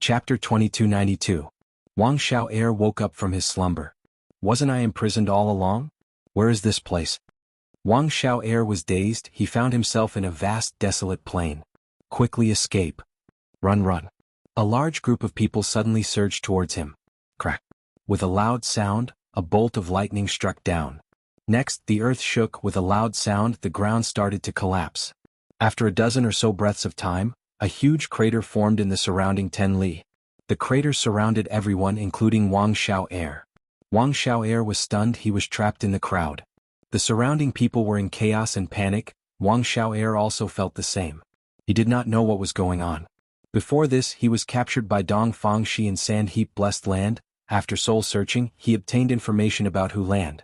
Chapter 2292. Wang Xiao woke up from his slumber. Wasn't I imprisoned all along? Where is this place? Wang Xiao was dazed. He found himself in a vast desolate plain. Quickly escape. Run, run. A large group of people suddenly surged towards him. Crack. With a loud sound, a bolt of lightning struck down. Next, the earth shook. With a loud sound, the ground started to collapse. After a dozen or so breaths of time, a huge crater formed in the surrounding 10 li. The crater surrounded everyone, including Wang Xiao. Wang Xiao was stunned. He was trapped in the crowd. The surrounding people were in chaos and panic. Wang Xiao also felt the same. He did not know what was going on. Before this, he was captured by Dong Fangxi in Sand Heap Blessed Land. After soul searching, he obtained information about Hu Land.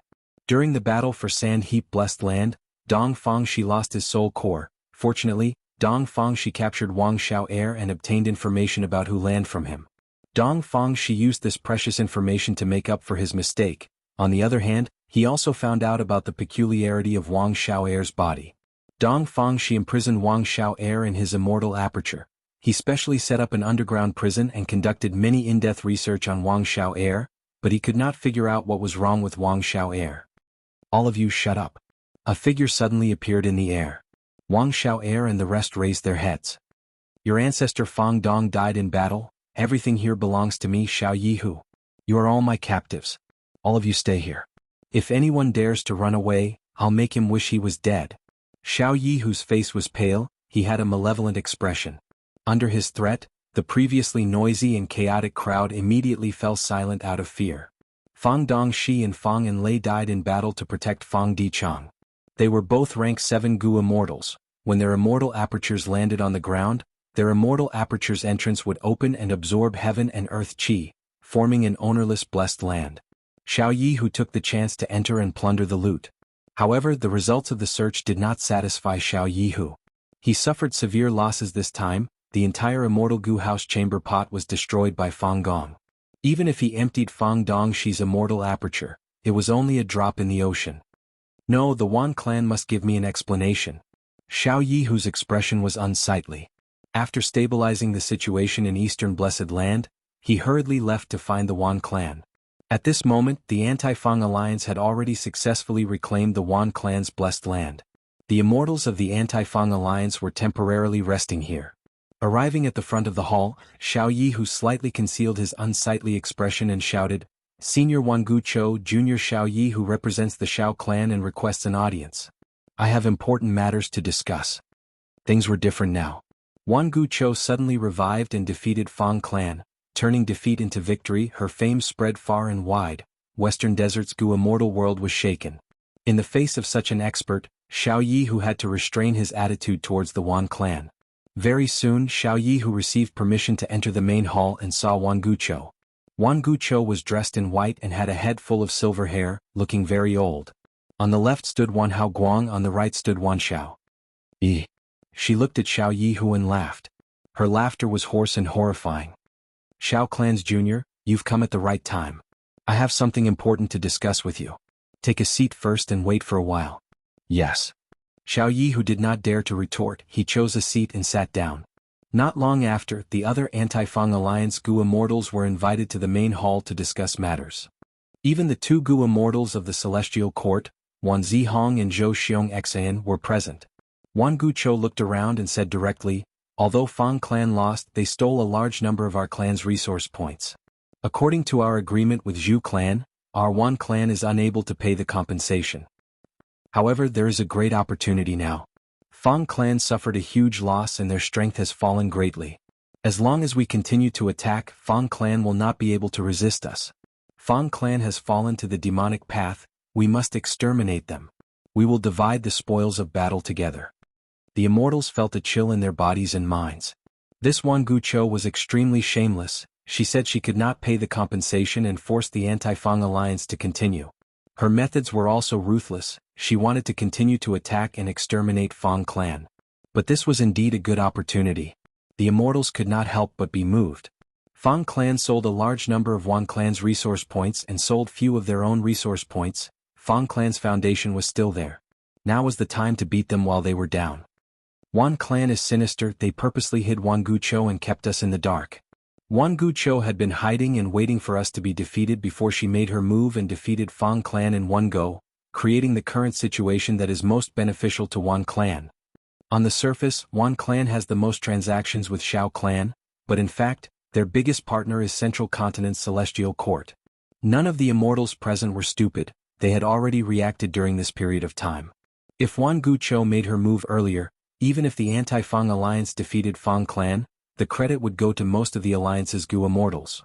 During the battle for Sand Heap Blessed Land, Dong Fangxi lost his soul core. Fortunately, Dong Fangxi captured Wang Xiao and obtained information about Hu Land from him. Dong Fangxi used this precious information to make up for his mistake. On the other hand, he also found out about the peculiarity of Wang Xiao's body. Dong Fangxi imprisoned Wang Xiao in his immortal aperture. He specially set up an underground prison and conducted many in-depth research on Wang Xiao, but he could not figure out what was wrong with Wang Xiao. All of you shut up. A figure suddenly appeared in the air. Wang Xiao and the rest raised their heads. Your ancestor Fang Dong died in battle. Everything here belongs to me, Xiao. You are all my captives. All of you stay here. If anyone dares to run away, I'll make him wish he was dead. Xiao's face was pale. He had a malevolent expression. Under his threat, the previously noisy and chaotic crowd immediately fell silent out of fear. Fang Dongxi and Fang Enlei died in battle to protect Fang Dichang. They were both rank 7 Gu immortals. When their immortal apertures landed on the ground, their immortal aperture's entrance would open and absorb heaven and earth qi, forming an ownerless blessed land. Xiao took the chance to enter and plunder the loot. However, the results of the search did not satisfy Xiao. He suffered severe losses this time. The entire immortal Gu house chamber pot was destroyed by Fang Gong. Even if he emptied Fang Dongxi's immortal aperture, it was only a drop in the ocean. No, the Wan clan must give me an explanation. Xiao's expression was unsightly. After stabilizing the situation in Eastern Blessed Land, he hurriedly left to find the Wan clan. At this moment, the Anti-Fang Alliance had already successfully reclaimed the Wan clan's blessed land. The immortals of the Anti-Fang Alliance were temporarily resting here. Arriving at the front of the hall, Xiao slightly concealed his unsightly expression and shouted, Senior Wangu Cho, Junior Xiao who represents the Xiao clan and requests an audience. I have important matters to discuss. Things were different now. Wangu Cho suddenly revived and defeated Fang clan, turning defeat into victory. Her fame spread far and wide. Western Desert's Gu immortal world was shaken. In the face of such an expert, Xiao had to restrain his attitude towards the Wan clan. Very soon, Xiao received permission to enter the main hall and saw Wangu Cho. Wangu Cho was dressed in white and had a head full of silver hair, looking very old. On the left stood Wan Hao Guang, on the right stood Wan Xiao. She looked at Xiao and laughed. Her laughter was hoarse and horrifying. Xiao clan's junior, you've come at the right time. I have something important to discuss with you. Take a seat first and wait for a while. Yes. Xiao did not dare to retort. He chose a seat and sat down. Not long after, the other Anti-Fang Alliance Gu immortals were invited to the main hall to discuss matters. Even the 2 Gu immortals of the Celestial Court, Wan Zihong and Zhou Xiongxian, were present. Wangu Cho looked around and said directly, although Fang clan lost, they stole a large number of our clan's resource points. According to our agreement with Zhu clan, our Wan clan is unable to pay the compensation. However, there is a great opportunity now. Fang clan suffered a huge loss and their strength has fallen greatly. As long as we continue to attack, Fang clan will not be able to resist us. Fang clan has fallen to the demonic path. We must exterminate them. We will divide the spoils of battle together. The immortals felt a chill in their bodies and minds. This Wangu Cho was extremely shameless. She said she could not pay the compensation and forced the Anti-Fang Alliance to continue. Her methods were also ruthless. She wanted to continue to attack and exterminate Fang clan. But this was indeed a good opportunity. The immortals could not help but be moved. Fang clan sold a large number of Wan clan's resource points and sold few of their own resource points. Fang clan's foundation was still there. Now was the time to beat them while they were down. Wan clan is sinister. They purposely hid Wangu Cho and kept us in the dark. Wan Guqiu had been hiding and waiting for us to be defeated before she made her move and defeated Fang clan in one go, creating the current situation that is most beneficial to Wan clan. On the surface, Wan clan has the most transactions with Xiao clan, but in fact, their biggest partner is Central Continent's Celestial Court. None of the immortals present were stupid, they had already reacted during this period of time. If Wan Guqiu made her move earlier, even if the anti-Fang alliance defeated Fang clan, the credit would go to most of the alliance's Gu immortals.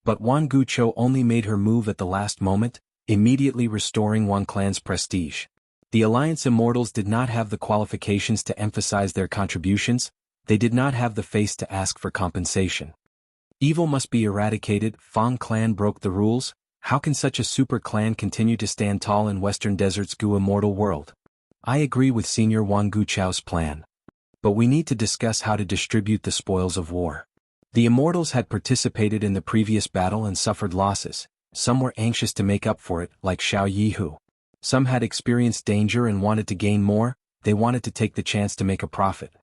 But Wan Guqiu only made her move at the last moment, immediately restoring Wan clan's prestige. The alliance immortals did not have the qualifications to emphasize their contributions, they did not have the face to ask for compensation. Evil must be eradicated. Fang clan broke the rules. How can such a super clan continue to stand tall in Western Desert's Gu immortal world? I agree with Senior Wan Guqiu's plan. But we need to discuss how to distribute the spoils of war. The immortals had participated in the previous battle and suffered losses. Some were anxious to make up for it, like Xianxia. Some had experienced danger and wanted to gain more, they wanted to take the chance to make a profit.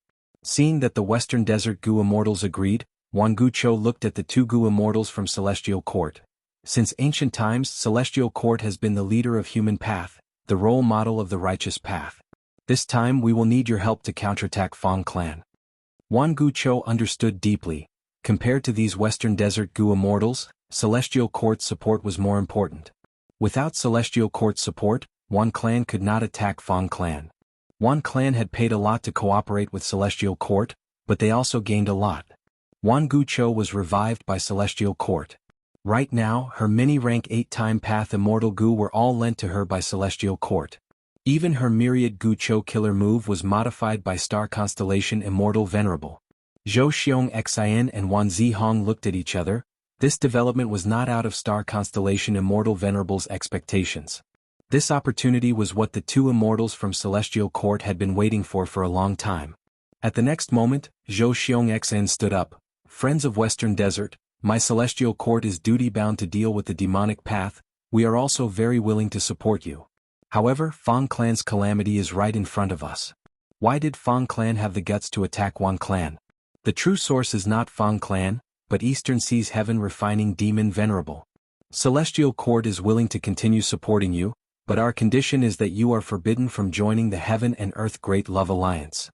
Seeing that the Western Desert Gu immortals agreed, Wan Guqiu looked at the two Gu immortals from Celestial Court. Since ancient times, Celestial Court has been the leader of human path, the role model of the righteous path. This time we will need your help to counterattack Fang clan. Wan Guqiu understood deeply. Compared to these Western Desert Gu immortals, Celestial Court's support was more important. Without Celestial Court's support, Wan clan could not attack Fang clan. Wan clan had paid a lot to cooperate with Celestial Court, but they also gained a lot. Wan Guqiu was revived by Celestial Court. Right now, her mini-rank 8-time path Immortal Gu were all lent to her by Celestial Court. Even her myriad Guqiu killer move was modified by star constellation Immortal Venerable. Zhou Xianxia and Wan Zihong looked at each other. This development was not out of star constellation Immortal Venerable's expectations. This opportunity was what the two immortals from Celestial Court had been waiting for a long time. At the next moment, Zhou Xianxia stood up. Friends of Western Desert, my Celestial Court is duty-bound to deal with the demonic path, we are also very willing to support you. However, Fang clan's calamity is right in front of us. Why did Fang clan have the guts to attack Wan clan? The true source is not Fang clan, but Eastern Sea's Heaven Refining Demon Venerable. Celestial Court is willing to continue supporting you, but our condition is that you are forbidden from joining the Heaven and Earth Great Love Alliance.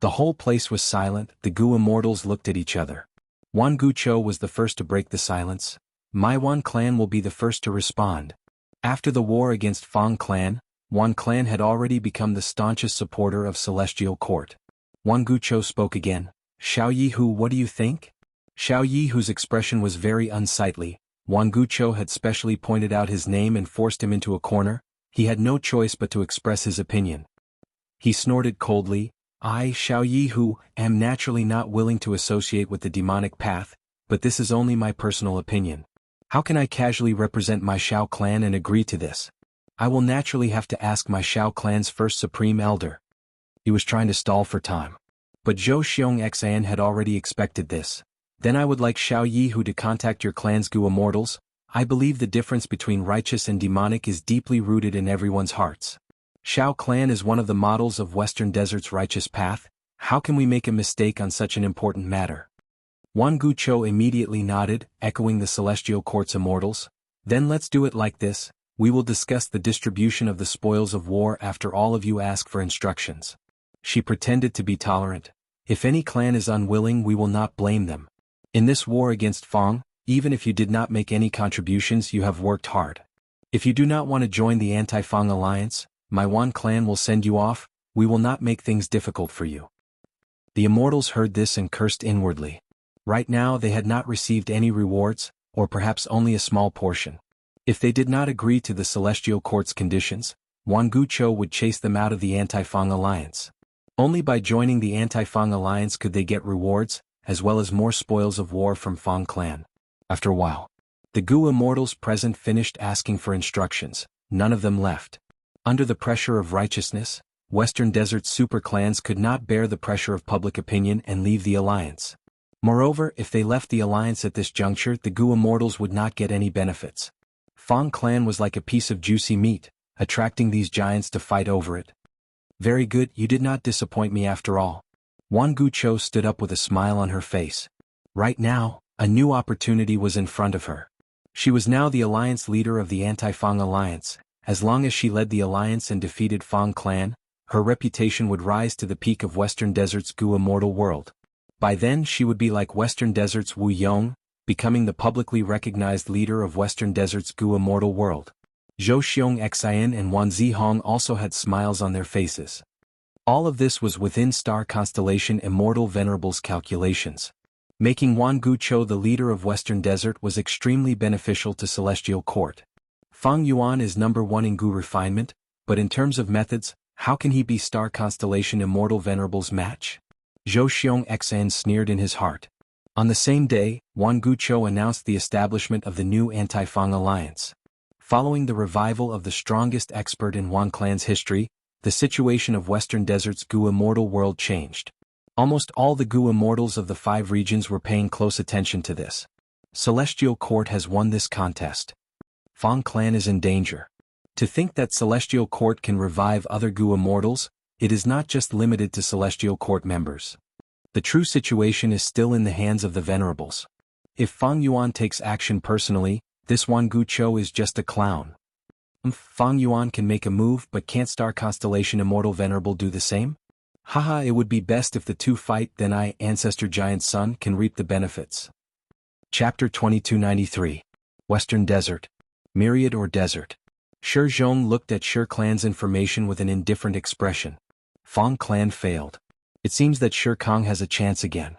The whole place was silent, the Gu immortals looked at each other. Wan Guqiu was the first to break the silence. My Wan clan will be the first to respond. After the war against Fang clan, Wan clan had already become the staunchest supporter of Celestial Court. Wan Guqiu spoke again. Xiaoyihu, what do you think? Xiaoyihu's expression was very unsightly. Wan Guqiu had specially pointed out his name and forced him into a corner. He had no choice but to express his opinion. He snorted coldly. I, Xiaoyihu, am naturally not willing to associate with the demonic path, but this is only my personal opinion. How can I casually represent my Xiao clan and agree to this? I will naturally have to ask my Xiao clan's first supreme elder. He was trying to stall for time. But Zhou Xianxia had already expected this. Then I would like Xiaoyihu to contact your clan's Gu immortals. I believe the difference between righteous and demonic is deeply rooted in everyone's hearts. Xiao clan is one of the models of Western Desert's righteous path. How can we make a mistake on such an important matter? Wan Guqiu immediately nodded, echoing the Celestial Court's immortals. Then let's do it like this. We will discuss the distribution of the spoils of war after all of you ask for instructions. She pretended to be tolerant. If any clan is unwilling, we will not blame them. In this war against Fang, even if you did not make any contributions, you have worked hard. If you do not want to join the anti-Fang alliance, my Wan clan will send you off. We will not make things difficult for you. The immortals heard this and cursed inwardly. Right now they had not received any rewards, or perhaps only a small portion. If they did not agree to the Celestial Court's conditions, Wan Guqiu would chase them out of the anti-Fang alliance. Only by joining the anti-Fang alliance could they get rewards, as well as more spoils of war from Fang clan. After a while, the Gu immortals present finished asking for instructions. None of them left. Under the pressure of righteousness, Western Desert super clans could not bear the pressure of public opinion and leave the alliance. Moreover, if they left the alliance at this juncture, the Gu immortals would not get any benefits. Fang clan was like a piece of juicy meat, attracting these giants to fight over it. Very good, you did not disappoint me after all. Wan Guqiu stood up with a smile on her face. Right now, A new opportunity was in front of her. She was now the alliance leader of the Anti-Fang Alliance. As long as she led the alliance and defeated Fang clan, her reputation would rise to the peak of Western Desert's Gu Immortal world. By then she would be like Western Desert's Wu Yong, becoming the publicly recognized leader of Western Desert's Gu Immortal world. Zhou Xiong Xian and Wan Zihong also had smiles on their faces. All of this was within star constellation Immortal Venerable's calculations. Making Wan Guqiu the leader of Western Desert was extremely beneficial to Celestial Court. Fang Yuan is number 1 in Gu refinement, but in terms of methods, how can he be star constellation Immortal Venerable's match? Zhou Xiong Xian sneered in his heart. On the same day, Wan Guqiu announced the establishment of the new Anti-Fang Alliance. Following the revival of the strongest expert in Wan clan's history, the situation of Western Desert's Gu Immortal world changed. Almost all the Gu Immortals of the 5 regions were paying close attention to this. Celestial Court has won this contest. Fang clan is in danger. To think that Celestial Court can revive other Gu Immortals, it is not just limited to Celestial Court members. The true situation is still in the hands of the Venerables. If Fang Yuan takes action personally, this Wan Guqiu is just a clown. Fang Yuan can make a move but can't Star Constellation Immortal Venerable do the same? Haha, it would be best if the two fight, then I, Ancestor Giant Sun, can reap the benefits. Chapter 2293. Western Desert. Myriad or Desert. Shi Zhong looked at Shi clan's information with an indifferent expression. Fang clan failed. It seems that Shi Kong has a chance again.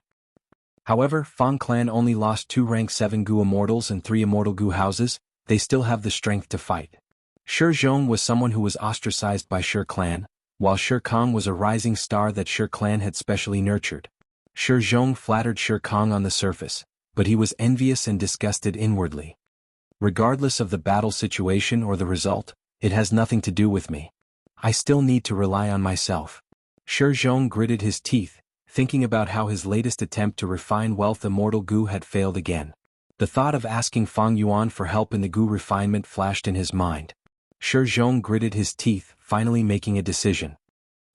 However, Fang clan only lost 2 rank 7 Gu Immortals and 3 Immortal Gu houses. They still have the strength to fight. Shi Zhong was someone who was ostracized by Shi clan, while Shi Kong was a rising star that Shi clan had specially nurtured. Shi Zhong flattered Shi Kong on the surface, but he was envious and disgusted inwardly. Regardless of the battle situation or the result, it has nothing to do with me. I still need to rely on myself. Shi Zhong gritted his teeth, thinking about how his latest attempt to refine Wealth Immortal Gu had failed again. The thought of asking Fang Yuan for help in the Gu refinement flashed in his mind. Shi Zhong gritted his teeth, finally making a decision.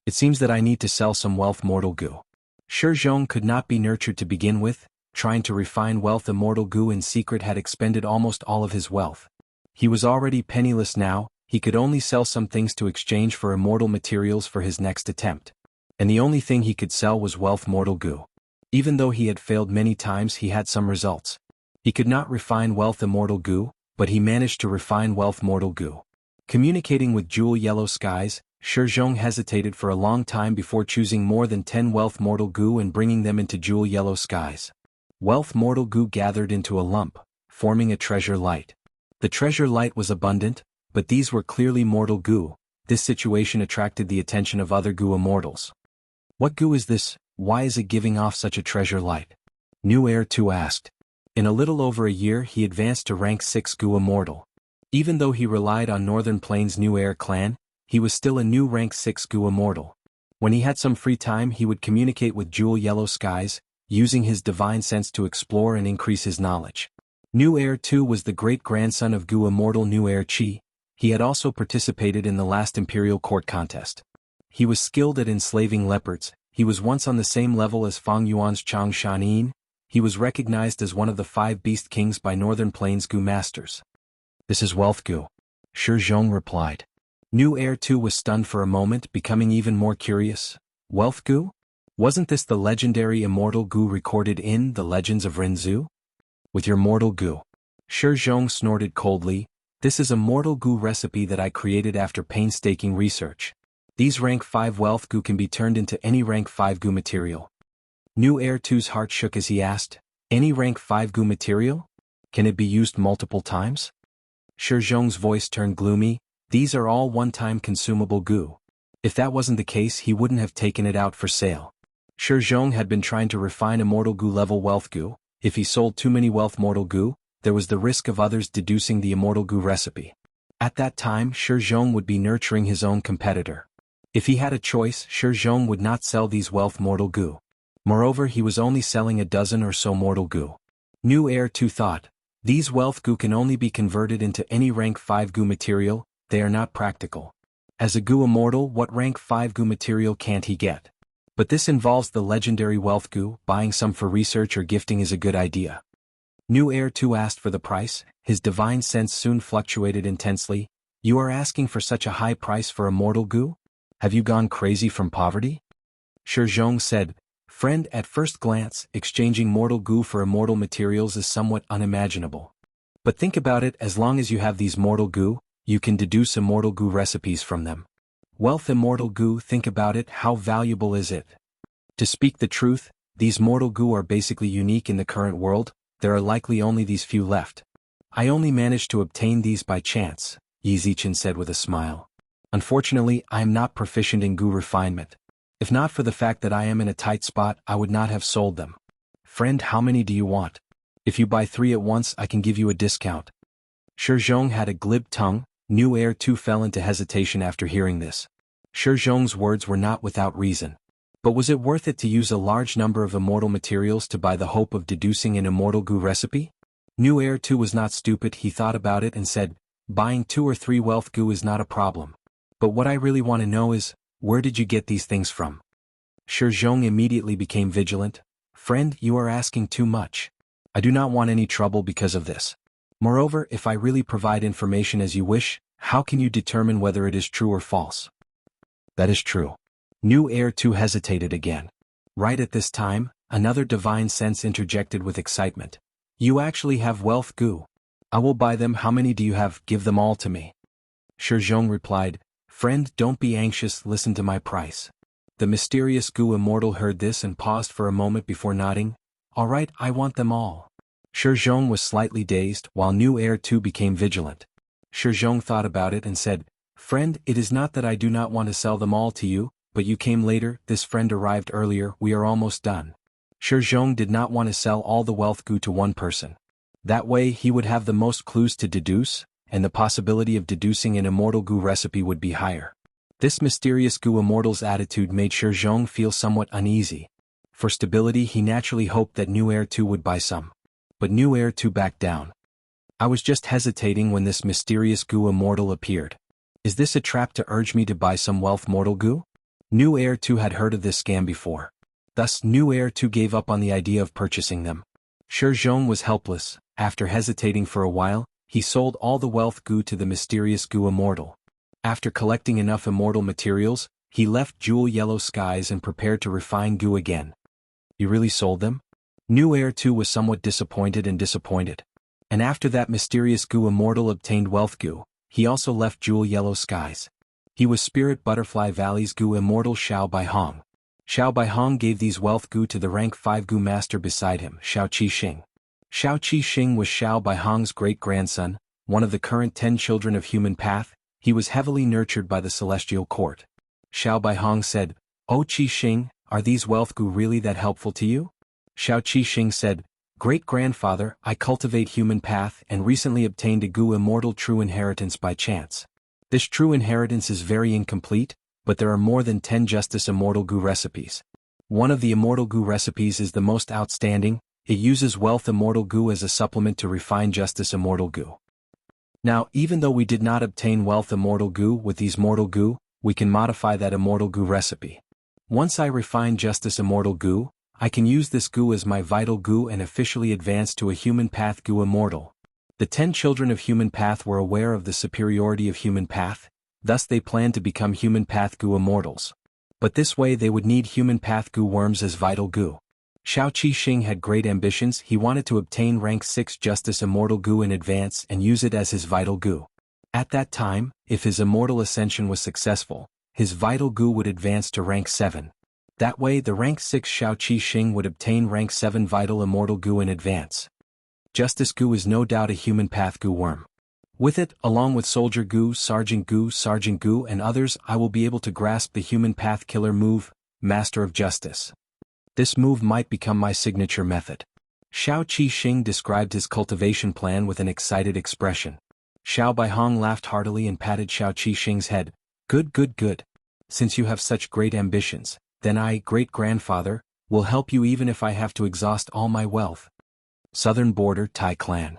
It seems that I need to sell some Wealth Mortal Gu. Shi Zhong could not be nurtured to begin with. Trying to refine Wealth Immortal Gu in secret had expended almost all of his wealth. He was already penniless now. He could only sell some things to exchange for immortal materials for his next attempt. And the only thing he could sell was Wealth Mortal Gu. Even though he had failed many times, he had some results. He could not refine Wealth Immortal Gu, but he managed to refine Wealth Mortal Gu. Communicating with Jewel Yellow Skies, Shi Zhong hesitated for a long time before choosing more than 10 Wealth Mortal Gu and bringing them into Jewel Yellow Skies. Wealth Mortal Gu gathered into a lump, forming a treasure light. The treasure light was abundant, but these were clearly mortal Gu. This situation attracted the attention of other Gu Immortals. What Gu is this? Why is it giving off such a treasure light? New Heir 2 asked. In a little over a year he advanced to rank 6 Gu Immortal. Even though he relied on Northern Plains New Heir clan, he was still a new rank 6 Gu Immortal. When he had some free time he would communicate with Jewel Yellow Skies, using his divine sense to explore and increase his knowledge. New Heir 2 was the great-grandson of Gu Immortal New Heir Qi. He had also participated in the last Imperial Court contest. He was skilled at enslaving leopards. He was once on the same level as Fang Yuan's Chang Shanin. He was recognized as one of the 5 Beast Kings by Northern Plains Gu Masters. This is Wealth Gu. Shi Zhong replied. New Heir 2 was stunned for a moment, becoming even more curious. Wealth Gu? Wasn't this the legendary Immortal Gu recorded in The Legends of Rinzhu? With your Mortal Gu. Shi Zhong snorted coldly. This is a Mortal Gu recipe that I created after painstaking research. These rank 5 Wealth Gu can be turned into any rank 5 Gu material. New Heir 2's heart shook as he asked, any rank 5 Gu material? Can it be used multiple times? Shi Zhong's voice turned gloomy. These are all one-time consumable Gu. If that wasn't the case he wouldn't have taken it out for sale. Shi Zhong had been trying to refine Immortal Gu level Wealth Gu. If he sold too many Wealth Mortal Gu, there was the risk of others deducing the Immortal Gu recipe. At that time Shi Zhong would be nurturing his own competitor. If he had a choice, Shi Zhong would not sell these Wealth Mortal Gu. Moreover, he was only selling a dozen or so Mortal Gu. New Heir 2 thought, these Wealth Gu can only be converted into any rank 5 Gu material, they are not practical. As a Gu Immortal, what rank 5 Gu material can't he get? But this involves the legendary Wealth Gu. Buying some for research or gifting is a good idea. New heir 2 asked for the price. His divine sense soon fluctuated intensely. You are asking for such a high price for immortal goo? Have you gone crazy from poverty? Shizhong said, friend, at first glance, exchanging mortal goo for immortal materials is somewhat unimaginable. But think about it, as long as you have these mortal goo, you can deduce immortal goo recipes from them. Wealth immortal goo, think about it, how valuable is it? To speak the truth, these mortal goo are basically unique in the current world, there are likely only these few left. I only managed to obtain these by chance, Yi Zichen said with a smile. Unfortunately, I am not proficient in goo refinement. If not for the fact that I am in a tight spot, I would not have sold them. Friend, how many do you want? If you buy 3 at once, I can give you a discount. Shizhong had a glib tongue. New heir 2 fell into hesitation after hearing this. Shizhong's words were not without reason. But was it worth it to use a large number of immortal materials to buy the hope of deducing an immortal goo recipe? New heir 2 was not stupid, he thought about it and said, buying 2 or 3 wealth goo is not a problem. But what I really want to know is, where did you get these things from? Shizhong immediately became vigilant. Friend, you are asking too much. I do not want any trouble because of this. Moreover, if I really provide information as you wish, how can you determine whether it is true or false? That is true. New heir 2 hesitated again. Right at this time, another divine sense interjected with excitement. You actually have wealth goo. I will buy them. How many do you have? Give them all to me. Shizhong replied, friend, don't be anxious, listen to my price. The mysterious goo immortal heard this and paused for a moment before nodding. All right, I want them all. Shizhong was slightly dazed, while new heir 2 became vigilant. Shizhong thought about it and said, friend, it is not that I do not want to sell them all to you, but you came later, this friend arrived earlier, we are almost done. Shizhong did not want to sell all the wealth goo to one person. That way he would have the most clues to deduce, and the possibility of deducing an immortal goo recipe would be higher. This mysterious goo immortal's attitude made Shizhong feel somewhat uneasy. For stability he naturally hoped that new heir 2 would buy some. But new heir 2 backed down. I was just hesitating when this mysterious goo immortal appeared. Is this a trap to urge me to buy some wealth mortal goo? New heir 2 had heard of this scam before. Thus new heir 2 gave up on the idea of purchasing them. Shizhong was helpless. After hesitating for a while, he sold all the wealth goo to the mysterious goo immortal. After collecting enough immortal materials, he left jewel yellow skies and prepared to refine goo again. You really sold them? New heir 2 was somewhat disappointed. And after that mysterious goo immortal obtained wealth goo, he also left jewel yellow skies. He was Spirit Butterfly Valley's goo immortal Xiao Baihong. Xiao Baihong gave these wealth goo to the rank 5 goo master beside him, Xiao Qixing. Xiao Qixing was Xiao Baihong's great-grandson, one of the current 10 children of human path. He was heavily nurtured by the celestial court. Xiao Baihong said, Oh Qixing, are these wealth goo really that helpful to you? Xiao Qixing said, Great-grandfather, I cultivate human path and recently obtained a goo immortal true inheritance by chance. This true inheritance is very incomplete, but there are more than 10 justice immortal goo recipes. One of the immortal goo recipes is the most outstanding. It uses wealth immortal goo as a supplement to refine justice immortal goo. Now, even though we did not obtain wealth immortal goo with these mortal goo, we can modify that immortal goo recipe. Once I refine justice immortal goo, I can use this goo as my vital goo and officially advance to a human path goo immortal. The 10 children of human path were aware of the superiority of human path, thus they planned to become human path goo immortals. But this way they would need human path goo worms as vital goo. Xiao Qixing had great ambitions. He wanted to obtain rank 6 justice immortal goo in advance and use it as his vital goo. At that time, if his immortal ascension was successful, his vital goo would advance to rank 7. That way the rank 6 Xiao Qixing would obtain rank 7 vital immortal goo in advance. Justice goo is no doubt a human path goo worm. With it, along with soldier goo, sergeant goo and others, I will be able to grasp the human path killer move, Master of Justice. This move might become my signature method. Xiao Qixing described his cultivation plan with an excited expression. Xiao Baihong laughed heartily and patted Xiao Qixing's head. Good. Since you have such great ambitions, then I, great-grandfather, will help you even if I have to exhaust all my wealth. Southern Border Tai Clan.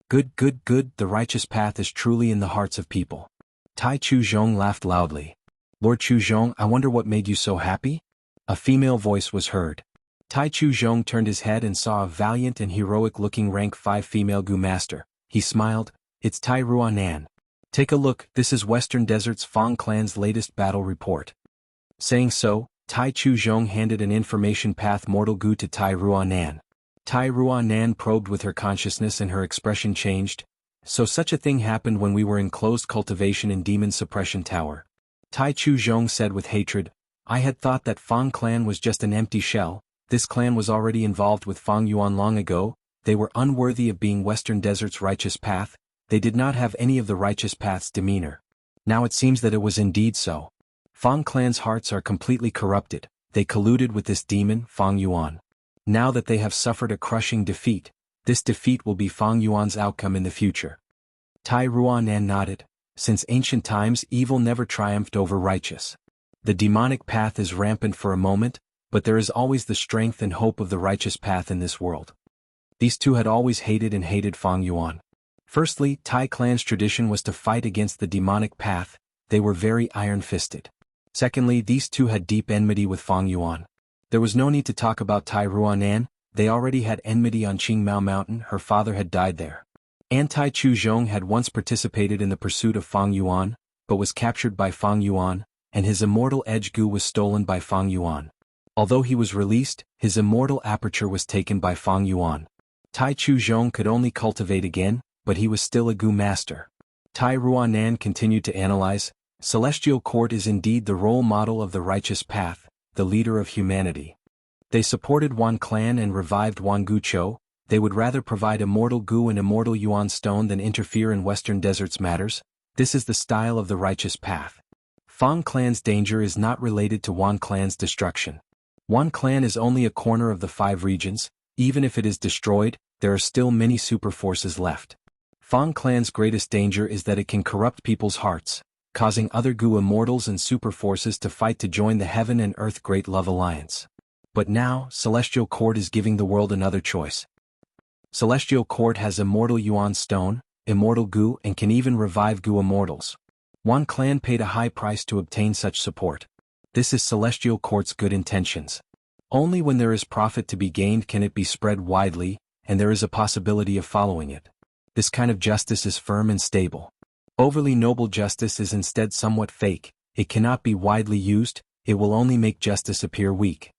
Good, the righteous path is truly in the hearts of people. Tai Chuzhong laughed loudly. Lord Chuzhong, I wonder what made you so happy? A female voice was heard. Tai Chu Zhong turned his head and saw a valiant and heroic-looking rank 5 female Gu master. He smiled. It's Tai Ruanan. Take a look, this is Western Desert's Fang clan's latest battle report. Saying so, Tai Chu Zhong handed an information path Mortal Gu to Tai Ruanan. Tai Ruanan probed with her consciousness and her expression changed. So such a thing happened when we were in closed cultivation in Demon Suppression Tower. Tai Chu Zhong said with hatred, I had thought that Fang clan was just an empty shell. This clan was already involved with Fang Yuan long ago. They were unworthy of being Western Desert's righteous path. They did not have any of the righteous path's demeanor. Now it seems that it was indeed so. Fang clan's hearts are completely corrupted. They colluded with this demon, Fang Yuan. Now that they have suffered a crushing defeat, this defeat will be Fang Yuan's outcome in the future. Tai Ruanan nodded. Since ancient times, evil never triumphed over righteous. The demonic path is rampant for a moment, but there is always the strength and hope of the righteous path in this world. These two had always hated Fang Yuan. Firstly, Tai clan's tradition was to fight against the demonic path. They were very iron-fisted. Secondly, these two had deep enmity with Fang Yuan. There was no need to talk about Tai Ruanan. They already had enmity on Qingmao Mountain. Her father had died there. And Tai Chu Zhong had once participated in the pursuit of Fang Yuan, but was captured by Fang Yuan, and his immortal edge Gu was stolen by Fang Yuan. Although he was released, his immortal aperture was taken by Fang Yuan. Tai Chu Zhong could only cultivate again, but he was still a Gu master. Tai Ruanan continued to analyze. Celestial Court is indeed the role model of the righteous path, the leader of humanity. They supported Wan clan and revived Wan Gu Chou. They would rather provide immortal Gu and immortal Yuan stone than interfere in Western Desert's matters. This is the style of the righteous path. Fang clan's danger is not related to Wan clan's destruction. Wan clan is only a corner of the 5 regions. Even if it is destroyed, there are still many super forces left. Fang clan's greatest danger is that it can corrupt people's hearts, causing other Gu immortals and super forces to fight to join the Heaven and Earth Great Love Alliance. But now, Celestial Court is giving the world another choice. Celestial Court has immortal Yuan stone, immortal Gu, and can even revive Gu immortals. Wan clan paid a high price to obtain such support. This is Celestial Court's good intentions. Only when there is profit to be gained can it be spread widely, and there is a possibility of following it. This kind of justice is firm and stable. Overly noble justice is instead somewhat fake. It cannot be widely used. It will only make justice appear weak.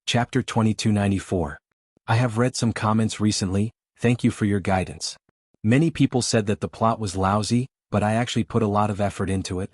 Chapter 2294. I have read some comments recently. Thank you for your guidance. Many people said that the plot was lousy, but I actually put a lot of effort into it.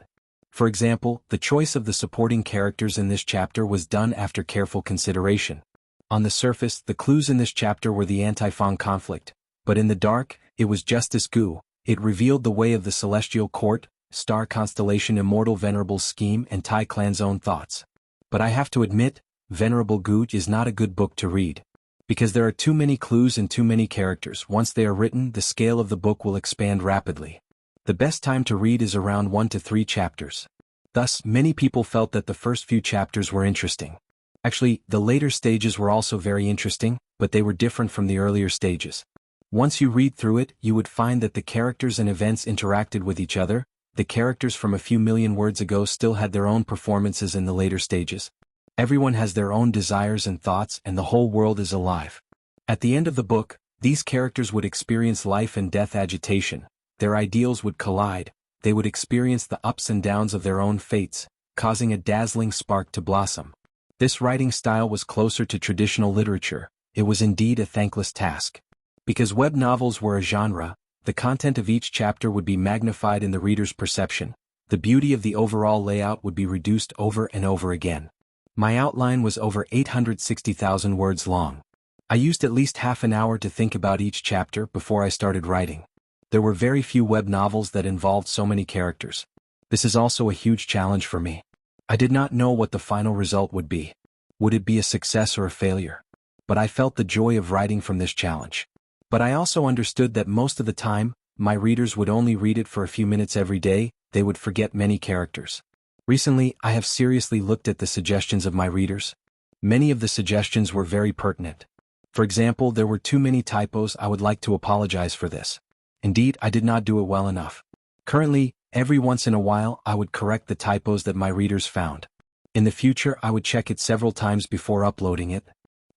For example, the choice of the supporting characters in this chapter was done after careful consideration. On the surface, the clues in this chapter were the anti-Fang conflict, but in the dark, it was Justice Gu. It revealed the way of the Celestial Court, Star Constellation Immortal Venerable's scheme and Tai clan's own thoughts. But I have to admit, Venerable Gu is not a good book to read. Because there are too many clues and too many characters. Once they are written, the scale of the book will expand rapidly. The best time to read is around 1 to 3 chapters. Thus, many people felt that the first few chapters were interesting. Actually, the later stages were also very interesting, but they were different from the earlier stages. Once you read through it, you would find that the characters and events interacted with each other. The characters from a few million words ago still had their own performances in the later stages. Everyone has their own desires and thoughts, and the whole world is alive. At the end of the book, these characters would experience life and death agitation. Their ideals would collide. They would experience the ups and downs of their own fates, causing a dazzling spark to blossom. This writing style was closer to traditional literature. It was indeed a thankless task. Because web novels were a genre, the content of each chapter would be magnified in the reader's perception. The beauty of the overall layout would be reduced over and over again. My outline was over 860,000 words long. I used at least half an hour to think about each chapter before I started writing. There were very few web novels that involved so many characters. This is also a huge challenge for me. I did not know what the final result would be. Would it be a success or a failure? But I felt the joy of writing from this challenge. But I also understood that most of the time, my readers would only read it for a few minutes every day. They would forget many characters. Recently, I have seriously looked at the suggestions of my readers. Many of the suggestions were very pertinent. For example, there were too many typos. I would like to apologize for this. Indeed, I did not do it well enough. Currently, every once in a while, I would correct the typos that my readers found. In the future, I would check it several times before uploading it.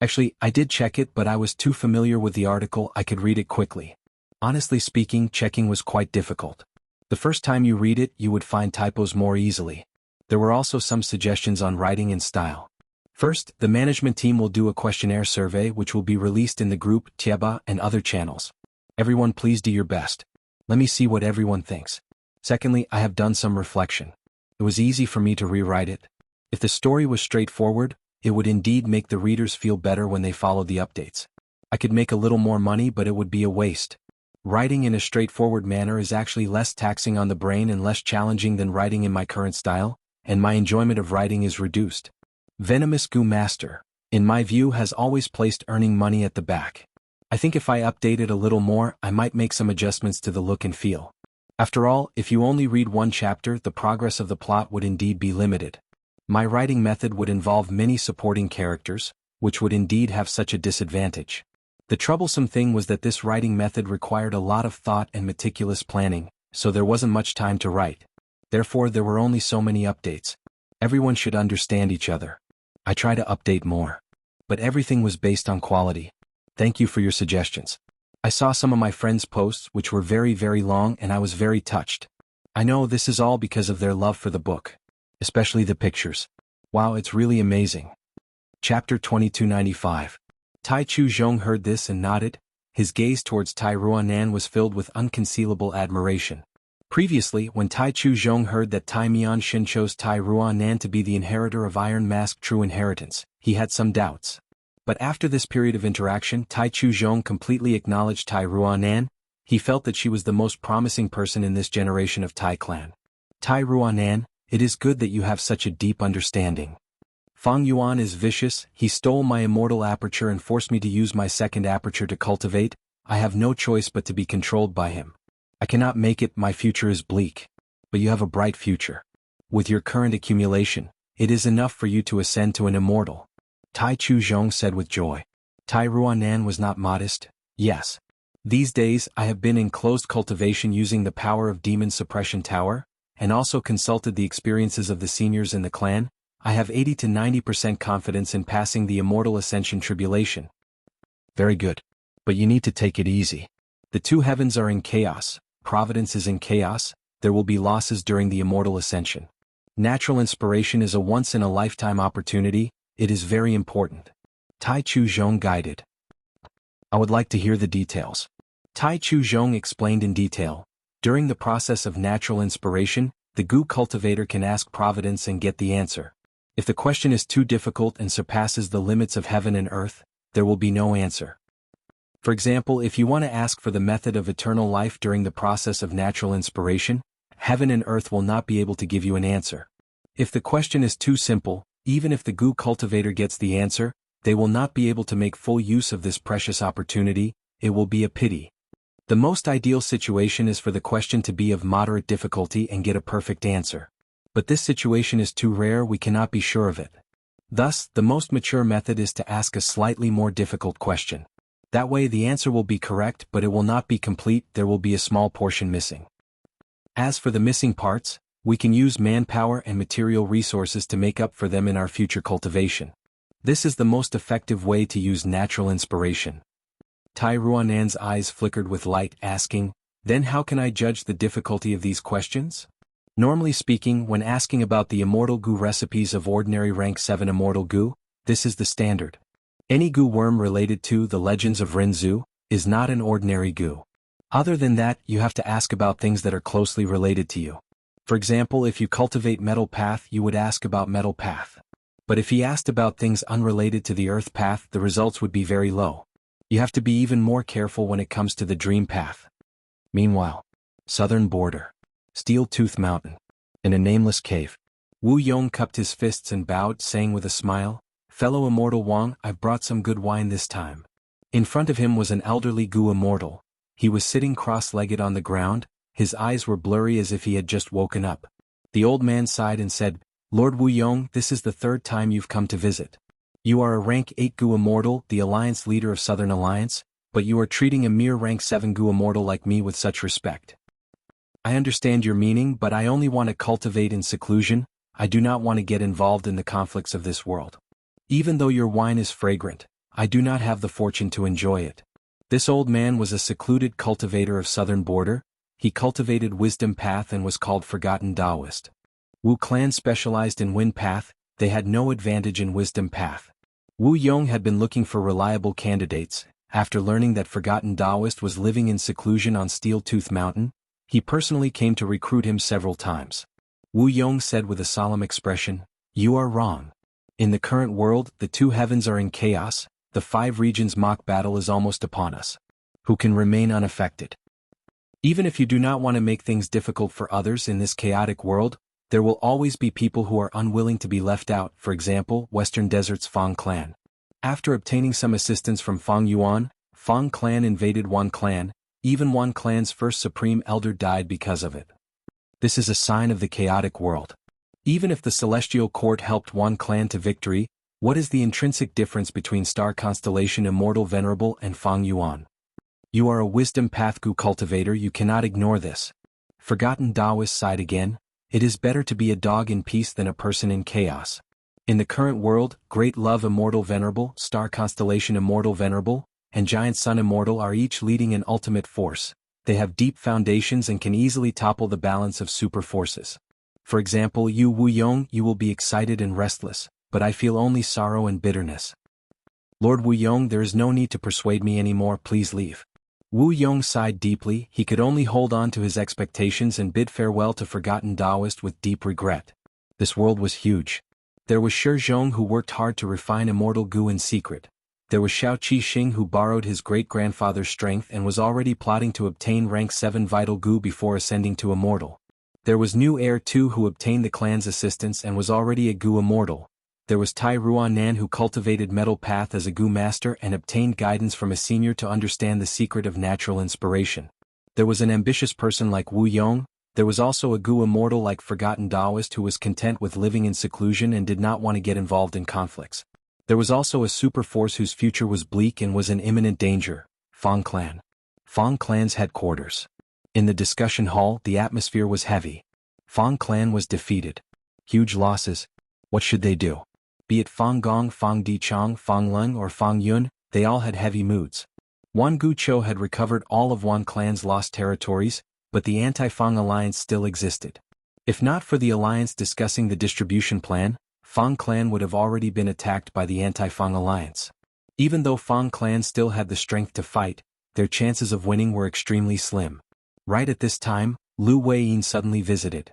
Actually, I did check it, but I was too familiar with the article I could read it quickly. Honestly speaking, checking was quite difficult. The first time you read it, you would find typos more easily. There were also some suggestions on writing and style. First, the management team will do a questionnaire survey which will be released in the group, Tieba, and other channels. Everyone please do your best. Let me see what everyone thinks. Secondly, I have done some reflection. It was easy for me to rewrite it. If the story was straightforward, it would indeed make the readers feel better when they follow the updates. I could make a little more money, but it would be a waste. Writing in a straightforward manner is actually less taxing on the brain and less challenging than writing in my current style, and my enjoyment of writing is reduced. Venomous Goo Master, in my view, has always placed earning money at the back. I think if I update it a little more, I might make some adjustments to the look and feel. After all, if you only read one chapter, the progress of the plot would indeed be limited. My writing method would involve many supporting characters, which would indeed have such a disadvantage. The troublesome thing was that this writing method required a lot of thought and meticulous planning, so there wasn't much time to write. Therefore, there were only so many updates. Everyone should understand each other. I try to update more. But everything was based on quality. Thank you for your suggestions. I saw some of my friends' posts which were very, very long, and I was very touched. I know this is all because of their love for the book. Especially the pictures. Wow, it's really amazing. Chapter 2295. Tai Chu Zhong heard this and nodded. His gaze towards Tai Ruanan was filled with unconcealable admiration. Previously, when Tai Chu Zhong heard that Tai Mianshin chose Tai Ruanan to be the inheritor of Iron Mask True Inheritance, he had some doubts. But after this period of interaction, Tai Chu Zhong completely acknowledged Tai Ruanan. He felt that she was the most promising person in this generation of Tai clan. Tai Ruanan, it is good that you have such a deep understanding. Fang Yuan is vicious. He stole my immortal aperture and forced me to use my second aperture to cultivate. I have no choice but to be controlled by him. I cannot make it, my future is bleak. But you have a bright future. With your current accumulation, it is enough for you to ascend to an immortal. Tai Chu Zhong said with joy. Tai Ruanan was not modest. Yes. These days, I have been in closed cultivation using the power of Demon Suppression Tower, and also consulted the experiences of the seniors in the clan. I have 80 to 90% confidence in passing the Immortal Ascension Tribulation. Very good. But you need to take it easy. The two heavens are in chaos, Providence is in chaos, there will be losses during the Immortal Ascension. Natural inspiration is a once-in-a-lifetime opportunity, it is very important. Tai Chu Zhong guided. I would like to hear the details. Tai Chu Zhong explained in detail. During the process of natural inspiration, the Gu cultivator can ask Providence and get the answer. If the question is too difficult and surpasses the limits of heaven and earth, there will be no answer. For example, if you want to ask for the method of eternal life during the process of natural inspiration, heaven and earth will not be able to give you an answer. If the question is too simple, even if the Gu cultivator gets the answer, they will not be able to make full use of this precious opportunity, it will be a pity. The most ideal situation is for the question to be of moderate difficulty and get a perfect answer. But this situation is too rare, we cannot be sure of it. Thus, the most mature method is to ask a slightly more difficult question. That way the answer will be correct, but it will not be complete, there will be a small portion missing. As for the missing parts, we can use manpower and material resources to make up for them in our future cultivation. This is the most effective way to use natural inspiration. Tai Ruanan's eyes flickered with light, asking, then how can I judge the difficulty of these questions? Normally speaking, when asking about the immortal Gu recipes of ordinary rank 7 immortal Gu, this is the standard. Any Gu worm related to the legends of Rinzu is not an ordinary Gu. Other than that, you have to ask about things that are closely related to you. For example, if you cultivate Metal Path, you would ask about Metal Path. But if he asked about things unrelated to the Earth Path, the results would be very low. You have to be even more careful when it comes to the Dream Path. Meanwhile, southern border. Steel Tooth Mountain. In a nameless cave. Wu Yong cupped his fists and bowed, saying with a smile, Fellow Immortal Wang, I've brought some good wine this time. In front of him was an elderly Gu Immortal. He was sitting cross-legged on the ground, his eyes were blurry as if he had just woken up. The old man sighed and said, Lord Wu Yong, this is the third time you've come to visit. You are a rank 8 Gu Immortal, the Alliance leader of Southern Alliance, but you are treating a mere rank 7 Gu Immortal like me with such respect. I understand your meaning, but I only want to cultivate in seclusion, I do not want to get involved in the conflicts of this world. Even though your wine is fragrant, I do not have the fortune to enjoy it. This old man was a secluded cultivator of southern border. He cultivated wisdom path and was called Forgotten Taoist. Wu clan specialized in wind path, they had no advantage in wisdom path. Wu Yong had been looking for reliable candidates. After learning that Forgotten Taoist was living in seclusion on Steel Tooth Mountain, he personally came to recruit him several times. Wu Yong said with a solemn expression, "You are wrong. In the current world, the two heavens are in chaos, the 5 regions mock battle is almost upon us. Who can remain unaffected? Even if you do not want to make things difficult for others in this chaotic world, there will always be people who are unwilling to be left out, for example, Western Desert's Fang clan. After obtaining some assistance from Fang Yuan, Fang clan invaded Wan clan, even Wan clan's first supreme elder died because of it. This is a sign of the chaotic world. Even if the celestial court helped Wan clan to victory, what is the intrinsic difference between star constellation Immortal Venerable and Fang Yuan? You are a wisdom path Gu cultivator, you cannot ignore this." Forgotten Taoist sighed again, "It is better to be a dog in peace than a person in chaos. In the current world, Great Love Immortal Venerable, Star Constellation Immortal Venerable, and Giant Sun Immortal are each leading an ultimate force. They have deep foundations and can easily topple the balance of super forces. For example, you Wu Yong, you will be excited and restless, but I feel only sorrow and bitterness. Lord Wu Yong, there is no need to persuade me anymore, please leave." Wu Yong sighed deeply, he could only hold on to his expectations and bid farewell to Forgotten Taoist with deep regret. This world was huge. There was Shi Zhong who worked hard to refine Immortal Gu in secret. There was Xiao Qixing who borrowed his great-grandfather's strength and was already plotting to obtain rank 7 Vital Gu before ascending to Immortal. There was New Heir Tu who obtained the clan's assistance and was already a Gu Immortal. There was Tai Ruanan who cultivated Metal Path as a Gu Master and obtained guidance from a senior to understand the secret of natural inspiration. There was an ambitious person like Wu Yong. There was also a Gu Immortal like Forgotten Taoist who was content with living in seclusion and did not want to get involved in conflicts. There was also a super force whose future was bleak and was in imminent danger, Fang clan. Fang clan's headquarters. In the discussion hall, the atmosphere was heavy. Fang clan was defeated. Huge losses. What should they do? Be it Fang Gong, Fang Dichang, Fang Leng or Fang Yun, they all had heavy moods. Wan Guchou had recovered all of Wan clan's lost territories, but the anti-Fang alliance still existed. If not for the alliance discussing the distribution plan, Fang clan would have already been attacked by the anti-Fang alliance. Even though Fang clan still had the strength to fight, their chances of winning were extremely slim. Right at this time, Lu Weiyin suddenly visited.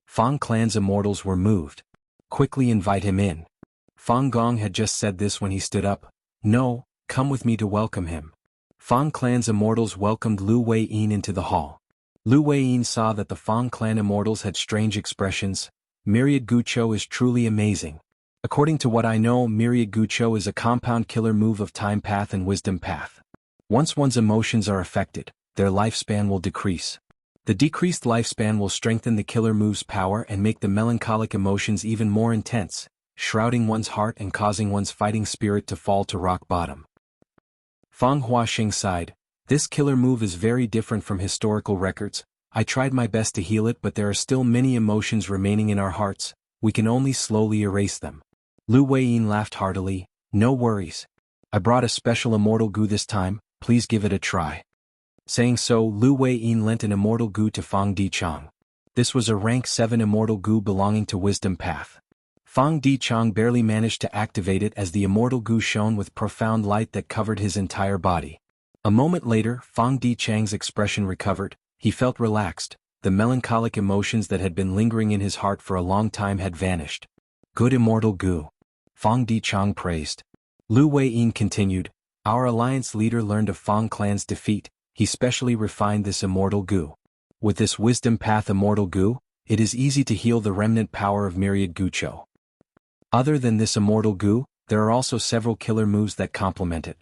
Fang clan's immortals were moved. Quickly invite him in. Fang Gong had just said this when he stood up. No, come with me to welcome him. Fang clan's immortals welcomed Lu Weiyin into the hall. Lu Weiyin saw that the Fang clan immortals had strange expressions. Myriad Guchou is truly amazing. According to what I know, Myriad Guchou is a compound killer move of Time Path and Wisdom Path. Once one's emotions are affected, their lifespan will decrease. The decreased lifespan will strengthen the killer move's power and make the melancholic emotions even more intense, shrouding one's heart and causing one's fighting spirit to fall to rock bottom. Fang Huaxing sighed. This killer move is very different from historical records. I tried my best to heal it, but there are still many emotions remaining in our hearts. We can only slowly erase them. Lu Weiyin laughed heartily. No worries. I brought a special Immortal Gu this time, please give it a try. Saying so, Lu Weiyin lent an Immortal Gu to Fang Dichang. This was a rank 7 Immortal Gu belonging to Wisdom Path. Fang Dichang barely managed to activate it as the Immortal Gu shone with profound light that covered his entire body. A moment later, Fang Dichang's expression recovered. He felt relaxed. The melancholic emotions that had been lingering in his heart for a long time had vanished. Good Immortal Gu. Fang Dichang praised. Lu Weiyin continued. Our alliance leader learned of Fang clan's defeat. He specially refined this Immortal Gu. With this Wisdom Path Immortal Gu, it is easy to heal the remnant power of Myriad Guchou. Other than this Immortal Gu, there are also several killer moves that complement it.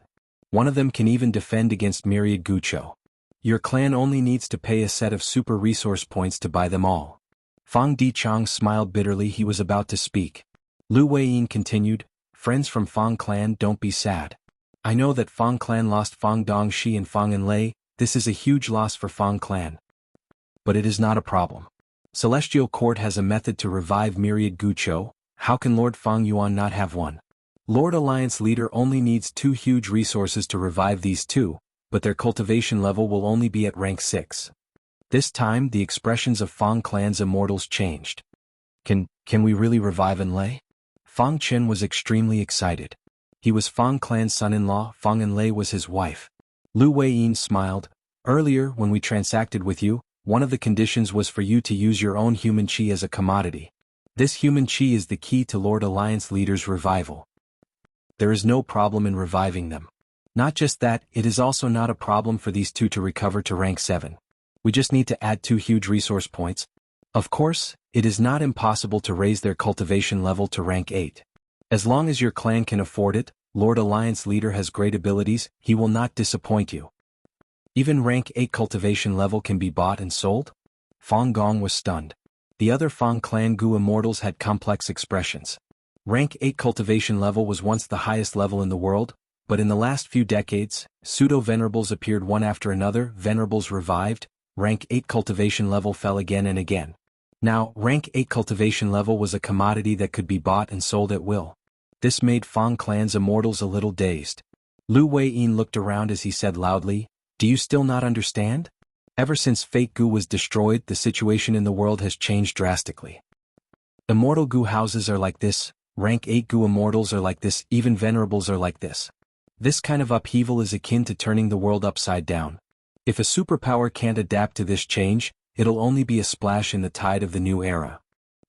One of them can even defend against Myriad Guchou. Your clan only needs to pay a set of super resource points to buy them all. Fang Dichang smiled bitterly. He was about to speak. Lu Weiyin continued, friends from Fang clan, don't be sad. I know that Fang clan lost Fang Dongxi and Fang Enlei. This is a huge loss for Fang clan. But it is not a problem. Celestial Court has a method to revive Myriad Guchou. How can Lord Fang Yuan not have one? Lord Alliance leader only needs 2 huge resources to revive these 2, but their cultivation level will only be at rank 6. This time the expressions of Fang clan's immortals changed. Can we really revive Enlei? Fang Chen was extremely excited. He was Fang clan's son-in-law, Fang Enlei was his wife. Lu Weiyin smiled. Earlier when we transacted with you, one of the conditions was for you to use your own human chi as a commodity. This human chi is the key to Lord Alliance leader's revival. There is no problem in reviving them. Not just that, it is also not a problem for these 2 to recover to rank 7. We just need to add 2 huge resource points. Of course, it is not impossible to raise their cultivation level to rank 8. As long as your clan can afford it, Lord Alliance leader has great abilities, he will not disappoint you. Even rank 8 cultivation level can be bought and sold? Fang Gong was stunned. The other Fang clan Gu immortals had complex expressions. Rank 8 cultivation level was once the highest level in the world, but in the last few decades, pseudo-venerables appeared one after another, venerables revived, rank 8 cultivation level fell again and again. Now, rank 8 cultivation level was a commodity that could be bought and sold at will. This made Fang clan's immortals a little dazed. Lu Weiyin looked around as he said loudly, "Do you still not understand? Ever since Fake Gu was destroyed, the situation in the world has changed drastically. Immortal Gu houses are like this, rank 8 Gu immortals are like this, even venerables are like this. This kind of upheaval is akin to turning the world upside down. If a superpower can't adapt to this change, it'll only be a splash in the tide of the new era.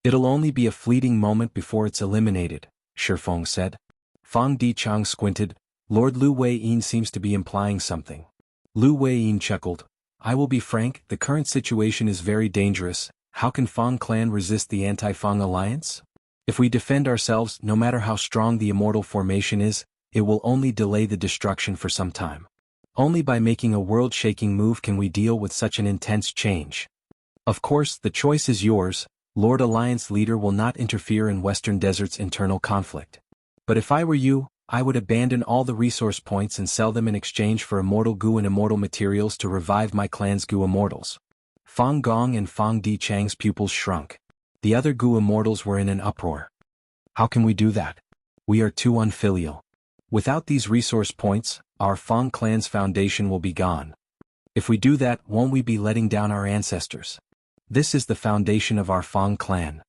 It'll only be a fleeting moment before it's eliminated," Shifeng said. Fang Dichang squinted. Lord Lu Weiyin seems to be implying something. Lu Weiyin chuckled. "I will be frank, the current situation is very dangerous. How can Fang clan resist the anti-Fang alliance? If we defend ourselves, no matter how strong the immortal formation is, it will only delay the destruction for some time. Only by making a world-shaking move can we deal with such an intense change. Of course, the choice is yours. Lord Alliance leader will not interfere in Western Desert's internal conflict. But if I were you, I would abandon all the resource points and sell them in exchange for immortal Gu and immortal materials to revive my clan's Gu immortals." Fang Gong and Fang Dichang's pupils shrunk. The other Gu immortals were in an uproar. "How can we do that? We are too unfilial. Without these resource points, our Fang clan's foundation will be gone. If we do that, won't we be letting down our ancestors? This is the foundation of our Fang clan."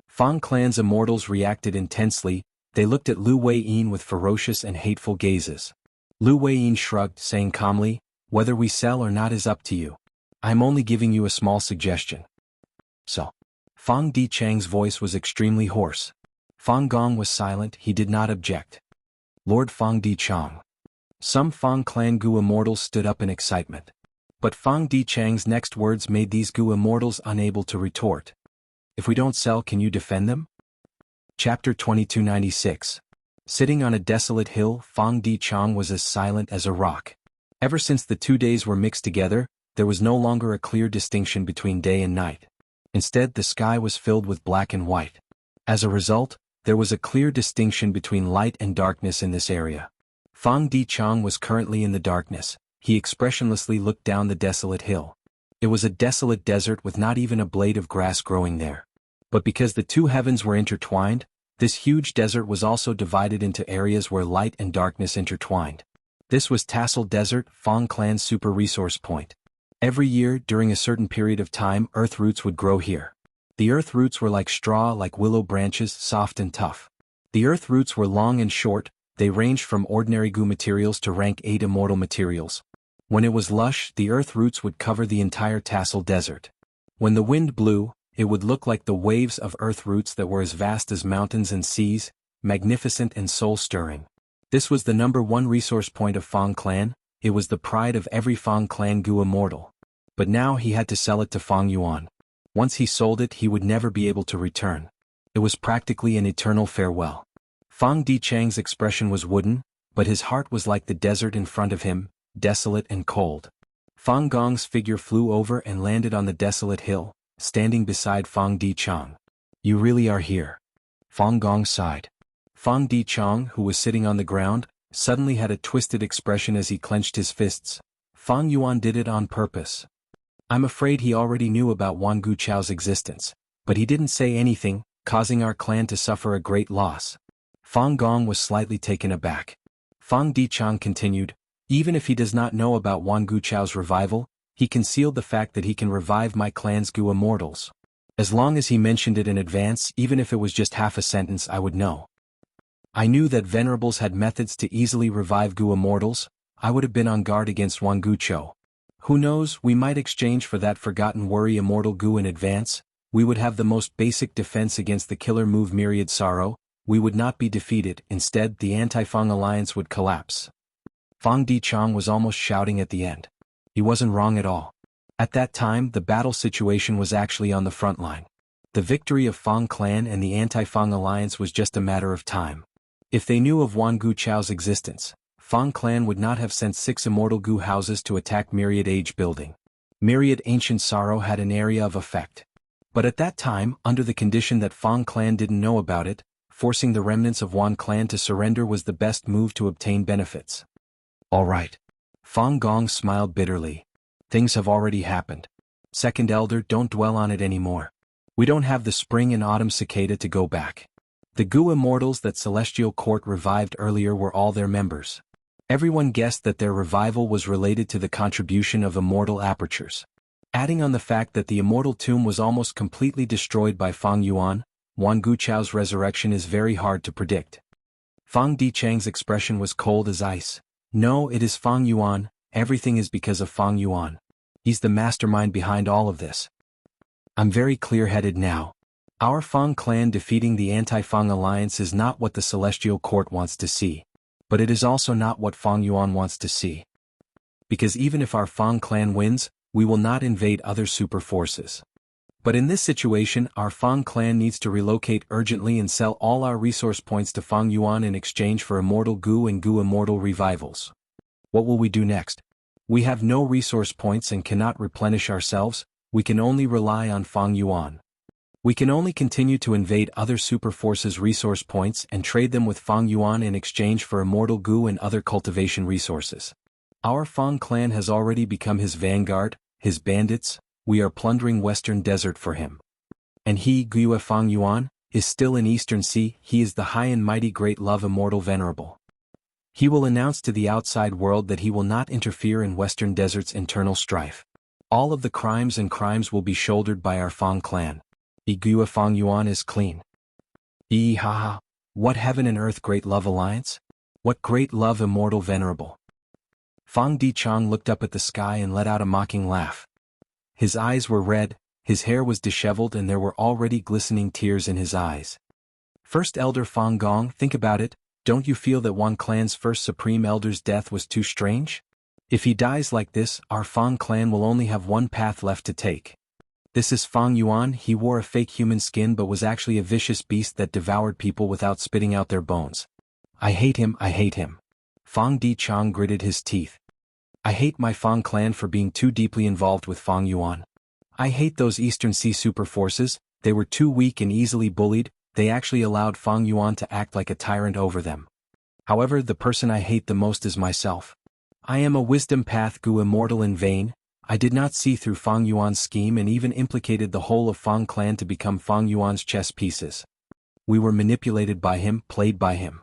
Fang clan's immortals reacted intensely. They looked at Lu Weiyin with ferocious and hateful gazes. Lu Weiyin shrugged, saying calmly, "Whether we sell or not is up to you. I'm only giving you a small suggestion." "So?" Fang Dichang's voice was extremely hoarse. Fang Gong was silent, he did not object. "Lord Fang Dichang." Some Fang clan Gu immortals stood up in excitement. But Fang Dichang's next words made these Gu immortals unable to retort. "If we don't sell, can you defend them?" Chapter 2296. Sitting on a desolate hill, Fang Dichang was as silent as a rock. Ever since the 2 days were mixed together, there was no longer a clear distinction between day and night. Instead, the sky was filled with black and white. As a result, there was a clear distinction between light and darkness in this area. Fang Dichang was currently in the darkness. He expressionlessly looked down the desolate hill. It was a desolate desert with not even a blade of grass growing there. But because the 2 heavens were intertwined, this huge desert was also divided into areas where light and darkness intertwined. This was Tassel Desert, Fang clan's super resource point. Every year, during a certain period of time, earth roots would grow here. The earth roots were like straw, like willow branches, soft and tough. The earth roots were long and short, they ranged from ordinary Gu materials to rank 8 immortal materials. When it was lush, the earth roots would cover the entire Tassel Desert. When the wind blew, it would look like the waves of earth roots that were as vast as mountains and seas, magnificent and soul-stirring. This was the #1 resource point of Fang clan. It was the pride of every Fang clan Gu immortal. But now he had to sell it to Fang Yuan. Once he sold it, he would never be able to return. It was practically an eternal farewell. Fang Dichang's expression was wooden, but his heart was like the desert in front of him, desolate and cold. Fang Gong's figure flew over and landed on the desolate hill, standing beside Fang Dichang. "You really are here." Fang Gong sighed. Fang Dichang, who was sitting on the ground, suddenly had a twisted expression as he clenched his fists. "Fang Yuan did it on purpose. I'm afraid he already knew about Wan Guchao's existence, but he didn't say anything, causing our clan to suffer a great loss." Fang Gong was slightly taken aback. Fang Dichang continued, even if he does not know about Wan Guchao's revival, he concealed the fact that he can revive my clan's Gu immortals. As long as he mentioned it in advance, even if it was just half a sentence, I would know. I knew that venerables had methods to easily revive Gu immortals. I would have been on guard against Wan Guchao. Who knows, we might exchange for that forgotten worry immortal Gu in advance. We would have the most basic defense against the killer move Myriad Sorrow. We would not be defeated, instead the anti-Fang alliance would collapse. Fang Dichang was almost shouting at the end. He wasn't wrong at all. At that time the battle situation was actually on the front line. The victory of Fang clan and the anti-Fang alliance was just a matter of time. If they knew of Wan Guchao's existence, Fang clan would not have sent 6 immortal Gu houses to attack Myriad Age building. Myriad Ancient Sorrow had an area of effect. But at that time, under the condition that Fang clan didn't know about it, forcing the remnants of Wan clan to surrender was the best move to obtain benefits. All right. Fang Gong smiled bitterly. Things have already happened. Second Elder, don't dwell on it anymore. We don't have the spring and autumn cicada to go back. The Gu immortals that Celestial Court revived earlier were all their members. Everyone guessed that their revival was related to the contribution of immortal apertures. Adding on the fact that the immortal tomb was almost completely destroyed by Fang Yuan, Wan Guchao's resurrection is very hard to predict. Fang Dichang's expression was cold as ice. No, it is Fang Yuan, everything is because of Fang Yuan. He's the mastermind behind all of this. I'm very clear-headed now. Our Fang clan defeating the anti-Fang alliance is not what the Celestial Court wants to see. But it is also not what Fang Yuan wants to see. Because even if our Fang clan wins, we will not invade other super forces. But in this situation, our Fang clan needs to relocate urgently and sell all our resource points to Fang Yuan in exchange for immortal Gu and Gu immortal revivals. What will we do next? We have no resource points and cannot replenish ourselves. We can only rely on Fang Yuan. We can only continue to invade other super forces' resource points and trade them with Fang Yuan in exchange for immortal Gu and other cultivation resources. Our Fang clan has already become his vanguard, his bandits. We are plundering Western Desert for him. And he, Gu Fang Yuan, is still in Eastern Sea. He is the high and mighty great love immortal venerable. He will announce to the outside world that he will not interfere in Western Desert's internal strife. All of the crimes will be shouldered by our Fang clan. Gu Fang Yuan is clean. Haha. What heaven and earth great love alliance? What great love immortal venerable. Fang Dichang looked up at the sky and let out a mocking laugh. His eyes were red, his hair was disheveled and there were already glistening tears in his eyes. First Elder Fang Gong, think about it, don't you feel that Wan clan's first Supreme Elder's death was too strange? If he dies like this, our Fang clan will only have one path left to take. This is Fang Yuan. He wore a fake human skin but was actually a vicious beast that devoured people without spitting out their bones. I hate him, I hate him. Fang Dichang gritted his teeth. I hate my Fang clan for being too deeply involved with Fang Yuan. I hate those Eastern Sea super forces. They were too weak and easily bullied. They actually allowed Fang Yuan to act like a tyrant over them. However, the person I hate the most is myself. I am a wisdom path Gu immortal in vain. I did not see through Fang Yuan's scheme and even implicated the whole of Fang clan to become Fang Yuan's chess pieces. We were manipulated by him, played by him.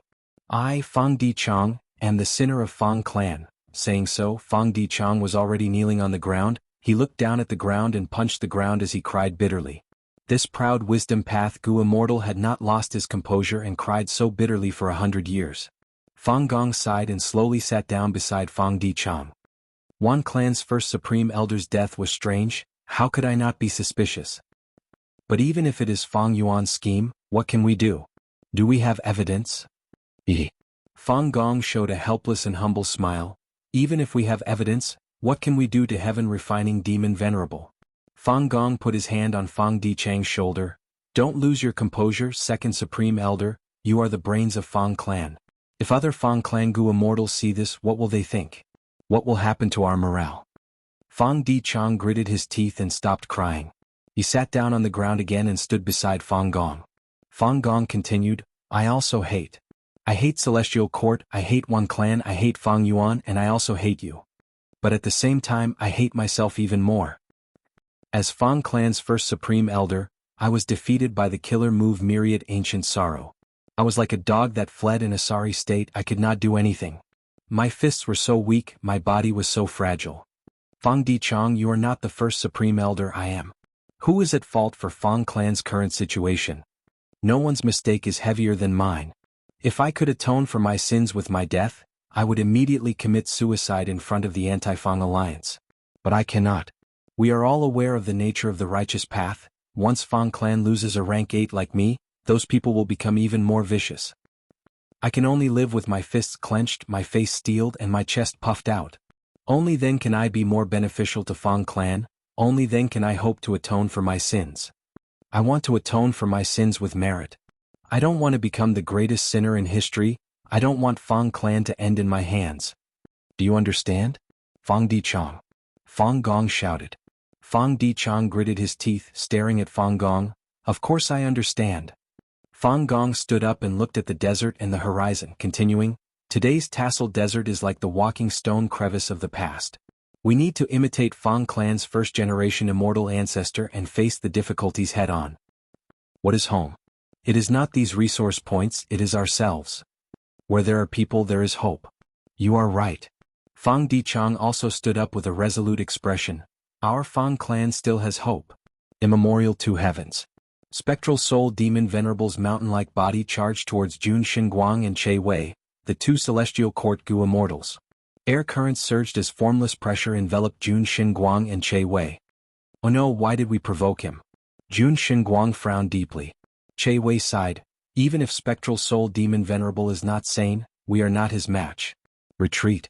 I, Fang Dichang, am the sinner of Fang clan. Saying so, Fang Dichang was already kneeling on the ground. He looked down at the ground and punched the ground as he cried bitterly. This proud wisdom path Gu immortal had not lost his composure and cried so bitterly for 100 years. Fang Gong sighed and slowly sat down beside Fang Dichang. Wan clan's first Supreme Elder's death was strange. How could I not be suspicious? But even if it is Fang Yuan's scheme, what can we do? Do we have evidence? Fang Gong showed a helpless and humble smile. Even if we have evidence, what can we do to heaven refining demon venerable? Fang Gong put his hand on Fang Dichang's shoulder. Don't lose your composure, Second Supreme Elder. You are the brains of Fang clan. If other Fang clan Gu immortals see this, what will they think? What will happen to our morale? Fang Dichang gritted his teeth and stopped crying. He sat down on the ground again and stood beside Fang Gong. Fang Gong continued, I also hate. I hate Celestial Court, I hate Wan clan, I hate Fang Yuan, and I also hate you. But at the same time, I hate myself even more. As Fang clan's first Supreme Elder, I was defeated by the killer move Myriad Ancient Sorrow. I was like a dog that fled in a sorry state. I could not do anything. My fists were so weak, my body was so fragile. Fang Dichang, you are not the first supreme elder. I am. Who is at fault for Fang clan's current situation? No one's mistake is heavier than mine. If I could atone for my sins with my death, I would immediately commit suicide in front of the anti-Fang alliance. But I cannot. We are all aware of the nature of the righteous path. Once Fang clan loses a rank 8 like me, those people will become even more vicious. I can only live with my fists clenched, my face steeled, and my chest puffed out. Only then can I be more beneficial to Fang clan, only then can I hope to atone for my sins. I want to atone for my sins with merit. I don't want to become the greatest sinner in history. I don't want Fang clan to end in my hands. Do you understand? Fang Dichang. Fang Gong shouted. Fang Dichang gritted his teeth, staring at Fang Gong. Of course I understand. Fang Gong stood up and looked at the desert and the horizon, continuing, today's tasseled desert is like the walking stone crevice of the past. We need to imitate Fang clan's first-generation immortal ancestor and face the difficulties head-on. What is home? It is not these resource points, it is ourselves. Where there are people there is hope. You are right. Fang Dichang also stood up with a resolute expression. Our Fang clan still has hope. Immemorial to heavens. Spectral soul demon Venerable's mountain-like body charged towards Jun Xinguang and Che Wei, the two celestial court Gu immortals. Air currents surged as formless pressure enveloped Jun Xinguang and Che Wei. Oh no, why did we provoke him? Jun Xinguang frowned deeply. Che Wei sighed. Even if spectral soul demon Venerable is not sane, we are not his match. Retreat.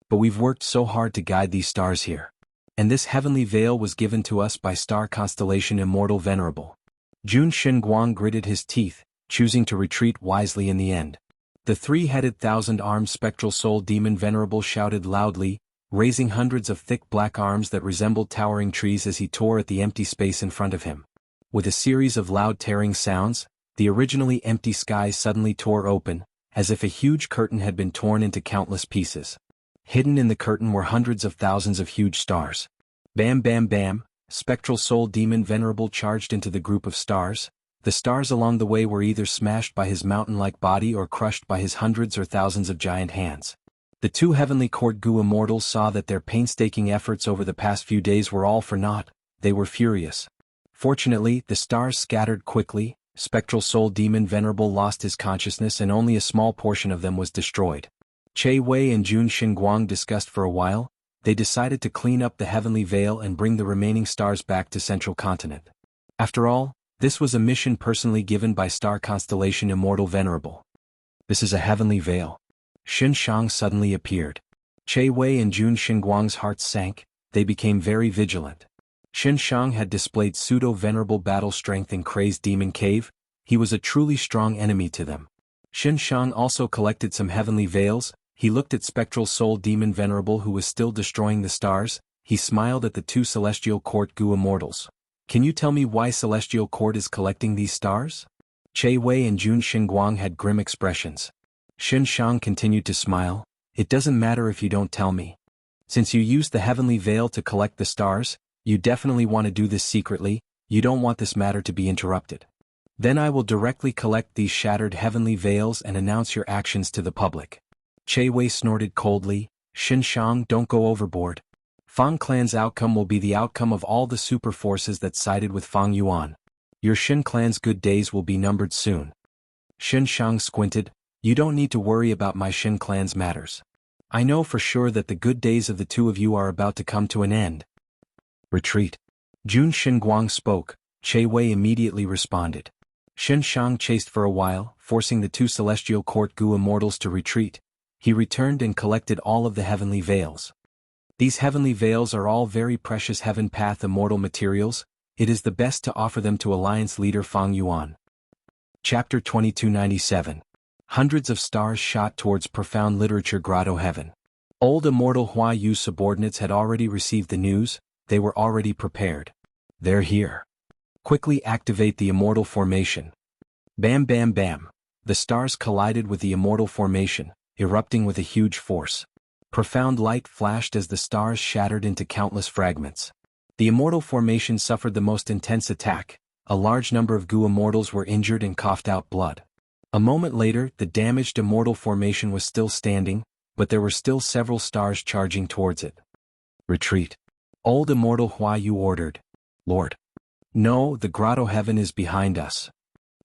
But we've worked so hard to guide these stars here. And this heavenly veil was given to us by star constellation Immortal Venerable. Jun Xinguang gritted his teeth, choosing to retreat wisely in the end. The three-headed thousand-armed spectral soul demon Venerable shouted loudly, raising hundreds of thick black arms that resembled towering trees as he tore at the empty space in front of him. With a series of loud tearing sounds, the originally empty sky suddenly tore open, as if a huge curtain had been torn into countless pieces. Hidden in the curtain were hundreds of thousands of huge stars. Bam bam bam, spectral soul demon Venerable charged into the group of stars. The stars along the way were either smashed by his mountain-like body or crushed by his hundreds or thousands of giant hands. The two heavenly court Gu immortals saw that their painstaking efforts over the past few days were all for naught. They were furious. Fortunately, the stars scattered quickly. Spectral soul demon Venerable lost his consciousness and only a small portion of them was destroyed. Che Wei and Jun Xinguang discussed for a while. They decided to clean up the heavenly veil and bring the remaining stars back to Central Continent. After all, this was a mission personally given by star constellation Immortal Venerable. This is a heavenly veil. Xianxia suddenly appeared. Che Wei and Jun Xinguang's hearts sank. They became very vigilant. Xianxia had displayed pseudo-venerable battle strength in Crazed Demon Cave. He was a truly strong enemy to them. Xianxia also collected some heavenly veils. He looked at spectral soul demon Venerable who was still destroying the stars. He smiled at the two celestial court Gu immortals. Can you tell me why celestial court is collecting these stars? Che Wei and Jun Xinguang had grim expressions. Xianxia continued to smile. It doesn't matter if you don't tell me. Since you used the heavenly veil to collect the stars, you definitely want to do this secretly. You don't want this matter to be interrupted. Then I will directly collect these shattered heavenly veils and announce your actions to the public. Che Wei snorted coldly. Xianxia, don't go overboard. Fang clan's outcome will be the outcome of all the super forces that sided with Fang Yuan. Your Xin clan's good days will be numbered soon. Xianxia squinted. You don't need to worry about my Xin clan's matters. I know for sure that the good days of the two of you are about to come to an end. Retreat. Jun Xinguang spoke. Che Wei immediately responded. Xianxia chased for a while, forcing the two celestial court Gu immortals to retreat. He returned and collected all of the heavenly veils. These heavenly veils are all very precious heaven path immortal materials. It is the best to offer them to Alliance leader Fang Yuan. Chapter 2297. Hundreds of stars shot towards profound literature grotto heaven. Old immortal Hua Yu's subordinates had already received the news. They were already prepared. They're here. Quickly activate the immortal formation. Bam bam bam. The stars collided with the immortal formation, erupting with a huge force. Profound light flashed as the stars shattered into countless fragments. The immortal formation suffered the most intense attack. A large number of Gu immortals were injured and coughed out blood. A moment later, the damaged Immortal formation was still standing, but there were still several stars charging towards it. Retreat. Old Immortal Huayu ordered. Lord. No, the grotto heaven is behind us.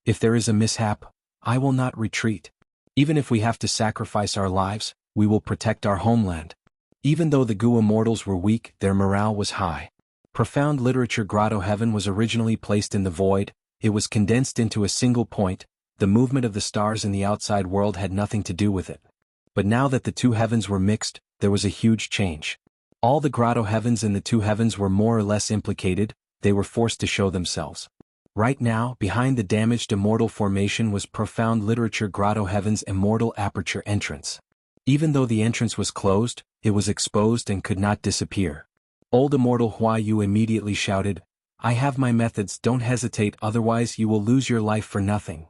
If there is a mishap, I will not retreat. Even if we have to sacrifice our lives, we will protect our homeland. Even though the Gu Immortals were weak, their morale was high. Profound literature grotto heaven was originally placed in the void, it was condensed into a single point, the movement of the stars in the outside world had nothing to do with it. But now that the two heavens were mixed, there was a huge change. All the grotto heavens in the two heavens were more or less implicated, they were forced to show themselves. Right now, behind the damaged Immortal formation was profound literature grotto heaven's immortal aperture entrance. Even though the entrance was closed, it was exposed and could not disappear. Old Immortal Huayu immediately shouted, I have my methods, don't hesitate, otherwise you will lose your life for nothing.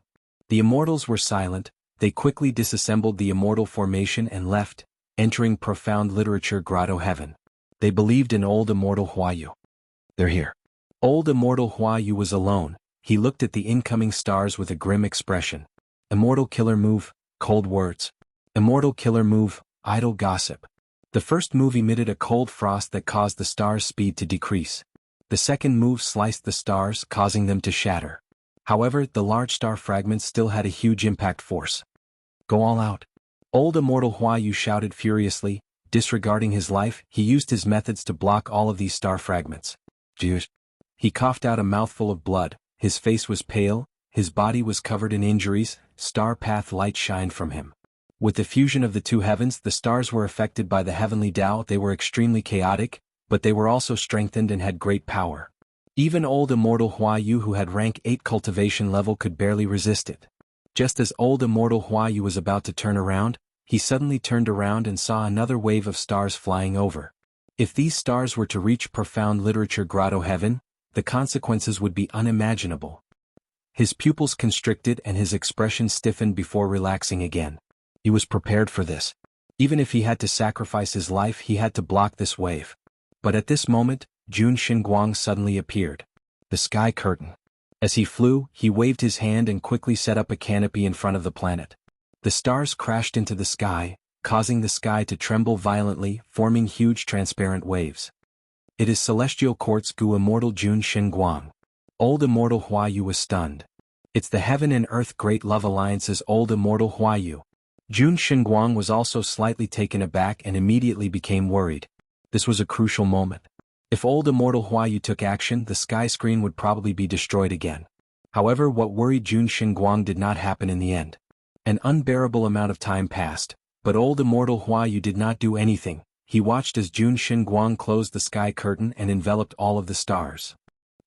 The Immortals were silent, they quickly disassembled the Immortal formation and left, entering profound literature grotto heaven. They believed in Old Immortal Huayu. They're here. Old Immortal Huayu was alone, he looked at the incoming stars with a grim expression. Immortal killer move, cold words. Immortal killer move, idle gossip. The first move emitted a cold frost that caused the stars' speed to decrease. The second move sliced the stars, causing them to shatter. However, the large star fragments still had a huge impact force. Go all out. Old Immortal Huayu shouted furiously, disregarding his life, he used his methods to block all of these star fragments. Jeez. He coughed out a mouthful of blood, his face was pale, his body was covered in injuries, star path light shined from him. With the fusion of the two heavens, the stars were affected by the heavenly Tao, they were extremely chaotic, but they were also strengthened and had great power. Even Old Immortal Huayu who had rank 8 cultivation level could barely resist it. Just as Old Immortal Huayu was about to turn around, he suddenly turned around and saw another wave of stars flying over. If these stars were to reach profound literature grotto heaven, the consequences would be unimaginable. His pupils constricted and his expression stiffened before relaxing again. He was prepared for this. Even if he had to sacrifice his life, he had to block this wave. But at this moment, Jun Xinguang suddenly appeared. The sky curtain. As he flew, he waved his hand and quickly set up a canopy in front of the planet. The stars crashed into the sky, causing the sky to tremble violently, forming huge transparent waves. It is Celestial Quartz Gu Immortal Jun Xinguang. Old Immortal Huayu was stunned. It's the Heaven and Earth Great Love Alliance's Old Immortal Huayu. Jun Xinguang was also slightly taken aback and immediately became worried. This was a crucial moment. If Old Immortal Huayu took action, the sky screen would probably be destroyed again. However, what worried Jun Xinguang did not happen in the end. An unbearable amount of time passed, but Old Immortal Huayu did not do anything. He watched as Jun Xinguang closed the sky curtain and enveloped all of the stars.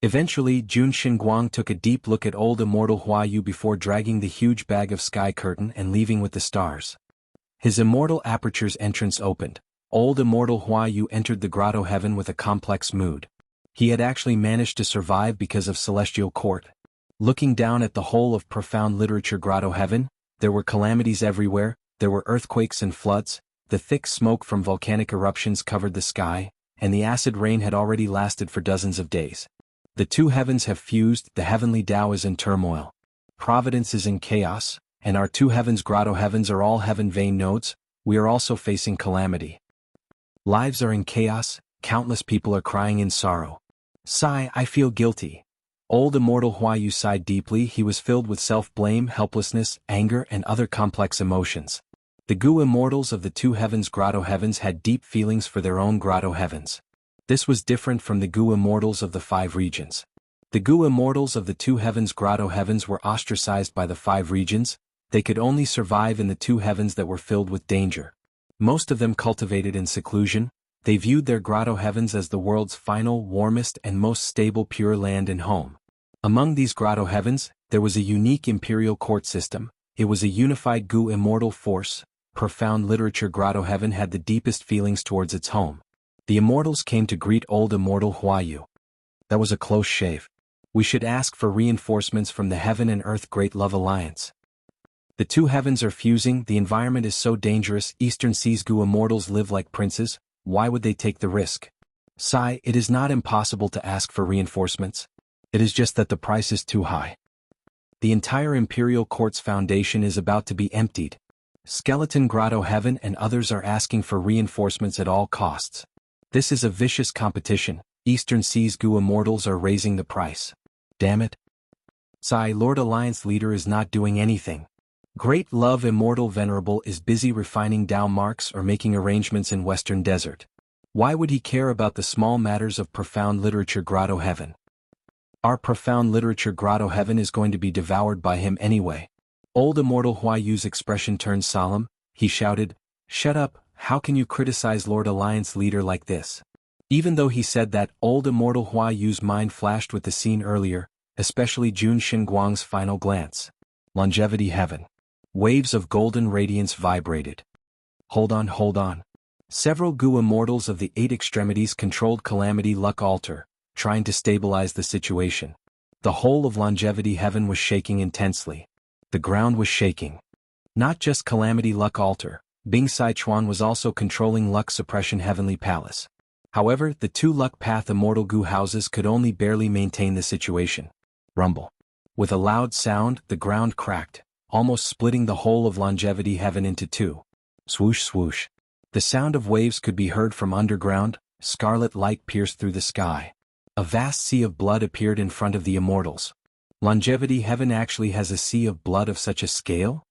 Eventually, Jun Xinguang took a deep look at Old Immortal Huayu before dragging the huge bag of sky curtain and leaving with the stars. His immortal aperture's entrance opened. Old Immortal Huayu entered the grotto heaven with a complex mood. He had actually managed to survive because of Celestial Court. Looking down at the whole of profound literature grotto heaven, there were calamities everywhere, there were earthquakes and floods, the thick smoke from volcanic eruptions covered the sky, and the acid rain had already lasted for dozens of days. The two heavens have fused, the heavenly Tao is in turmoil. Providence is in chaos, and our two heavens grotto heavens are all heaven vein nodes, we are also facing calamity. Lives are in chaos, countless people are crying in sorrow. Sigh, I feel guilty. Old Immortal Huayu sighed deeply, he was filled with self-blame, helplessness, anger and other complex emotions. The Gu Immortals of the two heavens grotto heavens had deep feelings for their own grotto heavens. This was different from the Gu Immortals of the 5 regions. The Gu Immortals of the two heavens grotto heavens were ostracized by the 5 regions, they could only survive in the two heavens that were filled with danger. Most of them cultivated in seclusion, they viewed their grotto heavens as the world's final, warmest and most stable pure land and home. Among these grotto heavens, there was a unique imperial court system, it was a unified Gu immortal force. Profound literature grotto heaven had the deepest feelings towards its home. The immortals came to greet Old Immortal Huayu. That was a close shave. We should ask for reinforcements from the Heaven and Earth Great Love Alliance. The two heavens are fusing, the environment is so dangerous, Eastern Seas Gu immortals live like princes, why would they take the risk? Sigh, it is not impossible to ask for reinforcements. It is just that the price is too high. The entire Imperial Court's foundation is about to be emptied. Skeleton Grotto Heaven and others are asking for reinforcements at all costs. This is a vicious competition. Eastern Seas Gu Immortals are raising the price. Damn it. Sai Lord Alliance leader is not doing anything. Great Love Immortal Venerable is busy refining Dao marks or making arrangements in Western Desert. Why would he care about the small matters of Profound Literature Grotto Heaven? Our Profound Literature Grotto Heaven is going to be devoured by him anyway. Old Immortal Hua Yu's expression turned solemn. He shouted, "Shut up, how can you criticize Lord Alliance leader like this?" Even though he said that, old Immortal Hua Yu's mind flashed with the scene earlier, especially Jun Xinguang's final glance. Longevity Heaven. Waves of golden radiance vibrated. Hold on. Several Gu Immortals of the 8 extremities controlled Calamity Luck Altar, trying to stabilize the situation. The whole of Longevity Heaven was shaking intensely. The ground was shaking. Not just Calamity Luck Altar, Bing Sichuan was also controlling Luck Suppression Heavenly Palace. However, the 2 Luck Path Immortal Gu houses could only barely maintain the situation. Rumble. With a loud sound, the ground cracked, almost splitting the whole of Longevity Heaven into 2. Swoosh swoosh. The sound of waves could be heard from underground. Scarlet light pierced through the sky. A vast sea of blood appeared in front of the Immortals. Longevity Heaven actually has a sea of blood of such a scale?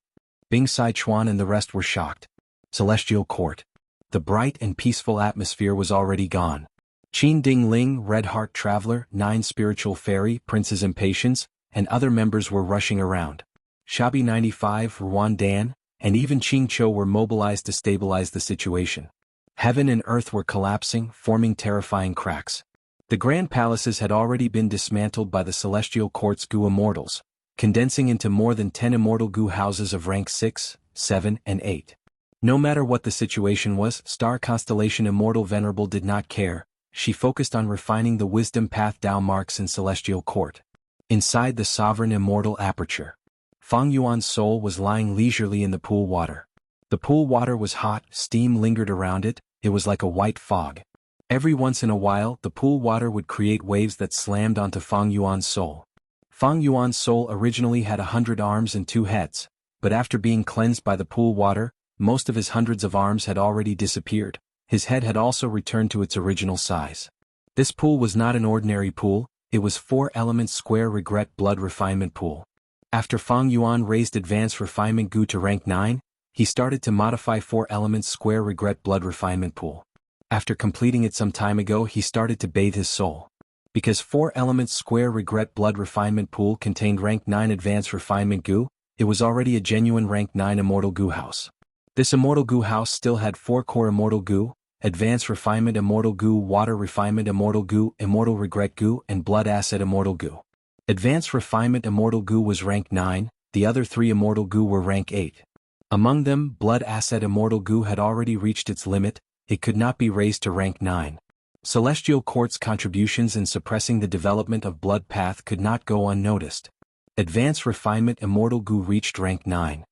Bing Sichuan and the rest were shocked. Celestial Court. The bright and peaceful atmosphere was already gone. Qin Ding Ling, Red Heart Traveler, 9 Spiritual Fairy, Prince's Impatience, and other members were rushing around. Shabi 95, Ruan Dan, and even Qing Cho were mobilized to stabilize the situation. Heaven and earth were collapsing, forming terrifying cracks. The grand palaces had already been dismantled by the Celestial Court's Gu Immortals, condensing into more than 10 Immortal Gu houses of rank 6, 7, and 8. No matter what the situation was, Star Constellation Immortal Venerable did not care. She focused on refining the Wisdom Path Dao marks in Celestial Court. Inside the Sovereign Immortal Aperture, Fang Yuan's soul was lying leisurely in the pool water. The pool water was hot, steam lingered around it, it was like a white fog. Every once in a while, the pool water would create waves that slammed onto Fang Yuan's soul. Fang Yuan's soul originally had 100 arms and 2 heads, but after being cleansed by the pool water, most of his hundreds of arms had already disappeared. His head had also returned to its original size. This pool was not an ordinary pool, it was 4-element square regret blood refinement pool. After Fang Yuan raised Advanced Refinement Gu to rank 9, he started to modify 4-element square regret blood refinement pool. After completing it some time ago, he started to bathe his soul. Because 4-element square regret blood refinement pool contained rank 9 Advanced Refinement Gu, it was already a genuine rank 9 Immortal Gu house. This Immortal Gu house still had 4 core Immortal Gu, Advanced Refinement Immortal Gu, Water Refinement Immortal Gu, Immortal Regret Gu, and Blood Asset Immortal Gu. Advanced Refinement Immortal Gu was rank 9, the other 3 Immortal Gu were rank 8. Among them, Blood Asset Immortal Gu had already reached its limit, it could not be raised to rank 9. Celestial Court's contributions in suppressing the development of Blood Path could not go unnoticed. Advanced Refinement Immortal Gu reached rank 9.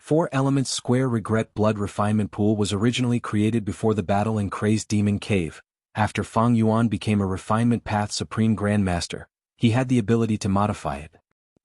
4-element square regret blood refinement pool was originally created before the battle in Crazed Demon Cave. After Fang Yuan became a Refinement Path Supreme Grandmaster, he had the ability to modify it.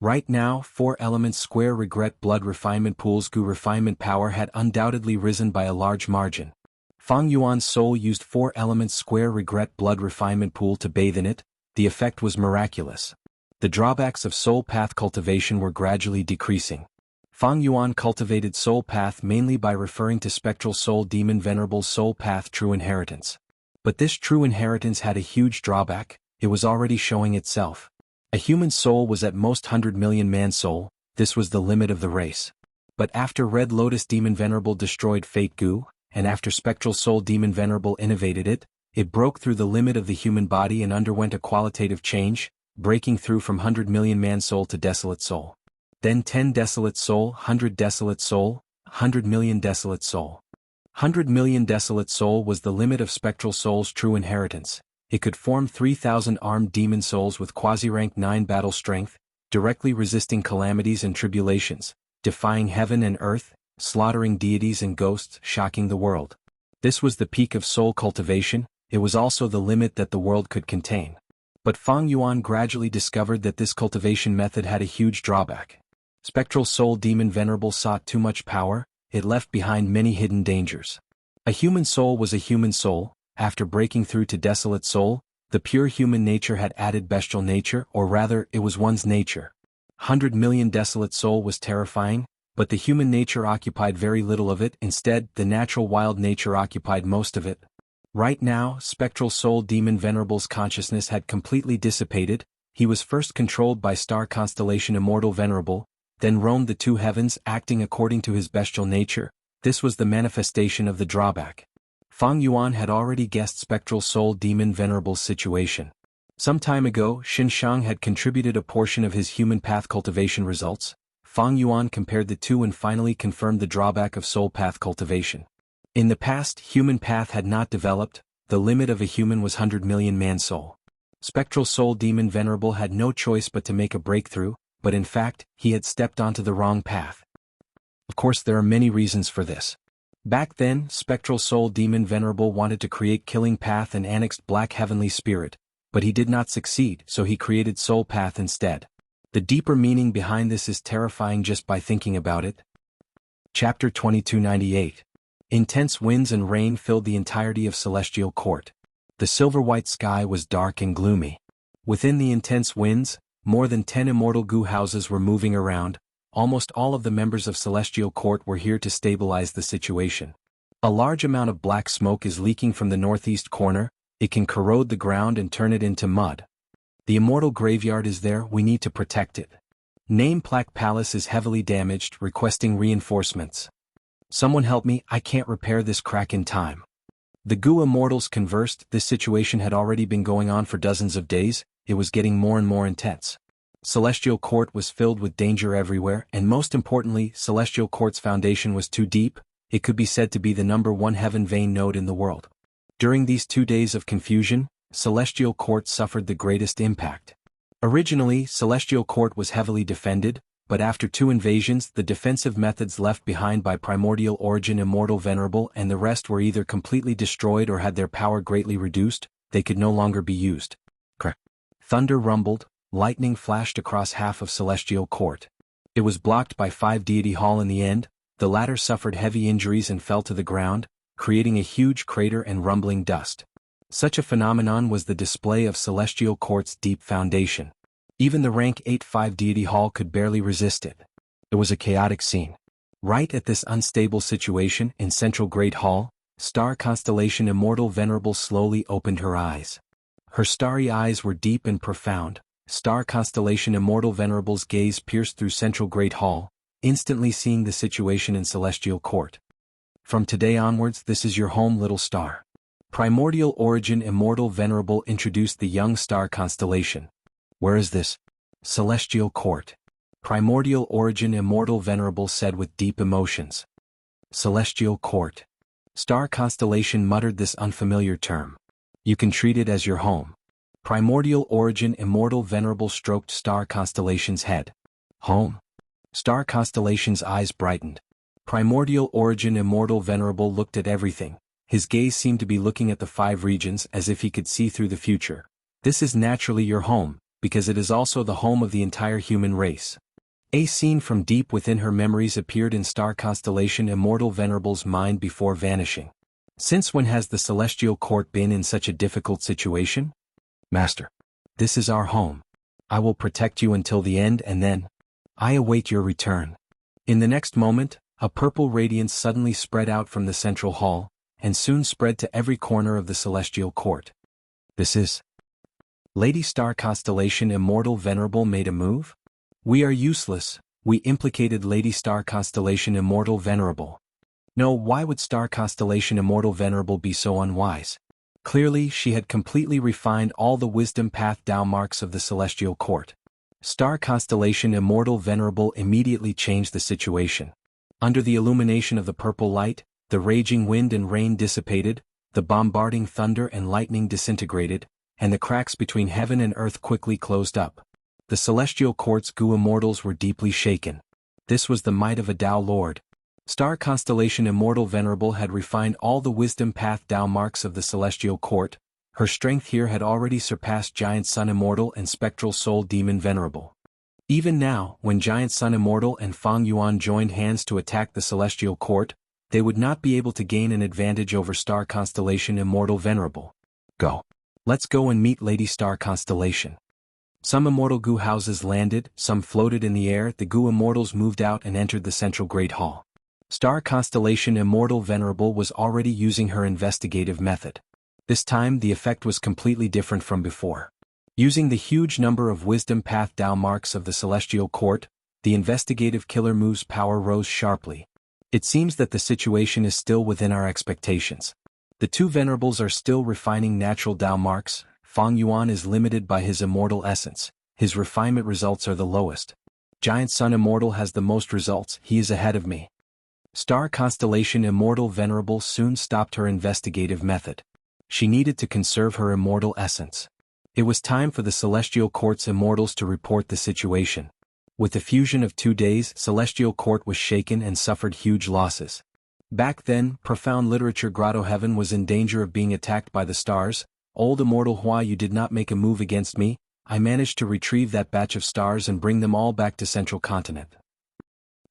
Right now, 4-element square regret blood refinement pool's Gu refinement power had undoubtedly risen by a large margin. Fang Yuan's soul used 4-element square regret blood refinement pool to bathe in it. The effect was miraculous. The drawbacks of soul path cultivation were gradually decreasing. Fang Yuan cultivated soul path mainly by referring to spectral soul demon Venerable's soul path true inheritance. But this true inheritance had a huge drawback, it was already showing itself. A human soul was at most 100 million man soul, this was the limit of the race. But after Red Lotus Demon Venerable destroyed Fate Gu, and after Spectral Soul Demon Venerable innovated it, it broke through the limit of the human body and underwent a qualitative change, breaking through from 100 million man soul to Desolate Soul. Then 10 Desolate Soul, 100 Desolate Soul, 100 million Desolate Soul. 100 million Desolate Soul was the limit of Spectral Soul's true inheritance. It could form 3,000 armed demon souls with quasi-rank 9 battle strength, directly resisting calamities and tribulations, defying heaven and earth, slaughtering deities and ghosts, shocking the world. This was the peak of soul cultivation, it was also the limit that the world could contain. But Fang Yuan gradually discovered that this cultivation method had a huge drawback. Spectral Soul Demon Venerable sought too much power, it left behind many hidden dangers. A human soul was a human soul. After breaking through to Desolate Soul, the pure human nature had added bestial nature, or rather, it was one's nature. 100 million Desolate Soul was terrifying, but the human nature occupied very little of it. Instead, the natural wild nature occupied most of it. Right now, Spectral Soul Demon Venerable's consciousness had completely dissipated. He was first controlled by star constellation Immortal Venerable, then roamed the two heavens acting according to his bestial nature. This was the manifestation of the drawback. Feng Yuan had already guessed Spectral Soul Demon Venerable's situation. Some time ago, Xianxia had contributed a portion of his human path cultivation results. Feng Yuan compared the two and finally confirmed the drawback of soul path cultivation. In the past, human path had not developed. The limit of a human was 100 million man-soul. Spectral Soul Demon Venerable had no choice but to make a breakthrough, but in fact, he had stepped onto the wrong path. Of course, there are many reasons for this. Back then, Spectral Soul Demon Venerable wanted to create Killing Path and annexed Black Heavenly Spirit, but he did not succeed, so he created Soul Path instead. The deeper meaning behind this is terrifying just by thinking about it. Chapter 2298. Intense winds and rain filled the entirety of Celestial Court. The silver-white sky was dark and gloomy. Within the intense winds, more than 10 immortal goo houses were moving around. Almost all of the members of Celestial Court were here to stabilize the situation. A large amount of black smoke is leaking from the northeast corner. It can corrode the ground and turn it into mud. The Immortal Graveyard is there, we need to protect it. Name Plaque Palace is heavily damaged, requesting reinforcements. Someone help me, I can't repair this crack in time. The Goo Immortals conversed. This situation had already been going on for dozens of days. It was getting more and more intense. Celestial Court was filled with danger everywhere, and most importantly, Celestial Court's foundation was too deep. It could be said to be the #1 heaven vein node in the world. During these 2 days of confusion, Celestial Court suffered the greatest impact. Originally, Celestial Court was heavily defended, but after 2 invasions, the defensive methods left behind by Primordial Origin Immortal Venerable and the rest were either completely destroyed or had their power greatly reduced. They could no longer be used. Thunder rumbled, lightning flashed across half of Celestial Court. It was blocked by 5 Deity Hall in the end. The latter suffered heavy injuries and fell to the ground, creating a huge crater and rumbling dust. Such a phenomenon was the display of Celestial Court's deep foundation. Even the rank 8-5 Deity Hall could barely resist it. It was a chaotic scene. Right at this unstable situation in Central Great Hall, Star Constellation Immortal Venerable slowly opened her eyes. Her starry eyes were deep and profound. Star Constellation Immortal Venerable's gaze pierced through Central Great Hall, instantly seeing the situation in Celestial Court. From today onwards, this is your home, little star. Primordial Origin Immortal Venerable introduced the young star constellation. Where is this? Celestial Court. Primordial Origin Immortal Venerable said with deep emotions. Celestial Court. Star Constellation muttered this unfamiliar term. You can treat it as your home. Primordial Origin Immortal Venerable stroked Star Constellation's head. Home? Star Constellation's eyes brightened. Primordial Origin Immortal Venerable looked at everything. His gaze seemed to be looking at the 5 regions as if he could see through the future. This is naturally your home, because it is also the home of the entire human race. A scene from deep within her memories appeared in Star Constellation Immortal Venerable's mind before vanishing. Since when has the Celestial Court been in such a difficult situation? Master. This is our home. I will protect you until the end and then I await your return. In the next moment, a purple radiance suddenly spread out from the central hall, and soon spread to every corner of the Celestial Court. This is... Lady Star Constellation Immortal Venerable made a move? We are useless, we implicated Lady Star Constellation Immortal Venerable. No, why would Star Constellation Immortal Venerable be so unwise? Clearly, she had completely refined all the wisdom path Tao marks of the Celestial Court. Star Constellation Immortal Venerable immediately changed the situation. Under the illumination of the purple light, the raging wind and rain dissipated, the bombarding thunder and lightning disintegrated, and the cracks between heaven and earth quickly closed up. The Celestial Court's Goo Immortals were deeply shaken. This was the might of a Tao Lord. Star Constellation Immortal Venerable had refined all the wisdom path Tao marks of the Celestial Court. Her strength here had already surpassed Giant Sun Immortal and Spectral Soul Demon Venerable. Even now, when Giant Sun Immortal and Fang Yuan joined hands to attack the Celestial Court, they would not be able to gain an advantage over Star Constellation Immortal Venerable. Go. Let's go and meet Lady Star Constellation. Some immortal Gu houses landed, some floated in the air. The Gu immortals moved out and entered the central Great Hall. Star Constellation Immortal Venerable was already using her investigative method. This time the effect was completely different from before. Using the huge number of Wisdom Path Dao marks of the Celestial Court, the investigative killer move's power rose sharply. It seems that the situation is still within our expectations. The two venerables are still refining natural Dao marks. Fang Yuan is limited by his immortal essence. His refinement results are the lowest. Giant Sun Immortal has the most results. He is ahead of me. Star Constellation Immortal Venerable soon stopped her investigative method. She needed to conserve her immortal essence. It was time for the Celestial Court's immortals to report the situation. With the fusion of 2 days, Celestial Court was shaken and suffered huge losses. Back then, profound literature Grotto Heaven was in danger of being attacked by the stars. Old Immortal Hua, you did not make a move against me. I managed to retrieve that batch of stars and bring them all back to Central Continent.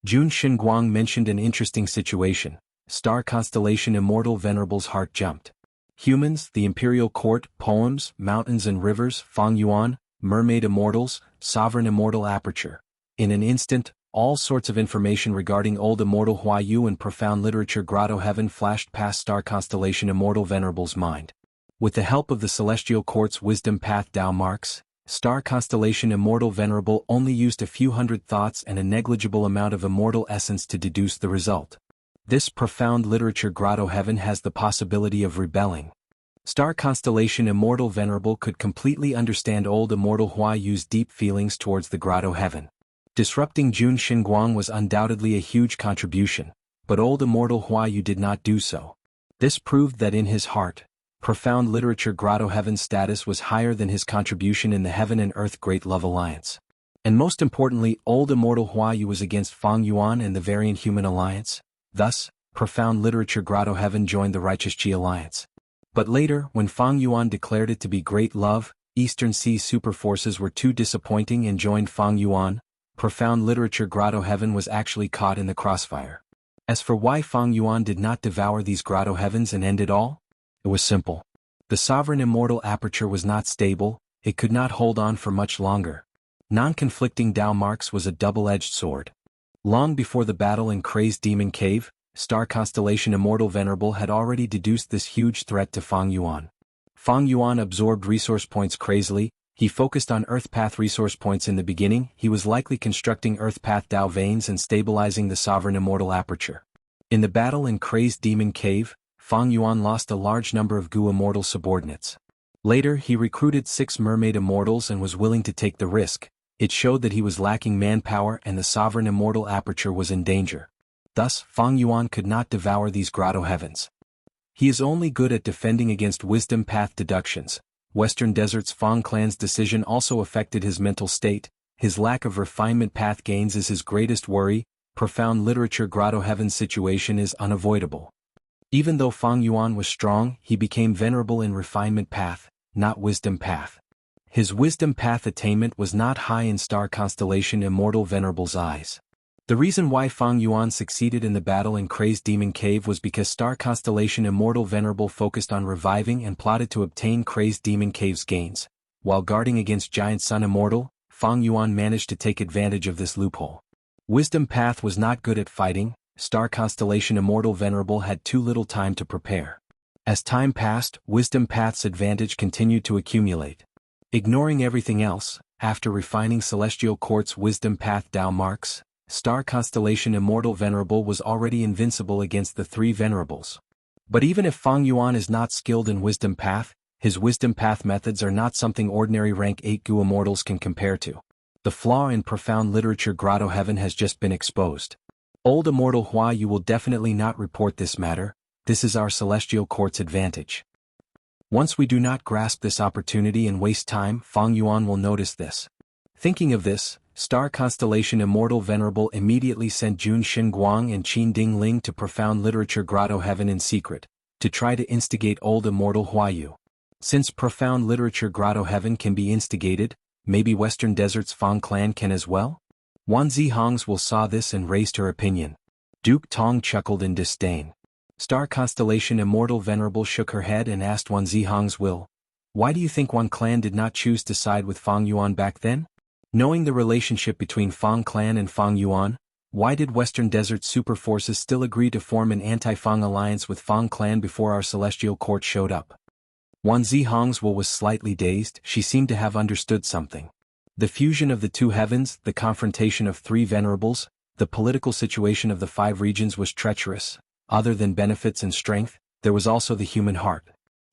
Jun Xinguang mentioned an interesting situation. Star Constellation Immortal Venerable's heart jumped. Humans, the Imperial Court, poems, mountains and rivers, Fang Yuan, Mermaid Immortals, Sovereign Immortal Aperture. In an instant, all sorts of information regarding Old Immortal Hua Yu and profound literature Grotto Heaven flashed past Star Constellation Immortal Venerable's mind. With the help of the Celestial Court's Wisdom Path Dao marks, Star Constellation Immortal Venerable only used a few hundred thoughts and a negligible amount of immortal essence to deduce the result. This profound literature Grotto Heaven has the possibility of rebelling. Star Constellation Immortal Venerable could completely understand Old Immortal Hua Yu's deep feelings towards the Grotto Heaven. Disrupting Jun Xinguang was undoubtedly a huge contribution, but Old Immortal Hua Yu did not do so. This proved that in his heart, profound literature Grotto Heaven's status was higher than his contribution in the Heaven and Earth Great Love Alliance. And most importantly, Old Immortal Hua Yu was against Fang Yuan and the Variant Human Alliance. Thus, profound literature Grotto Heaven joined the Righteous Qi Alliance. But later, when Fang Yuan declared it to be Great Love, Eastern Sea super forces were too disappointing and joined Fang Yuan. Profound literature Grotto Heaven was actually caught in the crossfire. As for why Fang Yuan did not devour these Grotto Heavens and end it all, it was simple. The Sovereign Immortal Aperture was not stable, it could not hold on for much longer. Non-conflicting Dao marks was a double-edged sword. Long before the battle in Crazed Demon Cave, Star Constellation Immortal Venerable had already deduced this huge threat to Fang Yuan. Fang Yuan absorbed resource points crazily. He focused on Earth Path resource points in the beginning. He was likely constructing Earth Path Dao veins and stabilizing the Sovereign Immortal Aperture. In the battle in Crazed Demon Cave, Fang Yuan lost a large number of Gu Immortal subordinates. Later he recruited 6 Mermaid Immortals and was willing to take the risk. It showed that he was lacking manpower and the Sovereign Immortal Aperture was in danger. Thus, Fang Yuan could not devour these Grotto Heavens. He is only good at defending against Wisdom Path deductions. Western Desert's Fang clan's decision also affected his mental state. His lack of refinement path gains is his greatest worry. Profound literature Grotto Heaven's situation is unavoidable. Even though Fang Yuan was strong, he became venerable in refinement path, not wisdom path. His wisdom path attainment was not high in Star Constellation Immortal Venerable's eyes. The reason why Fang Yuan succeeded in the battle in Crazed Demon Cave was because Star Constellation Immortal Venerable focused on reviving and plotted to obtain Crazed Demon Cave's gains. While guarding against Giant Sun Immortal, Fang Yuan managed to take advantage of this loophole. Wisdom Path was not good at fighting. Star Constellation Immortal Venerable had too little time to prepare. As time passed, Wisdom Path's advantage continued to accumulate. Ignoring everything else, after refining Celestial Court's Wisdom Path Dao marks, Star Constellation Immortal Venerable was already invincible against the 3 Venerables. But even if Fang Yuan is not skilled in Wisdom Path, his Wisdom Path methods are not something ordinary rank 8 Gu Immortals can compare to. The flaw in profound literature Grotto Heaven has just been exposed. Old Immortal Hua Yu will definitely not report this matter. This is our Celestial Court's advantage. Once we do not grasp this opportunity and waste time, Fang Yuan will notice this. Thinking of this, Star Constellation Immortal Venerable immediately sent Jun Xinguang and Qin Dingling to profound literature Grotto Heaven in secret, to try to instigate Old Immortal Hua Yu. Since profound literature Grotto Heaven can be instigated, maybe Western Desert's Fang clan can as well? Wan Zihong's will saw this and raised her opinion. Duke Tong chuckled in disdain. Star Constellation Immortal Venerable shook her head and asked Wan Zihong's will, "Why do you think Wan clan did not choose to side with Fang Yuan back then? Knowing the relationship between Fang clan and Fang Yuan, why did Western Desert super forces still agree to form an anti-Fang alliance with Fang clan before our celestial court showed up?" Wan Zihong's will was slightly dazed. She seemed to have understood something. The fusion of the two heavens, the confrontation of three venerables, the political situation of the five regions was treacherous. Other than benefits and strength, there was also the human heart.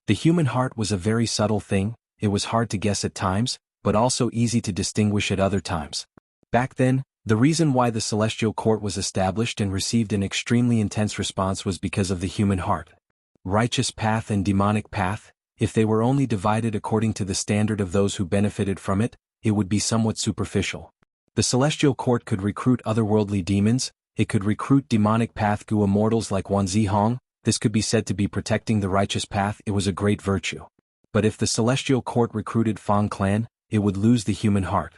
The human heart was a very subtle thing. It was hard to guess at times, but also easy to distinguish at other times. Back then, the reason why the celestial court was established and received an extremely intense response was because of the human heart. Righteous path and demonic path, if they were only divided according to the standard of those who benefited from it, it would be somewhat superficial. The celestial court could recruit otherworldly demons, it could recruit demonic path Gu immortals like Wan Zihong. This could be said to be protecting the righteous path. It was a great virtue. But if the celestial court recruited Fang clan, it would lose the human heart.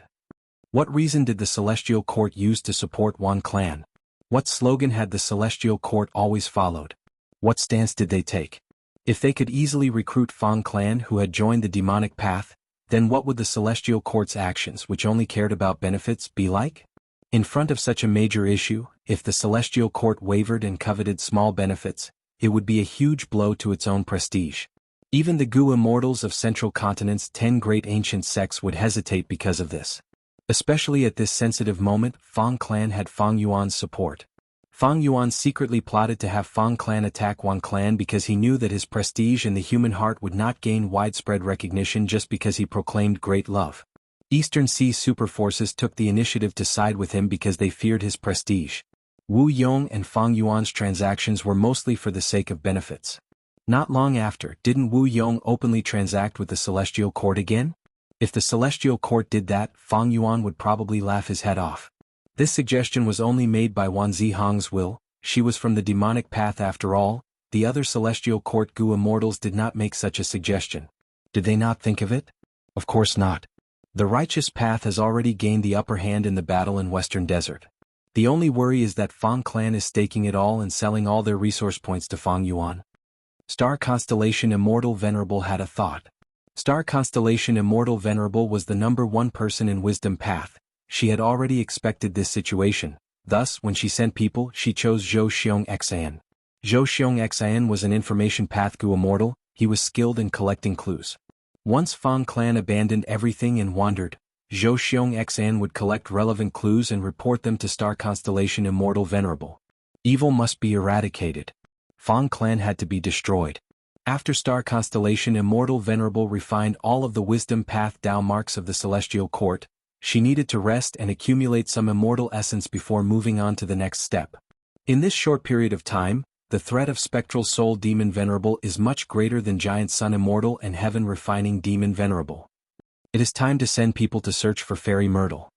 What reason did the celestial court use to support Wan clan? What slogan had the celestial court always followed? What stance did they take? If they could easily recruit Fang clan who had joined the demonic path, then what would the celestial court's actions, which only cared about benefits, be like? In front of such a major issue, if the celestial court wavered and coveted small benefits, it would be a huge blow to its own prestige. Even the Gu immortals of Central Continent's 10 great ancient sects would hesitate because of this. Especially at this sensitive moment, Fang clan had Fang Yuan's support. Fang Yuan secretly plotted to have Fang clan attack Wan clan because he knew that his prestige in the human heart would not gain widespread recognition just because he proclaimed great love. Eastern Sea super forces took the initiative to side with him because they feared his prestige. Wu Yong and Fang Yuan's transactions were mostly for the sake of benefits. Not long after, didn't Wu Yong openly transact with the celestial court again? If the celestial court did that, Fang Yuan would probably laugh his head off. This suggestion was only made by Wan Zihong's will. She was from the demonic path after all. The other celestial court Gu immortals did not make such a suggestion. Did they not think of it? Of course not. The righteous path has already gained the upper hand in the battle in Western Desert. The only worry is that Fang clan is staking it all and selling all their resource points to Fang Yuan. Star Constellation Immortal Venerable had a thought. Star Constellation Immortal Venerable was the #1 person in Wisdom Path. She had already expected this situation. Thus, when she sent people, she chose Zhou Xianxia. Zhou Xianxia was an information path Gu immortal. He was skilled in collecting clues. Once Fang clan abandoned everything and wandered, Zhou Xianxia would collect relevant clues and report them to Star Constellation Immortal Venerable. Evil must be eradicated. Fang clan had to be destroyed. After Star Constellation Immortal Venerable refined all of the Wisdom Path Dao marks of the Celestial Court, she needed to rest and accumulate some immortal essence before moving on to the next step. In this short period of time, the threat of Spectral Soul Demon Venerable is much greater than Giant Sun Immortal and Heaven Refining Demon Venerable. It is time to send people to search for Fairy Myrtle.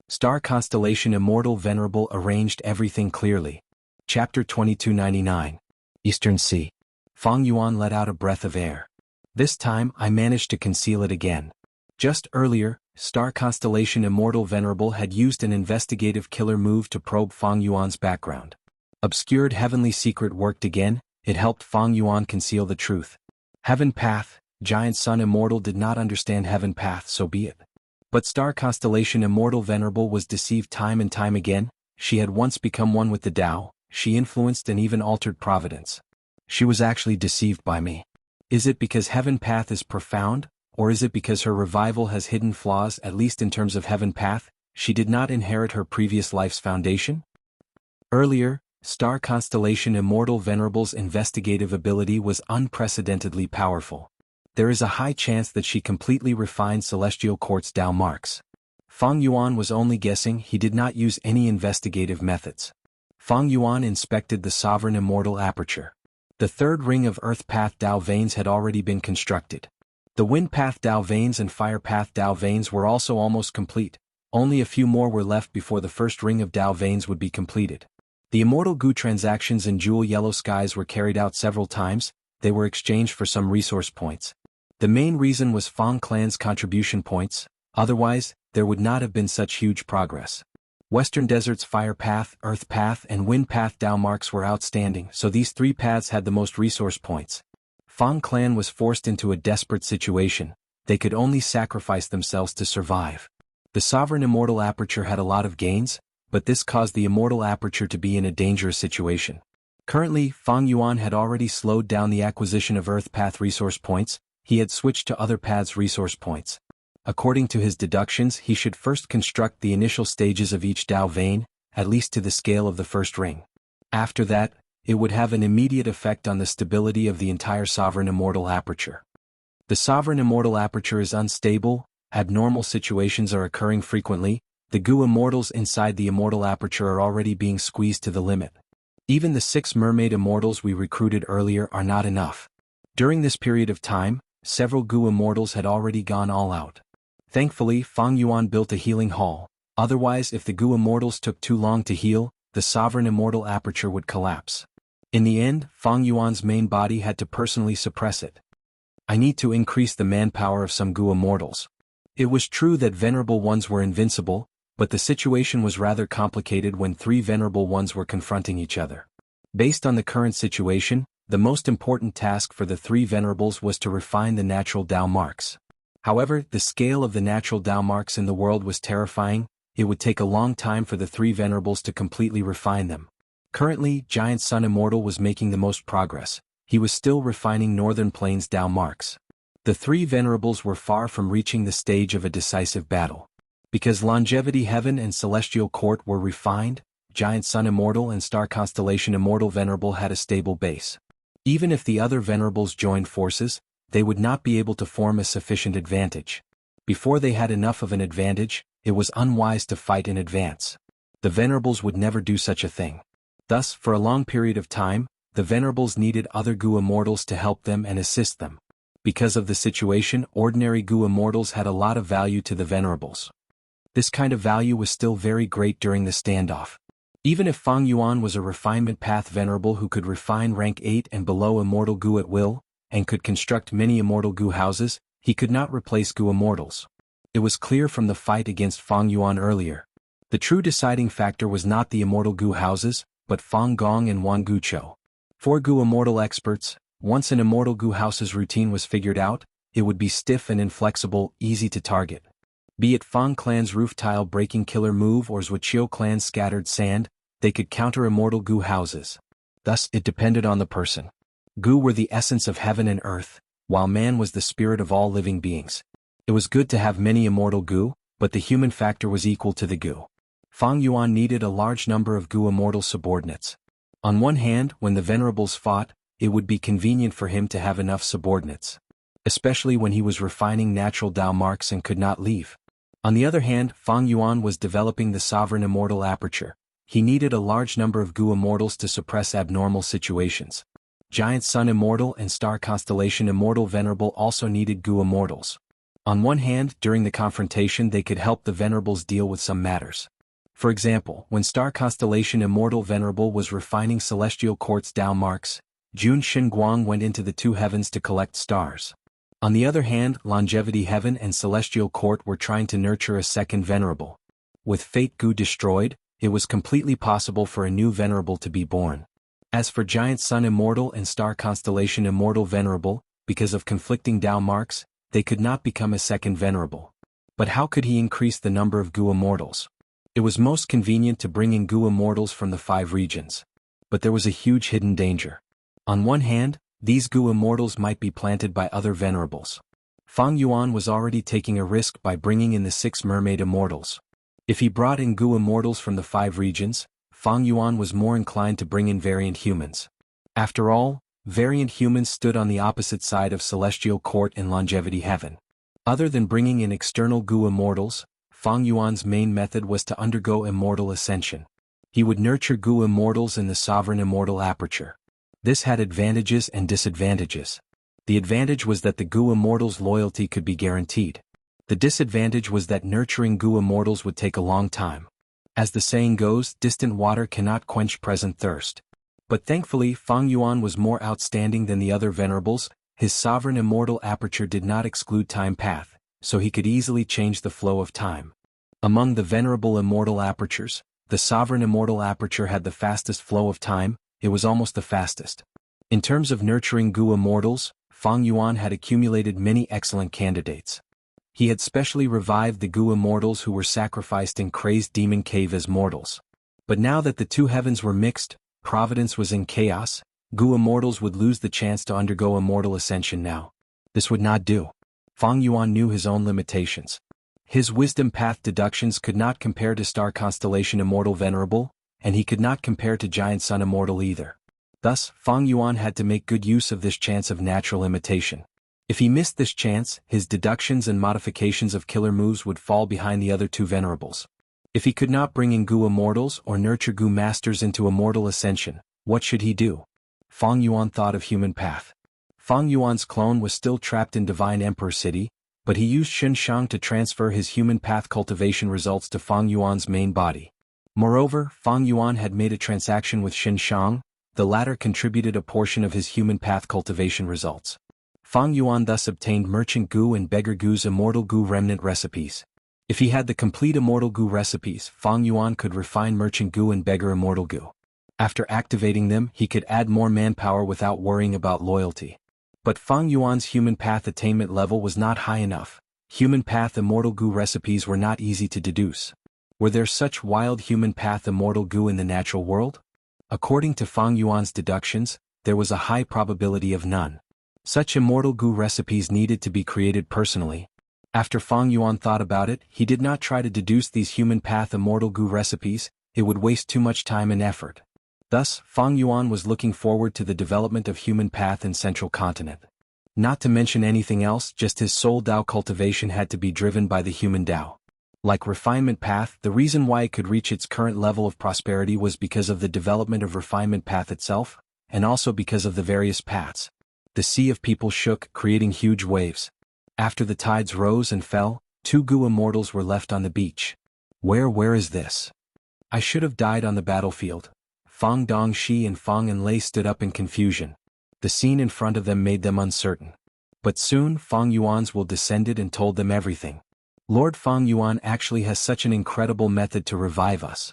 Star Constellation Immortal Venerable arranged everything clearly. Chapter 2299. Eastern Sea. Fang Yuan let out a breath of air. This time I managed to conceal it again. Just earlier, Star Constellation Immortal Venerable had used an investigative killer move to probe Fang Yuan's background. Obscured heavenly secret worked again. It helped Fang Yuan conceal the truth. Heaven Path, Giant Sun Immortal did not understand Heaven Path, so be it. But Star Constellation Immortal Venerable was deceived time and time again. She had once become one with the Tao. She influenced and even altered providence. She was actually deceived by me. Is it because Heaven Path is profound, or is it because her revival has hidden flaws? At least in terms of Heaven Path, she did not inherit her previous life's foundation? Earlier, Star Constellation Immortal Venerable's investigative ability was unprecedentedly powerful. There is a high chance that she completely refined Celestial Court's Tao marks. Fang Yuan was only guessing. He did not use any investigative methods. Fang Yuan inspected the Sovereign Immortal Aperture. The third ring of Earth Path Tao veins had already been constructed. The Wind Path Tao veins and Fire Path Tao veins were also almost complete. Only a few more were left before the first ring of Tao veins would be completed. The Immortal Gu transactions in Jewel Yellow Skies were carried out several times. They were exchanged for some resource points. The main reason was Fang clan's contribution points. Otherwise, there would not have been such huge progress. Western Desert's fire path, earth path, and wind path Dao marks were outstanding, so these three paths had the most resource points. Fang clan was forced into a desperate situation. They could only sacrifice themselves to survive. The sovereign immortal aperture had a lot of gains, but this caused the immortal aperture to be in a dangerous situation. Currently, Fang Yuan had already slowed down the acquisition of earth path resource points. He had switched to other paths resource points. According to his deductions, he should first construct the initial stages of each Dao vein, at least to the scale of the first ring. After that, it would have an immediate effect on the stability of the entire sovereign immortal aperture. The sovereign immortal aperture is unstable, abnormal situations are occurring frequently, the Gu immortals inside the immortal aperture are already being squeezed to the limit. Even the 6 mermaid immortals we recruited earlier are not enough. During this period of time, several Gu immortals had already gone all out. Thankfully, Fang Yuan built a healing hall, otherwise if the Gu immortals took too long to heal, the sovereign immortal aperture would collapse. In the end, Fang Yuan's main body had to personally suppress it. I need to increase the manpower of some Gu immortals. It was true that venerable ones were invincible, but the situation was rather complicated when 3 venerable ones were confronting each other. Based on the current situation, the most important task for the 3 venerables was to refine the natural Dao marks. However, the scale of the natural Dao marks in the world was terrifying. It would take a long time for the 3 venerables to completely refine them. Currently, Giant Sun Immortal was making the most progress. He was still refining Northern Plains Dao marks. The 3 venerables were far from reaching the stage of a decisive battle. Because Longevity Heaven and Celestial Court were refined, Giant Sun Immortal and Star Constellation Immortal Venerable had a stable base. Even if the other venerables joined forces, they would not be able to form a sufficient advantage. Before they had enough of an advantage, it was unwise to fight in advance. The venerables would never do such a thing. Thus, for a long period of time, the venerables needed other Gu immortals to help them and assist them. Because of the situation, ordinary Gu immortals had a lot of value to the venerables. This kind of value was still very great during the standoff. Even if Fang Yuan was a refinement path venerable who could refine rank 8 and below immortal Gu at will, and could construct many immortal Gu houses, he could not replace Gu immortals. It was clear from the fight against Fang Yuan earlier. The true deciding factor was not the immortal Gu houses, but Fang Gong and Wan Guchou. 4 Gu immortal experts, once an immortal Gu house's routine was figured out, it would be stiff and inflexible, easy to target. Be it Fang clan's roof tile breaking killer move or Wuxia clan's scattered sand, they could counter immortal Gu houses. Thus, it depended on the person. Gu were the essence of heaven and earth, while man was the spirit of all living beings. It was good to have many immortal Gu, but the human factor was equal to the Gu. Fang Yuan needed a large number of Gu immortal subordinates. On one hand, when the venerables fought, it would be convenient for him to have enough subordinates. Especially when he was refining natural Dao marks and could not leave. On the other hand, Fang Yuan was developing the sovereign immortal aperture. He needed a large number of Gu immortals to suppress abnormal situations. Giant Sun Immortal and Star Constellation Immortal Venerable also needed Gu immortals. On one hand, during the confrontation they could help the venerables deal with some matters. For example, when Star Constellation Immortal Venerable was refining Celestial Court's Dao marks, Jun Xinguang went into the 2 heavens to collect stars. On the other hand, Longevity Heaven and Celestial Court were trying to nurture a second venerable. With Fate Gu destroyed, it was completely possible for a new venerable to be born. As for Giant Sun Immortal and Star Constellation Immortal Venerable, because of conflicting Dao marks, they could not become a second venerable. But how could he increase the number of Gu immortals? It was most convenient to bring in Gu immortals from the 5 regions. But there was a huge hidden danger. On one hand, these Gu immortals might be planted by other venerables. Fang Yuan was already taking a risk by bringing in the 6 mermaid immortals. If he brought in Gu immortals from the 5 regions, Fang Yuan was more inclined to bring in variant humans. After all, variant humans stood on the opposite side of Celestial Court and Longevity Heaven. Other than bringing in external Gu immortals, Fang Yuan's main method was to undergo immortal ascension. He would nurture Gu immortals in the sovereign immortal aperture. This had advantages and disadvantages. The advantage was that the Gu immortals' loyalty could be guaranteed. The disadvantage was that nurturing Gu immortals would take a long time. As the saying goes, distant water cannot quench present thirst. But thankfully, Fang Yuan was more outstanding than the other venerables. His sovereign immortal aperture did not exclude time path. so he could easily change the flow of time. Among the venerable immortal apertures, the sovereign immortal aperture had the fastest flow of time. It was almost the fastest. In terms of nurturing Gu immortals, Fang Yuan had accumulated many excellent candidates. He had specially revived the Gu immortals who were sacrificed in crazed demon cave as mortals. But now that the two heavens were mixed, providence was in chaos, Gu immortals would lose the chance to undergo immortal ascension now. This would not do. Fang Yuan knew his own limitations. His wisdom path deductions could not compare to star constellation immortal venerable, and he could not compare to giant sun immortal either. Thus, Fang Yuan had to make good use of this chance of natural imitation. If he missed this chance, his deductions and modifications of killer moves would fall behind the other two venerables. If he could not bring in Gu immortals or nurture Gu masters into immortal ascension, what should he do? Fang Yuan thought of human path. Fang Yuan's clone was still trapped in Divine Emperor City, but he used Xianxia to transfer his human path cultivation results to Fang Yuan's main body. Moreover, Fang Yuan had made a transaction with Xianxia. The latter contributed a portion of his human path cultivation results. Fang Yuan thus obtained Merchant Gu and Beggar Gu's Immortal Gu remnant recipes. If he had the complete Immortal Gu recipes, Fang Yuan could refine Merchant Gu and Beggar Immortal Gu. After activating them, he could add more manpower without worrying about loyalty. But Fang Yuan's human path attainment level was not high enough. Human path Immortal Gu recipes were not easy to deduce. Were there such wild human path Immortal Gu in the natural world? According to Fang Yuan's deductions, there was a high probability of none. Such Immortal Gu recipes needed to be created personally. After Fang Yuan thought about it, he did not try to deduce these human path Immortal Gu recipes. It would waste too much time and effort. Thus, Fang Yuan was looking forward to the development of human path in Central Continent. Not to mention anything else, just his soul Dao cultivation had to be driven by the human Dao. Like refinement path, the reason why it could reach its current level of prosperity was because of the development of refinement path itself, and also because of the various paths. The sea of people shook, creating huge waves. After the tides rose and fell, two Gu immortals were left on the beach. Where is this? I should have died on the battlefield. Fang Dongxi and Fang Enlei stood up in confusion. The scene in front of them made them uncertain. But soon Fang Yuan's will descended and told them everything. Lord Fang Yuan actually has such an incredible method to revive us.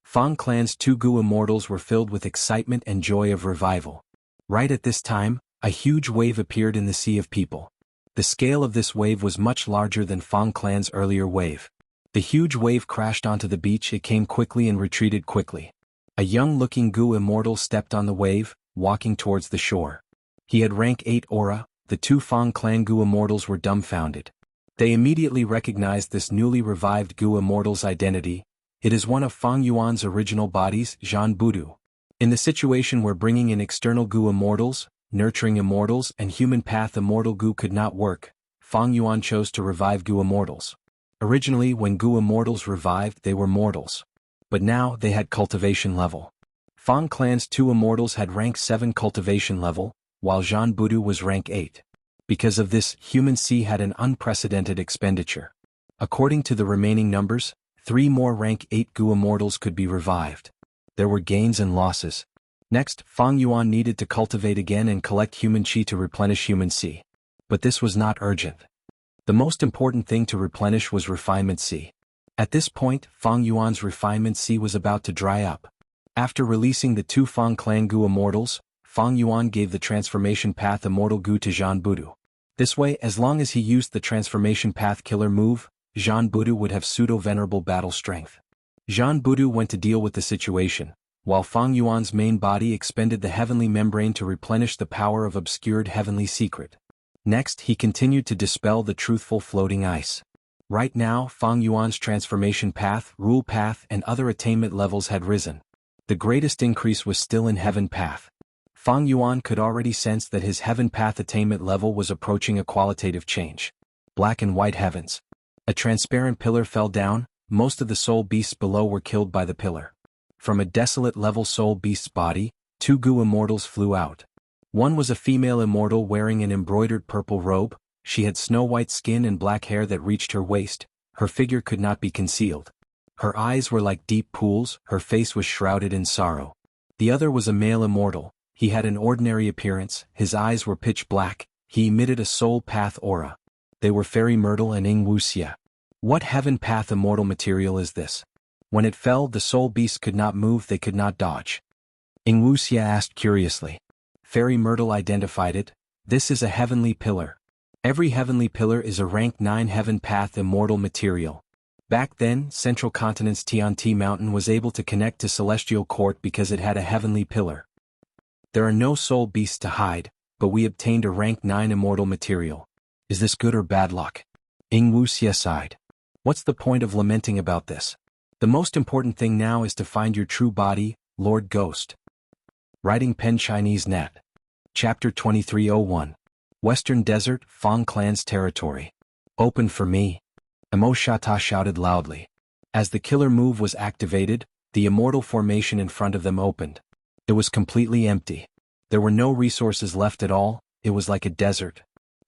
Fang clan's two Gu immortals were filled with excitement and joy of revival. Right at this time, a huge wave appeared in the sea of people. The scale of this wave was much larger than Fang clan's earlier wave. The huge wave crashed onto the beach. It came quickly and retreated quickly. A young-looking Gu immortal stepped on the wave, walking towards the shore. He had rank 8 aura. The two Fang clan Gu immortals were dumbfounded. They immediately recognized this newly revived Gu immortal's identity. It is one of Fang Yuan's original bodies, Jianghu. In the situation where bringing in external Gu immortals, nurturing immortals and human path immortal Gu could not work, Fang Yuan chose to revive Gu immortals. Originally, when Gu immortals revived, they were mortals. But now, they had cultivation level. Fang clan's two immortals had rank 7 cultivation level, while Jianghu was rank 8. Because of this, Human Sea had an unprecedented expenditure. According to the remaining numbers, 3 more rank 8 Gu immortals could be revived. There were gains and losses. Next, Fang Yuan needed to cultivate again and collect human qi to replenish Human Sea. But this was not urgent. The most important thing to replenish was refinement Sea. At this point, Fang Yuan's refinement Sea was about to dry up. After releasing the 2 Fang clan Gu immortals, Fang Yuan gave the transformation path Immortal Gu to Jianghu. This way, as long as he used the transformation path killer move, Jianghu would have pseudo-venerable battle strength. Jianghu went to deal with the situation, while Fang Yuan's main body expended the heavenly membrane to replenish the power of obscured heavenly secret. Next, he continued to dispel the truthful floating ice. Right now, Fang Yuan's transformation path, rule path, and other attainment levels had risen. The greatest increase was still in heaven path. Fang Yuan could already sense that his heaven path attainment level was approaching a qualitative change. Black and white heavens. A transparent pillar fell down. Most of the soul beasts below were killed by the pillar. From a desolate level soul beast's body, 2 Gu immortals flew out. One was a female immortal wearing an embroidered purple robe. She had snow-white skin and black hair that reached her waist. Her figure could not be concealed. Her eyes were like deep pools. Her face was shrouded in sorrow. The other was a male immortal. He had an ordinary appearance. His eyes were pitch black. He emitted a soul path aura. They were Fairy Myrtle and Wuxia. What heaven path immortal material is this? When it fell, the soul beasts could not move, they could not dodge. Wuxia asked curiously. Fairy Myrtle identified it. This is a heavenly pillar. Every heavenly pillar is a rank 9 heaven path immortal material. Back then, Central Continent's Tianti Mountain was able to connect to Celestial Court because it had a heavenly pillar. There are no soul beasts to hide, but we obtained a rank 9 immortal material. Is this good or bad luck? Wuxia sighed. What's the point of lamenting about this? The most important thing now is to find your true body, Lord Ghost. Writing pen Chinese net. Chapter 2301. Western Desert, Fang Clan's territory. Open for me. Imoshata shouted loudly. As the killer move was activated, the immortal formation in front of them opened. It was completely empty. There were no resources left at all, it was like a desert.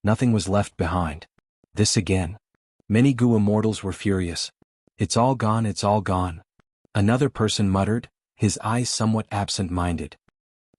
Nothing was left behind. This again. Many Gu immortals were furious. It's all gone, it's all gone. Another person muttered, his eyes somewhat absent-minded.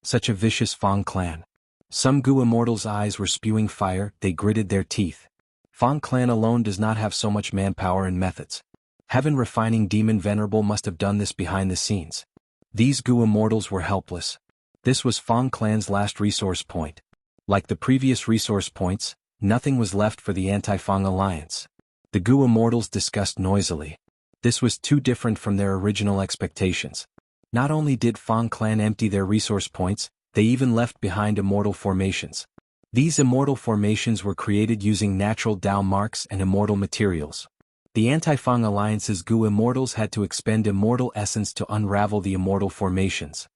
Such a vicious Fang clan. Some Gu immortals' eyes were spewing fire, they gritted their teeth. Fang clan alone does not have so much manpower and methods. Heaven refining demon venerable must have done this behind the scenes. These Gu immortals were helpless. This was Fang clan's last resource point. Like the previous resource points, nothing was left for the anti-Fang alliance. The Gu immortals discussed noisily. This was too different from their original expectations. Not only did Fang clan empty their resource points, they even left behind immortal formations. These immortal formations were created using natural Dao marks and immortal materials. The anti-Fang alliance's Gu immortals had to expend immortal essence to unravel the immortal formations.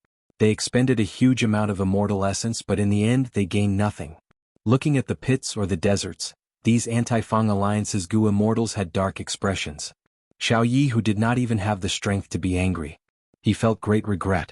They expended a huge amount of immortal essence, but in the end they gained nothing. Looking at the pits or the deserts, these anti-Fang alliance's Gu immortals had dark expressions. Xiao Yi, who did not even have the strength to be angry. He felt great regret.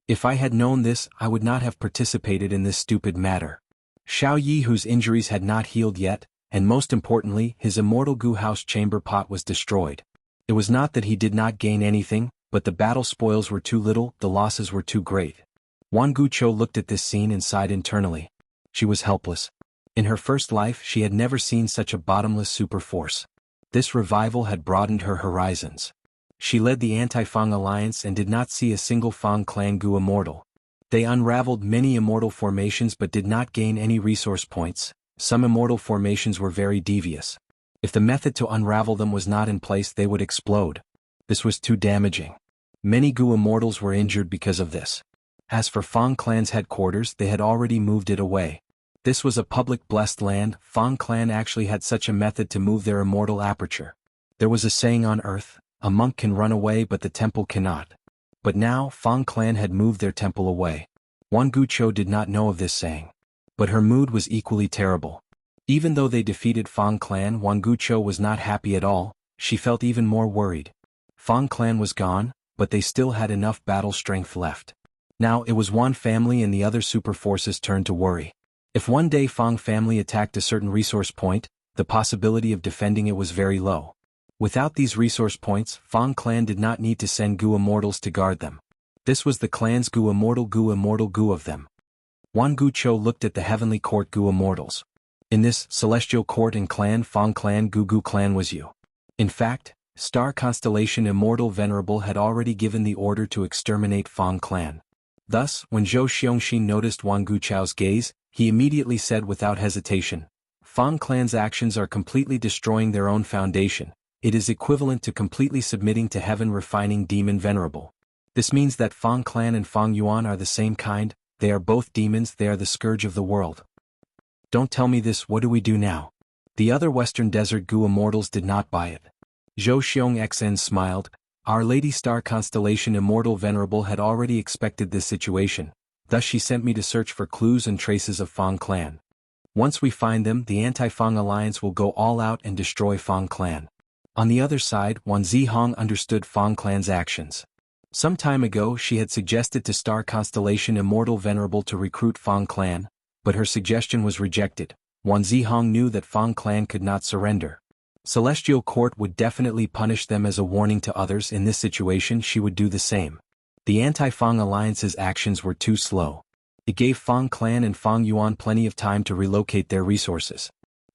If I had known this, I would not have participated in this stupid matter. Xiao Yi, whose injuries had not healed yet, and most importantly, his immortal Gu house chamber pot was destroyed. It was not that he did not gain anything, but the battle spoils were too little, the losses were too great. Wan Gucho looked at this scene and sighed internally. She was helpless. In her first life she had never seen such a bottomless super force. This revival had broadened her horizons. She led the anti-Fang alliance and did not see a single Fang clan Gu immortal. They unraveled many immortal formations but did not gain any resource points. Some immortal formations were very devious. If the method to unravel them was not in place, they would explode. This was too damaging. Many Gu immortals were injured because of this. As for Fang clan's headquarters, they had already moved it away. This was a public blessed land. Fang clan actually had such a method to move their immortal aperture. There was a saying on earth, a monk can run away but the temple cannot. But now Fang clan had moved their temple away. Wan Gucho did not know of this saying. But her mood was equally terrible. Even though they defeated Fang clan, Wan Gucho was not happy at all. She felt even more worried. Fang clan was gone, but they still had enough battle strength left. Now it was Wan family and the other super forces' turn to worry. If one day Fang family attacked a certain resource point, the possibility of defending it was very low. Without these resource points, Fang clan did not need to send Gu immortals to guard them. This was the clan's Gu immortal Gu of them. Wan Gucho looked at the heavenly court Gu immortals. In this celestial court and clan, Fang clan Gu clan was you. In fact, Star Constellation Immortal Venerable had already given the order to exterminate Fang clan. Thus, when Zhou Xiongxi noticed Wan Gucho's gaze, he immediately said without hesitation, Fang clan's actions are completely destroying their own foundation. It is equivalent to completely submitting to heaven refining demon venerable. This means that Fang clan and Fang Yuan are the same kind, they are both demons, they are the scourge of the world. Don't tell me this, what do we do now? The other Western Desert Gu immortals did not buy it. Zhou Xiongxen smiled. Our Lady Star Constellation Immortal Venerable had already expected this situation, thus she sent me to search for clues and traces of Fang clan. Once we find them, the anti-Fang alliance will go all out and destroy Fang clan. On the other side, Wan Zihong understood Fang clan's actions. Some time ago she had suggested to Star Constellation Immortal Venerable to recruit Fang clan, but her suggestion was rejected. Wan Zihong knew that Fang clan could not surrender. Celestial Court would definitely punish them as a warning to others. In this situation she would do the same. The anti-Fang alliance's actions were too slow. It gave Fang clan and Fang Yuan plenty of time to relocate their resources.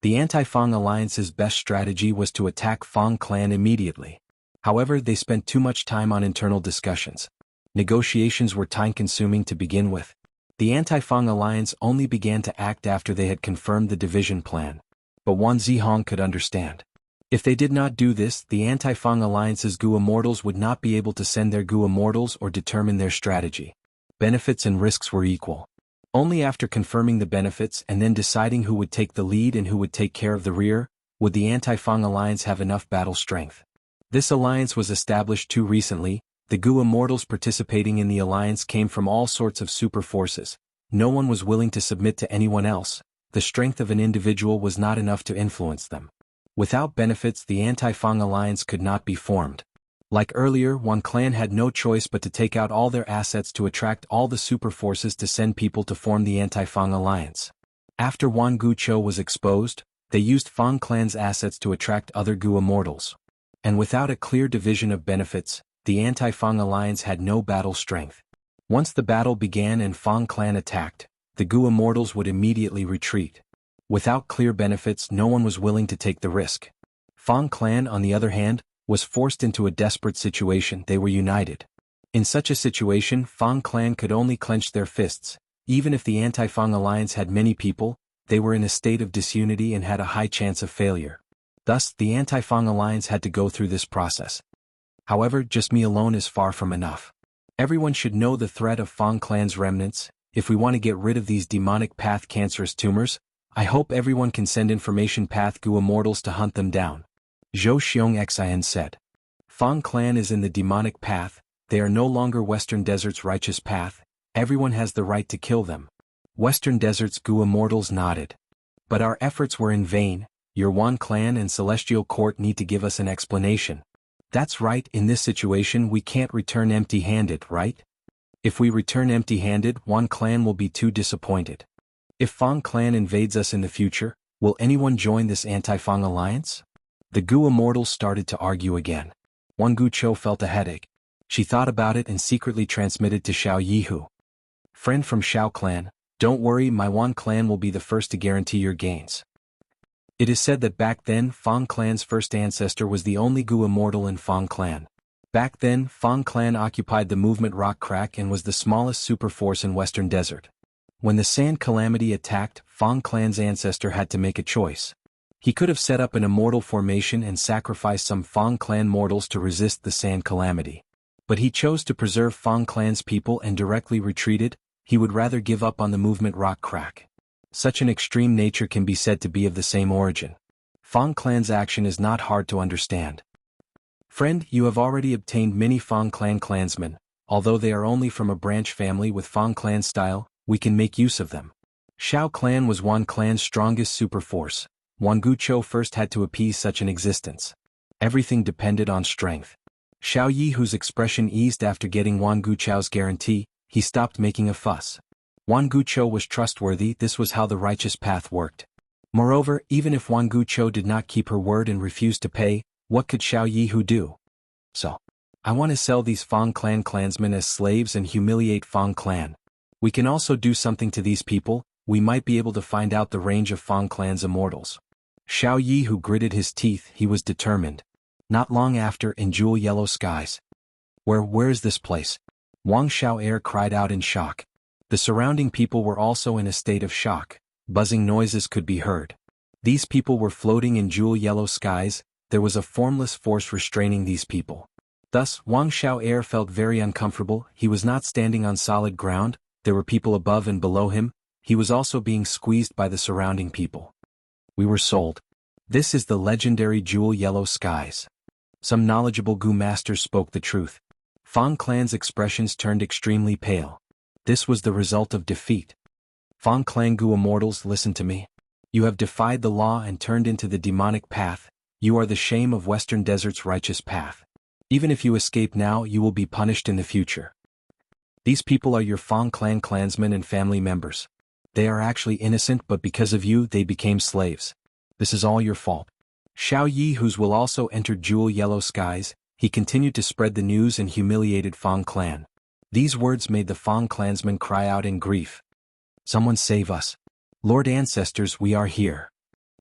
The anti-Fang Alliance's best strategy was to attack Fang clan immediately. However, they spent too much time on internal discussions. Negotiations were time-consuming to begin with. The anti-Fang Alliance only began to act after they had confirmed the division plan. But Wan Zihong could understand. If they did not do this, the anti-Fang Alliance's Gu Immortals would not be able to send their Gu Immortals or determine their strategy. Benefits and risks were equal. Only after confirming the benefits and then deciding who would take the lead and who would take care of the rear, would the anti-Fang Alliance have enough battle strength. This alliance was established too recently. The Gu Immortals participating in the alliance came from all sorts of super forces. No one was willing to submit to anyone else. The strength of an individual was not enough to influence them. Without benefits, the anti-Fang Alliance could not be formed. Like earlier, one clan had no choice but to take out all their assets to attract all the super forces to send people to form the anti-Fang Alliance. After Wan Guqiu was exposed, they used Fang clan's assets to attract other Gu Immortals. And without a clear division of benefits, the anti-Fang Alliance had no battle strength. Once the battle began and Fang clan attacked, the Gu Immortals would immediately retreat. Without clear benefits, no one was willing to take the risk. Fang clan, on the other hand, was forced into a desperate situation. They were united. In such a situation, Fang clan could only clench their fists. Even if the anti-Fang Alliance had many people, they were in a state of disunity and had a high chance of failure. Thus, the anti-Fang Alliance had to go through this process. However, just me alone is far from enough. Everyone should know the threat of Fang clan's remnants. If we want to get rid of these demonic path cancerous tumors, I hope everyone can send information path Gu Immortals to hunt them down. Zhou Xianxia said. Fang clan is in the demonic path. They are no longer Western Desert's righteous path. Everyone has the right to kill them. Western Desert's Gu Immortals nodded. But our efforts were in vain. Your Wan clan and Celestial Court need to give us an explanation. That's right, in this situation we can't return empty-handed, right? If we return empty-handed, Wan clan will be too disappointed. If Fang clan invades us in the future, will anyone join this anti-Fang alliance? The Gu Immortals started to argue again. Wan Guqiu felt a headache. She thought about it and secretly transmitted to Xiao Yihu. Friend from Xiao clan, don't worry, my Wan clan will be the first to guarantee your gains. It is said that back then Fang clan's first ancestor was the only Gu Immortal in Fang clan. Back then, Fang clan occupied the movement rock crack and was the smallest super force in Western Desert. When the Sand Calamity attacked, Fang clan's ancestor had to make a choice. He could have set up an immortal formation and sacrificed some Fang clan mortals to resist the Sand Calamity. But he chose to preserve Fang clan's people and directly retreated. He would rather give up on the movement rock crack. Such an extreme nature can be said to be of the same origin. Fang clan's action is not hard to understand. Friend, you have already obtained many Fang clan clansmen. Although they are only from a branch family with Fang clan style, we can make use of them. Xiao clan was Wan clan's strongest super force. Wan Guqiu first had to appease such an existence. Everything depended on strength. Xiao Yihu's expression eased after getting Wan Guqiu's guarantee. He stopped making a fuss. Wan Guqiu was trustworthy. This was how the righteous path worked. Moreover, even if Wan Guqiu did not keep her word and refused to pay, what could Xiao Yihu do? So, I want to sell these Fang clan clansmen as slaves and humiliate Fang clan. We can also do something to these people. We might be able to find out the range of Fang clan's immortals. Xiao Yihu gritted his teeth. He was determined. Not long after, in jewel yellow skies. Where is this place? Wang Xiao'er cried out in shock. The surrounding people were also in a state of shock. Buzzing noises could be heard. These people were floating in jewel yellow skies. There was a formless force restraining these people. Thus, Wang Xiao'er felt very uncomfortable. He was not standing on solid ground. There were people above and below him. He was also being squeezed by the surrounding people. We were sold. This is the legendary jewel yellow skies. Some knowledgeable Gu masters spoke the truth. Fang clan's expressions turned extremely pale. This was the result of defeat. Fang clan Gu Immortals, listen to me. You have defied the law and turned into the demonic path. You are the shame of Western Desert's righteous path. Even if you escape now, you will be punished in the future. These people are your Fang clan clansmen and family members. They are actually innocent, but because of you, they became slaves. This is all your fault. Xiao Yihu's will also entered jewel yellow skies. He continued to spread the news and humiliated Fang clan. These words made the Fang clansmen cry out in grief. Someone save us. Lord Ancestors, we are here.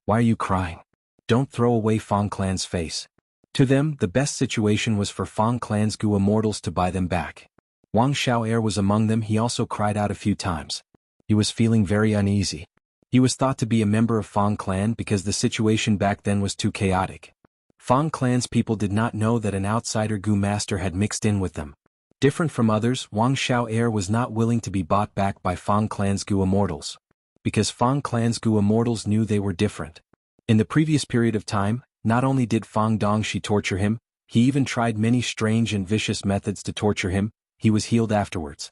Why are you crying? Don't throw away Fang Clan's face. To them, the best situation was for Fang Clan's Gu Immortals to buy them back. Wang Xiao'er was among them. He also cried out a few times. He was feeling very uneasy. He was thought to be a member of Fang Clan because the situation back then was too chaotic. Fang Clan's people did not know that an outsider Gu master had mixed in with them. Different from others, Wang Xiao'er was not willing to be bought back by Fang Clan's Gu Immortals. Because Fang Clan's Gu Immortals knew they were different. In the previous period of time, not only did Fang Dongxi torture him, he even tried many strange and vicious methods to torture him. He was healed afterwards.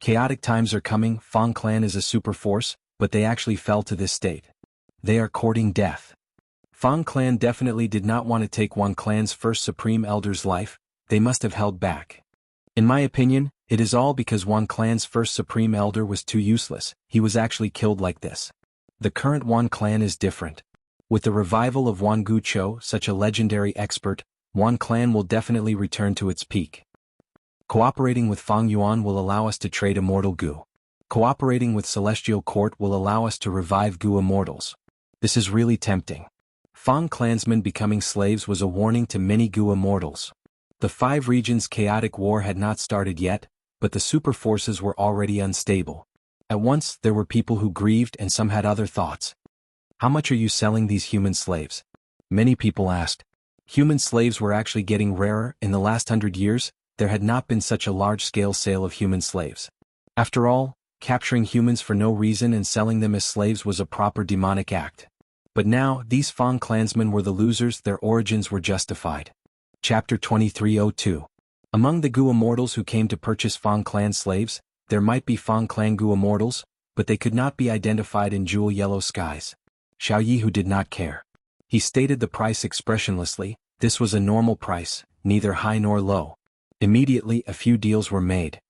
Chaotic times are coming. Fang Clan is a super force, but they actually fell to this state. They are courting death. Fang Clan definitely did not want to take Wang Clan's first supreme elder's life. They must have held back. In my opinion, it is all because Wang Clan's first supreme elder was too useless. He was actually killed like this. The current Wang Clan is different. With the revival of Wan Gucho, such a legendary expert, Wan Clan will definitely return to its peak. Cooperating with Fang Yuan will allow us to trade Immortal Gu. Cooperating with Celestial Court will allow us to revive Gu Immortals. This is really tempting. Fang clansmen becoming slaves was a warning to many Gu Immortals. The 5 regions' chaotic war had not started yet, but the super forces were already unstable. At once, there were people who grieved and some had other thoughts. How much are you selling these human slaves? Many people asked. Human slaves were actually getting rarer. In the last 100 years, there had not been such a large-scale sale of human slaves. After all, capturing humans for no reason and selling them as slaves was a proper demonic act. But now, these Fang clansmen were the losers. Their origins were justified. Chapter 2302. Among the Gu Immortals who came to purchase Fang clan slaves, there might be Fang clan Gu Immortals, but they could not be identified in jewel yellow skies. Xiao Yi who did not care. He stated the price expressionlessly. This was a normal price, neither high nor low. Immediately a few deals were made.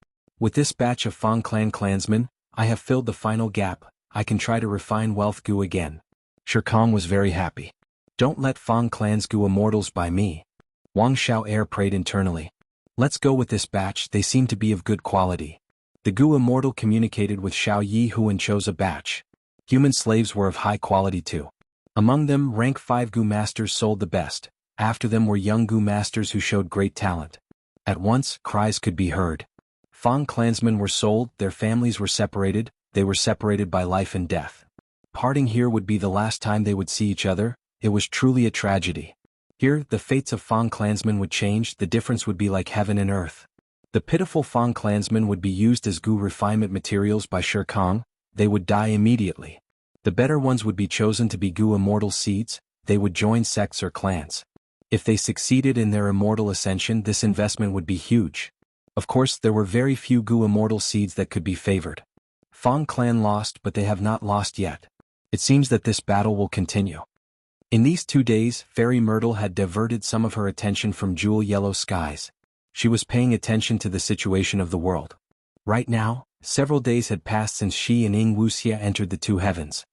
With this batch of Fang clan clansmen, I have filled the final gap. I can try to refine wealth Gu again. Shirkong was very happy. Don't let Fang clan's Gu Immortals buy me. Wang Xiao'er prayed internally. Let's go with this batch. They seem to be of good quality. The Gu Immortal communicated with Xiao Yi Hu and chose a batch. Human slaves were of high quality too. Among them, rank 5 Gu masters sold the best. After them were young Gu masters who showed great talent. At once, cries could be heard. Fang clansmen were sold, their families were separated, they were separated by life and death. Parting here would be the last time they would see each other. It was truly a tragedy. Here, the fates of Fang clansmen would change. The difference would be like heaven and earth. The pitiful Fang clansmen would be used as Gu refinement materials by Shirkong. They would die immediately. The better ones would be chosen to be Gu immortal seeds. They would join sects or clans. If they succeeded in their immortal ascension, this investment would be huge. Of course, there were very few Gu immortal seeds that could be favored. Fang clan lost, but they have not lost yet. It seems that this battle will continue. In these 2 days, Fairy Myrtle had diverted some of her attention from jewel yellow skies. She was paying attention to the situation of the world. Right now, several days had passed since she and Wuxia entered the 2 heavens.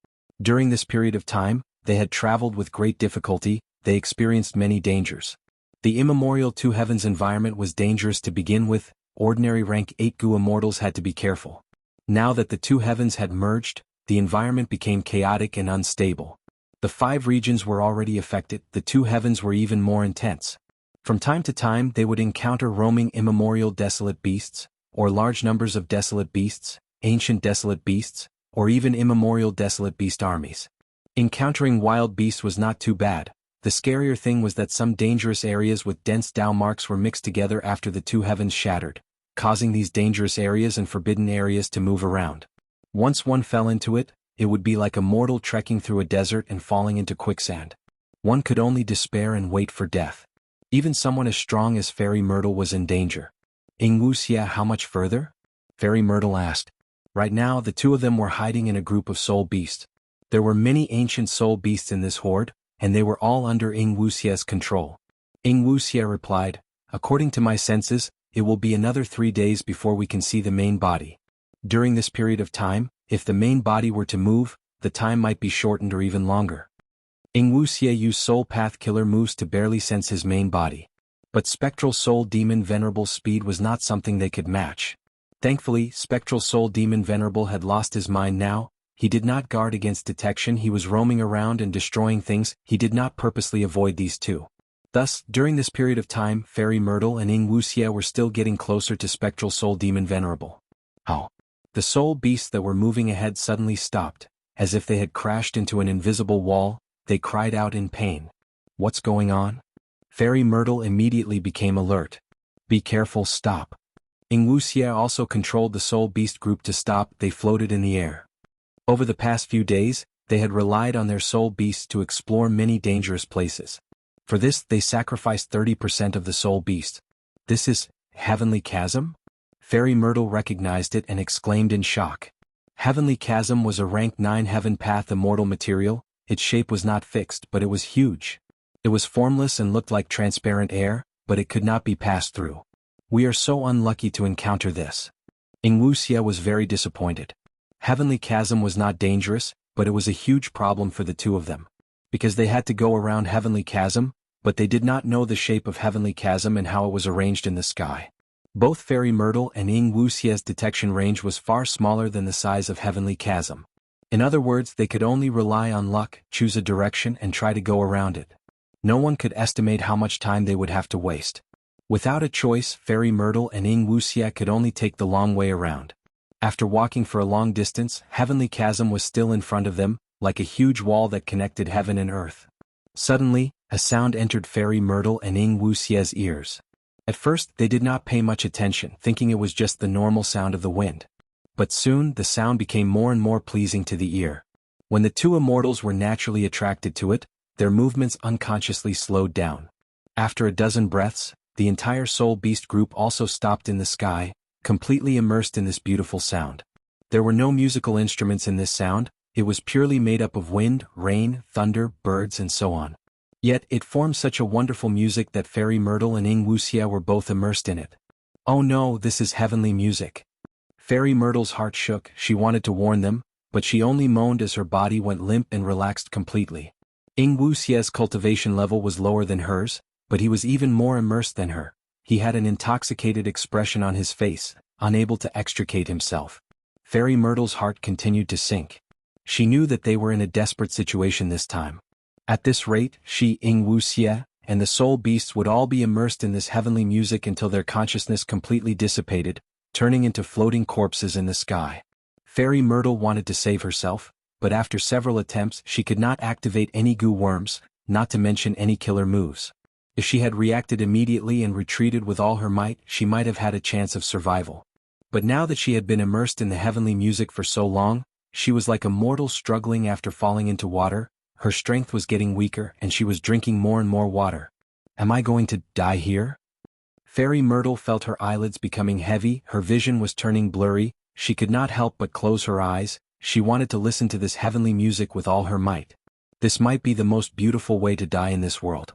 During this period of time, they had traveled with great difficulty. They experienced many dangers. The immemorial 2 heavens environment was dangerous to begin with. Ordinary rank 8 Gu immortals had to be careful. Now that the 2 heavens had merged, the environment became chaotic and unstable. The 5 regions were already affected. The 2 heavens were even more intense. From time to time they would encounter roaming immemorial desolate beasts, or large numbers of desolate beasts, ancient desolate beasts, or even immemorial desolate beast armies. Encountering wild beasts was not too bad. The scarier thing was that some dangerous areas with dense Dao marks were mixed together after the 2 heavens shattered, causing these dangerous areas and forbidden areas to move around. Once one fell into it, it would be like a mortal trekking through a desert and falling into quicksand. One could only despair and wait for death. Even someone as strong as Fairy Myrtle was in danger. Wuxia, how much further? Fairy Myrtle asked. Right now the 2 of them were hiding in a group of soul beasts. There were many ancient soul beasts in this horde, and they were all under Wuxia's control. Wuxia replied, according to my senses, it will be another 3 days before we can see the main body. During this period of time, if the main body were to move, the time might be shortened or even longer. Wuxia used Soul Path Killer moves to barely sense his main body. But Spectral Soul Demon Venerable's speed was not something they could match. Thankfully, Spectral Soul Demon Venerable had lost his mind now. He did not guard against detection, he was roaming around and destroying things, he did not purposely avoid these two. Thus, during this period of time, Fairy Myrtle and Wuxia were still getting closer to Spectral Soul Demon Venerable. Oh! The soul beasts that were moving ahead suddenly stopped, as if they had crashed into an invisible wall. They cried out in pain. What's going on? Fairy Myrtle immediately became alert. Be careful, stop. Wuxia also controlled the soul beast group to stop. They floated in the air. Over the past few days, they had relied on their soul beasts to explore many dangerous places. For this, they sacrificed 30% of the soul beast. This is Heavenly Chasm? Fairy Myrtle recognized it and exclaimed in shock. Heavenly Chasm was a rank 9 Heaven Path immortal material. Its shape was not fixed, but it was huge. It was formless and looked like transparent air, but it could not be passed through. We are so unlucky to encounter this. Wuxia was very disappointed. Heavenly Chasm was not dangerous, but it was a huge problem for the two of them. Because they had to go around Heavenly Chasm, but they did not know the shape of Heavenly Chasm and how it was arranged in the sky. Both Fairy Myrtle and Wuxia's detection range was far smaller than the size of Heavenly Chasm. In other words, they could only rely on luck, choose a direction and try to go around it. No one could estimate how much time they would have to waste. Without a choice, Fairy Myrtle and Wuxia could only take the long way around. After walking for a long distance, Heavenly Chasm was still in front of them, like a huge wall that connected heaven and earth. Suddenly, a sound entered Fairy Myrtle and Wuxia's ears. At first, they did not pay much attention, thinking it was just the normal sound of the wind. But soon, the sound became more and more pleasing to the ear. When the two immortals were naturally attracted to it, their movements unconsciously slowed down. After a dozen breaths, the entire soul beast group also stopped in the sky, completely immersed in this beautiful sound. There were no musical instruments in this sound, it was purely made up of wind, rain, thunder, birds and so on. Yet it formed such a wonderful music that Fairy Myrtle and Wuxia were both immersed in it. Oh no, this is heavenly music. Fairy Myrtle's heart shook, she wanted to warn them, but she only moaned as her body went limp and relaxed completely. Wuxia's cultivation level was lower than hers, but he was even more immersed than her. He had an intoxicated expression on his face, unable to extricate himself. Fairy Myrtle's heart continued to sink. She knew that they were in a desperate situation this time. At this rate, she, Wuxia, and the soul beasts would all be immersed in this heavenly music until their consciousness completely dissipated, turning into floating corpses in the sky. Fairy Myrtle wanted to save herself, but after several attempts she could not activate any goo worms, not to mention any killer moves. If she had reacted immediately and retreated with all her might, she might have had a chance of survival. But now that she had been immersed in the heavenly music for so long, she was like a mortal struggling after falling into water. Her strength was getting weaker and she was drinking more and more water. Am I going to die here? Fairy Myrtle felt her eyelids becoming heavy, her vision was turning blurry, she could not help but close her eyes, she wanted to listen to this heavenly music with all her might. This might be the most beautiful way to die in this world.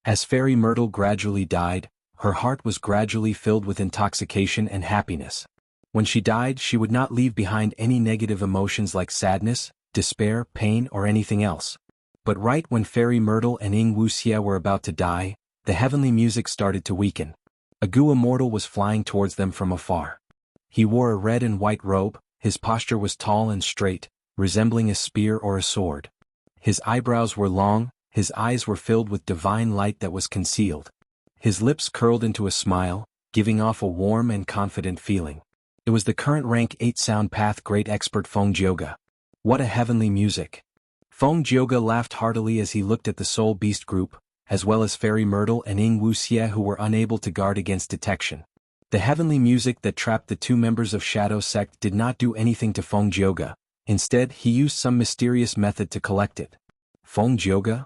As Fairy Myrtle gradually died, her heart was gradually filled with intoxication and happiness. When she died, she would not leave behind any negative emotions like sadness, despair, pain, or anything else. But right when Fairy Myrtle and Wuxia were about to die, the heavenly music started to weaken. A Gu immortal was flying towards them from afar. He wore a red and white robe, his posture was tall and straight, resembling a spear or a sword. His eyebrows were long, his eyes were filled with divine light that was concealed. His lips curled into a smile, giving off a warm and confident feeling. It was the current rank 8 sound path great expert Feng Jioge. What a heavenly music! Feng Jioge laughed heartily as he looked at the soul beast group, as well as Fairy Myrtle and Wuxia who were unable to guard against detection. The heavenly music that trapped the two members of Shadow Sect did not do anything to Feng Jioge. Instead, he used some mysterious method to collect it. Feng Jioge?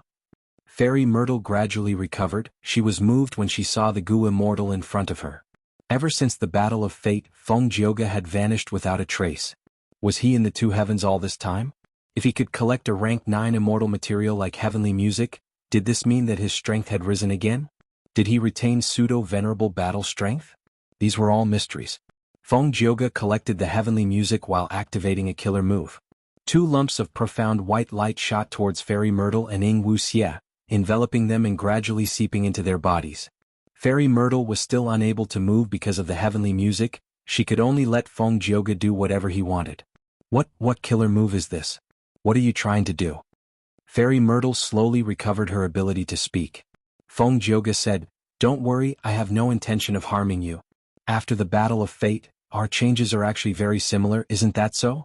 Fairy Myrtle gradually recovered, she was moved when she saw the Gu immortal in front of her. Ever since the battle of fate, Feng Jioge had vanished without a trace. Was he in the two heavens all this time? If he could collect a rank 9 immortal material like heavenly music, did this mean that his strength had risen again? Did he retain pseudo-venerable battle strength? These were all mysteries. Feng Jioge collected the heavenly music while activating a killer move. 2 lumps of profound white light shot towards Fairy Myrtle and Wuxia, enveloping them and gradually seeping into their bodies. Fairy Myrtle was still unable to move because of the heavenly music, she could only let Feng Jioge do whatever he wanted. What killer move is this? What are you trying to do? Fairy Myrtle slowly recovered her ability to speak. Feng Jioge said, "Don't worry, I have no intention of harming you. After the battle of fate, our changes are actually very similar, isn't that so?"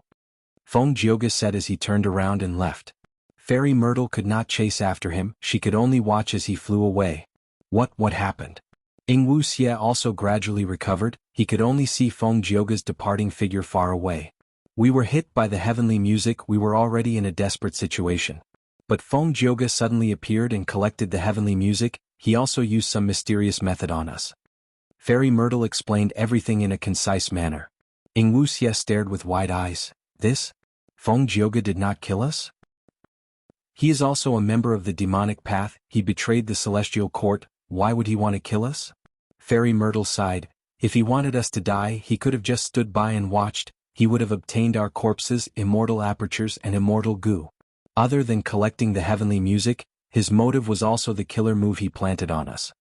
Feng Jioge said as he turned around and left. Fairy Myrtle could not chase after him, she could only watch as he flew away. What happened? Wuxia also gradually recovered, he could only see Feng Jioge's departing figure far away. We were hit by the heavenly music, we were already in a desperate situation. But Feng Jioge suddenly appeared and collected the heavenly music, he also used some mysterious method on us. Fairy Myrtle explained everything in a concise manner. Wuxia stared with wide eyes. This? Feng Jioge did not kill us? He is also a member of the demonic path, he betrayed the celestial court, why would he want to kill us? Fairy Myrtle sighed. If he wanted us to die, he could have just stood by and watched, he would have obtained our corpses, immortal apertures and immortal goo. Other than collecting the heavenly music, his motive was also the killer move he planted on us.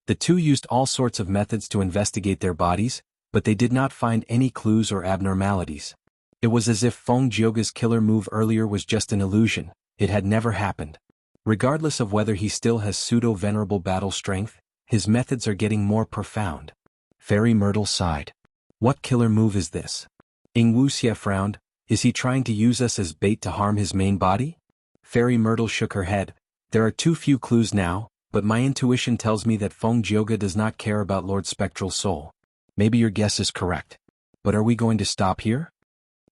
The two used all sorts of methods to investigate their bodies, but they did not find any clues or abnormalities. It was as if Feng Jioge's killer move earlier was just an illusion, it had never happened. Regardless of whether he still has pseudo-venerable battle strength, his methods are getting more profound. Fairy Myrtle sighed. What killer move is this? Wuxia frowned. Is he trying to use us as bait to harm his main body? Fairy Myrtle shook her head. There are too few clues now, but my intuition tells me that Feng Jioge does not care about Lord Spectral Soul. Maybe your guess is correct. But are we going to stop here?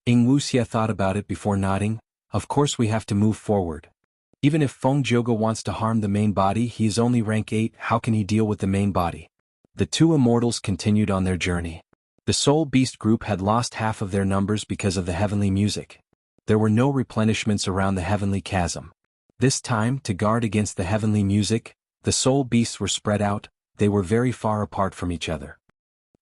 Wuxia thought about it before nodding. Of course we have to move forward. Even if Feng Jioge wants to harm the main body, he is only rank 8, how can he deal with the main body? The two immortals continued on their journey. The Soul Beast group had lost half of their numbers because of the heavenly music. There were no replenishments around the heavenly chasm. This time, to guard against the heavenly music, the Soul Beasts were spread out, they were very far apart from each other.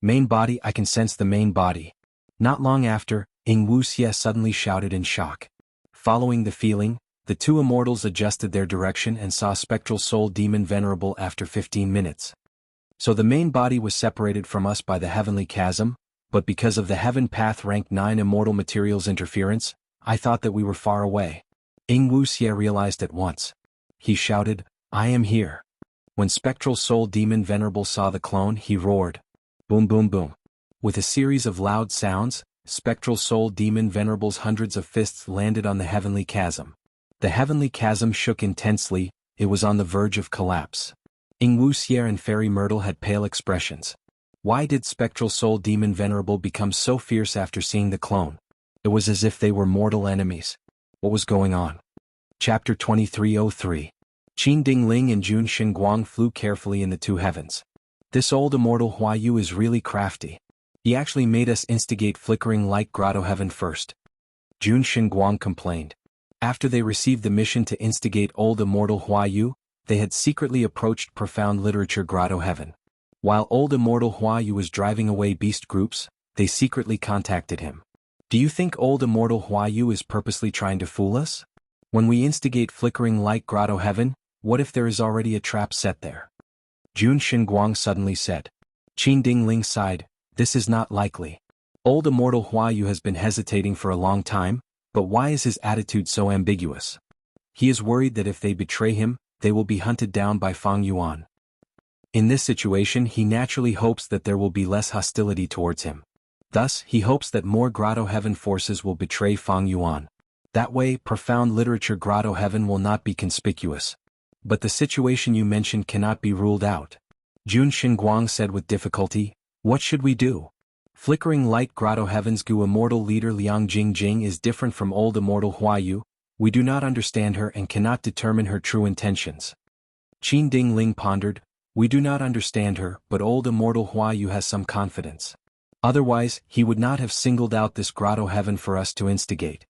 Main body, I can sense the main body. Not long after, Wuxia suddenly shouted in shock. Following the feeling, the two immortals adjusted their direction and saw Spectral Soul Demon Venerable after 15 minutes. So the main body was separated from us by the heavenly chasm, but because of the Heaven Path rank 9 immortal materials interference, I thought that we were far away. Wuxia realized at once. He shouted, I am here. When Spectral Soul Demon Venerable saw the clone, he roared. Boom boom boom. With a series of loud sounds, Spectral Soul Demon Venerable's hundreds of fists landed on the heavenly chasm. The heavenly chasm shook intensely, it was on the verge of collapse. Wuxia and Fairy Myrtle had pale expressions. Why did Spectral Soul Demon Venerable become so fierce after seeing the clone? It was as if they were mortal enemies. What was going on? Chapter 2303. Qin Dingling and Jun Xinguang flew carefully in the two heavens. This old immortal Huayu is really crafty. He actually made us instigate flickering light grotto heaven first. Jun Xinguang complained. After they received the mission to instigate old immortal Huayu, they had secretly approached profound literature grotto heaven. While old immortal Huayu was driving away beast groups, they secretly contacted him. Do you think old immortal Huayu is purposely trying to fool us? When we instigate flickering light grotto heaven, what if there is already a trap set there? Jun Xinguang suddenly said. Qin Dingling sighed. This is not likely. Old immortal Huayu has been hesitating for a long time, but why is his attitude so ambiguous? He is worried that if they betray him, they will be hunted down by Fang Yuan. In this situation he naturally hopes that there will be less hostility towards him. Thus, he hopes that more grotto heaven forces will betray Fang Yuan. That way, profound literature grotto heaven will not be conspicuous. But the situation you mentioned cannot be ruled out. Jun Xinguang said with difficulty, what should we do? Flickering light grotto heaven's Gu immortal leader Liang Jingjing is different from old immortal Huayu. We do not understand her and cannot determine her true intentions. Qin Dingling pondered, we do not understand her, but old immortal Huayu has some confidence. Otherwise, he would not have singled out this grotto heaven for us to instigate.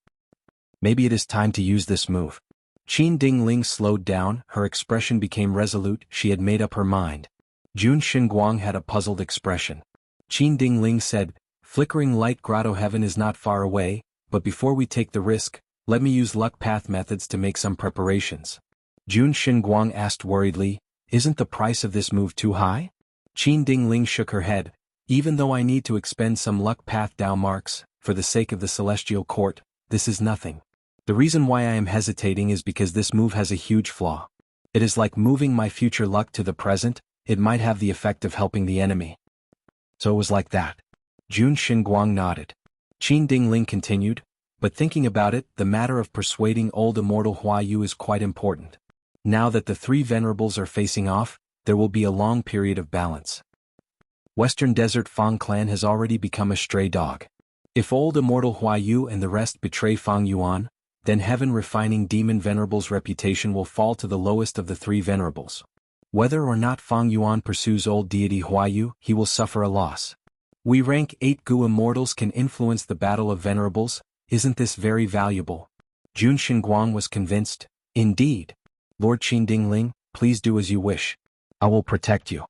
Maybe it is time to use this move. Qin Dingling slowed down, her expression became resolute, she had made up her mind. Jun Xinguang had a puzzled expression. Qin Dingling said, flickering light grotto heaven is not far away, but before we take the risk, let me use luck path methods to make some preparations. Jun Xinguang asked worriedly, isn't the price of this move too high? Qin Dingling shook her head, even though I need to expend some luck path Dao marks, for the sake of the celestial court, this is nothing. The reason why I am hesitating is because this move has a huge flaw. It is like moving my future luck to the present, it might have the effect of helping the enemy. So it was like that. Jun Xinguang nodded. Qin Dingling continued, but thinking about it, the matter of persuading old immortal Huayu is quite important. Now that the three venerables are facing off, there will be a long period of balance. Western Desert Fang clan has already become a stray dog. If old immortal Huayu and the rest betray Fang Yuan, then heaven-refining demon venerable's reputation will fall to the lowest of the three venerables. Whether or not Fang Yuan pursues old deity Huayu, he will suffer a loss. We rank 8 Gu immortals can influence the battle of venerables, isn't this very valuable? Jun Xinguang was convinced. Indeed. Lord Qin Dingling, please do as you wish. I will protect you.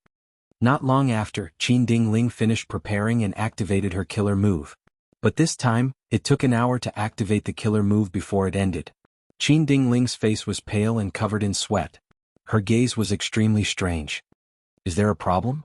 Not long after, Qin Dingling finished preparing and activated her killer move. But this time, it took an hour to activate the killer move before it ended. Qin Dingling's face was pale and covered in sweat. Her gaze was extremely strange. Is there a problem?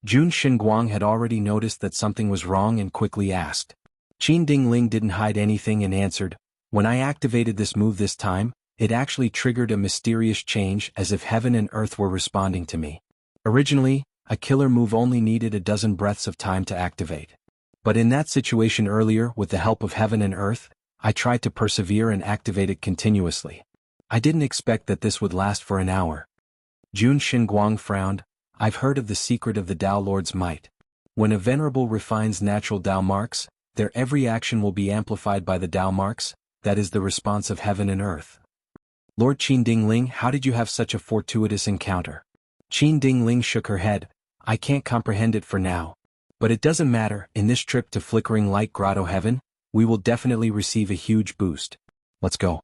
Jun Xinguang had already noticed that something was wrong and quickly asked. Qin Dingling didn't hide anything and answered, when I activated this move this time, it actually triggered a mysterious change as if heaven and earth were responding to me. Originally, a killer move only needed a dozen breaths of time to activate. But in that situation earlier, with the help of heaven and earth, I tried to persevere and activate it continuously. I didn't expect that this would last for an hour. Jun Xinguang frowned. I've heard of the secret of the Tao Lord's might. When a venerable refines natural Tao marks, their every action will be amplified by the Tao marks, that is the response of heaven and earth. Lord Qin Dingling, how did you have such a fortuitous encounter? Qin Dingling shook her head. I can't comprehend it for now. But it doesn't matter, in this trip to Flickering Light Grotto Heaven, we will definitely receive a huge boost. Let's go.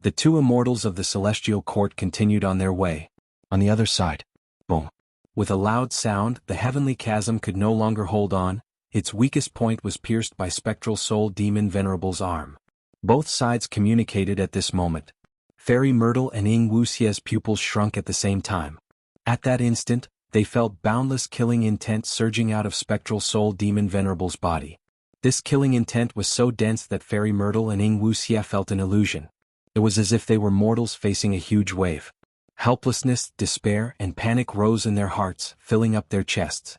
The two immortals of the celestial court continued on their way. On the other side. Boom. With a loud sound, the heavenly chasm could no longer hold on, its weakest point was pierced by spectral soul demon venerable's arm. Both sides communicated at this moment. Fairy Myrtle and Wuxia's pupils shrunk at the same time. At that instant, they felt boundless killing intent surging out of spectral soul demon venerable's body. This killing intent was so dense that Fairy Myrtle and Wuxia felt an illusion. It was as if they were mortals facing a huge wave. Helplessness, despair, and panic rose in their hearts, filling up their chests.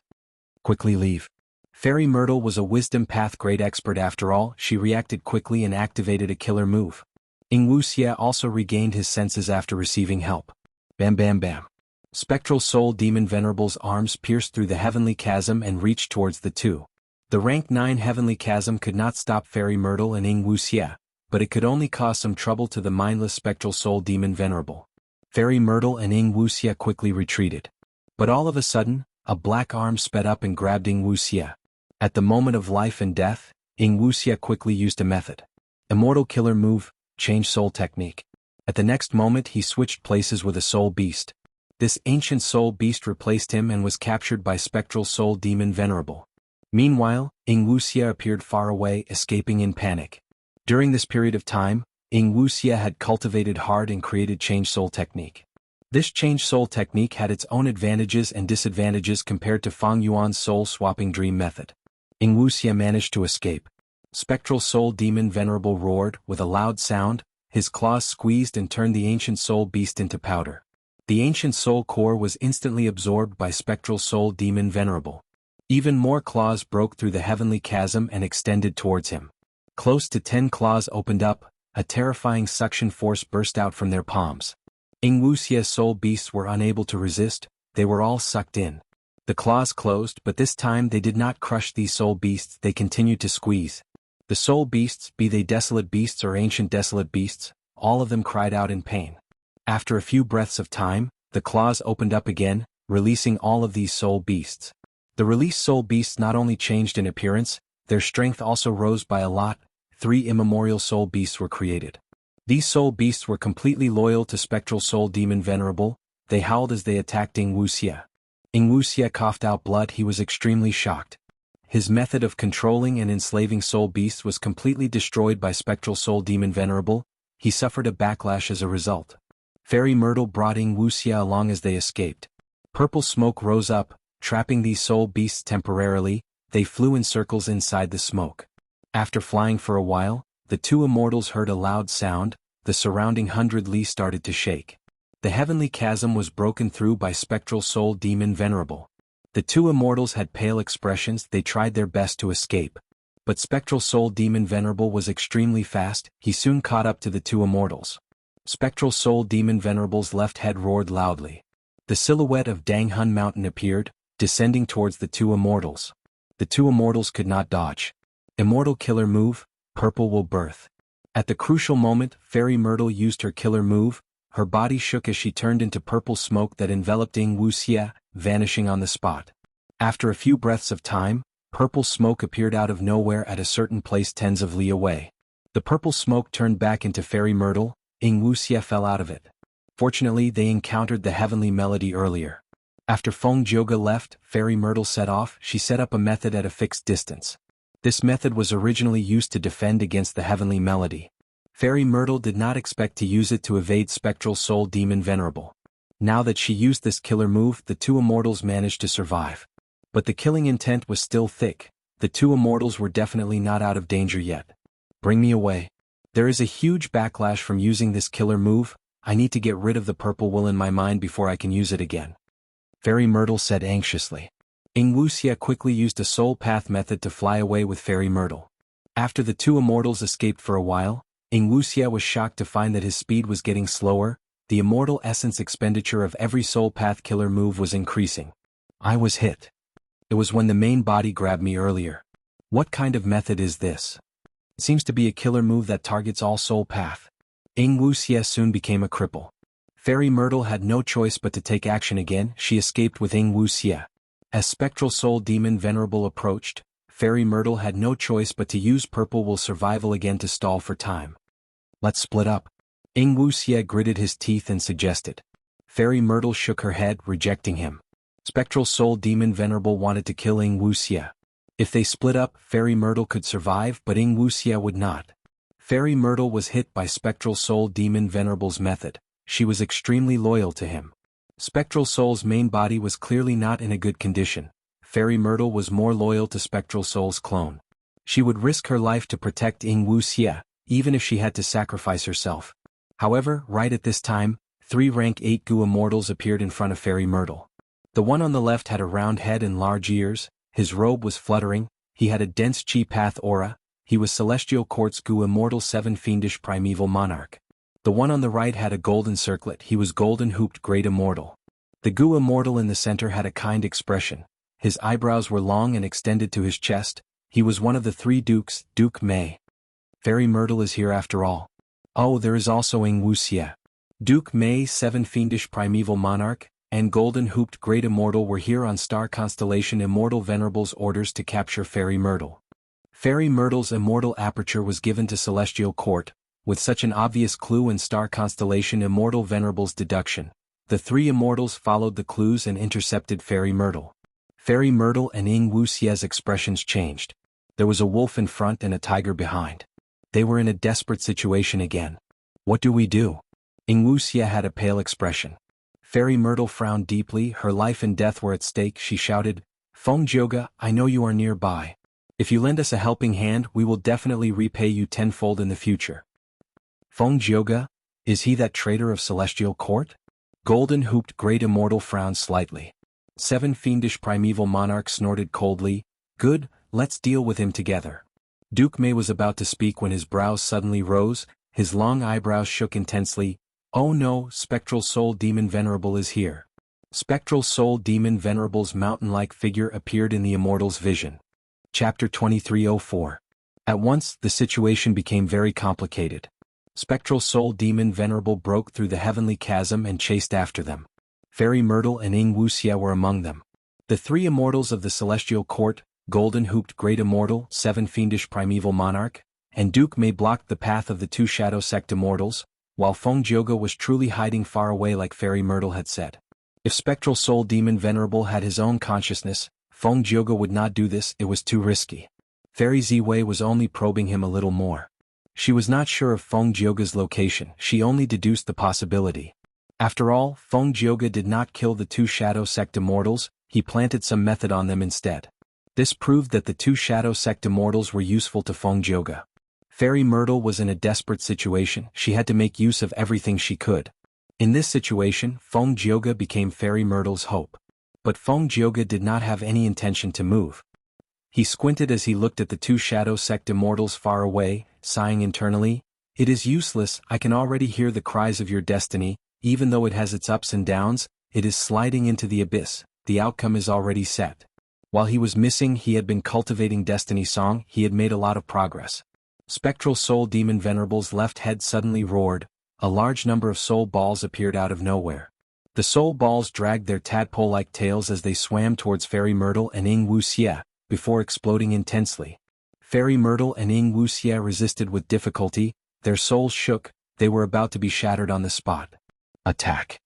Quickly leave. Fairy Myrtle was a wisdom path grade expert after all, she reacted quickly and activated a killer move. Wuxia also regained his senses after receiving help. Bam bam bam. Spectral soul demon venerable's arms pierced through the heavenly chasm and reached towards the two. The rank 9 heavenly chasm could not stop Fairy Myrtle and Wuxia, but it could only cause some trouble to the mindless spectral soul demon venerable. Fairy Myrtle and Wuxia quickly retreated. But all of a sudden, a black arm sped up and grabbed Wuxia. At the moment of life and death, Wuxia quickly used a method. Immortal killer move, change soul technique. At the next moment he switched places with a soul beast. This ancient soul beast replaced him and was captured by spectral soul demon venerable. Meanwhile, Wuxia appeared far away, escaping in panic. During this period of time, Wuxia had cultivated hard and created change soul technique. This change soul technique had its own advantages and disadvantages compared to Fang Yuan's soul swapping dream method. Wuxia managed to escape. Spectral soul demon venerable roared with a loud sound, his claws squeezed and turned the ancient soul beast into powder. The ancient soul core was instantly absorbed by spectral soul demon venerable. Even more claws broke through the heavenly chasm and extended towards him. Close to 10 claws opened up, a terrifying suction force burst out from their palms. Wuxia's soul beasts were unable to resist, they were all sucked in. The claws closed, but this time they did not crush these soul beasts, they continued to squeeze. The soul beasts, be they desolate beasts or ancient desolate beasts, all of them cried out in pain. After a few breaths of time, the claws opened up again, releasing all of these soul beasts. The released soul beasts not only changed in appearance, their strength also rose by a lot. 3 immemorial soul beasts were created. These soul beasts were completely loyal to spectral soul demon venerable, they howled as they attacked Wuxia. Wuxia coughed out blood, he was extremely shocked. His method of controlling and enslaving soul beasts was completely destroyed by spectral soul demon venerable, he suffered a backlash as a result. Fairy Myrtle brought Wuxia along as they escaped. Purple smoke rose up, trapping these soul beasts temporarily, They flew in circles inside the smoke. After flying for a while, the two immortals heard a loud sound. The surrounding 100 li started to shake. The heavenly chasm was broken through by spectral soul demon Venerable. The two immortals had pale expressions. They tried their best to escape. But spectral soul demon Venerable was extremely fast. He soon caught up to the two immortals. Spectral soul demon Venerable's left head roared loudly. The silhouette of Danghun Mountain appeared, descending towards the two immortals. The two immortals could not dodge. Immortal killer move, purple will birth. At the crucial moment, Fairy Myrtle used her killer move. Her body shook as she turned into purple smoke that enveloped Wuxia, vanishing on the spot. After a few breaths of time, purple smoke appeared out of nowhere at a certain place tens of li away. The purple smoke turned back into Fairy Myrtle. Wuxia fell out of it. Fortunately, they encountered the heavenly melody earlier. After Feng Jioge left, Fairy Myrtle set off. She set up a method at a fixed distance. This method was originally used to defend against the heavenly melody. Fairy Myrtle did not expect to use it to evade spectral soul demon Venerable. Now that she used this killer move, the two immortals managed to survive. But the killing intent was still thick. The two immortals were definitely not out of danger yet. Bring me away. There is a huge backlash from using this killer move. I need to get rid of the purple will in my mind before I can use it again. Fairy Myrtle said anxiously. Wuxia quickly used a soul path method to fly away with Fairy Myrtle. After the two immortals escaped for a while, Wuxia was shocked to find that his speed was getting slower. The immortal essence expenditure of every soul path killer move was increasing. I was hit. It was when the main body grabbed me earlier. What kind of method is this? It seems to be a killer move that targets all soul path. Wuxia soon became a cripple. Fairy Myrtle had no choice but to take action again. She escaped with Wuxia. As spectral soul demon Venerable approached, Fairy Myrtle had no choice but to use purple will survival again to stall for time. Let's split up. Wuxia gritted his teeth and suggested. Fairy Myrtle shook her head, rejecting him. Spectral soul demon Venerable wanted to kill Wuxia. If they split up, Fairy Myrtle could survive, but Wuxia would not. Fairy Myrtle was hit by spectral soul demon Venerable's method. She was extremely loyal to him. Spectral soul's main body was clearly not in a good condition. Fairy Myrtle was more loyal to spectral soul's clone. She would risk her life to protect Wuxia, even if she had to sacrifice herself. However, right at this time, 3 rank 8 Gu immortals appeared in front of Fairy Myrtle. The one on the left had a round head and large ears. His robe was fluttering. He had a dense chi path aura. He was Celestial Quartz Gu Immortal 7 Fiendish Primeval Monarch. The one on the right had a golden circlet. He was Golden Hooped Great Immortal. The Gu Immortal in the center had a kind expression. His eyebrows were long and extended to his chest. He was one of the 3 dukes, Duke Mei. Fairy Myrtle is here after all. Oh, there is also Wuxia. Duke Mei 7 Fiendish Primeval Monarch, and Golden Hooped Great Immortal were here on Star Constellation Immortal Venerable's orders to capture Fairy Myrtle. Fairy Myrtle's immortal aperture was given to Celestial Court. With such an obvious clue in Star Constellation Immortal Venerable's deduction, the 3 immortals followed the clues and intercepted Fairy Myrtle. Fairy Myrtle and Wuxia's expressions changed. There was a wolf in front and a tiger behind. They were in a desperate situation again. What do we do? Wuxia had a pale expression. Fairy Myrtle frowned deeply. Her life and death were at stake. She shouted, Feng Jioge, I know you are nearby. If you lend us a helping hand, we will definitely repay you tenfold in the future. Feng Jioge? Is he that traitor of Celestial Court? Golden Hooped Great Immortal frowned slightly. 7 Fiendish Primeval Monarch snorted coldly. Good, let's deal with him together. Duke Mei was about to speak when his brows suddenly rose. His long eyebrows shook intensely. Oh no, Spectral Soul Demon Venerable is here. Spectral Soul Demon Venerable's mountain-like figure appeared in the immortal's vision. Chapter 2304. At once, the situation became very complicated. Spectral Soul Demon Venerable broke through the heavenly chasm and chased after them. Fairy Myrtle and Wuxia were among them. The 3 immortals of the Celestial Court, Golden Hooped Great Immortal, 7 Fiendish Primeval Monarch, and Duke Mei blocked the path of the 2 Shadow Sect immortals, while Feng Jioge was truly hiding far away like Fairy Myrtle had said. If Spectral Soul Demon Venerable had his own consciousness, Feng Jioge would not do this. It was too risky. Fairy Ziwei was only probing him a little more. She was not sure of Feng Jioge's location. She only deduced the possibility. After all, Feng Jioge did not kill the 2 Shadow Sect immortals. He planted some method on them instead. This proved that the two Shadow Sect immortals were useful to Feng Jioge. Fairy Myrtle was in a desperate situation. She had to make use of everything she could. In this situation, Feng Jioge became Fairy Myrtle's hope. But Feng Jioge did not have any intention to move. He squinted as he looked at the two Shadow Sect immortals far away, sighing internally, "It is useless, I can already hear the cries of your destiny, even though it has its ups and downs, it is sliding into the abyss, the outcome is already set." While he was missing, he had been cultivating Destiny Song, he had made a lot of progress. Spectral Soul Demon Venerable's left head suddenly roared, a large number of soul balls appeared out of nowhere. The soul balls dragged their tadpole-like tails as they swam towards Fairy Myrtle and Wuxia, before exploding intensely. Fairy Myrtle and Wuxia resisted with difficulty, their souls shook, they were about to be shattered on the spot. Attack.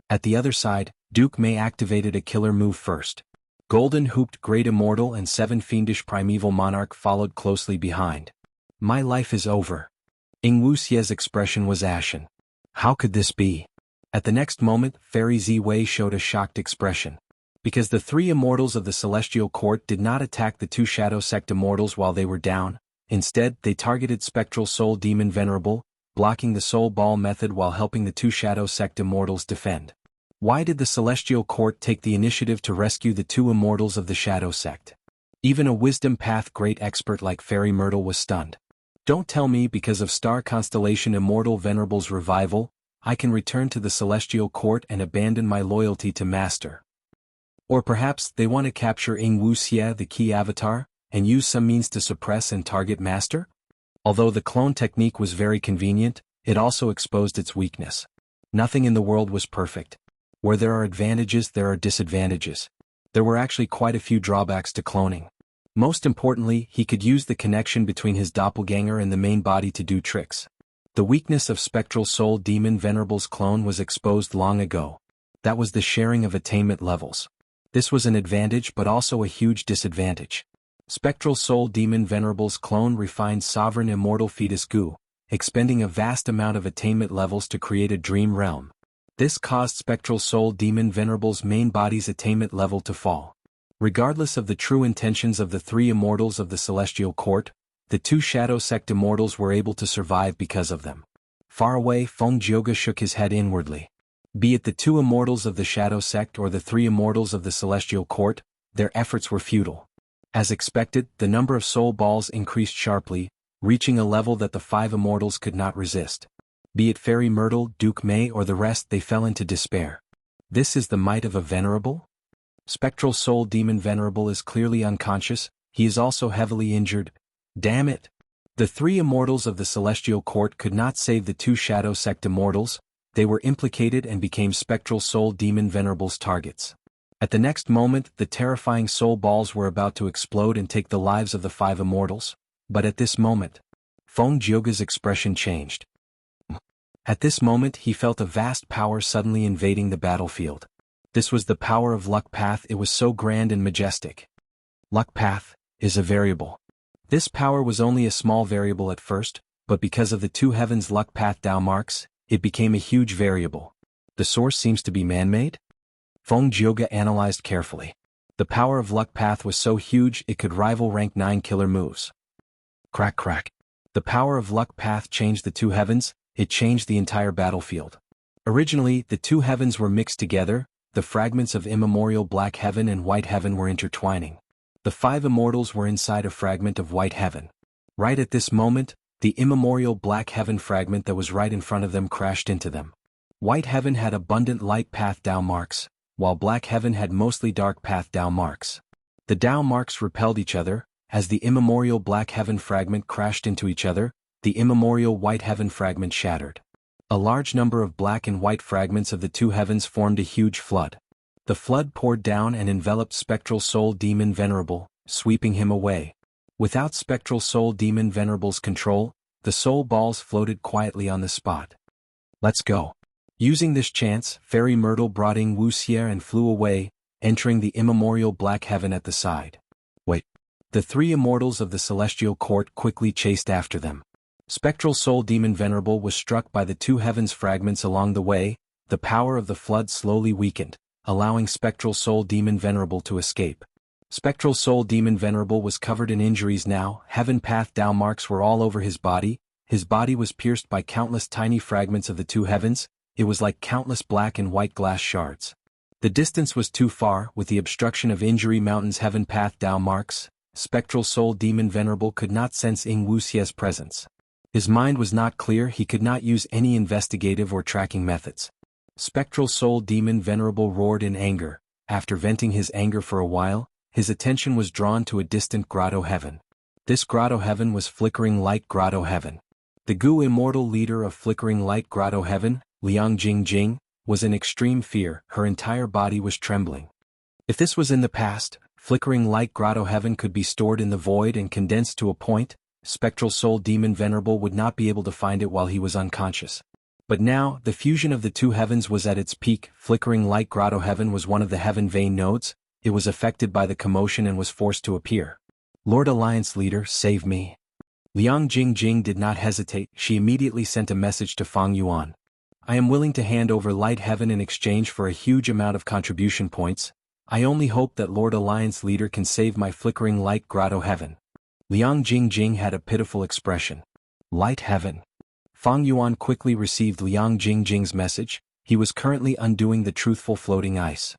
At the other side, Duke Mei activated a killer move first. Golden Hooped Great Immortal and 7 Fiendish Primeval Monarch followed closely behind. My life is over. Wuxia's expression was ashen. How could this be? At the next moment, Fairy Ziwei showed a shocked expression. Because the 3 immortals of the Celestial Court did not attack the 2 Shadow Sect immortals while they were down, instead they targeted Spectral Soul Demon Venerable, blocking the Soul Ball method while helping the 2 Shadow Sect immortals defend. Why did the Celestial Court take the initiative to rescue the 2 immortals of the Shadow Sect? Even a Wisdom Path great expert like Fairy Myrtle was stunned. Don't tell me because of Star Constellation Immortal Venerable's revival, I can return to the Celestial Court and abandon my loyalty to Master. Or perhaps they want to capture Wuxia, the key avatar, and use some means to suppress and target Master? Although the clone technique was very convenient, it also exposed its weakness. Nothing in the world was perfect. Where there are advantages, there are disadvantages. There were actually quite a few drawbacks to cloning. Most importantly, he could use the connection between his doppelganger and the main body to do tricks. The weakness of Spectral Soul Demon Venerable's clone was exposed long ago. That was the sharing of attainment levels. This was an advantage but also a huge disadvantage. Spectral Soul Demon Venerable's clone refined Sovereign Immortal Fetus Gu, expending a vast amount of attainment levels to create a dream realm. This caused Spectral Soul Demon Venerable's main body's attainment level to fall. Regardless of the true intentions of the 3 immortals of the Celestial Court, the 2 Shadow Sect immortals were able to survive because of them. Far away, Feng Jioge shook his head inwardly. Be it the 2 immortals of the Shadow Sect or the 3 immortals of the Celestial Court, their efforts were futile. As expected, the number of soul balls increased sharply, reaching a level that the 5 immortals could not resist. Be it Fairy Myrtle, Duke Mei or the rest, they fell into despair. This is the might of a Venerable? Spectral Soul Demon Venerable is clearly unconscious, he is also heavily injured. Damn it! The 3 immortals of the Celestial Court could not save the 2 Shadow Sect immortals, they were implicated and became Spectral Soul Demon Venerable's targets. At the next moment, the terrifying soul balls were about to explode and take the lives of the 5 immortals, but at this moment, Feng Jioge's expression changed. At this moment he felt a vast power suddenly invading the battlefield. This was the power of Luck Path. It was so grand and majestic. Luck Path is a variable. This power was only a small variable at first, but because of the 2 heavens Luck Path Dao marks, it became a huge variable. The source seems to be man-made? Feng Jioge analyzed carefully. The power of Luck Path was so huge it could rival rank 9 killer moves. Crack crack. The power of Luck Path changed the 2 heavens, it changed the entire battlefield. Originally, the 2 heavens were mixed together, the fragments of immemorial Black Heaven and White Heaven were intertwining. The 5 immortals were inside a fragment of White Heaven. Right at this moment, the immemorial Black Heaven fragment that was right in front of them crashed into them. White Heaven had abundant light path Dao marks, while Black Heaven had mostly dark path Dao marks. The Dao marks repelled each other. As the immemorial Black Heaven fragment crashed into each other, the immemorial White Heaven fragment shattered. A large number of black and white fragments of the 2 heavens formed a huge flood. The flood poured down and enveloped Spectral Soul Demon Venerable, sweeping him away. Without Spectral Soul Demon Venerable's control, the soul balls floated quietly on the spot. Let's go. Using this chance, Fairy Myrtle brought Wuxia and flew away, entering the immemorial Black Heaven at the side. Wait. The 3 immortals of the Celestial Court quickly chased after them. Spectral Soul Demon Venerable was struck by the 2 heavens fragments along the way, the power of the flood slowly weakened, allowing Spectral Soul Demon Venerable to escape. Spectral Soul Demon Venerable was covered in injuries now. Heaven Path Dao marks were all over his body. His body was pierced by countless tiny fragments of the two heavens. It was like countless black and white glass shards. The distance was too far. With the obstruction of Injury Mountain's Heaven Path Dao marks, Spectral Soul Demon Venerable could not sense Wuxia's presence. His mind was not clear. He could not use any investigative or tracking methods. Spectral Soul Demon Venerable roared in anger. After venting his anger for a while, his attention was drawn to a distant grotto heaven. This grotto heaven was Flickering Light Grotto Heaven. The Gu Immortal leader of Flickering Light Grotto Heaven, Liang Jingjing, was in extreme fear. Her entire body was trembling. If this was in the past, Flickering Light Grotto Heaven could be stored in the void and condensed to a point. Spectral Soul Demon Venerable would not be able to find it while he was unconscious. But now, the fusion of the two heavens was at its peak. Flickering Light Grotto Heaven was one of the heaven vein nodes. It was affected by the commotion and was forced to appear. Lord Alliance Leader, save me. Liang Jingjing did not hesitate. She immediately sent a message to Fang Yuan. I am willing to hand over Light Heaven in exchange for a huge amount of contribution points. I only hope that Lord Alliance Leader can save my Flickering Light Grotto Heaven. Liang Jingjing had a pitiful expression. Light Heaven. Fang Yuan quickly received Liang Jingjing's message. He was currently undoing the truthful floating ice.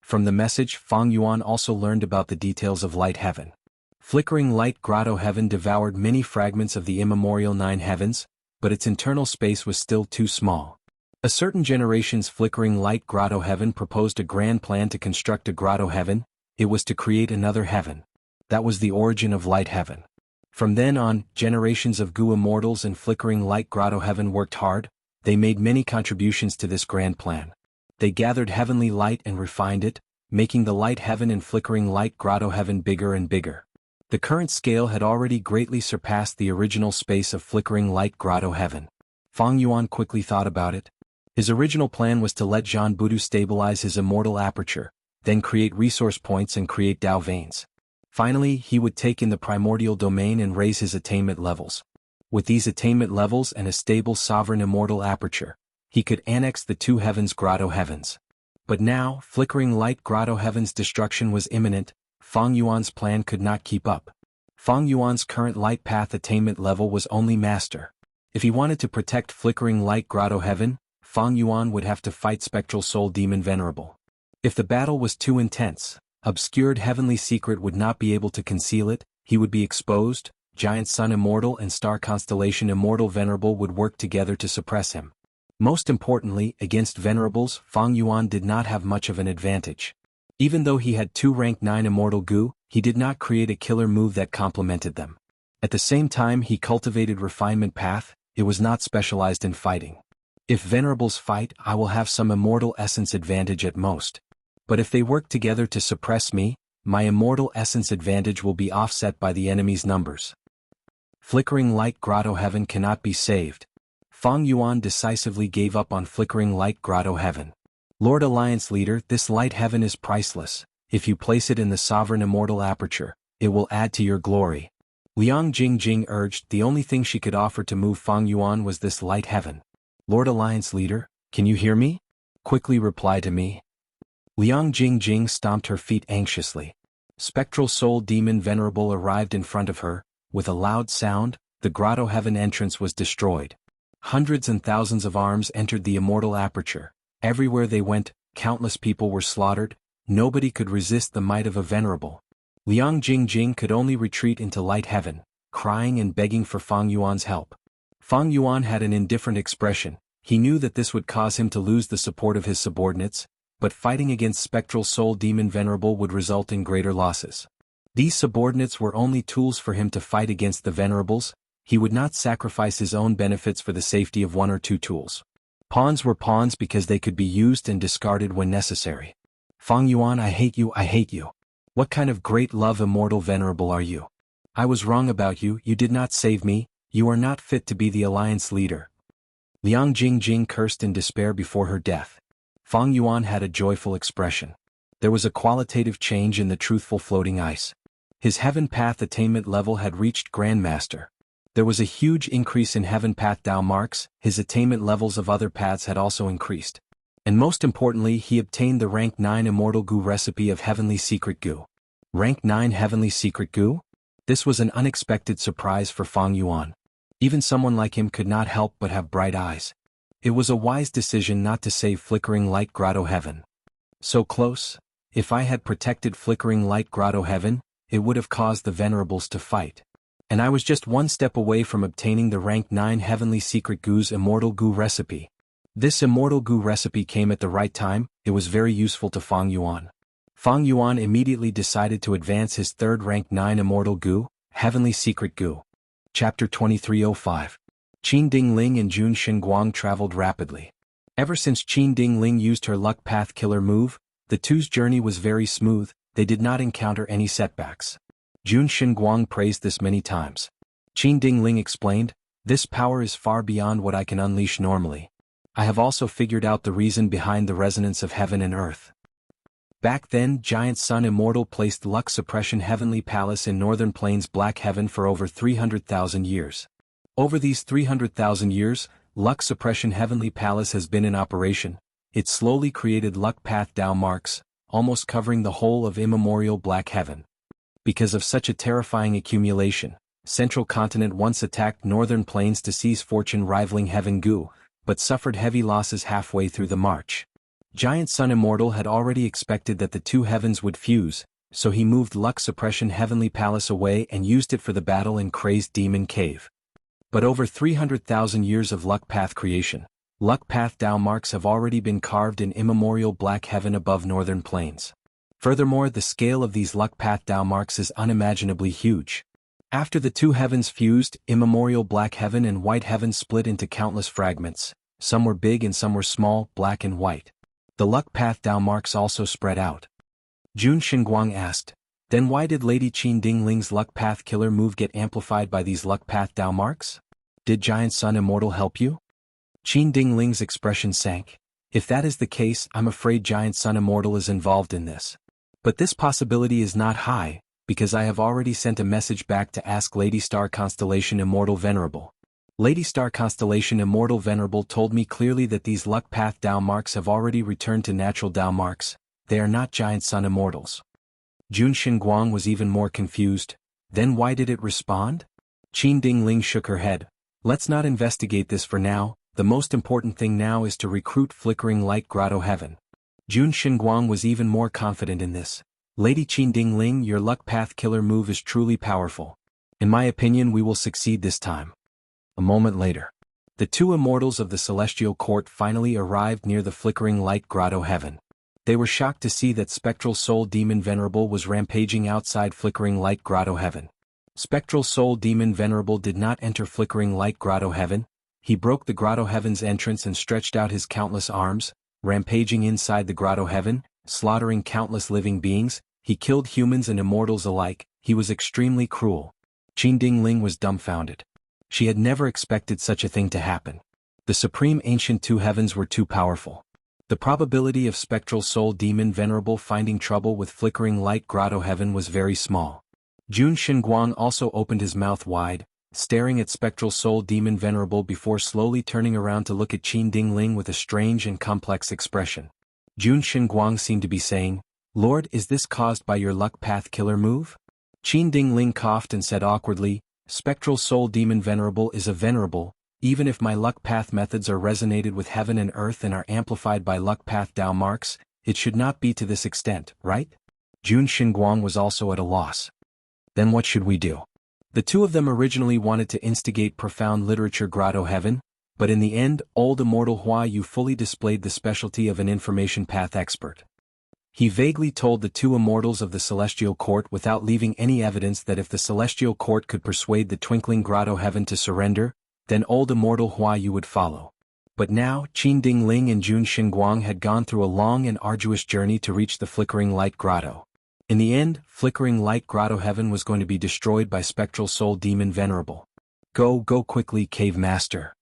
From the message, Fang Yuan also learned about the details of Light Heaven. Flickering Light Grotto Heaven devoured many fragments of the immemorial nine heavens, but its internal space was still too small. A certain generation's Flickering Light Grotto Heaven proposed a grand plan to construct a grotto heaven. It was to create another heaven. That was the origin of Light Heaven. From then on, generations of Gu Immortals and Flickering Light Grotto Heaven worked hard. They made many contributions to this grand plan. They gathered heavenly light and refined it, making the Light Heaven and Flickering Light Grotto Heaven bigger and bigger. The current scale had already greatly surpassed the original space of Flickering Light Grotto Heaven. Fang Yuan quickly thought about it. His original plan was to let Zhan Budu stabilize his immortal aperture, then create resource points and create Dao veins. Finally, he would take in the primordial domain and raise his attainment levels. With these attainment levels and a stable sovereign immortal aperture, he could annex the two heavens grotto heavens. But now, Flickering Light Grotto Heaven's destruction was imminent. Fang Yuan's plan could not keep up. Fang Yuan's current light path attainment level was only master. If he wanted to protect Flickering Light Grotto Heaven, Fang Yuan would have to fight Spectral Soul Demon Venerable. If the battle was too intense, obscured heavenly secret would not be able to conceal it. He would be exposed. Giant Sun Immortal and Star Constellation Immortal Venerable would work together to suppress him. Most importantly, against Venerables, Fang Yuan did not have much of an advantage. Even though he had two rank 9 Immortal Gu, he did not create a killer move that complemented them. At the same time he cultivated Refinement Path. It was not specialized in fighting. If Venerables fight, I will have some Immortal Essence advantage at most. But if they work together to suppress me, my Immortal Essence advantage will be offset by the enemy's numbers. Flickering Light Grotto Heaven cannot be saved. Fang Yuan decisively gave up on Flickering Light Grotto Heaven. Lord Alliance Leader, this Light Heaven is priceless. If you place it in the Sovereign Immortal Aperture, it will add to your glory. Liang Jingjing urged. The only thing she could offer to move Fang Yuan was this Light Heaven. Lord Alliance Leader, can you hear me? Quickly reply to me. Liang Jingjing stomped her feet anxiously. Spectral Soul Demon Venerable arrived in front of her. With a loud sound, the Grotto Heaven entrance was destroyed. Hundreds and thousands of arms entered the immortal aperture. Everywhere they went, countless people were slaughtered. Nobody could resist the might of a venerable. Liang Jingjing could only retreat into Light Heaven, crying and begging for Fang Yuan's help. Fang Yuan had an indifferent expression. He knew that this would cause him to lose the support of his subordinates, but fighting against Spectral Soul Demon Venerable would result in greater losses. These subordinates were only tools for him to fight against the Venerables. He would not sacrifice his own benefits for the safety of one or two tools. Pawns were pawns because they could be used and discarded when necessary. Fang Yuan, I hate you, I hate you. What kind of great love immortal venerable are you? I was wrong about you, you did not save me, you are not fit to be the alliance leader. Liang Jingjing cursed in despair before her death. Fang Yuan had a joyful expression. There was a qualitative change in the truthful floating ice. His Heaven Path attainment level had reached Grandmaster. There was a huge increase in Heaven Path Dao marks. His attainment levels of other paths had also increased. And most importantly, he obtained the rank 9 Immortal Gu recipe of Heavenly Secret Gu. Rank 9 Heavenly Secret Goo? This was an unexpected surprise for Fang Yuan. Even someone like him could not help but have bright eyes. It was a wise decision not to save Flickering Light Grotto Heaven. So close? If I had protected Flickering Light Grotto Heaven, it would have caused the Venerables to fight. And I was just one step away from obtaining the Rank 9 Heavenly Secret Goo's Immortal Goo recipe. This Immortal Goo recipe came at the right time. It was very useful to Fang Yuan. Fang Yuan immediately decided to advance his third Rank 9 Immortal Goo, Heavenly Secret Goo. Chapter 2305. Qin Dingling and Jun Xinguang traveled rapidly. Ever since Qin Dingling used her Luck Path Killer move, the two's journey was very smooth. They did not encounter any setbacks. Jun Xinguang praised this many times. Qin Dingling explained, "This power is far beyond what I can unleash normally. I have also figured out the reason behind the resonance of heaven and earth." Back then, Giant Sun Immortal placed Luck Suppression Heavenly Palace in Northern Plains Black Heaven for over 300,000 years. Over these 300,000 years, Luck Suppression Heavenly Palace has been in operation. It slowly created Luck Path Dao marks, almost covering the whole of immemorial Black Heaven. Because of such a terrifying accumulation, Central Continent once attacked Northern Plains to seize fortune rivaling Heaven Goo, but suffered heavy losses halfway through the march. Giant Sun Immortal had already expected that the two heavens would fuse, so he moved Luck Suppression Heavenly Palace away and used it for the battle in Crazed Demon Cave. But over 300,000 years of Luck Path creation, Luck Path Dao marks have already been carved in immemorial Black Heaven above Northern Plains. Furthermore, the scale of these Luck Path Dao marks is unimaginably huge. After the two heavens fused, immemorial Black Heaven and White Heaven split into countless fragments. Some were big and some were small, black and white. The Luck Path Dao marks also spread out. Jun Xinguang asked, "Then why did Lady Qin Dingling's Luck Path Killer move get amplified by these Luck Path Dao marks? Did Giant Sun Immortal help you?" Qin Dingling's expression sank. "If that is the case, I'm afraid Giant Sun Immortal is involved in this. But this possibility is not high, because I have already sent a message back to ask Lady Star Constellation Immortal Venerable. Lady Star Constellation Immortal Venerable told me clearly that these Luck Path Dao marks have already returned to natural Dao marks. They are not Giant Sun Immortals." Jun Xinguang was even more confused. "Then why did it respond?" Qin Dingling shook her head. "Let's not investigate this for now. The most important thing now is to recruit Flickering Light Grotto Heaven." Jun Xinguang was even more confident in this. "Lady Qin Dingling, your Luck Path Killer move is truly powerful. In my opinion, we will succeed this time." A moment later, the two immortals of the Celestial Court finally arrived near the Flickering Light Grotto Heaven. They were shocked to see that Spectral Soul Demon Venerable was rampaging outside Flickering Light Grotto Heaven. Spectral Soul Demon Venerable did not enter Flickering Light Grotto Heaven. He broke the Grotto Heaven's entrance and stretched out his countless arms, rampaging inside the Grotto Heaven, slaughtering countless living beings. He killed humans and immortals alike. He was extremely cruel. Qin Dingling was dumbfounded. She had never expected such a thing to happen. The Supreme Ancient Two Heavens were too powerful. The probability of Spectral Soul Demon Venerable finding trouble with Flickering Light Grotto Heaven was very small. Jun Xinguang also opened his mouth wide, staring at Spectral Soul Demon Venerable before slowly turning around to look at Qin Dingling with a strange and complex expression. Jun Xinguang seemed to be saying, "Lord, is this caused by your Luck Path Killer move?" Qin Dingling coughed and said awkwardly, "Spectral Soul Demon Venerable is a venerable. Even if my Luck Path methods are resonated with heaven and earth and are amplified by Luck Path Dao marks, it should not be to this extent, right?" Jun Xinguang was also at a loss. "Then what should we do?" The two of them originally wanted to instigate Profound Literature Grotto Heaven, but in the end, old Immortal Hua Yu fully displayed the specialty of an information path expert. He vaguely told the two immortals of the Celestial Court without leaving any evidence that if the Celestial Court could persuade the Twinkling Grotto Heaven to surrender, then old Immortal Hua Yu would follow. But now, Qin Dingling and Jun Xinguang had gone through a long and arduous journey to reach the Flickering Light Grotto. In the end, Flickering Light Grotto Heaven was going to be destroyed by Spectral Soul Demon Venerable. Go quickly, Cave Master.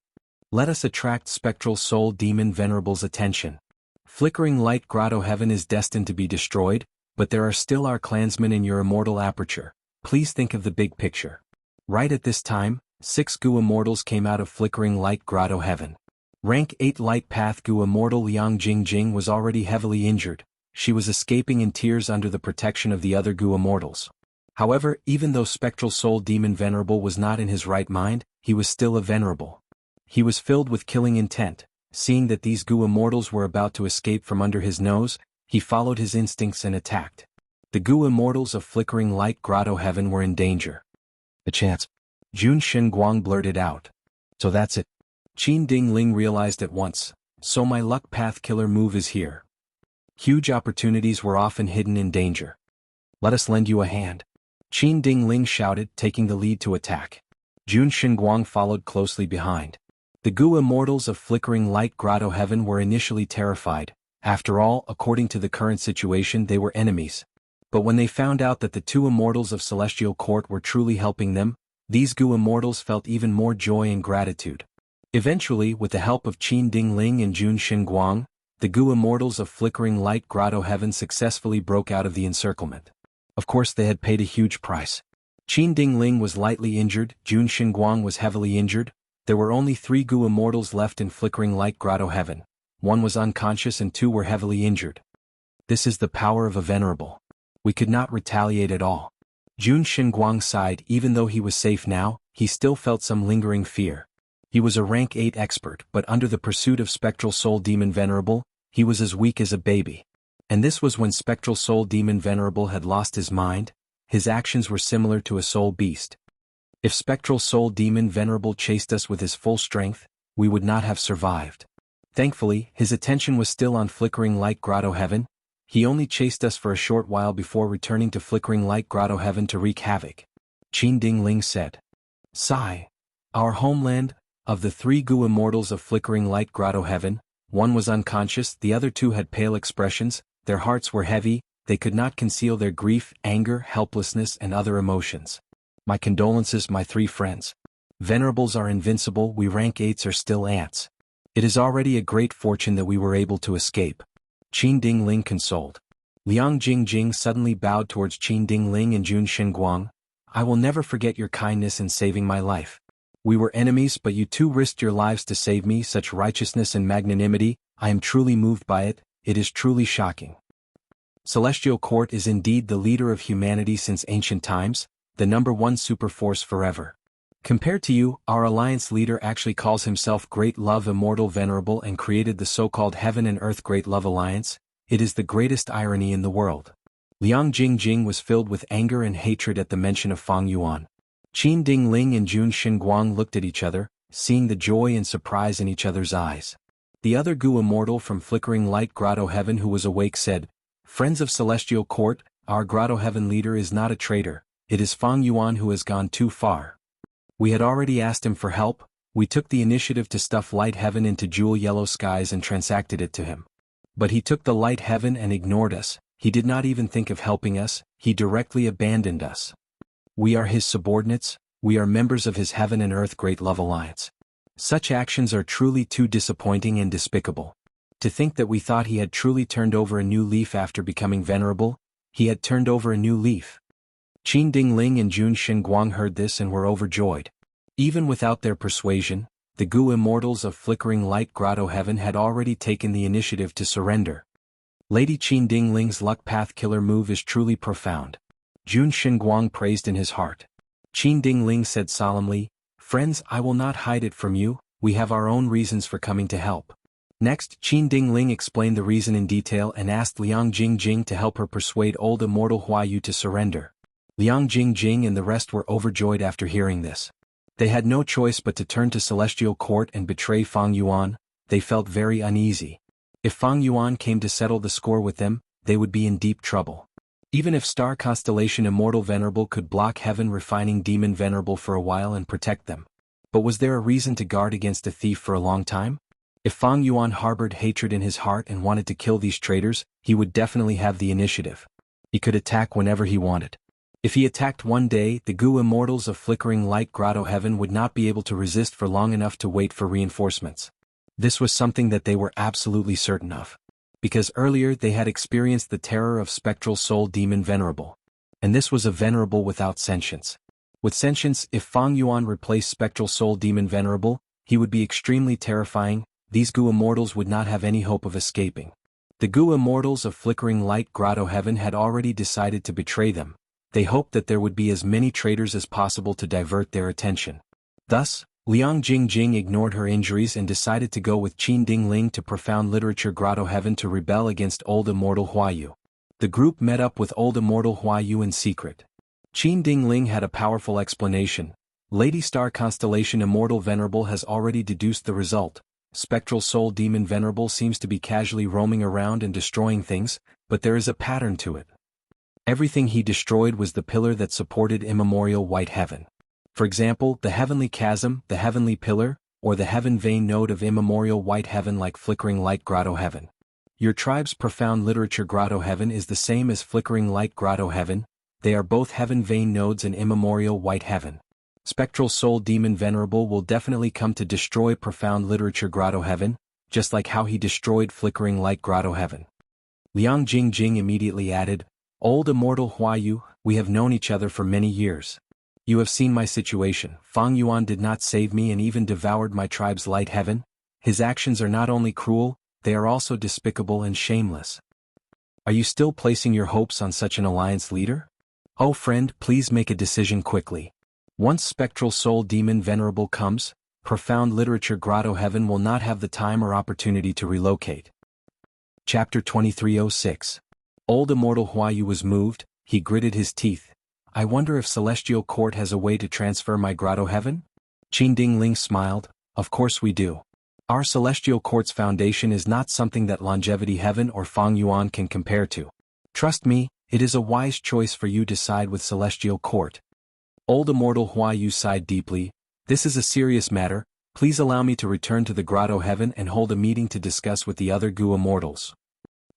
Let us attract Spectral Soul Demon Venerable's attention. Flickering Light Grotto Heaven is destined to be destroyed, but there are still our clansmen in your immortal aperture. Please think of the big picture. Right at this time, 6 Gu Immortals came out of Flickering Light Grotto Heaven. Rank 8 Light Path Gu Immortal Liang Jingjing was already heavily injured. she was escaping in tears under the protection of the other Gu Immortals. However, even though Spectral Soul Demon Venerable was not in his right mind, he was still a venerable. He was filled with killing intent. Seeing that these Gu Immortals were about to escape from under his nose, he followed his instincts and attacked. The Gu Immortals of Flickering Light Grotto Heaven were in danger. A chance. Jun Shenguang blurted out. So that's it. Qin Ding Ling realized at once. So my luck path killer move is here. Huge opportunities were often hidden in danger. Let us lend you a hand. Qin Ding Ling shouted, taking the lead to attack. Jun Shenguang followed closely behind. The Gu Immortals of Flickering Light Grotto Heaven were initially terrified. After all, according to the current situation, they were enemies. But when they found out that the two Immortals of Celestial Court were truly helping them, these Gu Immortals felt even more joy and gratitude. Eventually, with the help of Qin Ding Ling and Jun Shenguang, the Gu Immortals of Flickering Light Grotto Heaven successfully broke out of the encirclement. Of course, they had paid a huge price. Qin Ding Ling was lightly injured, Jun Shenguang was heavily injured. There were only 3 Gu Immortals left in Flickering Light Grotto Heaven. 1 was unconscious and 2 were heavily injured. This is the power of a venerable. We could not retaliate at all. Jun Shenguang sighed. Even though he was safe now, he still felt some lingering fear. He was a rank 8 expert, but under the pursuit of Spectral Soul Demon Venerable, he was as weak as a baby. And this was when Spectral Soul Demon Venerable had lost his mind. His actions were similar to a soul beast. If Spectral Soul Demon Venerable chased us with his full strength, we would not have survived. Thankfully, his attention was still on Flickering Light Grotto Heaven. He only chased us for a short while before returning to Flickering Light Grotto Heaven to wreak havoc. Qin Ding Ling said. Sigh. Our homeland, of the 3 Gu Immortals of Flickering Light Grotto Heaven, 1 was unconscious, the other 2 had pale expressions, their hearts were heavy, they could not conceal their grief, anger, helplessness and other emotions. My condolences, my 3 friends. Venerables are invincible, we rank 8s are still ants. It is already a great fortune that we were able to escape. Qin Ding Ling consoled. Liang Jingjing suddenly bowed towards Qin Ding Ling and Jun Shenguang. I will never forget your kindness in saving my life. We were enemies, but you 2 risked your lives to save me. Such righteousness and magnanimity, I am truly moved by it. It is truly shocking. Celestial Court is indeed the leader of humanity since ancient times, the #1 superforce forever. Compared to you, our alliance leader actually calls himself Great Love Immortal Venerable and created the so-called Heaven and Earth Great Love Alliance. It is the greatest irony in the world. Liang Jingjing was filled with anger and hatred at the mention of Fang Yuan. Qin Ding Ling and Jun Shenguang looked at each other, seeing the joy and surprise in each other's eyes. The other Gu Immortal from Flickering Light Grotto Heaven who was awake said, Friends of Celestial Court, our Grotto Heaven leader is not a traitor, it is Fang Yuan who has gone too far. We had already asked him for help, we took the initiative to stuff Light Heaven into jewel yellow skies and transacted it to him. But he took the Light Heaven and ignored us, he did not even think of helping us, he directly abandoned us. We are his subordinates, we are members of his Heaven and Earth Great Love Alliance. Such actions are truly too disappointing and despicable. To think that we thought he had truly turned over a new leaf after becoming venerable, he had turned over a new leaf. Qin Ding Ling and Jun Shenguang heard this and were overjoyed. Even without their persuasion, the Gu Immortals of Flickering Light Grotto Heaven had already taken the initiative to surrender. Lady Qin Ding Ling's luck path killer move is truly profound. Jun Shenguang praised in his heart. Qin Ding Ling said solemnly, Friends, I will not hide it from you, we have our own reasons for coming to help. Next, Qin Ding Ling explained the reason in detail and asked Liang Jingjing to help her persuade old Immortal Huayu to surrender. Liang Jingjing and the rest were overjoyed after hearing this. They had no choice but to turn to Celestial Court and betray Fang Yuan. They felt very uneasy. If Fang Yuan came to settle the score with them, they would be in deep trouble. Even if Star Constellation Immortal Venerable could block Heaven Refining Demon Venerable for a while and protect them. But was there a reason to guard against a thief for a long time? If Fang Yuan harbored hatred in his heart and wanted to kill these traitors, he would definitely have the initiative. He could attack whenever he wanted. If he attacked one day, the Gu Immortals of Flickering Light Grotto Heaven would not be able to resist for long enough to wait for reinforcements. This was something that they were absolutely certain of. Because earlier they had experienced the terror of Spectral Soul Demon Venerable. And this was a venerable without sentience. With sentience, if Fang Yuan replaced Spectral Soul Demon Venerable, he would be extremely terrifying. These Gu Immortals would not have any hope of escaping. The Gu immortals of flickering light grotto heaven had already decided to betray them. They hoped that there would be as many traitors as possible to divert their attention. Thus, Liang Jingjing ignored her injuries and decided to go with Qin Dingling to profound literature grotto heaven to rebel against old immortal Huayu. The group met up with old immortal Huayu in secret. Qin Dingling had a powerful explanation. Lady Star Constellation Immortal Venerable has already deduced the result. Spectral Soul Demon Venerable seems to be casually roaming around and destroying things, but there is a pattern to it. Everything he destroyed was the pillar that supported immemorial white heaven. For example, the heavenly chasm, the heavenly pillar, or the heaven vein node of immemorial white heaven like flickering light grotto heaven. Your tribe's profound literature grotto heaven is the same as flickering light grotto heaven. They are both heaven vein nodes in immemorial white heaven. Spectral Soul Demon Venerable will definitely come to destroy profound literature grotto heaven, just like how he destroyed flickering light grotto heaven. Liang Jingjing immediately added, Old immortal Huayu, we have known each other for many years. You have seen my situation. Fang Yuan did not save me and even devoured my tribe's light heaven. His actions are not only cruel, they are also despicable and shameless. Are you still placing your hopes on such an alliance leader? Oh friend, please make a decision quickly. Once Spectral Soul Demon Venerable comes, profound literature grotto heaven will not have the time or opportunity to relocate. Chapter 2306. Old immortal Huayu was moved. He gritted his teeth. I wonder if Celestial Court has a way to transfer my grotto heaven? Qin Dingling smiled. Of course we do. Our Celestial Court's foundation is not something that Longevity Heaven or Fang Yuan can compare to. Trust me, it is a wise choice for you to side with Celestial Court. Old immortal Huayu sighed deeply. This is a serious matter. Please allow me to return to the grotto heaven and hold a meeting to discuss with the other Gu immortals.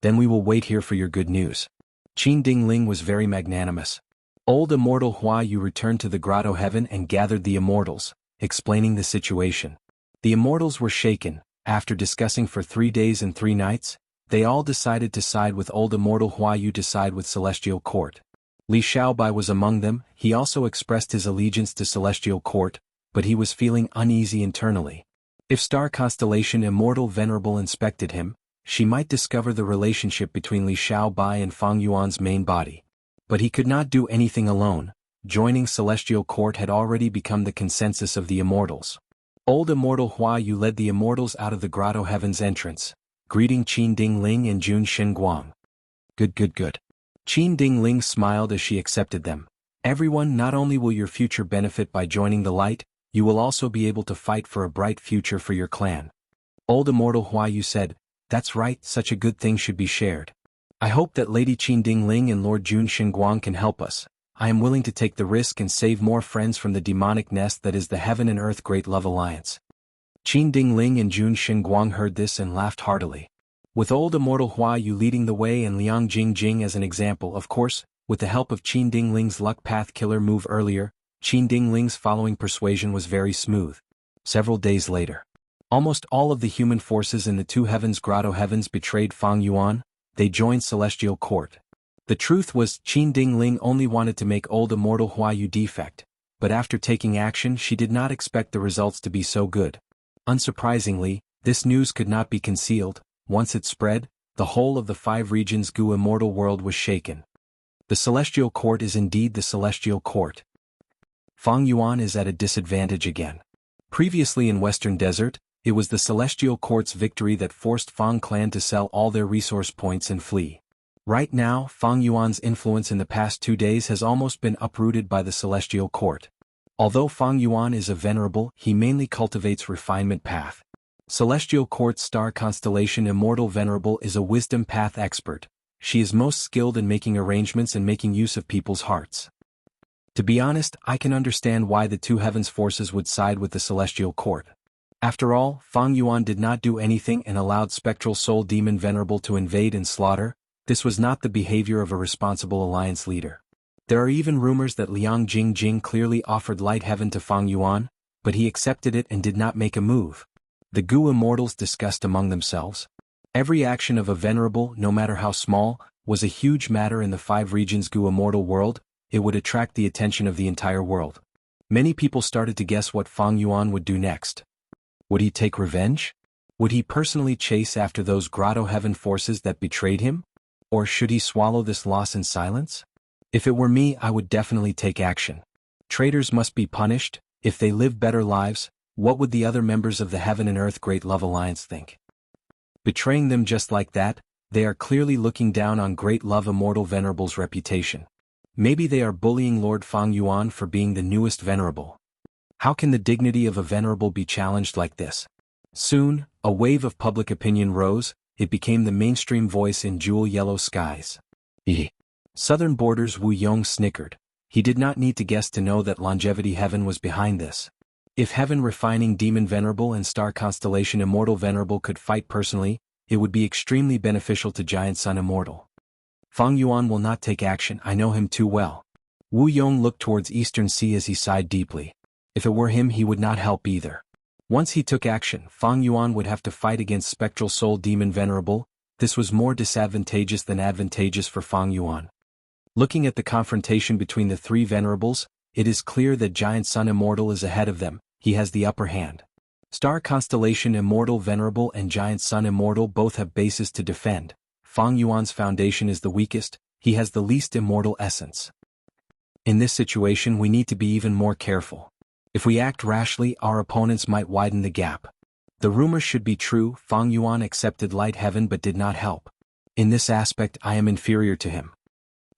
Then we will wait here for your good news. Qin Dingling was very magnanimous. Old immortal Huayu returned to the grotto heaven and gathered the immortals, explaining the situation. The immortals were shaken. After discussing for 3 days and 3 nights, they all decided to side with old immortal Huayu to side with Celestial Court. Li Xiaobai was among them. He also expressed his allegiance to Celestial Court, but he was feeling uneasy internally. If Star Constellation Immortal Venerable inspected him, she might discover the relationship between Li Xiaobai and Fang Yuan's main body. But he could not do anything alone. Joining Celestial Court had already become the consensus of the immortals. Old immortal Huayu led the immortals out of the grotto heaven's entrance, greeting Qin Dingling and Jun Xinguang. Good. Qin Dingling smiled as she accepted them. Everyone, not only will your future benefit by joining the light, you will also be able to fight for a bright future for your clan. Old immortal Huayu said, That's right, such a good thing should be shared. I hope that Lady Qin Dingling and Lord Jun Xinguang can help us. I am willing to take the risk and save more friends from the demonic nest that is the Heaven and Earth Great Love Alliance. Qin Dingling and Jun Xinguang heard this and laughed heartily. With old immortal Huayu leading the way and Liang Jingjing as an example, of course, with the help of Qin Dingling's luck path killer move earlier, Qin Dingling's following persuasion was very smooth. Several days later, almost all of the human forces in the two heavens grotto heavens betrayed Fang Yuan. They joined Celestial Court. The truth was, Qin Dingling only wanted to make old immortal Huayu defect, but after taking action she did not expect the results to be so good. Unsurprisingly, this news could not be concealed. Once it spread, the whole of the 5 regions Gu immortal world was shaken. The Celestial Court is indeed the Celestial Court. Fang Yuan is at a disadvantage again. Previously in Western Desert, it was the Celestial Court's victory that forced Fang clan to sell all their resource points and flee. Right now, Fang Yuan's influence in the past 2 days has almost been uprooted by the Celestial Court. Although Fang Yuan is a venerable, he mainly cultivates refinement path. Celestial Court Star Constellation Immortal Venerable is a wisdom path expert. She is most skilled in making arrangements and making use of people's hearts. To be honest, I can understand why the two heavens forces would side with the Celestial Court. After all, Fang Yuan did not do anything and allowed Spectral Soul Demon Venerable to invade and slaughter. This was not the behavior of a responsible alliance leader. There are even rumors that Liang Jingjing clearly offered Light Heaven to Fang Yuan, but he accepted it and did not make a move. The Gu immortals discussed among themselves. Every action of a venerable, no matter how small, was a huge matter in the 5 regions Gu immortal world. It would attract the attention of the entire world. Many people started to guess what Fang Yuan would do next. Would he take revenge? Would he personally chase after those grotto heaven forces that betrayed him? Or should he swallow this loss in silence? If it were me, I would definitely take action. Traitors must be punished. If they live better lives, what would the other members of the Heaven and Earth Great Love Alliance think? Betraying them just like that, they are clearly looking down on Great Love Immortal Venerable's reputation. Maybe they are bullying Lord Fang Yuan for being the newest venerable. How can the dignity of a venerable be challenged like this? Soon, a wave of public opinion rose. It became the mainstream voice in jewel yellow skies. Southern Borders Wu Yong snickered. He did not need to guess to know that Longevity Heaven was behind this. If Heaven Refining Demon Venerable and Star Constellation Immortal Venerable could fight personally, it would be extremely beneficial to Giant Sun Immortal. Fang Yuan will not take action, I know him too well. Wu Yong looked towards Eastern Sea as he sighed deeply. If it were him, he would not help either. Once he took action, Fang Yuan would have to fight against Spectral Soul Demon Venerable. This was more disadvantageous than advantageous for Fang Yuan. Looking at the confrontation between the three venerables, it is clear that Giant Sun Immortal is ahead of them. He has the upper hand. Star Constellation Immortal Venerable and Giant Sun Immortal both have bases to defend. Fang Yuan's foundation is the weakest. He has the least immortal essence. In this situation, we need to be even more careful. If we act rashly, our opponents might widen the gap. The rumor should be true. Fang Yuan accepted Light Heaven but did not help. In this aspect, I am inferior to him.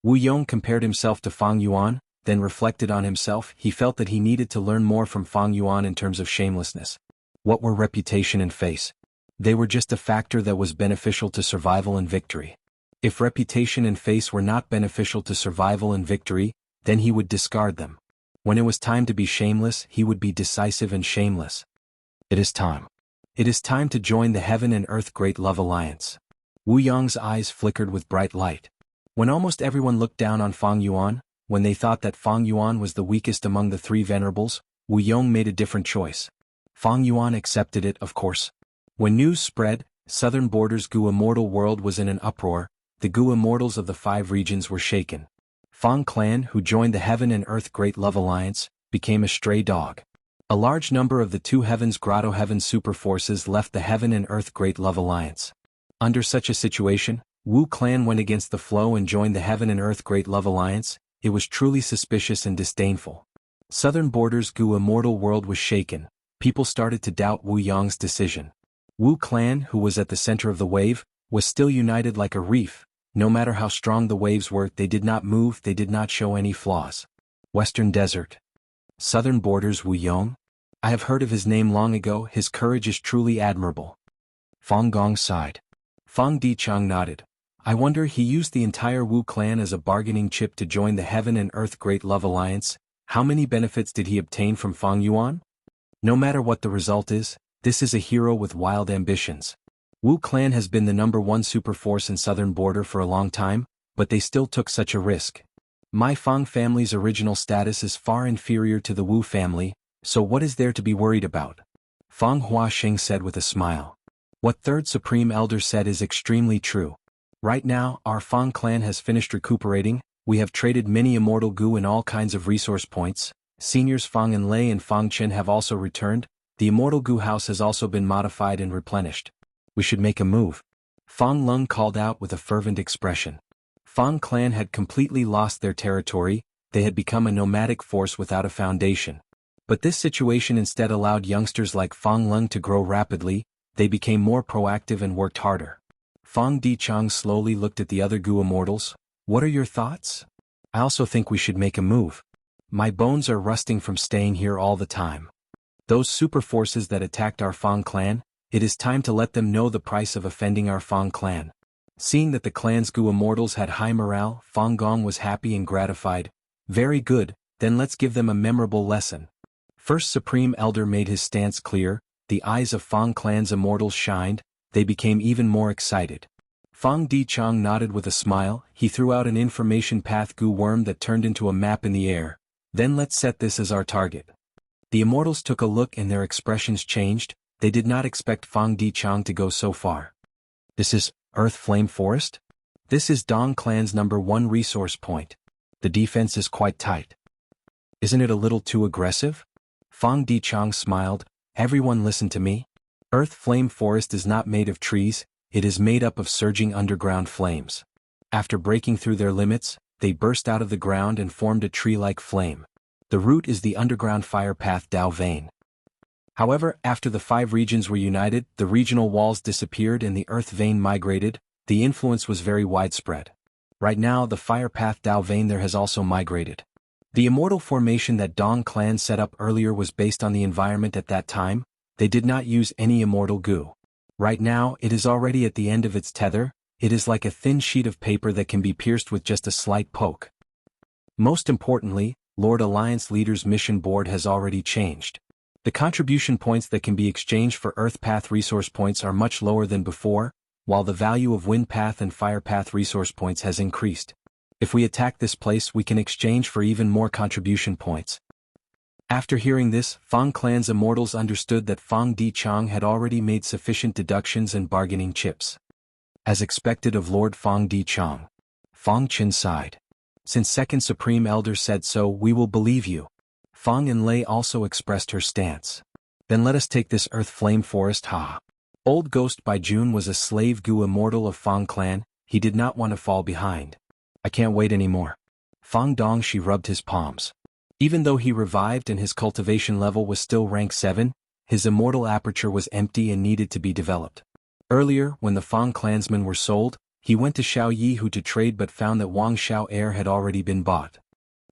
Wu Yong compared himself to Fang Yuan, then reflected on himself. He felt that he needed to learn more from Fang Yuan in terms of shamelessness. What were reputation and face? They were just a factor that was beneficial to survival and victory. If reputation and face were not beneficial to survival and victory, then he would discard them. When it was time to be shameless, he would be decisive and shameless. It is time. It is time to join the Heaven and Earth Great Love Alliance. Wu Yong's eyes flickered with bright light. When almost everyone looked down on Fang Yuan, when they thought that Fang Yuan was the weakest among the three venerables, Wu Yong made a different choice. Fang Yuan accepted it, of course. When news spread, Southern Borders Gu Immortal World was in an uproar. The Gu Immortals of the 5 regions were shaken. Fang Clan, who joined the Heaven and Earth Great Love Alliance, became a stray dog. A large number of the 2 Heavens Grotto Heaven super forces left the Heaven and Earth Great Love Alliance. Under such a situation, Wu Clan went against the flow and joined the Heaven and Earth Great Love Alliance. It was truly suspicious and disdainful. Southern Borders Gu Immortal World was shaken. People started to doubt Wu Yong's decision. Wu Clan, who was at the center of the wave, was still united like a reef. No matter how strong the waves were, they did not move, they did not show any flaws. Western Desert. Southern Borders Wu Yong? I have heard of his name long ago. His courage is truly admirable. Fang Gong sighed. Fang Dichang nodded. I wonder he used the entire Wu clan as a bargaining chip to join the Heaven and Earth Great Love Alliance. How many benefits did he obtain from Fang Yuan? No matter what the result is, this is a hero with wild ambitions. Wu clan has been the #1 super force in Southern Border for a long time, but they still took such a risk. My Fang family's original status is far inferior to the Wu family, so what is there to be worried about? Fang Huaxing said with a smile. What Third Supreme Elder said is extremely true. Right now, our Fang clan has finished recuperating. We have traded many immortal Gu and all kinds of resource points. Seniors Fang and Lei and Fang Chen have also returned. The immortal Gu house has also been modified and replenished. We should make a move. Fang Lung called out with a fervent expression. Fang clan had completely lost their territory. They had become a nomadic force without a foundation. But this situation instead allowed youngsters like Fang Lung to grow rapidly. They became more proactive and worked harder. Fang Dichang slowly looked at the other Gu immortals. What are your thoughts? I also think we should make a move. My bones are rusting from staying here all the time. Those super forces that attacked our Fang clan, it is time to let them know the price of offending our Fang clan. Seeing that the clan's Gu immortals had high morale, Fang Gong was happy and gratified. Very good, then let's give them a memorable lesson. First Supreme Elder made his stance clear. The eyes of Fang clan's immortals shined. They became even more excited. Fang Dichang nodded with a smile. He threw out an information path Gu worm that turned into a map in the air. Then let's set this as our target. The immortals took a look and their expressions changed. They did not expect Fang Dichang to go so far. This is Earth Flame Forest? This is Dong Clan's #1 resource point. The defense is quite tight. Isn't it a little too aggressive? Fang Dichang smiled. Everyone listen to me. Earth Flame Forest is not made of trees, it is made up of surging underground flames. After breaking through their limits, they burst out of the ground and formed a tree-like flame. The root is the underground fire path Dao vein. However, after the 5 regions were united, the regional walls disappeared and the earth vein migrated. The influence was very widespread. Right now, the fire path Dao vein there has also migrated. The immortal formation that Dong clan set up earlier was based on the environment at that time. They did not use any immortal goo. Right now, it is already at the end of its tether. It is like a thin sheet of paper that can be pierced with just a slight poke. Most importantly, Lord Alliance Leader's mission board has already changed. The contribution points that can be exchanged for Earth Path resource points are much lower than before, while the value of Wind Path and Fire Path resource points has increased. If we attack this place, we can exchange for even more contribution points. After hearing this, Fang Clan's immortals understood that Fang Dichang had already made sufficient deductions and bargaining chips. As expected of Lord Fang Dichang, Fang Qin sighed. Since Second Supreme Elder said so, we will believe you. Fang Enlei also expressed her stance. Then let us take this Earth Flame Forest. Old Ghost by June was a slave Gu immortal of Fang Clan. He did not want to fall behind. I can't wait anymore. Fang Dongshi rubbed his palms. Even though he revived and his cultivation level was still rank 7, his immortal aperture was empty and needed to be developed. Earlier, when the Fang clansmen were sold, he went to Xiao Yihu to trade but found that Wang Xiao heir had already been bought.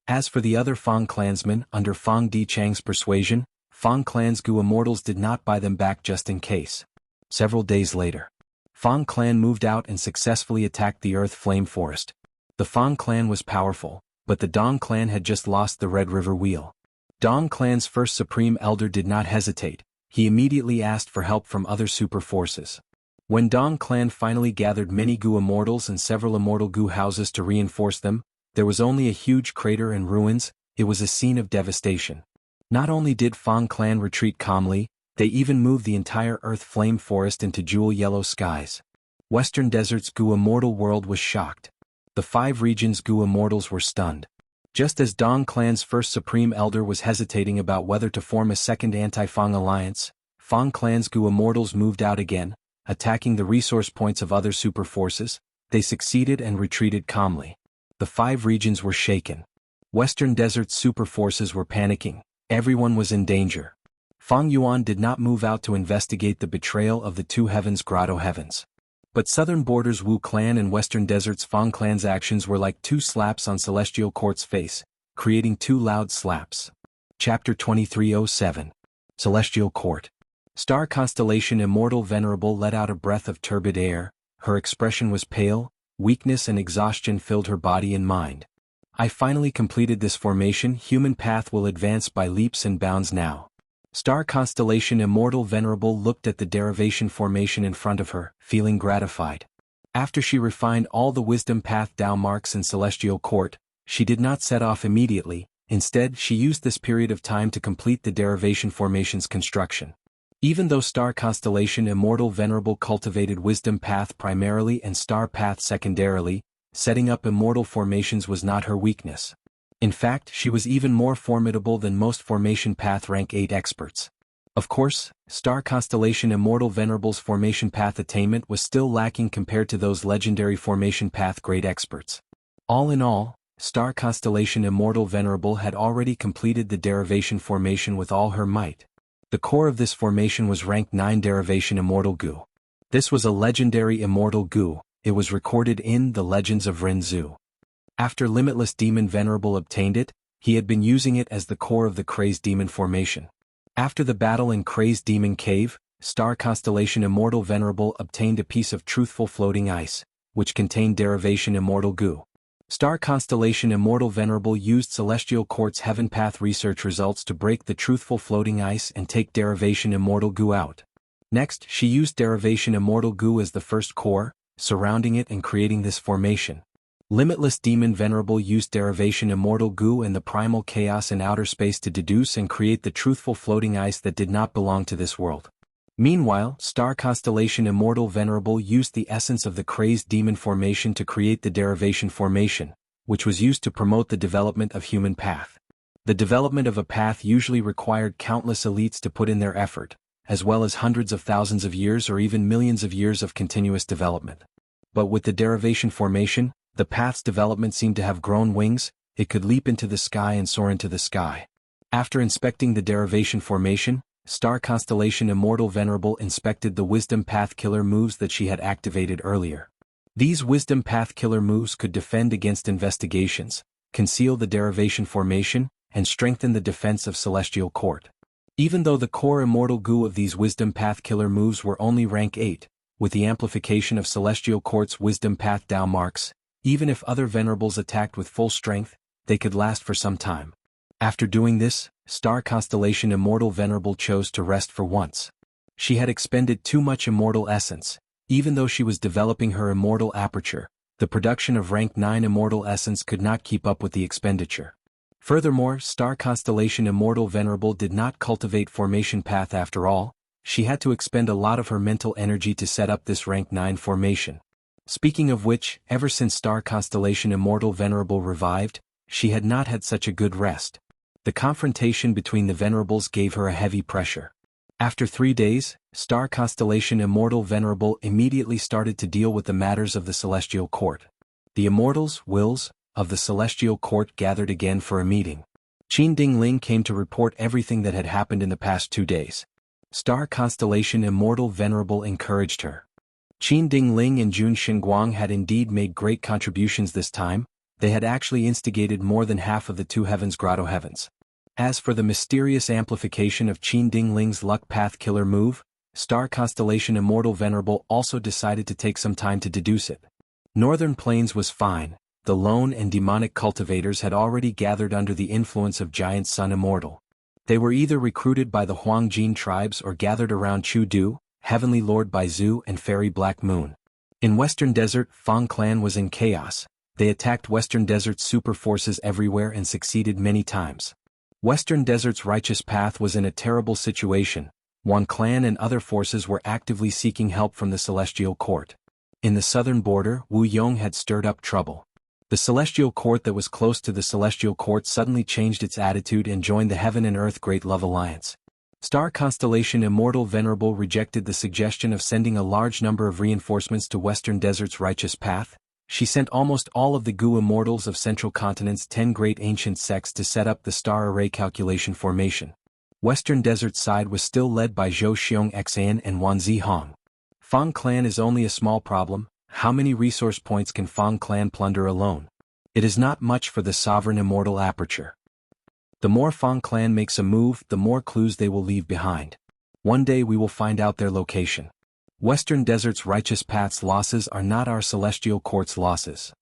As for the other Fang clansmen, under Fang Dichang's persuasion, Fang clan's Gu immortals did not buy them back just in case. Several days later, Fang clan moved out and successfully attacked the Earth Flame Forest. The Fang clan was powerful, but the Dong clan had just lost the Red River Wheel. Dong clan's first Supreme Elder did not hesitate. He immediately asked for help from other super forces. When Dong clan finally gathered many Gu immortals and several immortal Gu houses to reinforce them, there was only a huge crater and ruins. It was a scene of devastation. Not only did Fang clan retreat calmly, they even moved the entire Earth Flame Forest into jewel yellow skies. Western Desert's Gu immortal world was shocked. The 5 regions' Gu immortals were stunned. Just as Dong clan's first Supreme Elder was hesitating about whether to form a second anti-Fang alliance, Fang clan's Gu immortals moved out again, attacking the resource points of other super forces. They succeeded and retreated calmly. The 5 regions were shaken. Western Desert's super forces were panicking. Everyone was in danger. Fang Yuan did not move out to investigate the betrayal of the 2 heavens grotto heavens. But Southern Borders Wu clan and Western Desert's Fang clan's actions were like 2 slaps on Celestial Court's face, creating 2 loud slaps. Chapter 2307. Celestial Court. Star Constellation Immortal Venerable let out a breath of turbid air. Her expression was pale. Weakness and exhaustion filled her body and mind. I finally completed this formation. Human path will advance by leaps and bounds now. Star Constellation Immortal Venerable looked at the derivation formation in front of her, feeling gratified. After she refined all the wisdom path Dao marks in Celestial Court, she did not set off immediately. Instead, she used this period of time to complete the derivation formation's construction. Even though Star Constellation Immortal Venerable cultivated wisdom path primarily and star path secondarily, setting up immortal formations was not her weakness. In fact, she was even more formidable than most formation path rank 8 experts. Of course, Star Constellation Immortal Venerable's formation path attainment was still lacking compared to those legendary formation path grade experts. All in all, Star Constellation Immortal Venerable had already completed the derivation formation with all her might. The core of this formation was rank 9 derivation Immortal Gu. This was a legendary Immortal Gu. It was recorded in the Legends of Rinzu. After Limitless Demon Venerable obtained it, he had been using it as the core of the Crazed Demon formation. After the battle in Crazed Demon Cave, Star Constellation Immortal Venerable obtained a piece of truthful floating ice, which contained derivation Immortal Gu. Star Constellation Immortal Venerable used Celestial Court's Heaven Path research results to break the truthful floating ice and take derivation Immortal Gu out. Next, she used derivation Immortal Gu as the first core, surrounding it and creating this formation. Limitless Demon Venerable used derivation Immortal Gu and the primal chaos in outer space to deduce and create the truthful floating ice that did not belong to this world. Meanwhile, Star Constellation Immortal Venerable used the essence of the Crazed Demon formation to create the derivation formation, which was used to promote the development of human path. The development of a path usually required countless elites to put in their effort, as well as hundreds of thousands of years or even millions of years of continuous development. But with the derivation formation, the path's development seemed to have grown wings. It could leap into the sky and soar into the sky. After inspecting the derivation formation, star constellation Immortal Venerable inspected the wisdom path killer moves that she had activated earlier. These wisdom path killer moves could defend against investigations, conceal the derivation formation, and strengthen the defense of Celestial Court. Even though the core immortal goo of these wisdom path killer moves were only rank 8, with the amplification of Celestial Court's wisdom path Dao marks, even if other venerables attacked with full strength, they could last for some time. After doing this, star constellation Immortal Venerable chose to rest for once. She had expended too much immortal essence. Even though she was developing her immortal aperture, the production of rank 9 immortal essence could not keep up with the expenditure. Furthermore, star constellation Immortal Venerable did not cultivate formation path after all. She had to expend a lot of her mental energy to set up this rank 9 formation. Speaking of which, ever since star constellation Immortal Venerable revived, she had not had such a good rest. The confrontation between the venerables gave her a heavy pressure. After 3 days, star constellation Immortal Venerable immediately started to deal with the matters of the Celestial Court. The immortals, wills, of the Celestial Court gathered again for a meeting. Qin Dingling came to report everything that had happened in the past 2 days. Star constellation Immortal Venerable encouraged her. Qin Dingling and Jun Xinguang had indeed made great contributions this time. They had actually instigated more than half of the 2 heavens grotto heavens. As for the mysterious amplification of Qin Dingling's luck path killer move, star constellation Immortal Venerable also decided to take some time to deduce it. Northern Plains was fine. The lone and demonic cultivators had already gathered under the influence of Giant Sun Immortal. They were either recruited by the Huangjin tribes or gathered around Chu Du, Heavenly Lord Baizu and Fairy Black Moon. In Western Desert, Fang Clan was in chaos. They attacked Western Desert's super forces everywhere and succeeded many times. Western Desert's righteous path was in a terrible situation. Wan Clan and other forces were actively seeking help from the Celestial Court. In the southern border, Wu Yong had stirred up trouble. The Celestial Court that was close to the Celestial Court suddenly changed its attitude and joined the Heaven and Earth Great Love Alliance. Star constellation Immortal Venerable rejected the suggestion of sending a large number of reinforcements to Western Desert's righteous path. She sent almost all of the Gu Immortals of Central Continent's 10 great ancient sects to set up the star array calculation formation. Western Desert's side was still led by Zhou Xiong Xan and Wan Zihong. Fang Clan is only a small problem. How many resource points can Fang Clan plunder alone? It is not much for the sovereign immortal aperture. The more Fang Clan makes a move, the more clues they will leave behind. One day we will find out their location. Western Desert's righteous path's losses are not our Celestial Court's losses.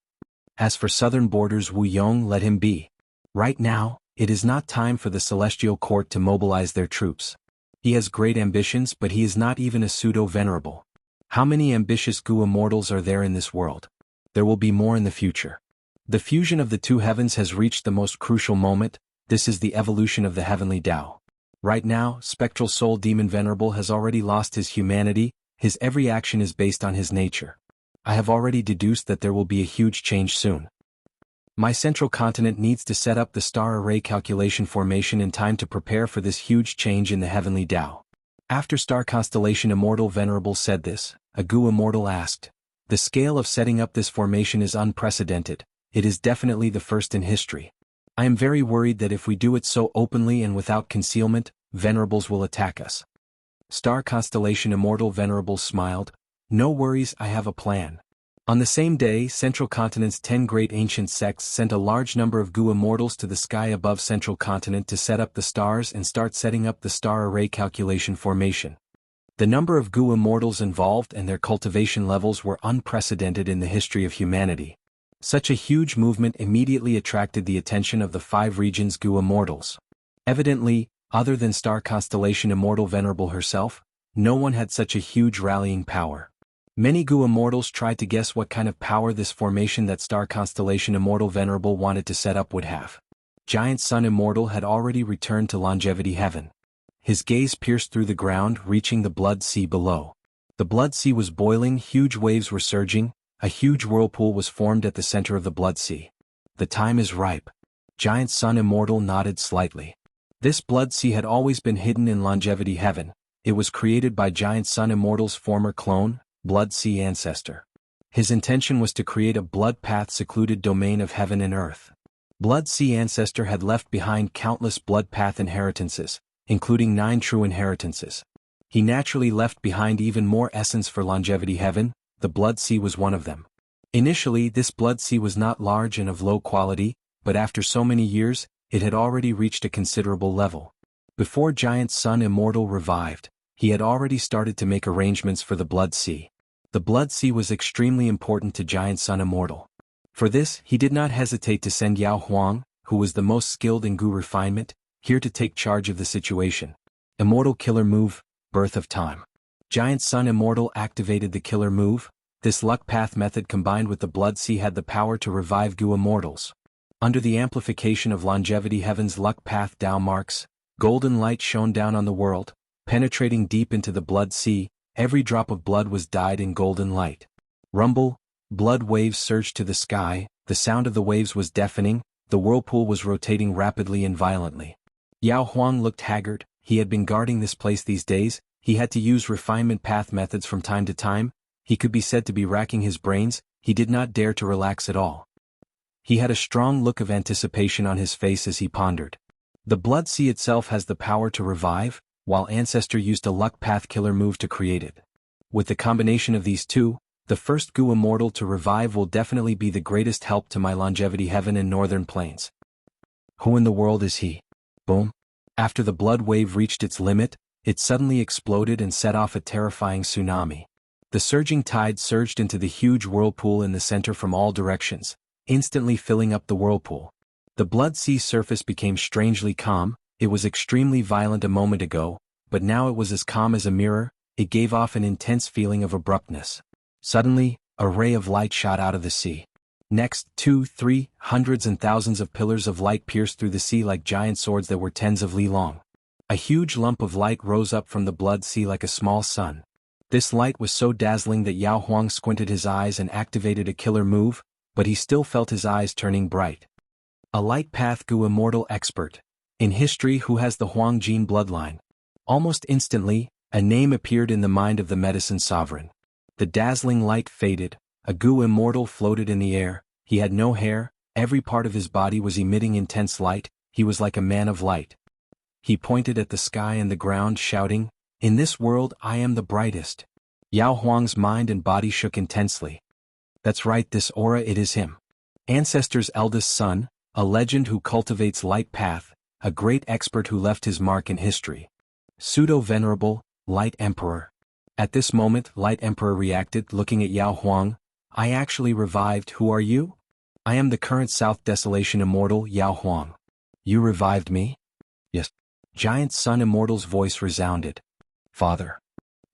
As for southern borders, Wu Yong, let him be. Right now, it is not time for the Celestial Court to mobilize their troops. He has great ambitions, but he is not even a pseudo-venerable. How many ambitious Gu immortals are there in this world? There will be more in the future. The fusion of the 2 heavens has reached the most crucial moment. This is the evolution of the heavenly Tao. Right now, Spectral Soul Demon Venerable has already lost his humanity. His every action is based on his nature. I have already deduced that there will be a huge change soon. My central continent needs to set up the star array calculation formation in time to prepare for this huge change in the heavenly Tao. After star constellation Immortal Venerable said this, a Gu Immortal asked, "The scale of setting up this formation is unprecedented. It is definitely the first in history. I am very worried that if we do it so openly and without concealment, venerables will attack us." Star constellation Immortal Venerable smiled. "No worries, I have a plan." On the same day, Central Continent's 10 great ancient sects sent a large number of Gu immortals to the sky above Central Continent to set up the stars and start setting up the star array calculation formation. The number of Gu immortals involved and their cultivation levels were unprecedented in the history of humanity. Such a huge movement immediately attracted the attention of the 5 regions Gu immortals. Evidently, other than star constellation Immortal Venerable herself, no one had such a huge rallying power. Many Gu immortals tried to guess what kind of power this formation that star constellation Immortal Venerable wanted to set up would have. Giant Sun Immortal had already returned to Longevity Heaven. His gaze pierced through the ground, reaching the Blood Sea below. The Blood Sea was boiling, huge waves were surging, a huge whirlpool was formed at the center of the Blood Sea. "The time is ripe." Giant Sun Immortal nodded slightly. This Blood Sea had always been hidden in Longevity Heaven. It was created by Giant Sun Immortal's former clone, Blood Sea Ancestor. His intention was to create a blood path secluded domain of heaven and earth. Blood Sea Ancestor had left behind countless blood path inheritances, including 9 true inheritances. He naturally left behind even more essence for longevity heaven. The Blood Sea was one of them. Initially, this Blood Sea was not large and of low quality, but after so many years, it had already reached a considerable level. Before Giant Sun Immortal revived, he had already started to make arrangements for the Blood Sea. The Blood Sea was extremely important to Giant Sun Immortal. For this, he did not hesitate to send Yao Huang, who was the most skilled in Gu refinement, here to take charge of the situation. Immortal Killer Move, Birth of Time. Giant Sun Immortal activated the Killer Move. This luck path method combined with the Blood Sea had the power to revive Gu immortals. Under the amplification of longevity heaven's luck path Dao marks, golden light shone down on the world, penetrating deep into the Blood Sea. Every drop of blood was dyed in golden light. Rumble, blood waves surged to the sky, the sound of the waves was deafening, the whirlpool was rotating rapidly and violently. Yao Huang looked haggard. He had been guarding this place these days. He had to use refinement path methods from time to time. He could be said to be racking his brains. He did not dare to relax at all. He had a strong look of anticipation on his face as he pondered. The Blood Sea itself has the power to revive, while Ancestor used a luck path killer move to create it. With the combination of these two, the first Gu immortal to revive will definitely be the greatest help to my longevity heaven and northern plains. Who in the world is he? Boom. After the blood wave reached its limit, it suddenly exploded and set off a terrifying tsunami. The surging tide surged into the huge whirlpool in the center from all directions, instantly filling up the whirlpool. The Blood Sea surface became strangely calm. It was extremely violent a moment ago, but now it was as calm as a mirror. It gave off an intense feeling of abruptness. Suddenly, a ray of light shot out of the sea. Next, 2, 3, hundreds and thousands of pillars of light pierced through the sea like giant swords that were tens of li long. A huge lump of light rose up from the Blood Sea like a small sun. This light was so dazzling that Yao Huang squinted his eyes and activated a killer move, but he still felt his eyes turning bright. A light path Gu immortal expert. In history who has the Huang gene bloodline. Almost instantly, a name appeared in the mind of the medicine sovereign. The dazzling light faded, a Gu immortal floated in the air. He had no hair, every part of his body was emitting intense light. He was like a man of light. He pointed at the sky and the ground shouting, "In this world I am the brightest." Yao Huang's mind and body shook intensely. That's right, this aura, it is him. Ancestor's eldest son, a legend who cultivates light path, a great expert who left his mark in history. Pseudo-venerable, Light Emperor. At this moment, Light Emperor reacted, looking at Yao Huang. I actually revived. Who are you? I am the current South Desolation Immortal, Yao Huang. You revived me? Yes. Giant Sun Immortal's voice resounded. Father.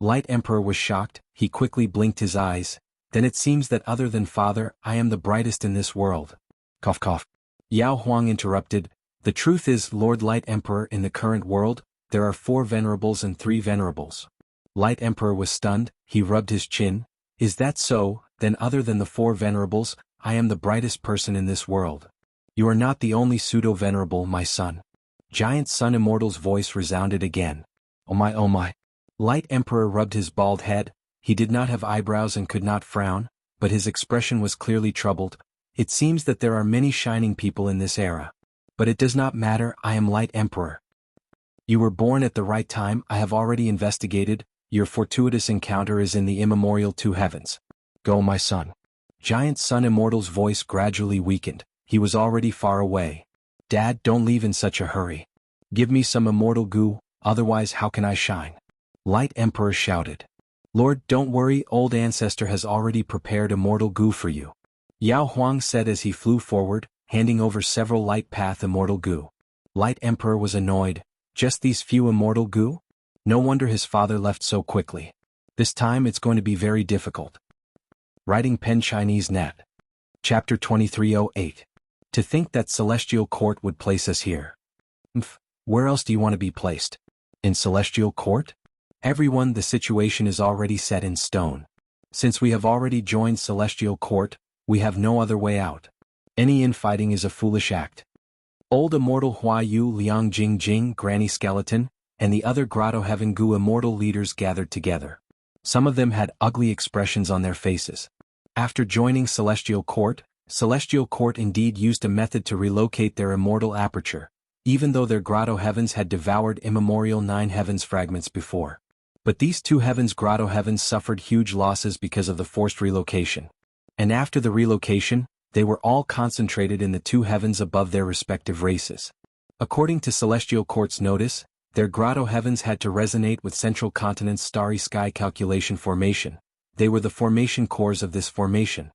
Light Emperor was shocked. He quickly blinked his eyes. Then it seems that other than father, I am the brightest in this world. Cough cough. Yao Huang interrupted. The truth is, Lord Light Emperor, in the current world, there are 4 venerables and 3 venerables. Light Emperor was stunned. He rubbed his chin. Is that so? Then other than the 4 venerables, I am the brightest person in this world. You are not the only pseudo-venerable, my son. Giant Sun Immortal's voice resounded again. Oh my oh my. Light Emperor rubbed his bald head. He did not have eyebrows and could not frown, but his expression was clearly troubled. It seems that there are many shining people in this era. But it does not matter, I am Light Emperor. You were born at the right time. I have already investigated. Your fortuitous encounter is in the immemorial 2 heavens. Go, my son. Giant Sun Immortal's voice gradually weakened. He was already far away. Dad, don't leave in such a hurry. Give me some immortal Gu, otherwise how can I shine? Light Emperor shouted. Lord, don't worry, old ancestor has already prepared immortal Gu for you. Yao Huang said as he flew forward, handing over several light path immortal Gu. Light Emperor was annoyed. Just these few immortal Gu? No wonder his father left so quickly. This time it's going to be very difficult. Writing pen Chinese net. Chapter 2308. To think that Celestial Court would place us here. Where else do you want to be placed? In Celestial Court? Everyone, the situation is already set in stone. Since we have already joined Celestial Court, we have no other way out. Any infighting is a foolish act. Old Immortal Hua Yu Liang Jing Jing Granny Skeleton, and the other Grotto Heaven Gu Immortal leaders gathered together. Some of them had ugly expressions on their faces. After joining Celestial Court indeed used a method to relocate their immortal aperture, even though their Grotto Heavens had devoured immemorial 9 heavens fragments before. But these 2 heavens Grotto Heavens suffered huge losses because of the forced relocation. And after the relocation, they were all concentrated in the 2 heavens above their respective races. According to Celestial Court's notice, their Grotto Heavens had to resonate with Central Continent's starry sky calculation formation. They were the formation cores of this formation.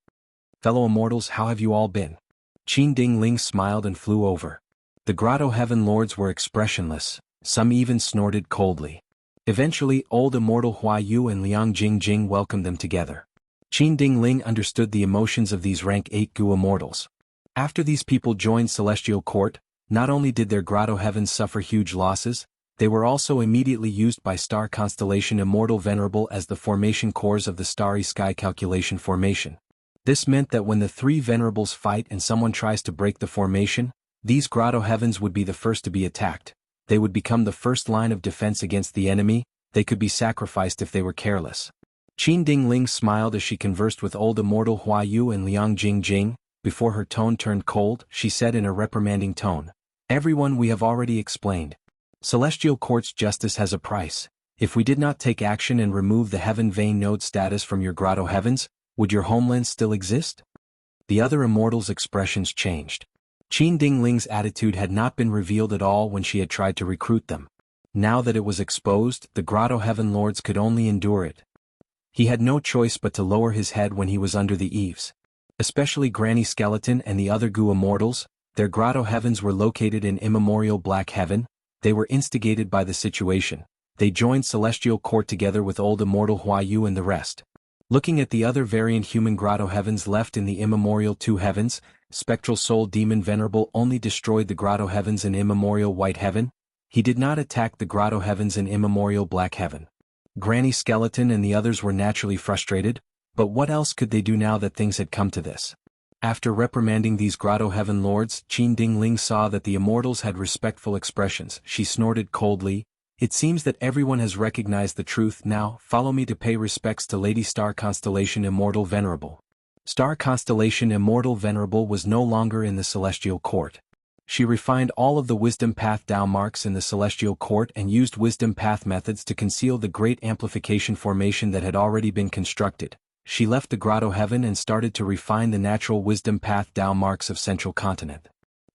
Fellow immortals, how have you all been? Qin Ding Ling smiled and flew over. The Grotto Heaven Lords were expressionless, some even snorted coldly. Eventually, old immortal Hua Yu and Liang Jingjing welcomed them together. Qin Ding Ling understood the emotions of these rank 8 Gu immortals. After these people joined Celestial Court, not only did their Grotto Heavens suffer huge losses, they were also immediately used by star constellation Immortal Venerable as the formation cores of the starry sky calculation formation. This meant that when the 3 venerables fight and someone tries to break the formation, these Grotto Heavens would be the first to be attacked. They would become the first line of defense against the enemy. They could be sacrificed if they were careless. Qin Ding Ling smiled as she conversed with old immortal Hua Yu and Liang Jingjing. Before her tone turned cold, she said in a reprimanding tone, "Everyone, we have already explained. Celestial Court's justice has a price. If we did not take action and remove the Heaven Vein Node status from your Grotto Heavens, would your homeland still exist?" The other immortals' expressions changed. Qin Ding Ling's attitude had not been revealed at all when she had tried to recruit them. Now that it was exposed, the Grotto Heaven Lords could only endure it. He had no choice but to lower his head when he was under the eaves. Especially Granny Skeleton and the other Gu Immortals, their Grotto Heavens were located in immemorial Black Heaven. They were instigated by the situation. They joined Celestial Court together with old immortal Hua Yu and the rest. Looking at the other variant human Grotto Heavens left in the immemorial 2 heavens, Spectral Soul Demon Venerable only destroyed the Grotto Heavens in immemorial White Heaven. He did not attack the Grotto Heavens in immemorial Black Heaven. Granny Skeleton and the others were naturally frustrated, but what else could they do now that things had come to this? After reprimanding these Grotto Heaven Lords, Qin Ding Ling saw that the immortals had respectful expressions. She snorted coldly. "It seems that everyone has recognized the truth now. Follow me to pay respects to Lady Star Constellation Immortal Venerable." Star Constellation Immortal Venerable was no longer in the Celestial Court. She refined all of the Wisdom Path Dao marks in the Celestial Court and used Wisdom Path methods to conceal the great amplification formation that had already been constructed. She left the Grotto Heaven and started to refine the natural Wisdom Path Dao marks of Central Continent.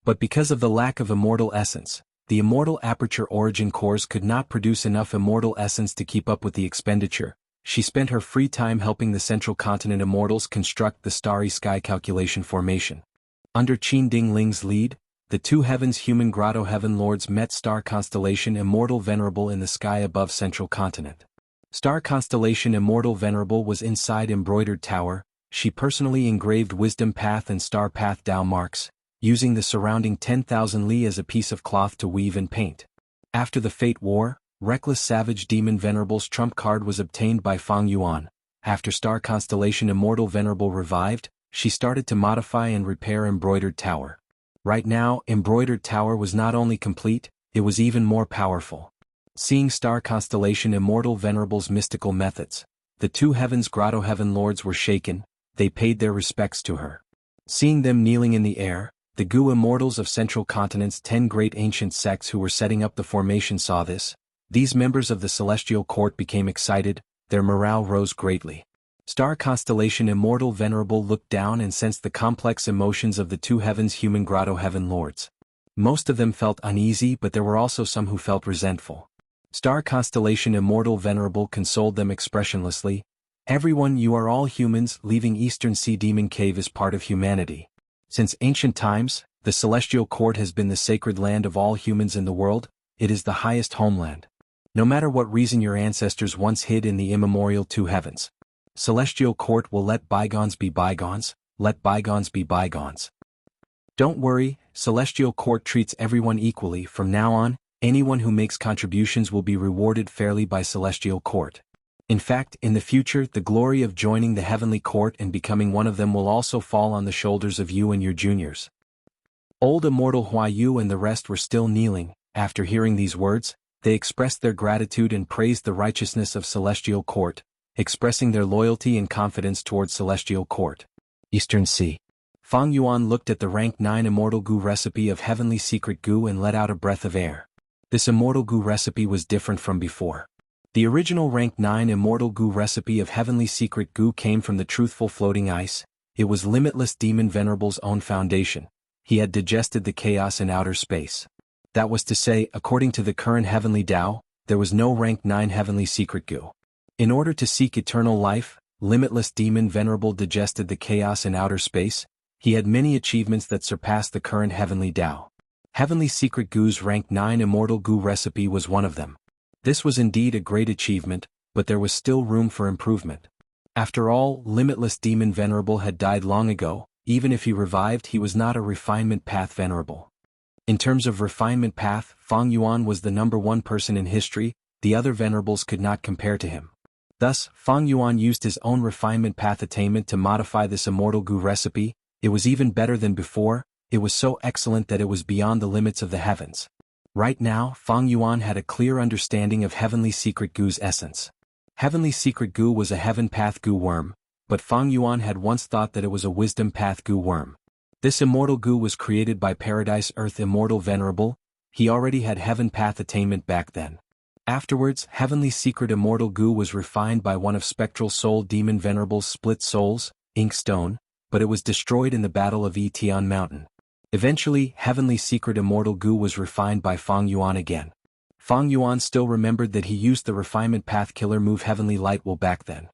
But because of the lack of immortal essence, the immortal aperture origin cores could not produce enough immortal essence to keep up with the expenditure. She spent her free time helping the Central Continent immortals construct the starry sky calculation formation. Under Qin Ding Ling's lead, the 2 heavens human Grotto Heaven Lords met Star Constellation Immortal Venerable in the sky above Central Continent. Star Constellation Immortal Venerable was inside Embroidered Tower. She personally engraved Wisdom Path and Star Path Dao marks, using the surrounding 10,000 li as a piece of cloth to weave and paint. After the Fate War, Reckless Savage Demon Venerable's trump card was obtained by Fang Yuan. After Star Constellation Immortal Venerable revived, she started to modify and repair Embroidered Tower. Right now, Embroidered Tower was not only complete, it was even more powerful. Seeing Star Constellation Immortal Venerable's mystical methods, the 2 heavens Grotto Heaven Lords were shaken. They paid their respects to her. Seeing them kneeling in the air, the Gu Immortals of Central Continent's 10 great ancient sects who were setting up the formation saw this. These members of the Celestial Court became excited. Their morale rose greatly. Star Constellation Immortal Venerable looked down and sensed the complex emotions of the 2 heavens human Grotto Heaven Lords. Most of them felt uneasy, but there were also some who felt resentful. Star Constellation Immortal Venerable consoled them expressionlessly. "Everyone, you are all humans. Leaving Eastern Sea Demon Cave is part of humanity. Since ancient times, the Celestial Court has been the sacred land of all humans in the world. It is the highest homeland. No matter what reason your ancestors once hid in the immemorial 2 heavens, Celestial Court will let bygones be bygones. Let bygones be bygones. Don't worry, Celestial Court treats everyone equally. From now on, anyone who makes contributions will be rewarded fairly by Celestial Court. In fact, in the future, the glory of joining the Heavenly Court and becoming one of them will also fall on the shoulders of you and your juniors." Old Immortal Hua Yu and the rest were still kneeling. After hearing these words, They expressed their gratitude and praised the righteousness of Celestial Court, expressing their loyalty and confidence towards Celestial Court. Eastern Sea. Fang Yuan looked at the rank 9 Immortal Gu recipe of Heavenly Secret Gu and let out a breath of air. This Immortal Gu recipe was different from before. The original rank 9 Immortal Gu recipe of Heavenly Secret Gu came from the Truthful Floating Ice. It was Limitless Demon Venerable's own foundation. He had digested the chaos in outer space. That was to say, according to the current Heavenly Tao, there was no rank 9 Heavenly Secret Gu. In order to seek eternal life, Limitless Demon Venerable digested the chaos in outer space. He had many achievements that surpassed the current Heavenly Tao. Heavenly Secret Gu's rank 9 Immortal Gu recipe was one of them. This was indeed a great achievement, but there was still room for improvement. After all, Limitless Demon Venerable had died long ago. Even if he revived, he was not a Refinement Path Venerable. In terms of Refinement Path, Fang Yuan was the #1 person in history. The other Venerables could not compare to him. Thus, Fang Yuan used his own Refinement Path attainment to modify this Immortal Gu recipe. It was even better than before. It was so excellent that it was beyond the limits of the heavens. Right now, Fang Yuan had a clear understanding of Heavenly Secret Gu's essence. Heavenly Secret Gu was a Heaven Path Gu worm, but Fang Yuan had once thought that it was a Wisdom Path Gu worm. This Immortal Gu was created by Paradise Earth Immortal Venerable. He already had Heaven Path attainment back then. Afterwards, Heavenly Secret Immortal Gu was refined by one of Spectral Soul Demon Venerable's split souls, Inkstone, but it was destroyed in the Battle of Tian Mountain. Eventually, Heavenly Secret Immortal Gu was refined by Fang Yuan again. Fang Yuan still remembered that he used the Refinement Path Killer move Heavenly Light Will back then.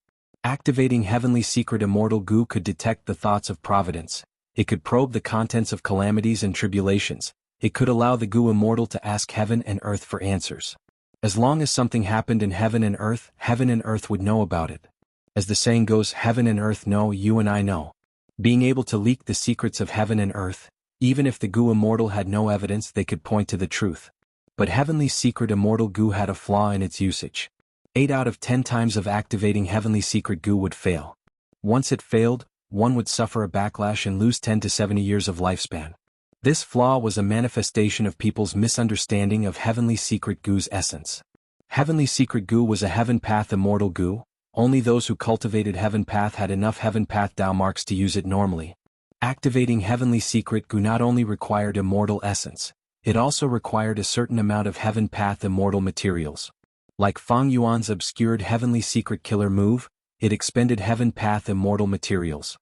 Activating Heavenly Secret Immortal Gu could detect the thoughts of providence. It could probe the contents of calamities and tribulations. It could allow the Gu Immortal to ask heaven and earth for answers. As long as something happened in heaven and earth would know about it. As the saying goes, heaven and earth know, you and I know. Being able to leak the secrets of heaven and earth, even if the Gu Immortal had no evidence, they could point to the truth. But Heavenly Secret Immortal Gu had a flaw in its usage. 8 out of 10 times of activating Heavenly Secret Gu would fail. Once it failed, one would suffer a backlash and lose 10 to 70 years of lifespan. This flaw was a manifestation of people's misunderstanding of Heavenly Secret Gu's essence. Heavenly Secret Gu was a Heaven Path Immortal Gu. Only those who cultivated Heaven Path had enough Heaven Path Tao marks to use it normally. Activating Heavenly Secret Gu not only required immortal essence, it also required a certain amount of Heaven Path Immortal materials. Like Fang Yuan's obscured Heavenly Secret Killer move, it expended Heaven Path Immortal materials.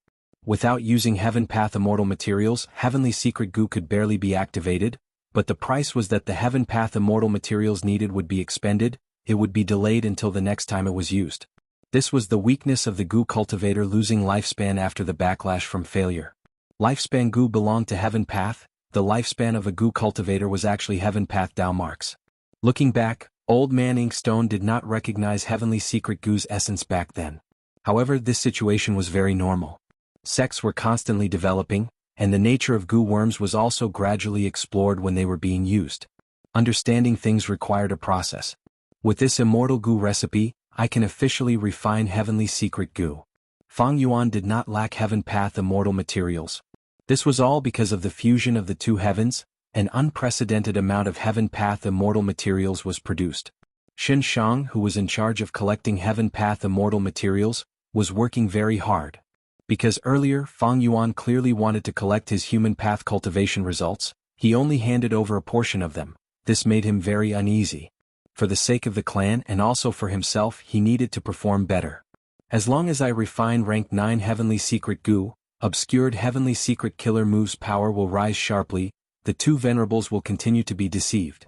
Without using Heaven Path Immortal materials, Heavenly Secret Gu could barely be activated, but the price was that the Heaven Path Immortal materials needed would be expended. It would be delayed until the next time it was used. This was the weakness of the Gu cultivator losing lifespan after the backlash from failure. Lifespan Gu belonged to Heaven Path. The lifespan of a Gu cultivator was actually Heaven Path Tao marks. Looking back, Old Man Inkstone did not recognize Heavenly Secret Gu's essence back then. However, this situation was very normal. Sects were constantly developing, and the nature of Gu worms was also gradually explored when they were being used. Understanding things required a process. With this Immortal Gu recipe, I can officially refine Heavenly Secret Gu. Fang Yuan did not lack Heaven Path Immortal materials. This was all because of the fusion of the two heavens. An unprecedented amount of Heaven Path Immortal materials was produced. Xianxia, who was in charge of collecting Heaven Path Immortal materials, was working very hard. Because earlier Fang Yuan clearly wanted to collect his human path cultivation results, he only handed over a portion of them. This made him very uneasy. For the sake of the clan and also for himself, he needed to perform better. As long as I refine rank 9 Heavenly Secret Gu, obscured Heavenly Secret Killer move's power will rise sharply. The two venerables will continue to be deceived.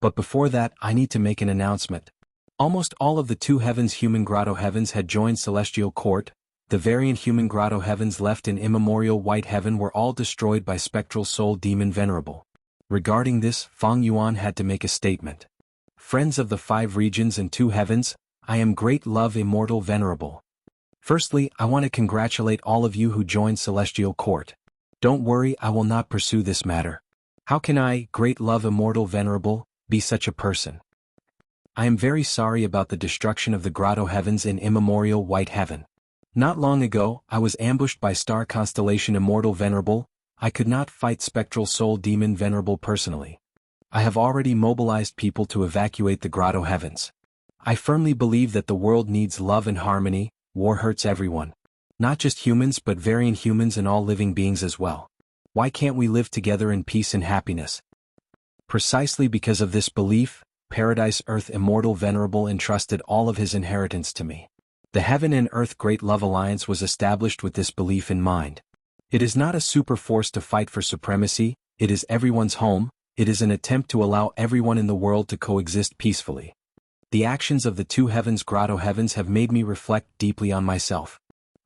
But before that, I need to make an announcement. Almost all of the two heavens human grotto heavens had joined Celestial Court. The variant human grotto heavens left in Immemorial White Heaven were all destroyed by Spectral Soul Demon Venerable. Regarding this, Fang Yuan had to make a statement. Friends of the 5 regions and 2 heavens, I am Great Love Immortal Venerable. Firstly, I want to congratulate all of you who joined Celestial Court. Don't worry, I will not pursue this matter. How can I, Great Love Immortal Venerable, be such a person? I am very sorry about the destruction of the grotto heavens in Immemorial White Heaven. Not long ago, I was ambushed by Star Constellation Immortal Venerable. I could not fight Spectral Soul Demon Venerable personally. I have already mobilized people to evacuate the grotto heavens. I firmly believe that the world needs love and harmony. War hurts everyone. Not just humans but variant humans and all living beings as well. Why can't we live together in peace and happiness? Precisely because of this belief, Paradise Earth Immortal Venerable entrusted all of his inheritance to me. The Heaven and Earth Great Love Alliance was established with this belief in mind. It is not a super force to fight for supremacy, it is everyone's home, it is an attempt to allow everyone in the world to coexist peacefully. The actions of the two heavens grotto heavens have made me reflect deeply on myself.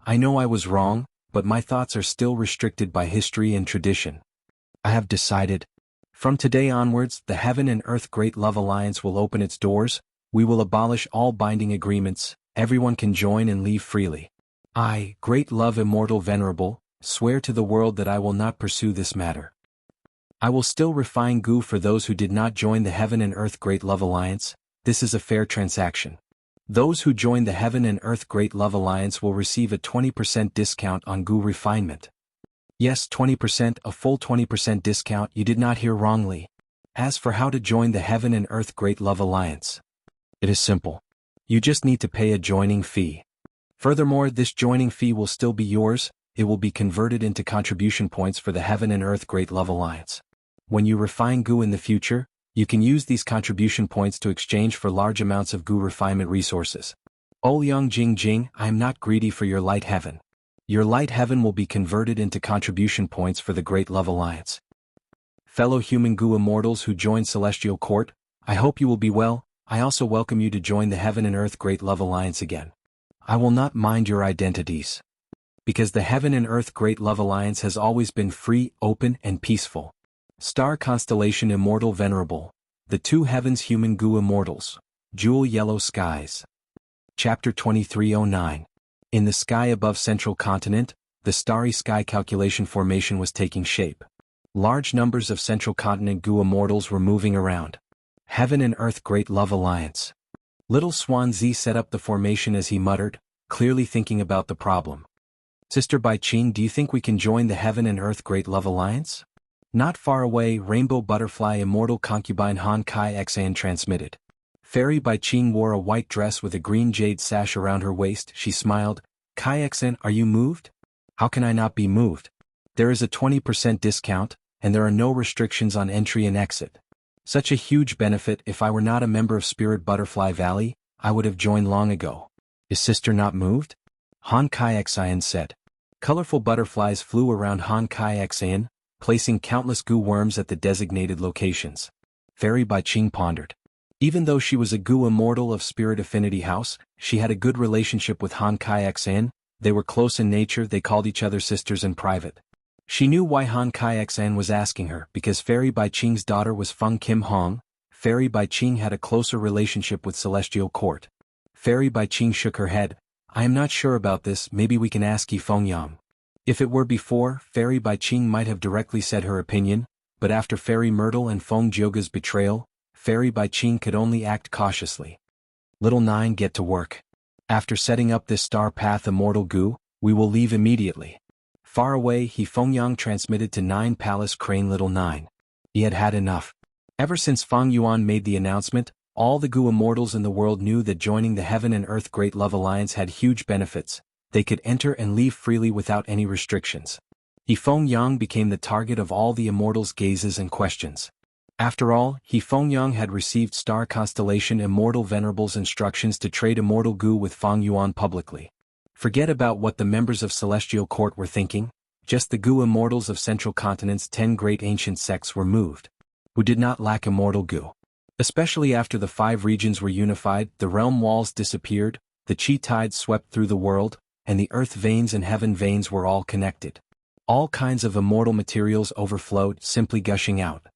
I know I was wrong, but my thoughts are still restricted by history and tradition. I have decided. From today onwards, the Heaven and Earth Great Love Alliance will open its doors, we will abolish all binding agreements, everyone can join and leave freely. I, Great Love Immortal Venerable, swear to the world that I will not pursue this matter. I will still refine Gu for those who did not join the Heaven and Earth Great Love Alliance. This is a fair transaction. Those who join the Heaven and Earth Great Love Alliance will receive a 20% discount on Gu refinement. Yes, 20%, a full 20% discount, you did not hear wrongly. As for how to join the Heaven and Earth Great Love Alliance, it is simple. You just need to pay a joining fee. Furthermore, this joining fee will still be yours, it will be converted into contribution points for the Heaven and Earth Great Love Alliance. When you refine Gu in the future, you can use these contribution points to exchange for large amounts of Gu refinement resources. O Yang Jing Jing, I am not greedy for your light heaven. Your light heaven will be converted into contribution points for the Great Love Alliance. Fellow human Gu immortals who joined Celestial Court, I hope you will be well. I also welcome you to join the Heaven and Earth Great Love Alliance again. I will not mind your identities. Because the Heaven and Earth Great Love Alliance has always been free, open, and peaceful. Star Constellation Immortal Venerable, the two heavens human Gu immortals, Jewel Yellow Skies. Chapter 2309. In the sky above Central Continent, the starry sky calculation formation was taking shape. Large numbers of Central Continent Gu immortals were moving around. Heaven and Earth Great Love Alliance. Little Swan Z set up the formation as he muttered, clearly thinking about the problem. Sister Bai Qing, do you think we can join the Heaven and Earth Great Love Alliance? Not far away, Rainbow Butterfly Immortal Concubine Han Kai Xan transmitted. Fairy Bai Qing wore a white dress with a green jade sash around her waist. She smiled. Kai Xan, are you moved? How can I not be moved? There is a 20% discount, and there are no restrictions on entry and exit. Such a huge benefit. If I were not a member of Spirit Butterfly Valley, I would have joined long ago. Is sister not moved? Han Kai Xan said. Colorful butterflies flew around Han Kai Xan, placing countless Gu worms at the designated locations. Fairy Bai Qing pondered. Even though she was a Gu immortal of Spirit Affinity House, she had a good relationship with Han Kai Xan. They were close in nature, they called each other sisters in private. She knew why Han Kai Xan was asking her, because Fairy Bai Qing's daughter was Feng Kim Hong. Fairy Bai Qing had a closer relationship with Celestial Court. Fairy Bai Qing shook her head. I am not sure about this, maybe we can ask Yi Feng Yang. If it were before, Fairy Bai Qing might have directly said her opinion, but after Fairy Myrtle and Feng Jioga's betrayal, Fairy Bai Qing could only act cautiously. Little 9, get to work. After setting up this star path Immortal Gu, we will leave immediately. Far away, Yi Feng Yang transmitted to 9 Palace Crane. Little 9. He had had enough. Ever since Feng Yuan made the announcement, all the Gu immortals in the world knew that joining the Heaven and Earth Great Love Alliance had huge benefits. They could enter and leave freely without any restrictions. Yi Feng Yang became the target of all the immortals' gazes and questions. After all, Yi Feng Yang had received Star Constellation Immortal Venerable's instructions to trade Immortal Gu with Feng Yuan publicly. Forget about what the members of Celestial Court were thinking, just the Gu immortals of Central Continent's 10 great ancient sects were moved, who did not lack Immortal Gu. Especially after the 5 regions were unified, the realm walls disappeared, the chi tides swept through the world, and the earth veins and heaven veins were all connected. All kinds of immortal materials overflowed, simply gushing out.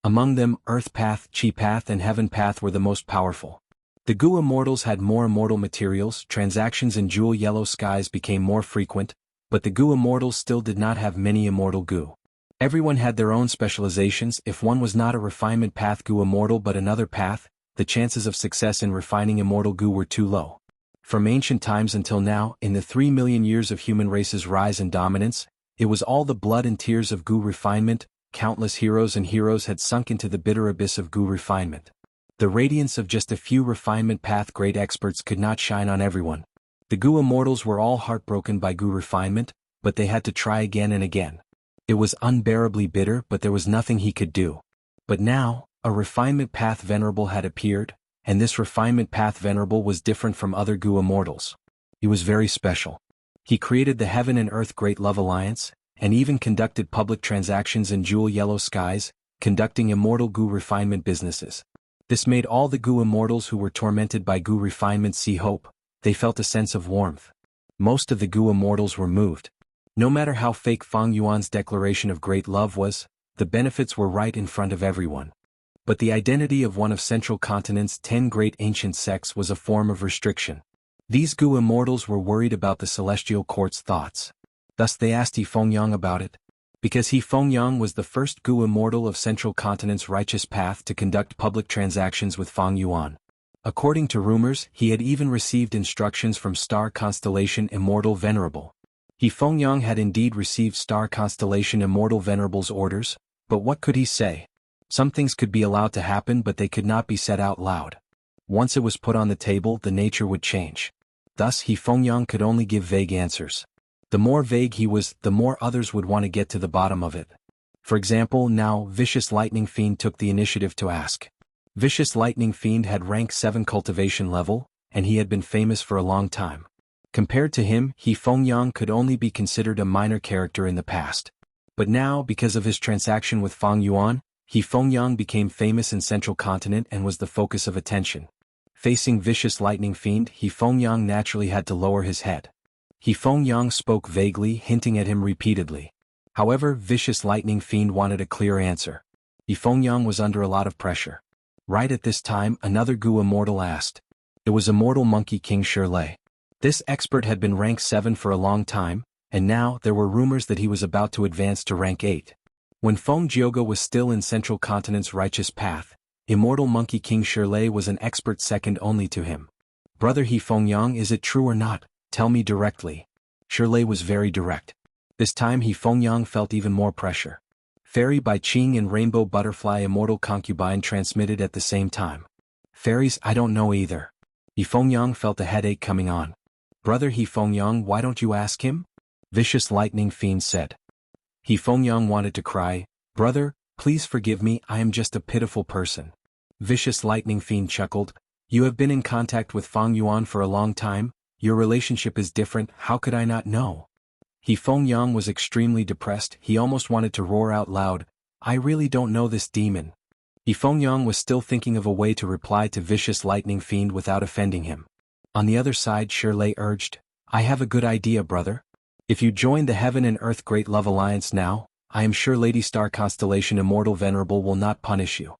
Among them, Earth Path, Chi Path and Heaven Path were the most powerful. The Gu immortals had more immortal materials, transactions in Jewel Yellow Skies became more frequent, but the Gu immortals still did not have many immortal Gu. Everyone had their own specializations. If one was not a refinement path Gu immortal but another path, the chances of success in refining immortal Gu were too low. From ancient times until now, in the 3 million years of human race's rise and dominance, it was all the blood and tears of Gu refinement, countless heroes and heroes had sunk into the bitter abyss of Gu refinement. The radiance of just a few refinement path great experts could not shine on everyone. The Gu immortals were all heartbroken by Gu refinement, but they had to try again and again. It was unbearably bitter, but there was nothing he could do. But now, a refinement path venerable had appeared, and this refinement path venerable was different from other Gu immortals. He was very special. He created the Heaven and Earth Great Love Alliance, and even conducted public transactions in jewel yellow skies, conducting immortal Gu refinement businesses. This made all the Gu immortals who were tormented by Gu refinement see hope. They felt a sense of warmth. Most of the Gu immortals were moved. No matter how fake Fang Yuan's declaration of great love was, the benefits were right in front of everyone. But the identity of one of Central Continent's 10 great ancient sects was a form of restriction. These Gu immortals were worried about the Celestial Court's thoughts. Thus they asked He Fengyang about it. Because He Fengyang was the first Gu immortal of Central Continent's righteous path to conduct public transactions with Fang Yuan. According to rumors, he had even received instructions from Star Constellation Immortal Venerable. He Fengyang had indeed received Star Constellation Immortal Venerable's orders, but what could he say? Some things could be allowed to happen, but they could not be said out loud. Once it was put on the table, the nature would change. Thus He Fengyang could only give vague answers. The more vague he was, the more others would want to get to the bottom of it. For example, now Vicious Lightning Fiend took the initiative to ask. Vicious Lightning Fiend had rank 7 cultivation level, and he had been famous for a long time. Compared to him, He Fengyang could only be considered a minor character in the past. But now, because of his transaction with Fang Yuan, He Fengyang became famous in Central Continent and was the focus of attention. Facing Vicious Lightning Fiend, He Fengyang naturally had to lower his head. He Fengyang spoke vaguely, hinting at him repeatedly. However, Vicious Lightning Fiend wanted a clear answer. He Fengyang was under a lot of pressure. Right at this time, another Gu immortal asked. It was Immortal Monkey King Shirley. This expert had been rank 7 for a long time, and now there were rumors that he was about to advance to rank 8. When Feng Jioge was still in Central Continent's righteous path, Immortal Monkey King Shirley was an expert second only to him. Brother He Fengyang, is it true or not? Tell me directly. Shirley was very direct. This time He Fengyang felt even more pressure. Fairy by Qing and Rainbow Butterfly Immortal Concubine transmitted at the same time. Fairies, I don't know either. He Fengyang felt a headache coming on. Brother He Fengyang, why don't you ask him? Vicious Lightning Fiend said. He Fengyang wanted to cry, Brother, please forgive me, I am just a pitiful person. Vicious Lightning Fiend chuckled, You have been in contact with Fang Yuan for a long time, your relationship is different, how could I not know? He Fengyang was extremely depressed, he almost wanted to roar out loud, I really don't know this demon. He Fengyang was still thinking of a way to reply to Vicious Lightning Fiend without offending him. On the other side, Shirley urged, I have a good idea, brother. If you join the Heaven and Earth Great Love Alliance now, I am sure Lady Star Constellation Immortal Venerable will not punish you.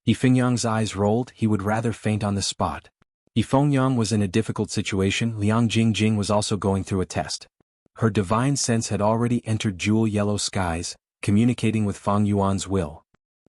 He Fengyang's eyes rolled, he would rather faint on the spot. He Fengyang was in a difficult situation, Liang Jingjing was also going through a test. Her divine sense had already entered jewel yellow skies, communicating with Fang Yuan's will.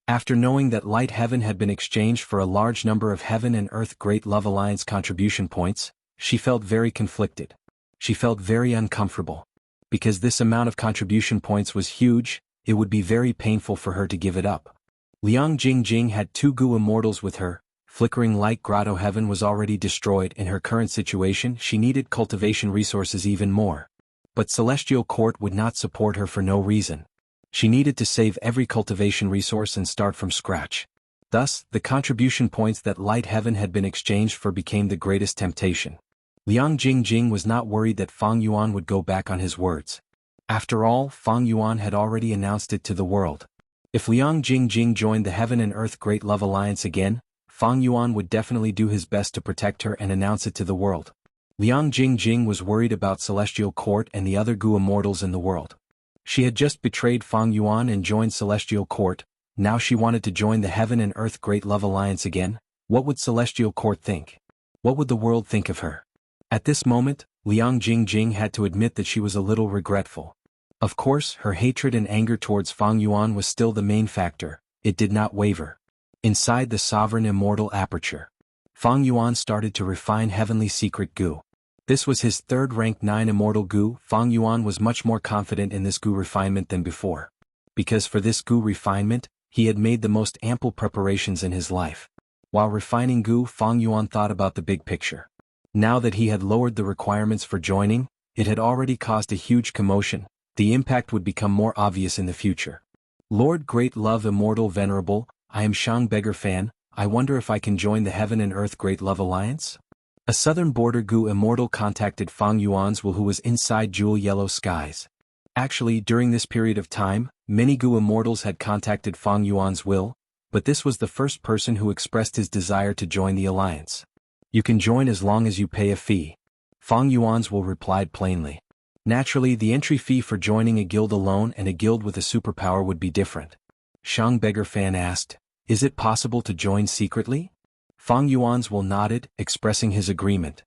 After knowing that Light Heaven had been exchanged for a large number of Heaven and Earth Great Love Alliance contribution points, she felt very conflicted. She felt very uncomfortable. Because this amount of contribution points was huge, it would be very painful for her to give it up. Liang Jingjing had 2 Gu immortals with her. Flickering Light Grotto Heaven was already destroyed. In her current situation, she needed cultivation resources even more. But Celestial Court would not support her for no reason. She needed to save every cultivation resource and start from scratch. Thus, the contribution points that Light Heaven had been exchanged for became the greatest temptation. Liang Jingjing was not worried that Fang Yuan would go back on his words. After all, Fang Yuan had already announced it to the world. If Liang Jingjing joined the Heaven and Earth Great Love Alliance again, Fang Yuan would definitely do his best to protect her and announce it to the world. Liang Jingjing was worried about Celestial Court and the other Gu immortals in the world. She had just betrayed Fang Yuan and joined Celestial Court, now she wanted to join the Heaven and Earth Great Love Alliance again. What would Celestial Court think? What would the world think of her? At this moment, Liang Jingjing had to admit that she was a little regretful. Of course, her hatred and anger towards Fang Yuan was still the main factor, it did not waver. Inside the Sovereign Immortal Aperture, Fang Yuan started to refine Heavenly Secret Gu. This was his 3rd rank 9 Immortal Gu. Fang Yuan was much more confident in this Gu refinement than before. because for this Gu refinement, he had made the most ample preparations in his life. While refining Gu, Fang Yuan thought about the big picture. Now that he had lowered the requirements for joining, it had already caused a huge commotion. The impact would become more obvious in the future. Lord Great Love Immortal Venerable, I am Shang Beggar Fan, I wonder if I can join the Heaven and Earth Great Love Alliance? A southern border Gu Immortal contacted Fang Yuan's Will, who was inside Jewel Yellow Skies. Actually, during this period of time, many Gu Immortals had contacted Fang Yuan's Will, but this was the first person who expressed his desire to join the alliance. You can join as long as you pay a fee. Fang Yuan's Will replied plainly. Naturally, the entry fee for joining a guild alone and a guild with a superpower would be different. Shang Beggar Fan asked, is it possible to join secretly? Fang Yuan's Will nodded, expressing his agreement.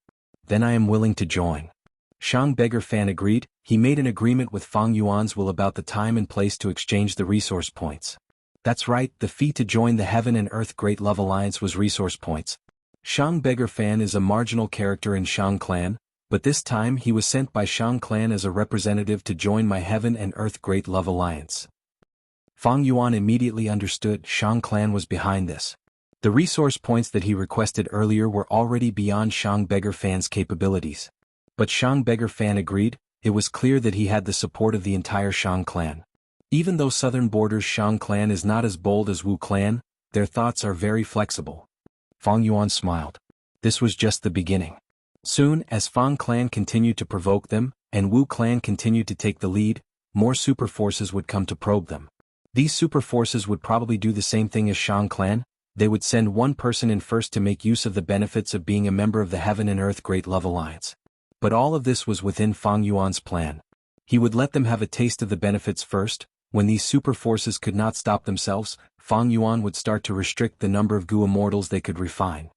Then I am willing to join. Shang Beggar Fan agreed. He made an agreement with Fang Yuan's Will about the time and place to exchange the resource points. That's right, the fee to join the Heaven and Earth Great Love Alliance was resource points. Shang Beggar Fan is a marginal character in Shang Clan, but this time he was sent by Shang Clan as a representative to join my Heaven and Earth Great Love Alliance. Fang Yuan immediately understood Shang Clan was behind this. The resource points that he requested earlier were already beyond Shang Beggar Fan's capabilities. But Shang Beggar Fan agreed. It was clear that he had the support of the entire Shang Clan. Even though Southern Borders Shang Clan is not as bold as Wu Clan, their thoughts are very flexible. Fang Yuan smiled. This was just the beginning. Soon, as Fang Clan continued to provoke them, and Wu Clan continued to take the lead, more super forces would come to probe them. These super forces would probably do the same thing as Shang Clan. They would send one person in first to make use of the benefits of being a member of the Heaven and Earth Great Love Alliance. But all of this was within Fang Yuan's plan. He would let them have a taste of the benefits first. When these super forces could not stop themselves, Fang Yuan would start to restrict the number of Gu Immortals they could refine.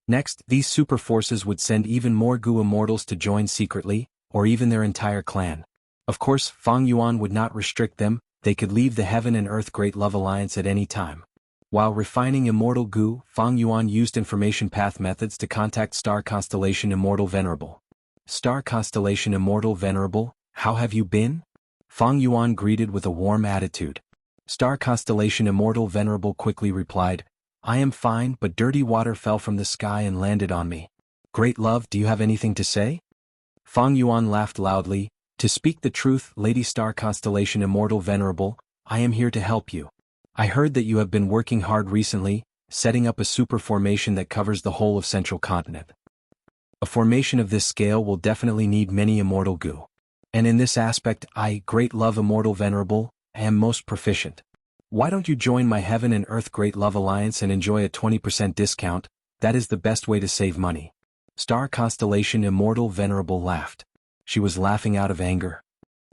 Next, these super forces would send even more Gu Immortals to join secretly, or even their entire clan. Of course, Fang Yuan would not restrict them. They could leave the Heaven and Earth Great Love Alliance at any time. While refining Immortal Gu, Fang Yuan used information path methods to contact Star Constellation Immortal Venerable. Star Constellation Immortal Venerable, how have you been? Fang Yuan greeted with a warm attitude. Star Constellation Immortal Venerable quickly replied, I am fine, but dirty water fell from the sky and landed on me. Great Love, do you have anything to say? Fang Yuan laughed loudly. To speak the truth, Lady Star Constellation Immortal Venerable, I am here to help you. I heard that you have been working hard recently, setting up a super formation that covers the whole of Central Continent. A formation of this scale will definitely need many Immortal Gu. And in this aspect I, Great Love Immortal Venerable, am most proficient. Why don't you join my Heaven and Earth Great Love Alliance and enjoy a 20% discount? That is the best way to save money. Star Constellation Immortal Venerable laughed. She was laughing out of anger.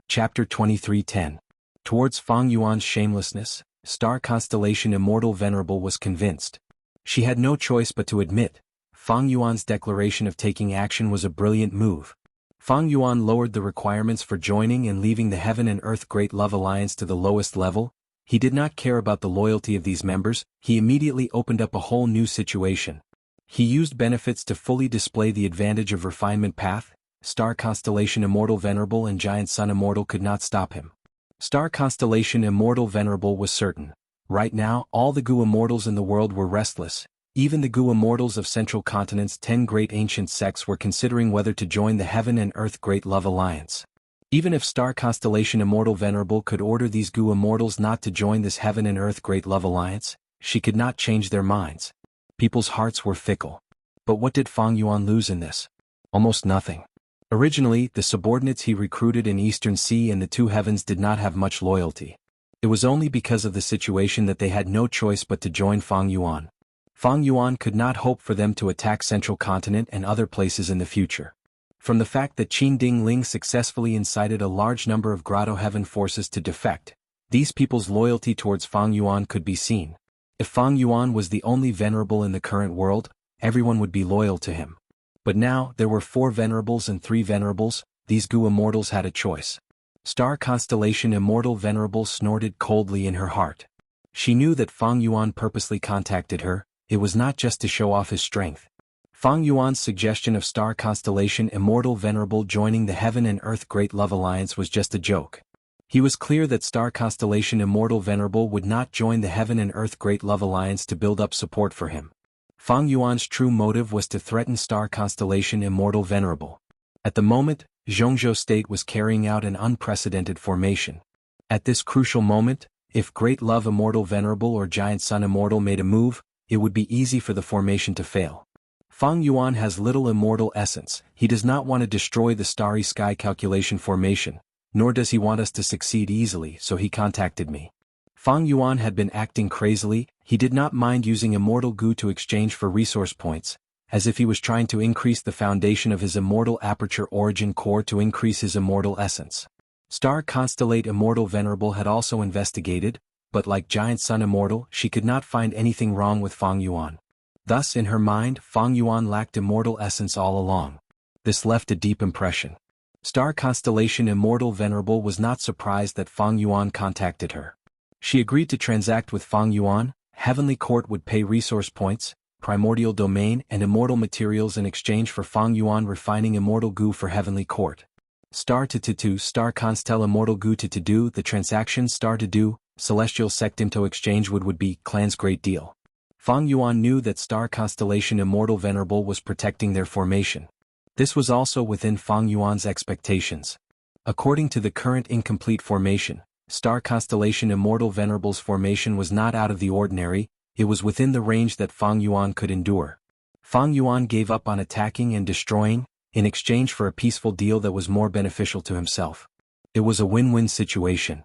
Chapter 23:10. Towards Fang Yuan's shamelessness, Star Constellation Immortal Venerable was convinced. She had no choice but to admit, Fang Yuan's declaration of taking action was a brilliant move. Fang Yuan lowered the requirements for joining and leaving the Heaven and Earth Great Love Alliance to the lowest level. He did not care about the loyalty of these members. He immediately opened up a whole new situation. He used benefits to fully display the advantage of refinement path. Star Constellation Immortal Venerable and Giant Sun Immortal could not stop him. Star Constellation Immortal Venerable was certain. Right now, all the Gu Immortals in the world were restless. Even the Gu Immortals of Central Continent's 10 great ancient sects were considering whether to join the Heaven and Earth Great Love Alliance. Even if Star Constellation Immortal Venerable could order these Gu Immortals not to join this Heaven and Earth Great Love Alliance, she could not change their minds. People's hearts were fickle. But what did Fang Yuan lose in this? Almost nothing. Originally, the subordinates he recruited in Eastern Sea and the Two Heavens did not have much loyalty. It was only because of the situation that they had no choice but to join Fang Yuan. Fang Yuan could not hope for them to attack Central Continent and other places in the future. From the fact that Qin Ding Ling successfully incited a large number of Grotto Heaven forces to defect, these people's loyalty towards Fang Yuan could be seen. If Fang Yuan was the only venerable in the current world, everyone would be loyal to him. But now, there were 4 venerables and 3 venerables. These Gu Immortals had a choice. Star Constellation Immortal Venerable snorted coldly in her heart. She knew that Fang Yuan purposely contacted her. It was not just to show off his strength. Fang Yuan's suggestion of Star Constellation Immortal Venerable joining the Heaven and Earth Great Love Alliance was just a joke. He was clear that star constellation Immortal Venerable would not join the Heaven and Earth Great Love Alliance to build up support for him. Fang Yuan's true motive was to threaten star constellation Immortal Venerable. At the moment, Jianghu State was carrying out an unprecedented formation. At this crucial moment, if Great Love Immortal Venerable or Giant Sun Immortal made a move, it would be easy for the formation to fail. Fang Yuan has little immortal essence. He does not want to destroy the Starry Sky Calculation formation, nor does he want us to succeed easily, so he contacted me. Fang Yuan had been acting crazily. He did not mind using immortal goo to exchange for resource points, as if he was trying to increase the foundation of his immortal aperture origin core to increase his immortal essence. Star Constellate Immortal Venerable had also investigated, but like Giant Sun Immortal, she could not find anything wrong with Fang Yuan. Thus in her mind, Fang Yuan lacked immortal essence all along. This left a deep impression. Star Constellation Immortal Venerable was not surprised that Fang Yuan contacted her. She agreed to transact with Fang Yuan. Heavenly Court would pay resource points, primordial domain and immortal materials in exchange for Fang Yuan refining immortal goo for Heavenly Court. Star to Star Constel Immortal goo to do the transaction Star to do, Celestial Sectimto exchange would be clan's great deal. Fang Yuan knew that Star Constellation Immortal Venerable was protecting their formation. This was also within Fang Yuan's expectations. According to the current incomplete formation, Star Constellation Immortal Venerable's formation was not out of the ordinary, it was within the range that Fang Yuan could endure. Fang Yuan gave up on attacking and destroying, in exchange for a peaceful deal that was more beneficial to himself. It was a win-win situation.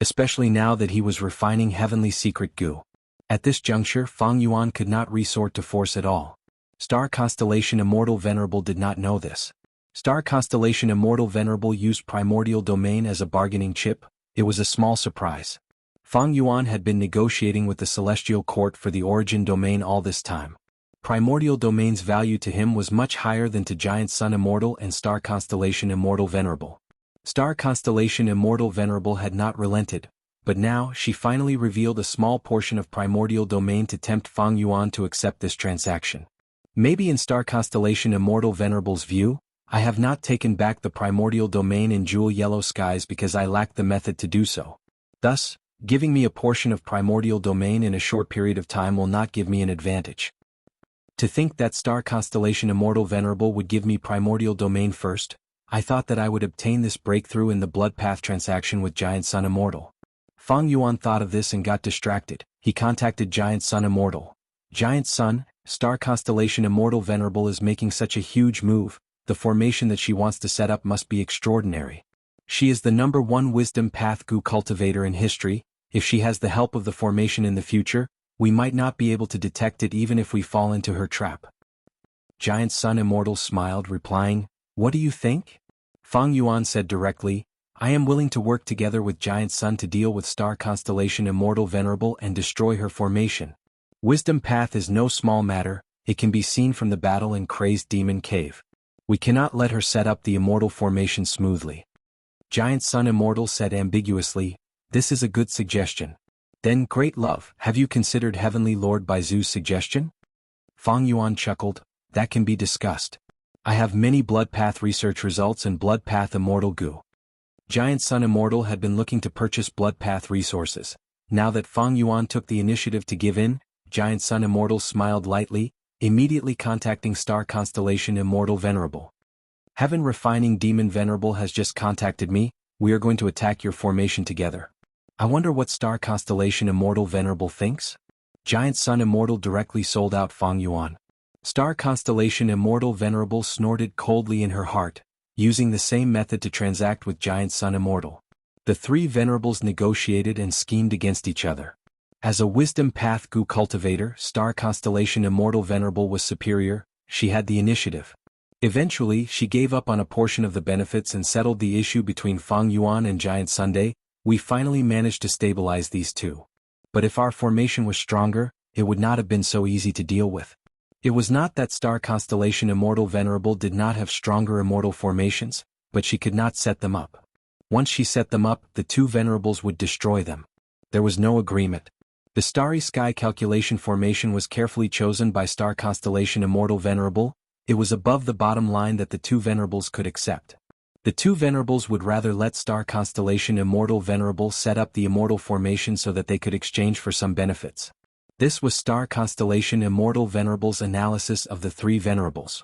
Especially now that he was refining Heavenly Secret Goo. At this juncture Fang Yuan could not resort to force at all. Star Constellation Immortal Venerable did not know this. Star Constellation Immortal Venerable used Primordial Domain as a bargaining chip. It was a small surprise. Fang Yuan had been negotiating with the Celestial Court for the Origin Domain all this time. Primordial Domain's value to him was much higher than to Giant Sun Immortal and Star Constellation Immortal Venerable. Star Constellation Immortal Venerable had not relented, but now she finally revealed a small portion of Primordial Domain to tempt Fang Yuan to accept this transaction. Maybe in Star Constellation Immortal Venerable's view, I have not taken back the Primordial Domain in Jewel Yellow Skies because I lack the method to do so. Thus, giving me a portion of Primordial Domain in a short period of time will not give me an advantage. To think that Star Constellation Immortal Venerable would give me Primordial Domain first, I thought that I would obtain this breakthrough in the Blood Path transaction with Giant Sun Immortal. Fang Yuan thought of this and got distracted. He contacted Giant Sun Immortal. Giant Sun, Star Constellation Immortal Venerable is making such a huge move, the formation that she wants to set up must be extraordinary. She is the #1 Wisdom Path Goo cultivator in history. If she has the help of the formation in the future, we might not be able to detect it even if we fall into her trap. Giant Sun Immortal smiled, replying, "What do you think?" Fang Yuan said directly, "I am willing to work together with Giant Sun to deal with Star Constellation Immortal Venerable and destroy her formation. Wisdom Path is no small matter, it can be seen from the battle in Crazed Demon Cave. We cannot let her set up the immortal formation smoothly." Giant Sun Immortal said ambiguously, "This is a good suggestion. Then, Great Love, have you considered Heavenly Lord Baizu's suggestion?" Fang Yuan chuckled, "That can be discussed. I have many Blood Path research results and Blood Path Immortal Goo." Giant Sun Immortal had been looking to purchase Blood Path resources. Now that Fang Yuan took the initiative to give in, Giant Sun Immortal smiled lightly, immediately contacting Star Constellation Immortal Venerable. "Heaven Refining Demon Venerable has just contacted me, we are going to attack your formation together. I wonder what Star Constellation Immortal Venerable thinks?" Giant Sun Immortal directly sold out Fang Yuan. Star Constellation Immortal Venerable snorted coldly in her heart, using the same method to transact with Giant Sun Immortal. The three Venerables negotiated and schemed against each other. As a Wisdom Path Goo cultivator, Star Constellation Immortal Venerable was superior, she had the initiative. Eventually, she gave up on a portion of the benefits and settled the issue between Fang Yuan and Giant Sunday. We finally managed to stabilize these two. But if our formation was stronger, it would not have been so easy to deal with. It was not that Star Constellation Immortal Venerable did not have stronger immortal formations, but she could not set them up. Once she set them up, the two Venerables would destroy them. There was no agreement. The Starry Sky Calculation formation was carefully chosen by Star Constellation Immortal Venerable. It was above the bottom line that the two Venerables could accept. The two venerables would rather let star constellation Immortal Venerable set up the Immortal formation so that they could exchange for some benefits. This was star constellation Immortal Venerable's analysis of the three venerables.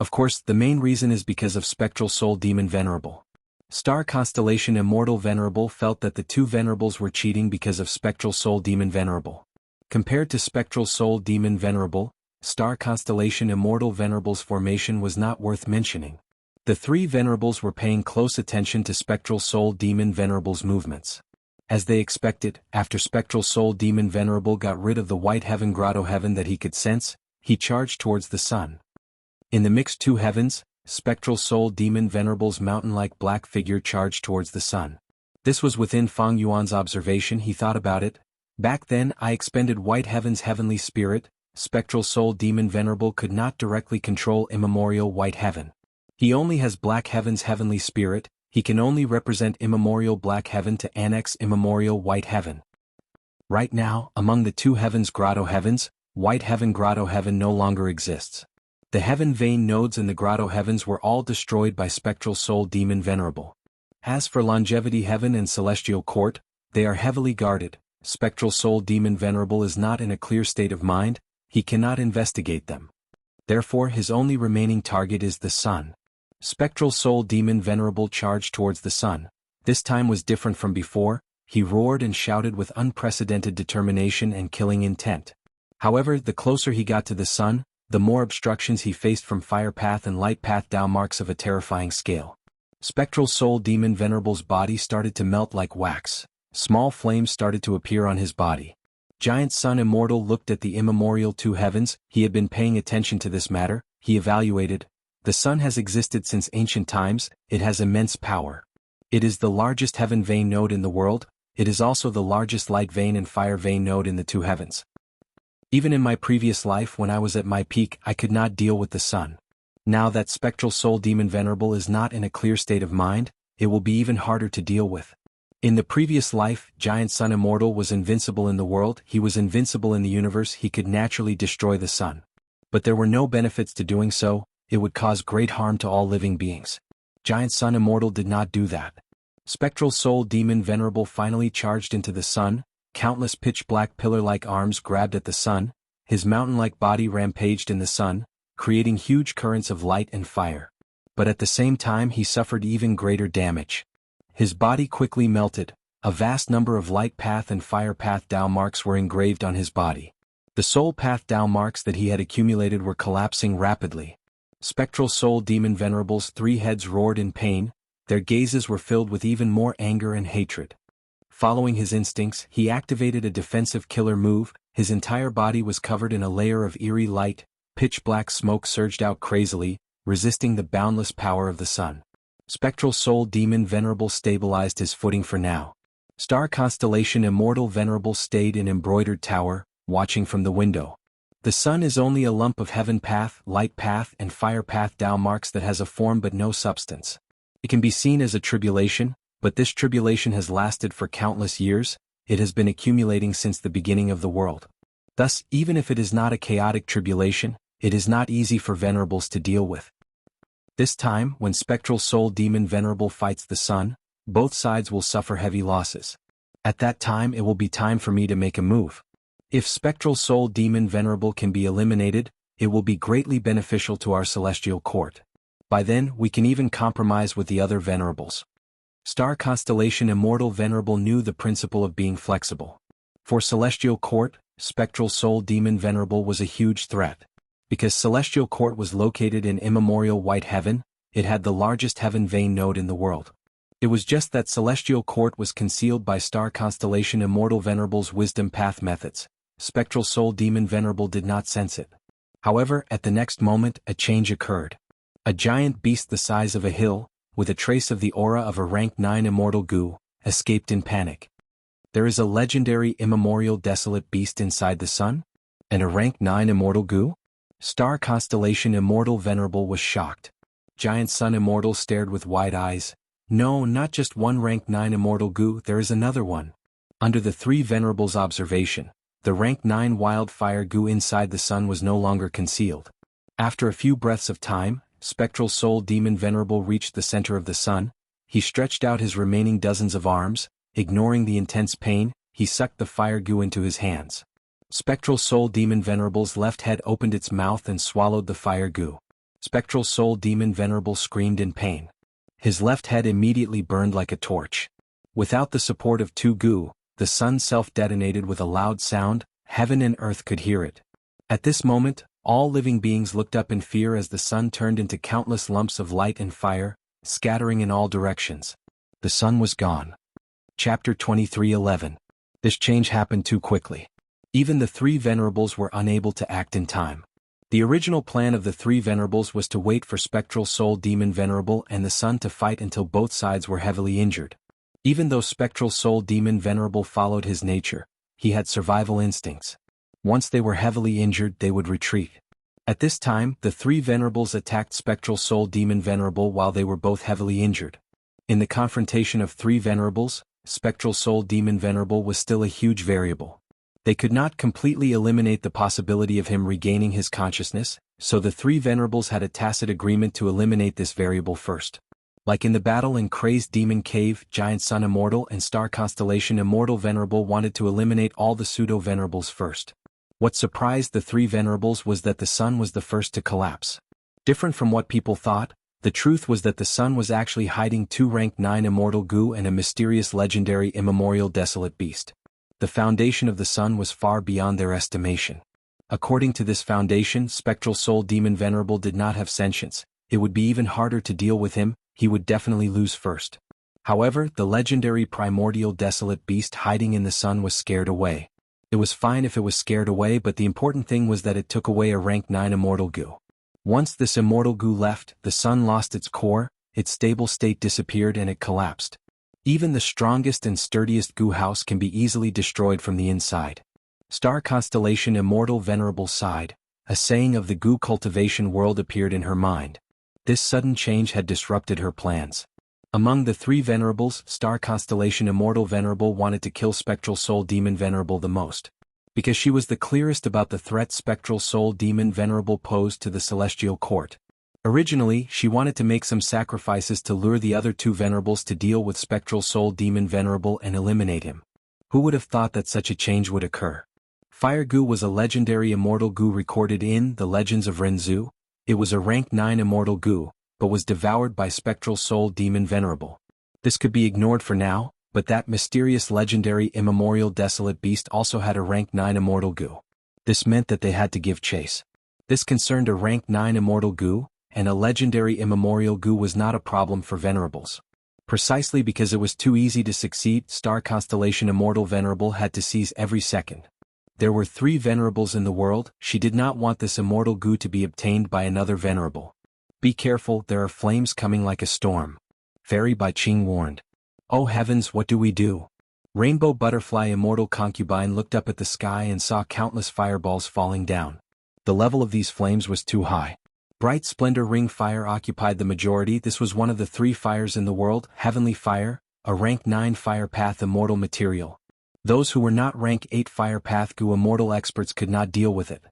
Of course, the main reason is because of Spectral Soul Demon Venerable. Star constellation Immortal Venerable felt that the two venerables were cheating because of Spectral Soul Demon Venerable. Compared to Spectral Soul Demon Venerable, star constellation Immortal Venerable's formation was not worth mentioning. The three venerables were paying close attention to Spectral Soul Demon Venerable's movements. As they expected, after Spectral Soul Demon Venerable got rid of the white heaven grotto heaven that he could sense, he charged towards the sun. In the mixed two heavens, Spectral Soul Demon Venerable's mountain-like black figure charged towards the sun. This was within Feng Yuan's observation. He thought about it. Back then I expended white heaven's heavenly spirit. Spectral Soul Demon Venerable could not directly control immemorial white heaven. He only has black heaven's heavenly spirit. He can only represent immemorial black heaven to annex immemorial white heaven. Right now, among the two heavens grotto heavens, white heaven grotto heaven no longer exists. The heaven vein nodes in the grotto heavens were all destroyed by Spectral Soul Demon Venerable. As for longevity heaven and celestial court, they are heavily guarded. Spectral Soul Demon Venerable is not in a clear state of mind. He cannot investigate them. Therefore his only remaining target is the sun. Spectral Soul Demon Venerable charged towards the sun. This time was different from before. He roared and shouted with unprecedented determination and killing intent. However, the closer he got to the sun, the more obstructions he faced from fire path and light path Tao marks of a terrifying scale. Spectral Soul Demon Venerable's body started to melt like wax. Small flames started to appear on his body. Giant Sun Immortal looked at the immemorial two heavens. He had been paying attention to this matter. He evaluated. The sun has existed since ancient times. It has immense power. It is the largest heaven vein node in the world. It is also the largest light vein and fire vein node in the two heavens. Even in my previous life when I was at my peak I could not deal with the sun. Now that Spectral Soul Demon Venerable is not in a clear state of mind, it will be even harder to deal with. In the previous life, Giant Sun Immortal was invincible in the world. He was invincible in the universe. He could naturally destroy the sun. But there were no benefits to doing so. It would cause great harm to all living beings. Giant Sun Immortal did not do that. Spectral Soul Demon Venerable finally charged into the sun. Countless pitch-black pillar-like arms grabbed at the sun. His mountain-like body rampaged in the sun, creating huge currents of light and fire. But at the same time he suffered even greater damage. His body quickly melted. A vast number of light path and fire path Tao marks were engraved on his body. The soul path Tao marks that he had accumulated were collapsing rapidly. Spectral Soul Demon Venerable's three heads roared in pain. Their gazes were filled with even more anger and hatred. Following his instincts, he activated a defensive killer move. His entire body was covered in a layer of eerie light. Pitch-black smoke surged out crazily, resisting the boundless power of the sun. Spectral Soul Demon Venerable stabilized his footing for now. Star constellation Immortal Venerable stayed in embroidered tower, watching from the window. The sun is only a lump of heaven path, light path and fire path Tao marks that has a form but no substance. It can be seen as a tribulation, but this tribulation has lasted for countless years. It has been accumulating since the beginning of the world. Thus, even if it is not a chaotic tribulation, it is not easy for venerables to deal with. This time, when Spectral Soul Demon Venerable fights the sun, both sides will suffer heavy losses. At that time it will be time for me to make a move. If Spectral Soul Demon Venerable can be eliminated, it will be greatly beneficial to our celestial court. By then we can even compromise with the other venerables. Star constellation Immortal Venerable knew the principle of being flexible. For celestial court, Spectral Soul Demon Venerable was a huge threat. Because celestial court was located in immemorial white heaven, it had the largest heaven vein node in the world. It was just that celestial court was concealed by star constellation Immortal Venerable's wisdom path methods. Spectral Soul Demon Venerable did not sense it. However, at the next moment, a change occurred. A giant beast the size of a hill, with a trace of the aura of a rank 9 immortal goo, escaped in panic. There is a legendary immemorial desolate beast inside the sun? And a rank 9 immortal goo? Star constellation Immortal Venerable was shocked. Giant Sun Immortal stared with wide eyes. No, not just one rank 9 immortal goo, there is another one. Under the three venerables' observation, the rank 9 wildfire goo inside the sun was no longer concealed. After a few breaths of time, Spectral Soul Demon Venerable reached the center of the sun. He stretched out his remaining dozens of arms. Ignoring the intense pain, he sucked the fire goo into his hands. Spectral Soul Demon Venerable's left head opened its mouth and swallowed the fire goo. Spectral Soul Demon Venerable screamed in pain. His left head immediately burned like a torch. Without the support of two goo, the sun self-detonated with a loud sound. Heaven and earth could hear it. At this moment, all living beings looked up in fear as the sun turned into countless lumps of light and fire, scattering in all directions. The sun was gone. Chapter 23:11. This change happened too quickly. Even the three venerables were unable to act in time. The original plan of the three venerables was to wait for Spectral Soul Demon Venerable and the sun to fight until both sides were heavily injured. Even though Spectral Soul Demon Venerable followed his nature, he had survival instincts. Once they were heavily injured, they would retreat. At this time, the three venerables attacked Spectral Soul Demon Venerable while they were both heavily injured. In the confrontation of three venerables, Spectral Soul Demon Venerable was still a huge variable. They could not completely eliminate the possibility of him regaining his consciousness, so the three venerables had a tacit agreement to eliminate this variable first. Like in the battle in Crazed Demon Cave, Giant Sun Immortal and Star Constellation Immortal Venerable wanted to eliminate all the pseudo-venerables first. What surprised the three venerables was that the sun was the first to collapse. Different from what people thought, the truth was that the sun was actually hiding two rank 9 immortal goo and a mysterious legendary immemorial desolate beast. The foundation of the sun was far beyond their estimation. According to this foundation, Spectral Soul Demon Venerable did not have sentience. It would be even harder to deal with him. He would definitely lose first. However, the legendary primordial desolate beast hiding in the sun was scared away. It was fine if it was scared away, but the important thing was that it took away a rank 9 immortal goo. Once this immortal goo left, the sun lost its core, its stable state disappeared and it collapsed. Even the strongest and sturdiest goo house can be easily destroyed from the inside. Star Constellation Immortal Venerable sighed. A saying of the goo cultivation world appeared in her mind. This sudden change had disrupted her plans. Among the three venerables, Star Constellation Immortal Venerable wanted to kill Spectral Soul Demon Venerable the most. Because she was the clearest about the threat Spectral Soul Demon Venerable posed to the Celestial Court. Originally, she wanted to make some sacrifices to lure the other two venerables to deal with Spectral Soul Demon Venerable and eliminate him. Who would have thought that such a change would occur? Fire Goo was a legendary immortal goo recorded in the Legends of Renzu. It was a rank 9 immortal goo, but was devoured by Spectral Soul Demon Venerable. This could be ignored for now, but that mysterious legendary immemorial desolate beast also had a rank 9 immortal goo. This meant that they had to give chase. This concerned a rank 9 immortal goo, and a legendary immemorial goo was not a problem for venerables. Precisely because it was too easy to succeed, Star Constellation Immortal Venerable had to seize every second. There were three venerables in the world. She did not want this immortal goo to be obtained by another venerable. Be careful, there are flames coming like a storm. Fairy Bai Qing warned. Oh heavens, what do we do? Rainbow Butterfly Immortal Concubine looked up at the sky and saw countless fireballs falling down. The level of these flames was too high. Bright Splendor Ring Fire occupied the majority. This was one of the three fires in the world. Heavenly Fire, a rank 9 fire path immortal material. Those who were not rank 8 fire path goo immortal experts could not deal with it.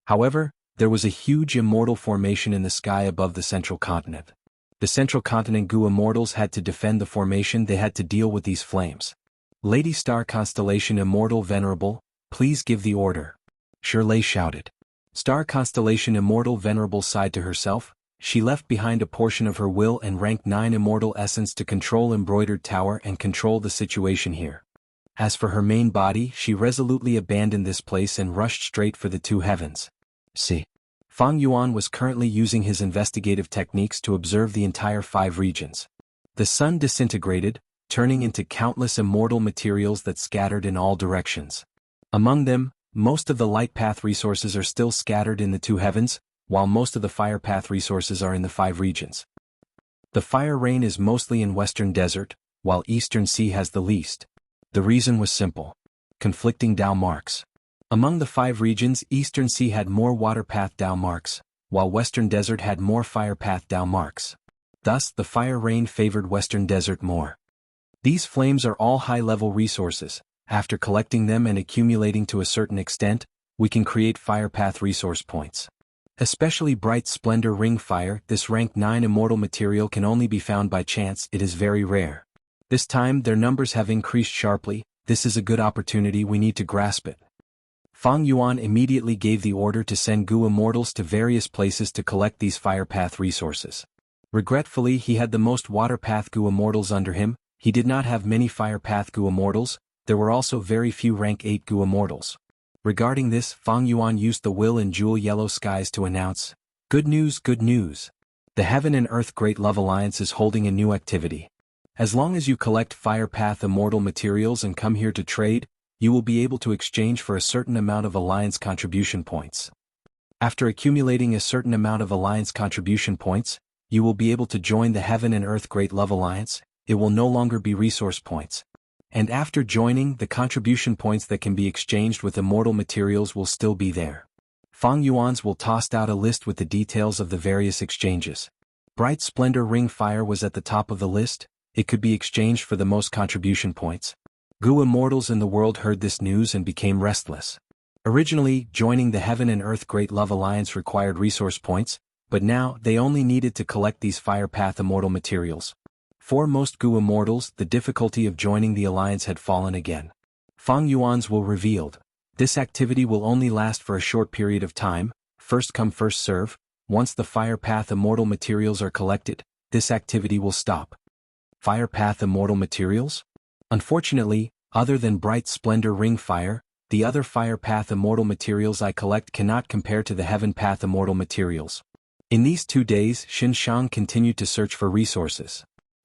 However, there was a huge immortal formation in the sky above the central continent. The central continent goo immortals had to defend the formation. They had to deal with these flames. Lady Star Constellation Immortal Venerable, please give the order. Shirley shouted. Star Constellation Immortal Venerable sighed to herself. She left behind a portion of her will and rank 9 immortal essence to control Embroidered Tower and control the situation here. As for her main body, she resolutely abandoned this place and rushed straight for the two heavens. See. Fang Yuan was currently using his investigative techniques to observe the entire 5 regions. The sun disintegrated, turning into countless immortal materials that scattered in all directions. Among them, most of the light path resources are still scattered in the 2 heavens, while most of the fire path resources are in the 5 regions. The fire rain is mostly in Western Desert, while Eastern Sea has the least. The reason was simple. Conflicting Dao marks. Among the 5 regions, Eastern Sea had more water path Dao marks, while Western Desert had more fire path Dao marks. Thus, the fire rain favored Western Desert more. These flames are all high-level resources. After collecting them and accumulating to a certain extent, we can create fire path resource points. Especially bright splendor ring fire, this rank 9 immortal material can only be found by chance, it is very rare. This time their numbers have increased sharply, this is a good opportunity, we need to grasp it. Fang Yuan immediately gave the order to send Gu immortals to various places to collect these fire path resources. Regretfully, he had the most water path Gu immortals under him, he did not have many fire path Gu immortals, there were also very few rank 8 Gu immortals. Regarding this, Fang Yuan used the will in jewel yellow skies to announce, "Good news, good news. The Heaven and Earth Great Love Alliance is holding a new activity. As long as you collect fire path immortal materials and come here to trade, you will be able to exchange for a certain amount of alliance contribution points. After accumulating a certain amount of alliance contribution points, you will be able to join the Heaven and Earth Great Love Alliance, it will no longer be resource points. And after joining, the contribution points that can be exchanged with immortal materials will still be there." Fang Yuan's will tossed out a list with the details of the various exchanges. Bright Splendor Ring Fire was at the top of the list, it could be exchanged for the most contribution points. Gu immortals in the world heard this news and became restless. Originally, joining the Heaven and Earth Great Love Alliance required resource points, but now they only needed to collect these fire path immortal materials. For most Gu immortals, the difficulty of joining the alliance had fallen again. Fang Yuan's will revealed, this activity will only last for a short period of time, first come first serve, once the fire path immortal materials are collected, this activity will stop. Fire path immortal materials? Unfortunately, other than bright splendor ring fire, the other fire path immortal materials I collect cannot compare to the heaven path immortal materials. In these 2 days, Xianxia continued to search for resources.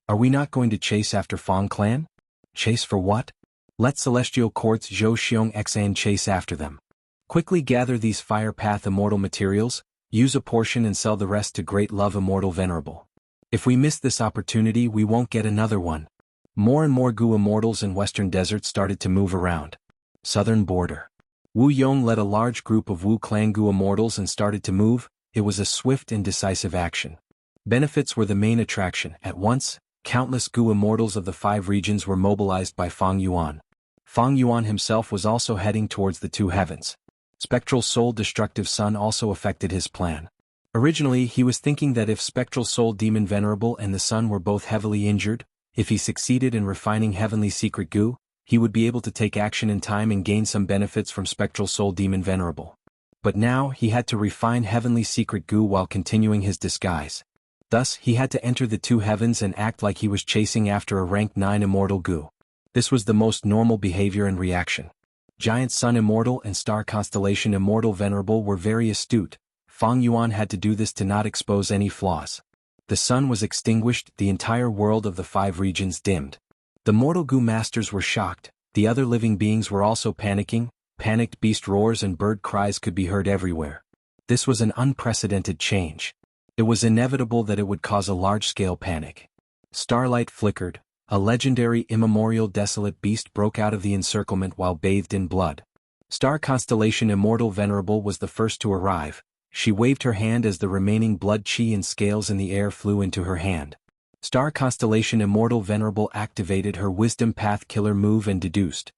Are we not going to chase after Fang clan? Chase for what? Let celestial courts Zhou Xiong Xan chase after them. Quickly gather these fire path immortal materials, use a portion and sell the rest to Great Love Immortal Venerable. If we miss this opportunity, we won't get another one. More and more Gu immortals in Western Desert started to move around. Southern border. Wu Yong led a large group of Wu clan Gu immortals and started to move, it was a swift and decisive action. Benefits were the main attraction. At once, countless Gu immortals of the 5 regions were mobilized by Fang Yuan. Fang Yuan himself was also heading towards the 2 heavens. Spectral Soul Destructive Sun also affected his plan. Originally, he was thinking that if Spectral Soul Demon Venerable and the Sun were both heavily injured, if he succeeded in refining Heavenly Secret Gu, he would be able to take action in time and gain some benefits from Spectral Soul Demon Venerable. But now, he had to refine Heavenly Secret Gu while continuing his disguise. Thus, he had to enter the 2 heavens and act like he was chasing after a rank 9 immortal Gu. This was the most normal behavior and reaction. Giant Sun Immortal and Star Constellation Immortal Venerable were very astute. Fang Yuan had to do this to not expose any flaws. The sun was extinguished, the entire world of the 5 regions dimmed. The mortal Gu masters were shocked, the other living beings were also panicking, panicked beast roars and bird cries could be heard everywhere. This was an unprecedented change. It was inevitable that it would cause a large-scale panic. Starlight flickered, a legendary immemorial desolate beast broke out of the encirclement while bathed in blood. Star Constellation Immortal Venerable was the first to arrive. She waved her hand as the remaining blood chi and scales in the air flew into her hand. Star Constellation Immortal Venerable activated her Wisdom Path Killer move and deduced.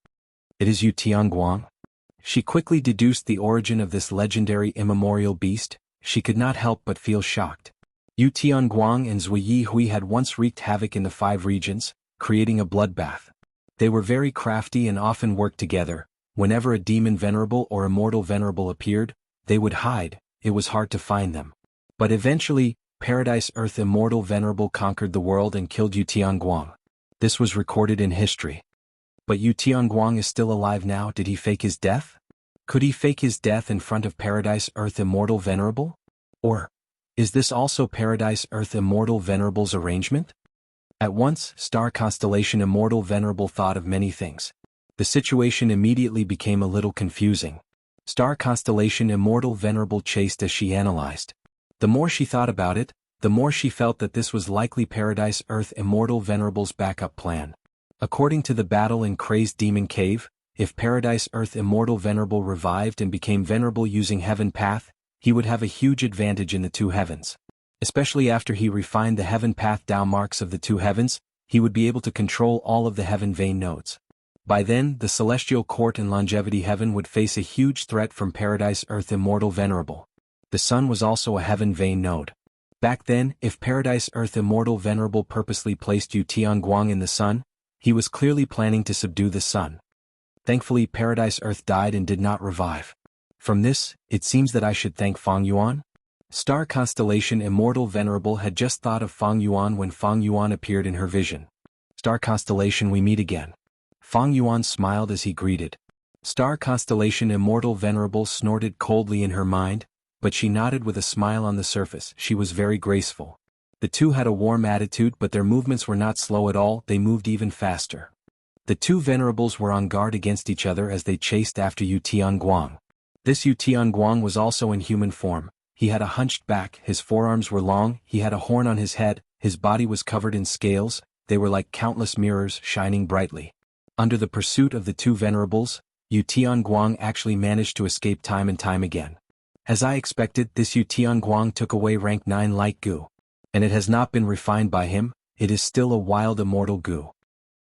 It is Yu Tianguang. She quickly deduced the origin of this legendary immemorial beast, she could not help but feel shocked. Yu Tianguang and Zui Yi Hui had once wreaked havoc in the 5 regions, creating a bloodbath. They were very crafty and often worked together. Whenever a demon venerable or immortal venerable appeared, they would hide. It was hard to find them. But eventually, Paradise Earth Immortal Venerable conquered the world and killed Yu Tianguang. This was recorded in history. But Yu Tianguang is still alive now. Did he fake his death? Could he fake his death in front of Paradise Earth Immortal Venerable? Or, is this also Paradise Earth Immortal Venerable's arrangement? At once, Star Constellation Immortal Venerable thought of many things. The situation immediately became a little confusing. Star Constellation Immortal Venerable chased as she analyzed. The more she thought about it, the more she felt that this was likely Paradise Earth Immortal Venerable's backup plan. According to the battle in Crazed Demon Cave, if Paradise Earth Immortal Venerable revived and became venerable using Heaven Path, he would have a huge advantage in the 2 heavens. Especially after he refined the Heaven Path Tao marks of the 2 heavens, he would be able to control all of the Heaven Vein nodes. By then, the Celestial Court and Longevity Heaven would face a huge threat from Paradise Earth Immortal Venerable. The sun was also a heaven vein node. Back then, if Paradise Earth Immortal Venerable purposely placed Yu Tianguang in the sun, he was clearly planning to subdue the sun. Thankfully Paradise Earth died and did not revive. From this, it seems that I should thank Fang Yuan? Star Constellation Immortal Venerable had just thought of Fang Yuan when Fang Yuan appeared in her vision. Star Constellation, we meet again. Fang Yuan smiled as he greeted. Star Constellation Immortal Venerable snorted coldly in her mind, but she nodded with a smile on the surface. She was very graceful. The two had a warm attitude, but their movements were not slow at all, they moved even faster. The two venerables were on guard against each other as they chased after Yu Tianguang. This Yu Tianguang was also in human form. He had a hunched back, his forearms were long, he had a horn on his head, his body was covered in scales, they were like countless mirrors shining brightly. Under the pursuit of the two venerables, Yu Tianguang actually managed to escape time and time again. As I expected, this Yu Tianguang took away rank 9 light goo. And it has not been refined by him, it is still a wild immortal goo.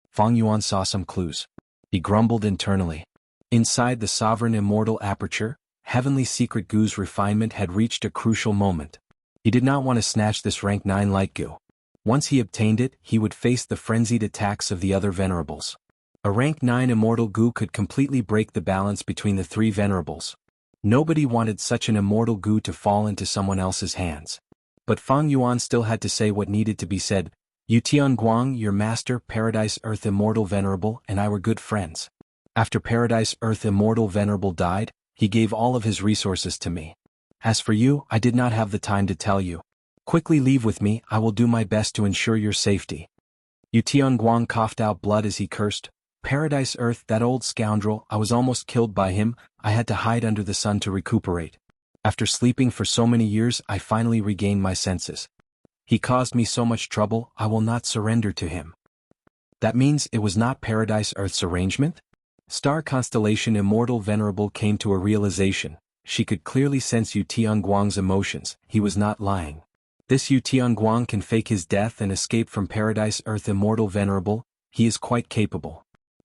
Fang Yuan saw some clues. He grumbled internally. Inside the sovereign immortal aperture, heavenly secret goo's refinement had reached a crucial moment. He did not want to snatch this rank 9 light goo. Once he obtained it, he would face the frenzied attacks of the other venerables. A rank 9 immortal goo could completely break the balance between the three venerables. Nobody wanted such an immortal goo to fall into someone else's hands. But Fang Yuan still had to say what needed to be said. Yu Tianguang, your master, Paradise Earth Immortal Venerable, and I were good friends. After Paradise Earth Immortal Venerable died, he gave all of his resources to me. As for you, I did not have the time to tell you. Quickly leave with me, I will do my best to ensure your safety. Yu Tianguang coughed out blood as he cursed. Paradise Earth, that old scoundrel, I was almost killed by him, I had to hide under the sun to recuperate. After sleeping for so many years, I finally regained my senses. He caused me so much trouble, I will not surrender to him. That means it was not Paradise Earth's arrangement? Star Constellation Immortal Venerable came to a realization. She could clearly sense Yu Tianguang's emotions, he was not lying. This Yu Tianguang can fake his death and escape from Paradise Earth Immortal Venerable, he is quite capable.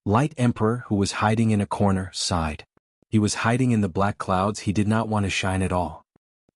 Light Emperor, who was hiding in a corner, sighed. He was hiding in the black clouds, he did not want to shine at all.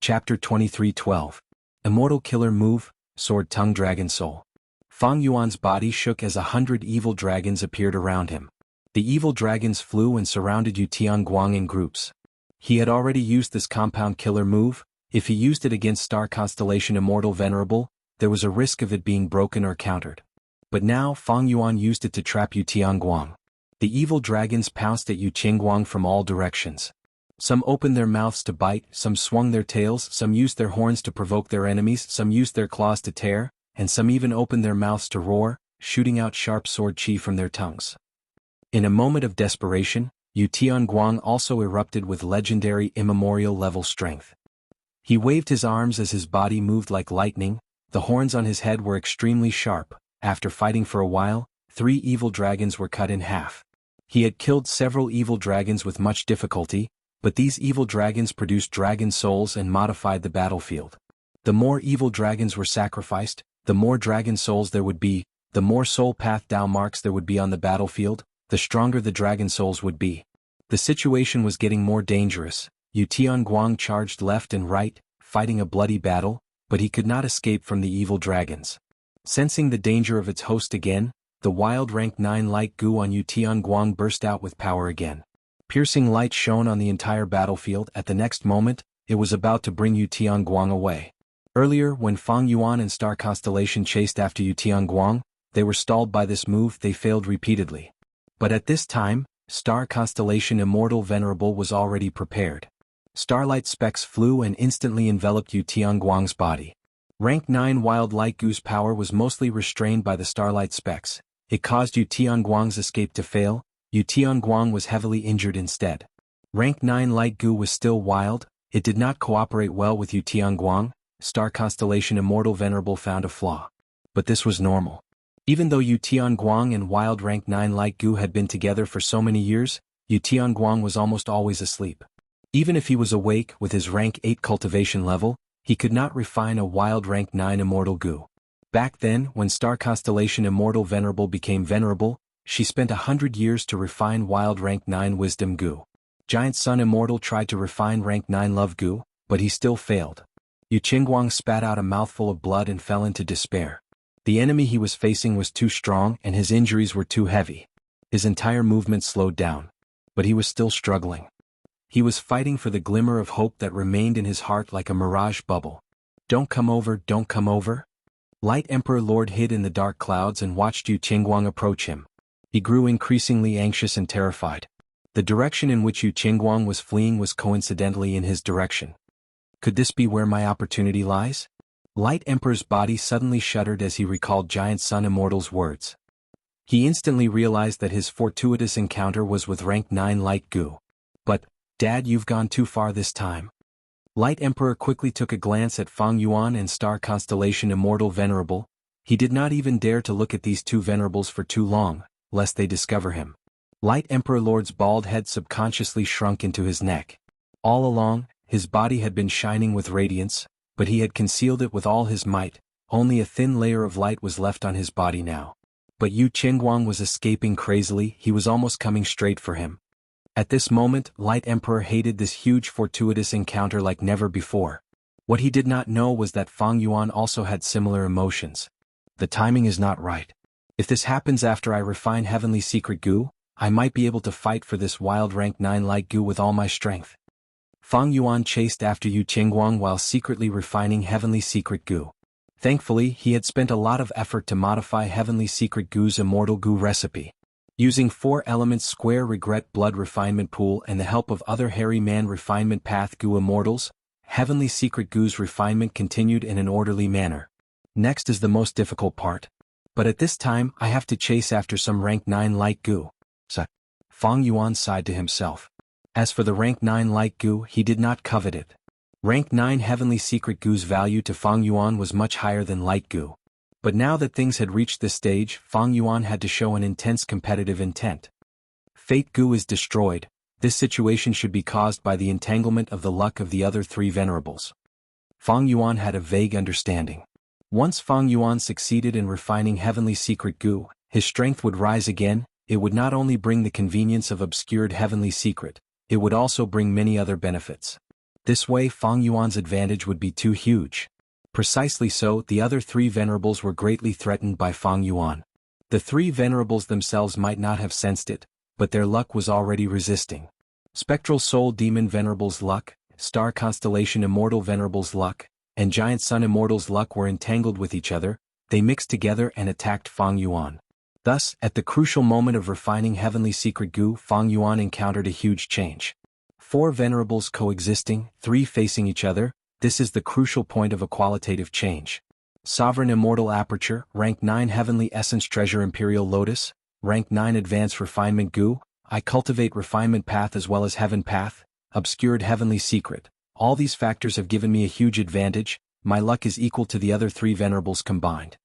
Chapter 23:12. Immortal Killer Move, Sword Tongue Dragon Soul. Fang Yuan's body shook as 100 evil dragons appeared around him. The evil dragons flew and surrounded Yu Tianguang in groups. He had already used this compound killer move. If he used it against Star Constellation Immortal Venerable, there was a risk of it being broken or countered. But now Fang Yuan used it to trap Yu Tianguang. The evil dragons pounced at Yu Tianguang from all directions. Some opened their mouths to bite, some swung their tails, some used their horns to provoke their enemies, some used their claws to tear, and some even opened their mouths to roar, shooting out sharp sword chi from their tongues. In a moment of desperation, Yu Tianguang also erupted with legendary immemorial level strength. He waved his arms as his body moved like lightning, the horns on his head were extremely sharp. After fighting for a while, 3 evil dragons were cut in half. He had killed several evil dragons with much difficulty, but these evil dragons produced dragon souls and modified the battlefield. The more evil dragons were sacrificed, the more dragon souls there would be, the more soul path Dao marks there would be on the battlefield, the stronger the dragon souls would be. The situation was getting more dangerous. Yu Tianguang charged left and right, fighting a bloody battle, but he could not escape from the evil dragons. Sensing the danger of its host again, the wild rank 9 light goo on Yu Tianguang burst out with power again. Piercing light shone on the entire battlefield. At the next moment, it was about to bring Yu Tianguang away. Earlier, when Fang Yuan and Star Constellation chased after Yu Tianguang, they were stalled by this move, they failed repeatedly. But at this time, Star Constellation Immortal Venerable was already prepared. Starlight specks flew and instantly enveloped Yu Tianguang's body. Rank 9 Wild Light Goo's power was mostly restrained by the starlight specks. It caused Yu Tianguang's escape to fail. Yu Tianguang was heavily injured instead. Rank 9 Light Goo was still wild, it did not cooperate well with Yu Tianguang. Star Constellation Immortal Venerable found a flaw. But this was normal. Even though Yu Tianguang and Wild Rank 9 Light Goo had been together for so many years, Yu Tianguang was almost always asleep. Even if he was awake with his rank 8 cultivation level, he could not refine a Wild Rank 9 Immortal Goo. Back then, when Star Constellation Immortal Venerable became venerable, she spent 100 years to refine Wild Rank 9 Wisdom Goo. Giant Sun Immortal tried to refine Rank 9 Love Goo, but he still failed. Yu Qingguang spat out a mouthful of blood and fell into despair. The enemy he was facing was too strong and his injuries were too heavy. His entire movement slowed down. But he was still struggling. He was fighting for the glimmer of hope that remained in his heart like a mirage bubble. Don't come over, don't come over. Light Emperor Lord hid in the dark clouds and watched Yu Qingguang approach him. He grew increasingly anxious and terrified. The direction in which Yu Qingguang was fleeing was coincidentally in his direction. Could this be where my opportunity lies? Light Emperor's body suddenly shuddered as he recalled Giant Sun Immortal's words. He instantly realized that his fortuitous encounter was with rank 9 Light Gu. But, Dad, you've gone too far this time. Light Emperor quickly took a glance at Fang Yuan and Star Constellation Immortal Venerable. He did not even dare to look at these two venerables for too long, lest they discover him. Light Emperor Lord's bald head subconsciously shrunk into his neck. All along, his body had been shining with radiance, but he had concealed it with all his might. Only a thin layer of light was left on his body now. But Yu Qingguang was escaping crazily, he was almost coming straight for him. At this moment, Light Emperor hated this huge fortuitous encounter like never before. What he did not know was that Fang Yuan also had similar emotions. The timing is not right. If this happens after I refine Heavenly Secret Gu, I might be able to fight for this wild rank 9 Light Gu with all my strength. Fang Yuan chased after Yu Qingguang while secretly refining Heavenly Secret Gu. Thankfully, he had spent a lot of effort to modify Heavenly Secret Gu's Immortal Gu recipe. Using 4 elements Square Regret Blood Refinement Pool and the help of other Hairy Man Refinement Path Gu Immortals, Heavenly Secret Gu's refinement continued in an orderly manner. Next is the most difficult part. But at this time I have to chase after some rank 9 Light Gu. Fang Yuan sighed to himself. As for the rank 9 Light Gu, he did not covet it. Rank 9 Heavenly Secret Gu's value to Fang Yuan was much higher than Light Gu. But now that things had reached this stage, Fang Yuan had to show an intense competitive intent. Fate Gu is destroyed. This situation should be caused by the entanglement of the luck of the other 3 venerables. Fang Yuan had a vague understanding. Once Fang Yuan succeeded in refining Heavenly Secret Gu, his strength would rise again. It would not only bring the convenience of obscured Heavenly Secret, it would also bring many other benefits. This way Fang Yuan's advantage would be too huge. Precisely so, the other 3 venerables were greatly threatened by Fang Yuan. The 3 venerables themselves might not have sensed it, but their luck was already resisting. Spectral Soul Demon Venerable's luck, Star Constellation Immortal Venerable's luck, and Giant Sun Immortal's luck were entangled with each other. They mixed together and attacked Fang Yuan. Thus, at the crucial moment of refining Heavenly Secret Gu, Fang Yuan encountered a huge change. 4 venerables coexisting, 3 facing each other, this is the crucial point of a qualitative change. Sovereign Immortal Aperture, Rank 9 Heavenly Essence Treasure Imperial Lotus, Rank 9 Advanced Refinement Gu, I Cultivate Refinement Path as well as Heaven Path, Obscured Heavenly Secret. All these factors have given me a huge advantage. My luck is equal to the other 3 venerables combined.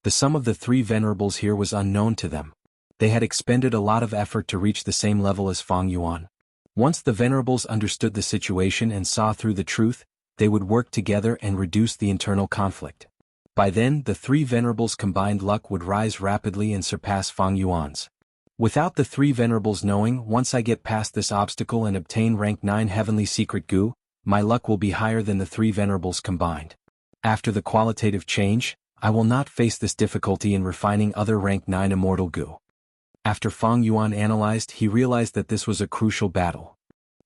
The sum of the 3 venerables here was unknown to them. They had expended a lot of effort to reach the same level as Fang Yuan. Once the venerables understood the situation and saw through the truth, they would work together and reduce the internal conflict. By then, the 3 venerables' combined luck would rise rapidly and surpass Fang Yuan's. Without the 3 venerables knowing, once I get past this obstacle and obtain rank 9 Heavenly Secret Gu, my luck will be higher than the 3 venerables combined. After the qualitative change, I will not face this difficulty in refining other rank 9 Immortal Gu. After Fang Yuan analyzed, he realized that this was a crucial battle.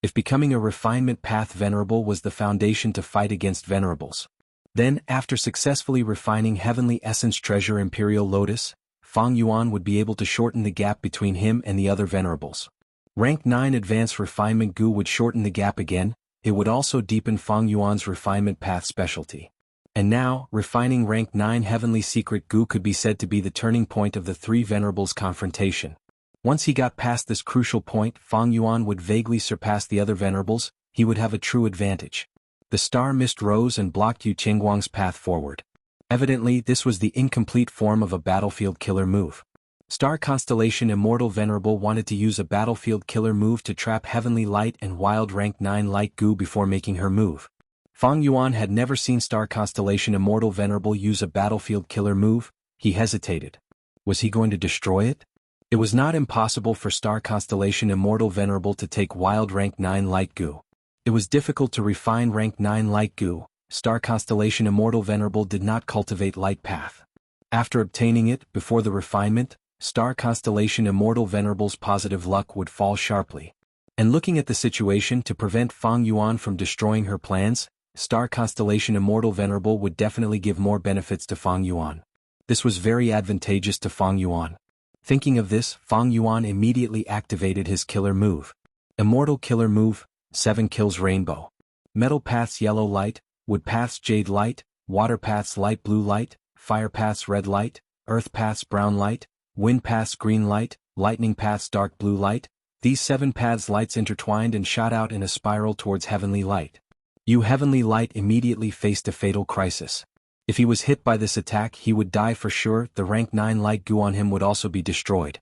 If becoming a refinement path venerable was the foundation to fight against venerables, then, after successfully refining Heavenly Essence Treasure Imperial Lotus, Fang Yuan would be able to shorten the gap between him and the other venerables. Rank 9 Advanced Refinement Gu would shorten the gap again. It would also deepen Fang Yuan's refinement path specialty. And now, refining rank 9 Heavenly Secret Gu could be said to be the turning point of the 3 venerables' confrontation. Once he got past this crucial point, Fang Yuan would vaguely surpass the other venerables. He would have a true advantage. The star mist rose and blocked Yu Qingguang's path forward. Evidently, this was the incomplete form of a battlefield killer move. Star Constellation Immortal Venerable wanted to use a battlefield killer move to trap Heavenly Light and Wild rank 9 Light Gu before making her move. Fang Yuan had never seen Star Constellation Immortal Venerable use a battlefield killer move. He hesitated. Was he going to destroy it? It was not impossible for Star Constellation Immortal Venerable to take Wild rank 9 Light Gu. It was difficult to refine rank 9 light goo. Star Constellation Immortal Venerable did not cultivate light path. After obtaining it, before the refinement, Star Constellation Immortal Venerable's positive luck would fall sharply. And looking at the situation to prevent Fang Yuan from destroying her plans, Star Constellation Immortal Venerable would definitely give more benefits to Fang Yuan. This was very advantageous to Fang Yuan. Thinking of this, Fang Yuan immediately activated his killer move. Immortal Killer Move, 7 kills Rainbow. Metal Paths Yellow Light, Wood Paths Jade Light, Water Paths Light Blue Light, Fire Paths Red Light, Earth Paths Brown Light, Wind Paths Green Light, Lightning Paths Dark Blue Light. These 7 paths lights intertwined and shot out in a spiral towards Heavenly Light. Heavenly Light immediately faced a fatal crisis. If he was hit by this attack he would die for sure. The rank 9 light goo on him would also be destroyed.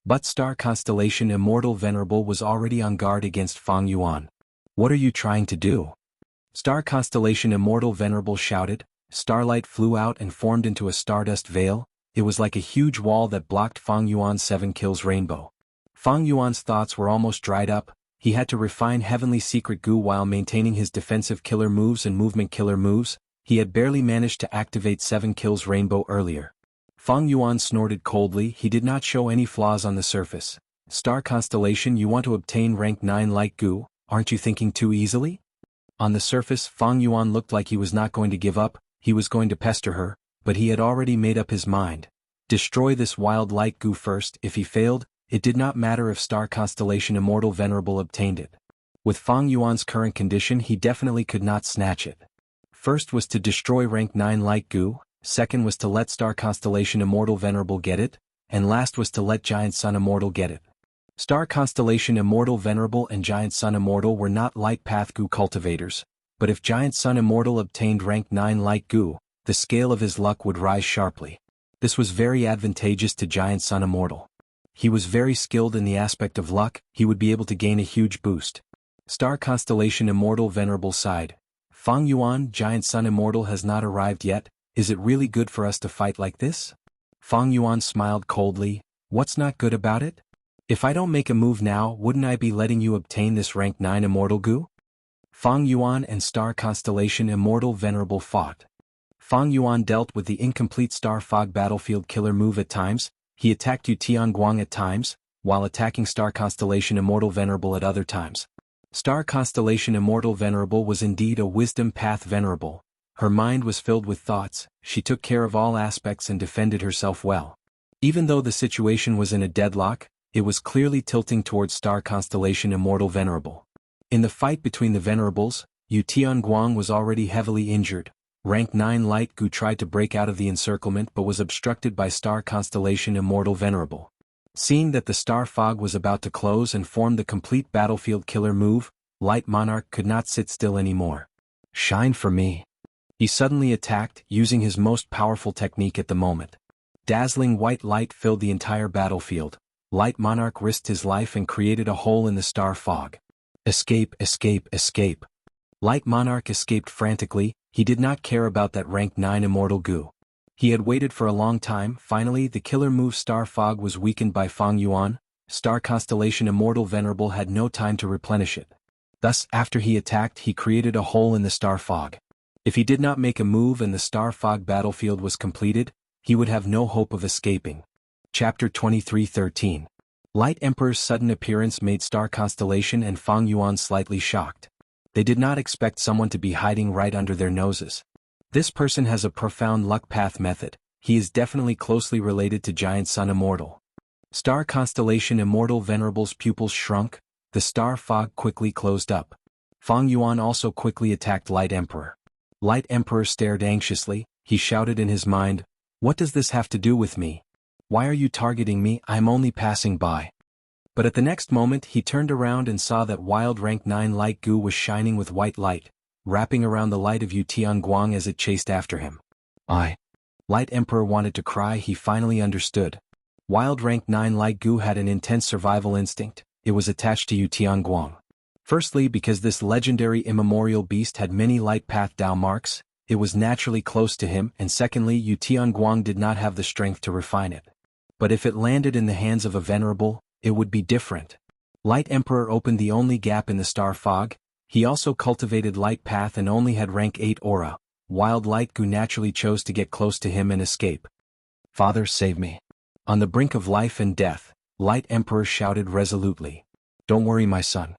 But Star Constellation Immortal Venerable was already on guard against Fang Yuan. What are you trying to do? Star Constellation Immortal Venerable shouted. Starlight flew out and formed into a stardust veil. It was like a huge wall that blocked Fang Yuan's 7 kills Rainbow. Fang Yuan's thoughts were almost dried up. He had to refine Heavenly Secret Goo while maintaining his defensive killer moves and movement killer moves. He had barely managed to activate 7 kills Rainbow earlier. Fang Yuan snorted coldly. He did not show any flaws on the surface. Star Constellation, you want to obtain rank 9 light goo, aren't you thinking too easily? On the surface, Fang Yuan looked like he was not going to give up. He was going to pester her, but he had already made up his mind. Destroy this wild light goo first. If he failed, it did not matter if Star Constellation Immortal Venerable obtained it. With Fang Yuan's current condition he definitely could not snatch it. First was to destroy rank 9 light goo, second was to let Star Constellation Immortal Venerable get it, and last was to let Giant Sun Immortal get it. Star Constellation Immortal Venerable and Giant Sun Immortal were not light path goo cultivators, but if Giant Sun Immortal obtained rank 9 light goo, the scale of his luck would rise sharply. This was very advantageous to Giant Sun Immortal. He was very skilled in the aspect of luck. He would be able to gain a huge boost. Star Constellation Immortal Venerable sighed. Fang Yuan, Giant Sun Immortal has not arrived yet. Is it really good for us to fight like this? Fang Yuan smiled coldly. What's not good about it? If I don't make a move now, wouldn't I be letting you obtain this rank 9 Immortal goo? Fang Yuan and Star Constellation Immortal Venerable fought. Fang Yuan dealt with the incomplete Star Fog Battlefield Killer move at times. He attacked Yu Tianguang at times, while attacking Star Constellation Immortal Venerable at other times. Star Constellation Immortal Venerable was indeed a Wisdom Path Venerable. Her mind was filled with thoughts. She took care of all aspects and defended herself well. Even though the situation was in a deadlock, it was clearly tilting towards Star Constellation Immortal Venerable. In the fight between the Venerables, Yu Tianguang was already heavily injured. Rank 9 light goo tried to break out of the encirclement but was obstructed by Star Constellation Immortal Venerable. Seeing that the star fog was about to close and form the complete battlefield killer move, Light Monarch could not sit still anymore. Shine for me. He suddenly attacked, using his most powerful technique at the moment. Dazzling white light filled the entire battlefield. Light Monarch risked his life and created a hole in the star fog. Escape, escape, escape. Light Monarch escaped frantically. He did not care about that rank 9 Immortal goo. He had waited for a long time. Finally the killer move Star Fog was weakened by Fang Yuan. Star Constellation Immortal Venerable had no time to replenish it. Thus, after he attacked, he created a hole in the Star Fog. If he did not make a move and the Star Fog battlefield was completed, he would have no hope of escaping. Chapter 23:13. Light Emperor's sudden appearance made Star Constellation and Fang Yuan slightly shocked. They did not expect someone to be hiding right under their noses. This person has a profound luck path method. He is definitely closely related to Giant Sun Immortal. Star Constellation Immortal Venerable's pupils shrunk. The star fog quickly closed up. Fang Yuan also quickly attacked Light Emperor. Light Emperor stared anxiously. He shouted in his mind, "What does this have to do with me? Why are you targeting me? I'm only passing by." But at the next moment he turned around and saw that wild rank 9 light goo was shining with white light, wrapping around the light of Yu Tianguang as it chased after him. Light Emperor wanted to cry. He finally understood. Wild rank 9 light goo had an intense survival instinct. It was attached to Yu Tianguang. Firstly, because this legendary immemorial beast had many light path Dao marks, it was naturally close to him, and secondly, Yu Tianguang did not have the strength to refine it. But if it landed in the hands of a venerable, it would be different. Light Emperor opened the only gap in the star fog. He also cultivated Light Path and only had rank 8 aura. Wild Light Gu naturally chose to get close to him and escape. "Father, save me." On the brink of life and death, Light Emperor shouted resolutely. "Don't worry, my son."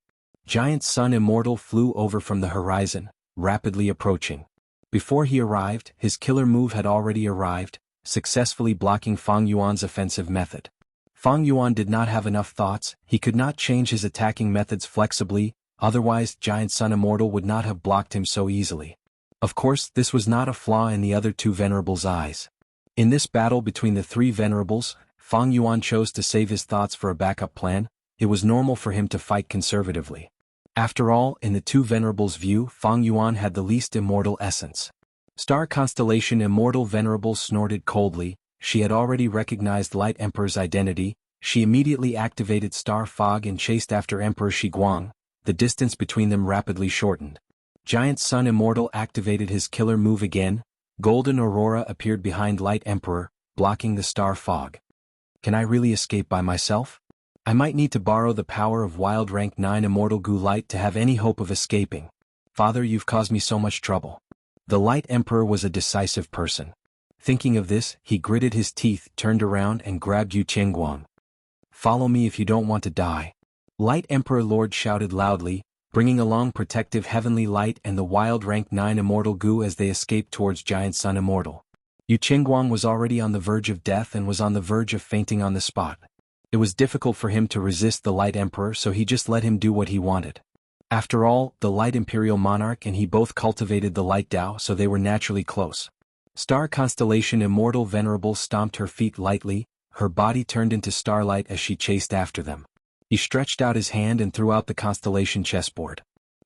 Giant Sun Immortal flew over from the horizon, rapidly approaching. Before he arrived, his killer move had already arrived, successfully blocking Fang Yuan's offensive method. Fang Yuan did not have enough thoughts, he could not change his attacking methods flexibly, otherwise Giant Sun Immortal would not have blocked him so easily. Of course, this was not a flaw in the other two venerables' eyes. In this battle between the three venerables, Fang Yuan chose to save his thoughts for a backup plan. It was normal for him to fight conservatively. After all, in the two venerables' view, Fang Yuan had the least immortal essence. Star Constellation Immortal Venerable snorted coldly. She had already recognized Light Emperor's identity. She immediately activated Star Fog and chased after Emperor Shiguang. The distance between them rapidly shortened. Giant Sun Immortal activated his killer move again. Golden Aurora appeared behind Light Emperor, blocking the Star Fog. Can I really escape by myself? I might need to borrow the power of Wild Rank 9 Immortal Gu Light to have any hope of escaping. Father, you've caused me so much trouble. The Light Emperor was a decisive person. Thinking of this, he gritted his teeth, turned around and grabbed Yu Qingguang. "Follow me if you don't want to die." Light Emperor Lord shouted loudly, bringing along protective heavenly light and the Wild Rank 9 Immortal Gu as they escaped towards Giant Sun Immortal. Yu Qingguang was already on the verge of death and was on the verge of fainting on the spot. It was difficult for him to resist the Light Emperor, so he just let him do what he wanted. After all, the Light Imperial Monarch and he both cultivated the Light Tao, so they were naturally close. Star Constellation Immortal Venerable stomped her feet lightly, her body turned into starlight as she chased after them. He stretched out his hand and threw out the constellation chessboard.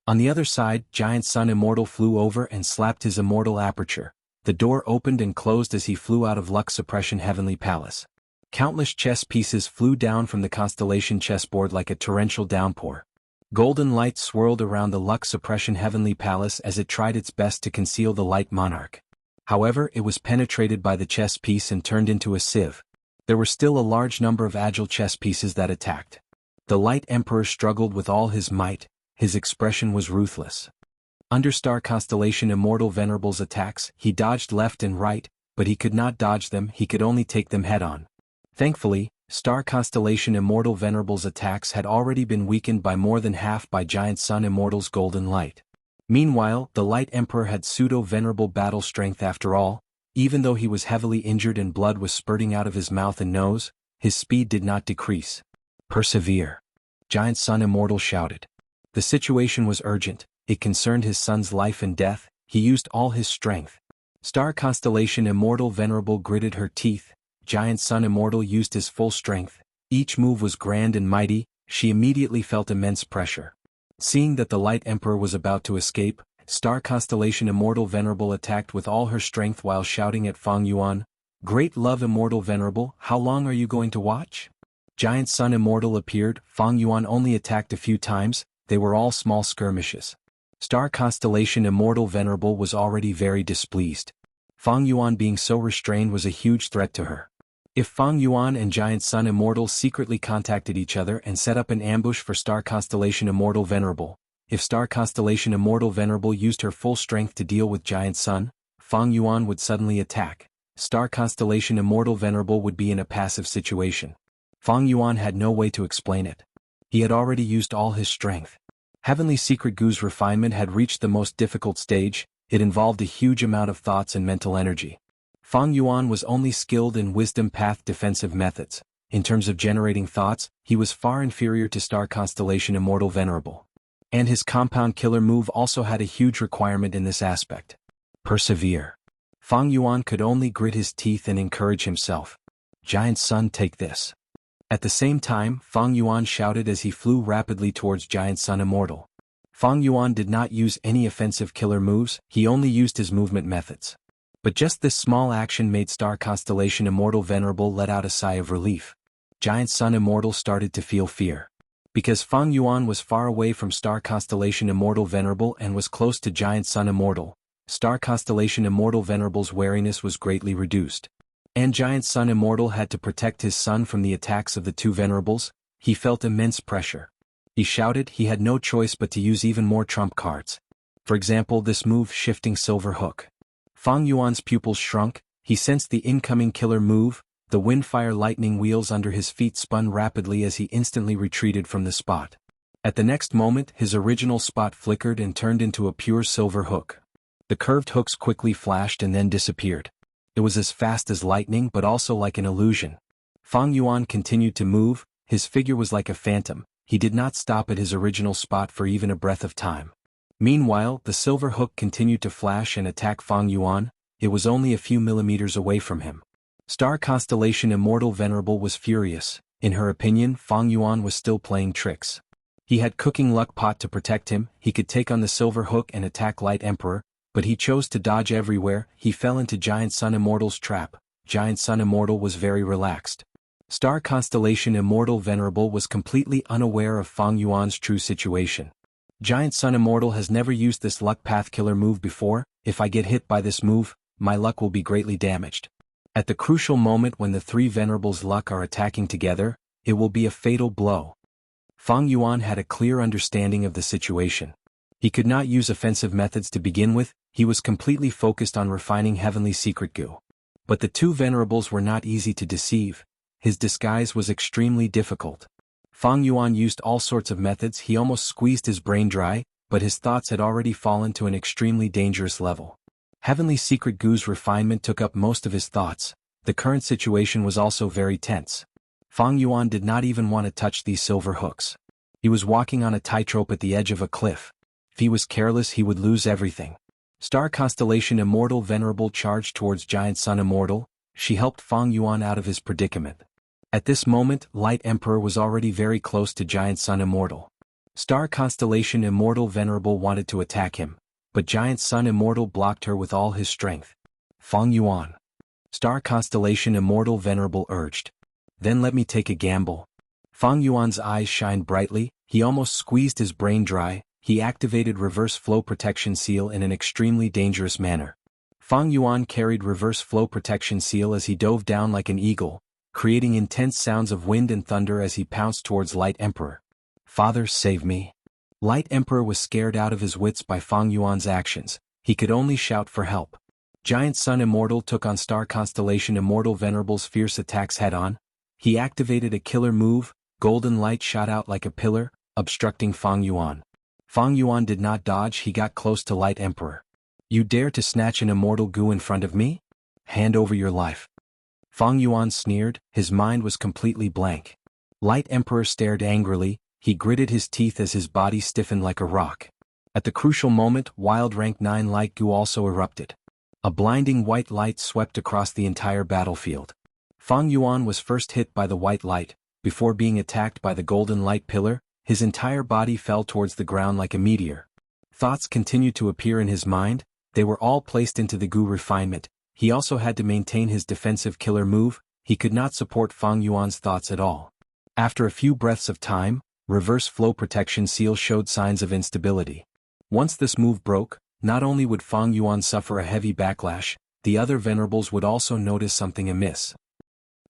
On the other side, Giant Sun Immortal flew over and slapped his immortal aperture. The door opened and closed as he flew out of Lux Suppression Heavenly Palace. Countless chess pieces flew down from the constellation chessboard like a torrential downpour. Golden light swirled around the Lux Suppression Heavenly Palace as it tried its best to conceal the Light Monarch. However, it was penetrated by the chess piece and turned into a sieve. There were still a large number of agile chess pieces that attacked. The Light Emperor struggled with all his might, his expression was ruthless. Under Star Constellation Immortal Venerable's attacks, he dodged left and right, but he could not dodge them, he could only take them head-on. Thankfully, Star Constellation Immortal Venerable's attacks had already been weakened by more than half by Giant Sun Immortal's golden light. Meanwhile, the Light Emperor had pseudo-venerable battle strength after all. Even though he was heavily injured and blood was spurting out of his mouth and nose, his speed did not decrease. "Persevere," Giant Sun Immortal shouted. The situation was urgent, it concerned his son's life and death, he used all his strength. Star Constellation Immortal Venerable gritted her teeth, Giant Sun Immortal used his full strength. Each move was grand and mighty, she immediately felt immense pressure. Seeing that the Light Emperor was about to escape, Star Constellation Immortal Venerable attacked with all her strength while shouting at Fang Yuan, "Great Love Immortal Venerable, how long are you going to watch?" Giant Sun Immortal appeared, Fang Yuan only attacked a few times, they were all small skirmishes. Star Constellation Immortal Venerable was already very displeased. Fang Yuan being so restrained was a huge threat to her. If Fang Yuan and Giant Sun Immortal secretly contacted each other and set up an ambush for Star Constellation Immortal Venerable, if Star Constellation Immortal Venerable used her full strength to deal with Giant Sun, Fang Yuan would suddenly attack. Star Constellation Immortal Venerable would be in a passive situation. Fang Yuan had no way to explain it. He had already used all his strength. Heavenly Secret Gu's refinement had reached the most difficult stage, it involved a huge amount of thoughts and mental energy. Fang Yuan was only skilled in Wisdom Path defensive methods. In terms of generating thoughts, he was far inferior to Star Constellation Immortal Venerable. And his compound killer move also had a huge requirement in this aspect. Persevere. Fang Yuan could only grit his teeth and encourage himself. Giant Sun, take this. At the same time, Fang Yuan shouted as he flew rapidly towards Giant Sun Immortal. Fang Yuan did not use any offensive killer moves, he only used his movement methods. But just this small action made Star Constellation Immortal Venerable let out a sigh of relief. Giant Sun Immortal started to feel fear. Because Fang Yuan was far away from Star Constellation Immortal Venerable and was close to Giant Sun Immortal, Star Constellation Immortal Venerable's wariness was greatly reduced. And Giant Sun Immortal had to protect his son from the attacks of the two Venerables, he felt immense pressure. He shouted he had no choice but to use even more trump cards. For example, this move, shifting silver hook. Fang Yuan's pupils shrunk, he sensed the incoming killer move, the windfire lightning wheels under his feet spun rapidly as he instantly retreated from the spot. At the next moment, his original spot flickered and turned into a pure silver hook. The curved hooks quickly flashed and then disappeared. It was as fast as lightning but also like an illusion. Fang Yuan continued to move, his figure was like a phantom, he did not stop at his original spot for even a breath of time. Meanwhile, the silver hook continued to flash and attack Fang Yuan, it was only a few millimeters away from him. Star Constellation Immortal Venerable was furious, in her opinion Fang Yuan was still playing tricks. He had cooking luck pot to protect him, he could take on the silver hook and attack Light Emperor, but he chose to dodge everywhere, he fell into Giant Sun Immortal's trap. Giant Sun Immortal was very relaxed. Star Constellation Immortal Venerable was completely unaware of Fang Yuan's true situation. Giant Sun Immortal has never used this luck path killer move before, if I get hit by this move, my luck will be greatly damaged. At the crucial moment when the three Venerables' luck are attacking together, it will be a fatal blow. Fang Yuan had a clear understanding of the situation. He could not use offensive methods to begin with, he was completely focused on refining heavenly secret goo. But the two Venerables were not easy to deceive. His disguise was extremely difficult. Fang Yuan used all sorts of methods, he almost squeezed his brain dry, but his thoughts had already fallen to an extremely dangerous level. Heavenly secret goo's refinement took up most of his thoughts, the current situation was also very tense. Fang Yuan did not even want to touch these silver hooks. He was walking on a tightrope at the edge of a cliff. If he was careless he would lose everything. Star Constellation Immortal Venerable charged towards Giant Sun Immortal, she helped Fang Yuan out of his predicament. At this moment, Light Emperor was already very close to Giant Sun Immortal. Star Constellation Immortal Venerable wanted to attack him, but Giant Sun Immortal blocked her with all his strength. Fang Yuan. Star Constellation Immortal Venerable urged. Then let me take a gamble. Fang Yuan's eyes shined brightly, he almost squeezed his brain dry, he activated Reverse Flow Protection Seal in an extremely dangerous manner. Fang Yuan carried Reverse Flow Protection Seal as he dove down like an eagle, creating intense sounds of wind and thunder as he pounced towards Light Emperor. Father, save me. Light Emperor was scared out of his wits by Fang Yuan's actions, he could only shout for help. Giant Sun Immortal took on Star Constellation Immortal Venerable's fierce attacks head-on. He activated a killer move, golden light shot out like a pillar, obstructing Fang Yuan. Fang Yuan did not dodge, he got close to Light Emperor. You dare to snatch an immortal goo in front of me? Hand over your life. Fang Yuan sneered, his mind was completely blank. Light Emperor stared angrily, he gritted his teeth as his body stiffened like a rock. At the crucial moment, wild rank 9 light goo also erupted. A blinding white light swept across the entire battlefield. Fang Yuan was first hit by the white light, before being attacked by the golden light pillar, his entire body fell towards the ground like a meteor. Thoughts continued to appear in his mind, they were all placed into the goo refinement, he also had to maintain his defensive killer move, he could not support Fang Yuan's thoughts at all. After a few breaths of time, Reverse Flow Protection Seal showed signs of instability. Once this move broke, not only would Fang Yuan suffer a heavy backlash, the other Venerables would also notice something amiss.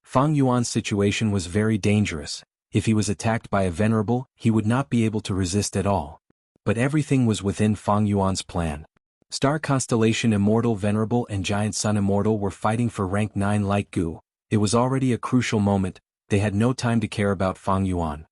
Fang Yuan's situation was very dangerous, if he was attacked by a Venerable, he would not be able to resist at all. But everything was within Fang Yuan's plan. Star Constellation Immortal Venerable and Giant Sun Immortal were fighting for rank 9 light goo, it was already a crucial moment, they had no time to care about Fang Yuan.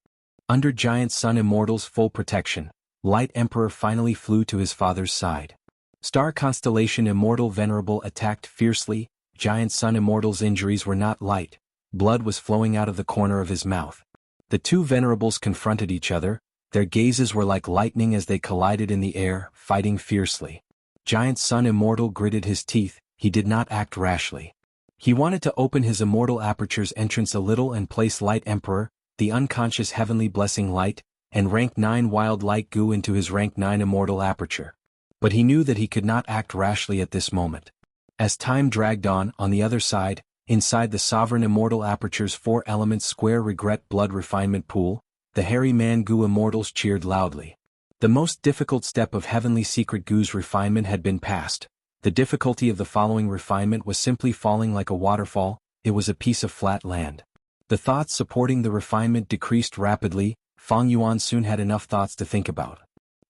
Under Giant Sun Immortal's full protection, Light Emperor finally flew to his father's side. Star Constellation Immortal Venerable attacked fiercely, Giant Sun Immortal's injuries were not light, blood was flowing out of the corner of his mouth. The two Venerables confronted each other, their gazes were like lightning as they collided in the air, fighting fiercely. Giant Sun Immortal gritted his teeth, he did not act rashly. He wanted to open his immortal aperture's entrance a little and place Light Emperor, the unconscious heavenly blessing light, and rank 9 wild light goo into his rank 9 immortal aperture. But he knew that he could not act rashly at this moment. As time dragged on the other side, inside the sovereign immortal aperture's 4 elements square regret blood refinement pool, the hairy man goo immortals cheered loudly. The most difficult step of heavenly secret goo's refinement had been passed. The difficulty of the following refinement was simply falling like a waterfall, it was a piece of flat land. The thoughts supporting the refinement decreased rapidly, Fang Yuan soon had enough thoughts to think about.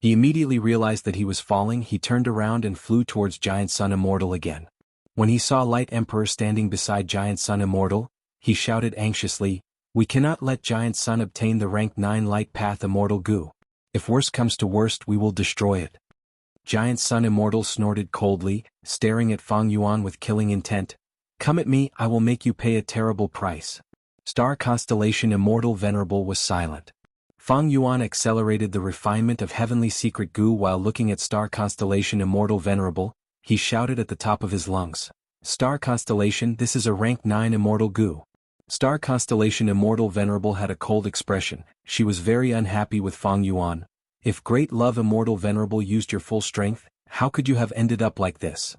He immediately realized that he was falling. He turned around and flew towards Giant Sun Immortal again. When he saw Light Emperor standing beside Giant Sun Immortal, he shouted anxiously, "We cannot let Giant Sun obtain the rank 9 Light Path Immortal Goo. If worst comes to worst, we will destroy it." Giant Sun Immortal snorted coldly, staring at Fang Yuan with killing intent. "Come at me, I will make you pay a terrible price." Star Constellation Immortal Venerable was silent. Fang Yuan accelerated the refinement of heavenly secret goo while looking at Star Constellation Immortal Venerable. He shouted at the top of his lungs, "Star Constellation, this is a rank 9 Immortal Goo." Star Constellation Immortal Venerable had a cold expression. She was very unhappy with Fang Yuan. "If Great Love Immortal Venerable used your full strength, how could you have ended up like this?"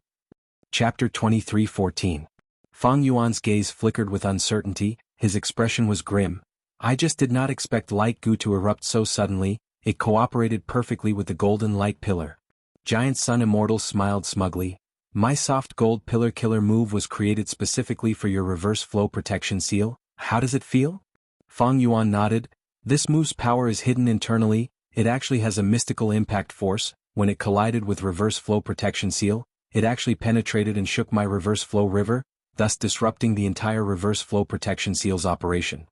Chapter 23:14. Fang Yuan's gaze flickered with uncertainty, his expression was grim. "I just did not expect light goo to erupt so suddenly, it cooperated perfectly with the golden light pillar." Giant Sun Immortal smiled smugly. "My soft gold pillar killer move was created specifically for your reverse flow protection seal. How does it feel?" Fang Yuan nodded. "This move's power is hidden internally, it actually has a mystical impact force. When it collided with reverse flow protection seal, it actually penetrated and shook my reverse flow river, thus disrupting the entire reverse flow protection seal's operation.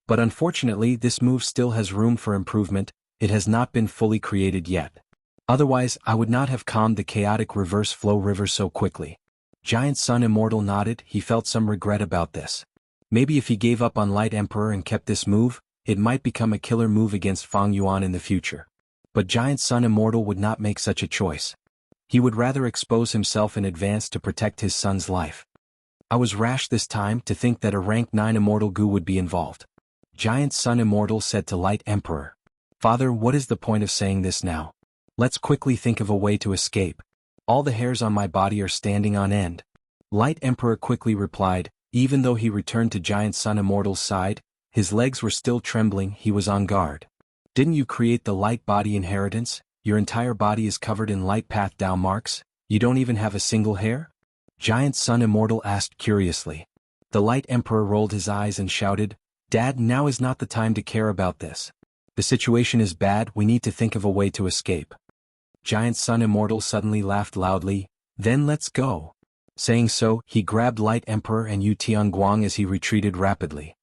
But unfortunately this move still has room for improvement, it has not been fully created yet. Otherwise I would not have calmed the chaotic reverse flow river so quickly." Giant Sun Immortal nodded. He felt some regret about this. Maybe if he gave up on Light Emperor and kept this move, it might become a killer move against Fang Yuan in the future. But Giant Sun Immortal would not make such a choice. He would rather expose himself in advance to protect his son's life. "I was rash this time to think that a rank 9 Immortal Goo would be involved." Giant Sun Immortal said to Light Emperor, "Father, what is the point of saying this now? Let's quickly think of a way to escape. All the hairs on my body are standing on end." Light Emperor quickly replied. Even though he returned to Giant Sun Immortal's side, his legs were still trembling. He was on guard. "Didn't you create the light body inheritance? Your entire body is covered in light path Dao marks, you don't even have a single hair?" Giant Sun Immortal asked curiously. The Light Emperor rolled his eyes and shouted, "Dad, now is not the time to care about this. The situation is bad, we need to think of a way to escape." Giant Sun Immortal suddenly laughed loudly. "Then let's go." Saying so, he grabbed Light Emperor and Yu Tianguang as he retreated rapidly.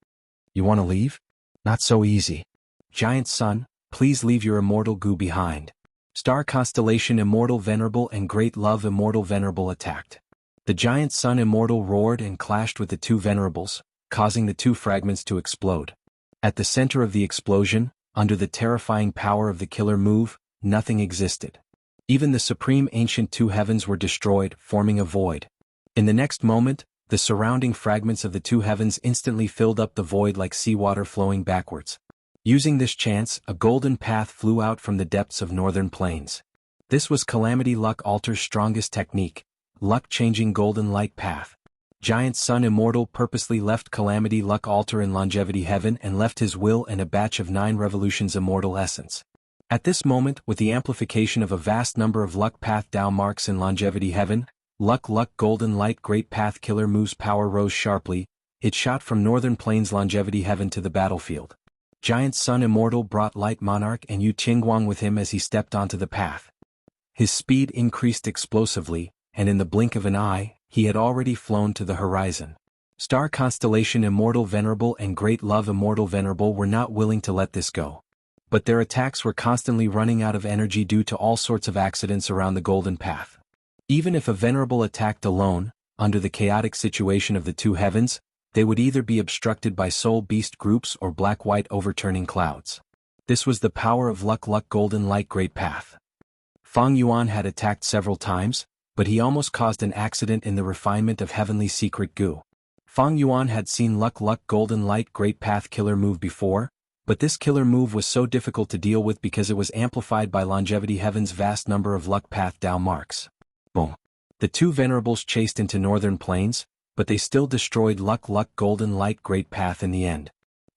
"You want to leave? Not so easy. Giant Sun, please leave your immortal goo behind." Star Constellation Immortal Venerable and Great Love Immortal Venerable attacked. The Giant Sun Immortal roared and clashed with the two Venerables, causing the two fragments to explode. At the center of the explosion, under the terrifying power of the killer move, nothing existed. Even the supreme ancient two heavens were destroyed, forming a void. In the next moment, the surrounding fragments of the two heavens instantly filled up the void like seawater flowing backwards. Using this chance, a golden path flew out from the depths of northern plains. This was Calamity Luck Alter's strongest technique, luck-changing golden light path. Giant Sun Immortal purposely left Calamity Luck Alter in Longevity Heaven and left his will and a batch of 9 revolutions immortal essence. At this moment, with the amplification of a vast number of luck path Dao marks in Longevity Heaven, Luck Golden Light Great Path Killer Move's power rose sharply. It shot from Northern Plains Longevity Heaven to the battlefield. Giant Sun Immortal brought Light Monarch and Yu Tianguang with him as he stepped onto the path. His speed increased explosively, and in the blink of an eye, he had already flown to the horizon. Star Constellation Immortal Venerable and Great Love Immortal Venerable were not willing to let this go. But their attacks were constantly running out of energy due to all sorts of accidents around the Golden Path. Even if a Venerable attacked alone, under the chaotic situation of the two heavens, they would either be obstructed by soul beast groups or black-white overturning clouds. This was the power of Luck Golden Light Great Path. Fang Yuan had attacked several times, but he almost caused an accident in the refinement of Heavenly Secret Goo. Fang Yuan had seen Luck Golden Light Great Path killer move before, but this killer move was so difficult to deal with because it was amplified by Longevity Heaven's vast number of luck path Dao marks. Boom. The two Venerables chased into Northern Plains, but they still destroyed Luck Golden Light Great Path in the end.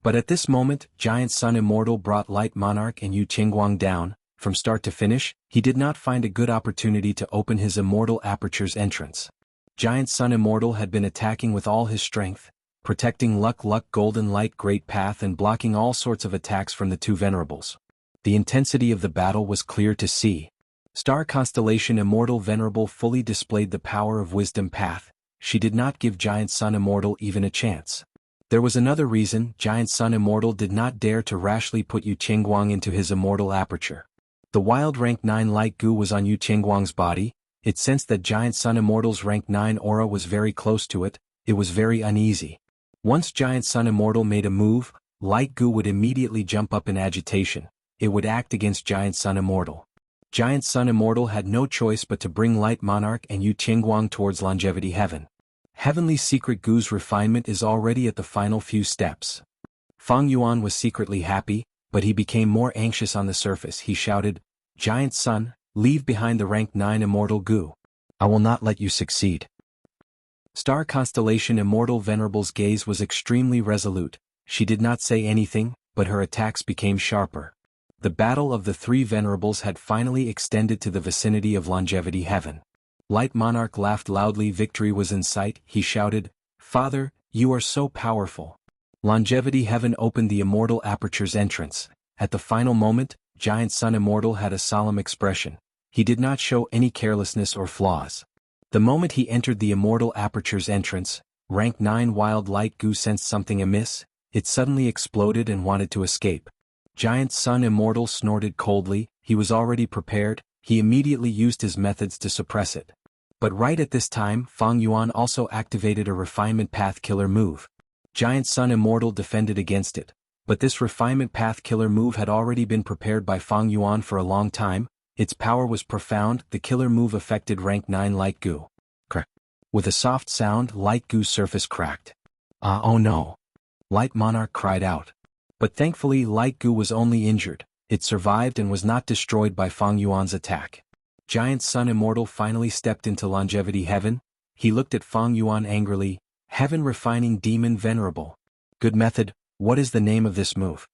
But at this moment, Giant Sun Immortal brought Light Monarch and Yu Tianguang down. From start to finish, he did not find a good opportunity to open his Immortal Aperture's entrance. Giant Sun Immortal had been attacking with all his strength, protecting Luck Golden Light Great Path and blocking all sorts of attacks from the two venerables. The intensity of the battle was clear to see. Star Constellation Immortal Venerable fully displayed the power of Wisdom Path. She did not give Giant Sun Immortal even a chance. There was another reason. Giant Sun Immortal did not dare to rashly put Yu Qingguang into his immortal aperture. The wild rank 9 light goo was on Yu Qingguang's body. It sensed that Giant Sun Immortal's rank 9 aura was very close to it. It was very uneasy. Once Giant Sun Immortal made a move, light goo would immediately jump up in agitation. It would act against Giant Sun Immortal. Giant Sun Immortal had no choice but to bring Light Monarch and Yu Qingguang towards Longevity Heaven. Heavenly Secret Goo's refinement is already at the final few steps. Feng Yuan was secretly happy, but he became more anxious on the surface. He shouted, "Giant Sun, leave behind the rank 9 Immortal Goo. I will not let you succeed." Star Constellation Immortal Venerable's gaze was extremely resolute. She did not say anything, but her attacks became sharper. The battle of the three venerables had finally extended to the vicinity of Longevity Heaven. Light Monarch laughed loudly. Victory was in sight. He shouted, "Father, you are so powerful." Longevity Heaven opened the Immortal Aperture's entrance. At the final moment, Giant Sun Immortal had a solemn expression. He did not show any carelessness or flaws. The moment he entered the Immortal Aperture's entrance, rank 9 Wild Light Goo sensed something amiss. It suddenly exploded and wanted to escape. Giant Sun Immortal snorted coldly. He was already prepared. He immediately used his methods to suppress it. But right at this time, Feng Yuan also activated a Refinement Path Killer move. Giant Sun Immortal defended against it, but this Refinement Path Killer move had already been prepared by Feng Yuan for a long time. Its power was profound. The killer move affected rank 9 Light Goo. Crack. With a soft sound, Light Goo's surface cracked. Oh no! Light Monarch cried out. But thankfully Light Goo was only injured. It survived and was not destroyed by Feng Yuan's attack. Giant Sun Immortal finally stepped into Longevity Heaven. He looked at Feng Yuan angrily. "Heaven Refining Demon Venerable. Good method. What is the name of this move?"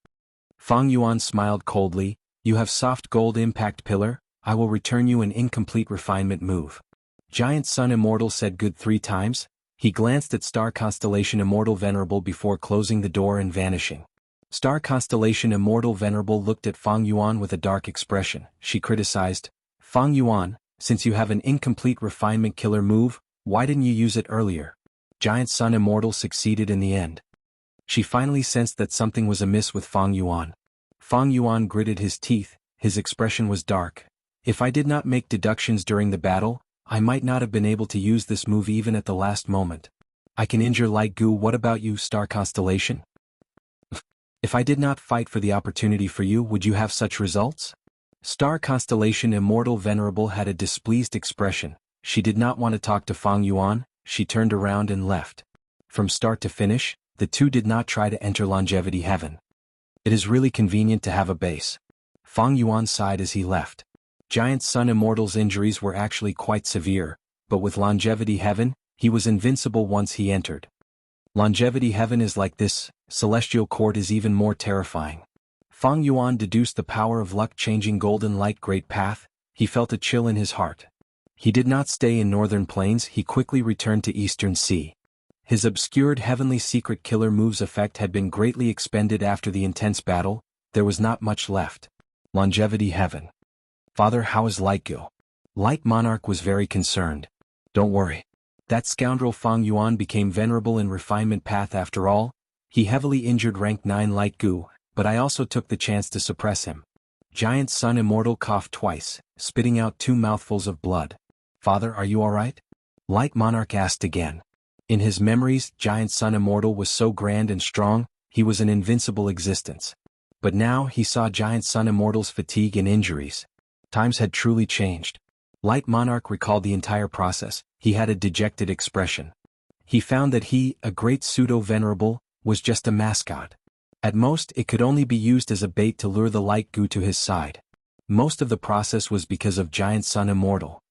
Feng Yuan smiled coldly. "You have soft gold impact pillar. I will return you an incomplete refinement move." Giant Sun Immortal said good 3 times. He glanced at Star Constellation Immortal Venerable before closing the door and vanishing. Star Constellation Immortal Venerable looked at Feng Yuan with a dark expression. She criticized, "Feng Yuan, since you have an incomplete refinement killer move, why didn't you use it earlier?" Giant Sun Immortal succeeded in the end. She finally sensed that something was amiss with Feng Yuan. Feng Yuan gritted his teeth. His expression was dark. "If I did not make deductions during the battle, I might not have been able to use this move even at the last moment. I can injure Light Goo. What about you, Star Constellation? If I did not fight for the opportunity for you, would you have such results?" Star Constellation Immortal Venerable had a displeased expression. She did not want to talk to Feng Yuan. She turned around and left. From start to finish, the two did not try to enter Longevity Heaven. It is really convenient to have a base. Feng Yuan sighed as he left. Giant Sun Immortal's injuries were actually quite severe, but with Longevity Heaven, he was invincible once he entered. Longevity Heaven is like this. Celestial Court is even more terrifying. Feng Yuan deduced the power of luck-changing golden light great path. He felt a chill in his heart. He did not stay in Northern Plains. He quickly returned to Eastern Sea. His obscured heavenly secret killer moves effect had been greatly expended after the intense battle. There was not much left. Longevity Heaven. "Father, how is Light Goo?" Light Monarch was very concerned. "Don't worry. That scoundrel Feng Yuan became venerable in Refinement Path after all. He heavily injured rank 9 Light Goo, but I also took the chance to suppress him." Giant Sun Immortal coughed twice, spitting out 2 mouthfuls of blood. "Father, are you alright?" Light Monarch asked again. In his memories, Giant Sun Immortal was so grand and strong. He was an invincible existence. But now he saw Giant Sun Immortal's fatigue and injuries. Times had truly changed. Light Monarch recalled the entire process. He had a dejected expression. He found that he, a great pseudo-venerable, was just a mascot. At most, it could only be used as a bait to lure the Light Goo to his side. Most of the process was because of Giant Sun Immortal.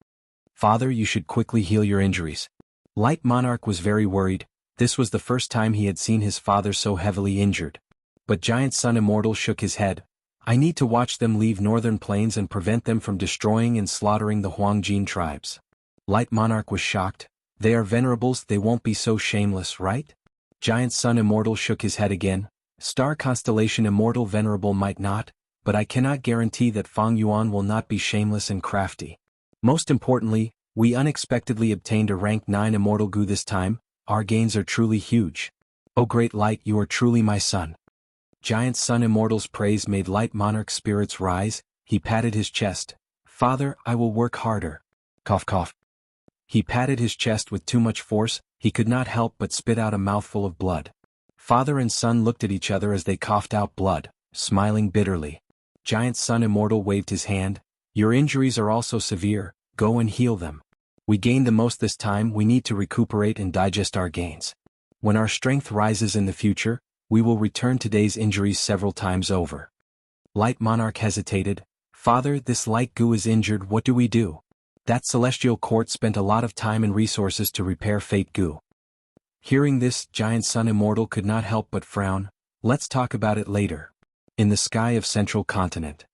"Father, you should quickly heal your injuries." Light Monarch was very worried. This was the first time he had seen his father so heavily injured. But Giant Sun Immortal shook his head. "I need to watch them leave Northern Plains and prevent them from destroying and slaughtering the Huangjin tribes." Light Monarch was shocked. "They are venerables. They won't be so shameless, right?" Giant Sun Immortal shook his head again. Star Constellation Immortal Venerable might not, but I cannot guarantee that Fang Yuan will not be shameless and crafty. Most importantly, we unexpectedly obtained a rank 9 Immortal Gu this time. Our gains are truly huge. O great light, you are truly my son. Giant Sun Immortal's praise made Light Monarch's spirits rise. He patted his chest. Father, I will work harder. Cough cough. He patted his chest with too much force. He could not help but spit out a mouthful of blood. Father and son looked at each other as they coughed out blood, smiling bitterly. Giant Sun Immortal waved his hand. Your injuries are also severe, go and heal them. We gained the most this time, we need to recuperate and digest our gains. When our strength rises in the future, we will return today's injuries several times over. Light Monarch hesitated. Father, this Light Gu is injured, what do we do? That celestial court spent a lot of time and resources to repair Fate Gu. Hearing this, Giant Sun Immortal could not help but frown. Let's talk about it later. In the sky of Central Continent,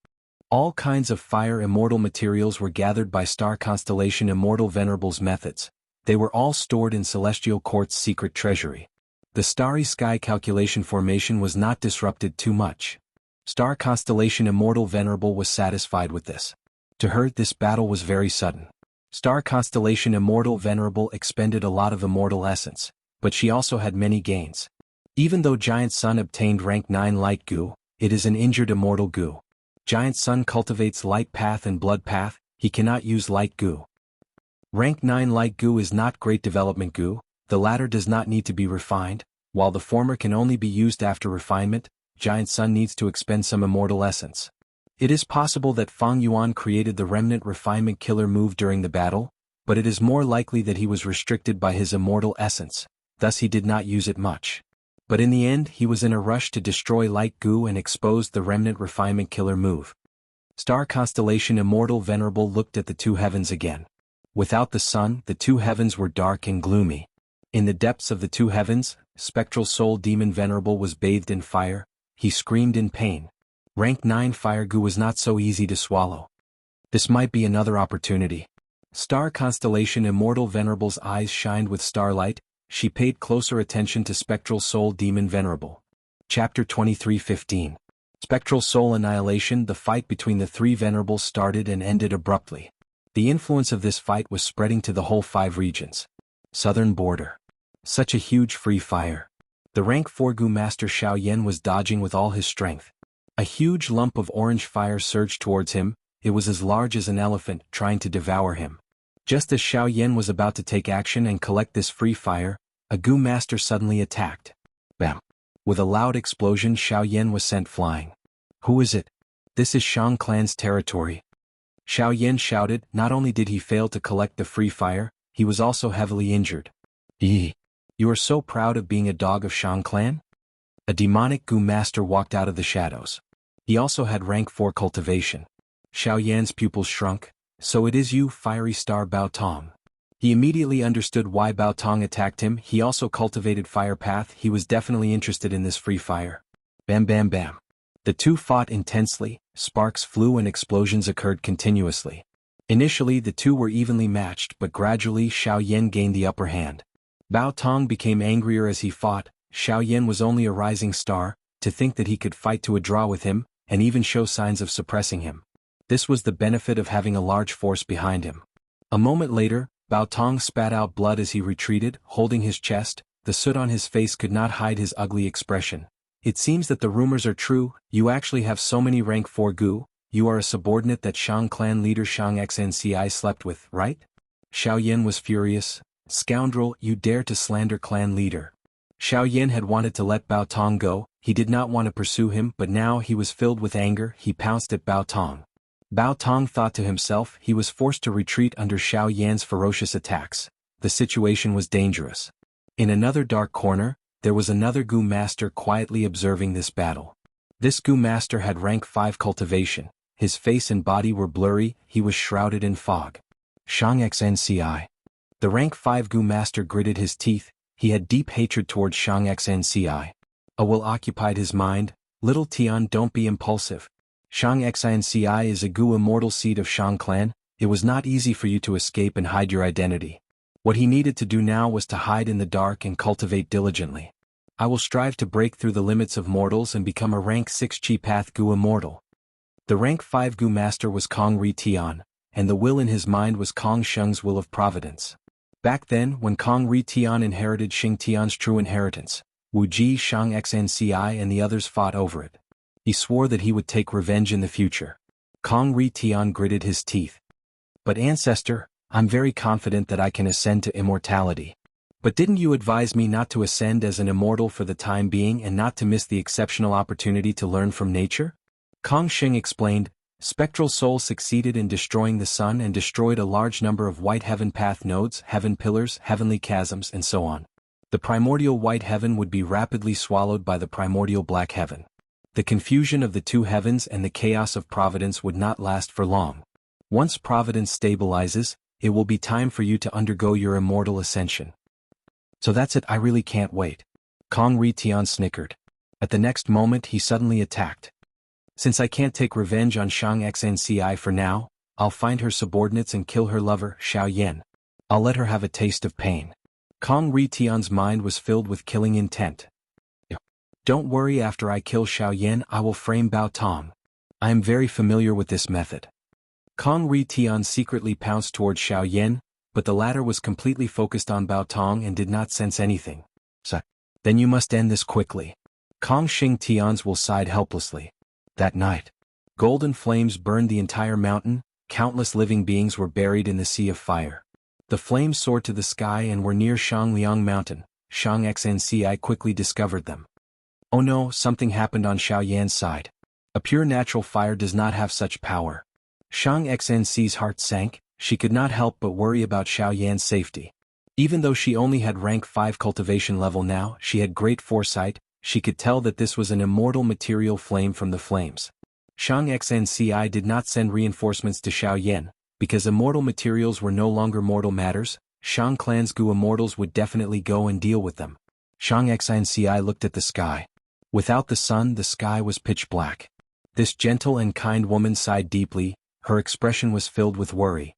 all kinds of fire immortal materials were gathered by Star Constellation Immortal Venerable's methods. They were all stored in Celestial Court's secret treasury. The starry sky calculation formation was not disrupted too much. Star Constellation Immortal Venerable was satisfied with this. To her, this battle was very sudden. Star Constellation Immortal Venerable expended a lot of immortal essence, but she also had many gains. Even though Giant Sun obtained rank 9 Light Gu, it is an injured immortal Gu. Giant Sun cultivates Light Path and Blood Path, he cannot use Light Gu. Rank 9 Light Gu is not Great Development Gu, the latter does not need to be refined, while the former can only be used after refinement. Giant Sun needs to expend some immortal essence. It is possible that Fang Yuan created the remnant refinement killer move during the battle, but it is more likely that he was restricted by his immortal essence, thus he did not use it much. But in the end he was in a rush to destroy Light Gu and exposed the remnant refinement killer move. Star Constellation Immortal Venerable looked at the two heavens again. Without the sun, the two heavens were dark and gloomy. In the depths of the two heavens, Spectral Soul Demon Venerable was bathed in fire. He screamed in pain. Rank 9 Fire Gu was not so easy to swallow. This might be another opportunity. Star Constellation Immortal Venerable's eyes shined with starlight. She paid closer attention to Spectral Soul Demon Venerable. Chapter 23:15. Spectral Soul Annihilation. The fight between the three Venerables started and ended abruptly. The influence of this fight was spreading to the whole 5 regions. Southern border. Such a huge free fire. The rank 4 Gu Master Xiaoyan was dodging with all his strength. A huge lump of orange fire surged towards him. It was as large as an elephant, trying to devour him. Just as Xiaoyan was about to take action and collect this free fire, a Gu Master suddenly attacked. Bam! With a loud explosion, Xiaoyan was sent flying. Who is it? This is Shang Clan's territory. Xiaoyan shouted. Not only did he fail to collect the free fire, he was also heavily injured. Eee! You are so proud of being a dog of Shang Clan? A demonic Gu Master walked out of the shadows. He also had rank 4 cultivation. Xiaoyan's pupils shrunk. So it is you, Fiery Star Bao Tong. He immediately understood why Bao Tong attacked him. He also cultivated Fire Path. He was definitely interested in this free fire. Bam bam bam. The two fought intensely, sparks flew and explosions occurred continuously. Initially the two were evenly matched, but gradually Xiaoyan gained the upper hand. Bao Tong became angrier as he fought. Xiaoyan was only a rising star. To think that he could fight to a draw with him, and even show signs of suppressing him. This was the benefit of having a large force behind him. A moment later, Bao Tong spat out blood as he retreated, holding his chest. The soot on his face could not hide his ugly expression. It seems that the rumors are true. You actually have so many rank 4 Gu. You are a subordinate that Shang Clan leader Xianxia slept with, right? Xiaoyan was furious. Scoundrel, you dare to slander clan leader. Xiaoyan had wanted to let Bao Tong go. He did not want to pursue him, but now he was filled with anger. He pounced at Bao Tong. Bao Tong thought to himself he was forced to retreat under Xiaoyan's ferocious attacks. The situation was dangerous. In another dark corner, there was another Gu Master quietly observing this battle. This Gu Master had rank 5 cultivation. His face and body were blurry, he was shrouded in fog. Xianxia. The rank 5 Gu Master gritted his teeth. He had deep hatred towards Xianxia. A will occupied his mind. Little Tian, don't be impulsive. Xianxia is a Gu immortal seed of Shang Clan. It was not easy for you to escape and hide your identity. What he needed to do now was to hide in the dark and cultivate diligently. I will strive to break through the limits of mortals and become a rank 6 Chi Path Gu Immortal. The rank 5 Gu Master was Kong Ri Tian, and the will in his mind was Kong Sheng's will of providence. Back then, when Kong Ri Tian inherited Xing Tian's true inheritance, Wu Ji, Xianxia and the others fought over it. He swore that he would take revenge in the future. Kong Ri Tian gritted his teeth. But Ancestor, I'm very confident that I can ascend to immortality. But didn't you advise me not to ascend as an immortal for the time being and not to miss the exceptional opportunity to learn from nature? Kong Sheng explained, Spectral Soul succeeded in destroying the sun and destroyed a large number of white heaven path nodes, heaven pillars, heavenly chasms and so on. The primordial white heaven would be rapidly swallowed by the primordial black heaven. The confusion of the two heavens and the chaos of providence would not last for long. Once providence stabilizes, it will be time for you to undergo your immortal ascension. So that's it, I really can't wait. Kong Ri Tian snickered. At the next moment he suddenly attacked. Since I can't take revenge on Xianxia for now, I'll find her subordinates and kill her lover, Xiao Yan. I'll let her have a taste of pain. Kong Ri Tian's mind was filled with killing intent. Don't worry, after I kill Xiao Yan I will frame Bao Tong. I am very familiar with this method. Kong Ri Tian secretly pounced toward Xiao Yan, but the latter was completely focused on Bao Tong and did not sense anything. So, then you must end this quickly. Kong Xing Tian's will sighed helplessly. That night, golden flames burned the entire mountain, countless living beings were buried in the sea of fire. The flames soared to the sky and were near Shangliang Mountain. Xianxia quickly discovered them. Oh no, something happened on Xiao Yan's side. A pure natural fire does not have such power. Xianxia's heart sank, she could not help but worry about Xiao Yan's safety. Even though she only had rank 5 cultivation level now, she had great foresight. She could tell that this was an immortal material flame from the flames. Xianxia did not send reinforcements to Xiao Yan, because immortal materials were no longer mortal matters. Shang Clan's Gu Immortals would definitely go and deal with them. Xianxia looked at the sky. Without the sun, the sky was pitch black. This gentle and kind woman sighed deeply, her expression was filled with worry.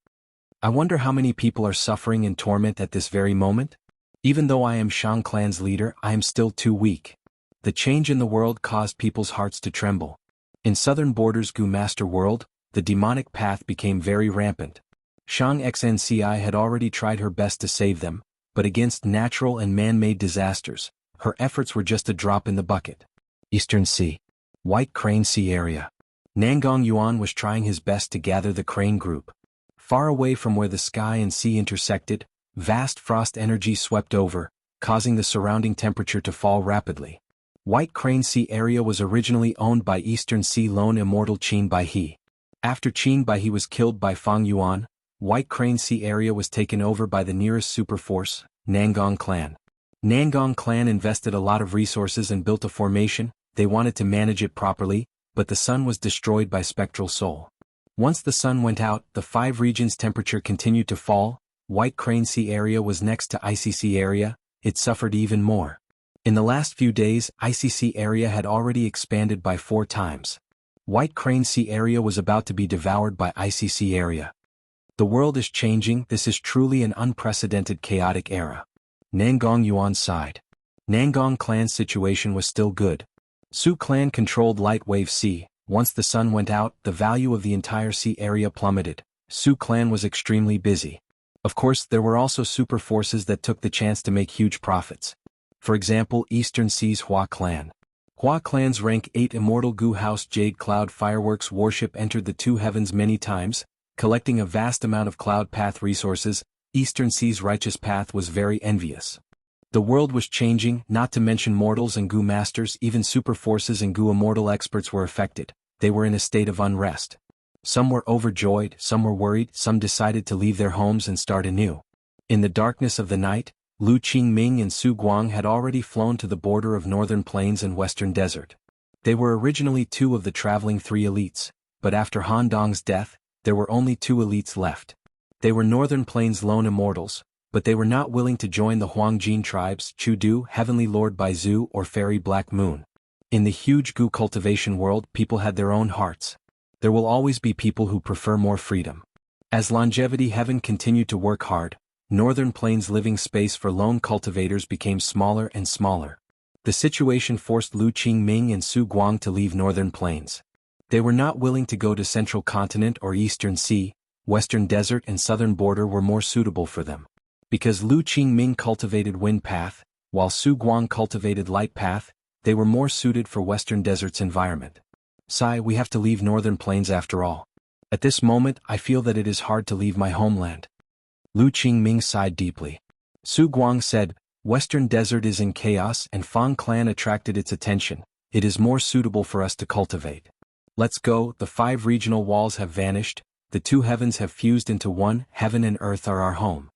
I wonder how many people are suffering in torment at this very moment? Even though I am Shang Clan's leader, I am still too weak. The change in the world caused people's hearts to tremble. In southern borders Gu Master world, the demonic path became very rampant. Xianxia had already tried her best to save them, but against natural and man-made disasters, her efforts were just a drop in the bucket. Eastern Sea. White Crane Sea area. Nangong Yuan was trying his best to gather the crane group. Far away from where the sky and sea intersected, vast frost energy swept over, causing the surrounding temperature to fall rapidly. White Crane Sea area was originally owned by Eastern Sea lone immortal Qin Baihe. After Qin Baihe was killed by Fang Yuan, White Crane Sea area was taken over by the nearest superforce, Nangong Clan. Nangong Clan invested a lot of resources and built a formation. They wanted to manage it properly, but the sun was destroyed by Spectral Soul. Once the sun went out, the 5 regions' temperature continued to fall. White Crane Sea area was next to ICC area, it suffered even more. In the last few days, ICC area had already expanded by 4 times. White Crane Sea area was about to be devoured by ICC area. The world is changing, this is truly an unprecedented chaotic era. Nangong Yuan sighed. Nangong Clan's situation was still good. Su Clan controlled Light Wave Sea. Once the sun went out, the value of the entire sea area plummeted. Su Clan was extremely busy. Of course, there were also super forces that took the chance to make huge profits. For example, Eastern Sea's Hua Clan. Hua Clan's rank 8 Immortal Gu House Jade Cloud Fireworks warship entered the 2 heavens many times, collecting a vast amount of cloud path resources. Eastern Sea's Righteous Path was very envious. The world was changing, not to mention mortals and Gu Masters, even super forces and Gu Immortal experts were affected. They were in a state of unrest. Some were overjoyed, some were worried, some decided to leave their homes and start anew. In the darkness of the night, Lu Qingming and Su Guang had already flown to the border of northern plains and western desert. They were originally 2 of the traveling 3 elites, but after Han Dong's death, there were only 2 elites left. They were northern plains lone immortals, but they were not willing to join the Huangjin tribes, Chudu, Heavenly Lord Baizu or Fairy Black Moon. In the huge Gu cultivation world, people had their own hearts. There will always be people who prefer more freedom. As Longevity Heaven continued to work hard, Northern Plains living space for lone cultivators became smaller and smaller. The situation forced Lu Qingming and Su Guang to leave northern plains. They were not willing to go to central continent or eastern sea. Western desert and southern border were more suitable for them. Because Lu Qingming cultivated wind path, while Su Guang cultivated light path, they were more suited for western desert's environment. We have to leave northern plains after all. At this moment I feel that it is hard to leave my homeland. Lu Qingming sighed deeply. Su Guang said, Western desert is in chaos and Fang clan attracted its attention. It is more suitable for us to cultivate. Let's go. The 5 regional walls have vanished. The 2 heavens have fused into one. Heaven and earth are our home.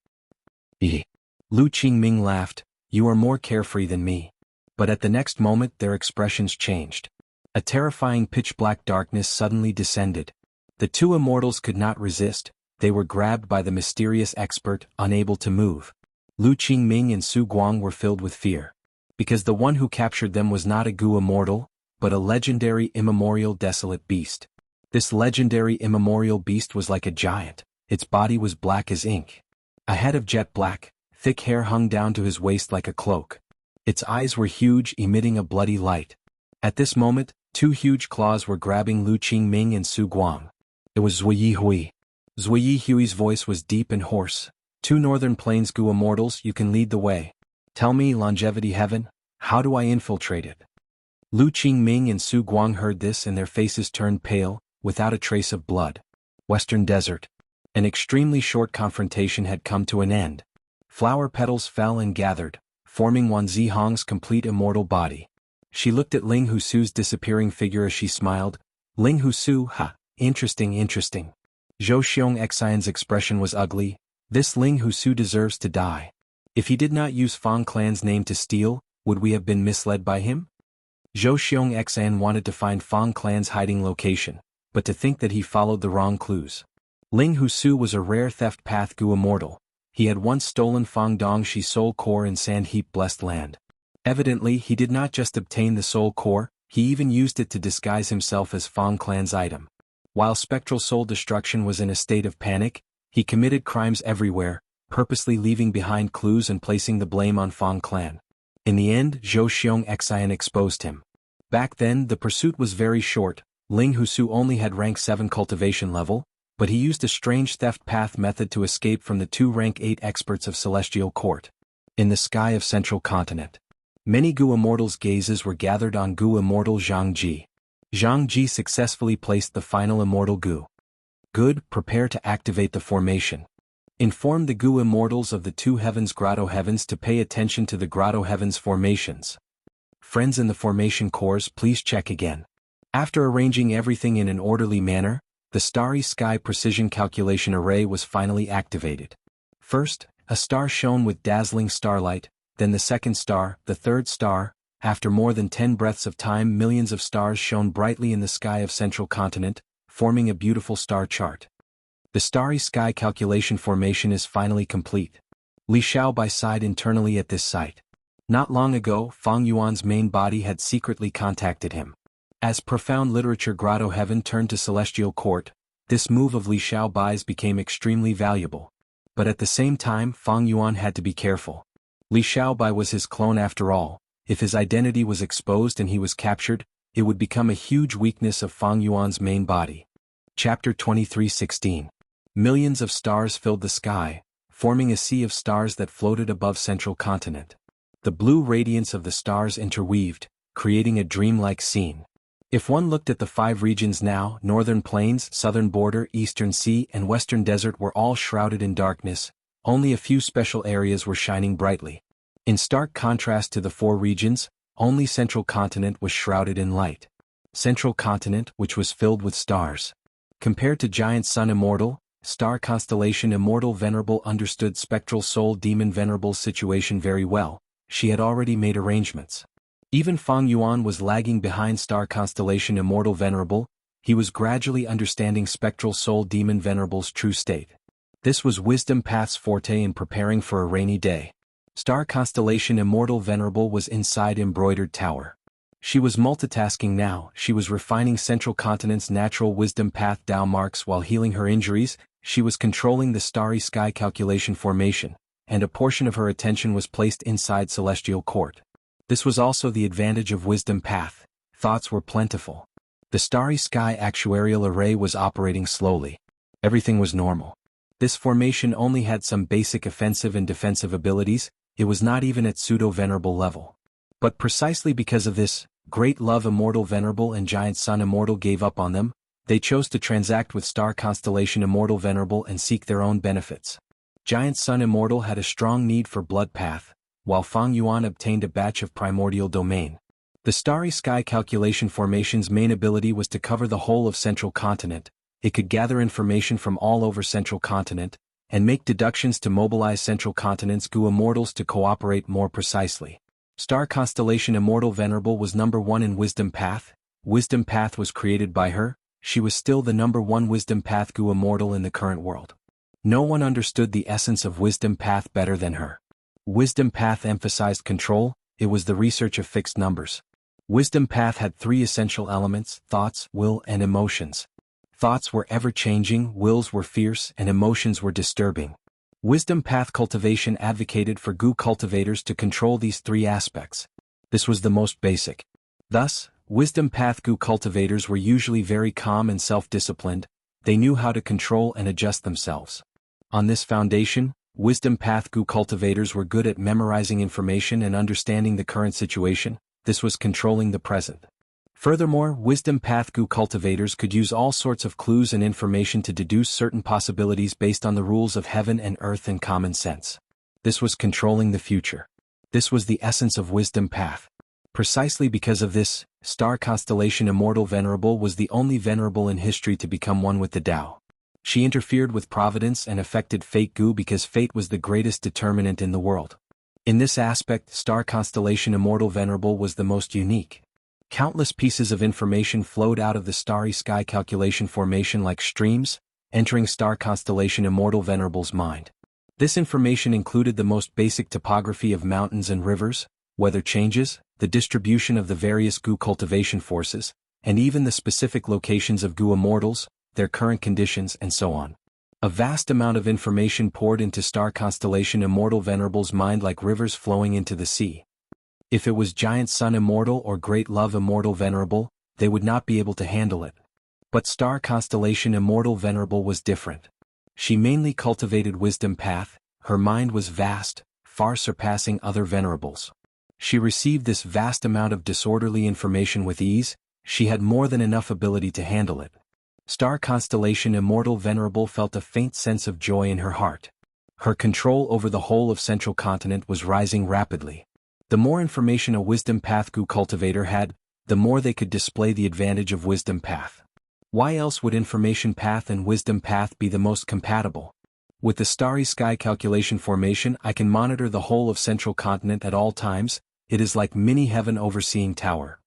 Lu Qingming laughed. You are more carefree than me. But at the next moment their expressions changed. A terrifying pitch-black darkness suddenly descended. The 2 immortals could not resist. They were grabbed by the mysterious expert, unable to move. Lu Qingming and Su Guang were filled with fear. Because the one who captured them was not a Gu immortal, but a legendary immemorial desolate beast. This legendary immemorial beast was like a giant. Its body was black as ink. A head of jet black, thick hair hung down to his waist like a cloak. Its eyes were huge, emitting a bloody light. At this moment, 2 huge claws were grabbing Lu Qingming and Su Guang. It was Zui Yihui. Zui Yihui's voice was deep and hoarse. 2 northern plains Gu immortals, you can lead the way. Tell me, longevity heaven, how do I infiltrate it? Lu Qingming and Su Guang heard this and their faces turned pale, without a trace of blood. Western desert. An extremely short confrontation had come to an end. Flower petals fell and gathered, forming Wan Zihong's complete immortal body. She looked at Ling Husu's disappearing figure as she smiled. Ling Husu, ha, interesting. Zhou Xianxian's expression was ugly. This Ling Husu deserves to die. If he did not use Fang clan's name to steal, would we have been misled by him? Zhou Xianxian wanted to find Fang clan's hiding location, but to think that he followed the wrong clues. Ling Husu was a rare theft path Gu immortal. He had once stolen Fang Dongshi's soul core in Sand Heap Blessed Land. Evidently he did not just obtain the soul core, he even used it to disguise himself as Fang clan's item. While spectral soul destruction was in a state of panic, he committed crimes everywhere, purposely leaving behind clues and placing the blame on Fang clan. In the end, Zhou Xianxian exposed him. Back then the pursuit was very short. Ling Husu only had rank 7 cultivation level, but he used a strange theft path method to escape from the 2 rank 8 experts of Celestial Court. In the sky of Central Continent, many Gu immortals' gazes were gathered on Gu immortal Jianghu. Jianghu successfully placed the final immortal Gu. Good, prepare to activate the formation. Inform the Gu immortals of the 2 heavens Grotto heavens to pay attention to the Grotto heavens formations. Friends in the formation cores, please check again. After arranging everything in an orderly manner, the Starry Sky Precision Calculation Array was finally activated. First, a star shone with dazzling starlight, then the second star, the third star. After more than 10 breaths of time, millions of stars shone brightly in the sky of Central Continent, forming a beautiful star chart. The Starry Sky Calculation Formation is finally complete. Li Xiaobai sighed internally at this sight. Not long ago, Fang Yuan's main body had secretly contacted him. As profound literature Grotto Heaven turned to Celestial Court, this move of Li Xiaobai's became extremely valuable. But at the same time, Fang Yuan had to be careful. Li Xiaobai was his clone after all. If his identity was exposed and he was captured, it would become a huge weakness of Fang Yuan's main body. Chapter 23:16. Millions of stars filled the sky, forming a sea of stars that floated above Central Continent. The blue radiance of the stars interweaved, creating a dreamlike scene. If one looked at the 5 regions now, Northern Plains, Southern Border, Eastern Sea, and Western Desert were all shrouded in darkness, only a few special areas were shining brightly. In stark contrast to the 4 regions, only Central Continent was shrouded in light. Central Continent, which was filled with stars. Compared to Giant Sun Immortal, Star Constellation Immortal Venerable understood Spectral Soul Demon Venerable's situation very well. She had already made arrangements. Even Fang Yuan was lagging behind Star Constellation Immortal Venerable. He was gradually understanding Spectral Soul Demon Venerable's true state. This was Wisdom Path's forte in preparing for a rainy day. Star Constellation Immortal Venerable was inside Embroidered Tower. She was multitasking now. She was refining Central Continent's natural Wisdom Path Tao marks while healing her injuries. She was controlling the Starry Sky Calculation Formation, and a portion of her attention was placed inside Celestial Court. This was also the advantage of Wisdom Path. Thoughts were plentiful. The Starry Sky actuarial array was operating slowly. Everything was normal. This formation only had some basic offensive and defensive abilities. It was not even at pseudo-venerable level. But precisely because of this, Great Love Immortal Venerable and Giant Sun Immortal gave up on them. They chose to transact with Star Constellation Immortal Venerable and seek their own benefits. Giant Sun Immortal had a strong need for Blood Path, while Fang Yuan obtained a batch of Primordial Domain. The Starry Sky Calculation Formation's main ability was to cover the whole of Central Continent. It could gather information from all over Central Continent, and make deductions to mobilize Central Continent's Gu Immortals to cooperate more precisely. Star Constellation Immortal Venerable was number 1 in Wisdom Path. Wisdom Path was created by her. She was still the number 1 Wisdom Path Gu Immortal in the current world. No one understood the essence of Wisdom Path better than her. Wisdom Path emphasized control. It was the research of fixed numbers. Wisdom Path had 3 essential elements: thoughts, will, and emotions. Thoughts were ever-changing, wills were fierce, and emotions were disturbing. Wisdom Path Cultivation advocated for Gu cultivators to control these 3 aspects. This was the most basic. Thus, Wisdom Path Gu cultivators were usually very calm and self-disciplined. They knew how to control and adjust themselves. On this foundation, Wisdom Path Gu cultivators were good at memorizing information and understanding the current situation. This was controlling the present. Furthermore, Wisdom Path Gu cultivators could use all sorts of clues and information to deduce certain possibilities based on the rules of heaven and earth and common sense. This was controlling the future. This was the essence of Wisdom Path. Precisely because of this, Star Constellation Immortal Venerable was the only venerable in history to become one with the Tao. She interfered with providence and affected fate Gu because fate was the greatest determinant in the world. In this aspect, Star Constellation Immortal Venerable was the most unique. Countless pieces of information flowed out of the Starry Sky Calculation Formation like streams, entering Star Constellation Immortal Venerable's mind. This information included the most basic topography of mountains and rivers, weather changes, the distribution of the various Gu cultivation forces, and even the specific locations of Gu Immortals, their current conditions, and so on. A vast amount of information poured into Star Constellation Immortal Venerable's mind like rivers flowing into the sea. If it was Giant Sun Immortal or Great Love Immortal Venerable, they would not be able to handle it. But Star Constellation Immortal Venerable was different. She mainly cultivated Wisdom Path. Her mind was vast, far surpassing other venerables. She received this vast amount of disorderly information with ease. She had more than enough ability to handle it. Star Constellation Immortal Venerable felt a faint sense of joy in her heart. Her control over the whole of Central Continent was rising rapidly. The more information a Wisdom Path Gu cultivator had, the more they could display the advantage of Wisdom Path. Why else would Information Path and Wisdom Path be the most compatible? With the Starry Sky Calculation Formation, I can monitor the whole of Central Continent at all times. It is like mini-heaven overseeing tower.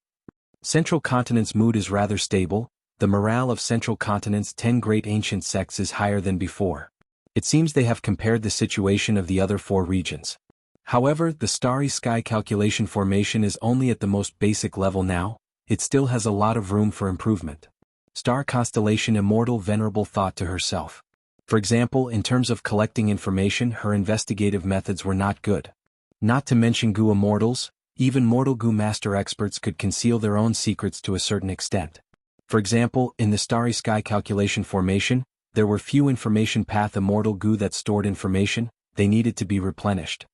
Central Continent's mood is rather stable. The morale of Central Continent's 10 great ancient sects is higher than before. It seems they have compared the situation of the other 4 regions. However, the Starry Sky Calculation Formation is only at the most basic level now. It still has a lot of room for improvement. Star Constellation Immortal Venerable thought to herself. For example, in terms of collecting information, her investigative methods were not good. Not to mention Gu Immortals, even mortal Gu Master experts could conceal their own secrets to a certain extent. For example, in the Starry Sky Calculation Formation, there were few Information Path Immortal Gu that stored information. They needed to be replenished.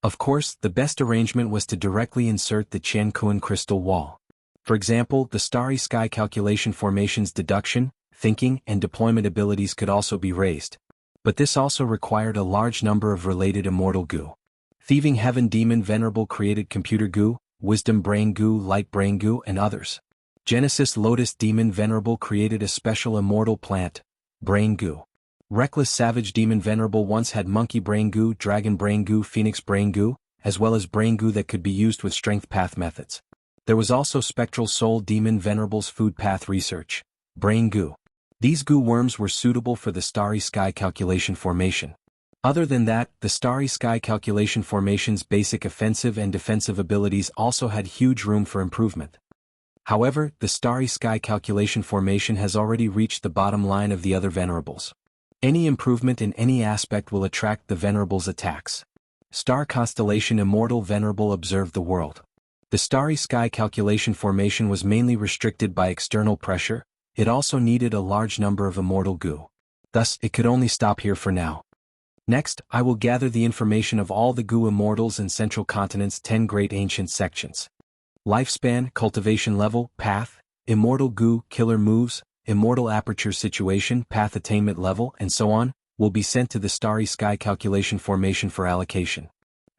Of course, the best arrangement was to directly insert the Qianquan crystal wall. For example, the Starry Sky Calculation Formation's deduction, thinking, and deployment abilities could also be raised. But this also required a large number of related Immortal Gu. Thieving Heaven Demon Venerable created Computer Gu, Wisdom Brain Gu, Light Brain Gu, and others. Genesis Lotus Demon Venerable created a special immortal plant, Brain Gu. Reckless Savage Demon Venerable once had Monkey Brain Gu, Dragon Brain Gu, Phoenix Brain Gu, as well as Brain Gu that could be used with Strength Path methods. There was also Spectral Soul Demon Venerable's Food Path research, Brain Gu. These Gu worms were suitable for the Starry Sky Calculation Formation. Other than that, the Starry Sky Calculation Formation's basic offensive and defensive abilities also had huge room for improvement. However, the Starry Sky Calculation Formation has already reached the bottom line of the other venerables. Any improvement in any aspect will attract the venerables' attacks. Star Constellation Immortal Venerable observed the world. The starry sky calculation formation was mainly restricted by external pressure. It also needed a large number of immortal goo. Thus, it could only stop here for now. Next, I will gather the information of all the goo immortals in Central Continent's 10 great ancient sections. Lifespan, cultivation level, path, immortal goo, killer moves, immortal aperture situation, path attainment level, and so on, will be sent to the starry sky calculation formation for allocation.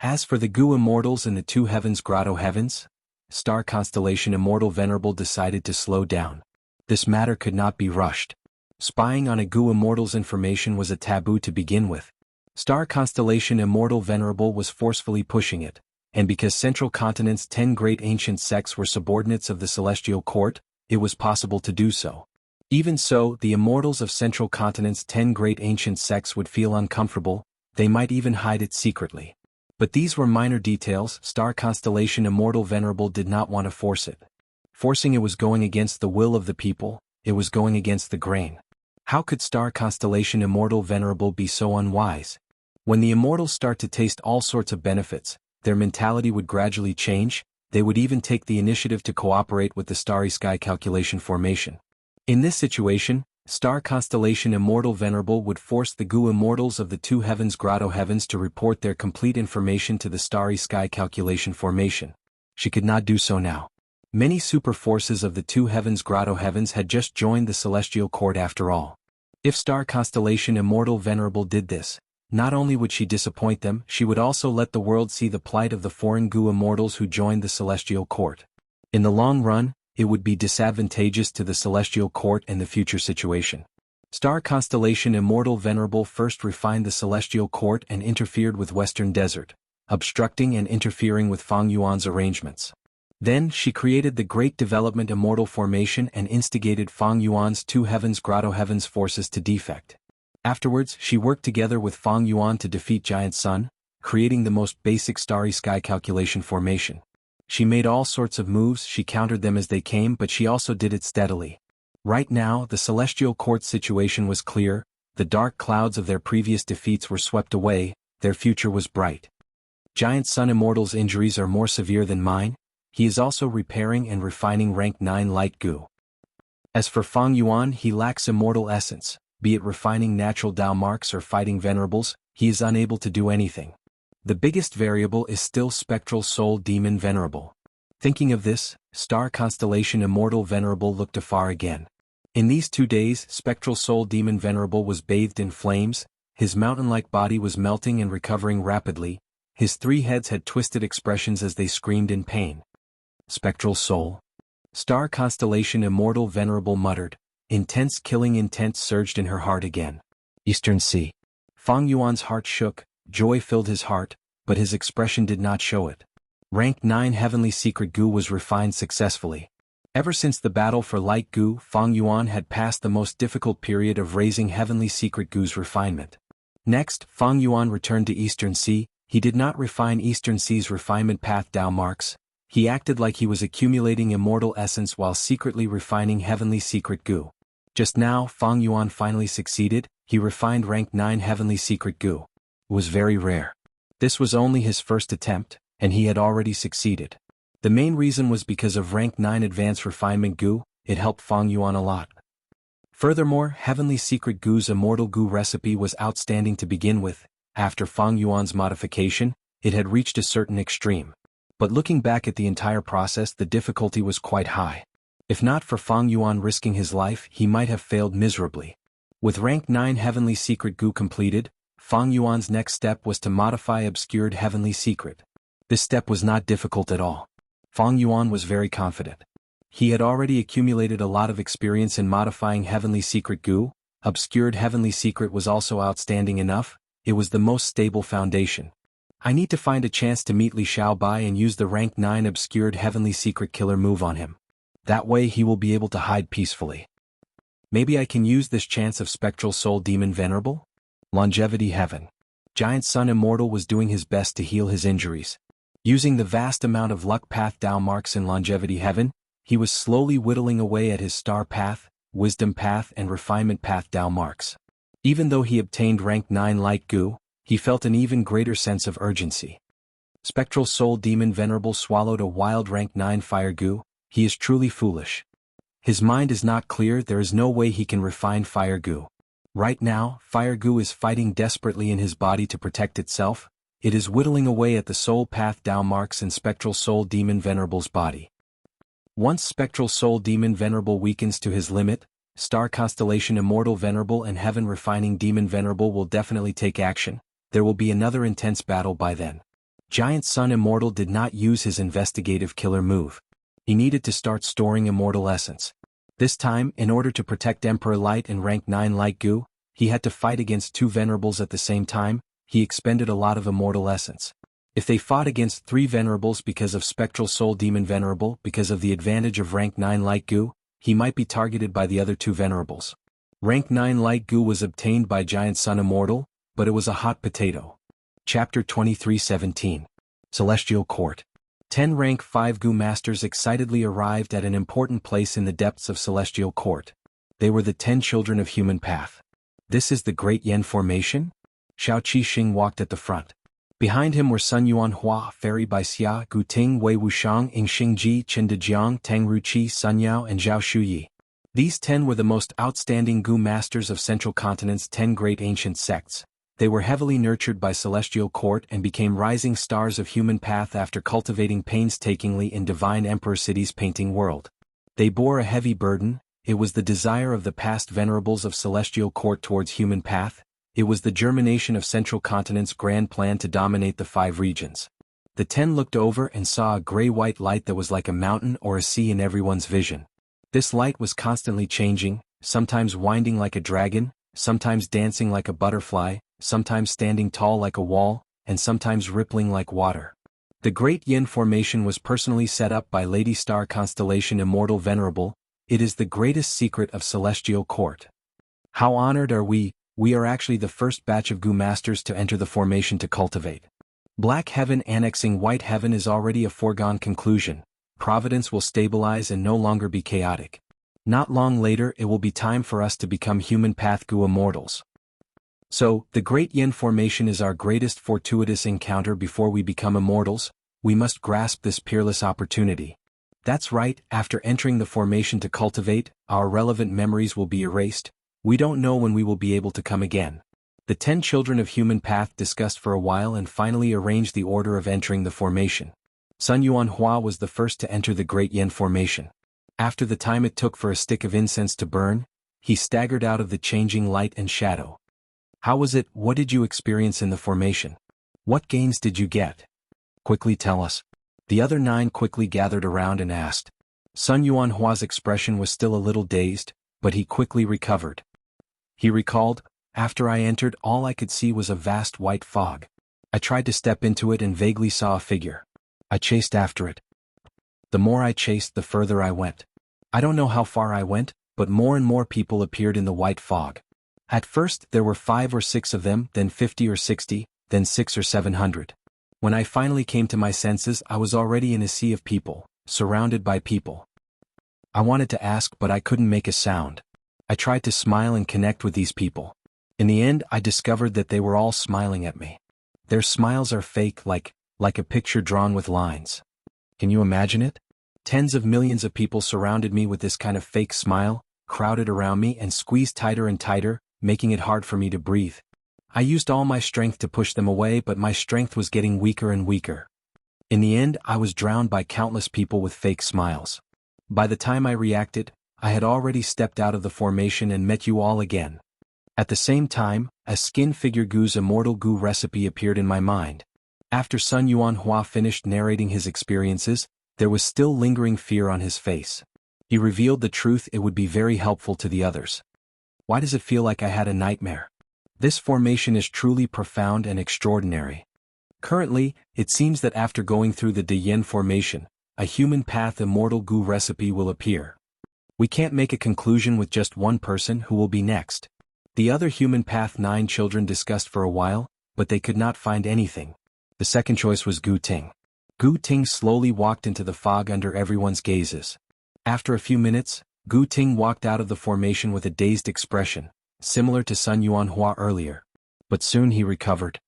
As for the goo immortals in the two heavens grotto heavens, star constellation Immortal Venerable decided to slow down. This matter could not be rushed. Spying on a goo immortal's information was a taboo to begin with. Star constellation Immortal Venerable was forcefully pushing it, and because Central Continent's 10 great ancient sects were subordinates of the Celestial Court, it was possible to do so. Even so, the immortals of Central Continent's 10 great ancient sects would feel uncomfortable. They might even hide it secretly. But these were minor details. Star constellation Immortal Venerable did not want to force it. Forcing it was going against the will of the people, it was going against the grain. How could star constellation Immortal Venerable be so unwise? When the immortals start to taste all sorts of benefits, their mentality would gradually change. They would even take the initiative to cooperate with the starry sky calculation formation. In this situation, star constellation Immortal Venerable would force the goo immortals of the two heavens grotto heavens to report their complete information to the starry sky calculation formation. She could not do so now. Many super forces of the two heavens grotto heavens had just joined the Celestial Court after all. If star constellation Immortal Venerable did this, not only would she disappoint them, she would also let the world see the plight of the foreign goo immortals who joined the Celestial Court. In the long run, it would be disadvantageous to the Celestial Court and the future situation. Star constellation Immortal Venerable first refined the Celestial Court and interfered with Western Desert, obstructing and interfering with Fang Yuan's arrangements. Then she created the Great Development Immortal Formation and instigated Fang Yuan's two heavens grotto heavens forces to defect. Afterwards, she worked together with Fang Yuan to defeat Giant Sun, creating the most basic starry sky calculation formation. She made all sorts of moves. She countered them as they came, but she also did it steadily. Right now, the Celestial Court's situation was clear. The dark clouds of their previous defeats were swept away. Their future was bright. Giant Sun Immortal's injuries are more severe than mine. He is also repairing and refining rank 9 light goo. As for Fang Yuan, he lacks immortal essence. Be it refining natural Dao marks or fighting venerables, he is unable to do anything. The biggest variable is still Spectral Soul Demon Venerable. Thinking of this, star constellation Immortal Venerable looked afar again. In these 2 days, Spectral Soul Demon Venerable was bathed in flames. His mountain-like body was melting and recovering rapidly. His 3 heads had twisted expressions as they screamed in pain. Spectral Soul. Star constellation Immortal Venerable muttered. Intense killing intent surged in her heart again. Eastern Sea. Fang Yuan's heart shook, joy filled his heart, but his expression did not show it. Rank 9 Heavenly Secret Goo was refined successfully. Ever since the battle for Light Goo, Fang Yuan had passed the most difficult period of raising Heavenly Secret Goo's refinement. Next, Fang Yuan returned to Eastern Sea. He did not refine Eastern Sea's refinement path Dao marks. He acted like he was accumulating immortal essence while secretly refining Heavenly Secret Goo. Just now, Fang Yuan finally succeeded. He refined rank 9 Heavenly Secret Goo. It was very rare. This was only his first attempt, and he had already succeeded. The main reason was because of rank 9 Advanced Refinement Goo. It helped Fang Yuan a lot. Furthermore, Heavenly Secret Goo's Immortal Goo recipe was outstanding to begin with. After Fang Yuan's modification, it had reached a certain extreme. But looking back at the entire process, the difficulty was quite high. If not for Fang Yuan risking his life, he might have failed miserably. With rank 9 Heavenly Secret Goo completed, Fang Yuan's next step was to modify Obscured Heavenly Secret. This step was not difficult at all. Fang Yuan was very confident. He had already accumulated a lot of experience in modifying Heavenly Secret Goo. Obscured Heavenly Secret was also outstanding enough. It was the most stable foundation. I need to find a chance to meet Li Xiaobai and use the rank 9 Obscured Heavenly Secret killer move on him. That way he will be able to hide peacefully. Maybe I can use this chance of Spectral Soul Demon Venerable? Longevity Heaven. Giant Sun Immortal was doing his best to heal his injuries. Using the vast amount of luck path Dao marks in Longevity Heaven, he was slowly whittling away at his star path, wisdom path and refinement path Dao marks. Even though he obtained rank 9 Light Goo, he felt an even greater sense of urgency. Spectral Soul Demon Venerable swallowed a wild rank 9 fire goo. He is truly foolish. His mind is not clear, there is no way he can refine fire goo. Right now, fire goo is fighting desperately in his body to protect itself. It is whittling away at the soul path Dao marks in Spectral Soul Demon Venerable's body. Once Spectral Soul Demon Venerable weakens to his limit, Star Constellation Immortal Venerable and Heaven Refining Demon Venerable will definitely take action. There will be another intense battle by then. Giant Sun Immortal did not use his investigative killer move. He needed to start storing Immortal Essence. This time, in order to protect Emperor Light and Rank 9 Light Goo, he had to fight against 2 Venerables at the same time. He expended a lot of Immortal Essence. If they fought against 3 Venerables because of Spectral Soul Demon Venerable, because of the advantage of Rank 9 Light Goo, he might be targeted by the other 2 Venerables. Rank 9 Light Goo was obtained by Giant Sun Immortal, but it was a hot potato. Chapter 23:17. Celestial Court. 10 Rank 5 Goo Masters excitedly arrived at an important place in the depths of Celestial Court. They were the 10 children of Human Path. This is the Great Yen Formation? Xiao Qixing walked at the front. Behind him were Sun Yuan Hua, Fairy by Xia, Gu Ting, Wei Wuxiang, Ing Xingji, Chen Dejiang, Tang Ruqi, Sun Yao, and Zhao Shuyi. These 10 were the most outstanding Gu masters of Central Continent's 10 great ancient sects. They were heavily nurtured by Celestial Court and became rising stars of Human Path after cultivating painstakingly in Divine Emperor City's painting world. They bore a heavy burden. It was the desire of the past venerables of Celestial Court towards Human Path. It was the germination of Central Continent's grand plan to dominate the 5 regions. The 10 looked over and saw a gray-white light that was like a mountain or a sea in everyone's vision. This light was constantly changing, sometimes winding like a dragon, sometimes dancing like a butterfly, sometimes standing tall like a wall, and sometimes rippling like water. The Great Yin Formation was personally set up by Lady Star Constellation Immortal Venerable. It is the greatest secret of Celestial Court. How honored are we! We are actually the first batch of Gu Masters to enter the formation to cultivate. Black Heaven annexing White Heaven is already a foregone conclusion. Providence will stabilize and no longer be chaotic. Not long later it will be time for us to become Human Path Gu Immortals. So, the Great Yin Formation is our greatest fortuitous encounter before we become immortals. We must grasp this peerless opportunity. That's right, after entering the formation to cultivate, our relevant memories will be erased. We don't know when we will be able to come again. The 10 children of Human Path discussed for a while and finally arranged the order of entering the formation. Sun Yuan Hua was the first to enter the Great Yin Formation. After the time it took for a stick of incense to burn, he staggered out of the changing light and shadow. How was it? What did you experience in the formation? What gains did you get? Quickly tell us. The other 9 quickly gathered around and asked. Sun Yuan Hua's expression was still a little dazed, but he quickly recovered. He recalled, after I entered all I could see was a vast white fog. I tried to step into it and vaguely saw a figure. I chased after it. The more I chased the further I went. I don't know how far I went, but more and more people appeared in the white fog. At first there were 5 or 6 of them, then 50 or 60, then 600 or 700. When I finally came to my senses I was already in a sea of people, surrounded by people. I wanted to ask but I couldn't make a sound. I tried to smile and connect with these people. In the end I discovered that they were all smiling at me. Their smiles are fake, like a picture drawn with lines. Can you imagine it? Tens of millions of people surrounded me with this kind of fake smile, crowded around me and squeezed tighter and tighter, making it hard for me to breathe. I used all my strength to push them away but my strength was getting weaker and weaker. In the end I was drowned by countless people with fake smiles. By the time I reacted, I had already stepped out of the formation and met you all again. At the same time, a skin figure Gu's Immortal Gu recipe appeared in my mind. After Sun Yuan Hua finished narrating his experiences, there was still lingering fear on his face. He revealed the truth. It would be very helpful to the others. Why does it feel like I had a nightmare? This formation is truly profound and extraordinary. Currently, it seems that after going through the De Yen formation, a Human Path Immortal Gu recipe will appear. We can't make a conclusion with just one person who will be next. The other Human Path 9 children discussed for a while, but they could not find anything. The second choice was Gu Ting. Gu Ting slowly walked into the fog under everyone's gazes. After a few minutes, Gu Ting walked out of the formation with a dazed expression, similar to Sun Yuan Hua earlier. But soon he recovered.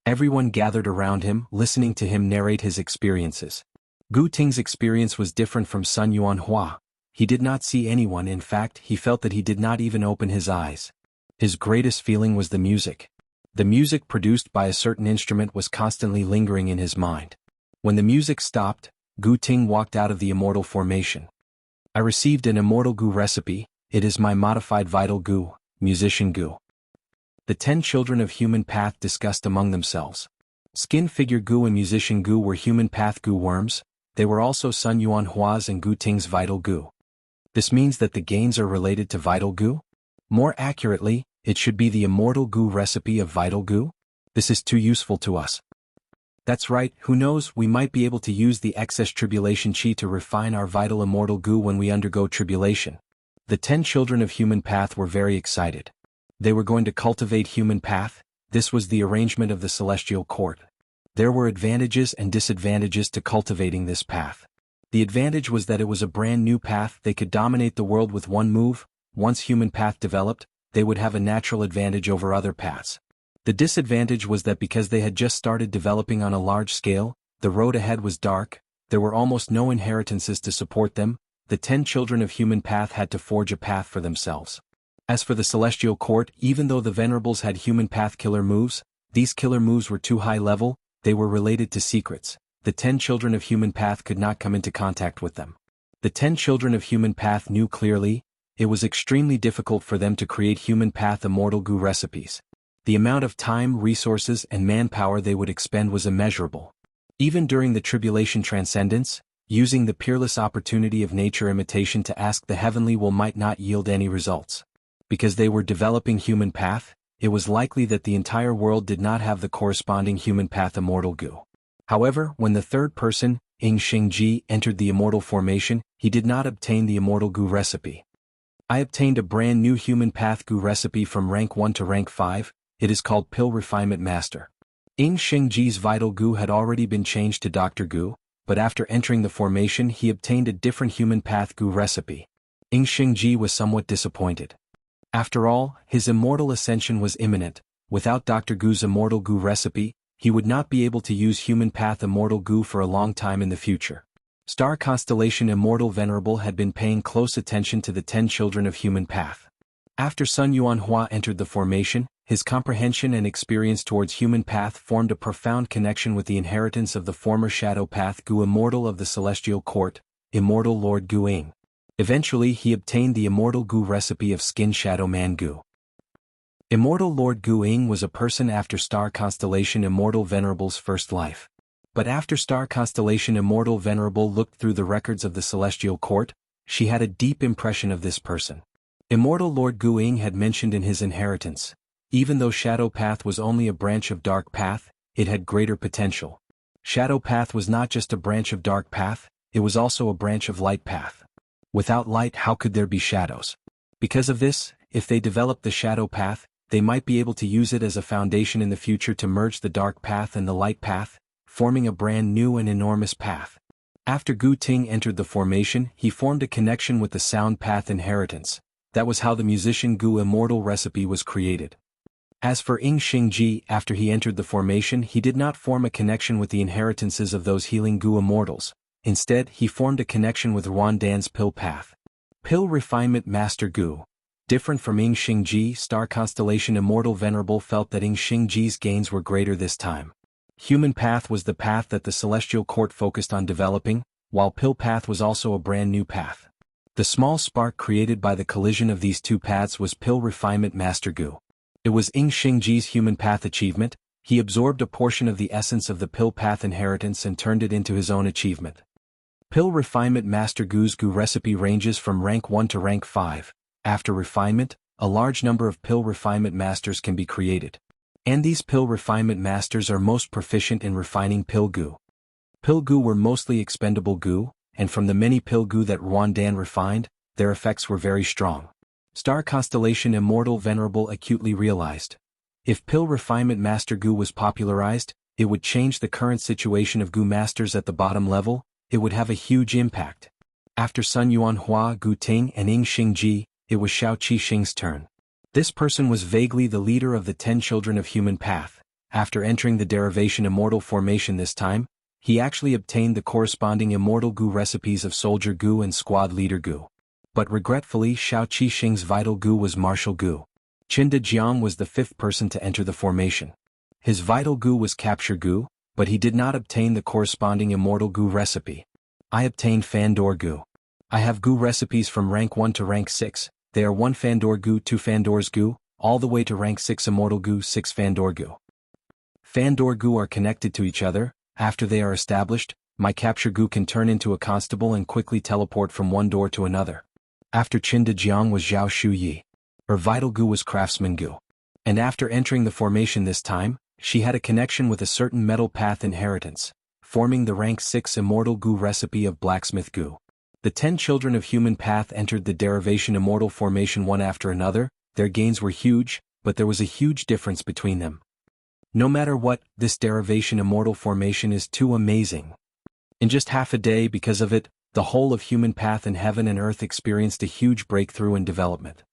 Everyone gathered around him, listening to him narrate his experiences. Gu Ting's experience was different from Sun Yuanhua. He did not see anyone. In fact, he felt that he did not even open his eyes. His greatest feeling was the music. The music produced by a certain instrument was constantly lingering in his mind. When the music stopped, Gu Ting walked out of the immortal formation. I received an immortal Gu recipe. It is my modified vital Gu, musician Gu. The 10 children of human path discussed among themselves. Skin figure Gu and musician Gu were human path Gu worms. They were also Sun Yuanhua's and Gu Ting's vital Gu. This means that the gains are related to vital Gu? More accurately, it should be the immortal Gu recipe of vital Gu? This is too useful to us. That's right, who knows, we might be able to use the excess tribulation chi to refine our vital immortal Gu when we undergo tribulation. The 10 children of human path were very excited. They were going to cultivate human path. This was the arrangement of the celestial court. There were advantages and disadvantages to cultivating this path. The advantage was that it was a brand new path. They could dominate the world with one move. Once human path developed, they would have a natural advantage over other paths. The disadvantage was that because they had just started developing on a large scale, the road ahead was dark. There were almost no inheritances to support them. The 10 children of human path had to forge a path for themselves. As for the celestial court, even though the venerables had human path killer moves, these killer moves were too high level. They were related to secrets. The 10 children of human path could not come into contact with them. The 10 children of human path knew clearly. It was extremely difficult for them to create human path immortal Gu recipes. The amount of time, resources, and manpower they would expend was immeasurable. Even during the tribulation transcendence, using the peerless opportunity of nature imitation to ask the heavenly will might not yield any results. Because they were developing human path, it was likely that the entire world did not have the corresponding human path immortal Gu. However, when the third person, Xingji, entered the immortal formation, he did not obtain the immortal Gu recipe. I obtained a brand new human path Gu recipe from rank 1 to rank 5, it is called Pill Refinement Master. Xingji's vital Gu had already been changed to Dr. Gu, but after entering the formation he obtained a different human path Gu recipe. Xingji was somewhat disappointed. After all, his immortal ascension was imminent. Without Dr. Gu's immortal Gu recipe, he would not be able to use human path immortal Gu for a long time in the future. Star Constellation Immortal Venerable had been paying close attention to the 10 children of human path. After Sun Yuanhua entered the formation, his comprehension and experience towards human path formed a profound connection with the inheritance of the former shadow path Gu Immortal of the Celestial Court, Immortal Lord Gu Ying. Eventually he obtained the immortal Gu recipe of Skin Shadow Man Gu. Immortal Lord Gu Ying was a person after Star Constellation Immortal Venerable's first life. But after Star Constellation Immortal Venerable looked through the records of the Celestial Court, she had a deep impression of this person. Immortal Lord Gu Ying had mentioned in his inheritance, even though Shadow Path was only a branch of Dark Path, it had greater potential. Shadow Path was not just a branch of Dark Path, it was also a branch of Light Path. Without light, how could there be shadows? Because of this, if they developed the Shadow Path, they might be able to use it as a foundation in the future to merge the Dark Path and the Light Path, forming a brand new and enormous path. After Gu Ting entered the formation, he formed a connection with the Sound Path inheritance. That was how the musician Gu Immortal recipe was created. As for Xingji, after he entered the formation he did not form a connection with the inheritances of those healing Gu Immortals. Instead, he formed a connection with Ruandan's Pill Path. Pill Refinement Master Gu. Different from Xingji, Star Constellation Immortal Venerable felt that Xingji's gains were greater this time. Human Path was the path that the Celestial Court focused on developing, while Pill Path was also a brand new path. The small spark created by the collision of these two paths was Pill Refinement Master Gu. It was Xingji's human path achievement. He absorbed a portion of the essence of the Pill Path inheritance and turned it into his own achievement. Pill Refinement Master Gu's Gu recipe ranges from rank 1 to rank 5. After refinement, a large number of Pill Refinement Masters can be created. And these Pill Refinement Masters are most proficient in refining Pill Gu. Pill Gu were mostly expendable Gu, and from the many Pill Gu that Ruandan refined, their effects were very strong. Star Constellation Immortal Venerable acutely realized. If Pill Refinement Master Gu was popularized, it would change the current situation of Gu Masters at the bottom level, it would have a huge impact. After Sun Yuanhua, Gu Ting, and Xingji, it was Xiao Qixing's turn. This person was vaguely the leader of the 10 children of human path. After entering the derivation Immortal formation this time, he actually obtained the corresponding Immortal Gu recipes of Soldier Gu and Squad Leader Gu. But regretfully, Shao Qixing's Vital Gu was Martial Gu. Qinda Jiang was the fifth person to enter the formation. His Vital Gu was Capture Gu, but he did not obtain the corresponding Immortal Gu recipe. I obtained Fandor Gu. I have Gu recipes from rank 1 to rank 6, they are 1 Fandor Gu, 2 Fandor's Gu, all the way to rank 6 Immortal Gu, 6 Fandor Gu. Fandor Gu are connected to each other. After they are established, my Capture Gu can turn into a constable and quickly teleport from one door to another. After Qinda Jiang was Zhao Shu Yi. Her Vital Gu was Craftsman Gu. And after entering the formation this time, she had a connection with a certain metal path inheritance, forming the rank 6 Immortal Gu recipe of Blacksmith Gu. The 10 children of Human Path entered the derivation Immortal formation one after another. Their gains were huge, but there was a huge difference between them. No matter what, this derivation Immortal formation is too amazing. In just half a day, because of it, the whole of Human Path in heaven and earth experienced a huge breakthrough in development.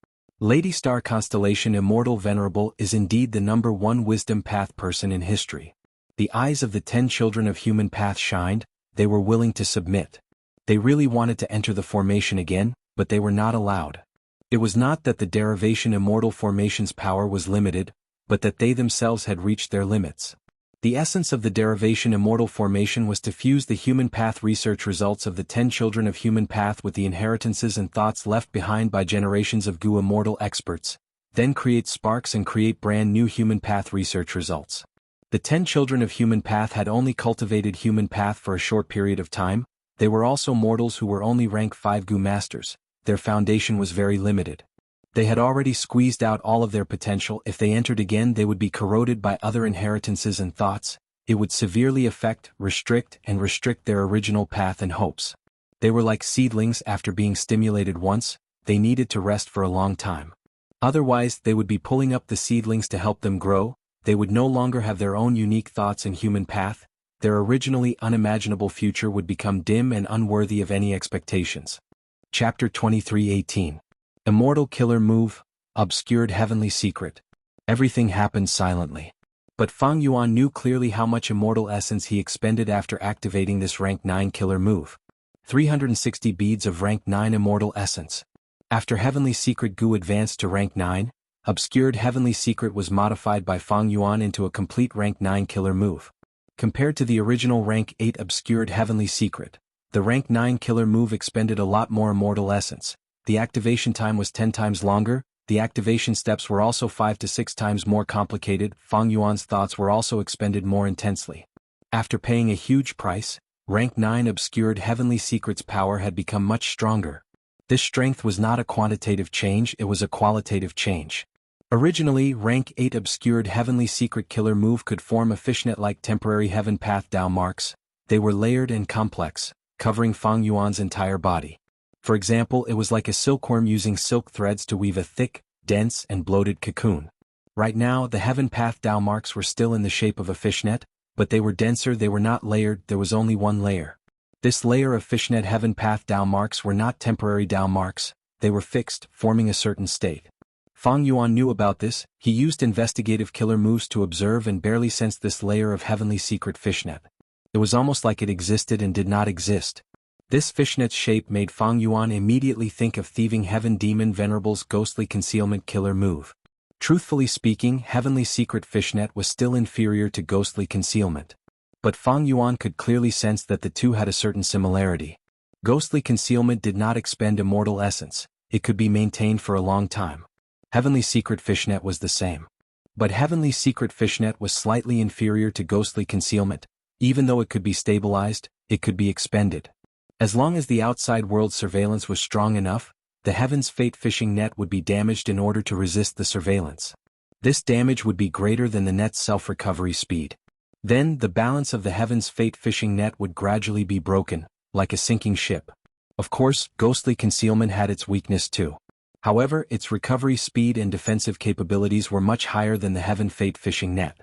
Lady Star Constellation Immortal Venerable is indeed the #1 Wisdom Path person in history. The eyes of the 10 children of Human Path shined. They were willing to submit. They really wanted to enter the formation again, but they were not allowed. It was not that the derivation Immortal formation's power was limited, but that they themselves had reached their limits. The essence of the derivation Immortal formation was to fuse the Human Path research results of the 10 children of Human Path with the inheritances and thoughts left behind by generations of Gu Immortal experts, then create sparks and create brand new Human Path research results. The 10 children of Human Path had only cultivated Human Path for a short period of time. They were also mortals who were only rank 5 Gu masters. Their foundation was very limited. They had already squeezed out all of their potential. If they entered again, they would be corroded by other inheritances and thoughts. It would severely affect, restrict their original path and hopes. They were like seedlings. After being stimulated once, they needed to rest for a long time. Otherwise, they would be pulling up the seedlings to help them grow. They would no longer have their own unique thoughts and Human Path. Their originally unimaginable future would become dim and unworthy of any expectations. Chapter 23:18. Immortal Killer Move, Obscured Heavenly Secret. Everything happened silently. But Fang Yuan knew clearly how much immortal essence he expended after activating this rank 9 killer move. 360 beads of rank 9 immortal essence. After Heavenly Secret Gu advanced to rank 9, Obscured Heavenly Secret was modified by Fang Yuan into a complete rank 9 killer move. Compared to the original rank 8 Obscured Heavenly Secret, the rank 9 killer move expended a lot more immortal essence. The activation time was 10 times longer. The activation steps were also 5 to 6 times more complicated. Fang Yuan's thoughts were also expended more intensely. After paying a huge price, rank 9 Obscured Heavenly Secret's power had become much stronger. This strength was not a quantitative change, it was a qualitative change. Originally, rank 8 Obscured Heavenly Secret killer move could form a fishnet-like temporary heaven path Dao marks. They were layered and complex, covering Fang Yuan's entire body. For example, it was like a silkworm using silk threads to weave a thick, dense, and bloated cocoon. Right now, the Heaven Path Dao marks were still in the shape of a fishnet, but they were denser, they were not layered, there was only one layer. This layer of fishnet Heaven Path Dao marks were not temporary Dao marks, they were fixed, forming a certain state. Fang Yuan knew about this. He used investigative killer moves to observe and barely sensed this layer of Heavenly Secret fishnet. It was almost like it existed and did not exist. This fishnet's shape made Fang Yuan immediately think of Thieving Heaven Demon Venerable's Ghostly Concealment killer move. Truthfully speaking, Heavenly Secret fishnet was still inferior to Ghostly Concealment. But Fang Yuan could clearly sense that the two had a certain similarity. Ghostly Concealment did not expend immortal essence, it could be maintained for a long time. Heavenly Secret fishnet was the same. But Heavenly Secret fishnet was slightly inferior to Ghostly Concealment. Even though it could be stabilized, it could be expended. As long as the outside world surveillance was strong enough, the Heaven's Fate fishing net would be damaged in order to resist the surveillance. This damage would be greater than the net's self-recovery speed. Then, the balance of the Heaven's Fate fishing net would gradually be broken, like a sinking ship. Of course, Ghostly Concealment had its weakness too. However, its recovery speed and defensive capabilities were much higher than the Heaven Fate fishing net.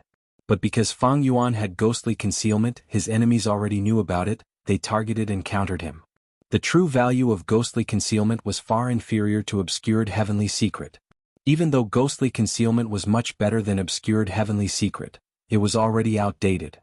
But because Fang Yuan had Ghostly Concealment, his enemies already knew about it. They targeted and countered him. The true value of Ghostly Concealment was far inferior to Obscured Heavenly Secret. Even though Ghostly Concealment was much better than Obscured Heavenly Secret, it was already outdated.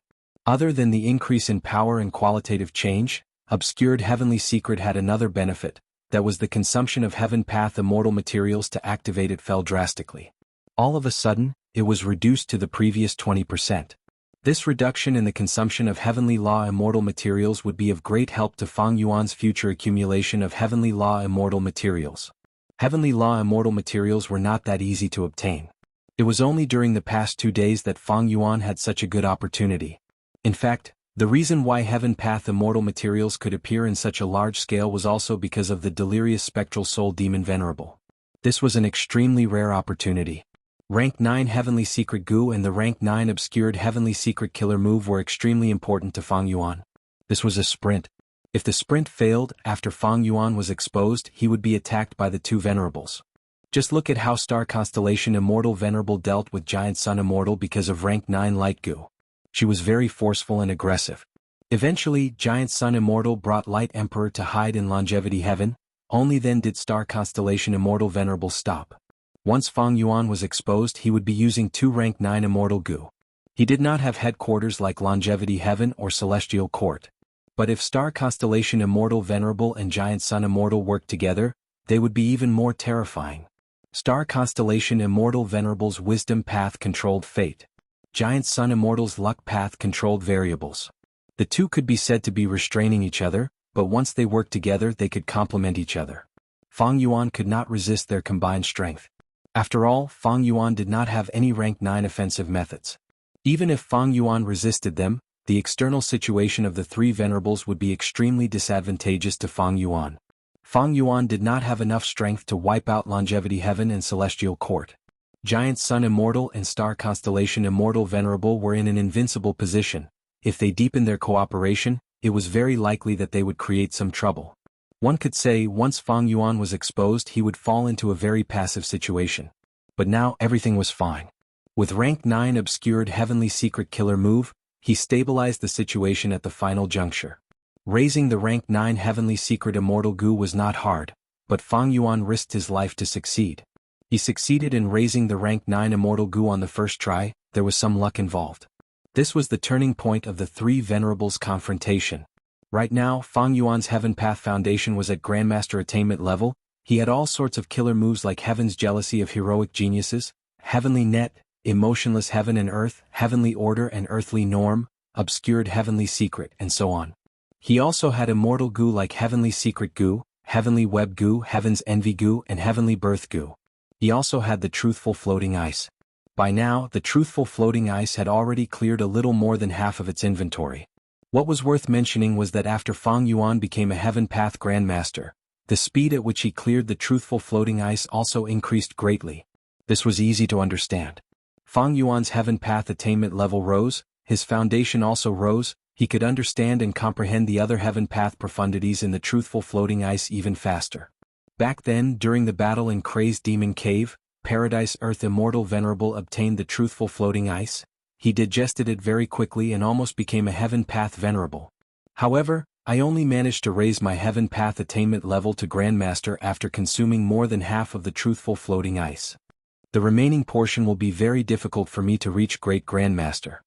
Other than the increase in power and qualitative change, Obscured Heavenly Secret had another benefit, that was the consumption of Heaven Path Immortal materials to activate it fell drastically. All of a sudden, it was reduced to the previous 20%. This reduction in the consumption of Heavenly Law Immortal materials would be of great help to Fang Yuan's future accumulation of Heavenly Law Immortal materials. Heavenly Law Immortal materials were not that easy to obtain. It was only during the past 2 days that Fang Yuan had such a good opportunity. In fact, the reason why Heaven Path Immortal materials could appear in such a large scale was also because of the delirious spectral soul demon Venerable. This was an extremely rare opportunity. Rank 9 Heavenly Secret Gu and the Rank 9 Obscured Heavenly Secret Killer move were extremely important to Fang Yuan. This was a sprint. If the sprint failed after Fang Yuan was exposed, he would be attacked by the two Venerables. Just look at how Star Constellation Immortal Venerable dealt with Giant Sun Immortal because of Rank 9 Light Gu. She was very forceful and aggressive. Eventually, Giant Sun Immortal brought Light Emperor to hide in Longevity Heaven, only then did Star Constellation Immortal Venerable stop. Once Fang Yuan was exposed, he would be using 2 Rank 9 Immortal Gu. He did not have headquarters like Longevity Heaven or Celestial Court. But if Star Constellation Immortal Venerable and Giant Sun Immortal worked together, they would be even more terrifying. Star Constellation Immortal Venerable's Wisdom Path controlled fate. Giant Sun Immortal's Luck Path controlled variables. The two could be said to be restraining each other, but once they worked together they could complement each other. Fang Yuan could not resist their combined strength. After all, Fang Yuan did not have any Rank 9 offensive methods. Even if Fang Yuan resisted them, the external situation of the 3 Venerables would be extremely disadvantageous to Fang Yuan. Fang Yuan did not have enough strength to wipe out Longevity Heaven and Celestial Court. Giant Sun Immortal and Star Constellation Immortal Venerable were in an invincible position. If they deepened their cooperation, it was very likely that they would create some trouble. One could say once Fang Yuan was exposed he would fall into a very passive situation. But now everything was fine. With Rank 9 Obscured Heavenly Secret Killer move, he stabilized the situation at the final juncture. Raising the Rank 9 Heavenly Secret Immortal Gu was not hard, but Fang Yuan risked his life to succeed. He succeeded in raising the Rank 9 Immortal Gu on the first try. There was some luck involved. This was the turning point of the 3 Venerables' confrontation. Right now, Fang Yuan's Heaven Path Foundation was at Grandmaster Attainment level. He had all sorts of killer moves like Heaven's Jealousy of Heroic Geniuses, Heavenly Net, Emotionless Heaven and Earth, Heavenly Order and Earthly Norm, Obscured Heavenly Secret, and so on. He also had Immortal Gu like Heavenly Secret Gu, Heavenly Web Gu, Heaven's Envy Gu, and Heavenly Birth Gu. He also had the Truthful Floating Ice. By now, the Truthful Floating Ice had already cleared a little more than half of its inventory. What was worth mentioning was that after Fang Yuan became a Heaven Path Grandmaster, the speed at which he cleared the Truthful Floating Ice also increased greatly. This was easy to understand. Fang Yuan's Heaven Path attainment level rose, his foundation also rose, he could understand and comprehend the other Heaven Path profundities in the Truthful Floating Ice even faster. Back then, during the battle in Crazed Demon Cave, Paradise Earth Immortal Venerable obtained the Truthful Floating Ice. He digested it very quickly and almost became a Heaven Path Venerable. However, I only managed to raise my Heaven Path attainment level to Grandmaster after consuming more than half of the Truthful Floating Ice. The remaining portion will be very difficult for me to reach Great Grandmaster.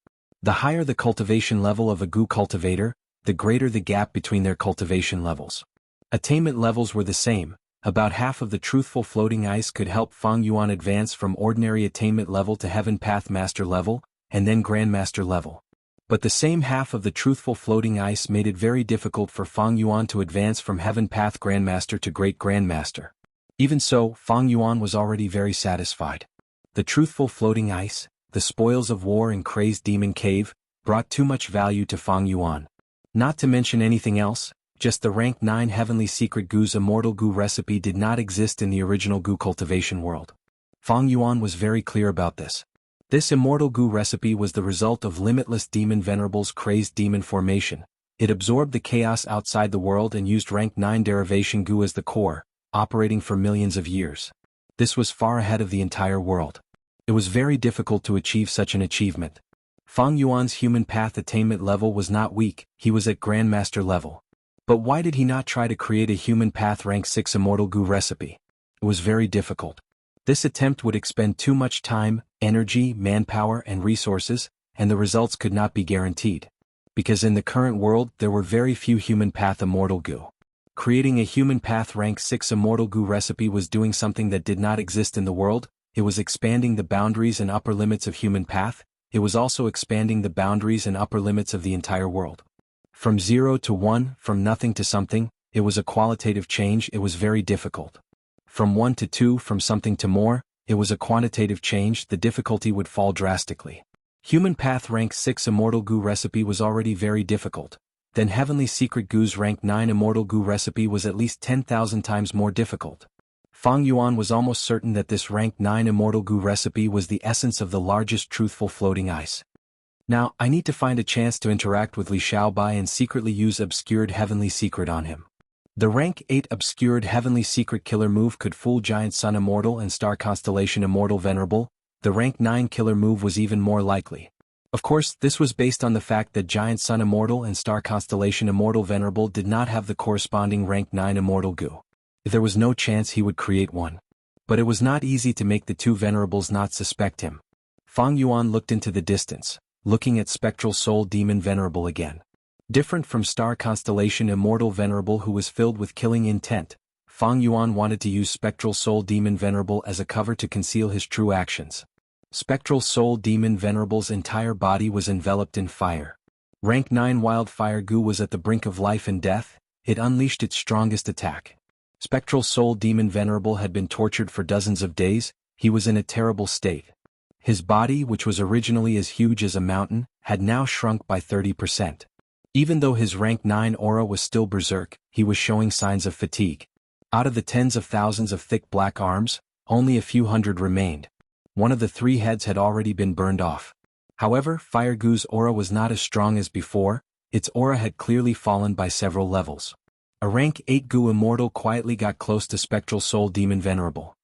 The higher the cultivation level of a Gu cultivator, the greater the gap between their cultivation levels. Attainment levels were the same. About half of the Truthful Floating Ice could help Fang Yuan advance from ordinary attainment level to Heaven Path Master level, and then Grandmaster level. But the same half of the Truthful Floating Ice made it very difficult for Fang Yuan to advance from Heaven Path Grandmaster to Great Grandmaster. Even so, Fang Yuan was already very satisfied. The Truthful Floating Ice, the spoils of war in Crazed Demon Cave, brought too much value to Fang Yuan. Not to mention anything else, just the Rank 9 Heavenly Secret Gu's Immortal Gu recipe did not exist in the original Gu cultivation world. Fang Yuan was very clear about this. This Immortal Gu recipe was the result of Limitless Demon Venerable's Crazed Demon formation. It absorbed the chaos outside the world and used Rank 9 Derivation Gu as the core, operating for millions of years. This was far ahead of the entire world. It was very difficult to achieve such an achievement. Fang Yuan's Human Path attainment level was not weak, he was at Grandmaster level. But why did he not try to create a Human Path Rank 6 Immortal Gu recipe? It was very difficult. This attempt would expend too much time, energy, manpower, and resources, and the results could not be guaranteed. Because in the current world there were very few human path immortal goo. Creating a human path rank 6 immortal goo recipe was doing something that did not exist in the world. It was expanding the boundaries and upper limits of human path. It was also expanding the boundaries and upper limits of the entire world. From 0 to 1, from nothing to something, it was a qualitative change. It was very difficult. From 1 to 2, from something to more, it was a quantitative change. The difficulty would fall drastically. Human path rank 6 immortal goo recipe was already very difficult. Then heavenly secret goo's rank 9 immortal goo recipe was at least 10,000 times more difficult. Feng Yuan was almost certain that this rank 9 immortal goo recipe was the essence of the largest truthful floating ice. Now, I need to find a chance to interact with Li Xiaobai and secretly use obscured heavenly secret on him. The rank 8 obscured heavenly secret killer move could fool Giant Sun Immortal and Star Constellation Immortal Venerable. The rank 9 killer move was even more likely. Of course, this was based on the fact that Giant Sun Immortal and Star Constellation Immortal Venerable did not have the corresponding rank 9 immortal goo. There was no chance he would create one. But it was not easy to make the two venerables not suspect him. Feng Yuan looked into the distance, looking at Spectral Soul Demon Venerable again. Different from Star Constellation Immortal Venerable who was filled with killing intent, Feng Yuan wanted to use Spectral Soul Demon Venerable as a cover to conceal his true actions. Spectral Soul Demon Venerable's entire body was enveloped in fire. Rank 9 Wildfire Goo was at the brink of life and death. It unleashed its strongest attack. Spectral Soul Demon Venerable had been tortured for dozens of days. He was in a terrible state. His body, which was originally as huge as a mountain, had now shrunk by 30%. Even though his rank 9 aura was still berserk, he was showing signs of fatigue. Out of the tens of thousands of thick black arms, only a few hundred remained. One of the 3 heads had already been burned off. However, Fire Goo's aura was not as strong as before. Its aura had clearly fallen by several levels. A rank 8 Goo Immortal quietly got close to Spectral Soul Demon Venerable.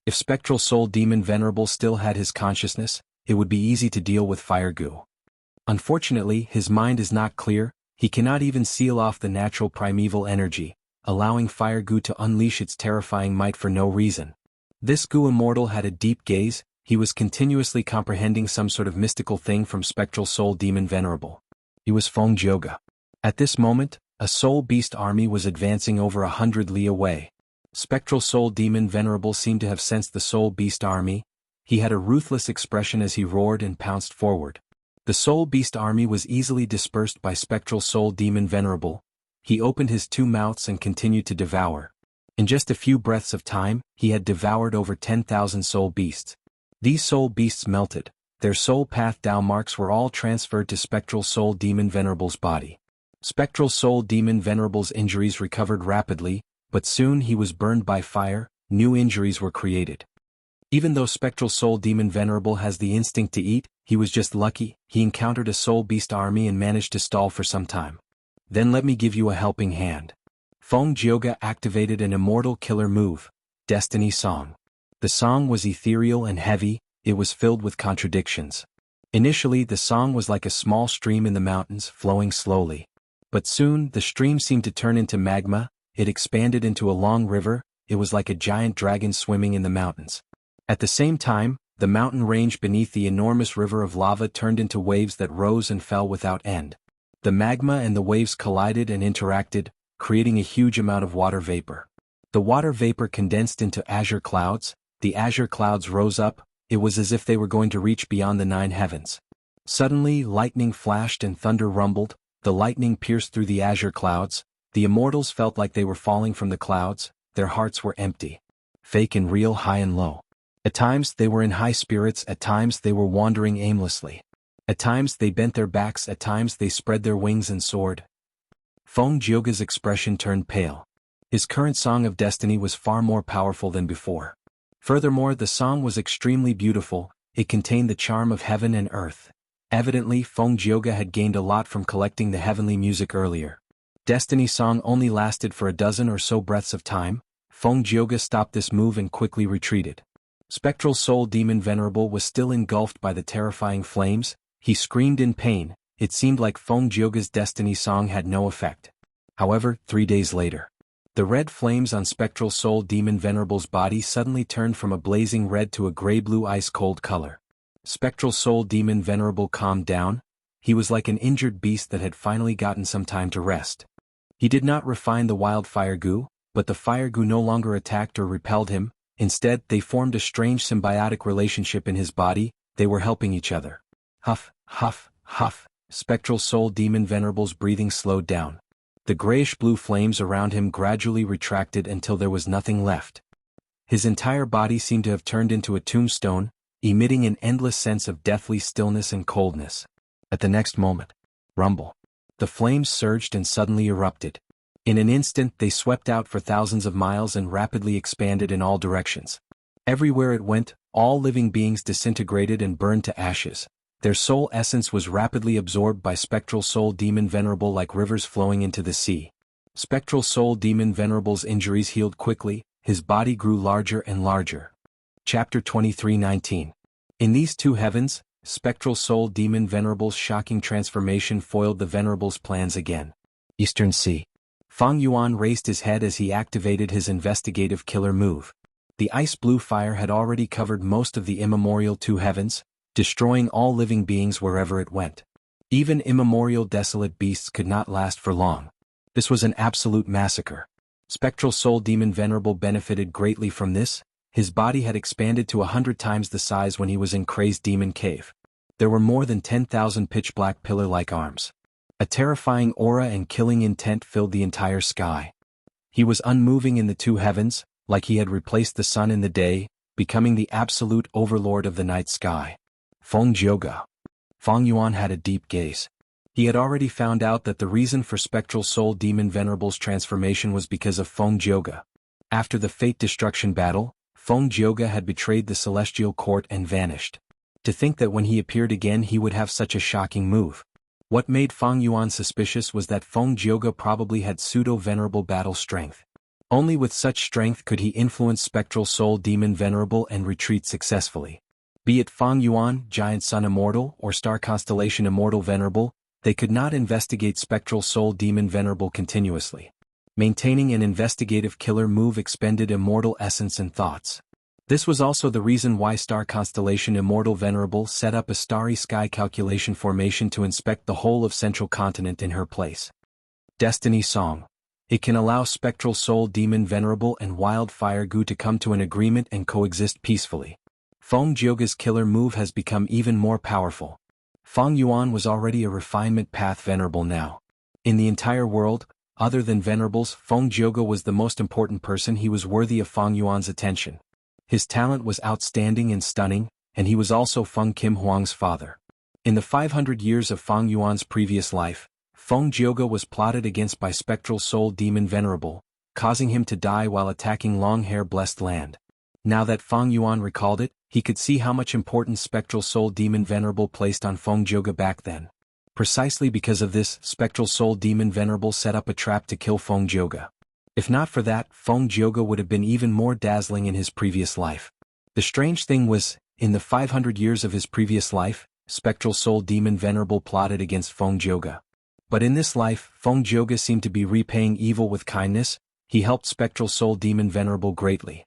If Spectral Soul Demon Venerable still had his consciousness, it would be easy to deal with Fire Goo. Unfortunately, his mind is not clear. He cannot even seal off the natural primeval energy, allowing Fire Goo to unleash its terrifying might for no reason. This Goo Immortal had a deep gaze. He was continuously comprehending some sort of mystical thing from Spectral Soul Demon Venerable. He was Feng Jioge. At this moment, a soul beast army was advancing over 100 li away. Spectral Soul Demon Venerable seemed to have sensed the soul beast army. He had a ruthless expression as he roared and pounced forward. The soul beast army was easily dispersed by Spectral Soul Demon Venerable. He opened his 2 mouths and continued to devour. In just a few breaths of time, he had devoured over 10,000 soul beasts. These soul beasts melted. Their soul path Dao marks were all transferred to Spectral Soul Demon Venerable's body. Spectral Soul Demon Venerable's injuries recovered rapidly, but soon he was burned by fire. New injuries were created. Even though Spectral Soul Demon Venerable has the instinct to eat, he was just lucky. He encountered a soul beast army and managed to stall for some time. Then let me give you a helping hand. Feng Jioge activated an immortal killer move, Destiny Song. The song was ethereal and heavy. It was filled with contradictions. Initially, the song was like a small stream in the mountains, flowing slowly. But soon, the stream seemed to turn into magma. It expanded into a long river. It was like a giant dragon swimming in the mountains. At the same time, the mountain range beneath the enormous river of lava turned into waves that rose and fell without end. The magma and the waves collided and interacted, creating a huge amount of water vapor. The water vapor condensed into azure clouds. The azure clouds rose up. It was as if they were going to reach beyond the 9 heavens. Suddenly, lightning flashed and thunder rumbled. The lightning pierced through the azure clouds. The immortals felt like they were falling from the clouds. Their hearts were empty. Fake and real, high and low. At times they were in high spirits, at times they were wandering aimlessly. At times they bent their backs, at times they spread their wings and soared. Feng Jioge's expression turned pale. His current Song of Destiny was far more powerful than before. Furthermore, the song was extremely beautiful. It contained the charm of heaven and earth. Evidently, Feng Jioge had gained a lot from collecting the heavenly music earlier. Destiny Song only lasted for a dozen or so breaths of time. Feng Jioge stopped this move and quickly retreated. Spectral Soul Demon Venerable was still engulfed by the terrifying flames. He screamed in pain. It seemed like Feng Jioge's Destiny Song had no effect. However, 3 days later, the red flames on Spectral Soul Demon Venerable's body suddenly turned from a blazing red to a gray-blue ice-cold color. Spectral Soul Demon Venerable calmed down. He was like an injured beast that had finally gotten some time to rest. He did not refine the wildfire goo, but the fire goo no longer attacked or repelled him. Instead, they formed a strange symbiotic relationship in his body. They were helping each other. Huff, huff, huff. Spectral Soul Demon Venerable's breathing slowed down. The grayish-blue flames around him gradually retracted until there was nothing left. His entire body seemed to have turned into a tombstone, emitting an endless sense of deathly stillness and coldness. At the next moment, rumble. The flames surged and suddenly erupted. In an instant they swept out for thousands of miles and rapidly expanded in all directions. Everywhere it went, all living beings disintegrated and burned to ashes. Their soul essence was rapidly absorbed by Spectral Soul Demon Venerable like rivers flowing into the sea. Spectral Soul Demon Venerable's injuries healed quickly, his body grew larger and larger. Chapter 23:19. In these two heavens, Spectral Soul Demon Venerable's shocking transformation foiled the Venerable's plans again. Eastern Sea. Feng Yuan raised his head as he activated his investigative killer move. The ice-blue fire had already covered most of the immemorial two heavens, destroying all living beings wherever it went. Even immemorial desolate beasts could not last for long. This was an absolute massacre. Spectral Soul Demon Venerable benefited greatly from this. His body had expanded to 100 times the size when he was in Crazed Demon Cave. There were more than 10,000 pitch-black pillar-like arms. A terrifying aura and killing intent filled the entire sky. He was unmoving in the two heavens, like he had replaced the sun in the day, becoming the absolute overlord of the night sky. Feng Jioge. Feng Yuan had a deep gaze. He had already found out that the reason for Spectral Soul Demon Venerable's transformation was because of Feng Jioge. After the Fate Destruction battle, Feng Jioge had betrayed the Celestial Court and vanished. To think that when he appeared again he would have such a shocking move. What made Feng Yuan suspicious was that Feng Jioge probably had pseudo-venerable battle strength. Only with such strength could he influence Spectral Soul Demon Venerable and retreat successfully. Be it Feng Yuan, Giant Sun Immortal, or Star Constellation Immortal Venerable, they could not investigate Spectral Soul Demon Venerable continuously. Maintaining an investigative killer move expended immortal essence and thoughts. This was also the reason why Star Constellation Immortal Venerable set up a starry sky calculation formation to inspect the whole of Central Continent in her place. Destiny Song. It can allow Spectral Soul Demon Venerable and Wildfire Goo to come to an agreement and coexist peacefully. Feng Jioge's killer move has become even more powerful. Feng Yuan was already a refinement path venerable now. In the entire world, other than venerables, Feng Jioge was the most important person. He was worthy of Feng Yuan's attention. His talent was outstanding and stunning, and he was also Feng Kim Huang's father. In the 500 years of Feng Yuan's previous life, Feng Jioge was plotted against by Spectral Soul Demon Venerable, causing him to die while attacking Long-Hair Blessed Land. Now that Feng Yuan recalled it, he could see how much importance Spectral Soul Demon Venerable placed on Feng Jioge back then. Precisely because of this, Spectral Soul Demon Venerable set up a trap to kill Feng Jioge. If not for that, Feng Jioge would have been even more dazzling in his previous life. The strange thing was, in the 500 years of his previous life, Spectral Soul Demon Venerable plotted against Feng Jioge. But in this life, Feng Jioge seemed to be repaying evil with kindness. He helped Spectral Soul Demon Venerable greatly.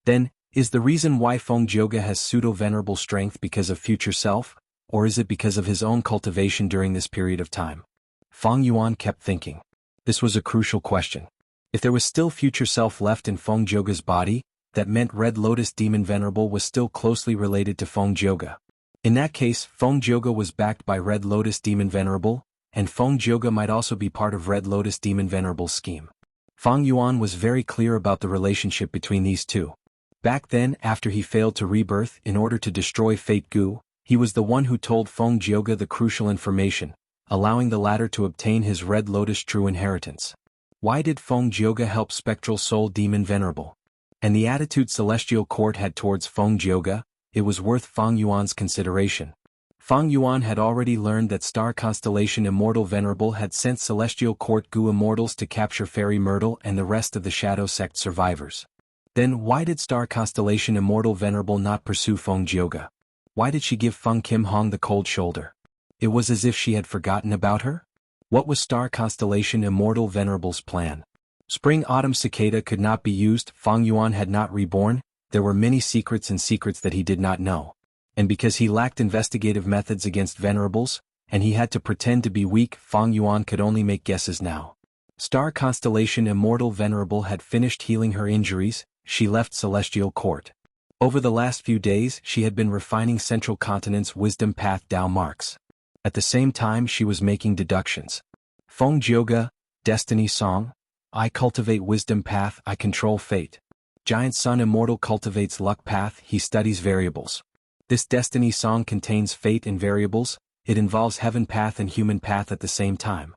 Then, is the reason why Feng Jioge has pseudo-venerable strength because of future self, or is it because of his own cultivation during this period of time? Feng Yuan kept thinking. This was a crucial question. If there was still future self left in Feng Jioge's body, that meant Red Lotus Demon Venerable was still closely related to Feng Jioge. In that case, Feng Jioge was backed by Red Lotus Demon Venerable, and Feng Jioge might also be part of Red Lotus Demon Venerable's scheme. Feng Yuan was very clear about the relationship between these two. Back then, after he failed to rebirth in order to destroy Fate Goo, he was the one who told Feng Jioge the crucial information, allowing the latter to obtain his Red Lotus true inheritance. Why did Feng Jioge help Spectral Soul Demon Venerable? And the attitude Celestial Court had towards Feng Jioge, it was worth Feng Yuan's consideration. Feng Yuan had already learned that Star Constellation Immortal Venerable had sent Celestial Court Goo Immortals to capture Fairy Myrtle and the rest of the Shadow Sect survivors. Then why did Star Constellation Immortal Venerable not pursue Feng Jioge? Why did she give Feng Kim Huang the cold shoulder? It was as if she had forgotten about her? What was Star Constellation Immortal Venerable's plan? Spring-Autumn Cicada could not be used. Feng Yuan had not reborn. There were many secrets and secrets that he did not know. And because he lacked investigative methods against venerables, and he had to pretend to be weak, Feng Yuan could only make guesses now. Star constellation Immortal Venerable had finished healing her injuries. She left Celestial Court. Over the last few days she had been refining Central Continent's Wisdom Path Dao marks. At the same time she was making deductions. Feng Jioga, Destiny Song. I cultivate Wisdom Path, I control fate. Giant Sun Immortal cultivates Luck Path, he studies variables. This Destiny Song contains fate and variables, it involves Heaven Path and Human Path at the same time.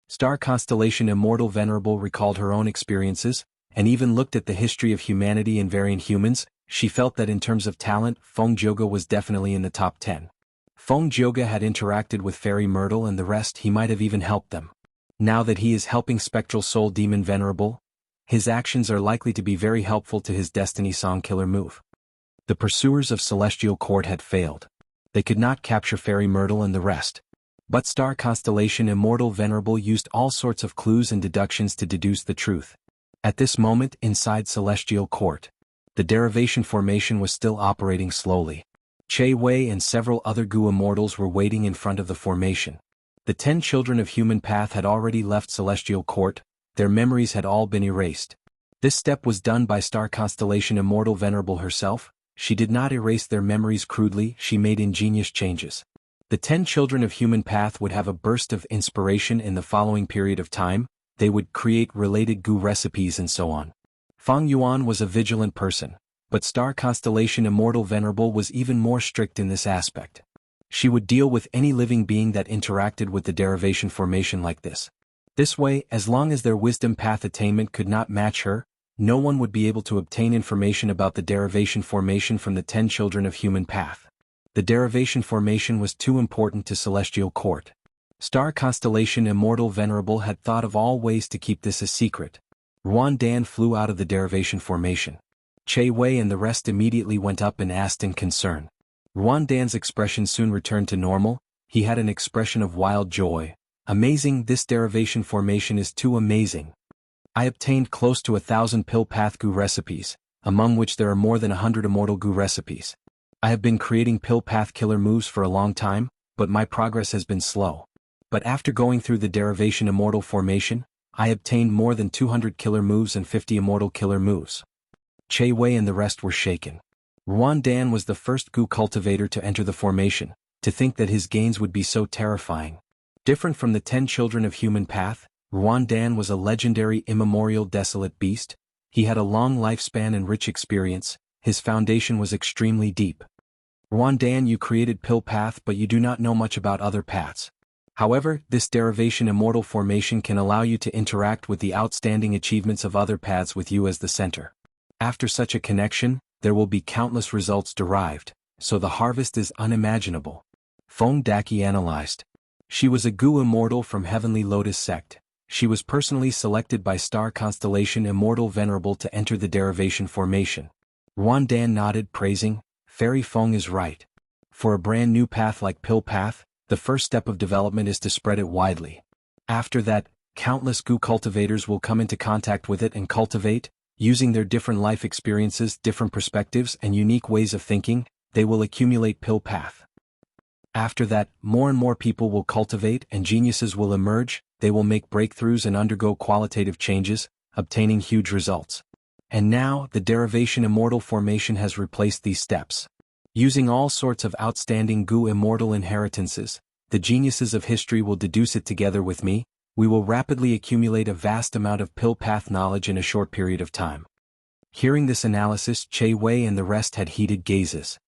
Star constellation Immortal Venerable recalled her own experiences, and even looked at the history of humanity and variant humans. She felt that in terms of talent, Feng Jioga was definitely in the top 10. Feng Jioga had interacted with Fairy Myrtle and the rest, he might have even helped them. Now that he is helping Spectral Soul Demon Venerable, his actions are likely to be very helpful to his Destiny Song killer move. The pursuers of Celestial Court had failed. They could not capture Fairy Myrtle and the rest. But Star Constellation Immortal Venerable used all sorts of clues and deductions to deduce the truth. At this moment, inside Celestial Court, the derivation formation was still operating slowly. Che Wei and several other Gu Immortals were waiting in front of the formation. The 10 children of Human Path had already left Celestial Court, their memories had all been erased. This step was done by Star Constellation Immortal Venerable herself. She did not erase their memories crudely, she made ingenious changes. The 10 children of Human Path would have a burst of inspiration in the following period of time, they would create related Gu recipes and so on. Feng Yuan was a vigilant person, but Star Constellation Immortal Venerable was even more strict in this aspect. She would deal with any living being that interacted with the derivation formation like this. This way, as long as their Wisdom Path attainment could not match her, no one would be able to obtain information about the derivation formation from the 10 children of Human Path. The derivation formation was too important to Celestial Court. Star Constellation Immortal Venerable had thought of all ways to keep this a secret. Ruan Dan flew out of the derivation formation. Che Wei and the rest immediately went up and asked in concern. Ruan Dan's expression soon returned to normal, he had an expression of wild joy. Amazing, this derivation formation is too amazing. I obtained close to 1,000 Pill Path Gu recipes, among which there are more than 100 Immortal Gu recipes. I have been creating Pill Path killer moves for a long time, but my progress has been slow. But after going through the derivation Immortal formation, I obtained more than 200 killer moves and 50 Immortal killer moves. Che Wei and the rest were shaken. Ruan Dan was the first Gu cultivator to enter the formation, to think that his gains would be so terrifying. Different from the 10 children of Human Path, Ruan Dan was a legendary immemorial desolate beast, he had a long lifespan and rich experience, his foundation was extremely deep. Ruan Dan, you created Pill Path but you do not know much about other paths. However, this derivation Immortal formation can allow you to interact with the outstanding achievements of other paths with you as the center. After such a connection, there will be countless results derived, so the harvest is unimaginable. Feng Daki analyzed. She was a Gu Immortal from Heavenly Lotus Sect. She was personally selected by Star Constellation Immortal Venerable to enter the derivation formation. Ruan Dan nodded, praising, Fairy Feng is right. For a brand new path like Pill Path, the first step of development is to spread it widely. After that, countless Gu cultivators will come into contact with it and cultivate, using their different life experiences, different perspectives, and unique ways of thinking, they will accumulate Pill Path. After that, more and more people will cultivate and geniuses will emerge, they will make breakthroughs and undergo qualitative changes, obtaining huge results. And now, the derivation Immortal formation has replaced these steps. Using all sorts of outstanding Gu Immortal inheritances, the geniuses of history will deduce it together with me, we will rapidly accumulate a vast amount of Pill Path knowledge in a short period of time. Hearing this analysis, Che Wei and the rest had heated gazes.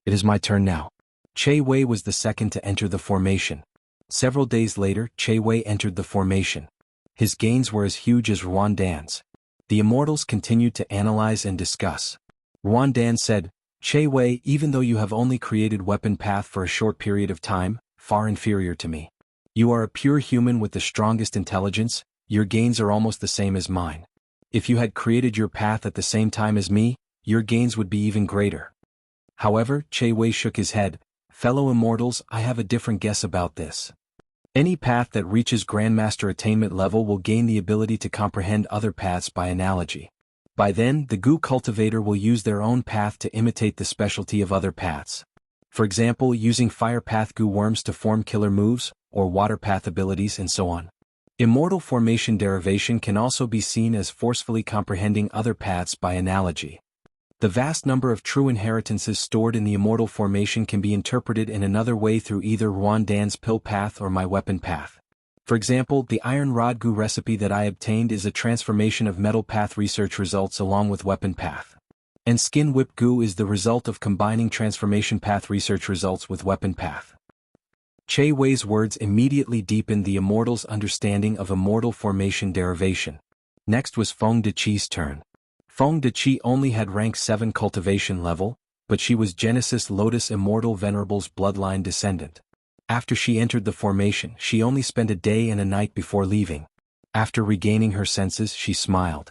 It is my turn now. Che Wei was the second to enter the formation. Several days later, Che Wei entered the formation. His gains were as huge as Ruan Dan's. The Immortals continued to analyze and discuss. Ruan Dan said, Che Wei, even though you have only created Weapon Path for a short period of time, far inferior to me. You are a pure human with the strongest intelligence, your gains are almost the same as mine. If you had created your path at the same time as me, your gains would be even greater. However, Che Wei shook his head, Fellow Immortals, I have a different guess about this. Any path that reaches Grandmaster attainment level will gain the ability to comprehend other paths by analogy. By then, the Gu cultivator will use their own path to imitate the specialty of other paths. For example, using fire path goo worms to form killer moves, or water path abilities and so on. Immortal formation derivation can also be seen as forcefully comprehending other paths by analogy. The vast number of true inheritances stored in the immortal formation can be interpreted in another way through either Ruan Dan's pill path or my weapon path. For example, the iron rod goo recipe that I obtained is a transformation of metal path research results along with weapon path. And skin whip goo is the result of combining transformation path research results with weapon path. Che Wei's words immediately deepened the immortal's understanding of immortal formation derivation. Next was Feng Deqi's turn. Feng Deqi only had rank 7 cultivation level, but she was Genesis Lotus Immortal Venerable's bloodline descendant. After she entered the formation, she only spent a day and a night before leaving. After regaining her senses, she smiled.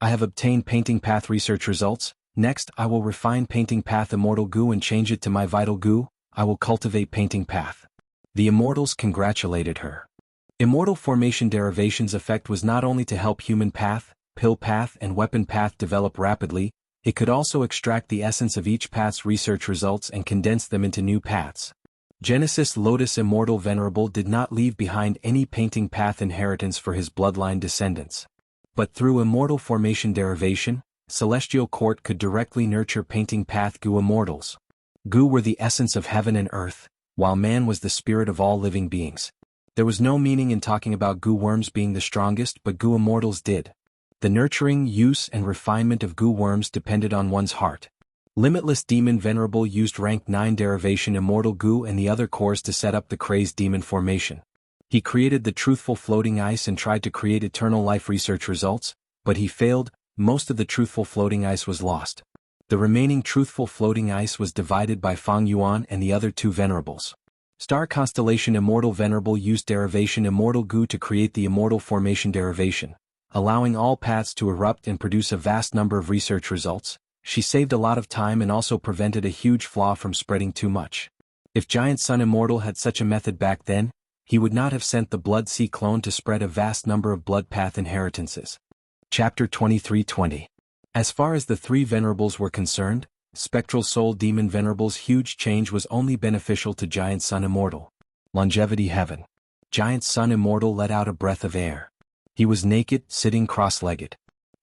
I have obtained painting path research results. Next, I will refine painting path immortal goo and change it to my vital goo. I will cultivate painting path. The immortals congratulated her. Immortal formation derivation's effect was not only to help human path, pill path and weapon path develop rapidly, it could also extract the essence of each path's research results and condense them into new paths. Genesis Lotus Immortal Venerable did not leave behind any painting path inheritance for his bloodline descendants. But through immortal formation derivation, Celestial Court could directly nurture painting path goo immortals. Goo were the essence of heaven and earth, while man was the spirit of all living beings. There was no meaning in talking about goo worms being the strongest, but goo immortals did. The nurturing, use and refinement of goo worms depended on one's heart. Limitless Demon Venerable used rank 9 derivation immortal goo and the other cores to set up the crazed demon formation. He created the truthful floating ice and tried to create eternal life research results, but he failed. Most of the truthful floating ice was lost. The remaining truthful floating ice was divided by Fang Yuan and the other 2 venerables. Star Constellation Immortal Venerable used derivation immortal goo to create the immortal formation derivation, allowing all paths to erupt and produce a vast number of research results. She saved a lot of time and also prevented a huge flaw from spreading too much. If Giant Sun Immortal had such a method back then, he would not have sent the Blood Sea clone to spread a vast number of blood path inheritances. Chapter 23:20. As far as the 3 venerables were concerned, Spectral Soul Demon Venerable's huge change was only beneficial to Giant Sun Immortal. Longevity Heaven. Giant Sun Immortal let out a breath of air. He was naked, sitting cross-legged.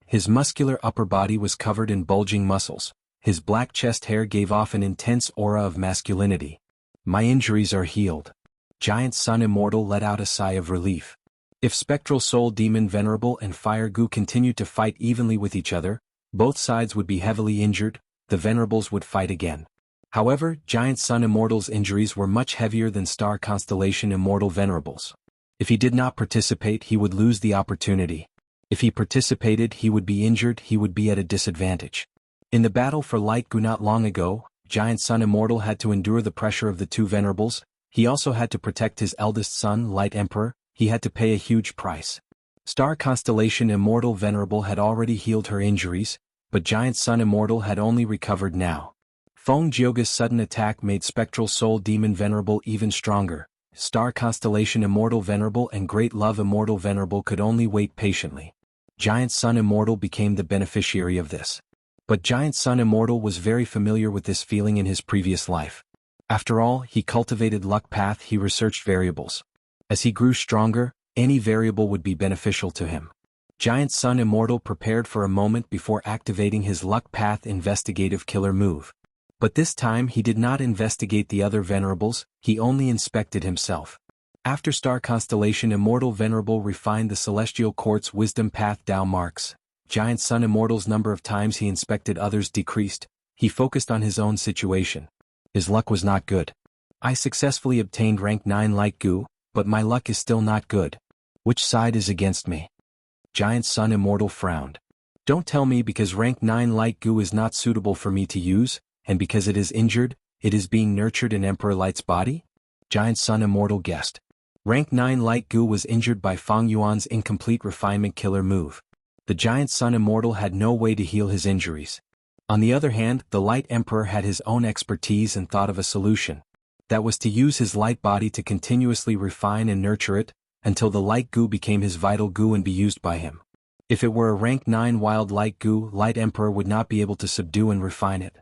His muscular upper body was covered in bulging muscles. His black chest hair gave off an intense aura of masculinity. My injuries are healed. Giant Sun Immortal let out a sigh of relief. If Spectral Soul Demon Venerable and Fire Goo continued to fight evenly with each other, both sides would be heavily injured. The Venerables would fight again. However, Giant Sun Immortal's injuries were much heavier than Star Constellation Immortal Venerables. If he did not participate, he would lose the opportunity. If he participated, he would be injured, he would be at a disadvantage. In the battle for Light Goo not long ago, Giant Sun Immortal had to endure the pressure of the 2 Venerables. He also had to protect his eldest son, Light Emperor. He had to pay a huge price. Star Constellation Immortal Venerable had already healed her injuries, but Giant Sun Immortal had only recovered now. Feng Jioga's sudden attack made Spectral Soul Demon Venerable even stronger. Star Constellation Immortal Venerable and Great Love Immortal Venerable could only wait patiently. Giant Sun Immortal became the beneficiary of this. But Giant Sun Immortal was very familiar with this feeling in his previous life. After all, he cultivated luck path, he researched variables. As he grew stronger, any variable would be beneficial to him. Giant Sun Immortal prepared for a moment before activating his luck path investigative killer move. But this time he did not investigate the other venerables, he only inspected himself. After Star Constellation Immortal Venerable refined the Celestial Court's wisdom path Dao marks, Giant Sun Immortal's number of times he inspected others decreased. He focused on his own situation. His luck was not good. I successfully obtained rank 9 Light Goo, but my luck is still not good. Which side is against me? Giant Sun Immortal frowned. Don't tell me because rank 9 Light Goo is not suitable for me to use, and because it is injured, it is being nurtured in Emperor Light's body? Giant Sun Immortal guessed. Rank 9 Light Goo was injured by Fang Yuan's incomplete refinement killer move. The Giant Sun Immortal had no way to heal his injuries. On the other hand, the Light Emperor had his own expertise and thought of a solution. That was to use his light body to continuously refine and nurture it, until the Light Goo became his vital goo and be used by him. If it were a rank 9 Wild Light Goo, Light Emperor would not be able to subdue and refine it.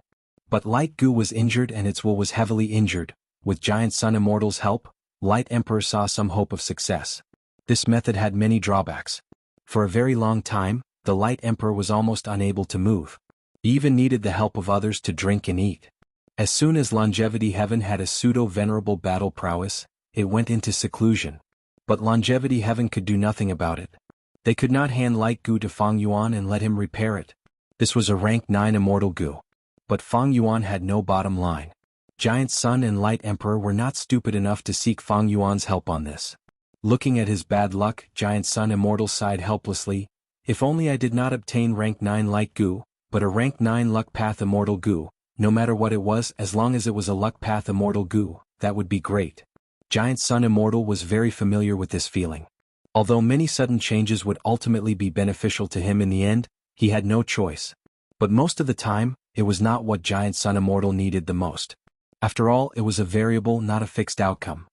But Light Gu was injured and its will was heavily injured. With Giant Sun Immortal's help, Light Emperor saw some hope of success. This method had many drawbacks. For a very long time, the Light Emperor was almost unable to move. He even needed the help of others to drink and eat. As soon as Longevity Heaven had a pseudo-venerable battle prowess, it went into seclusion. But Longevity Heaven could do nothing about it. They could not hand Light Gu to Feng Yuan and let him repair it. This was a rank 9 Immortal Gu. But Feng Yuan had no bottom line. Giant Sun and Light Emperor were not stupid enough to seek Feng Yuan's help on this. Looking at his bad luck, Giant Sun Immortal sighed helplessly. If only I did not obtain rank 9 Light Gu, but a rank 9 Luck Path Immortal Gu, no matter what it was, as long as it was a Luck Path Immortal Gu, that would be great. Giant Sun Immortal was very familiar with this feeling. Although many sudden changes would ultimately be beneficial to him in the end, he had no choice. But most of the time, it was not what Giant Sun Immortal needed the most. After all, it was a variable, not a fixed outcome.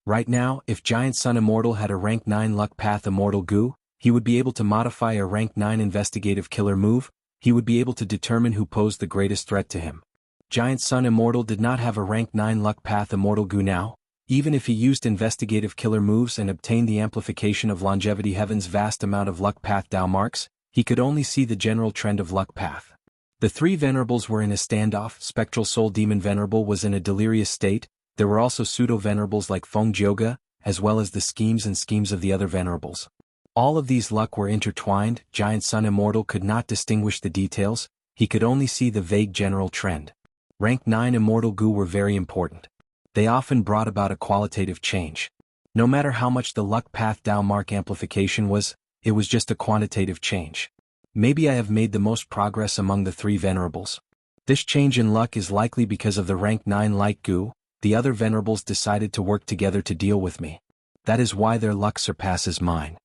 Right now, if Giant Sun Immortal had a rank 9 Luck Path Immortal Gu, he would be able to modify a rank 9 Investigative Killer move. He would be able to determine who posed the greatest threat to him. Giant Sun Immortal did not have a rank 9 Luck Path Immortal Gu now. Even if he used Investigative Killer moves and obtained the amplification of Longevity Heaven's vast amount of Luck Path Dao marks, he could only see the general trend of Luck Path. The three venerables were in a standoff. Spectral Soul Demon Venerable was in a delirious state. There were also pseudo-venerables like Feng Jioga, as well as the schemes of the other venerables. All of these luck were intertwined. Giant Sun Immortal could not distinguish the details, he could only see the vague general trend. Rank 9 Immortal Gu were very important. They often brought about a qualitative change. No matter how much the Luck Path Dao mark amplification was, it was just a quantitative change. Maybe I have made the most progress among the three venerables. This change in luck is likely because of the rank 9 Light Gu. The other venerables decided to work together to deal with me. That is why their luck surpasses mine.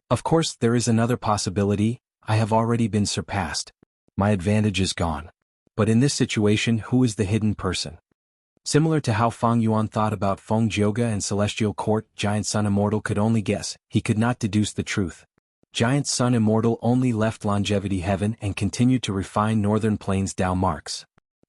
Of course, there is another possibility. I have already been surpassed. My advantage is gone. But in this situation, who is the hidden person? Similar to how Feng Yuan thought about Feng Jioga and Celestial Court, Giant Sun Immortal could only guess, he could not deduce the truth. Giant Sun Immortal only left Longevity Heaven and continued to refine Northern Plains Dao marks.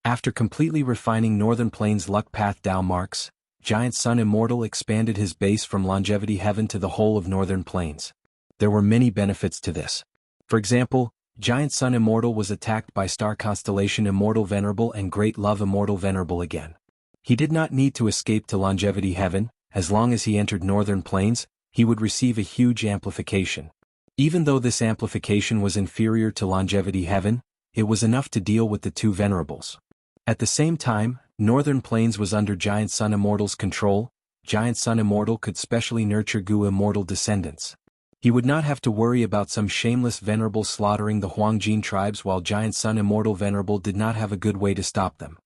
After completely refining Northern Plains Luck Path Dao marks, Giant Sun Immortal expanded his base from Longevity Heaven to the whole of Northern Plains. There were many benefits to this. For example, Giant Sun Immortal was attacked by Star Constellation Immortal Venerable and Great Love Immortal Venerable again. He did not need to escape to Longevity Heaven. As long as he entered Northern Plains, he would receive a huge amplification. Even though this amplification was inferior to Longevity Heaven, it was enough to deal with the two venerables. At the same time, Northern Plains was under Giant Sun Immortal's control. Giant Sun Immortal could specially nurture Gu Immortal descendants. He would not have to worry about some shameless venerable slaughtering the Huangjin tribes while Giant Sun Immortal Venerable did not have a good way to stop them.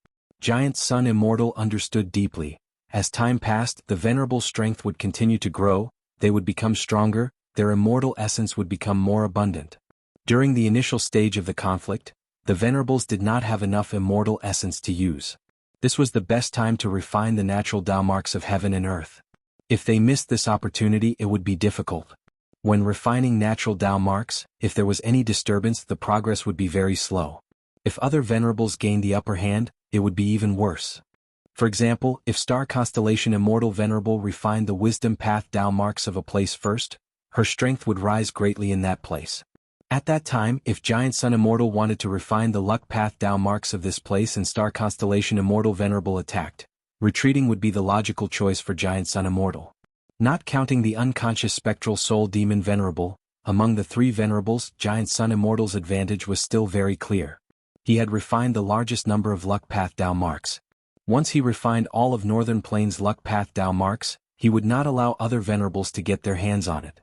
Giant Sun Immortal understood deeply. As time passed, the venerable's strength would continue to grow, they would become stronger, their immortal essence would become more abundant. During the initial stage of the conflict, the venerables did not have enough immortal essence to use. This was the best time to refine the natural Dao marks of heaven and earth. If they missed this opportunity, it would be difficult. When refining natural Dao marks, if there was any disturbance, the progress would be very slow. If other venerables gained the upper hand, it would be even worse. For example, if Star Constellation Immortal Venerable refined the Wisdom Path Dao marks of a place first, her strength would rise greatly in that place. At that time, if Giant Sun Immortal wanted to refine the Luck Path Dao marks of this place and Star Constellation Immortal Venerable attacked, retreating would be the logical choice for Giant Sun Immortal. Not counting the unconscious Spectral Soul Demon Venerable, among the three venerables, Giant Sun Immortal's advantage was still very clear. He had refined the largest number of Luck Path Dao marks. Once he refined all of Northern Plains Luck Path Dao marks, he would not allow other venerables to get their hands on it.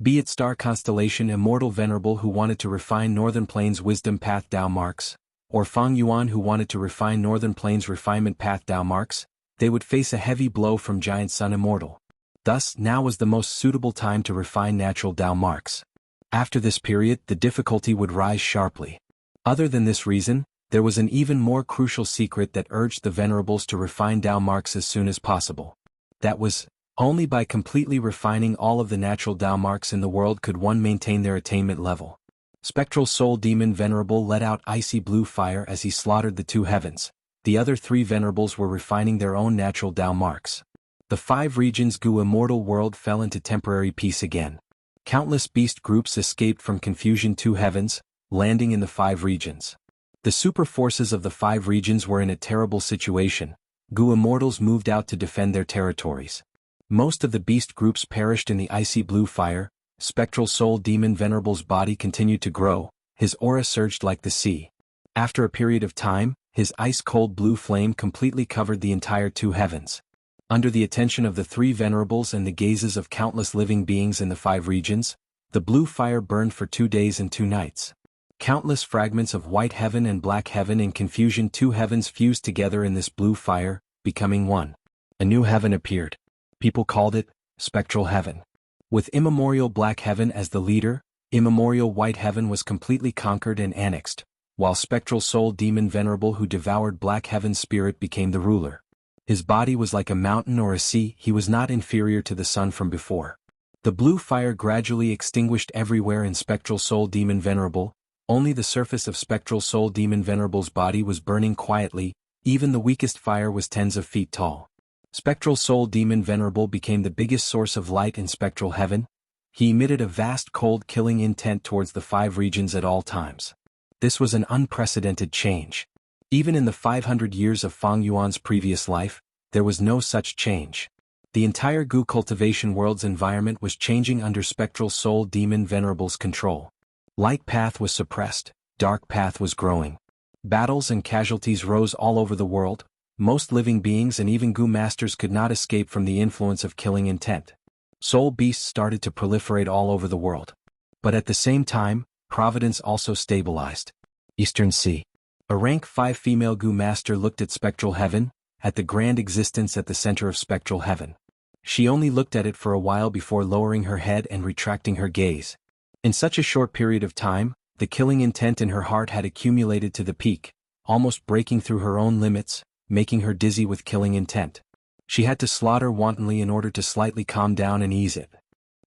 Be it Star Constellation Immortal Venerable who wanted to refine Northern Plains Wisdom Path Dao marks, or Feng Yuan who wanted to refine Northern Plains Refinement Path Dao marks, they would face a heavy blow from Giant Sun Immortal. Thus, now was the most suitable time to refine natural Dao marks. After this period, the difficulty would rise sharply. Other than this reason, there was an even more crucial secret that urged the venerables to refine Dao marks as soon as possible. That was, only by completely refining all of the natural Dao marks in the world could one maintain their attainment level. Spectral Soul Demon Venerable let out icy blue fire as he slaughtered the two heavens. The other three venerables were refining their own natural Tao marks. The 5 regions Gu Immortal world fell into temporary peace again. Countless beast groups escaped from confusion 2 heavens, landing in the 5 regions. The super forces of the 5 regions were in a terrible situation. Gu Immortals moved out to defend their territories. Most of the beast groups perished in the icy blue fire. Spectral Soul Demon Venerable's body continued to grow, his aura surged like the sea. After a period of time, his ice-cold blue flame completely covered the entire 2 heavens. Under the attention of the 3 venerables and the gazes of countless living beings in the 5 regions, the blue fire burned for 2 days and 2 nights. Countless fragments of white heaven and black heaven in confusion 2 heavens fused together in this blue fire, becoming one. A new heaven appeared. People called it Spectral Heaven. With immemorial black heaven as the leader, immemorial white heaven was completely conquered and annexed, while Spectral Soul Demon Venerable who devoured black heaven's spirit became the ruler. His body was like a mountain or a sea, he was not inferior to the sun from before. The blue fire gradually extinguished everywhere in Spectral Soul Demon Venerable, only the surface of Spectral Soul Demon Venerable's body was burning quietly, even the weakest fire was tens of feet tall. Spectral Soul Demon Venerable became the biggest source of light in Spectral Heaven. He emitted a vast cold killing intent towards the 5 regions at all times. This was an unprecedented change. Even in the 500 years of Fang Yuan's previous life, there was no such change. The entire Gu Cultivation world's environment was changing under Spectral Soul Demon Venerable's control. Light path was suppressed, dark path was growing. Battles and casualties rose all over the world. Most living beings and even Gu masters could not escape from the influence of killing intent. Soul beasts started to proliferate all over the world. But at the same time, providence also stabilized. Eastern Sea. A rank 5 female Gu master looked at Spectral Heaven, at the grand existence at the center of Spectral Heaven. She only looked at it for a while before lowering her head and retracting her gaze. In such a short period of time, the killing intent in her heart had accumulated to the peak, almost breaking through her own limits, making her dizzy with killing intent. She had to slaughter wantonly in order to slightly calm down and ease it.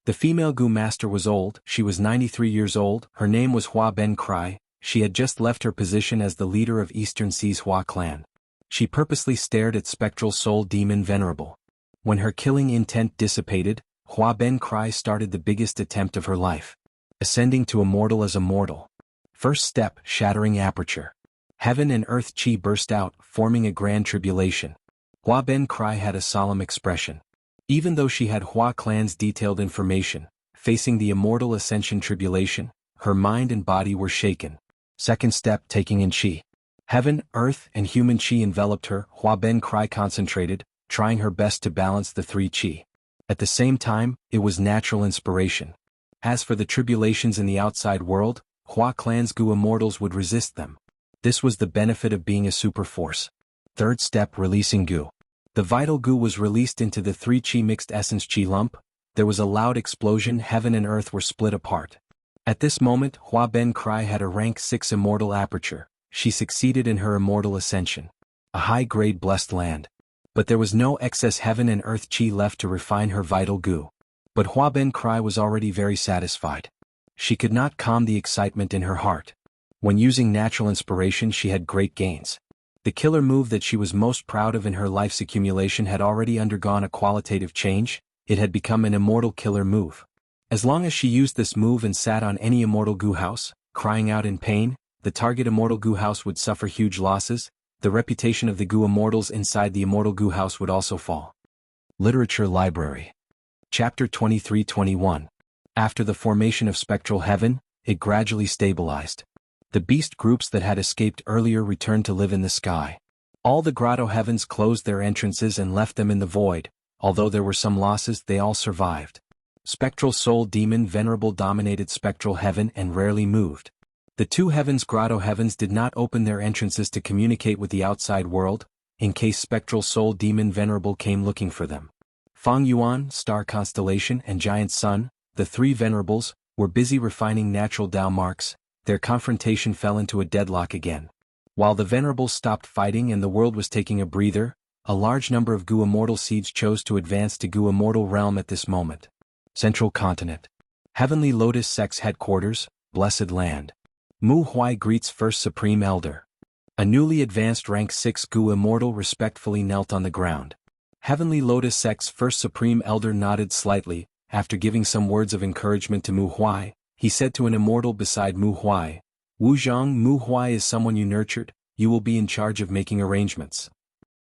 The female Gu master was old, she was 93 years old, her name was Hua Ben Cry, she had just left her position as the leader of Eastern Sea's Hua clan. She purposely stared at Spectral Soul Demon Venerable. When her killing intent dissipated, Hua Ben Cry started the biggest attempt of her life. Ascending to Immortal as a mortal. First step, shattering aperture. Heaven and earth chi burst out, forming a grand tribulation. Hua Ben Cry had a solemn expression. Even though she had Hua clan's detailed information, facing the Immortal Ascension tribulation, her mind and body were shaken. Second step, taking in chi. Heaven, earth, and human chi enveloped her. Hua Ben Cry concentrated, trying her best to balance the 3 chi. At the same time, it was natural inspiration. As for the tribulations in the outside world, Hua clan's Gu Immortals would resist them. This was the benefit of being a super force. Third step, releasing Gu. The vital Gu was released into the 3 chi mixed essence chi lump. There was a loud explosion, heaven and earth were split apart. At this moment, Hua Ben Cry had a rank 6 immortal aperture. She succeeded in her immortal ascension. A high-grade blessed land. But there was no excess heaven and earth chi left to refine her vital Gu. But Hua Ben Cry was already very satisfied. She could not calm the excitement in her heart. When using natural inspiration she had great gains. The killer move that she was most proud of in her life's accumulation had already undergone a qualitative change, it had become an immortal killer move. As long as she used this move and sat on any immortal Gu house, crying out in pain, the target immortal Gu house would suffer huge losses, the reputation of the Gu Immortals inside the immortal Gu house would also fall. Literature Library. Chapter 23-21. After the formation of Spectral Heaven, it gradually stabilized. The beast groups that had escaped earlier returned to live in the sky. All the grotto heavens closed their entrances and left them in the void. Although there were some losses, they all survived. Spectral Soul Demon Venerable dominated Spectral Heaven and rarely moved. The 2 heavens grotto heavens did not open their entrances to communicate with the outside world, in case Spectral Soul Demon Venerable came looking for them. Fang Yuan, Star Constellation, and Giant Sun, the 3 venerables, were busy refining natural Tao marks. Their confrontation fell into a deadlock again. While the venerables stopped fighting and the world was taking a breather, a large number of Gu Immortal seeds chose to advance to Gu Immortal realm at this moment. Central Continent. Heavenly Lotus Sect's headquarters, blessed land. Mu Huai greets first Supreme Elder. A newly advanced rank 6 Gu Immortal respectfully knelt on the ground. Heavenly Lotus Sect's first Supreme Elder nodded slightly. After giving some words of encouragement to Mu Huai, he said to an immortal beside Mu Huai, Wu Zhang, Mu Huai is someone you nurtured, you will be in charge of making arrangements.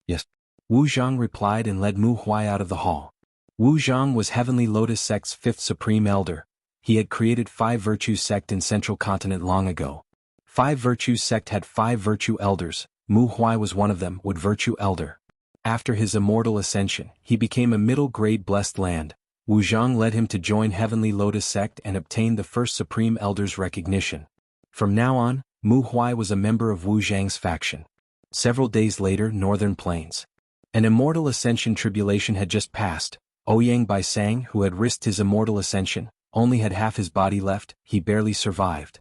Yes. Wu Zhang replied and led Mu Huai out of the hall. Wu Zhang was Heavenly Lotus Sect's 5th Supreme Elder. He had created 5 Virtues Sect in Central Continent long ago. 5 Virtues Sect had 5 Virtue Elders, Mu Huai was one of them, Wood Virtue Elder. After his immortal ascension, he became a middle-grade blessed land. Wu Zhang led him to join Heavenly Lotus Sect and obtain the first Supreme Elder's recognition. From now on, Mu Huai was a member of Wu Zhang's faction. Several days later, Northern Plains. An immortal ascension tribulation had just passed. Ouyang Baisang, who had risked his immortal ascension, only had half his body left, he barely survived.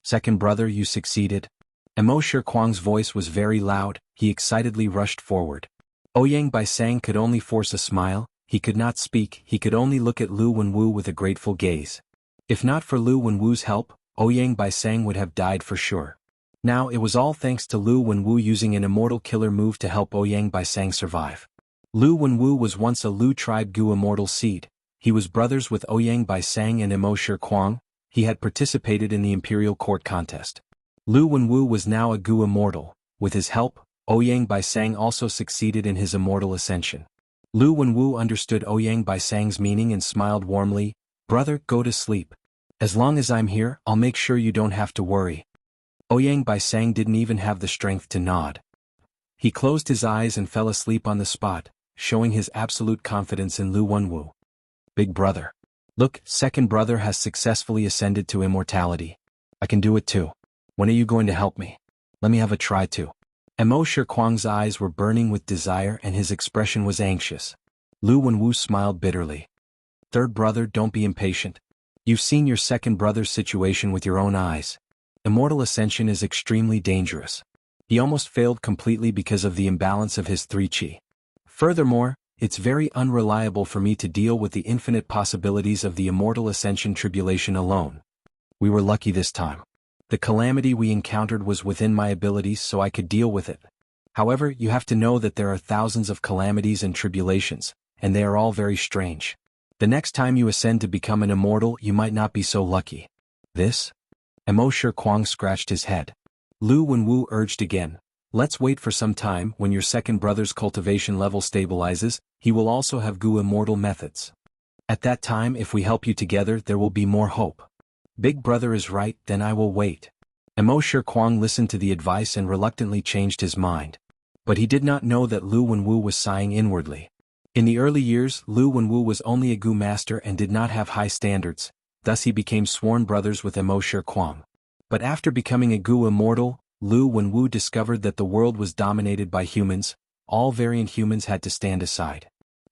Second brother, you succeeded. Emo Shirkwang's voice was very loud, he excitedly rushed forward. Ouyang Baisang could only force a smile, he could not speak, he could only look at Lu Wenwu with a grateful gaze. If not for Lu Wenwu's help, Ouyang Baisang would have died for sure. Now it was all thanks to Lu Wenwu using an immortal killer move to help Ouyang Baisang survive. Lu Wenwu was once a Lu tribe Gu immortal seed. He was brothers with Ouyang Baisang and Emo Shirkwang. He had participated in the Imperial Court contest. Lu Wenwu was now a Gu immortal. With his help, Ouyang Baisang also succeeded in his immortal ascension. Lu Wenwu understood Ouyang Baisang's meaning and smiled warmly. Brother, go to sleep. As long as I'm here, I'll make sure you don't have to worry. Ouyang Baisang didn't even have the strength to nod. He closed his eyes and fell asleep on the spot, showing his absolute confidence in Lu Wenwu. Big brother. Look, second brother has successfully ascended to immortality. I can do it too. When are you going to help me? Let me have a try too. Emo Shirkwang's eyes were burning with desire and his expression was anxious. Lu Wenwu smiled bitterly. Third brother, don't be impatient. You've seen your second brother's situation with your own eyes. Immortal ascension is extremely dangerous. He almost failed completely because of the imbalance of his 3 chi. Furthermore, it's very unreliable for me to deal with the infinite possibilities of the immortal ascension tribulation alone. We were lucky this time. The calamity we encountered was within my abilities so I could deal with it. However, you have to know that there are thousands of calamities and tribulations, and they are all very strange. The next time you ascend to become an immortal, you might not be so lucky. This? Emo Shirkwang scratched his head. Lu Wenwu urged again. Let's wait for some time. When your second brother's cultivation level stabilizes, he will also have Gu immortal methods. At that time, if we help you together, there will be more hope. Big brother is right, then I will wait. Emo Shirkwang listened to the advice and reluctantly changed his mind. But he did not know that Lu Wenwu was sighing inwardly. In the early years, Lu Wenwu was only a Gu master and did not have high standards, thus he became sworn brothers with Emo Shirkwang. But after becoming a Gu immortal, Lu Wenwu discovered that the world was dominated by humans. All variant humans had to stand aside.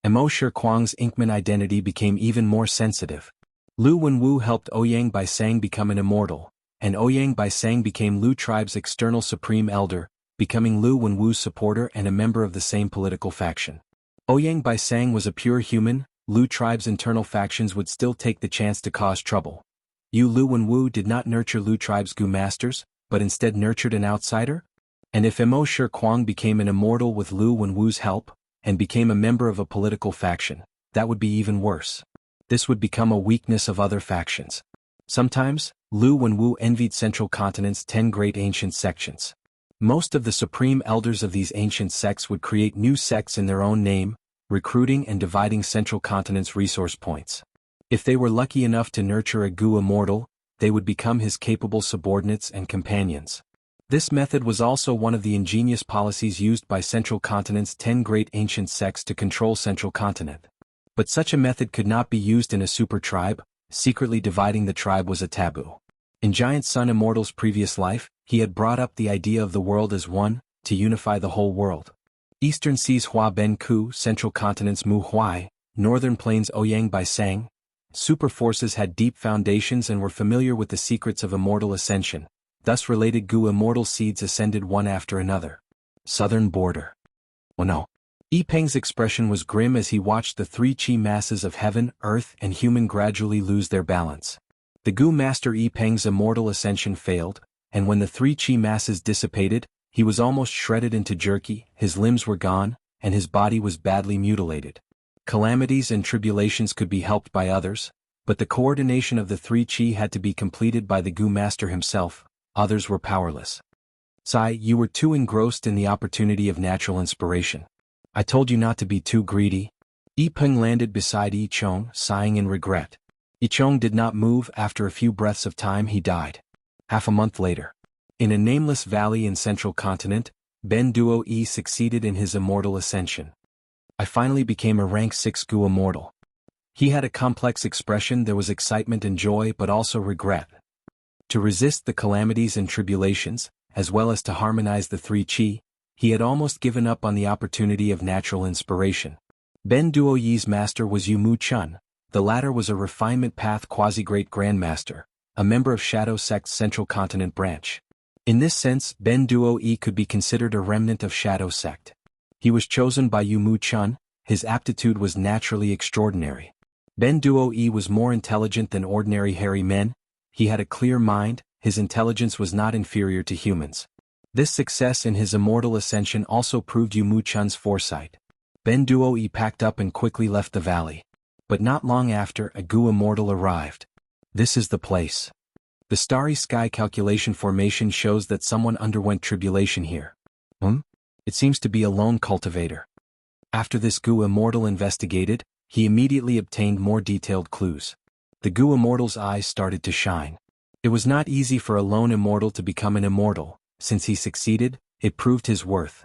Emo Shirkwang's Inkman identity became even more sensitive. Lu Wenwu helped Ouyang Baisang become an immortal, and Ouyang Baisang became Lu tribe's external supreme elder, becoming Lu Wenwu's supporter and a member of the same political faction. Ouyang Baisang was a pure human. Lu tribe's internal factions would still take the chance to cause trouble. Lu Wenwu did not nurture Lu tribe's Gu masters, but instead nurtured an outsider? And if Emo Shirkwang became an immortal with Lu Wenwu's help, and became a member of a political faction, that would be even worse. This would become a weakness of other factions. Sometimes, Lu Wenwu envied Central Continent's 10 great ancient sections. Most of the supreme elders of these ancient sects would create new sects in their own name, recruiting and dividing Central Continent's resource points. If they were lucky enough to nurture a Gu immortal, they would become his capable subordinates and companions. This method was also one of the ingenious policies used by Central Continent's 10 great ancient sects to control Central Continent. But such a method could not be used in a super tribe. Secretly dividing the tribe was a taboo. In Giant Sun Immortal's previous life, he had brought up the idea of the world as one, to unify the whole world. Eastern Seas Hua Ben Ku, Central Continent's Mu Huai, Northern Plains Ouyang Baisang. Super forces had deep foundations and were familiar with the secrets of immortal ascension. Thus related Gu immortal seeds ascended one after another. Southern border. Oh no. Yi Peng's expression was grim as he watched the 3 chi masses of heaven, earth, and human gradually lose their balance. The Gu Master Yi Peng's immortal ascension failed, and when the three qi masses dissipated, he was almost shredded into jerky, his limbs were gone, and his body was badly mutilated. Calamities and tribulations could be helped by others, but the coordination of the three qi had to be completed by the Gu Master himself. Others were powerless. Sai, you were too engrossed in the opportunity of natural inspiration. I told you not to be too greedy. Yi Peng landed beside Yi Chong, sighing in regret. Yi Chong did not move. After a few breaths of time he died. Half a month later. In a nameless valley in central continent, Ben Duo Yi succeeded in his immortal ascension. I finally became a rank 6 Gu immortal. He had a complex expression. There was excitement and joy but also regret. To resist the calamities and tribulations, as well as to harmonize the three qi, he had almost given up on the opportunity of natural inspiration. Ben Duo Yi's master was Yu Mu Chun. The latter was a refinement path quasi-great grandmaster, a member of Shadow Sect's Central Continent branch. In this sense, Ben Duo Yi could be considered a remnant of Shadow Sect. He was chosen by Yu Mu Chun. His aptitude was naturally extraordinary. Ben Duo Yi was more intelligent than ordinary hairy men. He had a clear mind. His intelligence was not inferior to humans. This success in his immortal ascension also proved Yu Mu Chun's foresight. Ben Duo Yi packed up and quickly left the valley. But not long after, a Gu immortal arrived. This is the place. The starry sky calculation formation shows that someone underwent tribulation here. It seems to be a lone cultivator. After this Gu immortal investigated, he immediately obtained more detailed clues. The Gu immortal's eyes started to shine. It was not easy for a lone immortal to become an immortal. Since he succeeded, it proved his worth.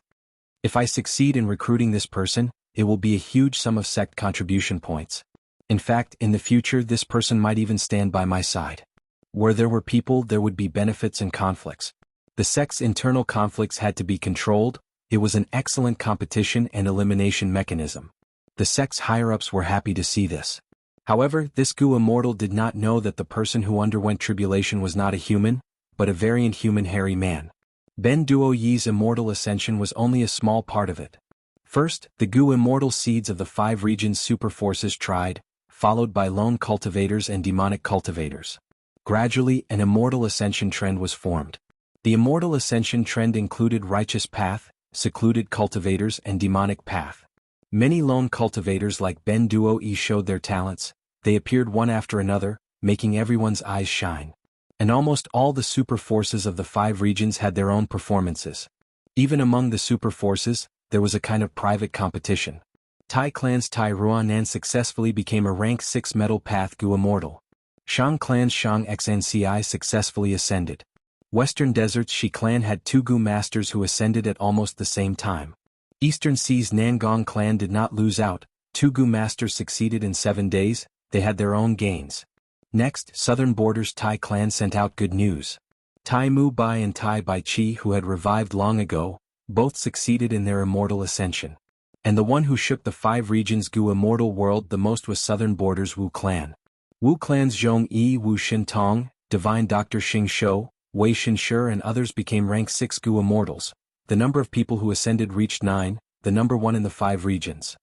If I succeed in recruiting this person, it will be a huge sum of sect contribution points. In fact, in the future this person might even stand by my side. Where there were people, there would be benefits and conflicts. The sect's internal conflicts had to be controlled. It was an excellent competition and elimination mechanism. The sect's higher-ups were happy to see this. However, this Gu immortal did not know that the person who underwent tribulation was not a human, but a variant human hairy man. Ben Duo Yi's immortal ascension was only a small part of it. First, the Gu immortal seeds of the 5 regions super forces tried, followed by lone cultivators and demonic cultivators. Gradually, an immortal ascension trend was formed. The immortal ascension trend included righteous path, secluded cultivators and demonic path. Many lone cultivators like Ben Duo Yi showed their talents. They appeared one after another, making everyone's eyes shine. And almost all the super forces of the 5 regions had their own performances. Even among the super forces, there was a kind of private competition. Tai Clan's Tai Ruanan successfully became a rank 6 metal path Gu immortal. Shang Clan's Shang Xnci successfully ascended. Western Desert's Shi Clan had 2 Gu masters who ascended at almost the same time. Eastern Sea's Nangong clan did not lose out. 2 Gu masters succeeded in 7 days. They had their own gains. Next, Southern Border's Tai clan sent out good news. Tai Mu Bai and Tai Bai Chi, who had revived long ago, both succeeded in their immortal ascension. And the one who shook the 5 regions Gu immortal world the most was Southern Border's Wu clan. Wu clan's Zhong Yi Wu Shin Tong, Divine Dr. Xing Shou, Wei Shin Shi and others became rank 6 Gu immortals. The number of people who ascended reached 9, the number 1 in the 5 regions.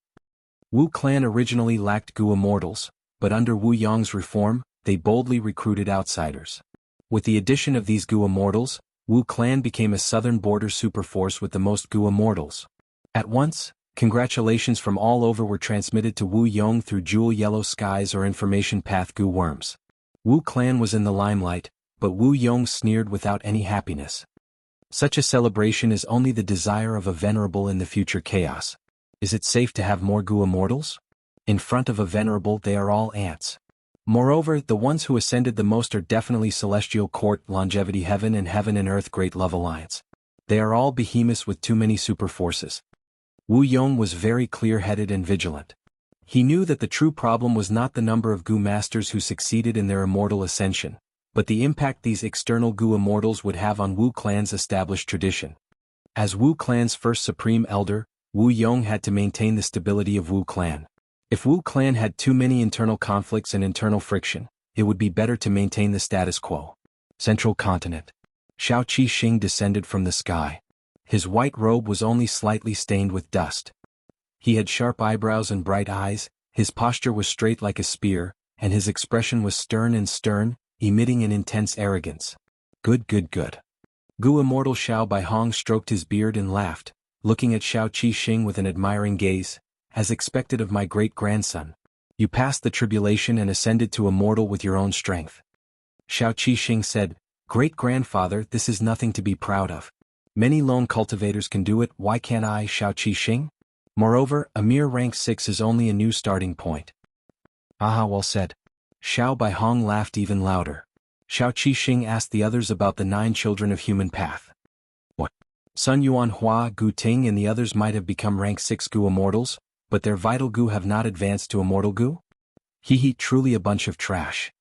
Wu clan originally lacked Gu immortals, but under Wu Yong's reform, they boldly recruited outsiders. With the addition of these Gu immortals, Wu clan became a Southern Border superforce with the most Gu immortals. At once, congratulations from all over were transmitted to Wu Yong through jewel yellow skies or information path Gu worms. Wu clan was in the limelight, but Wu Yong sneered without any happiness. Such a celebration is only the desire of a venerable in the future chaos. Is it safe to have more Gu immortals? In front of a venerable they are all ants. Moreover, the ones who ascended the most are definitely Celestial Court, Longevity Heaven and Earth Great Love Alliance. They are all behemoths with too many super forces. Wu Yong was very clear-headed and vigilant. He knew that the true problem was not the number of Gu masters who succeeded in their immortal ascension, but the impact these external Gu immortals would have on Wu clan's established tradition. As Wu clan's first supreme elder, Wu Yong had to maintain the stability of Wu clan. If Wu clan had too many internal conflicts and internal friction, it would be better to maintain the status quo. Central Continent. Shao Qi Xing descended from the sky. His white robe was only slightly stained with dust. He had sharp eyebrows and bright eyes, his posture was straight like a spear, and his expression was stern, emitting an intense arrogance. Good, good, good. Gu Immortal Xiao Baihong stroked his beard and laughed, looking at Xiao Qixing with an admiring gaze, as expected of my great-grandson. You passed the tribulation and ascended to immortal with your own strength. Xiao Qixing said, Great-grandfather, this is nothing to be proud of. Many lone cultivators can do it, why can't I, Xiao Qixing? Moreover, a mere rank 6 is only a new starting point. Aha, well said. Xiao Baihong laughed even louder. Xiao Qixing asked the others about the 9 children of human path. What? Sun Yuan Hua, Gu Ting and the others might have become rank 6 Gu immortals, but their vital Gu have not advanced to immortal Gu? He, truly a bunch of trash.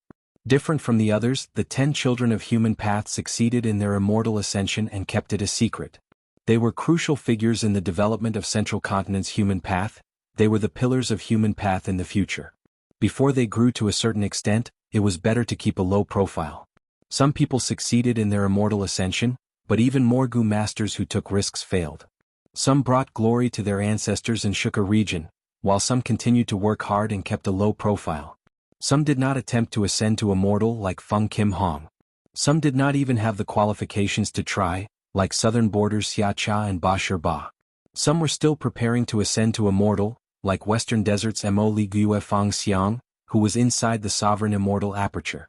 Different from the others, the 10 children of human path succeeded in their immortal ascension and kept it a secret. They were crucial figures in the development of Central Continent's human path, they were the pillars of human path in the future. Before they grew to a certain extent, it was better to keep a low profile. Some people succeeded in their immortal ascension, but even more Gu masters who took risks failed. Some brought glory to their ancestors and shook a region, while some continued to work hard and kept a low profile. Some did not attempt to ascend to immortal like Feng Kim Hong. Some did not even have the qualifications to try, like Southern Borders Xiacha and Ba Shirba. Some were still preparing to ascend to immortal, like Western Desert's Mo Li Gue Fang Xiang, who was inside the sovereign immortal aperture.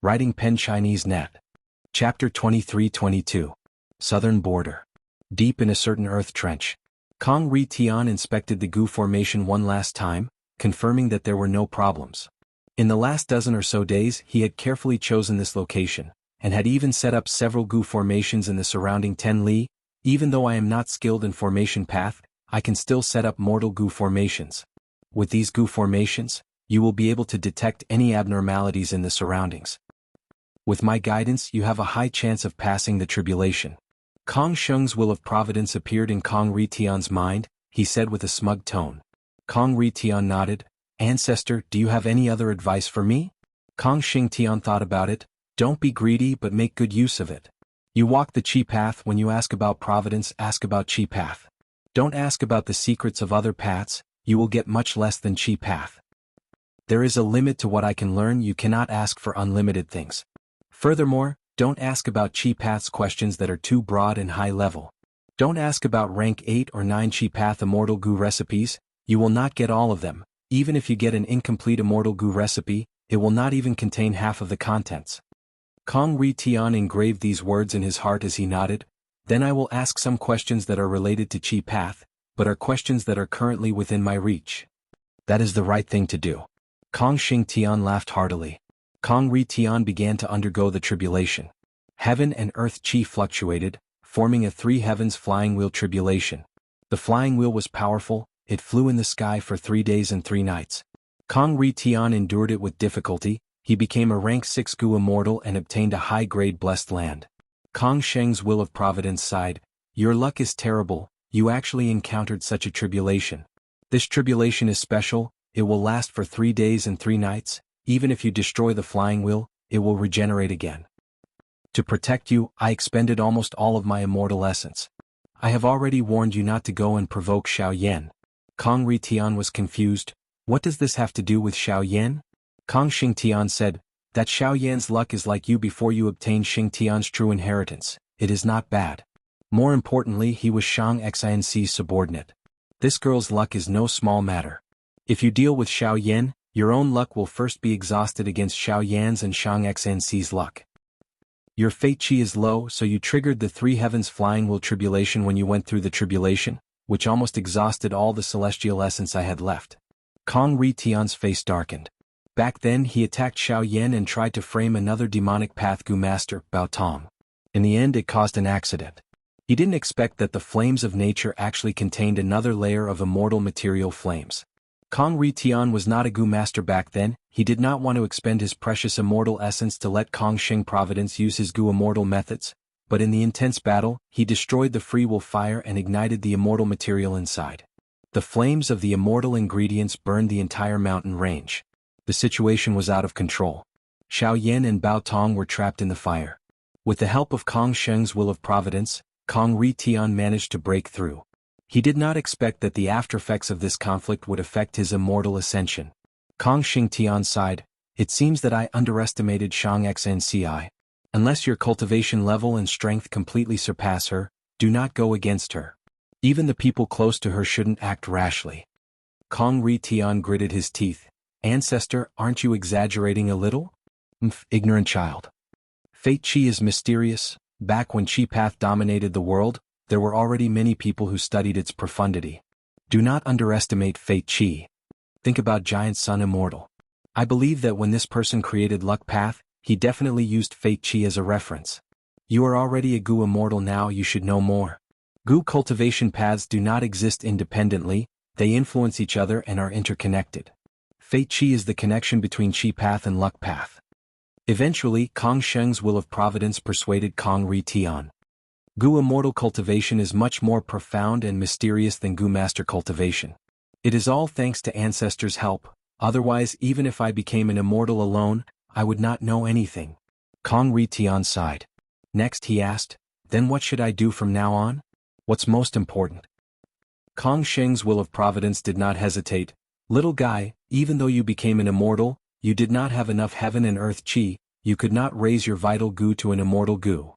Writing pen Chinese net. Chapter 23-22. Southern Border. Deep in a certain earth trench. Kong Ri Tian inspected the Gu formation one last time, confirming that there were no problems. In the last dozen or so days he had carefully chosen this location, and had even set up several Gu formations in the surrounding 10 li. Even though I am not skilled in formation path, I can still set up mortal Gu formations. With these Gu formations, you will be able to detect any abnormalities in the surroundings. With my guidance you have a high chance of passing the tribulation. Kong Sheng's will of providence appeared in Kong Ri Tian's mind, he said with a smug tone. Kong Ri Tian nodded. Ancestor, do you have any other advice for me? Kong Sheng Tian thought about it. Don't be greedy but make good use of it. You walk the Qi path, when you ask about providence ask about Qi path. Don't ask about the secrets of other paths, you will get much less than Qi path. There is a limit to what I can learn, you cannot ask for unlimited things. Furthermore, don't ask about Qi paths questions that are too broad and high level. Don't ask about rank 8 or 9 Qi path immortal Gu recipes, you will not get all of them. Even if you get an incomplete immortal Gu recipe, it will not even contain half of the contents. Kong Ri Tian engraved these words in his heart as he nodded. Then I will ask some questions that are related to Qi path, but are questions that are currently within my reach. That is the right thing to do. Kong Sheng Tian laughed heartily. Kong Ri Tian began to undergo the tribulation. Heaven and earth Qi fluctuated, forming a 3 heavens flying wheel tribulation. The flying wheel was powerful, it flew in the sky for 3 days and 3 nights. Kong Ri Tian endured it with difficulty, he became a rank 6 Gu immortal and obtained a high-grade blessed land. Kong Sheng's will of providence sighed, your luck is terrible, you actually encountered such a tribulation. This tribulation is special, it will last for 3 days and 3 nights, even if you destroy the flying wheel, it will regenerate again. To protect you, I expended almost all of my immortal essence. I have already warned you not to go and provoke Xiao Yan. Kong Ri Tian was confused, what does this have to do with Xiao Yan? Kong Sheng Tian said, that Xiao Yan's luck is like you before you obtained Xing Tian's true inheritance, it is not bad. More importantly he was Shang Xianxi's subordinate. This girl's luck is no small matter. If you deal with Xiao Yan, your own luck will first be exhausted against Xiao Yan's and Shang Xianxi's luck. Your fate Qi is low, so you triggered the 3 heavens flying wheel tribulation when you went through the tribulation, which almost exhausted all the celestial essence I had left. Kong Ri Tian's face darkened. Back then he attacked Xiao Yan and tried to frame another demonic path Gu master, Bao Tong. In the end it caused an accident. He didn't expect that the flames of nature actually contained another layer of immortal material flames. Kong Ri Tian was not a Gu master back then, he did not want to expend his precious immortal essence to let Kong Sheng Providence use his Gu immortal methods, but in the intense battle, he destroyed the free will fire and ignited the immortal material inside. The flames of the immortal ingredients burned the entire mountain range. The situation was out of control. Xiao Yan and Bao Tong were trapped in the fire. With the help of Kong Sheng's will of providence, Kong Ri Tian managed to break through. He did not expect that the aftereffects of this conflict would affect his immortal ascension. Kong Sheng Tian sighed, It seems that I underestimated Xianxia. Unless your cultivation level and strength completely surpass her, do not go against her. Even the people close to her shouldn't act rashly. Kong Ri Tian gritted his teeth. Ancestor, aren't you exaggerating a little? Ignorant child. Fate Chi is mysterious. Back when Chi Path dominated the world, there were already many people who studied its profundity. Do not underestimate Fate Chi. Think about Giant Sun Immortal. I believe that when this person created Luck Path, he definitely used Fate Chi as a reference. You are already a Gu Immortal now, you should know more. Gu cultivation paths do not exist independently, they influence each other and are interconnected. Fate Chi is the connection between Chi Path and Luck Path. Eventually, Kong Sheng's will of providence persuaded Kong Ri Tian. Gu Immortal cultivation is much more profound and mysterious than Gu Master cultivation. It is all thanks to ancestors' help, otherwise even if I became an immortal alone, I would not know anything. Kong Ri Tian sighed. Next he asked, then what should I do from now on? What's most important? Kong Sheng's will of providence did not hesitate. Little guy, even though you became an immortal, you did not have enough heaven and earth Chi, you could not raise your vital Gu to an immortal Gu.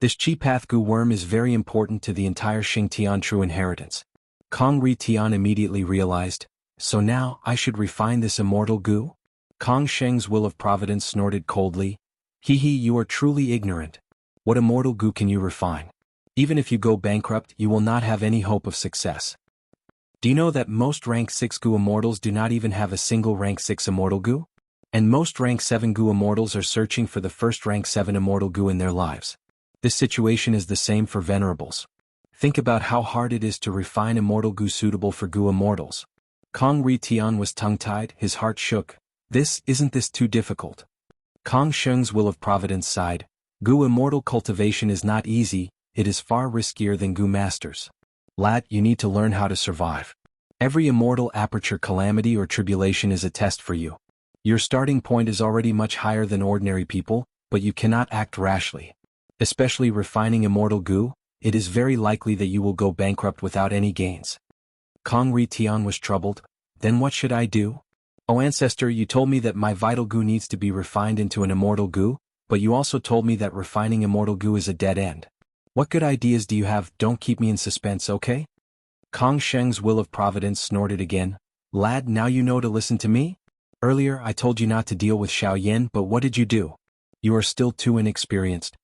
This Chi Path Gu worm is very important to the entire Xingtian true inheritance. Kong Ri Tian immediately realized, so now I should refine this immortal Gu? Kong Sheng's will of providence snorted coldly. Hee hee, you are truly ignorant. What immortal Gu can you refine? Even if you go bankrupt, you will not have any hope of success. Do you know that most rank 6 Gu immortals do not even have a single rank 6 immortal Gu? And most rank 7 Gu immortals are searching for the first rank 7 immortal Gu in their lives. This situation is the same for venerables. Think about how hard it is to refine immortal Gu suitable for Gu immortals. Kong Ri Tian was tongue-tied, his heart shook. Isn't this too difficult? Kong Sheng's will of providence sighed. Gu immortal cultivation is not easy, it is far riskier than Gu masters. Lad, you need to learn how to survive. Every immortal aperture calamity or tribulation is a test for you. Your starting point is already much higher than ordinary people, but you cannot act rashly. Especially refining immortal Gu, it is very likely that you will go bankrupt without any gains. Kong Ri Tian was troubled. Then what should I do? Oh ancestor, you told me that my vital Gu needs to be refined into an immortal Gu, but you also told me that refining immortal Gu is a dead end. What good ideas do you have? Don't keep me in suspense, okay? Kong Sheng's will of providence snorted again. Lad, now you know to listen to me? Earlier I told you not to deal with Xiaoyan, but what did you do? You are still too inexperienced.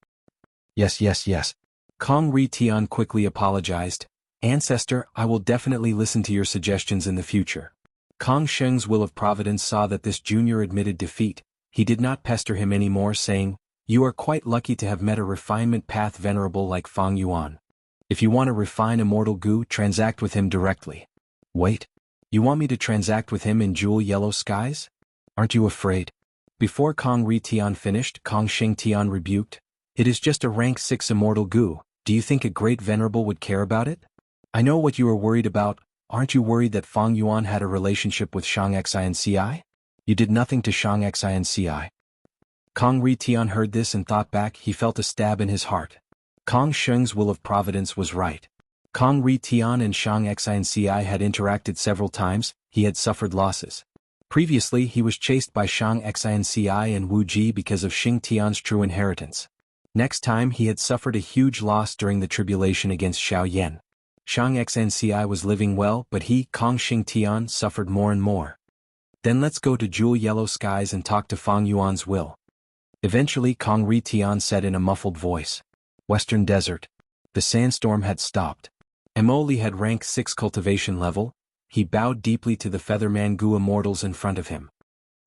Yes. Kong Ri Tian quickly apologized. Ancestor, I will definitely listen to your suggestions in the future. Kong Sheng's will of providence saw that this junior admitted defeat. He did not pester him anymore, saying, you are quite lucky to have met a refinement path venerable like Fang Yuan. If you want to refine immortal Gu, transact with him directly. Wait. You want me to transact with him in jewel yellow skies? Aren't you afraid? Before Kong Ri Tian finished, Kong Shengtian rebuked. It is just a rank 6 immortal Gu, do you think a great venerable would care about it? I know what you are worried about, aren't you worried that Fang Yuan had a relationship with Xianxia? You did nothing to Xianxia. Kong Ri Tian heard this and thought back, he felt a stab in his heart. Kong Sheng's will of providence was right. Kong Ri Tian and Xianxia had interacted several times, he had suffered losses. Previously he was chased by Xianxia and Wu Ji because of Xingtian's true inheritance. Next time he had suffered a huge loss during the tribulation against Xiaoyan. Xianxia was living well, but he, Kong Xingtian, suffered more and more. Then let's go to jewel yellow skies and talk to Fang Yuan's will. Eventually Kong Ri Tian said in a muffled voice. Western Desert. The sandstorm had stopped. Emoli had rank 6 cultivation level. He bowed deeply to the Featherman Gu immortals in front of him.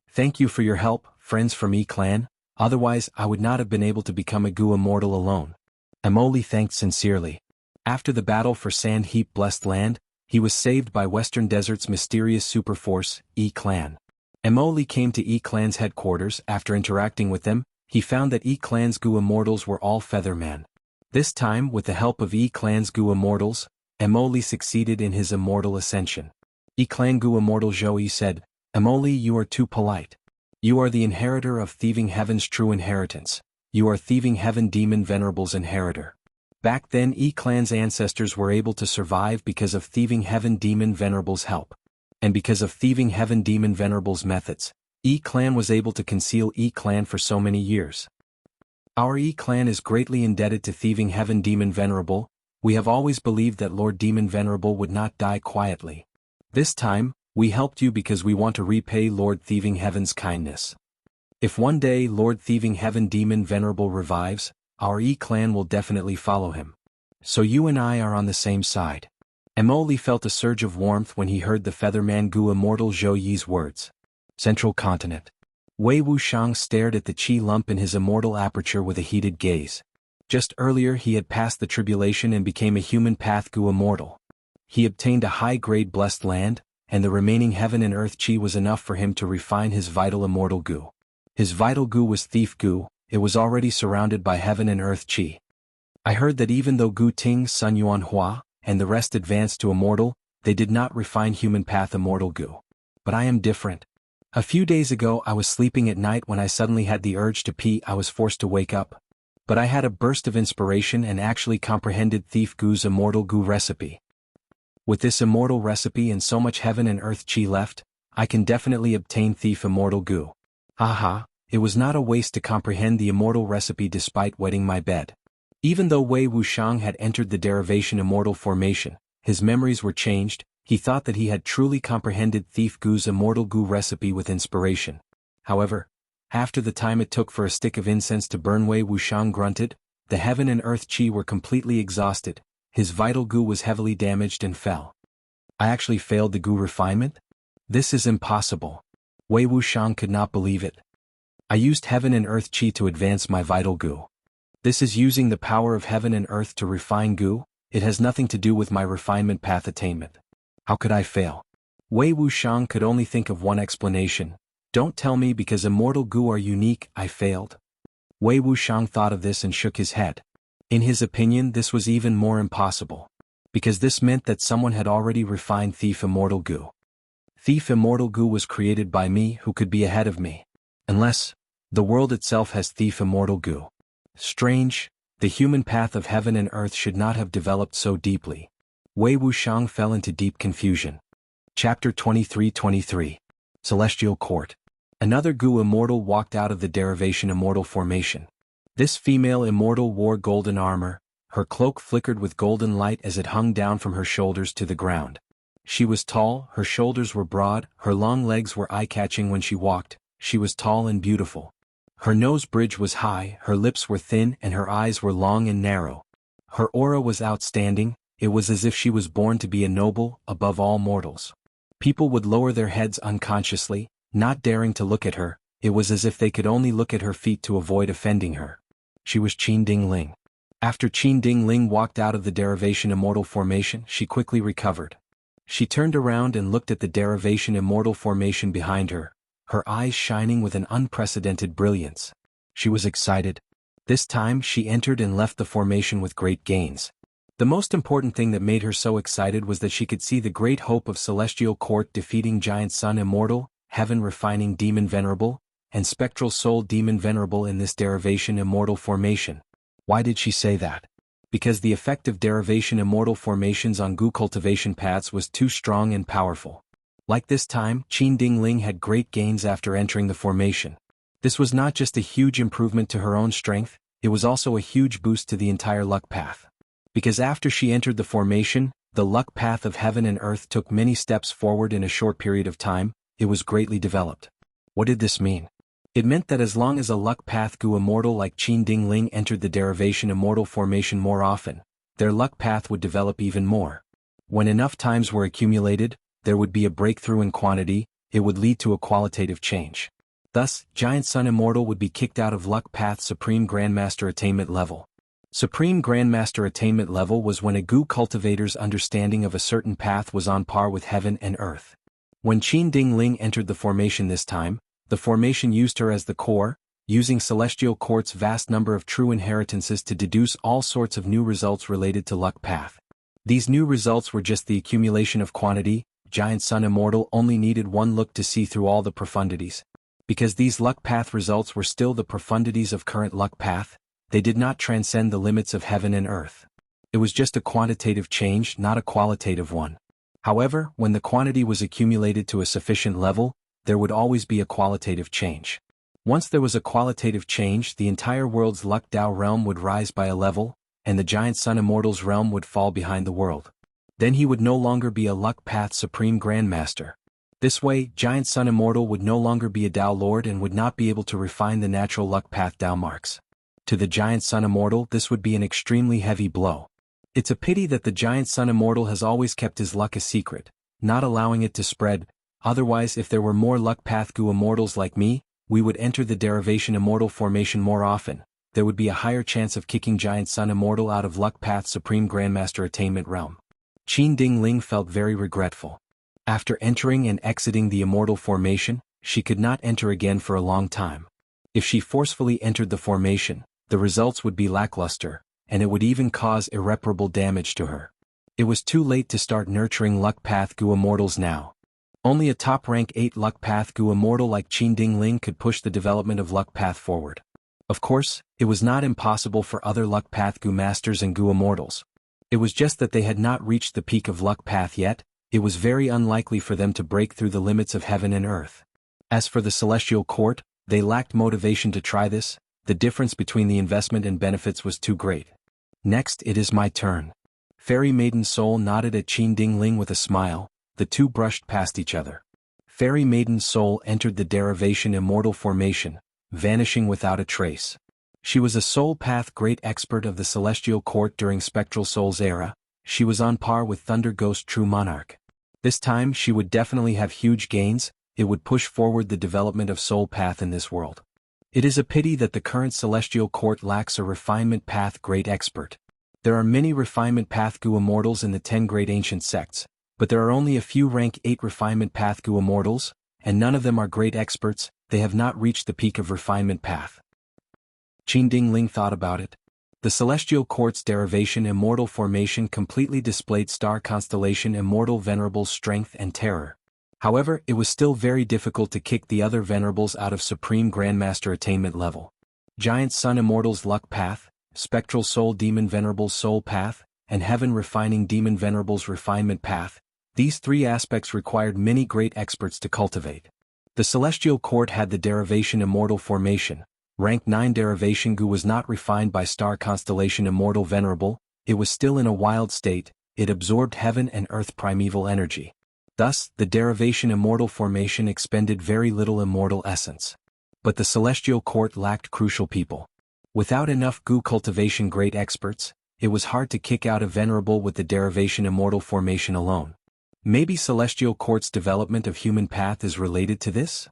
Thank you for your help, friends from E-Clan, otherwise I would not have been able to become a Gu immortal alone. Emoli thanked sincerely. After the battle for Sand Heap Blessed Land, he was saved by Western Desert's mysterious superforce, E-Clan. Emoli came to E-Clan's headquarters. After interacting with them, he found that E-Clan's Gu immortals were all Featherman. This time, with the help of E-Clan's Gu immortals, Emoli succeeded in his immortal ascension. E-Clan Gu immortal Zhou said, Emoli, you are too polite. You are the inheritor of Thieving Heaven's true inheritance. You are Thieving Heaven Demon Venerable's inheritor. Back then E-Clan's ancestors were able to survive because of Thieving Heaven Demon Venerable's help. And because of Thieving Heaven Demon Venerable's methods, E-clan was able to conceal E-clan for so many years. Our E-clan is greatly indebted to Thieving Heaven Demon Venerable. We have always believed that Lord Demon Venerable would not die quietly. This time, we helped you because we want to repay Lord Thieving Heaven's kindness. If one day Lord Thieving Heaven Demon Venerable revives, our E-clan will definitely follow him. So you and I are on the same side. Emoli felt a surge of warmth when he heard the Featherman Gu Immortal Zhou Yi's words. Central Continent. Wei Wuxiang stared at the chi lump in his immortal aperture with a heated gaze. Just earlier he had passed the tribulation and became a human path Gu Immortal. He obtained a high-grade blessed land, and the remaining heaven and earth chi was enough for him to refine his vital immortal Gu. His vital Gu was Thief Gu, it was already surrounded by heaven and earth chi. I heard that even though Gu Ting, Sun Yuan Hua, and the rest advanced to immortal, they did not refine human path immortal Gu. But I am different. A few days ago I was sleeping at night when I suddenly had the urge to pee. I was forced to wake up. But I had a burst of inspiration and actually comprehended Thief Gu's immortal Gu recipe. With this immortal recipe and so much heaven and earth chi left, I can definitely obtain Thief immortal Gu. Haha, it was not a waste to comprehend the immortal recipe despite wetting my bed. Even though Wei Wuxiang had entered the derivation immortal formation, his memories were changed. He thought that he had truly comprehended Thief Gu's immortal Gu recipe with inspiration. However, after the time it took for a stick of incense to burn, Wei Wuxiang grunted. The heaven and earth chi were completely exhausted. His vital Gu was heavily damaged and fell. I actually failed the Gu refinement? This is impossible. Wei Wuxiang could not believe it. I used heaven and earth chi to advance my vital Gu. This is using the power of heaven and earth to refine Gu. It has nothing to do with my refinement path attainment. How could I fail? Wei Wuxiang could only think of one explanation. Don't tell me because immortal Gu are unique, I failed. Wei Wuxiang thought of this and shook his head. In his opinion, this was even more impossible. Because this meant that someone had already refined Thief Immortal Gu. Thief Immortal Gu was created by me. Who could be ahead of me? Unless the world itself has Thief Immortal Gu. Strange, the human path of heaven and earth should not have developed so deeply. Wei Wuxiang fell into deep confusion. Chapter 23-23. Celestial Court. Another Gu Immortal walked out of the derivation immortal formation. This female immortal wore golden armor. Her cloak flickered with golden light as it hung down from her shoulders to the ground. She was tall, her shoulders were broad, her long legs were eye-catching when she walked. She was tall and beautiful. Her nose bridge was high, her lips were thin, and her eyes were long and narrow. Her aura was outstanding. It was as if she was born to be a noble, above all mortals. People would lower their heads unconsciously, not daring to look at her. It was as if they could only look at her feet to avoid offending her. She was Qin Ding Ling. After Qin Ding Ling walked out of the derivation immortal formation, she quickly recovered. She turned around and looked at the derivation immortal formation behind her, her eyes shining with an unprecedented brilliance. She was excited. This time she entered and left the formation with great gains. The most important thing that made her so excited was that she could see the great hope of Celestial Court defeating Giant Sun Immortal, Heaven Refining Demon Venerable, and Spectral Soul Demon Venerable in this derivation immortal formation. Why did she say that? Because the effect of derivation immortal formations on Gu cultivation paths was too strong and powerful. Like this time, Qin Ding Ling had great gains after entering the formation. This was not just a huge improvement to her own strength, it was also a huge boost to the entire luck path. Because after she entered the formation, the luck path of heaven and earth took many steps forward in a short period of time. It was greatly developed. What did this mean? It meant that as long as a luck path Gu Immortal like Qin Ding Ling entered the derivation immortal formation more often, their luck path would develop even more. When enough times were accumulated, there would be a breakthrough in quantity. It would lead to a qualitative change. Thus, Giant Sun Immortal would be kicked out of luck path Supreme Grandmaster Attainment level. Supreme Grandmaster Attainment level was when a Gu cultivator's understanding of a certain path was on par with heaven and earth. When Qin Ding Ling entered the formation this time, the formation used her as the core, using Celestial Court's vast number of true inheritances to deduce all sorts of new results related to luck path. These new results were just the accumulation of quantity. Giant Sun Immortal only needed one look to see through all the profundities. Because these luck path results were still the profundities of current luck path, they did not transcend the limits of heaven and earth. It was just a quantitative change, not a qualitative one. However, when the quantity was accumulated to a sufficient level, there would always be a qualitative change. Once there was a qualitative change, the entire world's Luck Dao realm would rise by a level, and the giant Sun Immortal's realm would fall behind the world. Then he would no longer be a Luck Path Supreme Grandmaster. This way, Giant Sun Immortal would no longer be a Dao Lord and would not be able to refine the natural Luck Path Dao marks. To the Giant Sun Immortal, this would be an extremely heavy blow. It's a pity that the Giant Sun Immortal has always kept his luck a secret, not allowing it to spread. Otherwise, if there were more Luck Path Gu Immortals like me, we would enter the Derivation Immortal formation more often. There would be a higher chance of kicking Giant Sun Immortal out of Luck Path Supreme Grandmaster Attainment realm. Qin Dingling felt very regretful. After entering and exiting the Immortal formation, she could not enter again for a long time. If she forcefully entered the formation, the results would be lackluster, and it would even cause irreparable damage to her. It was too late to start nurturing Luck Path Gu Immortals now. Only a top rank 8 Luck Path Gu Immortal like Qin Dingling could push the development of Luck Path forward. Of course, it was not impossible for other Luck Path Gu Masters and Gu Immortals. It was just that they had not reached the peak of Luck Path yet. It was very unlikely for them to break through the limits of heaven and earth. As for the Celestial Court, they lacked motivation to try this. The difference between the investment and benefits was too great. Next, it is my turn. Fairy Maiden Soul nodded at Qin Dingling with a smile. The two brushed past each other. Fairy Maiden Soul entered the Derivation Immortal formation, vanishing without a trace. She was a Soul Path Great Expert of the Celestial Court during Spectral Soul's era. She was on par with Thunder Ghost True Monarch. This time she would definitely have huge gains. It would push forward the development of Soul Path in this world. It is a pity that the current Celestial Court lacks a Refinement Path Great Expert. There are many Refinement Path Gu Immortals in the 10 Great Ancient Sects, but there are only a few rank 8 Refinement Path Gu Immortals, and none of them are great experts. They have not reached the peak of Refinement Path. Qin Dingling thought about it. The Celestial Court's Derivation Immortal formation completely displayed Star Constellation Immortal Venerable's strength and terror. However, it was still very difficult to kick the other Venerables out of Supreme Grandmaster Attainment level. Giant Sun Immortal's Luck Path, Spectral Soul Demon Venerable's Soul Path, and Heaven Refining Demon Venerable's Refinement Path, these three aspects required many great experts to cultivate. The Celestial Court had the Derivation Immortal formation. Rank 9 Derivation Gu was not refined by Star Constellation Immortal Venerable. It was still in a wild state. It absorbed heaven and earth primeval energy. Thus, the Derivation Immortal formation expended very little immortal essence. But the Celestial Court lacked crucial people. Without enough Gu cultivation great experts, it was hard to kick out a Venerable with the Derivation Immortal formation alone. Maybe Celestial Court's development of human path is related to this?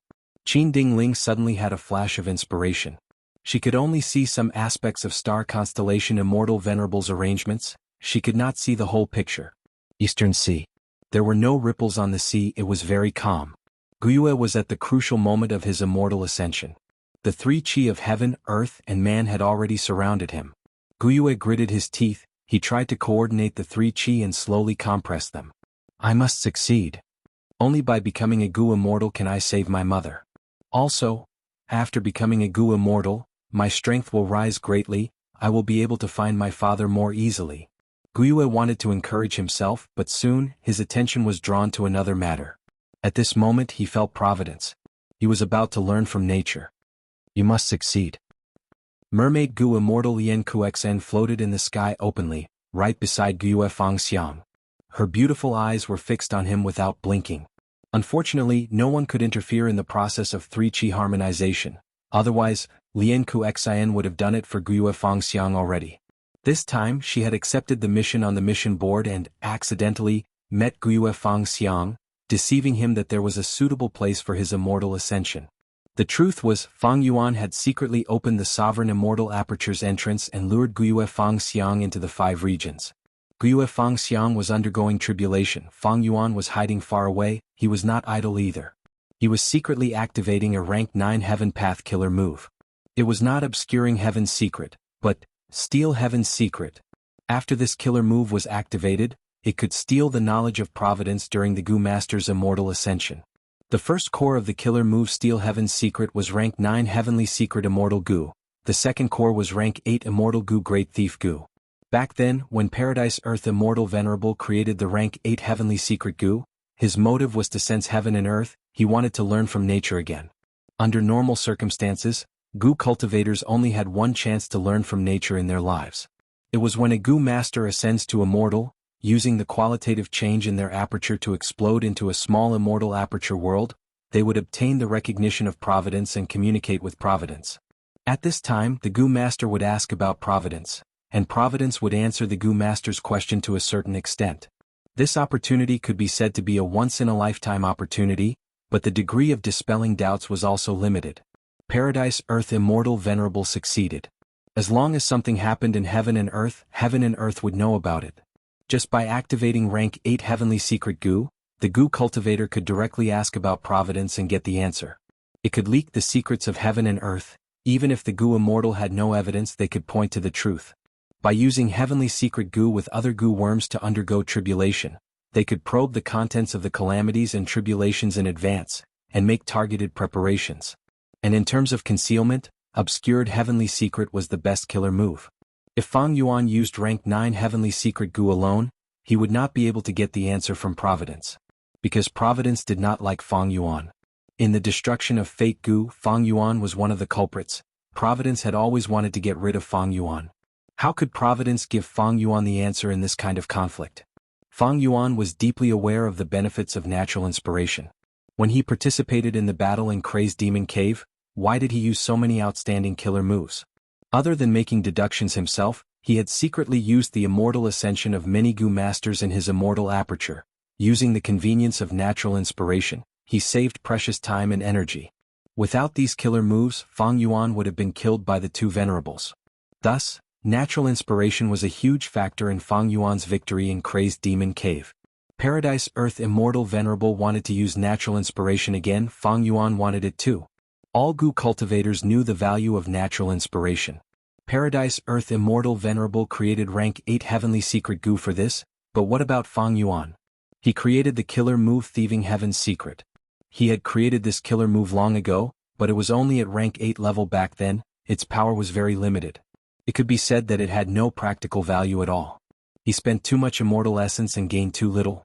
Qin Dingling suddenly had a flash of inspiration. She could only see some aspects of Star Constellation Immortal Venerable's arrangements. She could not see the whole picture. Eastern Sea. There were no ripples on the sea. It was very calm. Guiyue was at the crucial moment of his immortal ascension. The three qi of heaven, earth, and man had already surrounded him. Guiyue gritted his teeth. He tried to coordinate the three qi and slowly compress them. I must succeed. Only by becoming a Gu Immortal can I save my mother. Also, after becoming a Gu Immortal, my strength will rise greatly. I will be able to find my father more easily. Guiyue wanted to encourage himself, but soon, his attention was drawn to another matter. At this moment he felt providence. He was about to learn from nature. You must succeed. Mermaid Gu Immortal Yan Kuxn floated in the sky openly, right beside Guiyue Fangxiang. Her beautiful eyes were fixed on him without blinking. Unfortunately, no one could interfere in the process of 3-Chi harmonization. Otherwise, Lian Kuxin would have done it for Guiyue Fangxiang already. This time, she had accepted the mission on the mission board and, accidentally, met Guiyue Fangxiang, deceiving him that there was a suitable place for his immortal ascension. The truth was, Fang Yuan had secretly opened the Sovereign Immortal Aperture's entrance and lured Guiyue Fangxiang into the 5 regions. Guiyue Fangxiang was undergoing tribulation. Fang Yuan was hiding far away. He was not idle either. He was secretly activating a rank 9 Heaven Path killer move. It was not obscuring Heaven's secret, but steal Heaven's secret. After this killer move was activated, it could steal the knowledge of providence during the Gu Master's immortal ascension. The first core of the killer move Steal Heaven's Secret was rank 9 Heavenly Secret Immortal Gu. The second core was rank 8 Immortal Gu Great Thief Gu. Back then, when Paradise Earth Immortal Venerable created the rank 8 Heavenly Secret Gu, his motive was to sense heaven and earth. he wanted to learn from nature again. Under normal circumstances, Gu cultivators only had one chance to learn from nature in their lives. It was when a Gu master ascends to Immortal, using the qualitative change in their aperture to explode into a small immortal aperture world, they would obtain the recognition of Providence and communicate with Providence. At this time, the Gu master would ask about Providence, and Providence would answer the Gu master's question to a certain extent. This opportunity could be said to be a once-in-a-lifetime opportunity, but the degree of dispelling doubts was also limited. Paradise, Earth, Immortal, Venerable succeeded. As long as something happened in heaven and earth would know about it. Just by activating rank 8 Heavenly Secret Gu, the Gu cultivator could directly ask about Providence and get the answer. It could leak the secrets of heaven and earth, even if the Gu Immortal had no evidence they could point to the truth. By using Heavenly Secret Gu with other Gu worms to undergo tribulation, they could probe the contents of the calamities and tribulations in advance, and make targeted preparations. And in terms of concealment, obscured Heavenly Secret was the best killer move. If Fang Yuan used rank 9 Heavenly Secret Gu alone, he would not be able to get the answer from Providence. Because Providence did not like Fang Yuan. In the destruction of Fate Gu, Fang Yuan was one of the culprits. Providence had always wanted to get rid of Fang Yuan. How could Providence give Fang Yuan the answer in this kind of conflict? Fang Yuan was deeply aware of the benefits of natural inspiration. When he participated in the battle in Crazed Demon Cave, why did he use so many outstanding killer moves? Other than making deductions himself, he had secretly used the immortal ascension of many Gu masters in his immortal aperture. Using the convenience of natural inspiration, he saved precious time and energy. Without these killer moves, Fang Yuan would have been killed by the two venerables. Thus, natural inspiration was a huge factor in Fang Yuan's victory in Crazed Demon Cave. Paradise, Earth, Immortal, Venerable wanted to use natural inspiration again. Fang Yuan wanted it too. All Gu cultivators knew the value of natural inspiration. Paradise, Earth, Immortal, Venerable created rank 8 Heavenly Secret Gu for this, but what about Fang Yuan? He created the killer move Thieving Heaven's Secret. He had created this killer move long ago, but it was only at rank 8 level back then. Its power was very limited. It could be said that it had no practical value at all. He spent too much immortal essence and gained too little.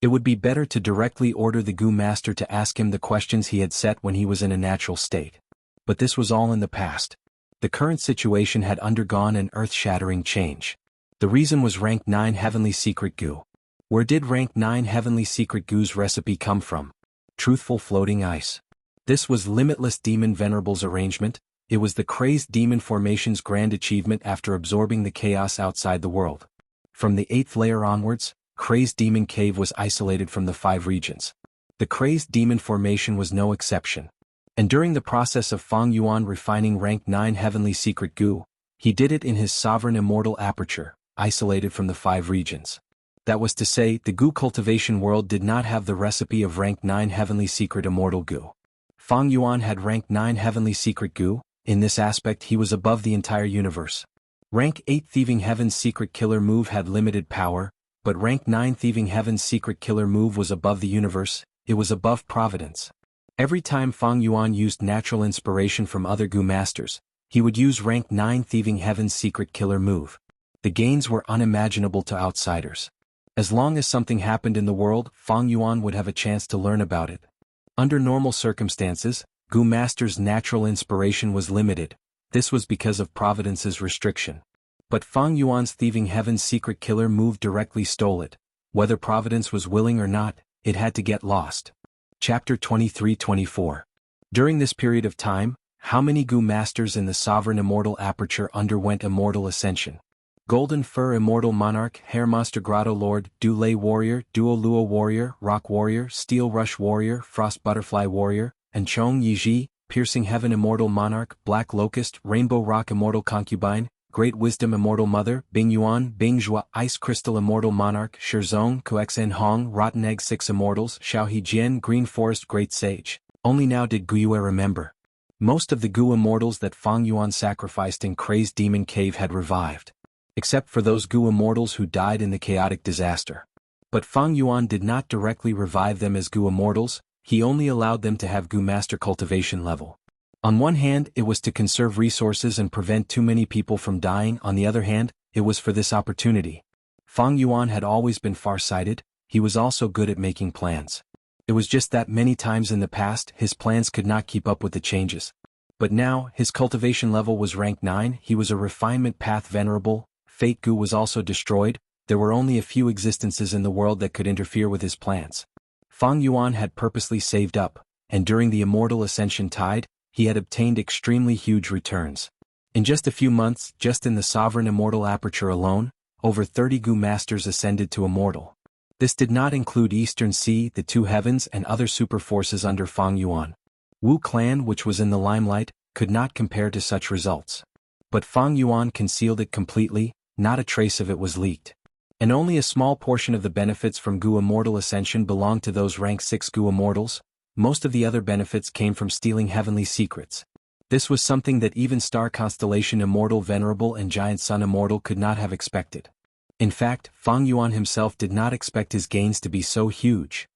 It would be better to directly order the Gu master to ask him the questions he had set when he was in a natural state. But this was all in the past. The current situation had undergone an earth-shattering change. The reason was rank 9 Heavenly Secret Gu. Where did rank 9 Heavenly Secret Gu's recipe come from? Truthful floating ice. This was Limitless Demon Venerable's arrangement. It was the Crazed Demon Formation's grand achievement after absorbing the chaos outside the world. From the 8th layer onwards, Crazed Demon Cave was isolated from the 5 regions. The Crazed Demon Formation was no exception. And during the process of Fang Yuan refining rank 9 Heavenly Secret Gu, he did it in his sovereign immortal aperture, isolated from the 5 regions. That was to say, the Gu cultivation world did not have the recipe of rank 9 Heavenly Secret Immortal Gu. Fang Yuan had rank 9 Heavenly Secret Gu. In this aspect he was above the entire universe. Rank 8 Thieving Heaven's Secret Killer move had limited power, but rank 9 Thieving Heaven's Secret Killer move was above the universe. It was above Providence. Every time Fang Yuan used natural inspiration from other Gu masters, he would use rank 9 Thieving Heaven's Secret Killer move. The gains were unimaginable to outsiders. As long as something happened in the world, Fang Yuan would have a chance to learn about it. Under normal circumstances, Gu masters' natural inspiration was limited. This was because of Providence's restriction. But Fang Yuan's Thieving Heaven's Secret Killer move directly stole it. Whether Providence was willing or not, it had to get lost. Chapter 23-24. During this period of time, how many Gu masters in the Sovereign Immortal Aperture underwent immortal ascension? Golden Fur Immortal Monarch, Hair Monster Grotto Lord, Dulay Warrior, Duo Luo Warrior, Rock Warrior, Steel Rush Warrior, Frost Butterfly Warrior, and Chong Yiji, Piercing Heaven Immortal Monarch, Black Locust, Rainbow Rock Immortal Concubine, Great Wisdom Immortal Mother, Bing Yuan, Bing Zhua, Ice Crystal Immortal Monarch, Shizong, Koexen Hong, Rotten Egg 6 Immortals, Xiaohe Jian, Green Forest Great Sage. Only now did Guyue remember. Most of the Gu Immortals that Fang Yuan sacrificed in Crazed Demon Cave had revived. Except for those Gu Immortals who died in the chaotic disaster. But Fang Yuan did not directly revive them as Gu Immortals, he only allowed them to have Gu Master cultivation level. On one hand, it was to conserve resources and prevent too many people from dying. On the other hand, it was for this opportunity. Fang Yuan had always been far-sighted, he was also good at making plans. It was just that many times in the past his plans could not keep up with the changes. But now, his cultivation level was rank 9, he was a refinement path venerable, Fate Gu was also destroyed, there were only a few existences in the world that could interfere with his plans. Fang Yuan had purposely saved up, and during the Immortal Ascension tide, he had obtained extremely huge returns. In just a few months, just in the Sovereign Immortal Aperture alone, over 30 Gu Masters ascended to Immortal. This did not include Eastern Sea, the Two Heavens and other super forces under Fang Yuan. Wu Clan, which was in the limelight, could not compare to such results. But Fang Yuan concealed it completely, not a trace of it was leaked. And only a small portion of the benefits from Gu Immortal Ascension belonged to those rank 6 Gu Immortals, most of the other benefits came from stealing heavenly secrets. This was something that even Star Constellation Immortal Venerable and Giant Sun Immortal could not have expected. In fact, Fang Yuan himself did not expect his gains to be so huge.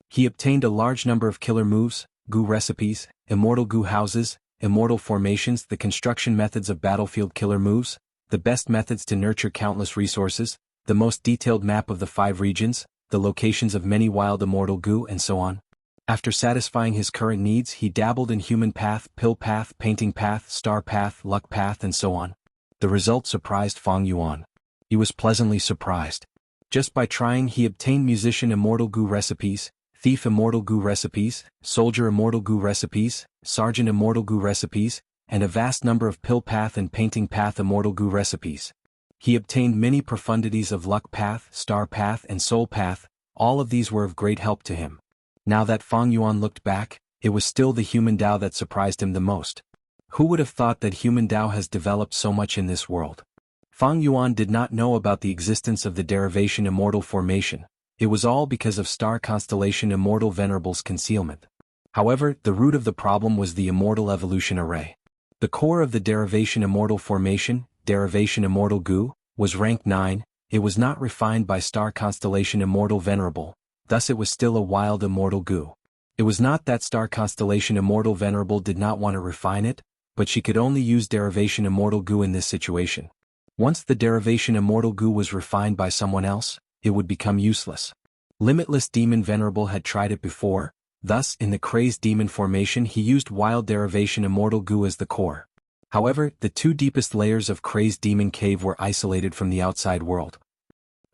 He obtained a large number of killer moves, Gu recipes, immortal Gu houses, immortal formations, the construction methods of battlefield killer moves, the best methods to nurture countless resources, the most detailed map of the 5 regions, the locations of many wild immortal Gu and so on. After satisfying his current needs, he dabbled in human path, pill path, painting path, star path, luck path and so on. The result surprised Fang Yuan. He was pleasantly surprised. Just by trying, he obtained musician immortal Gu recipes, thief immortal Gu recipes, soldier immortal Gu recipes, sergeant immortal Gu recipes, and a vast number of pill path and painting path immortal Gu recipes. He obtained many profundities of luck path, star path and soul path, all of these were of great help to him. Now that Fang Yuan looked back, it was still the human Tao that surprised him the most. Who would have thought that human Tao has developed so much in this world? Fang Yuan did not know about the existence of the derivation immortal formation. It was all because of Star Constellation Immortal Venerable's concealment. However, the root of the problem was the Immortal Evolution Array. The core of the derivation immortal formation, derivation immortal Gu, was rank 9, it was not refined by Star Constellation Immortal Venerable, thus it was still a wild immortal Gu. It was not that Star Constellation Immortal Venerable did not want to refine it, but she could only use derivation immortal Gu in this situation. Once the derivation immortal Gu was refined by someone else, it would become useless. Limitless Demon Venerable had tried it before, thus in the Crazed Demon formation he used wild derivation immortal Gu as the core. However, the 2 deepest layers of Crazed Demon Cave were isolated from the outside world.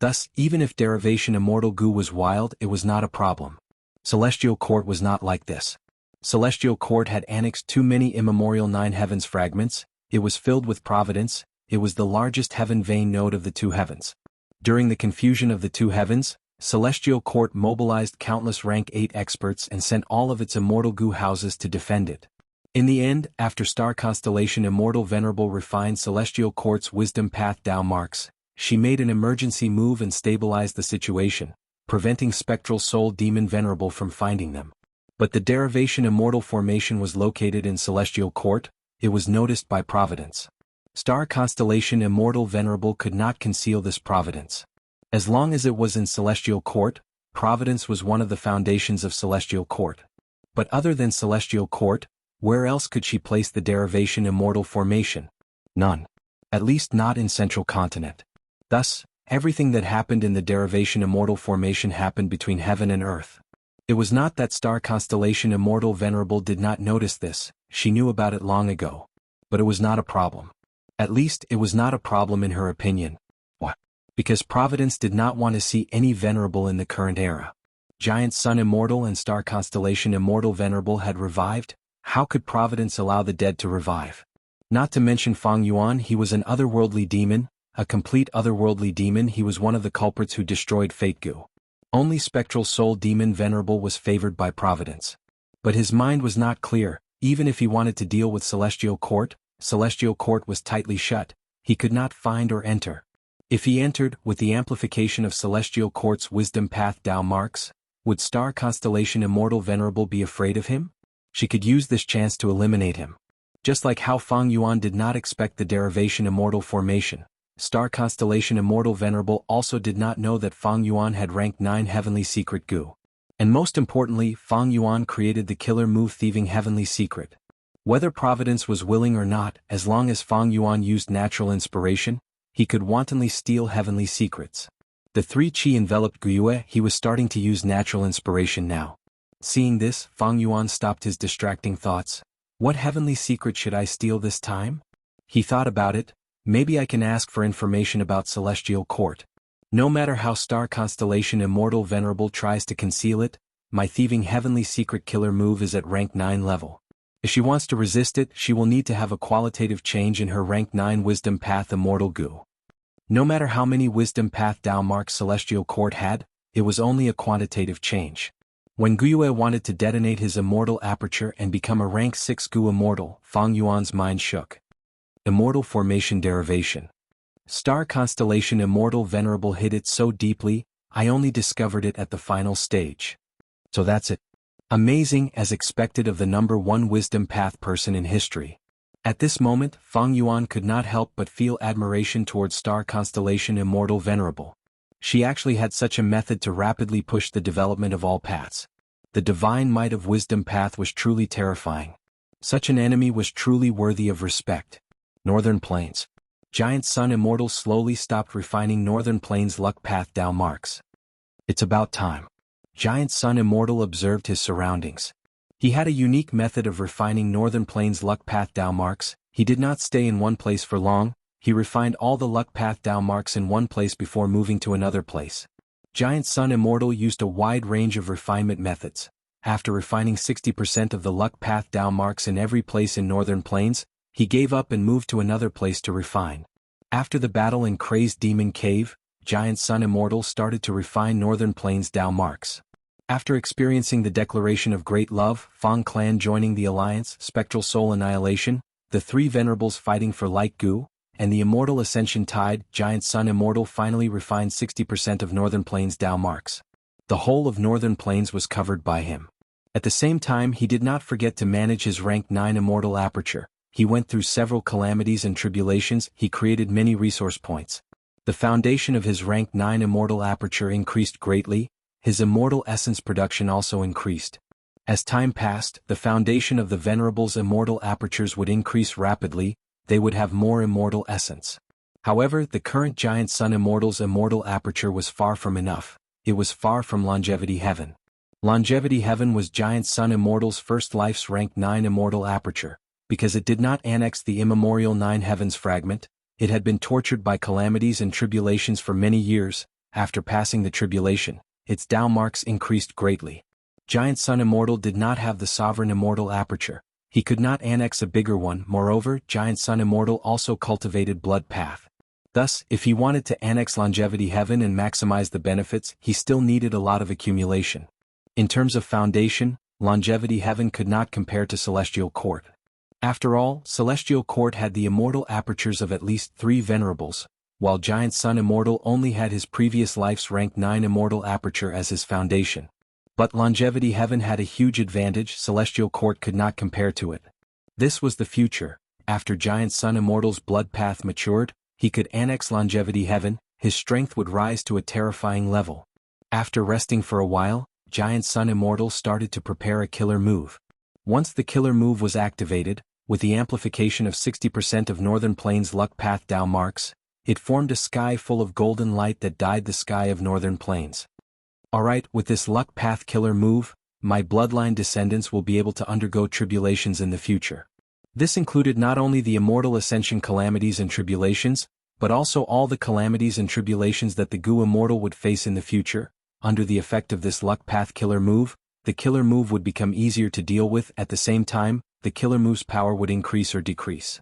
Thus, even if derivation immortal Gu was wild, it was not a problem. Celestial Court was not like this. Celestial Court had annexed too many immemorial 9 heavens fragments, it was filled with providence, it was the largest heaven vein node of the 2 heavens. During the confusion of the 2 heavens, Celestial Court mobilized countless rank 8 experts and sent all of its immortal Gu houses to defend it. In the end, after Star Constellation Immortal Venerable refined Celestial Court's wisdom path Tao marks, she made an emergency move and stabilized the situation, preventing Spectral Soul Demon Venerable from finding them. But the derivation immortal formation was located in Celestial Court, it was noticed by Providence. Star Constellation Immortal Venerable could not conceal this providence. As long as it was in Celestial Court, Providence was one of the foundations of Celestial Court. But other than Celestial Court, where else could she place the derivation immortal formation? None. At least not in Central Continent. Thus, everything that happened in the derivation immortal formation happened between heaven and earth. It was not that Star Constellation Immortal Venerable did not notice this, she knew about it long ago. But it was not a problem. At least it was not a problem in her opinion. Why? Because Providence did not want to see any Venerable in the current era. Giant Sun Immortal and Star Constellation Immortal Venerable had revived, how could Providence allow the dead to revive? Not to mention Fang Yuan, he was an otherworldly demon, a complete otherworldly demon, he was one of the culprits who destroyed Fate Gu. Only Spectral Soul Demon Venerable was favored by Providence. But his mind was not clear, even if he wanted to deal with Celestial Court was tightly shut, he could not find or enter. If he entered, with the amplification of Celestial Court's wisdom path Tao marks, would Star Constellation Immortal Venerable be afraid of him? She could use this chance to eliminate him. Just like how Fang Yuan did not expect the derivation immortal formation, Star Constellation Immortal Venerable also did not know that Fang Yuan had ranked 9 heavenly secret Gu. And most importantly, Fang Yuan created the killer move thieving heavenly secret. Whether Providence was willing or not, as long as Fang Yuan used natural inspiration, he could wantonly steal heavenly secrets. The 3 Qi enveloped Gyue, he was starting to use natural inspiration now. Seeing this, Fang Yuan stopped his distracting thoughts. What heavenly secret should I steal this time? He thought about it. Maybe I can ask for information about Celestial Court. No matter how star constellation Immortal Venerable tries to conceal it, my thieving heavenly secret killer move is at rank 9 level. If she wants to resist it, she will need to have a qualitative change in her rank 9 wisdom path Immortal Gu. No matter how many wisdom path Dao marks Celestial Court had, it was only a quantitative change. When Guyue wanted to detonate his immortal aperture and become a rank 6 Gu Immortal, Fang Yuan's mind shook. Immortal Formation Derivation. Star constellation Immortal Venerable hid it so deeply, I only discovered it at the final stage. So that's it. Amazing as expected of the number 1 wisdom path person in history. At this moment, Fang Yuan could not help but feel admiration towards star constellation Immortal Venerable. She actually had such a method to rapidly push the development of all paths. The divine might of wisdom path was truly terrifying. Such an enemy was truly worthy of respect. Northern Plains. Giant Sun Immortal slowly stopped refining Northern Plains luck path Dao marks. It's about time. Giant Sun Immortal observed his surroundings. He had a unique method of refining Northern Plains luck path Dao marks. He did not stay in one place for long. He refined all the luck path Dao marks in one place before moving to another place. Giant Sun Immortal used a wide range of refinement methods. After refining 60% of the luck path Dao marks in every place in Northern Plains, he gave up and moved to another place to refine. After the battle in Crazed Demon Cave, Giant Sun Immortal started to refine Northern Plains Dao marks. After experiencing the declaration of great love, Fang Clan joining the alliance, Spectral Soul Annihilation, the 3 venerables fighting for Light Gu, and the Immortal Ascension Tide, Giant Sun Immortal finally refined 60% of Northern Plains Dao marks. The whole of Northern Plains was covered by him. At the same time, he did not forget to manage his rank 9 Immortal aperture. He went through several calamities and tribulations. He created many resource points. The foundation of his rank 9 Immortal aperture increased greatly. His Immortal Essence production also increased. As time passed, the foundation of the Venerable's Immortal apertures would increase rapidly. They would have more Immortal Essence. However, the current Giant Sun Immortal's Immortal aperture was far from enough. It was far from Longevity Heaven. Longevity Heaven was Giant Sun Immortal's first life's rank 9 Immortal aperture. Because it did not annex the immemorial 9 Heavens fragment, it had been tortured by calamities and tribulations for many years. After passing the tribulation, its Dao marks increased greatly. Giant Sun Immortal did not have the sovereign Immortal aperture. He could not annex a bigger one. Moreover, Giant Sun Immortal also cultivated Blood Path. Thus, if he wanted to annex Longevity Heaven and maximize the benefits, he still needed a lot of accumulation. In terms of foundation, Longevity Heaven could not compare to Celestial Court. After all, Celestial Court had the Immortal apertures of at least 3 venerables, while Giant Sun Immortal only had his previous life's rank 9 Immortal aperture as his foundation. But Longevity Heaven had a huge advantage. Celestial Court could not compare to it. This was the future. After Giant Sun Immortal's blood path matured, he could annex Longevity Heaven. His strength would rise to a terrifying level. After resting for a while, Giant Sun Immortal started to prepare a killer move. Once the killer move was activated, with the amplification of 60% of Northern Plains luck path Dao marks, it formed a sky full of golden light that dyed the sky of Northern Plains. Alright, with this luck path killer move, my bloodline descendants will be able to undergo tribulations in the future. This included not only the Immortal Ascension calamities and tribulations, but also all the calamities and tribulations that the Gu Immortal would face in the future. Under the effect of this luck path killer move, the killer move would become easier to deal with. At the same time, the killer move's power would increase or decrease.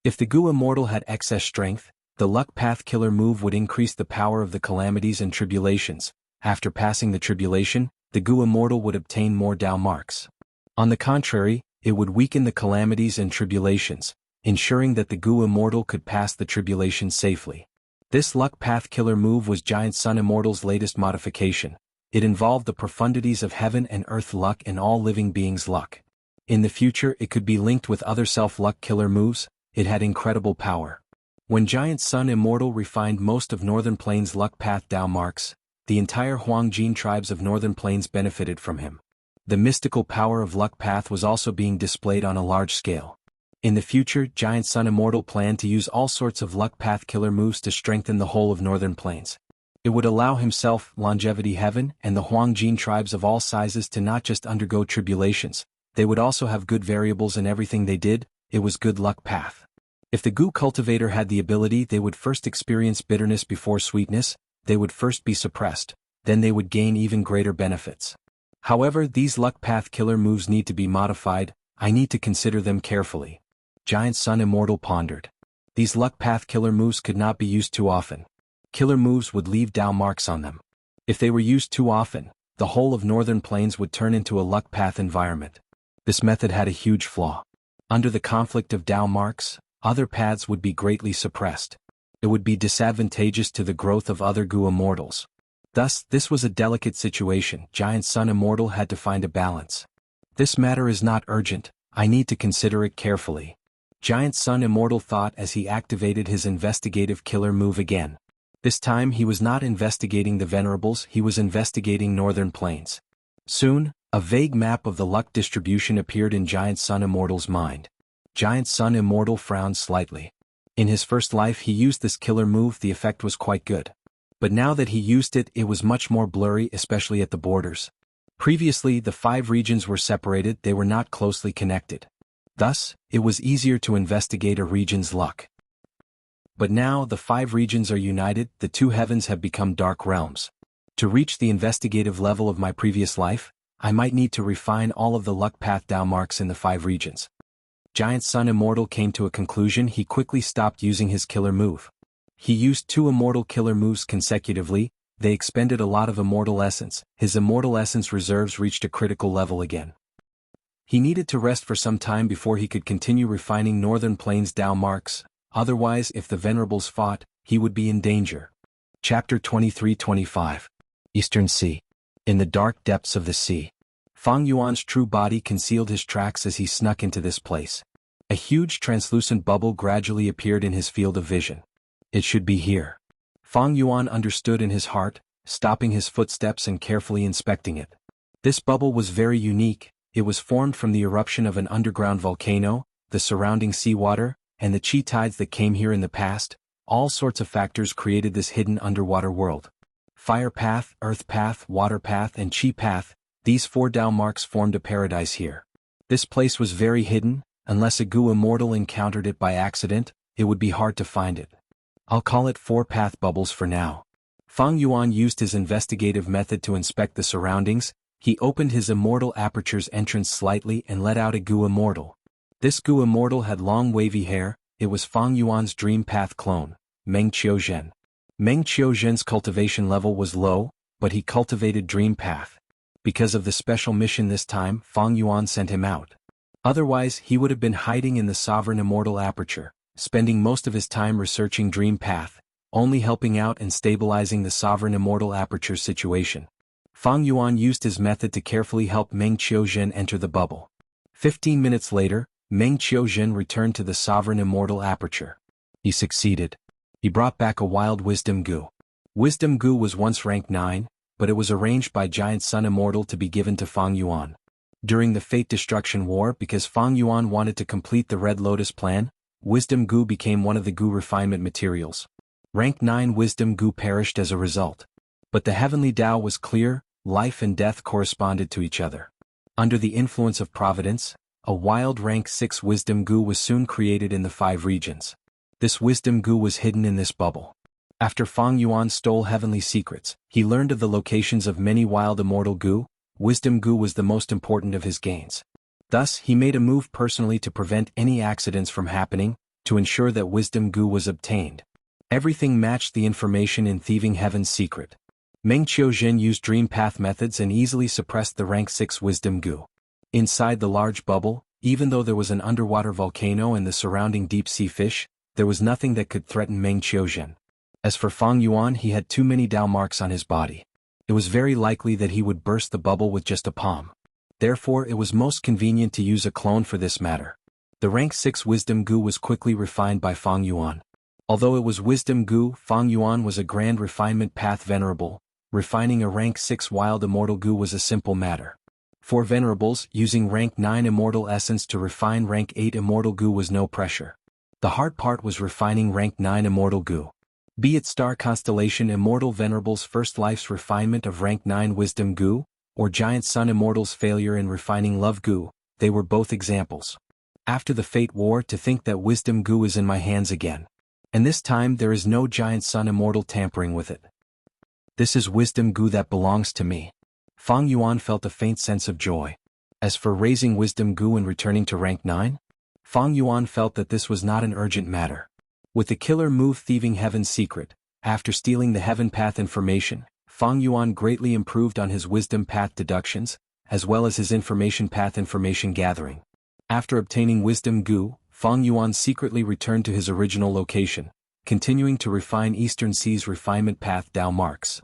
If the Gu Immortal had excess strength, the luck path killer move would increase the power of the calamities and tribulations. After passing the tribulation, the Gu Immortal would obtain more Dao marks. On the contrary, it would weaken the calamities and tribulations, ensuring that the Gu Immortal could pass the tribulation safely. This luck path killer move was Giant Sun Immortal's latest modification. It involved the profundities of heaven and earth luck and all living beings' luck. In the future, it could be linked with other self-luck killer moves. It had incredible power. When Giant Sun Immortal refined most of Northern Plains luck path Dao marks, the entire Huangjin tribes of Northern Plains benefited from him. The mystical power of luck path was also being displayed on a large scale. In the future, Giant Sun Immortal planned to use all sorts of luck path killer moves to strengthen the whole of Northern Plains. It would allow himself, longevity heaven, and the Huangjin tribes of all sizes to not just undergo tribulations, they would also have good variables in everything they did. It was good luck path. If the Gu cultivator had the ability, they would first experience bitterness before sweetness, they would first be suppressed, then they would gain even greater benefits. However, these luck path killer moves need to be modified. I need to consider them carefully. Giant Sun Immortal pondered. These luck path killer moves could not be used too often. Killer moves would leave Dao marks on them. If they were used too often, the whole of Northern Plains would turn into a luck path environment. This method had a huge flaw. Under the conflict of Dao marks, other paths would be greatly suppressed. It would be disadvantageous to the growth of other Gu immortals. Thus, this was a delicate situation. Giant Sun Immortal had to find a balance. This matter is not urgent, I need to consider it carefully. Giant Sun Immortal thought as he activated his investigative killer move again. This time he was not investigating the Venerables, he was investigating Northern Plains. Soon, a vague map of the luck distribution appeared in Giant Sun Immortal's mind. Giant Sun Immortal frowned slightly. In his first life he used this killer move, the effect was quite good. But now that he used it, it was much more blurry, especially at the borders. Previously, the 5 regions were separated, they were not closely connected. Thus, it was easier to investigate a region's luck. But now the 5 regions are united, the 2 heavens have become dark realms. To reach the investigative level of my previous life, I might need to refine all of the luck path Dao marks in the 5 regions. Giant Sun Immortal came to a conclusion. He quickly stopped using his killer move. He used 2 immortal killer moves consecutively, they expended a lot of immortal essence, his immortal essence reserves reached a critical level again. He needed to rest for some time before he could continue refining Northern Plains Dao marks, otherwise if the Venerables fought, he would be in danger. Chapter 23-25. Eastern Sea. In the dark depths of the sea, Fang Yuan's true body concealed his tracks as he snuck into this place. A huge translucent bubble gradually appeared in his field of vision. It should be here. Fang Yuan understood in his heart, stopping his footsteps and carefully inspecting it. This bubble was very unique, it was formed from the eruption of an underground volcano, the surrounding seawater, and the chi tides that came here in the past. All sorts of factors created this hidden underwater world. Fire path, earth path, water path, and chi path, these 4 Dao marks formed a paradise here. This place was very hidden, unless a Gu immortal encountered it by accident, it would be hard to find it. I'll call it 4 path bubbles for now. Fang Yuan used his investigative method to inspect the surroundings. He opened his immortal aperture's entrance slightly and let out a Gu immortal. This Gu immortal had long wavy hair, it was Fang Yuan's dream path clone, Meng Qiuzhen. Meng Qiuzhen's cultivation level was low, but he cultivated dream path. Because of the special mission this time, Fang Yuan sent him out. Otherwise, he would have been hiding in the sovereign immortal aperture, spending most of his time researching dream path, only helping out and stabilizing the sovereign immortal aperture situation. Fang Yuan used his method to carefully help Meng Qiuzhen enter the bubble. 15 minutes later, Meng Qiuzhen returned to the sovereign immortal aperture. He succeeded. He brought back a wild wisdom Gu. Wisdom Gu was once rank 9, but it was arranged by Giant Sun Immortal to be given to Fang Yuan. During the Fate Destruction War, because Fang Yuan wanted to complete the Red Lotus plan, Wisdom Gu became one of the Gu refinement materials. Rank 9 Wisdom Gu perished as a result. But the heavenly Tao was clear, life and death corresponded to each other. Under the influence of Providence, a wild rank 6 Wisdom Gu was soon created in the 5 regions. This Wisdom Gu was hidden in this bubble. After Fang Yuan stole heavenly secrets, he learned of the locations of many wild immortal Gu. Wisdom Gu was the most important of his gains. Thus, he made a move personally to prevent any accidents from happening, to ensure that Wisdom Gu was obtained. Everything matched the information in Thieving Heaven's secret. Meng Qiuzhen used dream path methods and easily suppressed the rank 6 Wisdom Gu. Inside the large bubble, even though there was an underwater volcano and the surrounding deep-sea fish, there was nothing that could threaten Meng Qiuzhen. As for Fang Yuan, he had too many Dao marks on his body. It was very likely that he would burst the bubble with just a palm. Therefore, it was most convenient to use a clone for this matter. The rank 6 Wisdom Gu was quickly refined by Fang Yuan. Although it was Wisdom Gu, Fang Yuan was a grand refinement path venerable. Refining a rank 6 wild immortal Gu was a simple matter. For venerables, using rank 9 immortal essence to refine rank 8 immortal Gu was no pressure. The hard part was refining rank 9 immortal Gu. Be it star constellation Immortal Venerable's first life's refinement of rank 9 wisdom Gu, or giant sun Immortal's failure in refining love Gu, they were both examples. After the fate war, to think that wisdom Gu is in my hands again. And this time there is no giant sun Immortal tampering with it. This is wisdom Gu that belongs to me. Fang Yuan felt a faint sense of joy. As for raising wisdom Gu and returning to rank 9, Fang Yuan felt that this was not an urgent matter. With the killer move Thieving Heaven's Secret, after stealing the Heaven Path information, Fang Yuan greatly improved on his wisdom path deductions, as well as his information path information gathering. After obtaining wisdom Gu, Fang Yuan secretly returned to his original location, continuing to refine Eastern Sea's refinement path Dao marks.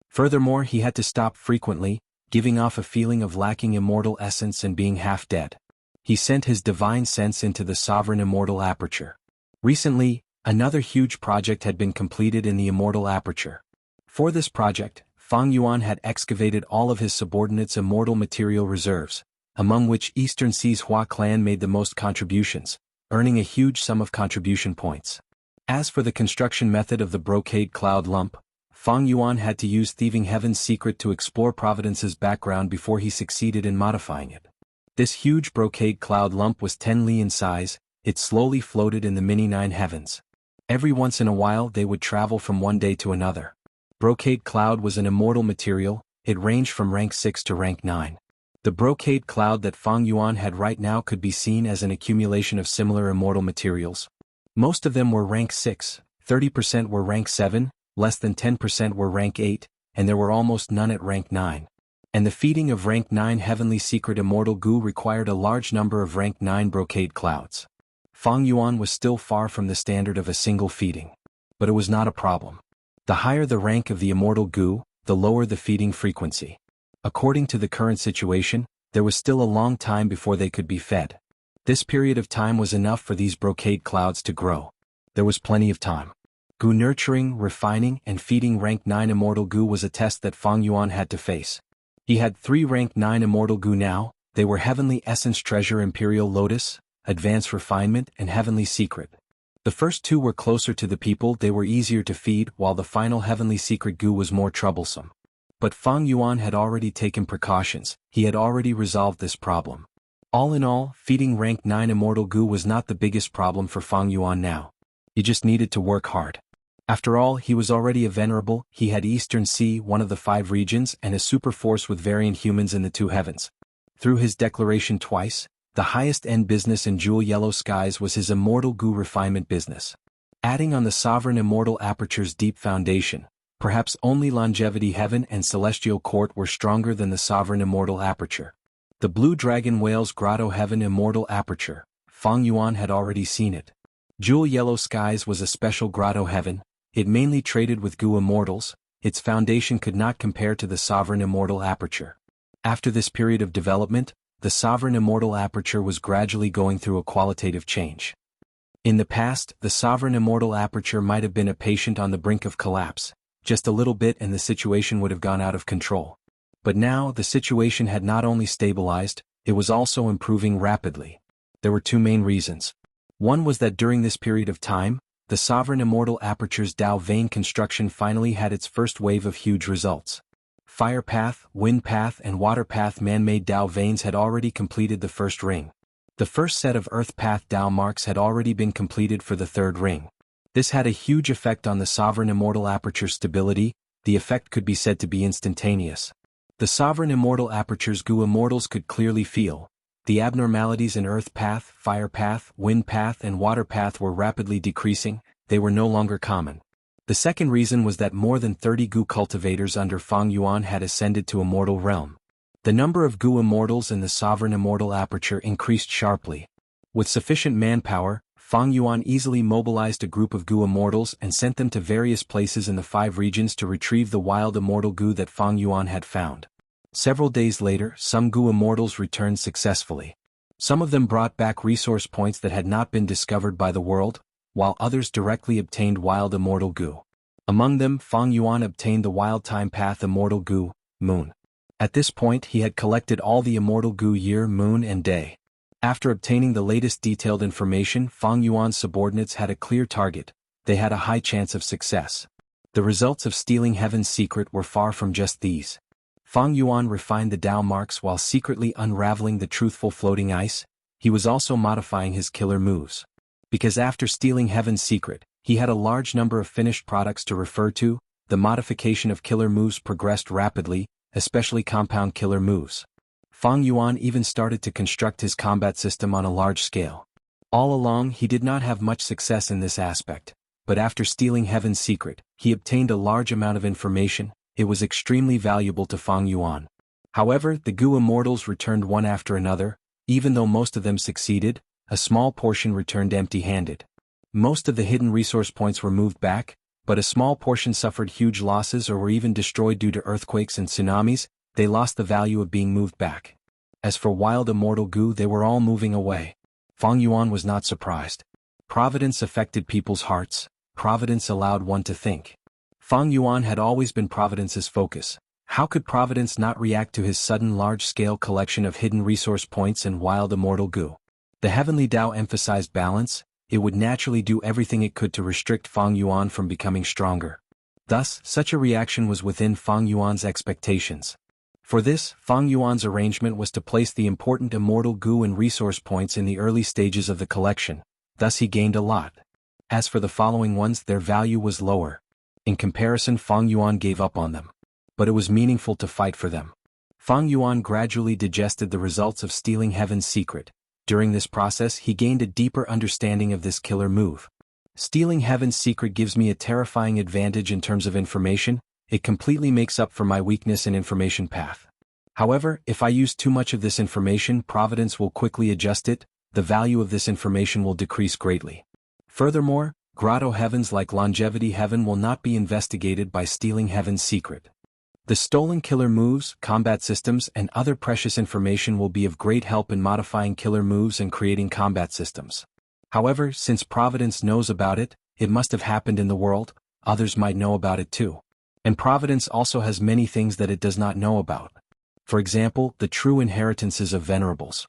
Furthermore, he had to stop frequently, giving off a feeling of lacking immortal essence and being half dead. He sent his divine sense into the sovereign immortal aperture. Recently, another huge project had been completed in the immortal aperture. For this project, Fang Yuan had excavated all of his subordinates' immortal material reserves, among which Eastern Sea's Hua clan made the most contributions, earning a huge sum of contribution points. As for the construction method of the brocade cloud lump, Fang Yuan had to use Thieving Heaven's Secret to explore Providence's background before he succeeded in modifying it. This huge brocade cloud lump was 10 li in size. It slowly floated in the mini 9 heavens. Every once in a while they would travel from one day to another. Brocade cloud was an immortal material. It ranged from rank 6 to rank 9. The brocade cloud that Fang Yuan had right now could be seen as an accumulation of similar immortal materials. Most of them were rank 6, 30% were rank 7, less than 10% were rank 8, and there were almost none at rank 9. And the feeding of rank 9 heavenly secret immortal Gu required a large number of rank 9 brocade clouds. Fang Yuan was still far from the standard of a single feeding. But it was not a problem. The higher the rank of the immortal Gu, the lower the feeding frequency. According to the current situation, there was still a long time before they could be fed. This period of time was enough for these brocade clouds to grow. There was plenty of time. Gu nurturing, refining, and feeding rank 9 immortal Gu was a test that Fang Yuan had to face. He had 3 rank 9 immortal Gu now. They were Heavenly Essence Treasure Imperial Lotus, Advanced Refinement, and Heavenly Secret. The first 2 were closer to the people, they were easier to feed, while the final Heavenly Secret Gu was more troublesome. But Fang Yuan had already taken precautions. He had already resolved this problem. All in all, feeding rank 9 immortal Gu was not the biggest problem for Fang Yuan now. He just needed to work hard. After all, he was already a venerable, he had Eastern Sea, one of the 5 regions, and a super force with variant humans in the 2 heavens. Through his declaration twice, the highest end business in Jewel Yellow Skies was his immortal Gu refinement business. Adding on the sovereign immortal aperture's deep foundation, perhaps only Longevity Heaven and Celestial Court were stronger than the sovereign immortal aperture. The Blue Dragon Whale's Grotto Heaven immortal aperture, Fang Yuan had already seen it. Jewel Yellow Skies was a special grotto heaven. It mainly traded with Gu immortals. Its foundation could not compare to the sovereign immortal aperture. After this period of development, the sovereign immortal aperture was gradually going through a qualitative change. In the past, the sovereign immortal aperture might have been a patient on the brink of collapse. Just a little bit and the situation would have gone out of control. But now, the situation had not only stabilized, it was also improving rapidly. There were 2 main reasons. One was that during this period of time, the sovereign immortal aperture's Dao vein construction finally had its first wave of huge results. Fire path, wind path, and water path man-made Dao veins had already completed the first ring. The first set of earth path Dao marks had already been completed for the 3rd ring. This had a huge effect on the sovereign immortal aperture's stability. The effect could be said to be instantaneous. The sovereign immortal aperture's Gu immortals could clearly feel the abnormalities in earth path, fire path, wind path, and water path were rapidly decreasing. They were no longer common. The second reason was that more than 30 Gu cultivators under Fang Yuan had ascended to immortal realm. The number of Gu immortals in the sovereign immortal aperture increased sharply. With sufficient manpower, Fang Yuan easily mobilized a group of Gu immortals and sent them to various places in the 5 regions to retrieve the wild immortal Gu that Fang Yuan had found. Several days later, some Gu immortals returned successfully. Some of them brought back resource points that had not been discovered by the world, while others directly obtained wild immortal Gu. Among them, Fang Yuan obtained the wild time path immortal Gu, moon. At this point he had collected all the immortal Gu year, moon, and day. After obtaining the latest detailed information, Fang Yuan's subordinates had a clear target, they had a high chance of success. The results of stealing Heaven's secret were far from just these. Fang Yuan refined the Tao marks while secretly unraveling the truthful floating ice. He was also modifying his killer moves. Because after stealing Heaven's secret, he had a large number of finished products to refer to, the modification of killer moves progressed rapidly, especially compound killer moves. Fang Yuan even started to construct his combat system on a large scale. All along he did not have much success in this aspect, but after stealing Heaven's secret, he obtained a large amount of information. It was extremely valuable to Fang Yuan. However, the Gu Immortals returned one after another. Even though most of them succeeded, a small portion returned empty-handed. Most of the hidden resource points were moved back, but a small portion suffered huge losses or were even destroyed due to earthquakes and tsunamis. They lost the value of being moved back. As for wild immortal Gu, they were all moving away. Fang Yuan was not surprised. Providence affected people's hearts. Providence allowed one to think. Fang Yuan had always been Providence's focus. How could Providence not react to his sudden large-scale collection of hidden resource points and wild immortal Gu? The heavenly Tao emphasized balance. It would naturally do everything it could to restrict Fang Yuan from becoming stronger. Thus, such a reaction was within Fang Yuan's expectations. For this, Fang Yuan's arrangement was to place the important immortal Gu and resource points in the early stages of the collection. Thus he gained a lot. As for the following ones, their value was lower. In comparison, Fang Yuan gave up on them. But it was meaningful to fight for them. Fang Yuan gradually digested the results of stealing Heaven's secret. During this process he gained a deeper understanding of this killer move. Stealing Heaven's secret gives me a terrifying advantage in terms of information. It completely makes up for my weakness in information path. However, if I use too much of this information, Providence will quickly adjust it. The value of this information will decrease greatly. Furthermore, Grotto Heavens like Longevity Heaven will not be investigated by stealing Heaven's secret. The stolen killer moves, combat systems, and other precious information will be of great help in modifying killer moves and creating combat systems. However, since Providence knows about it, it must have happened in the world, others might know about it too. And Providence also has many things that it does not know about. For example, the true inheritances of venerables.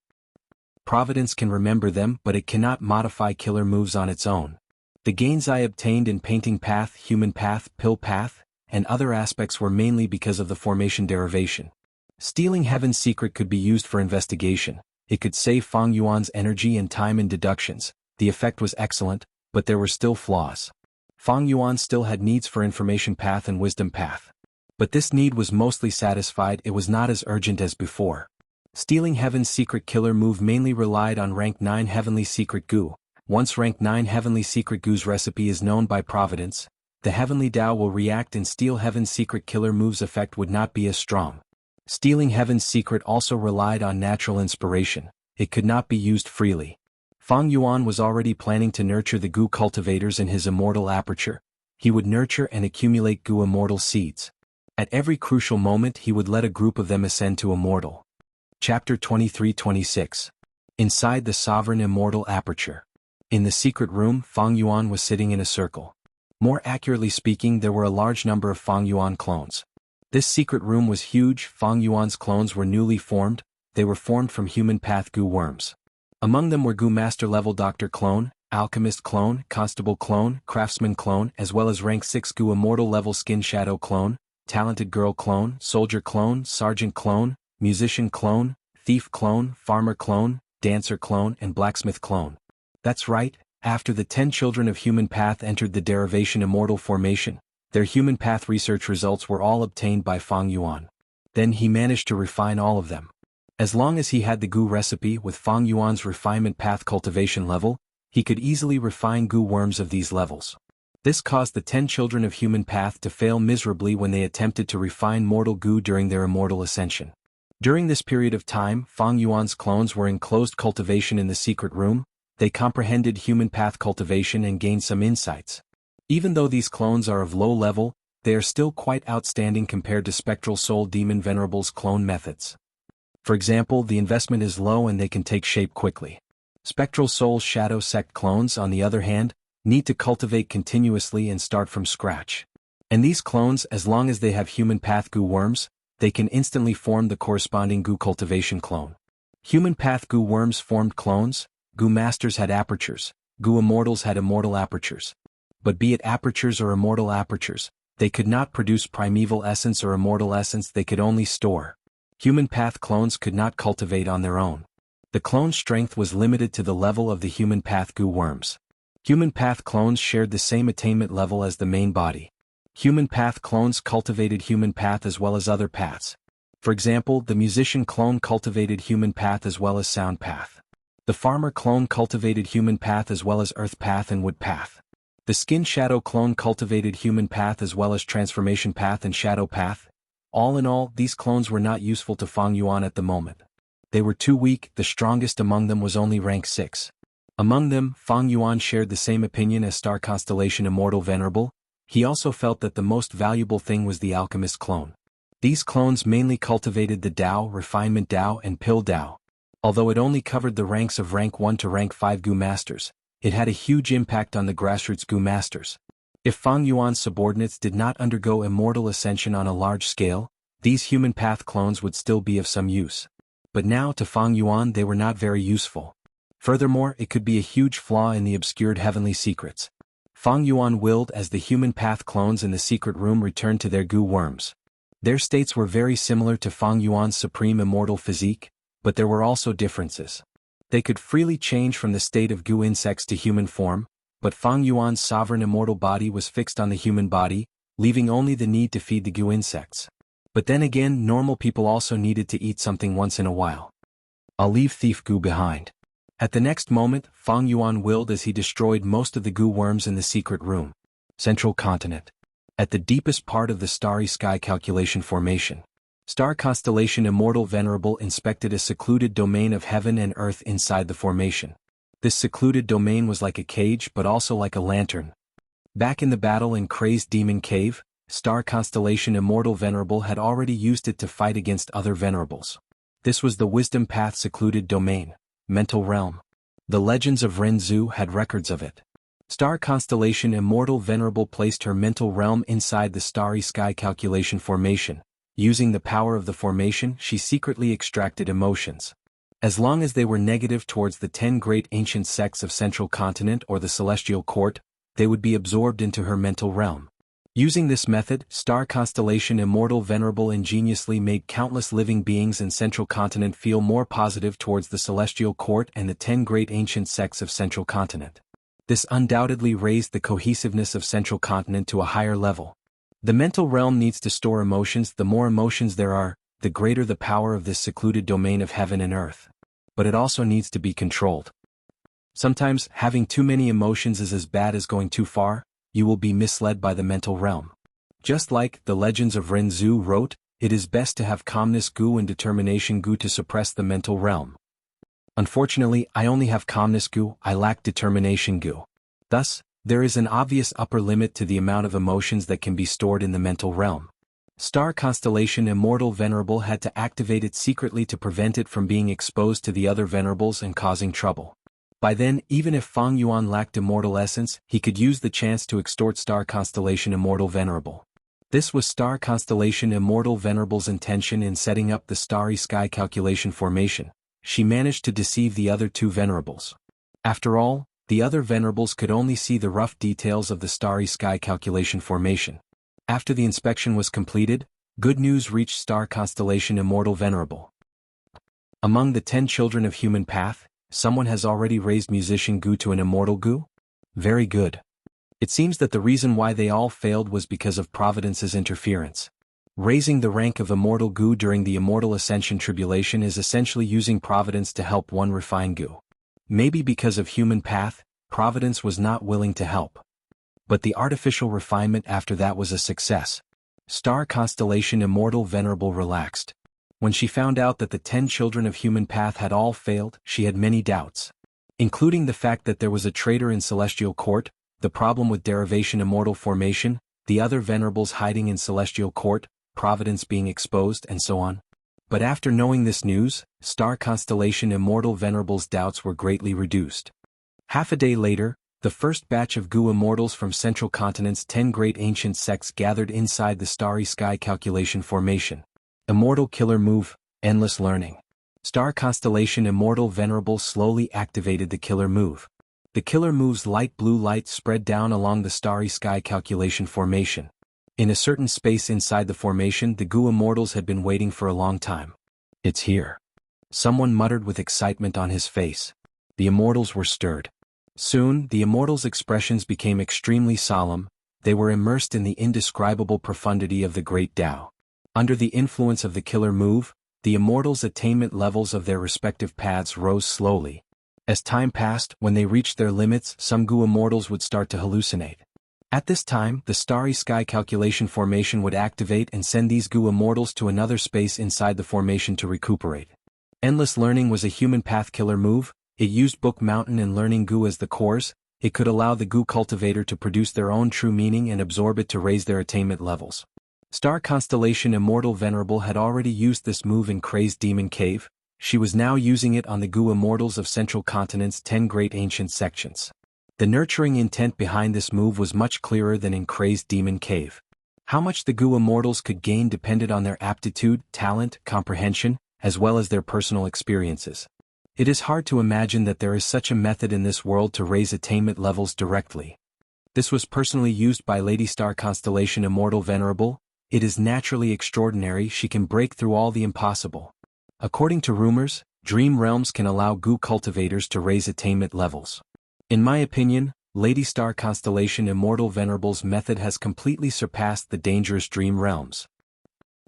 Providence can remember them, but it cannot modify killer moves on its own. The gains I obtained in painting path, human path, pill path, and other aspects were mainly because of the formation derivation. Stealing Heaven's secret could be used for investigation. It could save Fang Yuan's energy and time in deductions. The effect was excellent, but there were still flaws. Fang Yuan still had needs for information path and wisdom path. But this need was mostly satisfied. It was not as urgent as before. Stealing Heaven's secret killer move mainly relied on rank 9 Heavenly Secret Gu. Once rank 9 Heavenly Secret Gu's recipe is known by Providence, the Heavenly Tao will react and steal Heaven's secret killer move's effect would not be as strong. Stealing Heaven's secret also relied on natural inspiration. It could not be used freely. Fang Yuan was already planning to nurture the Gu cultivators in his immortal aperture. He would nurture and accumulate Gu immortal seeds. At every crucial moment he would let a group of them ascend to immortal. Chapter 23-26. Inside the Sovereign Immortal Aperture. In the secret room, Fang Yuan was sitting in a circle. More accurately speaking, there were a large number of Fang Yuan clones. This secret room was huge. Fang Yuan's clones were newly formed. They were formed from human path Gu worms. Among them were Gu Master Level Doctor Clone, Alchemist Clone, Constable Clone, Craftsman Clone, as well as rank 6 Gu Immortal Level Skin Shadow Clone, Talented Girl Clone, Soldier Clone, Sergeant Clone, Musician Clone, Thief Clone, Farmer Clone, Dancer Clone, and Blacksmith Clone. That's right, after the 10 children of Human Path entered the derivation Immortal formation, their Human Path research results were all obtained by Fang Yuan. Then he managed to refine all of them. As long as he had the Gu recipe with Fang Yuan's refinement path cultivation level, he could easily refine Gu worms of these levels. This caused the 10 children of Human Path to fail miserably when they attempted to refine mortal Gu during their immortal ascension. During this period of time, Fang Yuan's clones were in closed cultivation in the secret room. They comprehended human path cultivation and gained some insights. Even though these clones are of low level, they are still quite outstanding compared to Spectral Soul Demon Venerable's clone methods. For example, the investment is low and they can take shape quickly. Spectral Soul Shadow Sect clones, on the other hand, need to cultivate continuously and start from scratch. And these clones, as long as they have human path Gu worms, they can instantly form the corresponding Gu cultivation clone. Human path Gu worms formed clones. Gu Masters had apertures. Gu Immortals had immortal apertures. But be it apertures or immortal apertures, they could not produce primeval essence or immortal essence, they could only store. Human path clones could not cultivate on their own. The clone's strength was limited to the level of the human path goo worms. Human path clones shared the same attainment level as the main body. Human path clones cultivated human path as well as other paths. For example, the musician clone cultivated human path as well as sound path. The farmer clone cultivated human path as well as earth path and wood path. The skin shadow clone cultivated human path as well as transformation path and shadow path. All in all, these clones were not useful to Fang Yuan at the moment. They were too weak, the strongest among them was only rank 6. Among them, Fang Yuan shared the same opinion as Star Constellation Immortal Venerable. He also felt that the most valuable thing was the alchemist clone. These clones mainly cultivated the Dao, Refinement Dao and Pill Dao. Although it only covered the ranks of rank 1 to rank 5 Gu Masters, it had a huge impact on the grassroots Gu Masters. If Fang Yuan's subordinates did not undergo immortal ascension on a large scale, these human path clones would still be of some use. But now to Fang Yuan they were not very useful. Furthermore, it could be a huge flaw in the obscured heavenly secrets. Fang Yuan willed as the human path clones in the secret room returned to their Gu worms. Their states were very similar to Fang Yuan's supreme immortal physique, but there were also differences. They could freely change from the state of Gu insects to human form, but Fang Yuan's sovereign immortal body was fixed on the human body, leaving only the need to feed the Gu insects. But then again, normal people also needed to eat something once in a while. I'll leave Thief Gu behind. At the next moment, Fang Yuan willed as he destroyed most of the Gu worms in the secret room. Central Continent. At the deepest part of the starry sky calculation formation, Star Constellation Immortal Venerable inspected a secluded domain of heaven and earth inside the formation. This secluded domain was like a cage but also like a lantern. Back in the battle in Crazed Demon Cave, Star Constellation Immortal Venerable had already used it to fight against other Venerables. This was the Wisdom Path secluded domain, Mental Realm. The legends of Renzu had records of it. Star Constellation Immortal Venerable placed her mental realm inside the starry sky calculation formation. Using the power of the formation, she secretly extracted emotions. As long as they were negative towards the 10 great ancient sects of Central Continent or the Celestial Court, they would be absorbed into her mental realm. Using this method, Star Constellation Immortal Venerable ingeniously made countless living beings in Central Continent feel more positive towards the Celestial Court and the 10 great ancient sects of Central Continent. This undoubtedly raised the cohesiveness of Central Continent to a higher level. The mental realm needs to store emotions. The more emotions there are, the greater the power of this secluded domain of heaven and earth. But it also needs to be controlled. Sometimes, having too many emotions is as bad as going too far. You will be misled by the mental realm. Just like the legends of Renzu wrote, it is best to have calmness Gu and determination Gu to suppress the mental realm. Unfortunately, I only have calmness Gu, I lack determination Gu. Thus, there is an obvious upper limit to the amount of emotions that can be stored in the mental realm. Star Constellation Immortal Venerable had to activate it secretly to prevent it from being exposed to the other Venerables and causing trouble. By then, even if Fang Yuan lacked immortal essence, he could use the chance to extort Star Constellation Immortal Venerable. This was Star Constellation Immortal Venerable's intention in setting up the starry sky calculation formation. She managed to deceive the other 2 Venerables. After all, the other Venerables could only see the rough details of the starry sky calculation formation. After the inspection was completed, good news reached Star Constellation Immortal Venerable. Among the 10 children of human path, someone has already raised musician Gu to an immortal Gu? Very good. It seems that the reason why they all failed was because of Providence's interference. Raising the rank of immortal Gu during the Immortal Ascension Tribulation is essentially using Providence to help one refine Gu. Maybe because of human path, Providence was not willing to help. But the artificial refinement after that was a success. Star Constellation Immortal Venerable relaxed. When she found out that the 10 children of human path had all failed, she had many doubts. Including the fact that there was a traitor in Celestial Court, the problem with Derivation Immortal Formation, the other Venerables hiding in Celestial Court, Providence being exposed, and so on. But after knowing this news, Star Constellation Immortal Venerable's doubts were greatly reduced. Half a day later, the first batch of Gu Immortals from Central Continent's 10 great ancient sects gathered inside the starry sky calculation formation. Immortal Killer Move, Endless Learning. Star Constellation Immortal Venerable slowly activated the killer move. The killer move's light blue light spread down along the starry sky calculation formation. In a certain space inside the formation, the Gu Immortals had been waiting for a long time. It's here. Someone muttered with excitement on his face. The Immortals were stirred. Soon, the Immortals' expressions became extremely solemn. They were immersed in the indescribable profundity of the great Tao. Under the influence of the killer move, the Immortals' attainment levels of their respective paths rose slowly. As time passed, when they reached their limits, some Gu Immortals would start to hallucinate. At this time, the starry sky calculation formation would activate and send these Gu Immortals to another space inside the formation to recuperate. Endless learning was a human path killer move. It used Book Mountain and Learning Gu as the cores. It could allow the Gu cultivator to produce their own true meaning and absorb it to raise their attainment levels. Star Constellation Immortal Venerable had already used this move in Crazed Demon Cave. She was now using it on the Gu Immortals of Central Continent's 10 great ancient sections. The nurturing intent behind this move was much clearer than in Crazed Demon Cave. How much the Gu Immortals could gain depended on their aptitude, talent, comprehension, as well as their personal experiences. It is hard to imagine that there is such a method in this world to raise attainment levels directly. This was personally used by Lady Star Constellation Immortal Venerable. It is naturally extraordinary. She can break through all the impossible. According to rumors, dream realms can allow Gu cultivators to raise attainment levels. In my opinion, Lady Star Constellation Immortal Venerable's method has completely surpassed the dangerous dream realms.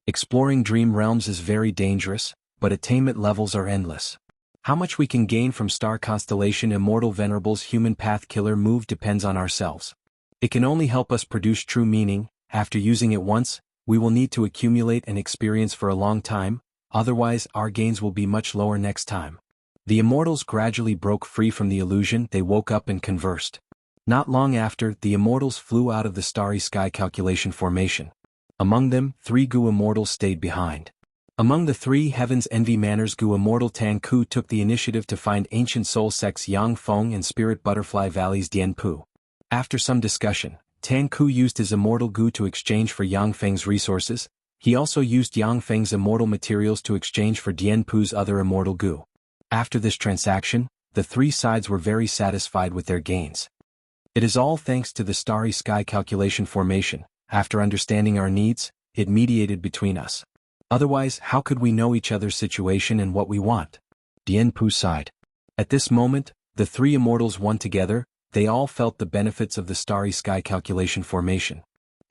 Exploring dream realms is very dangerous, but attainment levels are endless. How much we can gain from Star Constellation Immortal Venerable's human path killer move depends on ourselves. It can only help us produce true meaning. After using it once, we will need to accumulate and experience for a long time. Otherwise, our gains will be much lower next time. The Immortals gradually broke free from the illusion. They woke up and conversed. Not long after, the Immortals flew out of the starry sky calculation formation. Among them, 3 Gu Immortals stayed behind. Among the 3 Heaven's Envy Manners Gu Immortal Tan Ku took the initiative to find ancient soul sects Yang Feng and Spirit Butterfly Valley's Dian Pu. After some discussion, Tan Ku used his Immortal Gu to exchange for Yang Feng's resources. He also used Yang Feng's immortal materials to exchange for Dian Pu's other immortal Gu. After this transaction, the 3 sides were very satisfied with their gains. It is all thanks to the starry sky calculation formation. After understanding our needs, it mediated between us. Otherwise, how could we know each other's situation and what we want? Dian Pu sighed. At this moment, the 3 immortals won together. They all felt the benefits of the starry sky calculation formation.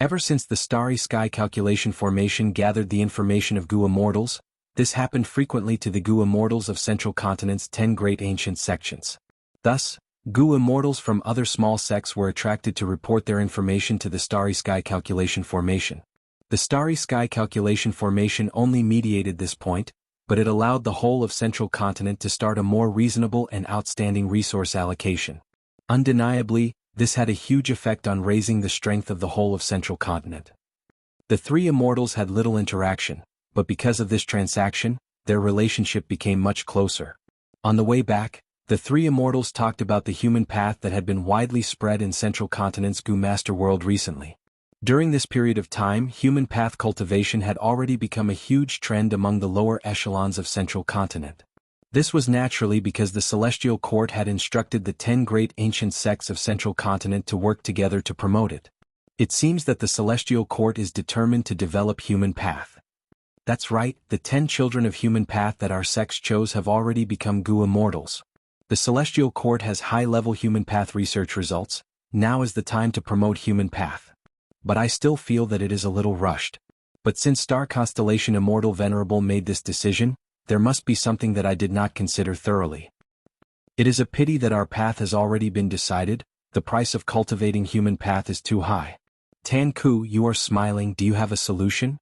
Ever since the starry sky calculation formation gathered the information of Gu Immortals, this happened frequently to the Gu Immortals of Central Continent's 10 great ancient sections. Thus, Gu Immortals from other small sects were attracted to report their information to the starry sky calculation formation. The starry sky calculation formation only mediated this point, but it allowed the whole of Central Continent to start a more reasonable and outstanding resource allocation. Undeniably, this had a huge effect on raising the strength of the whole of Central Continent. The 3 immortals had little interaction, but because of this transaction, their relationship became much closer. On the way back, the 3 immortals talked about the human path that had been widely spread in Central Continent's Gu Master World recently. During this period of time, human path cultivation had already become a huge trend among the lower echelons of Central Continent. This was naturally because the Celestial Court had instructed the 10 great ancient sects of Central Continent to work together to promote it. It seems that the Celestial Court is determined to develop human path. That's right, the 10 children of human path that our sects chose have already become Gu Immortals. The Celestial Court has high-level human path research results. Now is the time to promote human path. But I still feel that it is a little rushed. But since Star Constellation Immortal Venerable made this decision, there must be something that I did not consider thoroughly. It is a pity that our path has already been decided. The price of cultivating human path is too high. Tan Ku, you are smiling. Do you have a solution?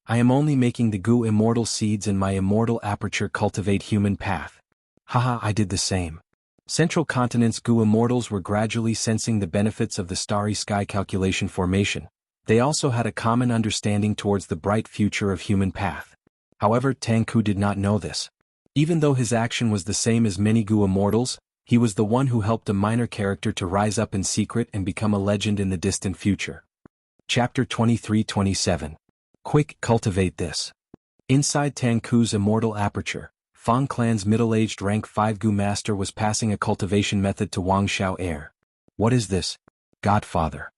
I am only making the Gu Immortal seeds in my immortal aperture cultivate human path. Haha, I did the same. Central Continent's Gu Immortals were gradually sensing the benefits of the starry sky calculation formation. They also had a common understanding towards the bright future of human path. However, Tan Ku did not know this. Even though his action was the same as many Gu Immortals, he was the one who helped a minor character to rise up in secret and become a legend in the distant future. Chapter 23-27. Quick, cultivate this. Inside Tan Ku's immortal aperture, Fang clan's middle-aged rank 5 Gu master was passing a cultivation method to Wang Xiao heir. What is this? Godfather.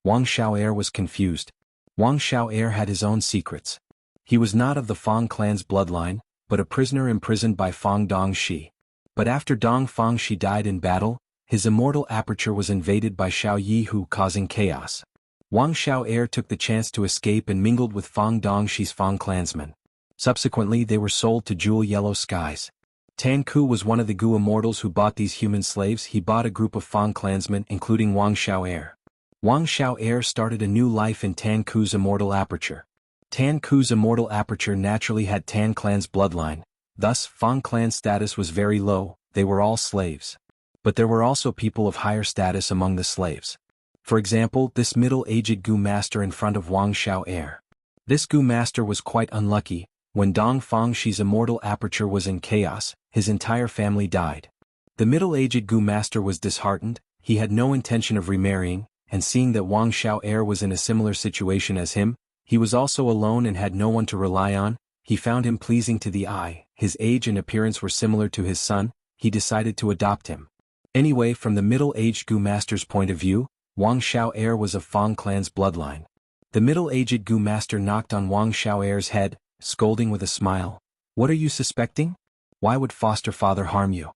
Wang Xiao heir was confused. Wang Xiao heir had his own secrets. He was not of the Fang clan's bloodline, but a prisoner imprisoned by Fang Dongxi. But after Dong Fangxi died in battle, his immortal aperture was invaded by Xiao Yihu, causing chaos. Wang Xiao heir took the chance to escape and mingled with Fang Dongxi's Fang clansmen. Subsequently they were sold to Jewel Yellow Skies. Tan Ku was one of the Gu immortals who bought these human slaves. He bought a group of Fang clansmen including Wang Xiao heir. Wang Xiao heir started a new life in Tan Ku's immortal aperture. Tan Ku's immortal aperture naturally had Tan clan's bloodline, thus Fang clan's status was very low, they were all slaves. But there were also people of higher status among the slaves. For example, this middle-aged Gu master in front of Wang Xiao heir. This Gu master was quite unlucky. When Dong Fangxi's immortal aperture was in chaos, his entire family died. The middle-aged Gu master was disheartened, he had no intention of remarrying, and seeing that Wang Xiao heir was in a similar situation as him, he was also alone and had no one to rely on. He found him pleasing to the eye, his age and appearance were similar to his son, he decided to adopt him. Anyway, from the middle-aged Gu master's point of view, Wang Xiao heir was of Fang clan's bloodline. The middle-aged Gu master knocked on Wang Xiao heir's head, scolding with a smile. What are you suspecting? Why would foster father harm you?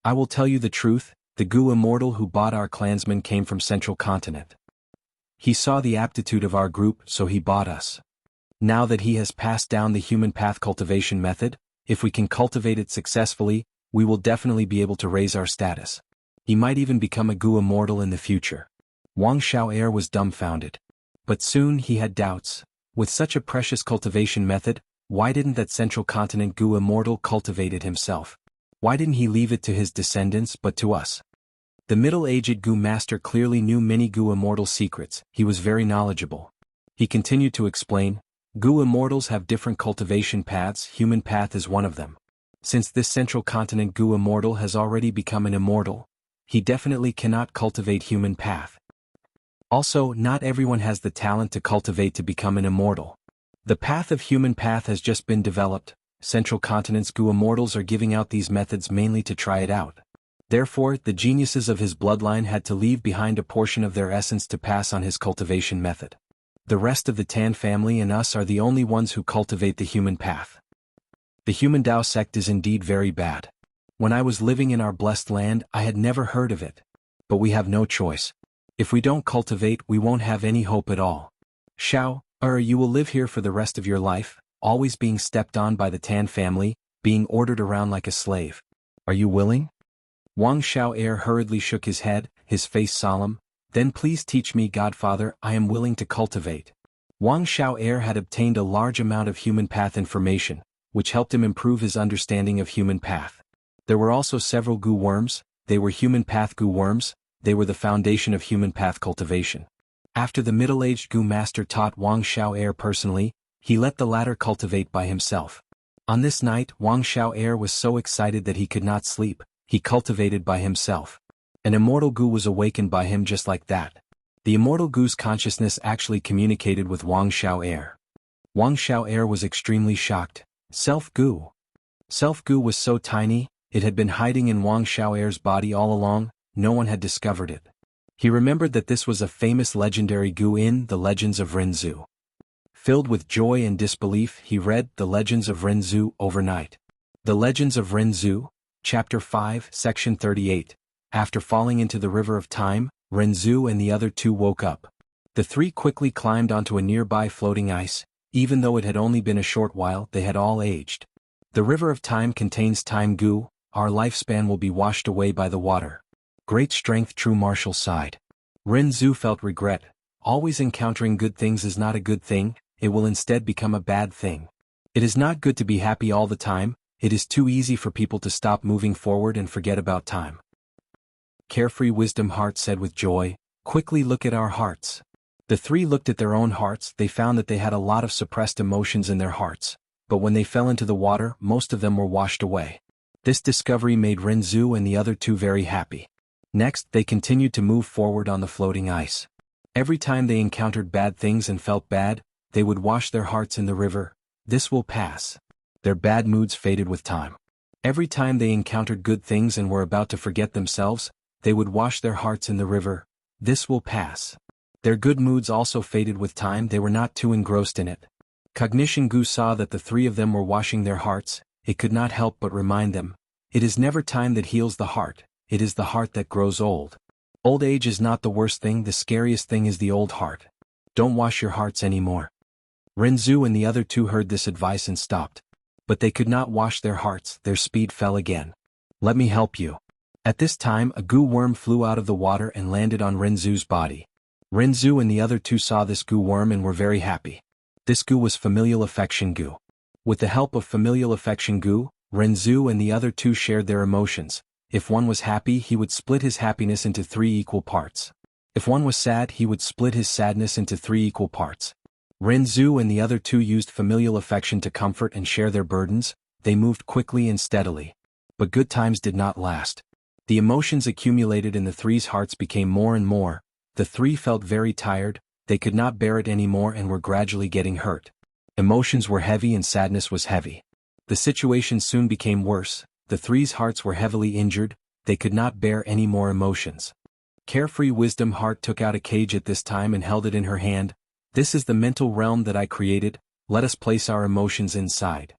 I will tell you the truth, the Gu immortal who bought our clansmen came from Central Continent. He saw the aptitude of our group, so he bought us. Now that he has passed down the human path cultivation method, if we can cultivate it successfully, we will definitely be able to raise our status. He might even become a Gu immortal in the future. Wang Xiao heir was dumbfounded. But soon he had doubts. With such a precious cultivation method, why didn't that Central Continent Gu immortal cultivate it himself? Why didn't he leave it to his descendants but to us? The middle-aged Gu master clearly knew many Gu immortal secrets, he was very knowledgeable. He continued to explain, Gu immortals have different cultivation paths, human path is one of them. Since this Central Continent Gu immortal has already become an immortal, he definitely cannot cultivate human path. Also, not everyone has the talent to cultivate to become an immortal. The path of human path has just been developed. Central Continent's Gu immortals are giving out these methods mainly to try it out. Therefore, the geniuses of his bloodline had to leave behind a portion of their essence to pass on his cultivation method. The rest of the Tan family and us are the only ones who cultivate the human path. The human Dao sect is indeed very bad. When I was living in our blessed land, I had never heard of it. But we have no choice. If we don't cultivate, we won't have any hope at all. Xiao, you will live here for the rest of your life, always being stepped on by the Tan family, being ordered around like a slave. Are you willing? Wang Xiao heir hurriedly shook his head, his face solemn. Then please teach me, Godfather, I am willing to cultivate. Wang Xiao heir had obtained a large amount of human path information, which helped him improve his understanding of human path. There were also several Gu worms, they were human path Gu worms, they were the foundation of human path cultivation. After the middle-aged Gu master taught Wang Xiao heir personally, he let the latter cultivate by himself. On this night, Wang Xiao heir was so excited that he could not sleep, he cultivated by himself. An immortal Gu was awakened by him just like that. The immortal Gu's consciousness actually communicated with Wang Xiao heir. Wang Xiao heir was extremely shocked. Self-Gu. Self-Gu was so tiny, it had been hiding in Wang Xiao heir's body all along, no one had discovered it. He remembered that this was a famous legendary Gu in the Legends of Renzu. Filled with joy and disbelief, he read the Legends of Renzu overnight. The Legends of Renzu, Chapter 5, Section 38. After falling into the river of time, Renzu and the other two woke up. The three quickly climbed onto a nearby floating ice. Even though it had only been a short while, they had all aged. The river of time contains time Gu, our lifespan will be washed away by the water. Great strength, true martial sighed. Renzu felt regret. Always encountering good things is not a good thing, it will instead become a bad thing. It is not good to be happy all the time, it is too easy for people to stop moving forward and forget about time. Carefree Wisdom Heart said with joy, quickly look at our hearts. The three looked at their own hearts, they found that they had a lot of suppressed emotions in their hearts, but when they fell into the water, most of them were washed away. This discovery made Renzu and the other two very happy. Next, they continued to move forward on the floating ice. Every time they encountered bad things and felt bad, they would wash their hearts in the river. This will pass. Their bad moods faded with time. Every time they encountered good things and were about to forget themselves, they would wash their hearts in the river. This will pass. Their good moods also faded with time, they were not too engrossed in it. Cognition Gu saw that the three of them were washing their hearts. It could not help but remind them, it is never time that heals the heart, it is the heart that grows old. Old age is not the worst thing, the scariest thing is the old heart. Don't wash your hearts anymore. Renzu and the other two heard this advice and stopped. But they could not wash their hearts, their speed fell again. Let me help you. At this time a goo worm flew out of the water and landed on Renzu's body. Renzu and the other two saw this goo worm and were very happy. This goo was familial affection goo. With the help of familial affection goo, Renzu and the other two shared their emotions. If one was happy he would split his happiness into 3 equal parts. If one was sad he would split his sadness into 3 equal parts. Renzu and the other two used familial affection to comfort and share their burdens. They moved quickly and steadily. But good times did not last. The emotions accumulated in the three's hearts became more and more. The three felt very tired, they could not bear it anymore and were gradually getting hurt. Emotions were heavy and sadness was heavy. The situation soon became worse, the three's hearts were heavily injured, they could not bear any more emotions. Carefree Wisdom Heart took out a cage at this time and held it in her hand. This is the mental realm that I created, let us place our emotions inside.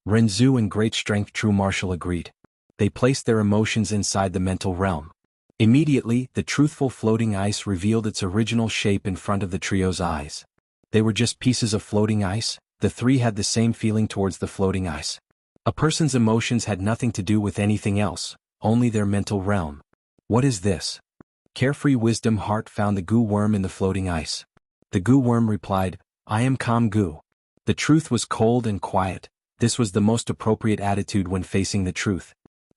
Renzu and Great Strength True Martial agreed. They placed their emotions inside the mental realm. Immediately, the truthful floating ice revealed its original shape in front of the trio's eyes. They were just pieces of floating ice, the three had the same feeling towards the floating ice. A person's emotions had nothing to do with anything else, only their mental realm. What is this? Carefree Wisdom Heart found the goo worm in the floating ice. The goo worm replied, I am calm goo. The truth was cold and quiet, this was the most appropriate attitude when facing the truth.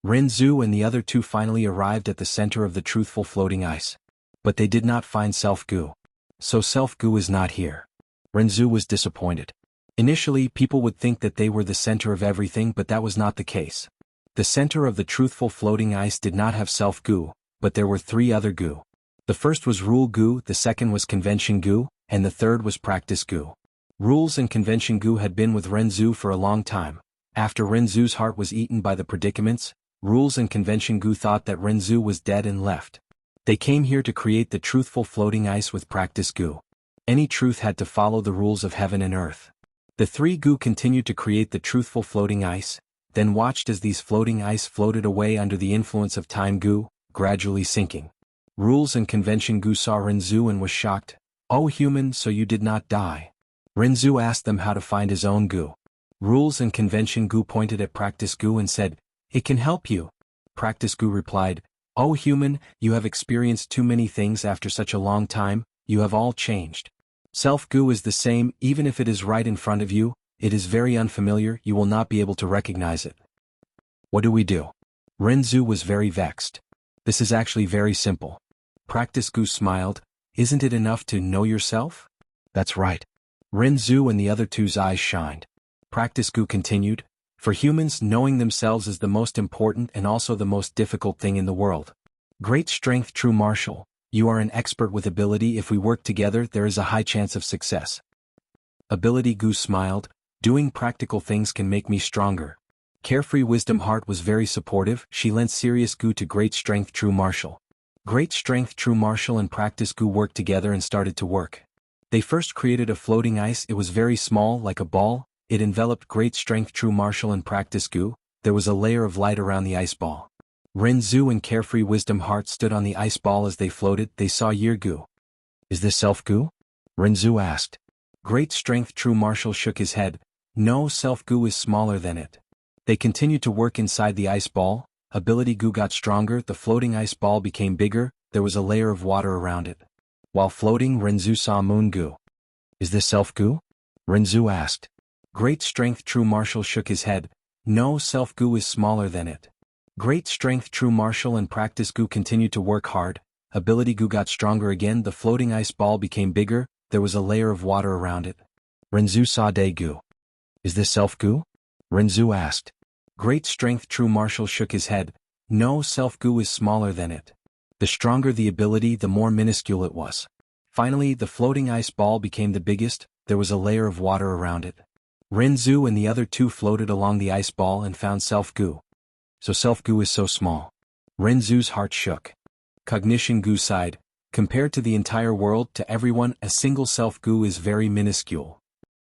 Renzu and the other two finally arrived at the center of the truthful floating ice. But they did not find self-goo. So self-goo is not here. Renzu was disappointed. Initially people would think that they were the center of everything, but that was not the case. The center of the truthful floating ice did not have self-goo, but there were 3 other goo. The first was rule goo, the second was convention goo, and the third was practice goo. Rules and convention goo had been with Renzu for a long time. After Renzu's heart was eaten by the predicaments, rules and convention goo thought that Renzu was dead and left. They came here to create the truthful floating ice with practice goo. Any truth had to follow the rules of heaven and earth. The 3 goo continued to create the truthful floating ice, then watched as these floating ice floated away under the influence of time goo, gradually sinking. Rules and convention goo saw Renzu and was shocked. Oh human, so you did not die. Renzu asked them how to find his own goo. Rules and convention goo pointed at practice goo and said, it can help you. Practice goo replied, oh human, you have experienced too many things after such a long time, you have all changed. Self-goo is the same, even if it is right in front of you, it is very unfamiliar, you will not be able to recognize it. What do we do? Renzu was very vexed. This is actually very simple. Practice goo smiled, isn't it enough to know yourself? That's right. Renzu and the other two's eyes shined. Practice goo continued, for humans knowing themselves is the most important and also the most difficult thing in the world. Great Strength True Martial, you are an expert with ability, if we work together there is a high chance of success. Ability goo smiled, doing practical things can make me stronger. Carefree Wisdom Heart was very supportive, she lent serious goo to Great Strength True Martial. Great Strength True Martial and Practice goo worked together and started to work. They first created a floating ice, it was very small like a ball, it enveloped Great Strength True Martial and Practice goo, there was a layer of light around the ice ball. Renzu and Carefree Wisdom Heart stood on the ice ball as they floated, they saw Year goo. Is this self-goo? Renzu asked. Great Strength True Martial shook his head, no, self-goo is smaller than it. They continued to work inside the ice ball, ability goo got stronger, the floating ice ball became bigger, there was a layer of water around it. While floating, Renzu saw moon goo. Is this self-goo? Renzu asked. Great Strength True Martial shook his head, no, self-goo is smaller than it. Great Strength True Martial and Practice goo continued to work hard, ability goo got stronger again, the floating ice ball became bigger, there was a layer of water around it. Renzu saw day goo. Is this self-goo? Renzu asked. Great Strength True Martial shook his head, no, self-goo is smaller than it. The stronger the ability, the more minuscule it was. Finally, the floating ice ball became the biggest, there was a layer of water around it. Renzu and the other two floated along the ice ball and found Self-Gu. So Self-Gu is so small. Renzu's heart shook. Cognition Gu sighed. Compared to the entire world, to everyone, a single Self-Gu is very minuscule.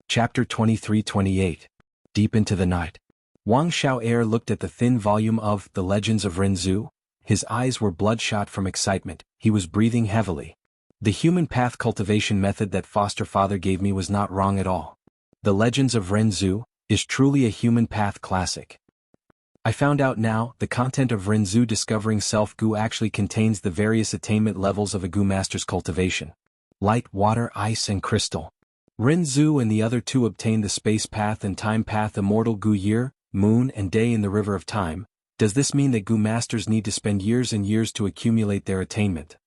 Chapter 23-28. Deep into the night. Wang Xiao'er looked at the thin volume of The Legends of Renzu. His eyes were bloodshot from excitement. He was breathing heavily. The human path cultivation method that foster father gave me was not wrong at all. The Legends of Renzu is truly a human path classic. I found out now, the content of Renzu discovering Self-Gu actually contains the various attainment levels of a Gu master's cultivation. Light, water, ice and crystal. Renzu and the other two obtained the space path and time path Immortal Gu year, moon and day in the river of time. Does this mean that Gu masters need to spend years and years to accumulate their attainment?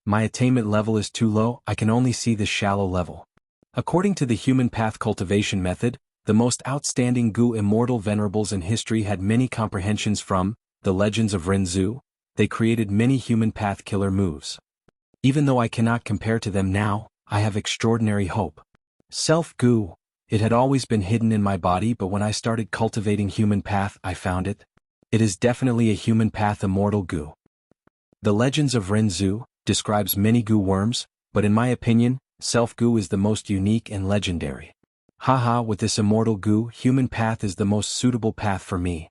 My attainment level is too low, I can only see the shallow level. According to the human path cultivation method, the most outstanding Gu immortal venerables in history had many comprehensions from The Legends of Renzu. They created many human path killer moves. Even though I cannot compare to them now, I have extraordinary hope. Self-Gu. It had always been hidden in my body, but when I started cultivating human path, I found it. It is definitely a human path immortal Gu. The Legends of Renzu describes many Gu worms, but in my opinion, Self-Gu is the most unique and legendary. Haha, with this immortal Gu, human path is the most suitable path for me.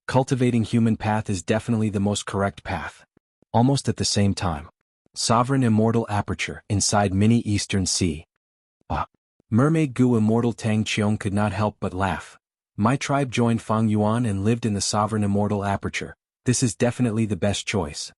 Cultivating human path is definitely the most correct path. Almost at the same time. Sovereign immortal aperture inside mini Eastern Sea. Mermaid Gu immortal Tang Qiong could not help but laugh. My tribe joined Fang Yuan and lived in the sovereign immortal aperture. This is definitely the best choice.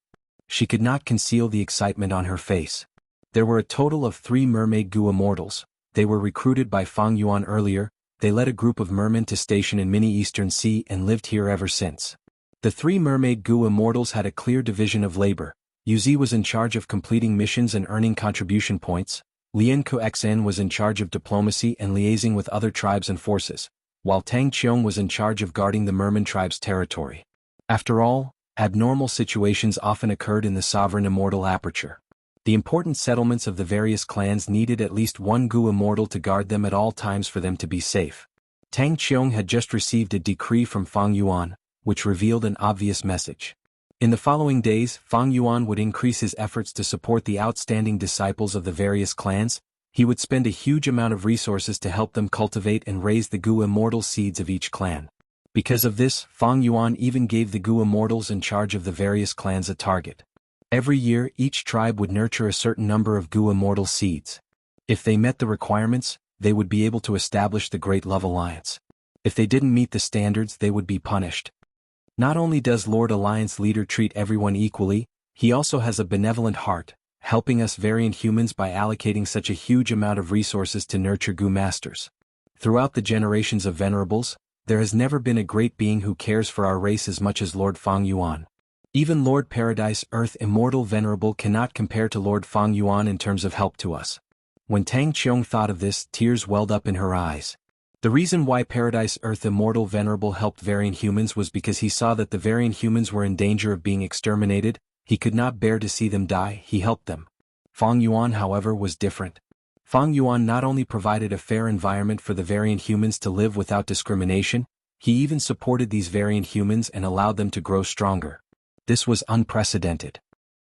She could not conceal the excitement on her face. There were a total of 3 mermaid Gu immortals. They were recruited by Fang Yuan earlier. They led a group of mermen to station in mini Eastern Sea and lived here ever since. The 3 mermaid Gu immortals had a clear division of labor. Yuzi was in charge of completing missions and earning contribution points. Lianko Xn was in charge of diplomacy and liaising with other tribes and forces, while Tang Qiong was in charge of guarding the merman tribe's territory. After all, abnormal situations often occurred in the sovereign immortal aperture. The important settlements of the various clans needed at least 1 Gu immortal to guard them at all times for them to be safe. Tang Qiong had just received a decree from Fang Yuan, which revealed an obvious message. In the following days, Fang Yuan would increase his efforts to support the outstanding disciples of the various clans. He would spend a huge amount of resources to help them cultivate and raise the Gu immortal seeds of each clan. Because of this, Fang Yuan even gave the Gu immortals in charge of the various clans a target. Every year, each tribe would nurture a certain number of Gu immortal seeds. If they met the requirements, they would be able to establish the Great Love Alliance. If they didn't meet the standards, they would be punished. Not only does Lord Alliance leader treat everyone equally, he also has a benevolent heart, helping us variant humans by allocating such a huge amount of resources to nurture Gu masters. Throughout the generations of venerables, there has never been a great being who cares for our race as much as Lord Fang Yuan. Even Lord Paradise Earth Immortal Venerable cannot compare to Lord Fang Yuan in terms of help to us. When Tang Qiong thought of this, tears welled up in her eyes. The reason why Paradise Earth Immortal Venerable helped variant humans was because he saw that the variant humans were in danger of being exterminated. He could not bear to see them die. He helped them. Fang Yuan, however, was different. Fang Yuan not only provided a fair environment for the variant humans to live without discrimination, he even supported these variant humans and allowed them to grow stronger. This was unprecedented.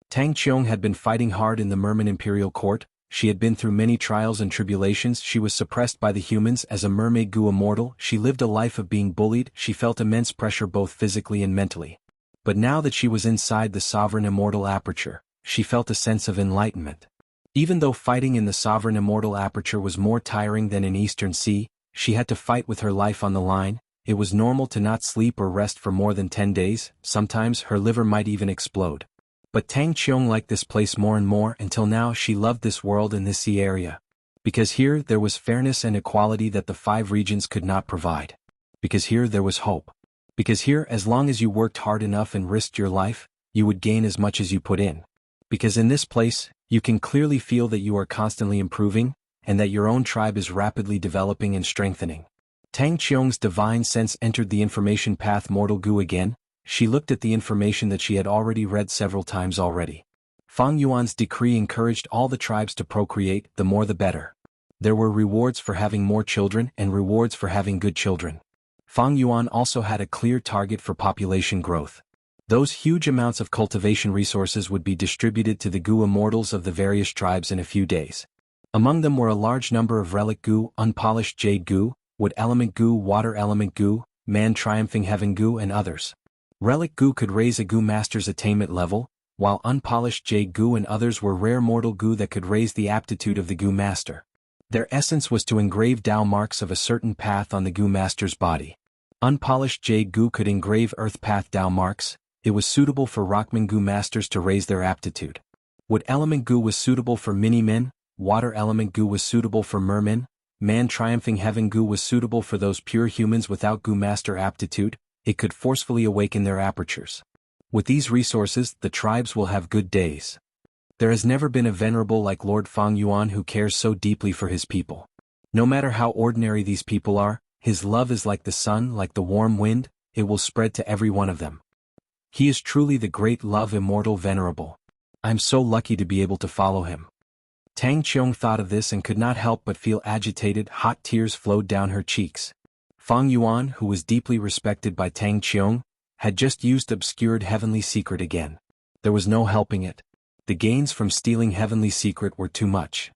Tang Qiong had been fighting hard in the Merman Imperial Court. She had been through many trials and tribulations. She was suppressed by the humans as a mermaid Gu immortal. She lived a life of being bullied. She felt immense pressure both physically and mentally. But now that she was inside the sovereign immortal aperture, she felt a sense of enlightenment. Even though fighting in the sovereign immortal aperture was more tiring than in Eastern Sea, she had to fight with her life on the line. It was normal to not sleep or rest for more than 10 days. Sometimes her liver might even explode. But Tang Qiong liked this place more and more until now she loved this world and this sea area. Because here there was fairness and equality that the 5 regions could not provide. Because here there was hope. Because here, as long as you worked hard enough and risked your life, you would gain as much as you put in. Because in this place, you can clearly feel that you are constantly improving, and that your own tribe is rapidly developing and strengthening. Tang Qiong's divine sense entered the information path Mortal Gu again. She looked at the information that she had already read several times already. Fang Yuan's decree encouraged all the tribes to procreate, the more the better. There were rewards for having more children and rewards for having good children. Fang Yuan also had a clear target for population growth. Those huge amounts of cultivation resources would be distributed to the Gu immortals of the various tribes in a few days. Among them were a large number of relic Gu, unpolished jade Gu, wood element Gu, water element Gu, man triumphing heaven Gu, and others. Relic Gu could raise a Gu master's attainment level, while unpolished jade Gu and others were rare mortal Gu that could raise the aptitude of the Gu master. Their essence was to engrave Tao marks of a certain path on the Gu master's body. Unpolished jade Gu could engrave earth path Tao marks. It was suitable for Rockman Gu masters to raise their aptitude. Wood element Gu was suitable for mini-men, water element Gu was suitable for mermen, man triumphing heaven Gu was suitable for those pure humans without Gu master aptitude. It could forcefully awaken their apertures. With these resources, the tribes will have good days. There has never been a venerable like Lord Fang Yuan who cares so deeply for his people. No matter how ordinary these people are, his love is like the sun, like the warm wind, it will spread to every one of them. He is truly the great love immortal venerable. I'm so lucky to be able to follow him. Tang Qiong thought of this and could not help but feel agitated. Hot tears flowed down her cheeks. Fang Yuan, who was deeply respected by Tang Qiong, had just used obscured heavenly secret again. There was no helping it. The gains from stealing heavenly secret were too much.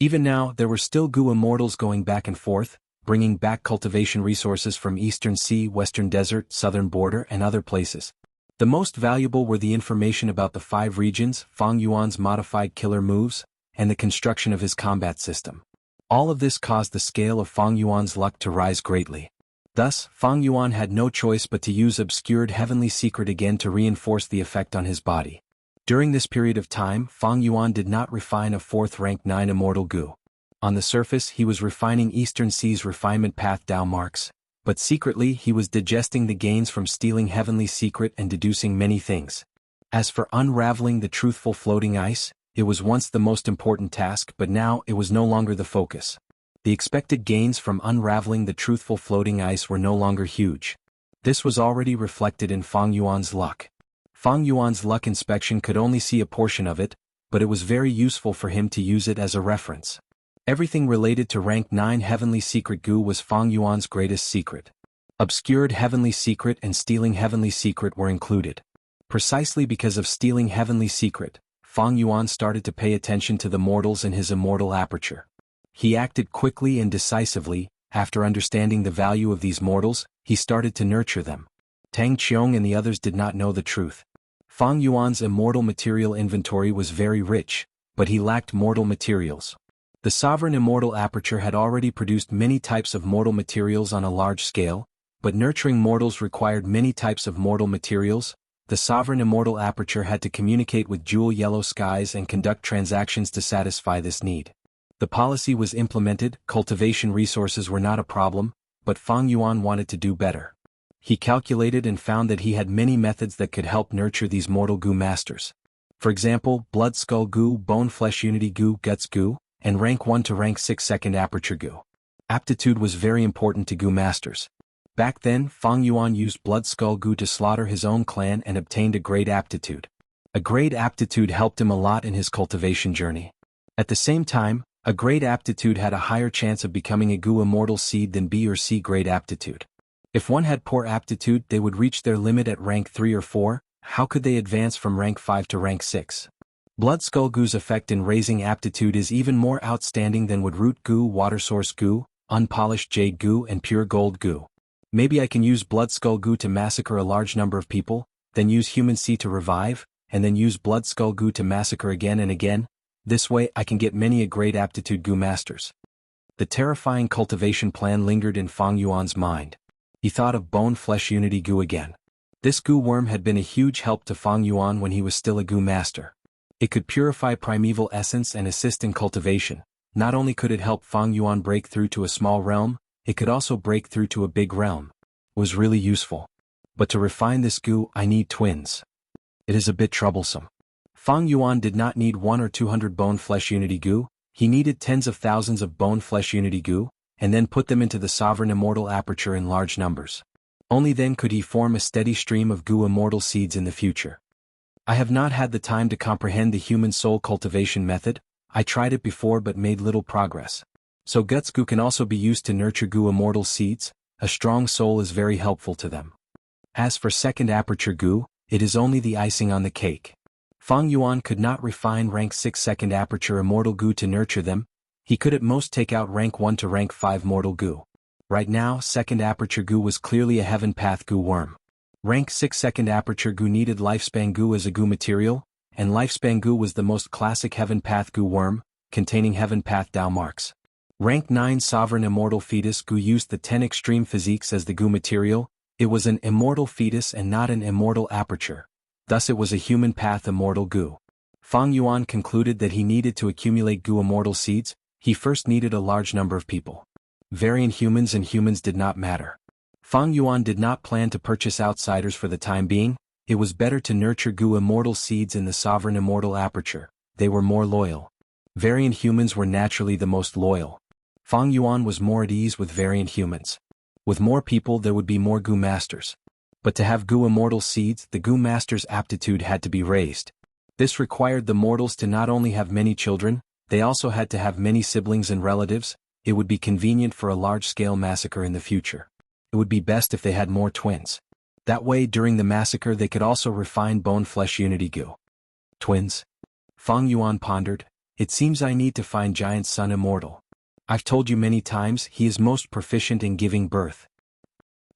Even now, there were still Gu immortals going back and forth, bringing back cultivation resources from Eastern Sea, Western Desert, Southern Border, and other places. The most valuable were the information about the 5 regions, Fang Yuan's modified killer moves, and the construction of his combat system. All of this caused the scale of Fang Yuan's luck to rise greatly. Thus, Fang Yuan had no choice but to use obscured heavenly secret again to reinforce the effect on his body. During this period of time, Fang Yuan did not refine a 4th rank 9 immortal Gu. On the surface, he was refining Eastern Sea's refinement path Tao marks, but secretly he was digesting the gains from stealing heavenly secret and deducing many things. As for unraveling the truthful floating ice, it was once the most important task, but now it was no longer the focus. The expected gains from unraveling the truthful floating ice were no longer huge. This was already reflected in Fang Yuan's luck. Fang Yuan's luck inspection could only see a portion of it, but it was very useful for him to use it as a reference. Everything related to rank 9 heavenly secret Gu was Fang Yuan's greatest secret. Obscured heavenly secret and stealing heavenly secret were included. Precisely because of stealing heavenly secret, Fang Yuan started to pay attention to the mortals in his immortal aperture. He acted quickly and decisively. After understanding the value of these mortals, he started to nurture them. Tang Qiong and the others did not know the truth. Fang Yuan's immortal material inventory was very rich, but he lacked mortal materials. The sovereign immortal aperture had already produced many types of mortal materials on a large scale, but nurturing mortals required many types of mortal materials. The sovereign immortal aperture had to communicate with jewel yellow skies and conduct transactions to satisfy this need. The policy was implemented, cultivation resources were not a problem, but Fang Yuan wanted to do better. He calculated and found that he had many methods that could help nurture these mortal Gu masters. For example, Blood Skull Gu, Bone Flesh Unity Gu, Guts Gu, and rank 1 to rank 6 second aperture Gu. Aptitude was very important to Gu masters. Back then, Fang Yuan used Blood Skull Gu to slaughter his own clan and obtained a great aptitude. A great aptitude helped him a lot in his cultivation journey. At the same time, a great aptitude had a higher chance of becoming a Gu immortal seed than B or C great aptitude. If one had poor aptitude, they would reach their limit at rank 3 or 4, how could they advance from rank 5 to rank 6? Blood Skull Gu's effect in raising aptitude is even more outstanding than would Root Gu, Water Source Gu, Unpolished Jade Gu and Pure Gold Gu. Maybe I can use Blood Skull Gu to massacre a large number of people, then use Human Sea to revive, and then use Blood Skull Gu to massacre again and again. This way I can get many a great aptitude Gu masters. The terrifying cultivation plan lingered in Fang Yuan's mind. He thought of Bone Flesh Unity Gu again. This Gu worm had been a huge help to Fang Yuan when he was still a Gu master. It could purify primeval essence and assist in cultivation. Not only could it help Fang Yuan break through to a small realm, it could also break through to a big realm. It was really useful. But to refine this Gu, I need twins. It is a bit troublesome. Fang Yuan did not need 1 or 200 Bone Flesh Unity Gu, he needed tens of thousands of Bone Flesh Unity Gu, and then put them into the sovereign immortal aperture in large numbers. Only then could he form a steady stream of Gu immortal seeds in the future. I have not had the time to comprehend the human soul cultivation method. I tried it before but made little progress. So guts gu can also be used to nurture gu immortal seeds. A strong soul is very helpful to them. As for second aperture gu, it is only the icing on the cake. Feng Yuan could not refine rank 6 second aperture immortal gu to nurture them. He could at most take out rank 1 to rank 5 mortal gu. Right now, second aperture gu was clearly a heaven path gu worm. Rank 6 second aperture gu needed lifespan gu as a gu material, and lifespan gu was the most classic heaven path gu worm, containing heaven path Dao marks. Rank 9 sovereign immortal fetus gu used the 10 extreme physiques as the gu material. It was an immortal fetus and not an immortal aperture. Thus it was a human path immortal gu. Feng Yuan concluded that he needed to accumulate gu immortal seeds. He first needed a large number of people. Variant humans and humans did not matter. Feng Yuan did not plan to purchase outsiders for the time being. It was better to nurture gu immortal seeds in the sovereign immortal aperture. They were more loyal. Variant humans were naturally the most loyal. Feng Yuan was more at ease with variant humans. With more people there would be more gu masters. But to have gu immortal seeds, the gu master's aptitude had to be raised. This required the mortals to not only have many children, they also had to have many siblings and relatives. It would be convenient for a large-scale massacre in the future. It would be best if they had more twins. That way during the massacre they could also refine bone-flesh unity gu. Twins? Feng Yuan pondered. It seems I need to find Giant Sun Immortal. I've told you many times he is most proficient in giving birth.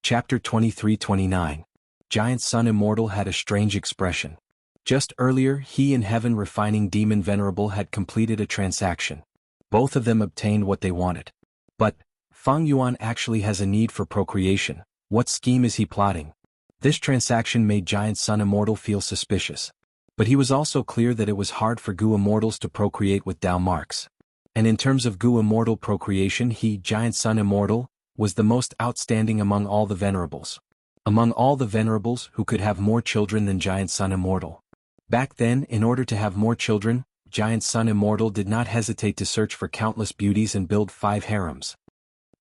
Chapter 23-29. Giant Sun Immortal had a strange expression. Just earlier he and Heaven Refining Demon Venerable had completed a transaction. Both of them obtained what they wanted. But Feng Yuan actually has a need for procreation. What scheme is he plotting? This transaction made Giant Sun Immortal feel suspicious. But he was also clear that it was hard for gu immortals to procreate with Dao marks. And in terms of gu immortal procreation he, Giant Sun Immortal, was the most outstanding among all the venerables. Among all the venerables who could have more children than Giant Sun Immortal. Back then, in order to have more children, Giant Sun Immortal did not hesitate to search for countless beauties and build 5 harems.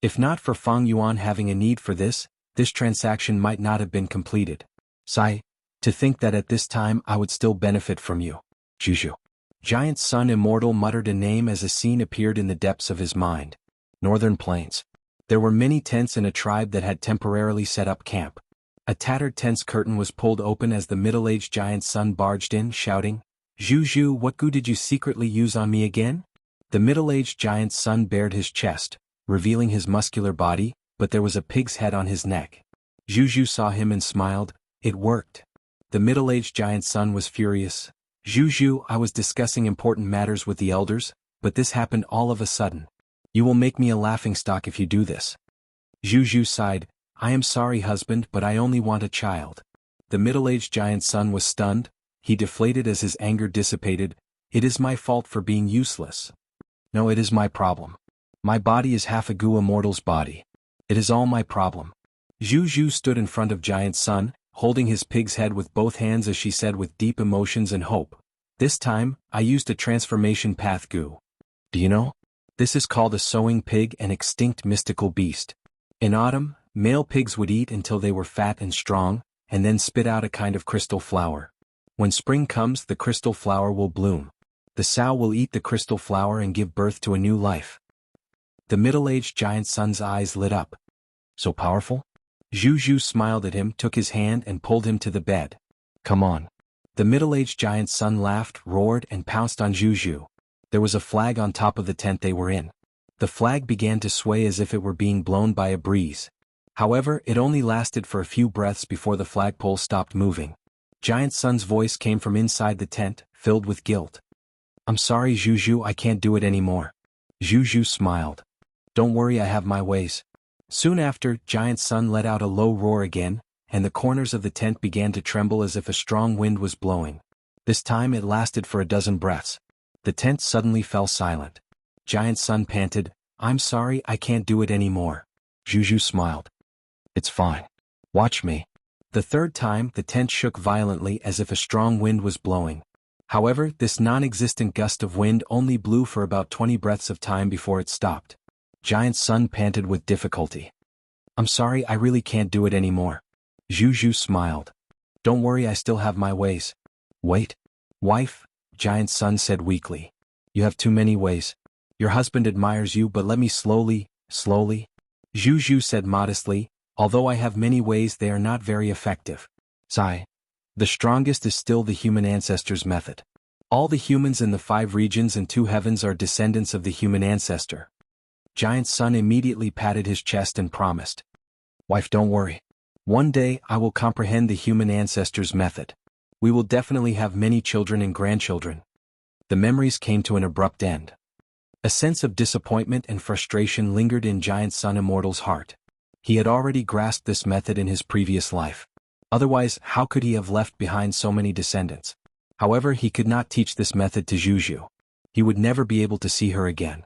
If not for Feng Yuan having a need for this transaction might not have been completed. Sigh, to think that at this time I would still benefit from you. Juju. Giant Sun Immortal muttered a name as a scene appeared in the depths of his mind. Northern Plains. There were many tents in a tribe that had temporarily set up camp. A tattered tent's curtain was pulled open as the middle-aged Giant Sun barged in, shouting, "Juju, what gu did you secretly use on me again?" The middle-aged Giant Sun bared his chest, revealing his muscular body, but there was a pig's head on his neck. Juju saw him and smiled. It worked. The middle-aged Giant Sun was furious. "Juju, I was discussing important matters with the elders, but this happened all of a sudden. You will make me a laughingstock if you do this." Juju sighed. "I am sorry, husband, but I only want a child." The middle-aged Giant Sun was stunned. He deflated as his anger dissipated. "It is my fault for being useless. No, it is my problem. My body is half a gu immortal's body. It is all my problem." Juju stood in front of Giant Sun, holding his pig's head with both hands as she said with deep emotions and hope, "This time, I used a transformation path gu. Do you know? This is called a sowing pig, an extinct mystical beast. In autumn, male pigs would eat until they were fat and strong, and then spit out a kind of crystal flower. When spring comes the crystal flower will bloom. The sow will eat the crystal flower and give birth to a new life." The middle-aged Giant Sun's eyes lit up. "So powerful?" Juju smiled at him, took his hand and pulled him to the bed. "Come on." The middle-aged Giant Sun laughed, roared and pounced on Juju. There was a flag on top of the tent they were in. The flag began to sway as if it were being blown by a breeze. However, it only lasted for a few breaths before the flagpole stopped moving. Giant Sun's voice came from inside the tent, filled with guilt. "I'm sorry, Juju, I can't do it anymore." Juju smiled. "Don't worry, I have my ways." Soon after, Giant Sun let out a low roar again, and the corners of the tent began to tremble as if a strong wind was blowing. This time it lasted for a dozen breaths. The tent suddenly fell silent. Giant Sun panted, "I'm sorry, I can't do it anymore." Juju smiled. "It's fine. Watch me." The third time, the tent shook violently as if a strong wind was blowing. However, this non-existent gust of wind only blew for about 20 breaths of time before it stopped. Giant Sun panted with difficulty. "I'm sorry, I really can't do it anymore." Juju smiled. "Don't worry, I still have my ways." "Wait. Wife," Giant Sun said weakly. "You have too many ways. Your husband admires you, but let me slowly. Zhu Zhu said modestly, although I have many ways, they are not very effective. Sigh. The strongest is still the human ancestor's method. All the humans in the 5 regions and 2 heavens are descendants of the human ancestor. Giant Sun immediately patted his chest and promised. Wife, don't worry. One day I will comprehend the human ancestor's method. We will definitely have many children and grandchildren. The memories came to an abrupt end. A sense of disappointment and frustration lingered in Giant Sun Immortal's heart. He had already grasped this method in his previous life. Otherwise, how could he have left behind so many descendants? However, he could not teach this method to Zhu Zhu. He would never be able to see her again.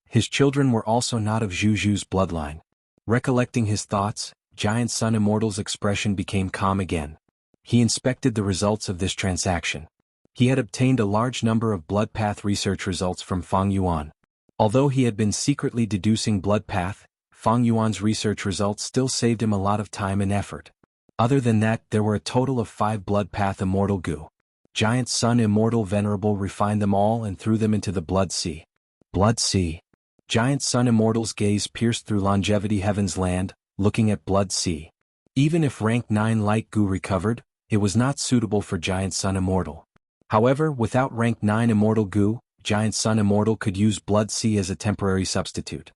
His children were also not of Zhu Zhu's bloodline. Recollecting his thoughts, Giant Sun Immortal's expression became calm again. He inspected the results of this transaction. He had obtained a large number of blood path research results from Fang Yuan. Although he had been secretly deducing blood path, Fang Yuan's research results still saved him a lot of time and effort. Other than that, there were a total of 5 blood path immortal goo. Giant Sun Immortal Venerable refined them all and threw them into the blood sea. Blood sea. Giant Sun Immortal's gaze pierced through longevity heaven's land, looking at blood sea. Even if rank 9 light goo recovered, it was not suitable for Giant Sun Immortal. However, without rank 9 immortal goo, Giant Sun Immortal could use blood sea as a temporary substitute.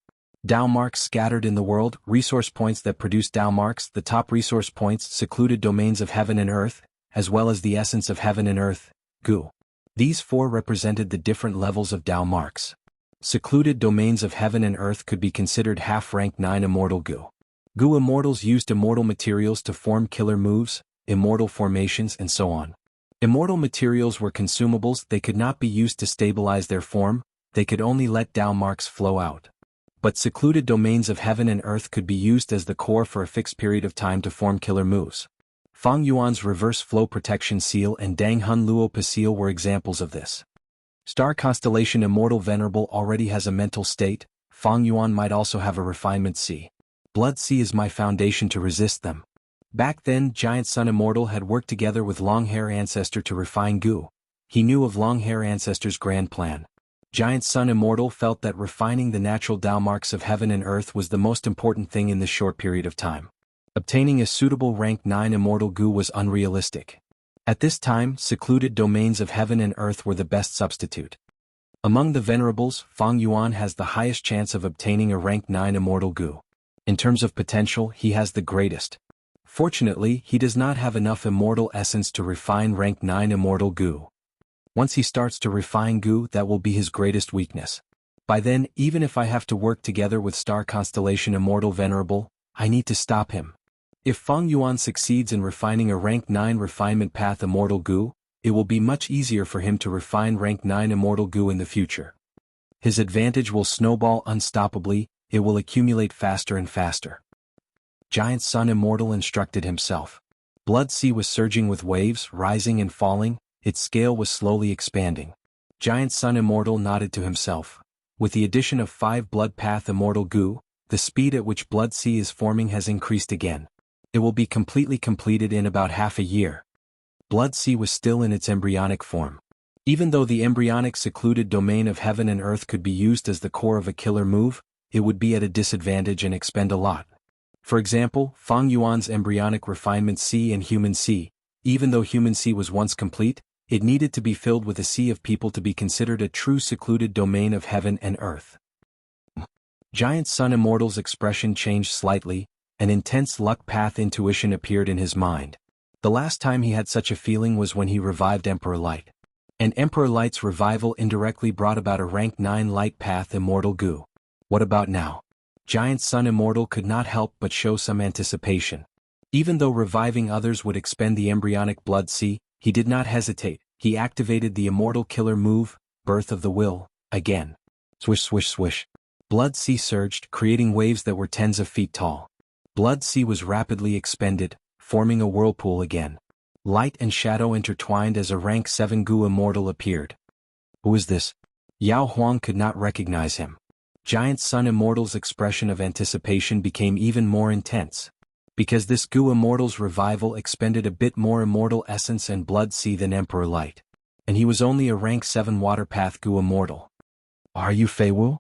Dao marks scattered in the world, resource points that produce Dao marks, the top resource points, secluded domains of heaven and earth, as well as the essence of heaven and earth, goo. These 4 represented the different levels of Dao marks. Secluded domains of heaven and earth could be considered half rank 9 immortal goo. Goo immortals used immortal materials to form killer moves, immortal formations, and so on. Immortal materials were consumables, they could not be used to stabilize their form, they could only let Dao marks flow out. But secluded domains of heaven and earth could be used as the core for a fixed period of time to form killer moves. Fang Yuan's reverse flow protection seal and Dang Hun Luopa seal were examples of this. Star constellation Immortal Venerable already has a mental state, Fang Yuan might also have a refinement sea. Blood sea is my foundation to resist them. Back then, Giant Sun Immortal had worked together with Longhair Ancestor to refine goo. He knew of Longhair Ancestor's grand plan. Giant Sun Immortal felt that refining the natural Dao marks of heaven and earth was the most important thing in this short period of time. Obtaining a suitable rank 9 immortal goo was unrealistic. At this time, secluded domains of heaven and earth were the best substitute. Among the venerables, Fang Yuan has the highest chance of obtaining a rank 9 immortal goo. In terms of potential, he has the greatest. Fortunately, he does not have enough immortal essence to refine rank 9 immortal goo. Once he starts to refine goo, that will be his greatest weakness. By then, even if I have to work together with Star Constellation Immortal Venerable, I need to stop him. If Fang Yuan succeeds in refining a rank 9 refinement path immortal goo, it will be much easier for him to refine rank 9 immortal goo in the future. His advantage will snowball unstoppably, it will accumulate faster and faster. Giant Sun Immortal instructed himself. Blood sea was surging with waves, rising and falling, its scale was slowly expanding. Giant Sun Immortal nodded to himself. With the addition of 5 blood path immortal goo, the speed at which blood sea is forming has increased again. It will be completely completed in about half a year. Blood sea was still in its embryonic form. Even though the embryonic secluded domain of heaven and earth could be used as the core of a killer move, it would be at a disadvantage and expend a lot. For example, Fang Yuan's embryonic refinement sea and human sea, even though human sea was once complete, it needed to be filled with a sea of people to be considered a true secluded domain of heaven and earth. Giant Sun Immortal's expression changed slightly, an intense luck path intuition appeared in his mind. The last time he had such a feeling was when he revived Emperor Light. And Emperor Light's revival indirectly brought about a rank 9 light path immortal goo. What about now? Giant Sun Immortal could not help but show some anticipation. Even though reviving others would expend the embryonic blood sea, he did not hesitate. He activated the immortal killer move, Birth of the Will, again. Swish swish swish. Blood sea surged, creating waves that were tens of feet tall. Blood sea was rapidly expended, forming a whirlpool again. Light and shadow intertwined as a rank 7 goo immortal appeared. Who is this? Yao Huang could not recognize him. Giant Sun Immortal's expression of anticipation became even more intense. Because this goo immortal's revival expended a bit more immortal essence and blood sea than Emperor Light. And he was only a rank 7 water path goo immortal. Are you Fei Wu?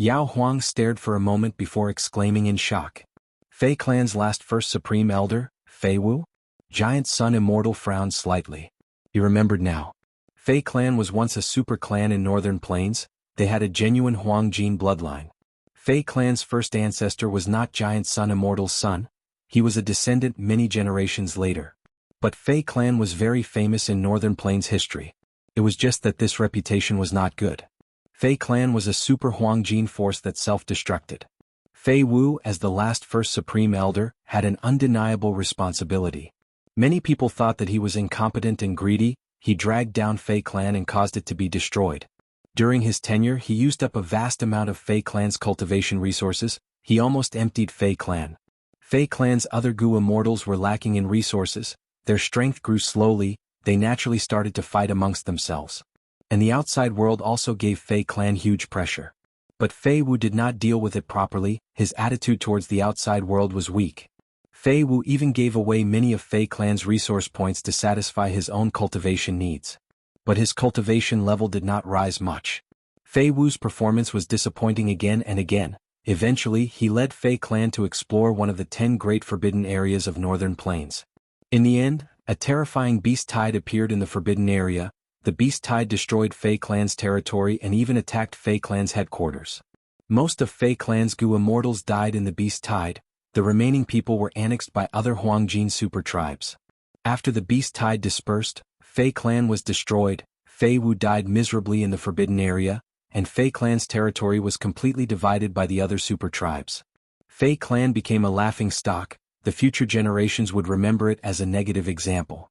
Yao Huang stared for a moment before exclaiming in shock. Fei Clan's last first supreme elder, Fei Wu? Giant Sun Immortal frowned slightly. He remembered now. Fei Clan was once a super clan in Northern Plains. They had a genuine Huang gene bloodline. Fei Clan's first ancestor was not Giant Sun Immortal's son. He was a descendant many generations later. But Fei Clan was very famous in Northern Plains history. It was just that this reputation was not good. Fei Clan was a super Huang gene force that self-destructed. Fei Wu, as the last first supreme elder, had an undeniable responsibility. Many people thought that he was incompetent and greedy. He dragged down Fei Clan and caused it to be destroyed. During his tenure he used up a vast amount of Fei Clan's cultivation resources. He almost emptied Fei Clan. Fei Clan's other Gu immortals were lacking in resources. Their strength grew slowly. They naturally started to fight amongst themselves. And the outside world also gave Fei Clan huge pressure. But Fei Wu did not deal with it properly. His attitude towards the outside world was weak. Fei Wu even gave away many of Fei Clan's resource points to satisfy his own cultivation needs. But his cultivation level did not rise much. Fei Wu's performance was disappointing again and again. Eventually he led Fei Clan to explore one of the 10 great forbidden areas of Northern Plains. In the end, a terrifying beast tide appeared in the forbidden area. The beast tide destroyed Fei Clan's territory and even attacked Fei Clan's headquarters. Most of Fei Clan's Gu immortals died in the beast tide. The remaining people were annexed by other Huang gene super tribes. After the beast tide dispersed, Fei Clan was destroyed. Fei Wu died miserably in the forbidden area, and Fei Clan's territory was completely divided by the other super tribes. Fei Clan became a laughing stock. The future generations would remember it as a negative example.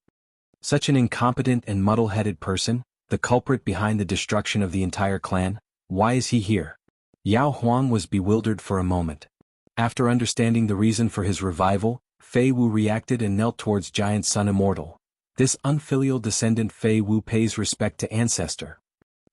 Such an incompetent and muddle-headed person, the culprit behind the destruction of the entire clan. Why is he here? Yao Huang was bewildered for a moment. After understanding the reason for his revival, Fei Wu reacted and knelt towards Giant Sun Immortal. This unfilial descendant Fei Wu pays respect to ancestor.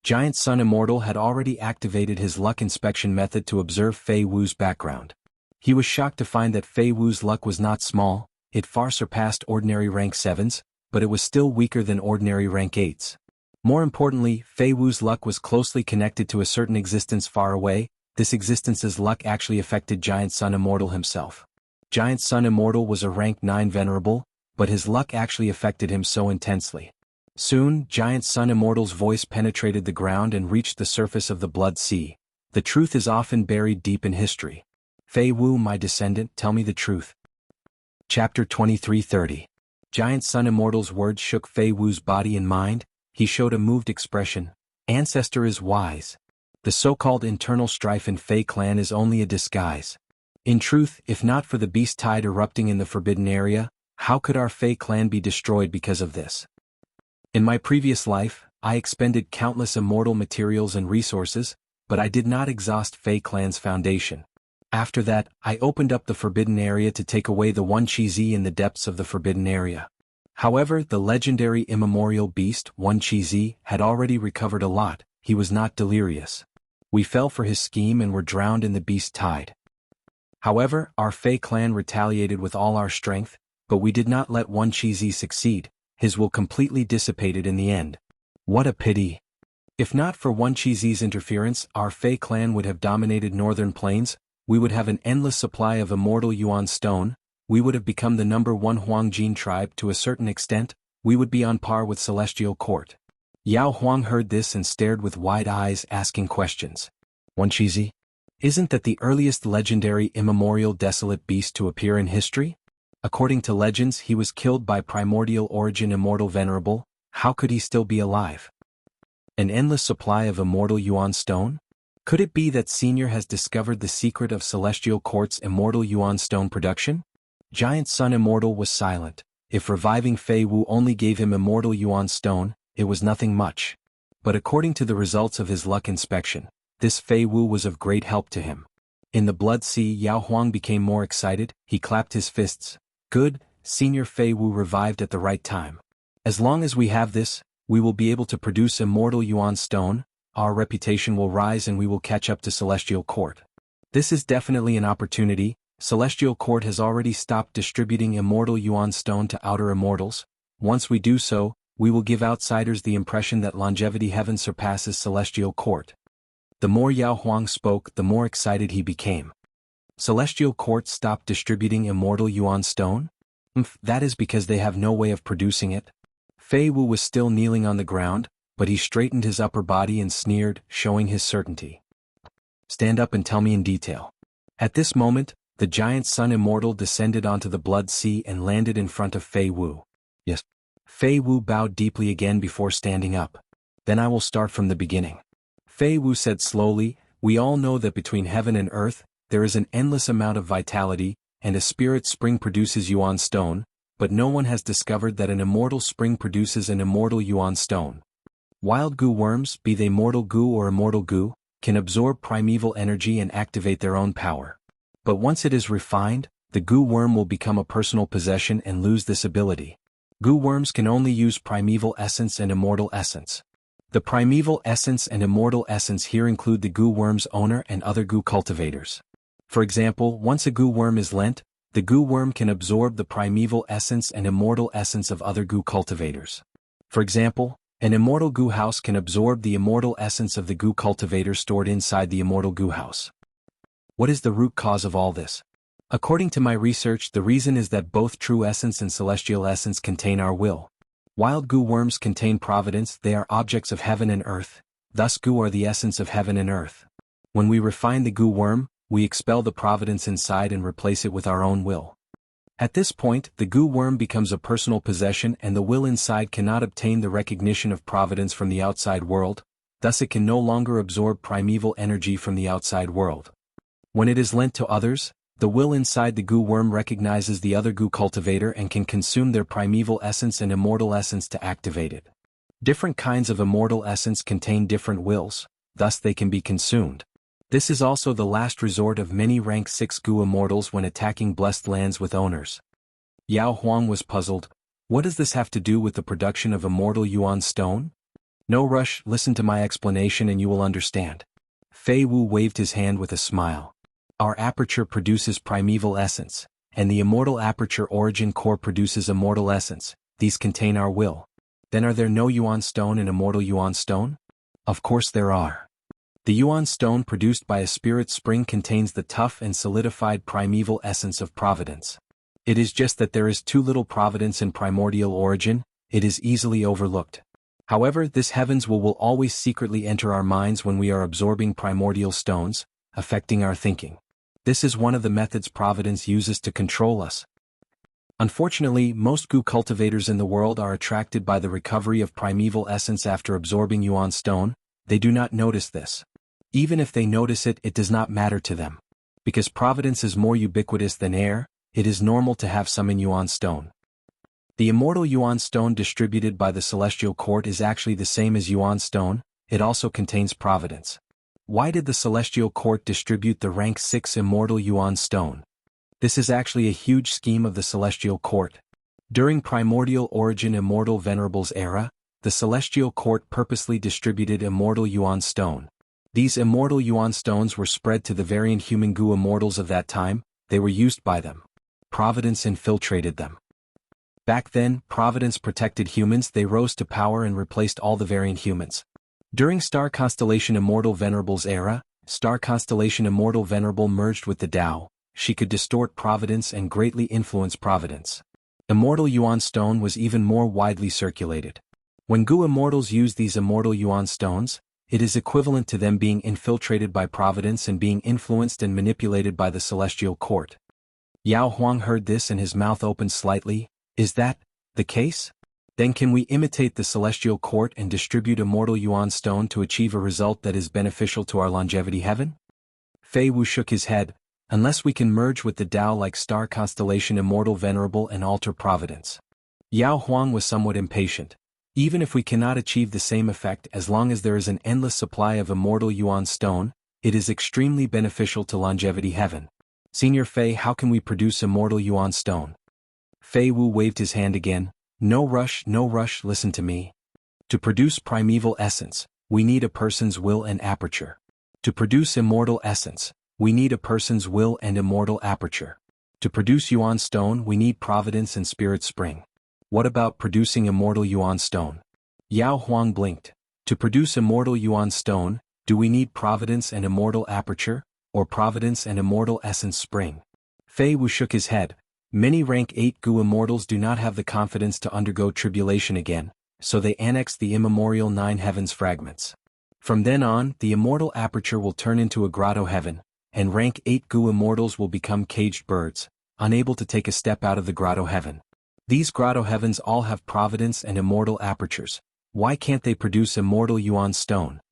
Giant Sun Immortal had already activated his luck inspection method to observe Fei Wu's background. He was shocked to find that Fei Wu's luck was not small. It far surpassed ordinary rank 7s, but it was still weaker than ordinary rank 8s. More importantly, Fei Wu's luck was closely connected to a certain existence far away. This existence's luck actually affected Giant Sun Immortal himself. Giant Sun Immortal was a rank 9 venerable, but his luck actually affected him so intensely. Soon, Giant Sun Immortal's voice penetrated the ground and reached the surface of the blood sea. The truth is often buried deep in history. Fei Wu, my descendant, tell me the truth. Chapter 23:30. Giant Sun Immortal's words shook Fei Wu's body and mind. He showed a moved expression. Ancestor is wise. The so-called internal strife in Fei Clan is only a disguise. In truth, if not for the beast tide erupting in the forbidden area, how could our Fei Clan be destroyed because of this? In my previous life, I expended countless immortal materials and resources, but I did not exhaust Fei Clan's foundation. After that, I opened up the forbidden area to take away the one Chi-Zi in the depths of the forbidden area. However, the legendary immemorial beast, one Chi-Zi, had already recovered a lot. He was not delirious. We fell for his scheme and were drowned in the beast tide. However, our Fei Clan retaliated with all our strength, but we did not let one Chi-Zi succeed. His will completely dissipated in the end. What a pity. If not for one Chi-Zi's interference, our Fei Clan would have dominated Northern Plains. We would have an endless supply of immortal Yuan stone. We would have become the #1 Huang gene tribe to a certain extent. We would be on par with Celestial Court. Yao Huang heard this and stared with wide eyes, asking questions. One Chi-Zi? Isn't that the earliest legendary immemorial desolate beast to appear in history? According to legends, he was killed by primordial origin immortal venerable. How could he still be alive? An endless supply of immortal Yuan stone? Could it be that Senior has discovered the secret of Celestial Court's immortal Yuan stone production? Giant Sun Immortal was silent. If reviving Fei Wu only gave him immortal Yuan stone, it was nothing much. But according to the results of his luck inspection, this Fei Wu was of great help to him. In the blood sea, Yao Huang became more excited. He clapped his fists. Good, Senior Fei Wu revived at the right time. As long as we have this, we will be able to produce immortal Yuan stone. Our reputation will rise and we will catch up to Celestial Court. This is definitely an opportunity. Celestial Court has already stopped distributing immortal Yuan stone to outer immortals. Once we do so, we will give outsiders the impression that longevity heaven surpasses Celestial Court. The more Yao Huang spoke, the more excited he became. Celestial Court stopped distributing Immortal Yuan Stone? That is because they have no way of producing it. Fei Wu was still kneeling on the ground, but he straightened his upper body and sneered, showing his certainty. Stand up and tell me in detail. At this moment, the giant sun Immortal descended onto the blood sea and landed in front of Fei Wu. Yes. Fei Wu bowed deeply again before standing up. Then I will start from the beginning. Fei Wu said slowly, we all know that between heaven and earth, there is an endless amount of vitality, and a spirit spring produces Yuan Stone, but no one has discovered that an immortal spring produces an immortal Yuan Stone. Wild goo worms, be they mortal goo or immortal goo, can absorb primeval energy and activate their own power. But once it is refined, the goo worm will become a personal possession and lose this ability. Goo worms can only use primeval essence and immortal essence. The primeval essence and immortal essence here include the goo worm's owner and other goo cultivators. For example, once a goo worm is lent, the goo worm can absorb the primeval essence and immortal essence of other goo cultivators. For example, an immortal goo house can absorb the immortal essence of the goo cultivator stored inside the immortal goo house. What is the root cause of all this? According to my research, the reason is that both true essence and celestial essence contain our will. Wild goo worms contain providence, they are objects of heaven and earth, thus goo are the essence of heaven and earth. When we refine the goo worm, we expel the providence inside and replace it with our own will. At this point, the goo worm becomes a personal possession and the will inside cannot obtain the recognition of providence from the outside world, thus it can no longer absorb primeval energy from the outside world. When it is lent to others, the will inside the goo worm recognizes the other goo cultivator and can consume their primeval essence and immortal essence to activate it. Different kinds of immortal essence contain different wills, thus they can be consumed. This is also the last resort of many rank 6 goo immortals when attacking blessed lands with owners. Yao Huang was puzzled. What does this have to do with the production of immortal Yuan Stone? No rush, listen to my explanation and you will understand. Fei Wu waved his hand with a smile. Our aperture produces primeval essence, and the immortal aperture origin core produces immortal essence. These contain our will. Then are there no Yuan Stone and immortal Yuan Stone? Of course there are. The Yuan Stone produced by a spirit spring contains the tough and solidified primeval essence of providence. It is just that there is too little providence in primordial origin, it is easily overlooked. However, this heaven's will always secretly enter our minds when we are absorbing primordial stones, affecting our thinking. This is one of the methods providence uses to control us. Unfortunately, most goo cultivators in the world are attracted by the recovery of primeval essence after absorbing Yuan Stone. They do not notice this. Even if they notice it, it does not matter to them. Because providence is more ubiquitous than air, it is normal to have some in Yuan Stone. The immortal Yuan Stone distributed by the Celestial Court is actually the same as Yuan Stone, it also contains providence. Why did the Celestial Court distribute the rank 6 immortal Yuan Stone? This is actually a huge scheme of the Celestial Court. During primordial origin Immortal Venerables era, the Celestial Court purposely distributed immortal Yuan Stone. These immortal Yuan Stones were spread to the variant human goo immortals of that time, they were used by them. Providence infiltrated them. Back then, providence protected humans, they rose to power and replaced all the variant humans. During Star Constellation Immortal Venerables era, Star Constellation Immortal Venerable merged with the Tao, she could distort providence and greatly influence providence. Immortal Yuan Stone was even more widely circulated. When goo immortals use these immortal Yuan Stones, it is equivalent to them being infiltrated by providence and being influenced and manipulated by the Celestial Court. Yao Huang heard this and his mouth opened slightly. Is that the case? Then can we imitate the Celestial Court and distribute immortal Yuan Stone to achieve a result that is beneficial to our longevity heaven? Fei Wu shook his head. Unless we can merge with the Tao like Star Constellation Immortal Venerable and alter providence. Yao Huang was somewhat impatient. Even if we cannot achieve the same effect as long as there is an endless supply of immortal Yuan Stone, it is extremely beneficial to longevity heaven. Senior Fei, how can we produce immortal Yuan Stone? Fei Wu waved his hand again. No rush, listen to me. To produce primeval essence, we need a person's will and aperture. To produce immortal essence, we need a person's will and immortal aperture. To produce Yuan Stone, we need providence and spirit spring. What about producing immortal Yuan Stone? Yao Huang blinked. To produce immortal Yuan Stone, Do we need Providence and Immortal Aperture, or Providence and Immortal Essence Spring? Fei Wu shook his head. Many rank 8 Gu immortals do not have the confidence to undergo tribulation again, so they annex the immemorial 9 heavens fragments. From then on, the Immortal Aperture will turn into a grotto heaven, and rank 8 Gu immortals will become caged birds, unable to take a step out of the grotto heaven. These grotto heavens all have Providence and Immortal Apertures. Why can't they produce Immortal Yuan Stone?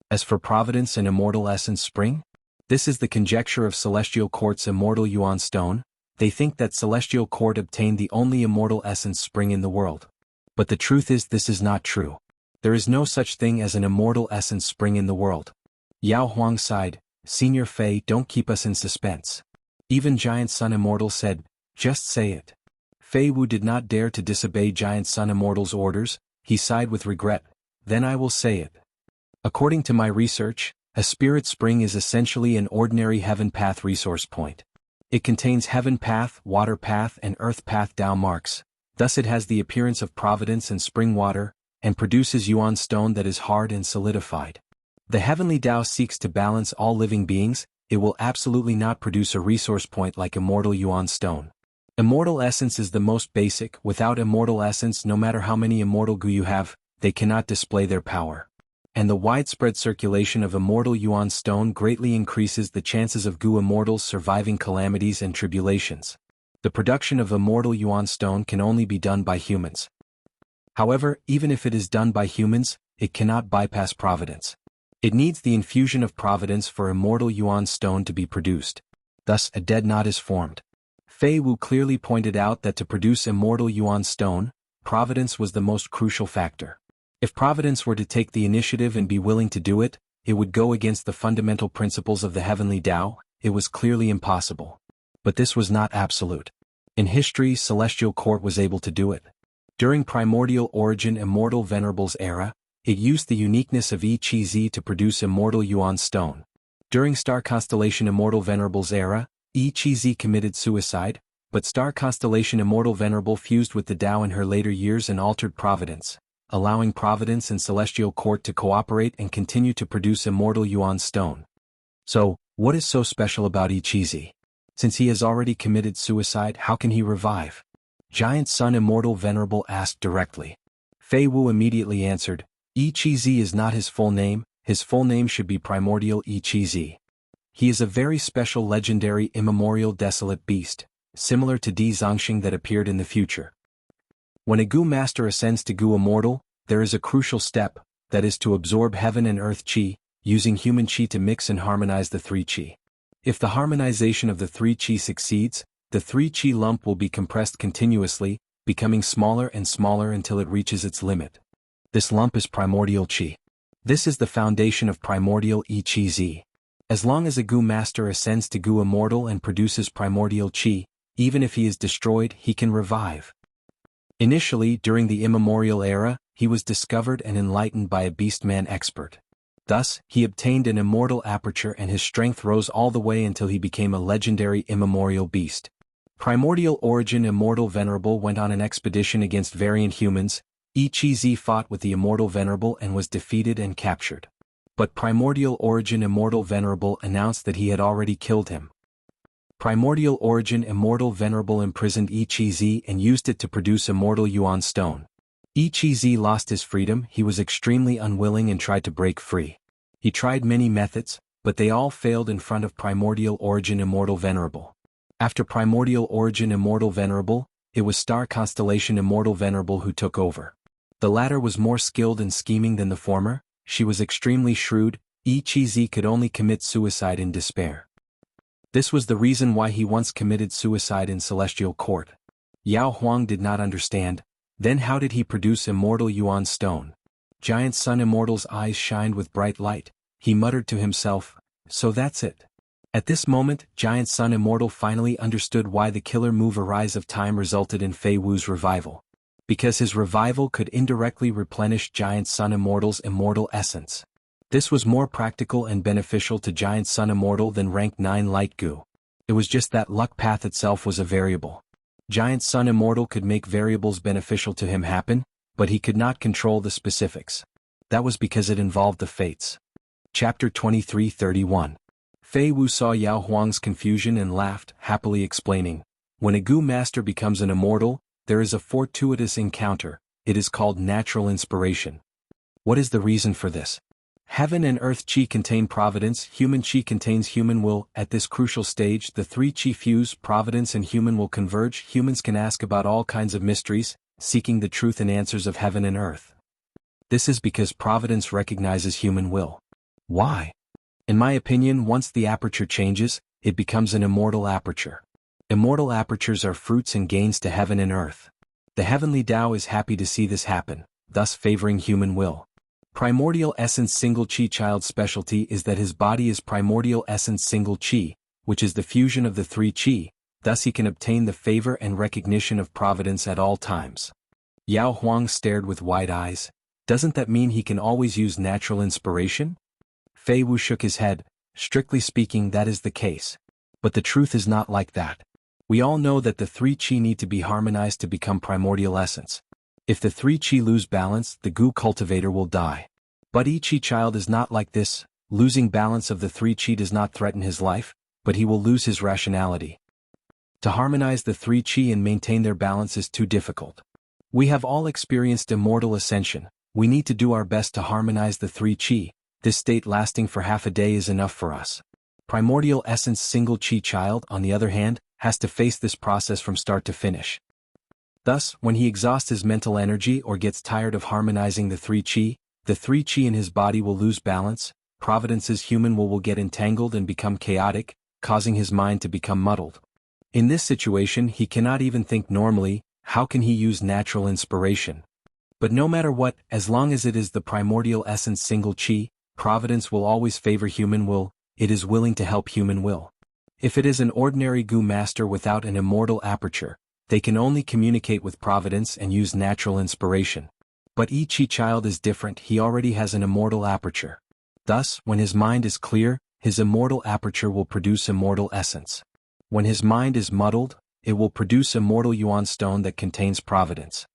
As for Providence and Immortal Essence Spring? This is the conjecture of Celestial Court's Immortal Yuan Stone. They think that Celestial Court obtained the only Immortal Essence Spring in the world. But the truth is this is not true. There is no such thing as an Immortal Essence Spring in the world. Yao Huang sighed, Senior Fei, don't keep us in suspense. Even Giant Sun Immortal said, just say it. Fei Wu did not dare to disobey Giant Sun Immortal's orders. He sighed with regret. Then I will say it. According to my research, a Spirit Spring is essentially an ordinary Heaven Path resource point. It contains Heaven Path, Water Path and Earth Path Dao marks, thus it has the appearance of Providence and Spring Water, and produces Yuan Stone that is hard and solidified. The Heavenly Dao seeks to balance all living beings. It will absolutely not produce a resource point like Immortal Yuan Stone. Immortal Essence is the most basic. Without Immortal Essence, no matter how many Immortal Gu you have, they cannot display their power. And the widespread circulation of Immortal Yuan Stone greatly increases the chances of Gu Immortals surviving calamities and tribulations. The production of Immortal Yuan Stone can only be done by humans. However, even if it is done by humans, it cannot bypass Providence. It needs the infusion of Providence for Immortal Yuan Stone to be produced. Thus, a dead knot is formed. Fei Wu clearly pointed out that to produce Immortal Yuan Stone, Providence was the most crucial factor. If Providence were to take the initiative and be willing to do it, it would go against the fundamental principles of the Heavenly Dao. It was clearly impossible. But this was not absolute. In history, Celestial Court was able to do it. During Primordial Origin Immortal Venerable's era, it used the uniqueness of Yi Qi Zi to produce Immortal Yuan Stone. During Star Constellation Immortal Venerable's era, Yi Qi Zi committed suicide, but Star Constellation Immortal Venerable fused with the Dao in her later years and altered Providence, allowing Providence and Celestial Court to cooperate and continue to produce Immortal Yuan Stone. So, what is so special about Yi Qi Zi? Since he has already committed suicide, how can he revive? Giant Sun Immortal Venerable asked directly. Fei Wu immediately answered, Yi Qi Zi is not his full name. His full name should be Primordial Yi Qi Zi. He is a very special legendary immemorial desolate beast, similar to Di Zongxing that appeared in the future. When a Gu Master ascends to Gu Immortal, there is a crucial step, that is to absorb heaven and earth Qi, using human Qi to mix and harmonize the 3 Qi. If the harmonization of the 3 Qi succeeds, the 3 Qi lump will be compressed continuously, becoming smaller and smaller until it reaches its limit. This lump is Primordial Qi. This is the foundation of Primordial Yi Qi Zi. As long as a Gu Master ascends to Gu Immortal and produces Primordial Qi, even if he is destroyed, he can revive. Initially, during the immemorial era, he was discovered and enlightened by a beastman expert. Thus, he obtained an immortal aperture and his strength rose all the way until he became a legendary immemorial beast. Primordial Origin Immortal Venerable went on an expedition against variant humans. Yi Qi Zi fought with the Immortal Venerable and was defeated and captured. But Primordial Origin Immortal Venerable announced that he had already killed him. Primordial Origin Immortal Venerable imprisoned Yi Qi Zi and used it to produce Immortal Yuan Stone. Yi Qi Zi lost his freedom. He was extremely unwilling and tried to break free. He tried many methods, but they all failed in front of Primordial Origin Immortal Venerable. After Primordial Origin Immortal Venerable, it was Star Constellation Immortal Venerable who took over. The latter was more skilled in scheming than the former. She was extremely shrewd. Yi Qi Zi could only commit suicide in despair. This was the reason why he once committed suicide in Celestial Court. Yao Huang did not understand. Then how did he produce Immortal Yuan Stone? Giant Sun Immortal's eyes shined with bright light. He muttered to himself, so that's it. At this moment, Giant Sun Immortal finally understood why the killer move Arise of Time resulted in Fei Wu's revival. Because his revival could indirectly replenish Giant Sun Immortal's immortal essence. This was more practical and beneficial to Giant Sun Immortal than rank 9 Light Gu. It was just that luck path itself was a variable. Giant Sun Immortal could make variables beneficial to him happen, but he could not control the specifics. That was because it involved the fates. Chapter 23:31. Fei Wu saw Yao Huang's confusion and laughed, happily explaining, "When a Gu master becomes an immortal, there is a fortuitous encounter. It is called natural inspiration." What is the reason for this? Heaven and earth chi contain providence, human chi contains human will. At this crucial stage, the three chi fuse, providence and human will converge. Humans can ask about all kinds of mysteries, seeking the truth and answers of heaven and earth. This is because providence recognizes human will. Why? In my opinion, once the aperture changes, it becomes an immortal aperture. Immortal apertures are fruits and gains to heaven and earth. The heavenly Tao is happy to see this happen, thus favoring human will. Primordial essence single chi child's specialty is that his body is primordial essence single chi, which is the fusion of the three chi, thus he can obtain the favor and recognition of providence at all times. Yao Huang stared with wide eyes. Doesn't that mean he can always use natural inspiration? Fei Wu shook his head. Strictly speaking, that is the case. But the truth is not like that. We all know that the three chi need to be harmonized to become primordial essence. If the three chi lose balance, the Gu cultivator will die. But each chi child is not like this. Losing balance of the three chi does not threaten his life, but he will lose his rationality. To harmonize the three chi and maintain their balance is too difficult. We have all experienced immortal ascension. We need to do our best to harmonize the three chi. This state lasting for half a day is enough for us. Primordial essence single chi child, on the other hand, has to face this process from start to finish. Thus, when he exhausts his mental energy or gets tired of harmonizing the three chi in his body will lose balance, providence's human will get entangled and become chaotic, causing his mind to become muddled. In this situation he cannot even think normally. How can he use natural inspiration? But no matter what, as long as it is the primordial essence single chi, providence will always favor human will. It is willing to help human will. If it is an ordinary Gu master without an immortal aperture, they can only communicate with providence and use natural inspiration. But each chi child is different. He already has an immortal aperture. Thus, when his mind is clear, his immortal aperture will produce immortal essence. When his mind is muddled, it will produce immortal yuan stone that contains providence.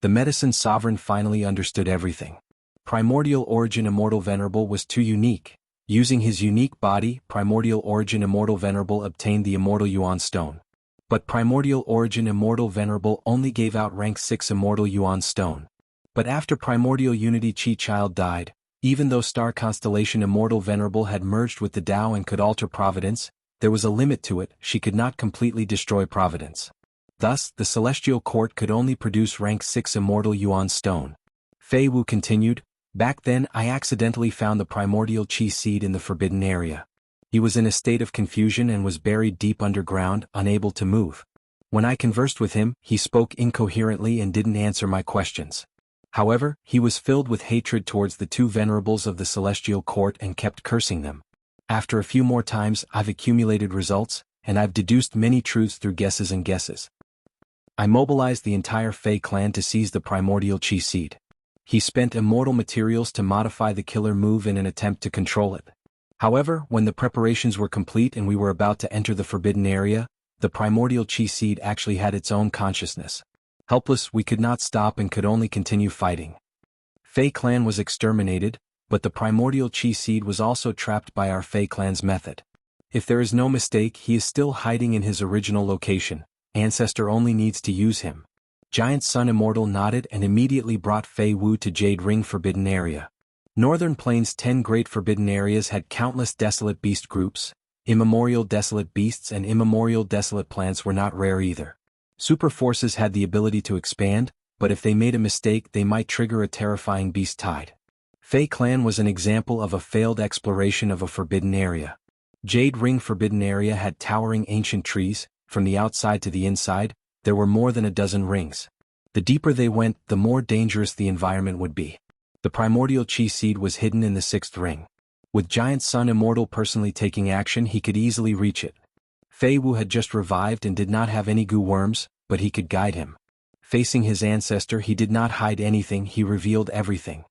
The medicine sovereign finally understood everything. Primordial origin immortal venerable was too unique. Using his unique body, primordial origin immortal venerable obtained the immortal yuan stone. But primordial origin immortal venerable only gave out rank 6 immortal yuan stone. But after primordial unity chi child died, even though star constellation immortal venerable had merged with the Tao and could alter providence, there was a limit to it. She could not completely destroy providence. Thus, the celestial court could only produce rank 6 immortal yuan stone. Fei Wu continued, "Back then I accidentally found the primordial chi seed in the forbidden area. He was in a state of confusion and was buried deep underground, unable to move. When I conversed with him, he spoke incoherently and didn't answer my questions. However, he was filled with hatred towards the two venerables of the celestial court and kept cursing them. After a few more times, I've accumulated results, and I've deduced many truths through guesses and guesses. I mobilized the entire Fei clan to seize the primordial chi seed. He spent immortal materials to modify the killer move in an attempt to control it. However, when the preparations were complete and we were about to enter the forbidden area, the primordial chi seed actually had its own consciousness. Helpless, we could not stop and could only continue fighting. Fei clan was exterminated, but the primordial chi seed was also trapped by our Fei clan's method. If there is no mistake, he is still hiding in his original location. Ancestor only needs to use him." Giant Sun Immortal nodded and immediately brought Fei Wu to Jade Ring Forbidden Area. Northern Plains' 10 great forbidden areas had countless desolate beast groups. Immemorial desolate beasts and immemorial desolate plants were not rare either. Super forces had the ability to expand, but if they made a mistake they might trigger a terrifying beast tide. Fei clan was an example of a failed exploration of a forbidden area. Jade Ring Forbidden Area had towering ancient trees. From the outside to the inside, there were more than a dozen rings. The deeper they went, the more dangerous the environment would be. The primordial chi seed was hidden in the 6th ring. With Giant Sun Immortal personally taking action, he could easily reach it. Fei Wu had just revived and did not have any Gu worms, but he could guide him. Facing his ancestor, he did not hide anything, he revealed everything.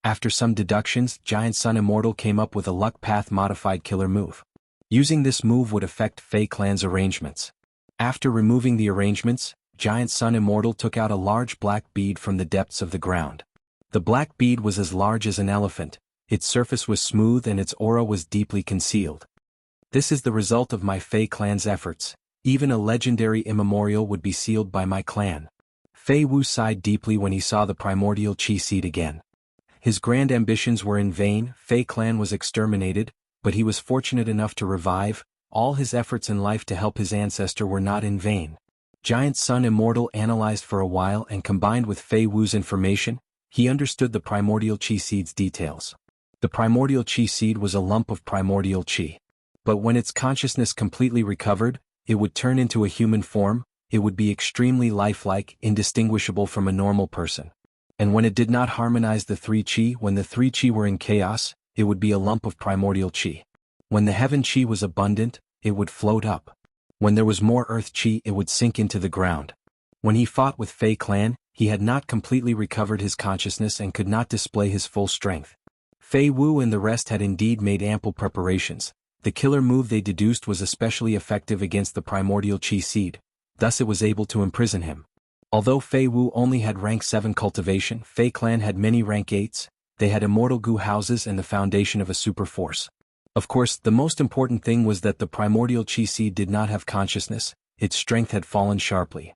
After some deductions, Giant Sun Immortal came up with a luck path modified killer move. Using this move would affect Fei clan's arrangements. After removing the arrangements, Giant Sun Immortal took out a large black bead from the depths of the ground. The black bead was as large as an elephant. Its surface was smooth and its aura was deeply concealed. This is the result of my Fei clan's efforts. Even a legendary immemorial would be sealed by my clan. Fei Wu sighed deeply when he saw the primordial chi seed again. His grand ambitions were in vain. Fei clan was exterminated, but he was fortunate enough to revive. All his efforts in life to help his ancestor were not in vain. Giant Sun Immortal analyzed for a while and combined with Fei Wu's information, he understood the primordial chi seed's details. The primordial chi seed was a lump of primordial chi. But when its consciousness completely recovered, it would turn into a human form. It would be extremely lifelike, indistinguishable from a normal person. And when it did not harmonize the three chi, when the three chi were in chaos, it would be a lump of primordial chi. When the heaven chi was abundant, it would float up. When there was more earth chi, it would sink into the ground. When he fought with Fei clan, he had not completely recovered his consciousness and could not display his full strength. Fei Wu and the rest had indeed made ample preparations. The killer move they deduced was especially effective against the primordial chi seed, thus it was able to imprison him. Although Fei Wu only had rank 7 cultivation, Fei clan had many rank 8s, they had immortal goo houses and the foundation of a super force. Of course, the most important thing was that the primordial chi seed did not have consciousness, its strength had fallen sharply.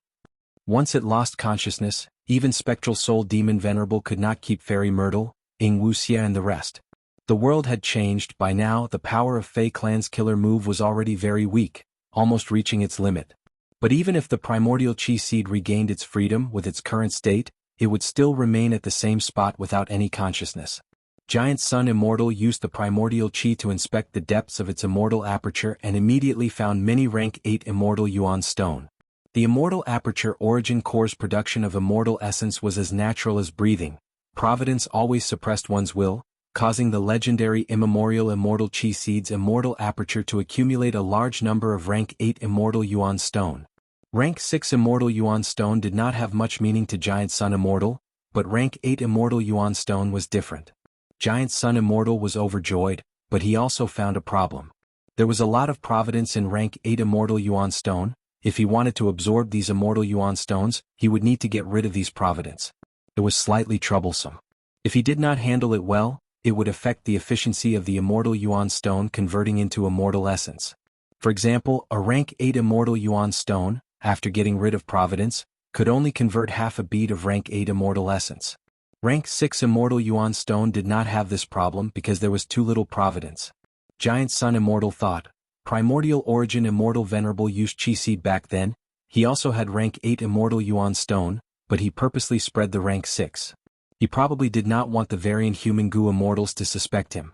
Once it lost consciousness, even Spectral Soul Demon Venerable could not keep Fairy Myrtle, Wuxia and the rest. The world had changed. By now the power of Fei clan's killer move was already very weak, almost reaching its limit. But even if the primordial chi seed regained its freedom with its current state, it would still remain at the same spot without any consciousness. Giant Sun Immortal used the primordial chi to inspect the depths of its immortal aperture and immediately found many rank 8 immortal yuan stone. The immortal aperture origin core's production of immortal essence was as natural as breathing. Providence always suppressed one's will, causing the legendary immemorial immortal chi seed's immortal aperture to accumulate a large number of rank 8 immortal yuan stone. Rank 6 immortal yuan stone did not have much meaning to Giant Sun Immortal, but rank 8 immortal yuan stone was different. Giant Sun Immortal was overjoyed, but he also found a problem. There was a lot of providence in rank 8 immortal yuan stone. If he wanted to absorb these immortal yuan stones, he would need to get rid of these providence. It was slightly troublesome. If he did not handle it well, it would affect the efficiency of the immortal yuan stone converting into immortal essence. For example, a rank 8 immortal yuan stone, after getting rid of providence, could only convert half a bead of rank 8 immortal essence. Rank 6 immortal yuan stone did not have this problem because there was too little providence. Giant Sun Immortal thought, primordial origin immortal venerable used chi seed back then, he also had rank 8 immortal yuan stone, but he purposely spread the rank 6. He probably did not want the variant human goo immortals to suspect him.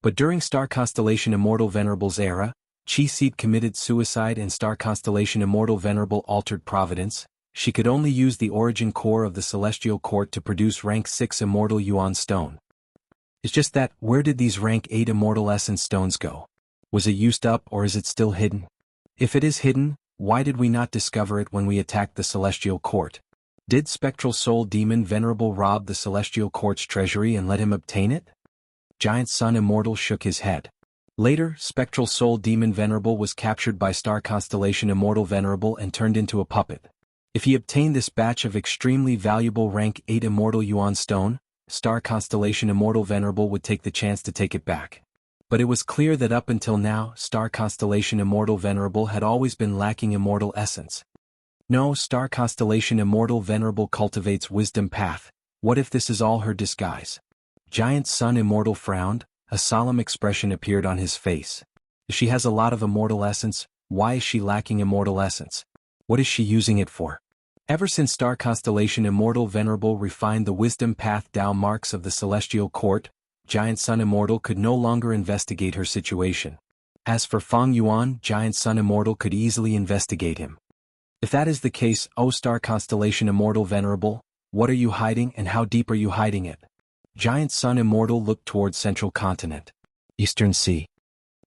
But during Star Constellation Immortal Venerable's era, Chi Seed committed suicide and Star Constellation Immortal Venerable altered providence. She could only use the origin core of the Celestial Court to produce rank 6 immortal yuan stone. It's just that, where did these rank 8 immortal essence stones go? Was it used up or is it still hidden? If it is hidden, why did we not discover it when we attacked the Celestial Court? Did Spectral Soul Demon Venerable rob the Celestial Court's treasury and let him obtain it? Giant Sun Immortal shook his head. Later, Spectral Soul Demon Venerable was captured by Star Constellation Immortal Venerable and turned into a puppet. If he obtained this batch of extremely valuable rank 8 immortal yuan stone, Star Constellation Immortal Venerable would take the chance to take it back. But it was clear that up until now, Star Constellation Immortal Venerable had always been lacking immortal essence. No, Star Constellation Immortal Venerable cultivates wisdom path. What if this is all her disguise? Giant Sun Immortal frowned, a solemn expression appeared on his face. If she has a lot of immortal essence, why is she lacking immortal essence? What is she using it for? Ever since Star Constellation Immortal Venerable refined the wisdom path Tao marks of the Celestial Court, Giant Sun Immortal could no longer investigate her situation. As for Feng Yuan, Giant Sun Immortal could easily investigate him. If that is the case, O Star Constellation Immortal Venerable, what are you hiding and how deep are you hiding it? Giant Sun Immortal looked towards Central Continent. Eastern Sea.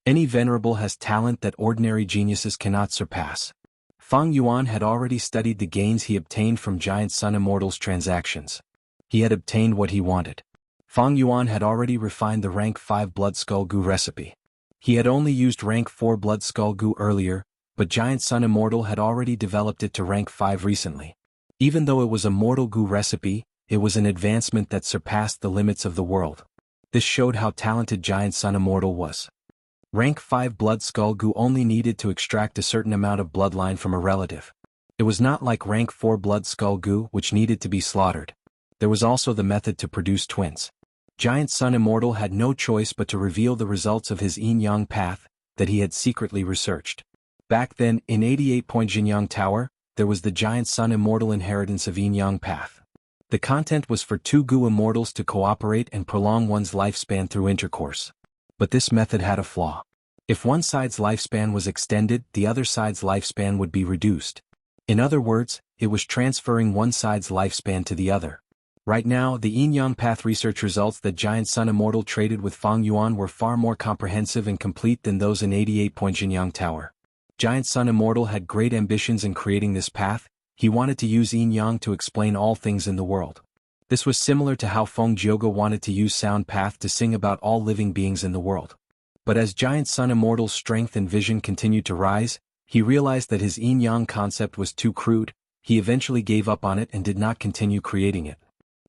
Any venerable has talent that ordinary geniuses cannot surpass. Feng Yuan had already studied the gains he obtained from Giant Sun Immortal's transactions. He had obtained what he wanted. Feng Yuan had already refined the rank 5 Blood Skull Goo recipe. He had only used rank 4 Blood Skull Goo earlier, but Giant Sun Immortal had already developed it to rank 5 recently. Even though it was a mortal goo recipe, it was an advancement that surpassed the limits of the world. This showed how talented Giant Sun Immortal was. Rank 5 Blood Skull Gu only needed to extract a certain amount of bloodline from a relative. It was not like Rank 4 Blood Skull Gu, which needed to be slaughtered. There was also the method to produce twins. Giant Sun Immortal had no choice but to reveal the results of his yin-yang path that he had secretly researched. Back then, in 88 Point Jinyang Tower, there was the Giant Sun Immortal inheritance of yin-yang path. The content was for two Gu immortals to cooperate and prolong one's lifespan through intercourse. But this method had a flaw. If one side's lifespan was extended, the other side's lifespan would be reduced. In other words, it was transferring one side's lifespan to the other. Right now, the yin-yang path research results that Giant Sun Immortal traded with Fang Yuan were far more comprehensive and complete than those in 88 Point Jinyang Tower. Giant Sun Immortal had great ambitions in creating this path. He wanted to use yin-yang to explain all things in the world. This was similar to how Feng Jiuge wanted to use sound path to sing about all living beings in the world. But as Giant Sun Immortal's strength and vision continued to rise, he realized that his yin-yang concept was too crude. He eventually gave up on it and did not continue creating it.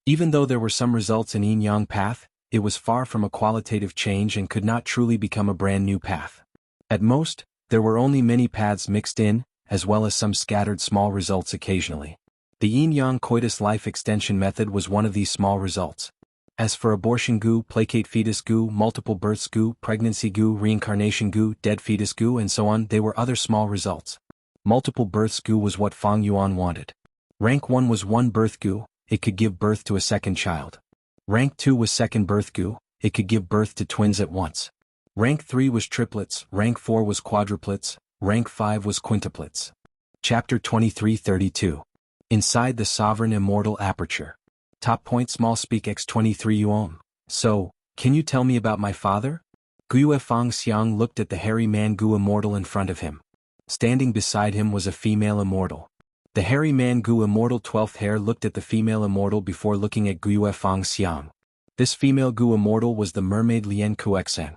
Even though there were some results in yin-yang path, it was far from a qualitative change and could not truly become a brand new path. At most, there were only many paths mixed in, as well as some scattered small results occasionally. The yin-yang coitus life extension method was one of these small results. As for abortion Gu, placate fetus Gu, multiple births Gu, pregnancy Gu, reincarnation Gu, dead fetus Gu, and so on, they were other small results. Multiple births Gu was what Fang Yuan wanted. Rank 1 was one birth Gu, it could give birth to a second child. Rank 2 was second birth Gu, it could give birth to twins at once. Rank 3 was triplets, rank 4 was quadruplets, rank 5 was quintuplets. Chapter 2332. Inside the Sovereign Immortal Aperture. Top point small speak x23 Yuan. So, can you tell me about my father? Guyue Fang Xiang looked at the hairy man Gu Immortal in front of him. Standing beside him was a female immortal. The hairy man Gu Immortal 12th hair looked at the female immortal before looking at Guyue Fang Xiang. This female Gu Immortal was the mermaid Lian Kuexan.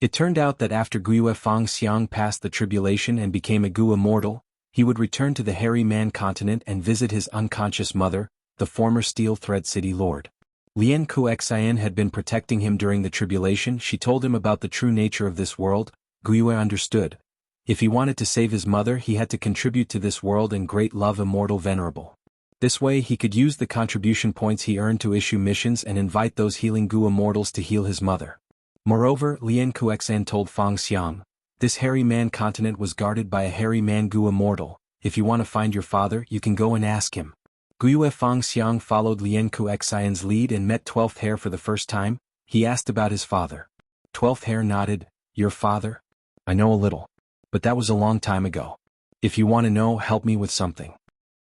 It turned out that after Guyue Fang Xiang passed the tribulation and became a Gu Immortal, he would return to the hairy man continent and visit his unconscious mother, the former Steel Thread City Lord. Lian Kuexan had been protecting him during the tribulation. She told him about the true nature of this world. Guyue understood. If he wanted to save his mother, he had to contribute to this world and great love Immortal Venerable. This way he could use the contribution points he earned to issue missions and invite those healing Gu Immortals to heal his mother. Moreover, Lian Kuexan told Fang Xiang, this hairy man continent was guarded by a hairy man Gu Immortal. If you want to find your father, you can go and ask him. Guyue Fang Xiang followed Lian Kuexan's lead and met 12th hair for the first time. He asked about his father. 12th hair nodded. Your father? I know a little. But that was a long time ago. If you want to know, help me with something.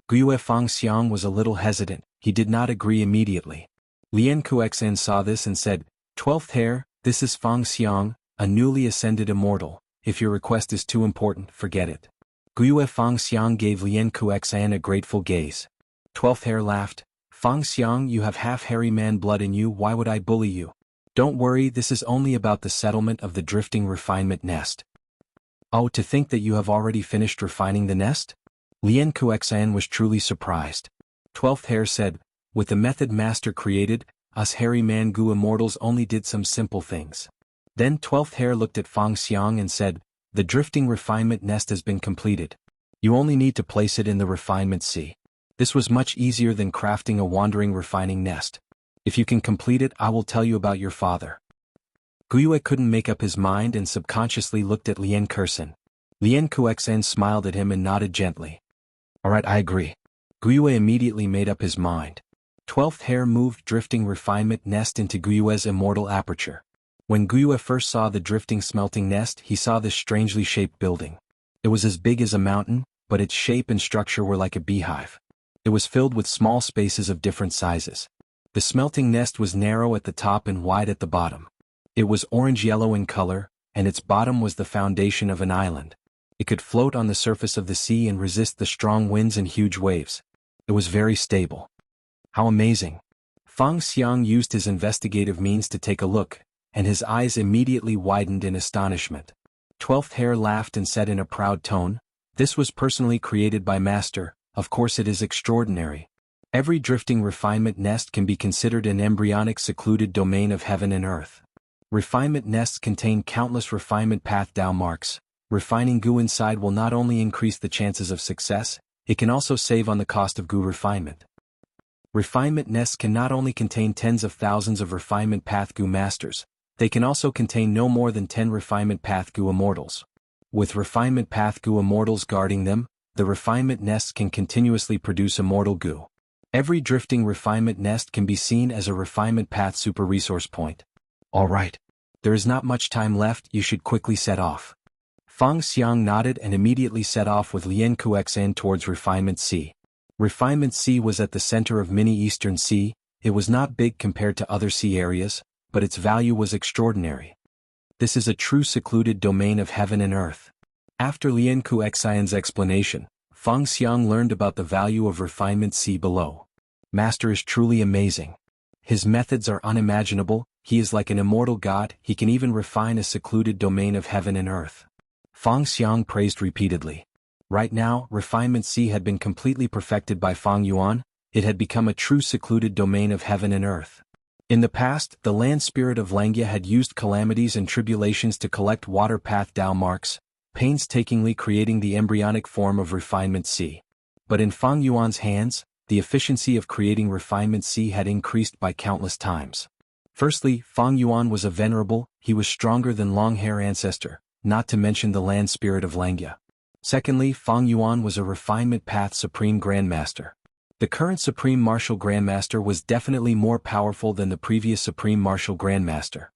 Guyue Fang Xiang was a little hesitant. He did not agree immediately. Lian Kuexan saw this and said, 12th hair, this is Fang Xiang, a newly ascended immortal. If your request is too important, forget it. Guyue Fang Xiang gave Lian Kuexan a grateful gaze. 12th hair laughed. Fang Xiang, you have half hairy man blood in you, why would I bully you? Don't worry, this is only about the settlement of the drifting refinement nest. Oh, to think that you have already finished refining the nest? Lian Kuexan was truly surprised. 12th hair said, with the method master created, us hairy man Gu immortals only did some simple things. Then 12th hair looked at Fang Xiang and said, the drifting refinement nest has been completed. You only need to place it in the refinement sea. This was much easier than crafting a wandering refining nest. If you can complete it, I will tell you about your father. Guyue couldn't make up his mind and subconsciously looked at Lian Kursen. Lian Kuexan smiled at him and nodded gently. Alright, I agree. Guyue immediately made up his mind. 12th hair moved drifting refinement nest into Guyue's immortal aperture. When Guyue first saw the drifting smelting nest, he saw this strangely shaped building. It was as big as a mountain, but its shape and structure were like a beehive. It was filled with small spaces of different sizes. The smelting nest was narrow at the top and wide at the bottom. It was orange-yellow in color, and its bottom was the foundation of an island. It could float on the surface of the sea and resist the strong winds and huge waves. It was very stable. How amazing! Fang Xiang used his investigative means to take a look, and his eyes immediately widened in astonishment. 12th hair laughed and said in a proud tone, this was personally created by Master, of course it is extraordinary. Every drifting refinement nest can be considered an embryonic secluded domain of heaven and earth. Refinement nests contain countless refinement path Dao marks. Refining Gu inside will not only increase the chances of success, it can also save on the cost of Gu refinement. Refinement nests can not only contain tens of thousands of refinement path Gu masters, they can also contain no more than 10 refinement path Gu immortals. With refinement path Gu immortals guarding them, the refinement nests can continuously produce immortal Gu. Every drifting refinement nest can be seen as a refinement path super resource point. Alright. There is not much time left, you should quickly set off. Feng Xiang nodded and immediately set off with Lian Kuxin towards Refinement C. Refinement C was at the center of mini Eastern Sea. It was not big compared to other sea areas, but its value was extraordinary. This is a true secluded domain of heaven and earth. After Lian Kuxin's explanation, Feng Xiang learned about the value of Refinement C below. Master is truly amazing. His methods are unimaginable, he is like an immortal god, he can even refine a secluded domain of heaven and earth. Feng Xiang praised repeatedly. Right now, Refinement C had been completely perfected by Feng Yuan, it had become a true secluded domain of heaven and earth. In the past, the land spirit of Xianxia had used calamities and tribulations to collect water path Dao marks, painstakingly creating the embryonic form of Refinement C. But in Feng Yuan's hands, the efficiency of creating Refinement C had increased by countless times. Firstly, Feng Yuan was a venerable, he was stronger than long-hair ancestor, not to mention the land spirit of Xianxia. Secondly, Feng Yuan was a Refinement Path Supreme Grandmaster. The current Supreme Martial Grandmaster was definitely more powerful than the previous Supreme Martial Grandmaster.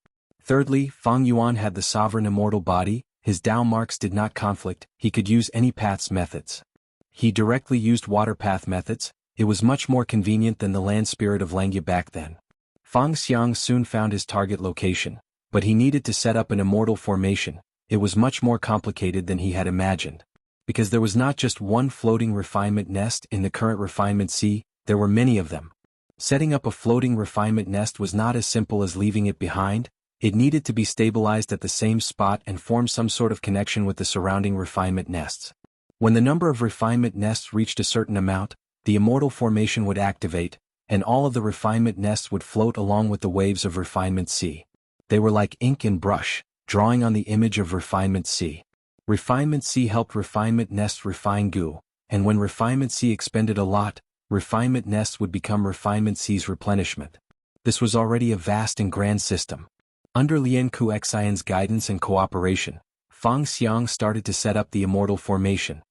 Thirdly, Feng Yuan had the sovereign immortal body, his Dao marks did not conflict, he could use any path's methods. He directly used water path methods, it was much more convenient than the land spirit of Xianxia back then. Feng Xiang soon found his target location, but he needed to set up an immortal formation, it was much more complicated than he had imagined. Because there was not just one floating refinement nest in the current Refinement C, there were many of them. Setting up a floating refinement nest was not as simple as leaving it behind, it needed to be stabilized at the same spot and form some sort of connection with the surrounding refinement nests. When the number of refinement nests reached a certain amount, the immortal formation would activate, and all of the refinement nests would float along with the waves of Refinement C. They were like ink and brush, drawing on the image of Refinement C. Refinement C helped refinement nests refine Gu, and when Refinement C expended a lot, refinement nests would become Refinement C's replenishment. This was already a vast and grand system. Under Lian Kuxin's guidance and cooperation, Feng Xiang started to set up the immortal formation.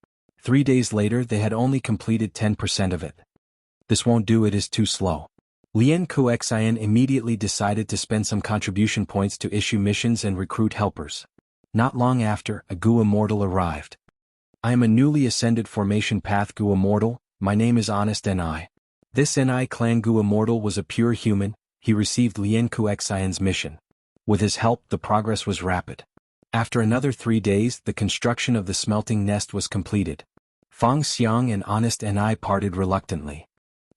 3 days later they had only completed 10% of it. This won't do, it is too slow. Lian Kuxin immediately decided to spend some contribution points to issue missions and recruit helpers. Not long after, a Gu Immortal arrived. I am a newly ascended formation path Gu Immortal, my name is Honest Ni. This Ni clan Gu Immortal was a pure human, he received Lian Kuxin's mission. With his help the progress was rapid. After another 3 days the construction of the smelting nest was completed. Feng Xiang and Honest Ni parted reluctantly.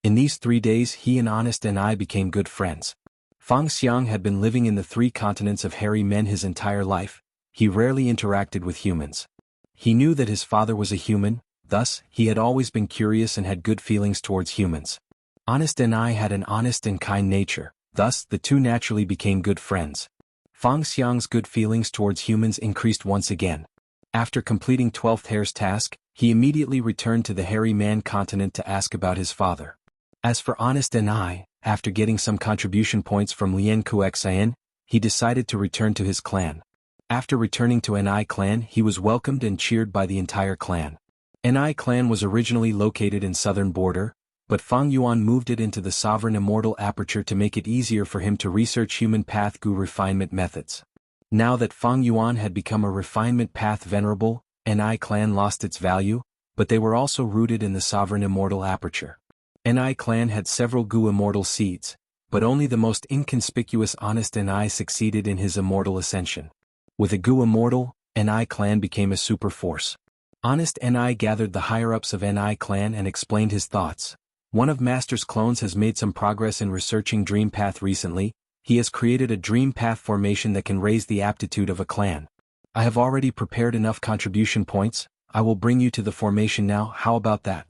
In these 3 days he and Honest Ni became good friends. Feng Xiang had been living in the 3 continents of hairy men his entire life. He rarely interacted with humans. He knew that his father was a human, thus, he had always been curious and had good feelings towards humans. Honest Ni had an honest and kind nature, thus, the two naturally became good friends. Feng Xiang's good feelings towards humans increased once again. After completing 12th Hair's task, he immediately returned to the hairy man continent to ask about his father. As for Honest Ni, after getting some contribution points from Lian Kuxin, he decided to return to his clan. After returning to Ni clan he was welcomed and cheered by the entire clan. Ni clan was originally located in southern border, but Feng Yuan moved it into the sovereign immortal aperture to make it easier for him to research human path Gu refinement methods. Now that Feng Yuan had become a refinement path venerable, Ni clan lost its value, but they were also rooted in the sovereign immortal aperture. Ni clan had several Gu immortal seeds, but only the most inconspicuous Honest Ni succeeded in his immortal ascension. With a Gu Immortal, Ni clan became a super force. Honest Ni gathered the higher-ups of Ni clan and explained his thoughts. One of Master's clones has made some progress in researching Dream Path recently, he has created a Dream Path formation that can raise the aptitude of a clan. I have already prepared enough contribution points, I will bring you to the formation now, how about that?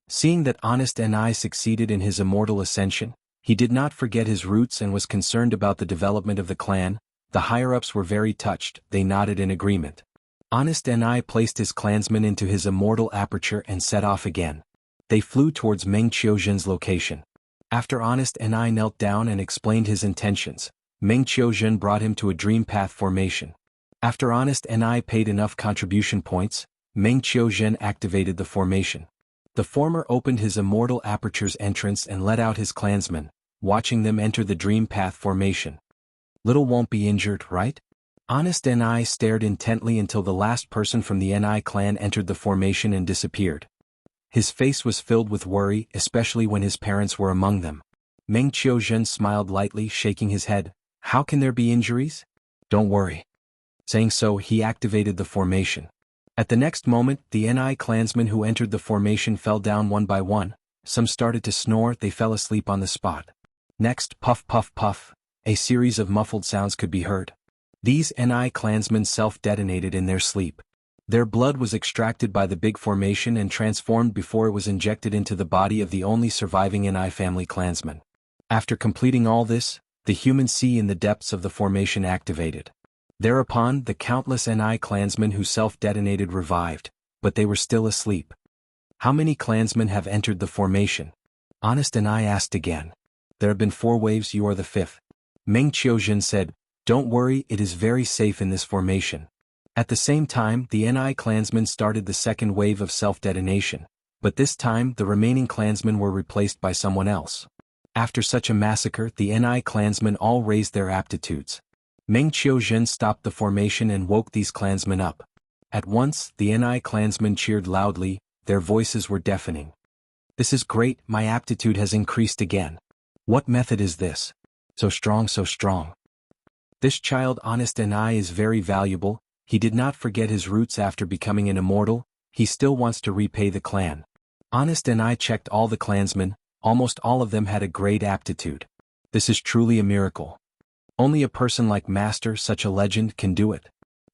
Seeing that Honest Ni succeeded in his immortal ascension, he did not forget his roots and was concerned about the development of the clan. The higher-ups were very touched, they nodded in agreement. Honest Ni placed his clansmen into his immortal aperture and set off again. They flew towards Meng Qiuzhen's location. After Honest Ni knelt down and explained his intentions, Meng Qiuzhen brought him to a dream path formation. After Honest Ni paid enough contribution points, Meng Qiuzhen activated the formation. The former opened his immortal aperture's entrance and let out his clansmen, watching them enter the dream path formation. Little won't be injured, right? Honest Ni stared intently until the last person from the Ni clan entered the formation and disappeared. His face was filled with worry, especially when his parents were among them. Meng Qiuzhen smiled lightly, shaking his head. How can there be injuries? Don't worry. Saying so, he activated the formation. At the next moment, the Ni clansmen who entered the formation fell down one by one. Some started to snore, they fell asleep on the spot. Next, puff puff puff, a series of muffled sounds could be heard. These Ni clansmen self-detonated in their sleep. Their blood was extracted by the big formation and transformed before it was injected into the body of the only surviving Ni family clansman. After completing all this, the human sea in the depths of the formation activated. Thereupon, the countless Ni clansmen who self-detonated revived, but they were still asleep. How many clansmen have entered the formation? Honest Ni asked again. There have been 4 waves, you are the 5th. Meng Qiuzhen said, don't worry, it is very safe in this formation. At the same time, the Ni clansmen started the second wave of self-detonation, but this time the remaining clansmen were replaced by someone else. After such a massacre, the Ni clansmen all raised their aptitudes. Meng Qiuzhen stopped the formation and woke these clansmen up. At once, the Ni clansmen cheered loudly, their voices were deafening. This is great, my aptitude has increased again. What method is this? So strong, so strong. This child Honest Ni is very valuable, he did not forget his roots after becoming an immortal, he still wants to repay the clan. Honest Ni checked all the clansmen, almost all of them had a great aptitude. This is truly a miracle. Only a person like Master, such a legend, can do it.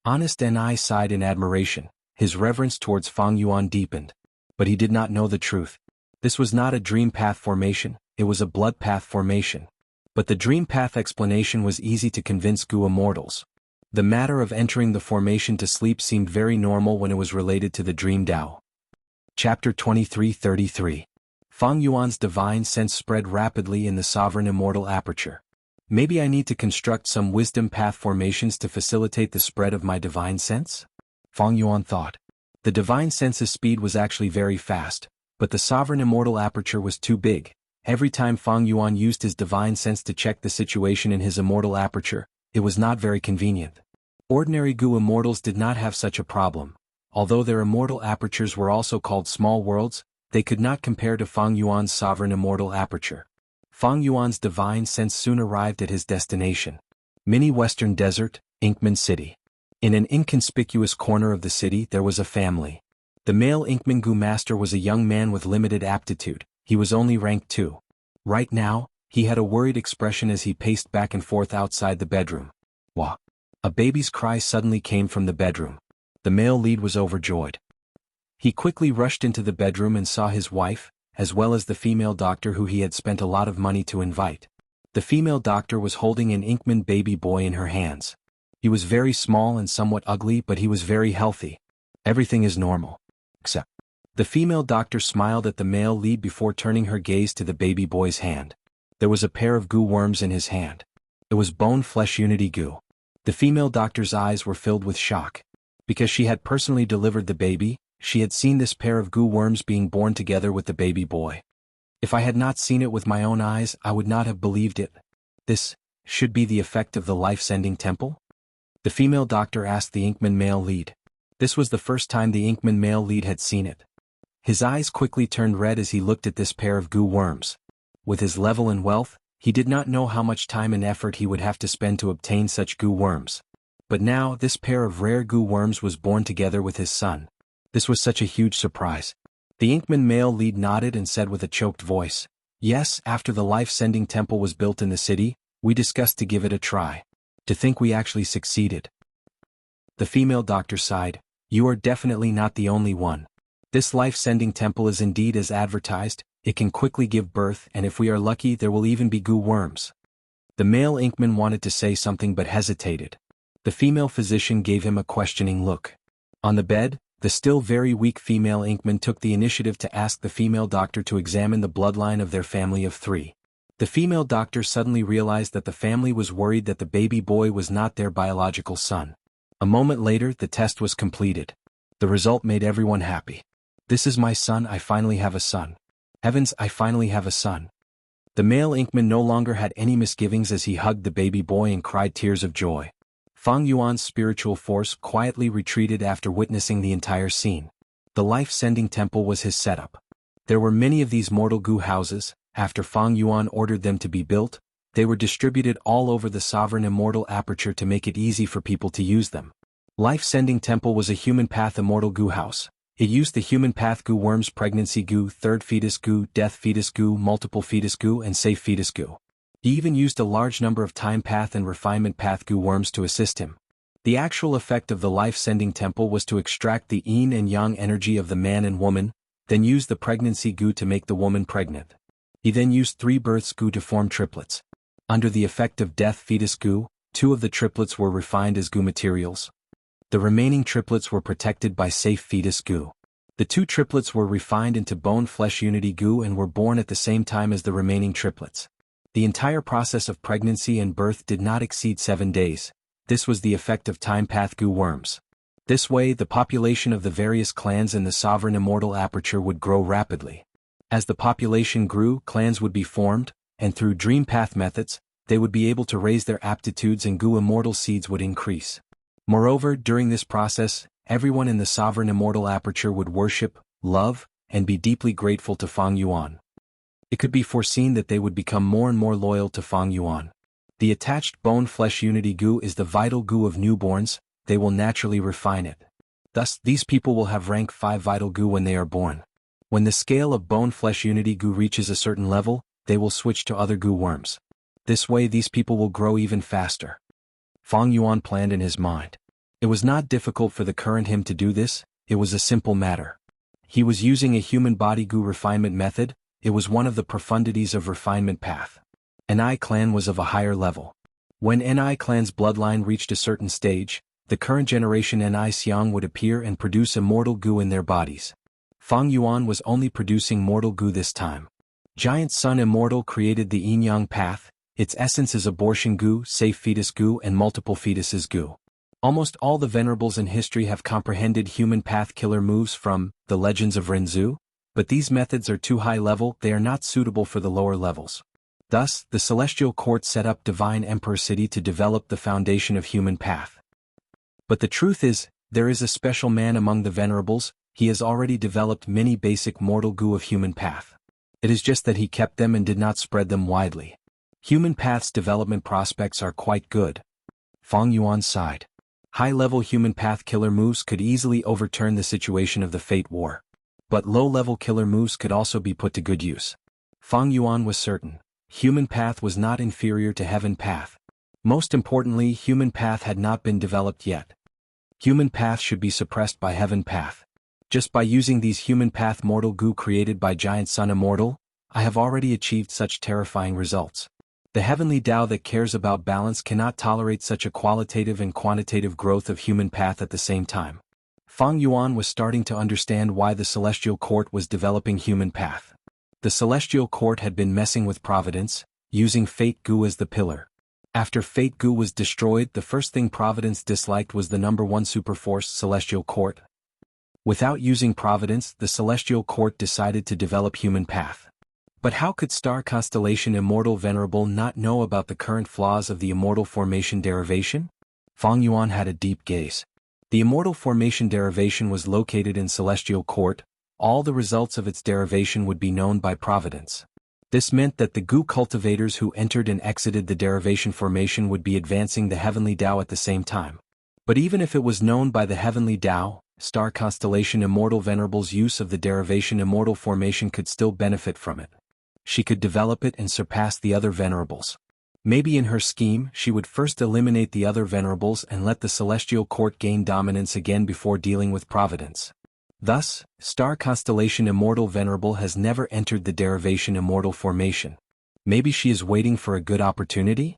Honest Ni sighed in admiration, his reverence towards Fang Yuan deepened. But he did not know the truth. This was not a dream path formation, it was a blood path formation. But the dream path explanation was easy to convince Gu immortals. The matter of entering the formation to sleep seemed very normal when it was related to the dream Dao. Chapter 23:33. Fang Yuan's divine sense spread rapidly in the sovereign immortal aperture. Maybe I need to construct some wisdom path formations to facilitate the spread of my divine sense? Fang Yuan thought. The divine sense's speed was actually very fast, but the sovereign immortal aperture was too big. Every time Fang Yuan used his divine sense to check the situation in his immortal aperture, it was not very convenient. Ordinary Gu immortals did not have such a problem. Although their immortal apertures were also called small worlds, they could not compare to Fang Yuan's sovereign immortal aperture. Fang Yuan's divine sense soon arrived at his destination. Mini Western Desert, Inkman City. In an inconspicuous corner of the city there was a family. The male Inkman Gu master was a young man with limited aptitude. He was only rank 2. Right now, he had a worried expression as he paced back and forth outside the bedroom. Wah! A baby's cry suddenly came from the bedroom. The male lead was overjoyed. He quickly rushed into the bedroom and saw his wife, as well as the female doctor who he had spent a lot of money to invite. The female doctor was holding an Inkman baby boy in her hands. He was very small and somewhat ugly, but he was very healthy. Everything is normal. Except. The female doctor smiled at the male lead before turning her gaze to the baby boy's hand. There was a pair of Gu worms in his hand. It was bone-flesh unity Gu. The female doctor's eyes were filled with shock. Because she had personally delivered the baby, she had seen this pair of Gu worms being born together with the baby boy. If I had not seen it with my own eyes, I would not have believed it. This should be the effect of the life-sending temple? The female doctor asked the Inkman male lead. This was the first time the Inkman male lead had seen it. His eyes quickly turned red as he looked at this pair of Gu worms. With his level and wealth, he did not know how much time and effort he would have to spend to obtain such Gu worms. But now this pair of rare Gu worms was born together with his son. This was such a huge surprise. The Inkman male lead nodded and said with a choked voice, "Yes, after the life-sending temple was built in the city, we discussed to give it a try. To think we actually succeeded." The female doctor sighed, "You are definitely not the only one. This life-sending temple is indeed as advertised, it can quickly give birth, and if we are lucky there will even be goo worms. The male Inkman wanted to say something but hesitated. The female physician gave him a questioning look. On the bed, the still very weak female Inkman took the initiative to ask the female doctor to examine the bloodline of their family of 3. The female doctor suddenly realized that the family was worried that the baby boy was not their biological son. A moment later the test was completed. The result made everyone happy. "This is my son, I finally have a son. Heavens, I finally have a son." The male Inkman no longer had any misgivings as he hugged the baby boy and cried tears of joy. Fang Yuan's spiritual force quietly retreated after witnessing the entire scene. The life-sending temple was his setup. There were many of these mortal goo houses. After Fang Yuan ordered them to be built, they were distributed all over the sovereign immortal aperture to make it easy for people to use them. Life-sending temple was a human path immortal goo house. It used the human path goo worms, pregnancy goo, third fetus goo, death fetus goo, multiple fetus goo, and safe fetus goo. He even used a large number of time path and refinement path goo worms to assist him. The actual effect of the life-sending temple was to extract the yin and yang energy of the man and woman, then use the pregnancy goo to make the woman pregnant. He then used 3 births goo to form triplets. Under the effect of death fetus goo, 2 of the triplets were refined as goo materials. The remaining triplets were protected by safe fetus goo. The 2 triplets were refined into bone-flesh unity goo and were born at the same time as the remaining triplets. The entire process of pregnancy and birth did not exceed 7 days. This was the effect of time path goo worms. This way the population of the various clans in the sovereign immortal aperture would grow rapidly. As the population grew, clans would be formed, and through dream path methods, they would be able to raise their aptitudes and goo immortal seeds would increase. Moreover, during this process, everyone in the sovereign immortal aperture would worship, love, and be deeply grateful to Fang Yuan. It could be foreseen that they would become more and more loyal to Fang Yuan. The attached bone-flesh unity goo is the vital goo of newborns, they will naturally refine it. Thus, these people will have rank 5 vital goo when they are born. When the scale of bone-flesh unity goo reaches a certain level, they will switch to other goo worms. This way these people will grow even faster. Fang Yuan planned in his mind. It was not difficult for the current him to do this, it was a simple matter. He was using a human body goo refinement method, it was one of the profundities of refinement path. Ni clan was of a higher level. When Ni clan's bloodline reached a certain stage, the current generation Ni Xiang would appear and produce immortal goo in their bodies. Fang Yuan was only producing mortal goo this time. Giant Sun Immortal created the yin-yang path, its essence is abortion goo, safe fetus goo, and multiple fetuses goo. Almost all the venerables in history have comprehended human path killer moves from The Legends of Renzu, but these methods are too high level, they are not suitable for the lower levels. Thus, the Celestial Court set up Divine Emperor City to develop the foundation of human path. But the truth is, there is a special man among the venerables, he has already developed many basic mortal goo of human path. It is just that he kept them and did not spread them widely. Human path's development prospects are quite good. Fang Yuan sighed. High-level human path killer moves could easily overturn the situation of the Fate War. But low-level killer moves could also be put to good use. Fang Yuan was certain. Human path was not inferior to heaven path. Most importantly, human path had not been developed yet. Human path should be suppressed by heaven path. Just by using these human path mortal goo created by Giant Sun Immortal, I have already achieved such terrifying results. The heavenly Tao that cares about balance cannot tolerate such a qualitative and quantitative growth of human path at the same time. Fang Yuan was starting to understand why the Celestial Court was developing human path. The Celestial Court had been messing with Providence, using Fate Goo as the pillar. After Fate Goo was destroyed, the first thing Providence disliked was the number 1 superforce Celestial Court. Without using Providence, the Celestial Court decided to develop human path. But how could Star Constellation Immortal Venerable not know about the current flaws of the Immortal Formation derivation? Fang Yuan had a deep gaze. The Immortal Formation derivation was located in Celestial Court, all the results of its derivation would be known by Providence. This meant that the goo cultivators who entered and exited the derivation formation would be advancing the Heavenly Tao at the same time. But even if it was known by the Heavenly Tao, Star Constellation Immortal Venerable's use of the derivation Immortal Formation could still benefit from it. She could develop it and surpass the other Venerables. Maybe in her scheme, she would first eliminate the other Venerables and let the Celestial Court gain dominance again before dealing with Providence. Thus, star constellation Immortal Venerable has never entered the derivation Immortal formation. Maybe she is waiting for a good opportunity?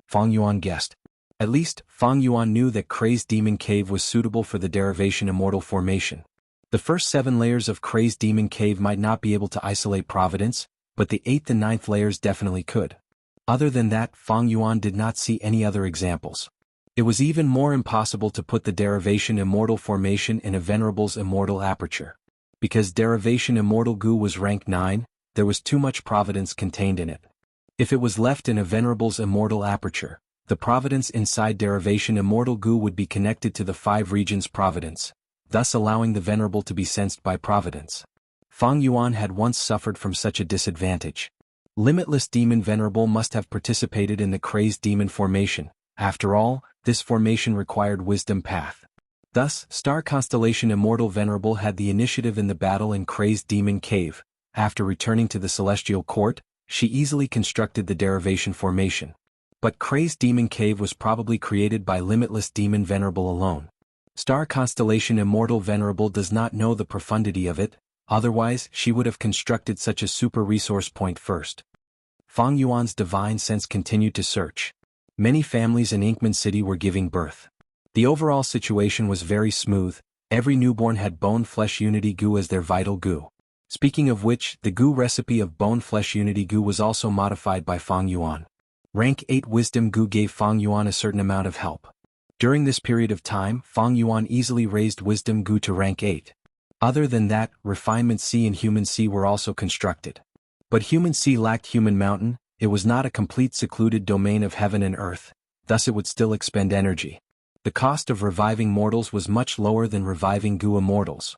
Fang Yuan guessed. At least, Fang Yuan knew that Crazed Demon Cave was suitable for the derivation Immortal formation. The first 7 layers of Crazed Demon Cave might not be able to isolate Providence, but the 8th and 9th layers definitely could. Other than that, Fang Yuan did not see any other examples. It was even more impossible to put the derivation Immortal formation in a Venerable's Immortal aperture. Because derivation Immortal Gu was rank 9, there was too much Providence contained in it. If it was left in a Venerable's Immortal aperture, the Providence inside derivation Immortal Gu would be connected to the 5 regions Providence, thus allowing the Venerable to be sensed by Providence. Fang Yuan had once suffered from such a disadvantage. Limitless Demon Venerable must have participated in the Crazed Demon formation. After all, this formation required Wisdom Path. Thus, Star Constellation Immortal Venerable had the initiative in the battle in Crazed Demon Cave. After returning to the Celestial Court, she easily constructed the derivation formation. But Crazed Demon Cave was probably created by Limitless Demon Venerable alone. Star Constellation Immortal Venerable does not know the profundity of it, otherwise she would have constructed such a super resource point first. Fang Yuan's divine sense continued to search. Many families in Inkman City were giving birth. The overall situation was very smooth. Every newborn had bone-flesh unity Gu as their vital Gu. Speaking of which, the Gu recipe of bone-flesh unity Gu was also modified by Fang Yuan. Rank 8 Wisdom Gu gave Fang Yuan a certain amount of help. During this period of time, Fang Yuan easily raised Wisdom Gu to rank 8. Other than that, Refinement C and Human C were also constructed. But Human C lacked Human Mountain. It was not a complete secluded domain of heaven and earth, thus it would still expend energy. The cost of reviving mortals was much lower than reviving Gu immortals.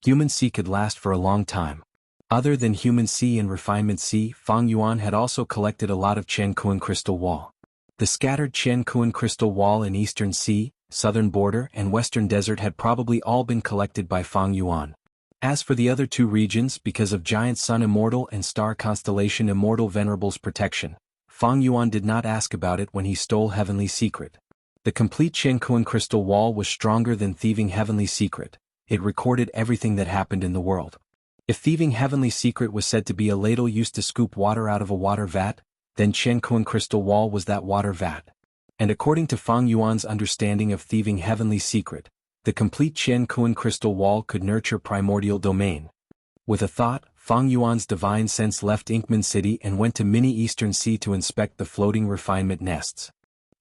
Human C could last for a long time. Other than Human C and Refinement C, Fang Yuan had also collected a lot of Qianquan Crystal Wall. The scattered Qianquan Crystal Wall in Eastern Sea, Southern Border and Western Desert had probably all been collected by Fang Yuan. As for the other 2 regions, because of Giant Sun Immortal and Star Constellation Immortal Venerable's protection, Fang Yuan did not ask about it when he stole Heavenly Secret. The complete Qianquan Crystal Wall was stronger than thieving Heavenly Secret. It recorded everything that happened in the world. If thieving Heavenly Secret was said to be a ladle used to scoop water out of a water vat, then Qianquan Crystal Wall was that water vat. And according to Fang Yuan's understanding of thieving Heavenly Secret, the complete Qianquan Crystal Wall could nurture primordial domain. With a thought, Fang Yuan's divine sense left Inkman City and went to Mini Eastern Sea to inspect the floating refinement nests.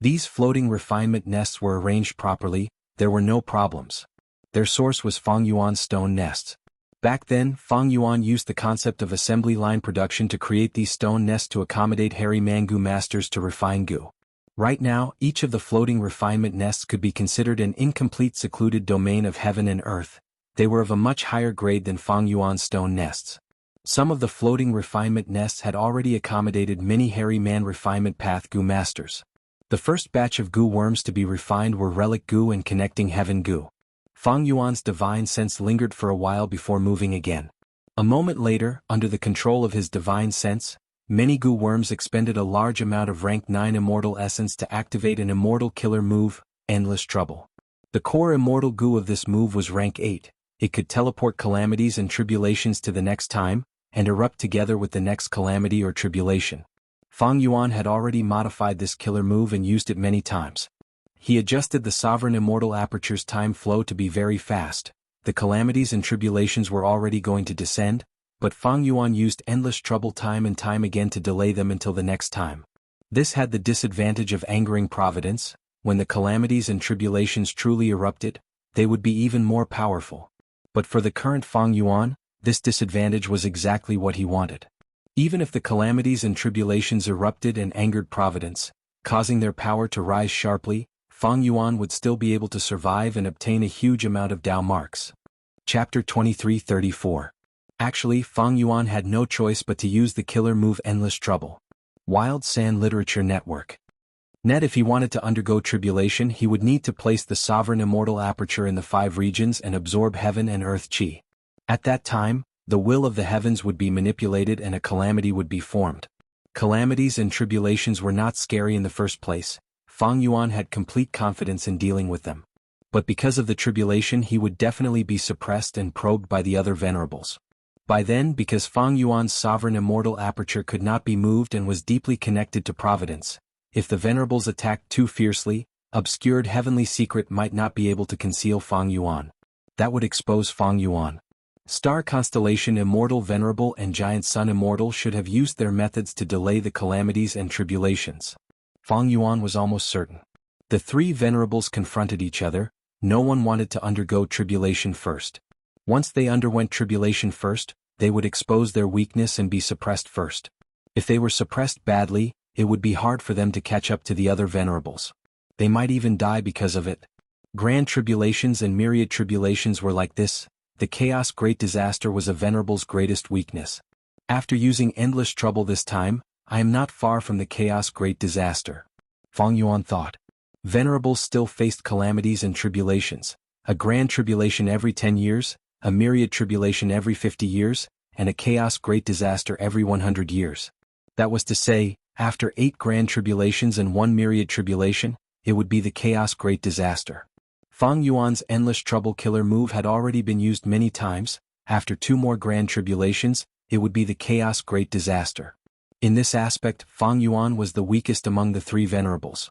These floating refinement nests were arranged properly, there were no problems. Their source was Fang Yuan's stone nests. Back then, Fang Yuan used the concept of assembly line production to create these stone nests to accommodate hairy Mangu masters to refine Gu. Right now, each of the floating refinement nests could be considered an incomplete secluded domain of heaven and earth. They were of a much higher grade than Fang Yuan's stone nests. Some of the floating refinement nests had already accommodated many hairy man refinement path Gu masters. The first batch of Gu worms to be refined were Relic Gu and Connecting Heaven Gu. Fang Yuan's divine sense lingered for a while before moving again. A moment later, under the control of his divine sense, many Gu worms expended a large amount of rank 9 immortal essence to activate an immortal killer move, Endless Trouble. The core immortal Gu of this move was rank 8. It could teleport calamities and tribulations to the next time, and erupt together with the next calamity or tribulation. Fang Yuan had already modified this killer move and used it many times. He adjusted the Sovereign Immortal Aperture's time flow to be very fast. The calamities and tribulations were already going to descend, but Fang Yuan used Endless Trouble time and time again to delay them until the next time. This had the disadvantage of angering Providence. When the calamities and tribulations truly erupted, they would be even more powerful. But for the current Fang Yuan, this disadvantage was exactly what he wanted. Even if the calamities and tribulations erupted and angered Providence, causing their power to rise sharply, Fang Yuan would still be able to survive and obtain a huge amount of Dao marks. Chapter 23:34. Actually, Fang Yuan had no choice but to use the killer move Endless Trouble. Wild Sand Literature Network. If he wanted to undergo tribulation, he would need to place the Sovereign Immortal Aperture in the 5 regions and absorb heaven and earth chi. At that time, the will of the heavens would be manipulated and a calamity would be formed. Calamities and tribulations were not scary in the first place. Fang Yuan had complete confidence in dealing with them. But because of the tribulation he would definitely be suppressed and probed by the other venerables. By then, because Fang Yuan's sovereign immortal aperture could not be moved and was deeply connected to providence, if the venerables attacked too fiercely, obscured heavenly secret might not be able to conceal Fang Yuan. That would expose Fang Yuan. Star constellation Immortal Venerable and Giant Sun Immortal should have used their methods to delay the calamities and tribulations. Fang Yuan was almost certain. The three venerables confronted each other. No one wanted to undergo tribulation first. Once they underwent tribulation first, they would expose their weakness and be suppressed first. If they were suppressed badly, it would be hard for them to catch up to the other venerables. They might even die because of it. Grand tribulations and myriad tribulations were like this. The chaos great disaster was a venerable's greatest weakness. After using endless trouble this time, I am not far from the chaos great disaster. Fang Yuan thought. Venerables still faced calamities and tribulations. A grand tribulation every 10 years, a myriad tribulation every 50 years, and a chaos great disaster every 100 years. That was to say, after 8 grand tribulations and 1 myriad tribulation, it would be the chaos great disaster. Fang Yuan's endless trouble killer move had already been used many times. After 2 more grand tribulations, it would be the chaos great disaster. In this aspect, Fang Yuan was the weakest among the 3 venerables.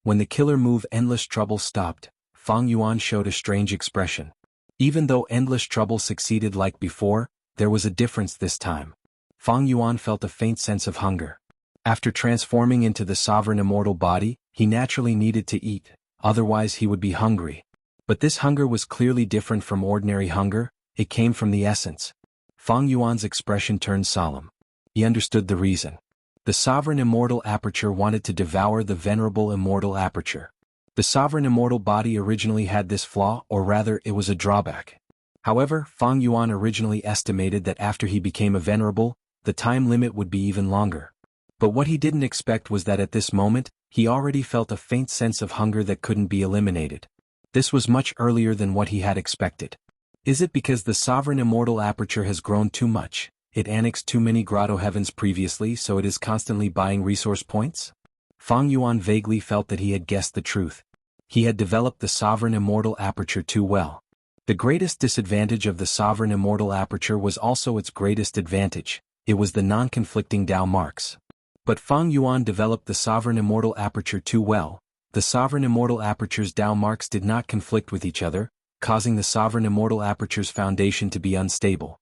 When the killer move endless trouble stopped, Fang Yuan showed a strange expression. Even though endless trouble succeeded like before, there was a difference this time. Fang Yuan felt a faint sense of hunger. After transforming into the sovereign immortal body, he naturally needed to eat, otherwise he would be hungry. But this hunger was clearly different from ordinary hunger. It came from the essence. Fang Yuan's expression turned solemn. He understood the reason. The sovereign immortal aperture wanted to devour the venerable immortal aperture. The sovereign immortal body originally had this flaw, or rather it was a drawback. However, Fang Yuan originally estimated that after he became a venerable, the time limit would be even longer. But what he didn't expect was that at this moment, he already felt a faint sense of hunger that couldn't be eliminated. This was much earlier than what he had expected. Is it because the sovereign immortal aperture has grown too much? It annexed too many grotto heavens previously, so it is constantly buying resource points? Fang Yuan vaguely felt that he had guessed the truth. He had developed the sovereign immortal aperture too well. The greatest disadvantage of the sovereign immortal aperture was also its greatest advantage. It was the non-conflicting Dao marks. But Fang Yuan developed the sovereign immortal aperture too well. The sovereign immortal aperture's Dao marks did not conflict with each other, causing the sovereign immortal aperture's foundation to be unstable.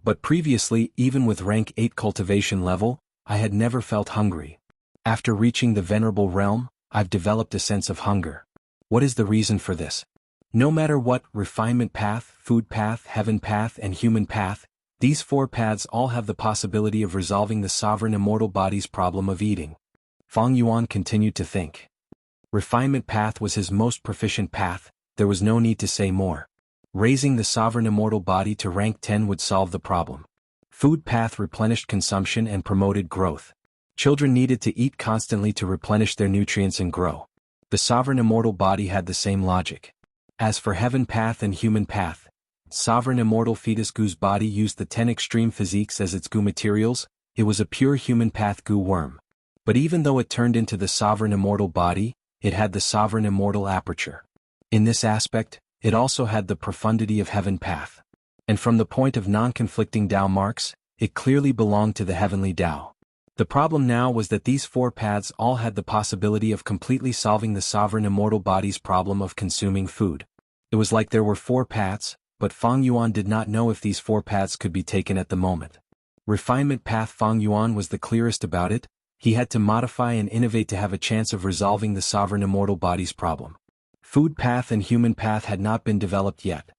But previously, even with rank 8 cultivation level, I had never felt hungry. After reaching the venerable realm, I've developed a sense of hunger. What is the reason for this? No matter what, refinement path, food path, heaven path and human path, these 4 paths all have the possibility of resolving the sovereign immortal body's problem of eating. Fang Yuan continued to think. Refinement path was his most proficient path. There was no need to say more. Raising the sovereign immortal body to rank 10 would solve the problem. Food path replenished consumption and promoted growth. Children needed to eat constantly to replenish their nutrients and grow. The sovereign immortal body had the same logic. As for heaven path and human path, sovereign immortal fetus Gu's body used the 10 extreme physiques as its Gu materials. It was a pure human path Gu worm. But even though it turned into the sovereign immortal body, it had the sovereign immortal aperture. In this aspect, it also had the profundity of heaven path. And from the point of non-conflicting Dao marks, it clearly belonged to the heavenly Dao. The problem now was that these 4 paths all had the possibility of completely solving the sovereign immortal body's problem of consuming food. It was like there were 4 paths, but Fang Yuan did not know if these 4 paths could be taken at the moment. Refinement path Fang Yuan was the clearest about it. He had to modify and innovate to have a chance of resolving the sovereign immortal body's problem. Food path and human path had not been developed yet.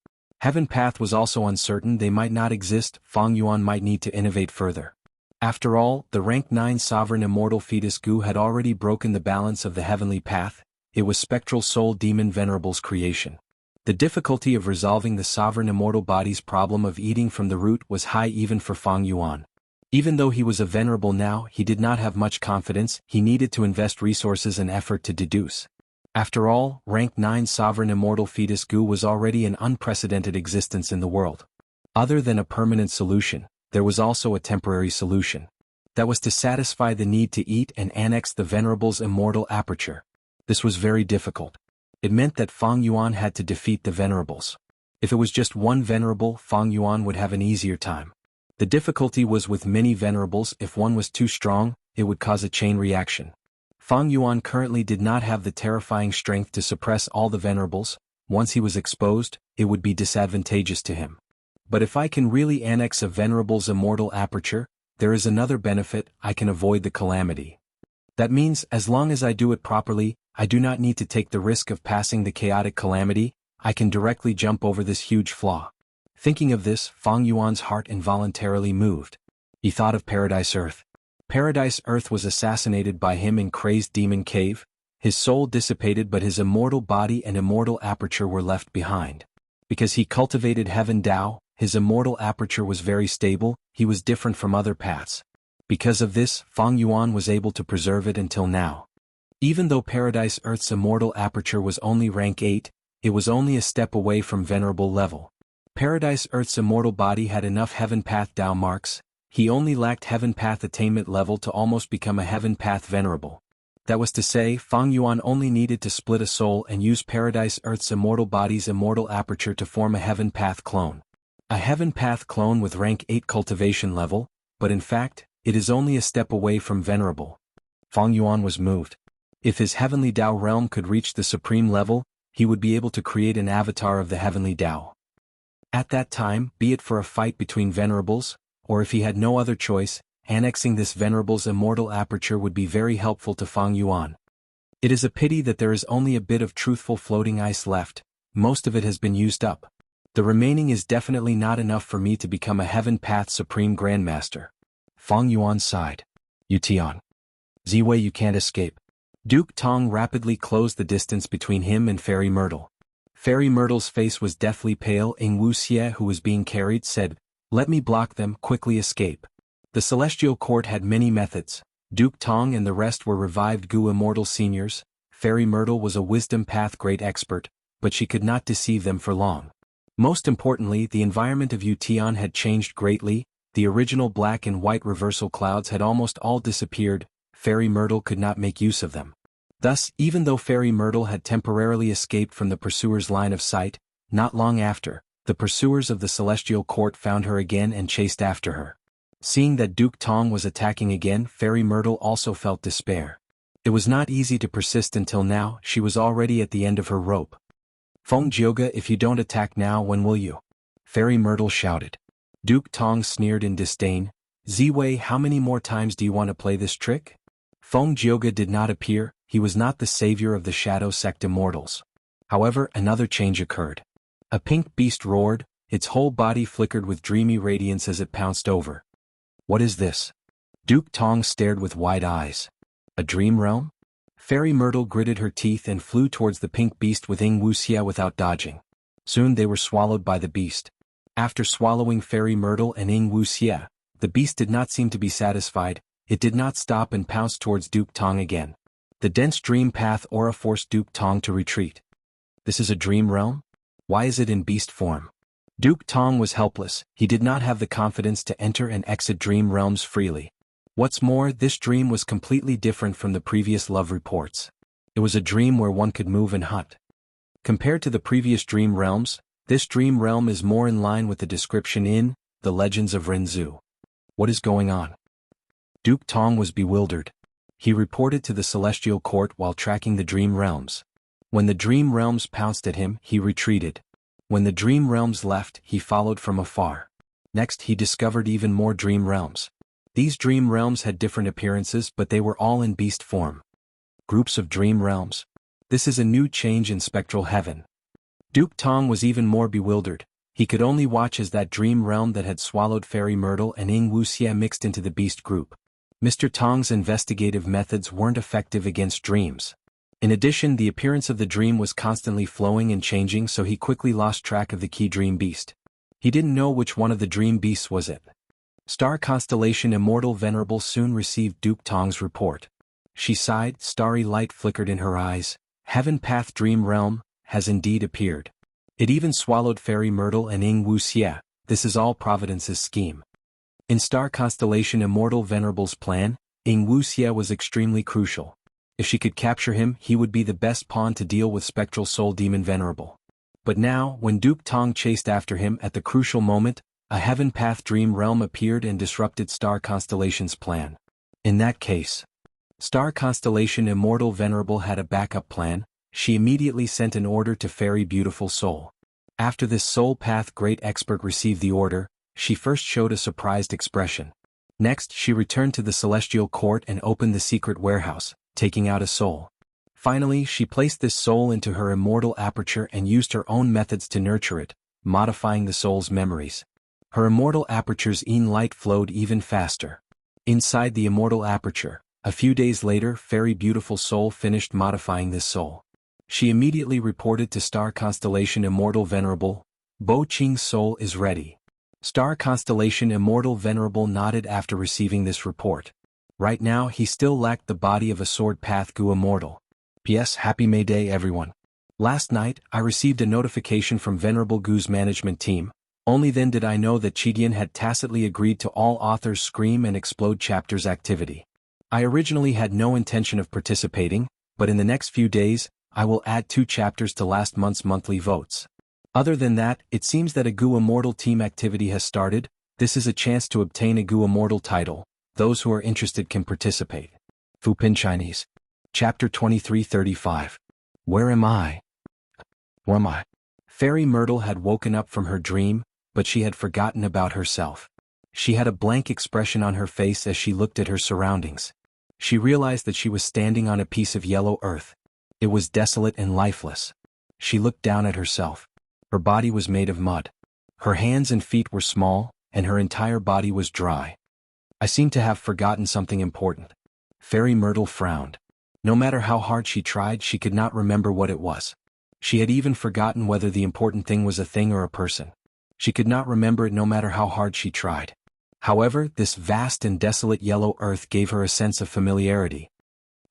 Heaven path was also uncertain. They might not exist. Fang Yuan might need to innovate further. After all, the rank 9 sovereign immortal fetus Gu had already broken the balance of the heavenly path. It was spectral soul demon venerable's creation. The difficulty of resolving the sovereign immortal body's problem of eating from the root was high even for Fang Yuan. Even though he was a venerable now, he did not have much confidence. He needed to invest resources and effort to deduce. After all, rank 9 sovereign immortal fetus Gu was already an unprecedented existence in the world. Other than a permanent solution, there was also a temporary solution. That was to satisfy the need to eat and annex the venerable's immortal aperture. This was very difficult. It meant that Feng Yuan had to defeat the venerables. If it was just one venerable, Feng Yuan would have an easier time. The difficulty was with many venerables. If one was too strong, it would cause a chain reaction. Feng Yuan currently did not have the terrifying strength to suppress all the venerables. Once he was exposed, it would be disadvantageous to him. But if I can really annex a venerable's immortal aperture, there is another benefit: I can avoid the calamity. That means, as long as I do it properly, I do not need to take the risk of passing the chaotic calamity. I can directly jump over this huge flaw. Thinking of this, Feng Yuan's heart involuntarily moved. He thought of Paradise Earth. Paradise Earth was assassinated by him in Crazed Demon Cave. His soul dissipated, but his immortal body and immortal aperture were left behind. Because he cultivated Heaven Dao, his immortal aperture was very stable. He was different from other paths. Because of this, Feng Yuan was able to preserve it until now. Even though Paradise Earth's immortal aperture was only rank 8, it was only a step away from venerable level. Paradise Earth's immortal body had enough Heaven Path Dao marks. He only lacked Heaven Path attainment level to almost become a Heaven Path venerable. That was to say, Feng Yuan only needed to split a soul and use Paradise Earth's immortal body's immortal aperture to form a Heaven Path clone. A Heaven Path clone with rank 8 cultivation level, but in fact, it is only a step away from venerable. Feng Yuan was moved. If his Heavenly Dao realm could reach the supreme level, he would be able to create an avatar of the Heavenly Dao. At that time, be it for a fight between venerables, or if he had no other choice, annexing this venerable's immortal aperture would be very helpful to Feng Yuan. It is a pity that there is only a bit of truthful floating ice left. Most of it has been used up. The remaining is definitely not enough for me to become a Heaven Path Supreme Grandmaster. Feng Yuan sighed. Yutian. Ziwei, you can't escape. Duke Tong rapidly closed the distance between him and Fairy Myrtle. Fairy Myrtle's face was deathly pale. Wuxia, who was being carried, said, "Let me block them, quickly escape." The Celestial Court had many methods. Duke Tong and the rest were revived Gu Immortal seniors. Fairy Myrtle was a Wisdom Path great expert, but she could not deceive them for long. Most importantly, the environment of Yutian had changed greatly. The original black and white reversal clouds had almost all disappeared. Fairy Myrtle could not make use of them. Thus, even though Fairy Myrtle had temporarily escaped from the pursuers' line of sight, not long after, the pursuers of the Celestial Court found her again and chased after her. Seeing that Duke Tong was attacking again, Fairy Myrtle also felt despair. It was not easy to persist until now. She was already at the end of her rope. "Feng Jioga, if you don't attack now, when will you?" Fairy Myrtle shouted. Duke Tong sneered in disdain. "Ziwei, how many more times do you want to play this trick?" Feng Jioga did not appear. He was not the savior of the Shadow Sect Immortals. However, another change occurred. A pink beast roared. Its whole body flickered with dreamy radiance as it pounced over. "What is this?" Duke Tong stared with wide eyes. "A dream realm?" Fairy Myrtle gritted her teeth and flew towards the pink beast with Wuxia without dodging. Soon they were swallowed by the beast. After swallowing Fairy Myrtle and Wuxia, the beast did not seem to be satisfied. It did not stop and pounced towards Duke Tong again. The dense dream path aura forced Duke Tong to retreat. This is a dream realm? Why is it in beast form? Duke Tong was helpless. He did not have the confidence to enter and exit dream realms freely. What's more, this dream was completely different from the previous love reports. It was a dream where one could move and hunt. Compared to the previous dream realms, this dream realm is more in line with the description in The Legends of Renzu. What is going on? Duke Tong was bewildered. He reported to the Celestial Court while tracking the dream realms. When the dream realms pounced at him, he retreated. When the dream realms left, he followed from afar. Next, he discovered even more dream realms. These dream realms had different appearances, but they were all in beast form. Groups of dream realms. This is a new change in spectral heaven. Duke Tong was even more bewildered. He could only watch as that dream realm that had swallowed Fairy Myrtle and Wuxia mixed into the beast group. Mr. Tong's investigative methods weren't effective against dreams. In addition, the appearance of the dream was constantly flowing and changing, so he quickly lost track of the key dream beast. He didn't know which one of the dream beasts was it. Star Constellation Immortal Venerable soon received Duke Tong's report. She sighed, starry light flickered in her eyes. Heaven Path Dream Realm has indeed appeared. It even swallowed Fairy Myrtle and Wuxia. This is all Providence's scheme. In Star Constellation Immortal Venerable's plan, Wuxia was extremely crucial. If she could capture him, he would be the best pawn to deal with spectral soul demon venerable. But now, when Duke Tong chased after him at the crucial moment, a heaven path dream realm appeared and disrupted Star Constellation's plan. In that case, Star Constellation Immortal Venerable had a backup plan. She immediately sent an order to Fairy Beautiful Soul. After this Soul Path great expert received the order, she first showed a surprised expression. Next, she returned to the Celestial Court and opened the secret warehouse, taking out a soul. Finally, she placed this soul into her immortal aperture and used her own methods to nurture it, modifying the soul's memories. Her immortal aperture's light flowed even faster. Inside the immortal aperture, a few days later, Fairy Beautiful Soul finished modifying this soul. She immediately reported to Star Constellation Immortal Venerable, Bo Qing's soul is ready. Star Constellation Immortal Venerable nodded after receiving this report. Right now he still lacked the body of a Sword Path Gu Immortal. P.S. Happy May Day everyone. Last night, I received a notification from Venerable Gu's management team. Only then did I know that Qidian had tacitly agreed to all authors Scream and Explode chapters activity. I originally had no intention of participating, but in the next few days, I will add 2 chapters to last month's monthly votes. Other than that, it seems that a Gu Immortal team activity has started. This is a chance to obtain a Gu Immortal title. Those who are interested can participate. Fupin Chinese. Chapter 2335. Where am I? Who am I? Fairy Myrtle had woken up from her dream, but she had forgotten about herself. She had a blank expression on her face as she looked at her surroundings. She realized that she was standing on a piece of yellow earth. It was desolate and lifeless. She looked down at herself. Her body was made of mud. Her hands and feet were small, and her entire body was dry. I seem to have forgotten something important. Fairy Myrtle frowned. No matter how hard she tried, she could not remember what it was. She had even forgotten whether the important thing was a thing or a person. She could not remember it no matter how hard she tried. However, this vast and desolate yellow earth gave her a sense of familiarity.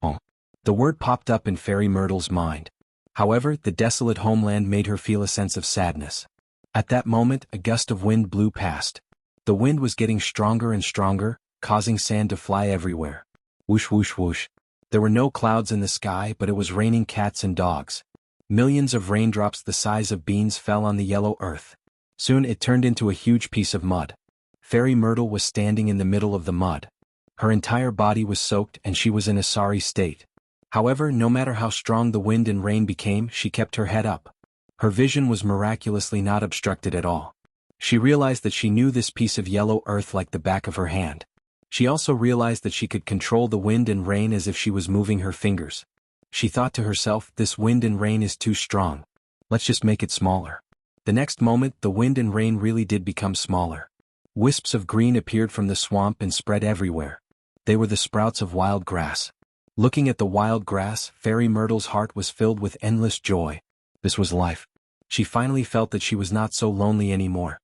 Oh. The word popped up in Fairy Myrtle's mind. However, the desolate homeland made her feel a sense of sadness. At that moment, a gust of wind blew past. The wind was getting stronger and stronger, causing sand to fly everywhere. Whoosh whoosh whoosh. There were no clouds in the sky, but it was raining cats and dogs. Millions of raindrops the size of beans fell on the yellow earth. Soon it turned into a huge piece of mud. Fairy Myrtle was standing in the middle of the mud. Her entire body was soaked and she was in a sorry state. However, no matter how strong the wind and rain became, she kept her head up. Her vision was miraculously not obstructed at all. She realized that she knew this piece of yellow earth like the back of her hand. She also realized that she could control the wind and rain as if she was moving her fingers. She thought to herself, this wind and rain is too strong. Let's just make it smaller. The next moment, the wind and rain really did become smaller. Wisps of green appeared from the swamp and spread everywhere. They were the sprouts of wild grass. Looking at the wild grass, Fairy Myrtle's heart was filled with endless joy. This was life. She finally felt that she was not so lonely anymore.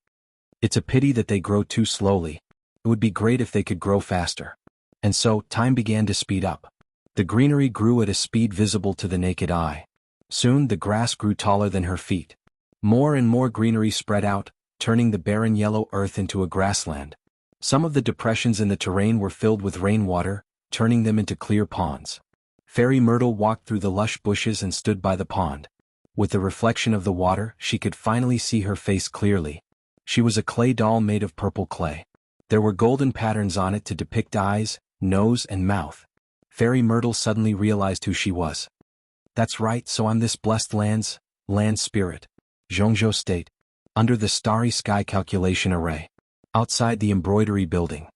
It's a pity that they grow too slowly. It would be great if they could grow faster. And so, time began to speed up. The greenery grew at a speed visible to the naked eye. Soon the grass grew taller than her feet. More and more greenery spread out, turning the barren yellow earth into a grassland. Some of the depressions in the terrain were filled with rainwater, turning them into clear ponds. Fairy Myrtle walked through the lush bushes and stood by the pond. With the reflection of the water, she could finally see her face clearly. She was a clay doll made of purple clay. There were golden patterns on it to depict eyes, nose, and mouth. Fairy Myrtle suddenly realized who she was. That's right, so I'm this blessed land spirit. Jianghu State. Under the starry sky calculation array. Outside the embroidery building.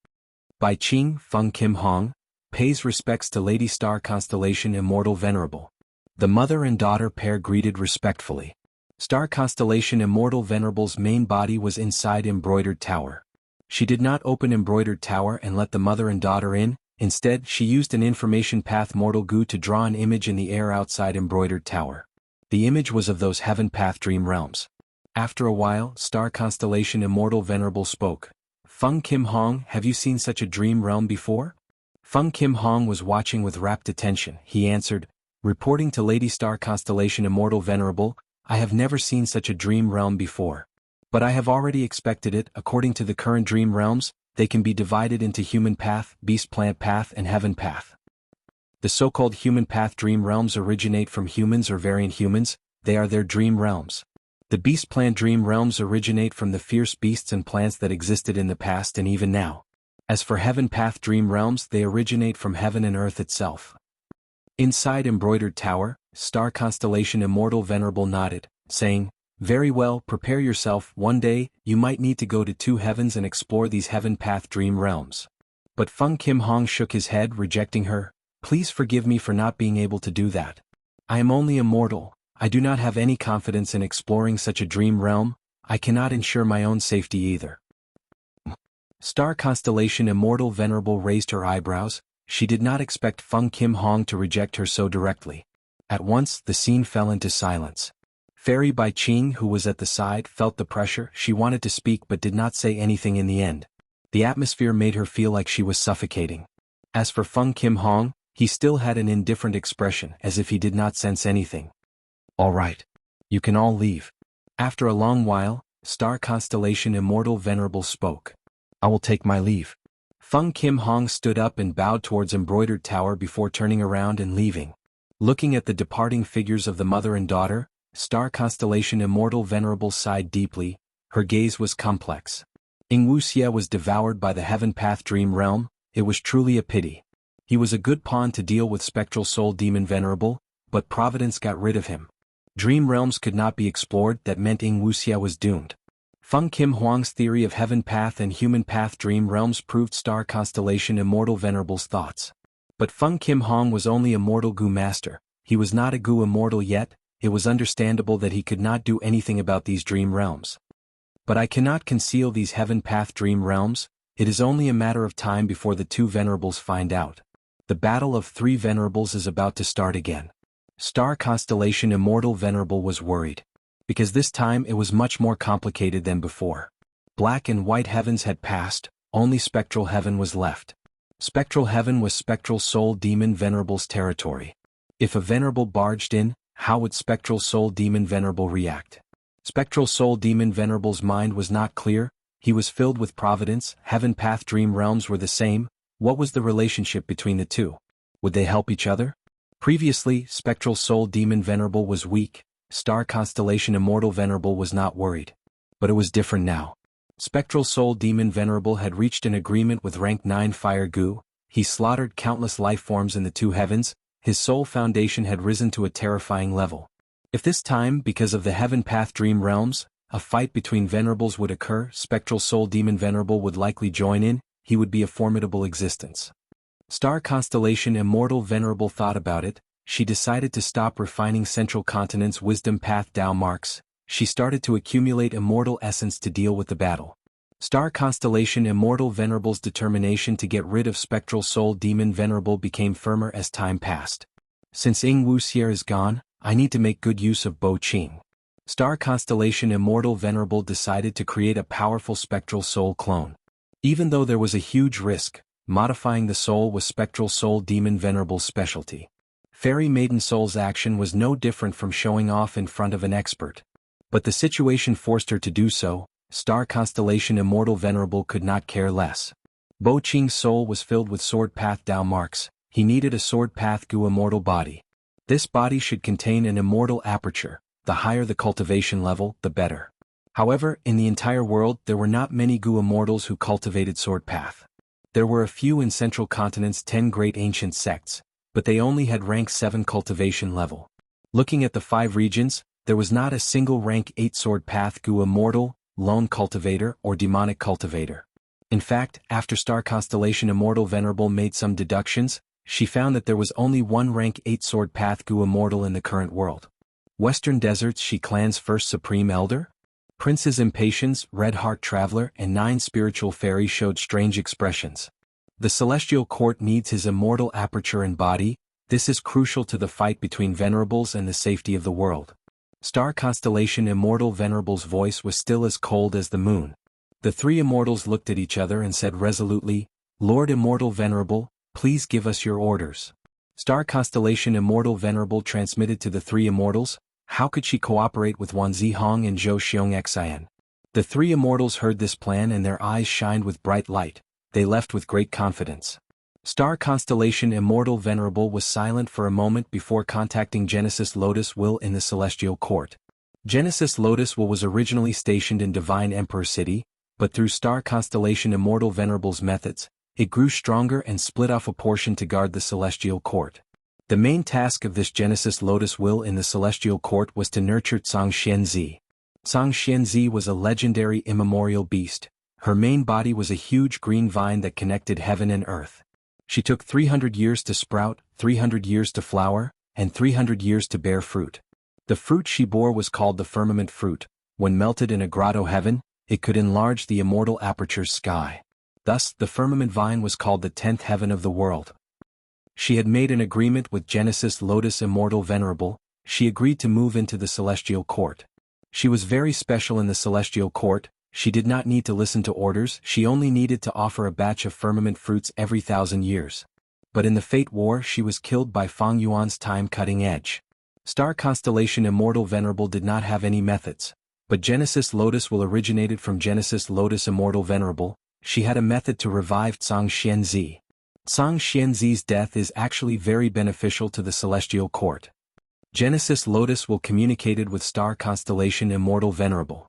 By Qing Feng Kim Hong, pays respects to Lady Star Constellation Immortal Venerable. The mother and daughter pair greeted respectfully. Star Constellation Immortal Venerable's main body was inside Embroidered Tower. She did not open Embroidered Tower and let the mother and daughter in. Instead, she used an information path Mortal Gu to draw an image in the air outside Embroidered Tower. The image was of those heaven path dream realms. After a while, Star Constellation Immortal Venerable spoke. Feng Kim Hong, have you seen such a dream realm before? Feng Kim Hong was watching with rapt attention. He answered, reporting to Lady Star Constellation Immortal Venerable, I have never seen such a dream realm before. But I have already expected it. According to the current dream realms, they can be divided into human path, beast plant path, and heaven path. The so-called human path dream realms originate from humans or variant humans, they are their dream realms. The beast plant dream realms originate from the fierce beasts and plants that existed in the past and even now. As for heaven path dream realms, they originate from heaven and earth itself. Inside embroidered tower, star constellation Immortal Venerable nodded, saying, "Very well, prepare yourself, one day, you might need to go to two heavens and explore these heaven path dream realms." But Feng Kim Hong shook his head, rejecting her. "Please forgive me for not being able to do that. I am only a mortal, I do not have any confidence in exploring such a dream realm, I cannot ensure my own safety either." Star constellation Immortal Venerable raised her eyebrows. She did not expect Feng Kim Hong to reject her so directly. At once, the scene fell into silence. Fairy Bai Qing, who was at the side, felt the pressure. She wanted to speak but did not say anything in the end. The atmosphere made her feel like she was suffocating. As for Feng Kim Hong, he still had an indifferent expression, as if he did not sense anything. "All right. You can all leave." After a long while, Star constellation Immortal Venerable spoke. "I will take my leave." Feng Kim Hong stood up and bowed towards embroidered tower before turning around and leaving. Looking at the departing figures of the mother and daughter, Star constellation Immortal Venerable sighed deeply. Her gaze was complex. Wuxia was devoured by the heaven path dream realm. It was truly a pity. He was a good pawn to deal with spectral soul demon Venerable, but Providence got rid of him. Dream realms could not be explored, that meant Wuxia was doomed. Feng Kim Huang's theory of heaven path and human path dream realms proved star constellation Immortal Venerable's thoughts. But Feng Kim Hong was only a mortal Gu master, he was not a Gu immortal yet. It was understandable that he could not do anything about these dream realms. "But I cannot conceal these heaven path dream realms, it is only a matter of time before the two venerables find out. The battle of three venerables is about to start again." Star constellation Immortal Venerable was worried. Because this time it was much more complicated than before. Black and white heavens had passed, only spectral heaven was left. Spectral heaven was spectral soul demon Venerable's territory. If a venerable barged in, how would spectral soul demon Venerable react? Spectral soul demon Venerable's mind was not clear, he was filled with providence. Heaven path dream realms were the same. What was the relationship between the two? Would they help each other? Previously, spectral soul demon Venerable was weak. Star constellation Immortal Venerable was not worried. But it was different now. Spectral soul demon Venerable had reached an agreement with rank 9 Fire Gu. He slaughtered countless life forms in the two heavens. His soul foundation had risen to a terrifying level. If this time, because of the heaven path dream realms, a fight between venerables would occur, spectral soul demon Venerable would likely join in. He would be a formidable existence. Star constellation Immortal Venerable thought about it. She decided to stop refining Central Continent's wisdom path Dao marks. She started to accumulate immortal essence to deal with the battle. Star constellation Immortal Venerable's determination to get rid of spectral soul demon Venerable became firmer as time passed. Since Wuxia is gone, I need to make good use of Bo Qing. Star constellation Immortal Venerable decided to create a powerful spectral soul clone. Even though there was a huge risk, modifying the soul was spectral soul demon Venerable's specialty. Fairy Maiden Soul's action was no different from showing off in front of an expert. But the situation forced her to do so. Star constellation Immortal Venerable could not care less. Bo Qing's soul was filled with sword path Dao marks. He needed a sword path Gu immortal body. This body should contain an immortal aperture. The higher the cultivation level, the better. However, in the entire world there were not many Gu immortals who cultivated sword path. There were a few in Central Continent's 10 great ancient sects, but they only had rank 7 cultivation level. Looking at the 5 regions, there was not a single rank 8 sword path Gu immortal, lone cultivator, or demonic cultivator. In fact, after Star Constellation Immortal Venerable made some deductions, she found that there was only one rank 8 sword path Gu immortal in the current world. Western Deserts She Clan's first Supreme Elder? Prince's Impatience, Red Heart Traveler, and 9 spiritual fairies showed strange expressions. The Celestial Court needs his immortal aperture and body. This is crucial to the fight between venerables and the safety of the world. Star Constellation Immortal Venerable's voice was still as cold as the moon. The 3 immortals looked at each other and said resolutely, "Lord Immortal Venerable, please give us your orders." Star Constellation Immortal Venerable transmitted to the 3 immortals. How could she cooperate with Wan Zihong and Zhou Xianxia? The 3 immortals heard this plan and their eyes shined with bright light. They left with great confidence. Star constellation Immortal Venerable was silent for a moment before contacting Genesis Lotus Will in the Celestial Court. Genesis Lotus Will was originally stationed in Divine Emperor City, but through Star constellation Immortal Venerable's methods, it grew stronger and split off a portion to guard the Celestial Court. The main task of this Genesis Lotus Will in the Celestial Court was to nurture Xianxia. Xianxia was a legendary immemorial beast. Her main body was a huge green vine that connected heaven and earth. She took 300 years to sprout, 300 years to flower, and 300 years to bear fruit. The fruit she bore was called the firmament fruit. When melted in a grotto heaven, it could enlarge the immortal aperture's sky. Thus, the firmament vine was called the 10th heaven of the world. She had made an agreement with Genesis Lotus Immortal Venerable. She agreed to move into the Celestial Court. She was very special in the Celestial Court. She did not need to listen to orders, she only needed to offer a batch of firmament fruits every 1,000 years. But in the Fate War she was killed by Fang Yuan's time-cutting edge. Star constellation Immortal Venerable did not have any methods. But Genesis Lotus Will originated from Genesis Lotus Immortal Venerable. She had a method to revive Xianxia. Xianxia's death is actually very beneficial to the Celestial Court. Genesis Lotus Will communicated with Star constellation Immortal Venerable.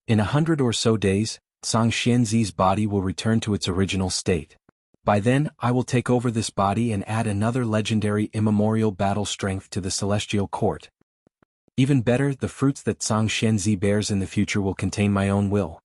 In 100 or so days, Xianxia's body will return to its original state. By then, I will take over this body and add another legendary immemorial battle strength to the Celestial Court. Even better, the fruits that Xianxia bears in the future will contain my own will.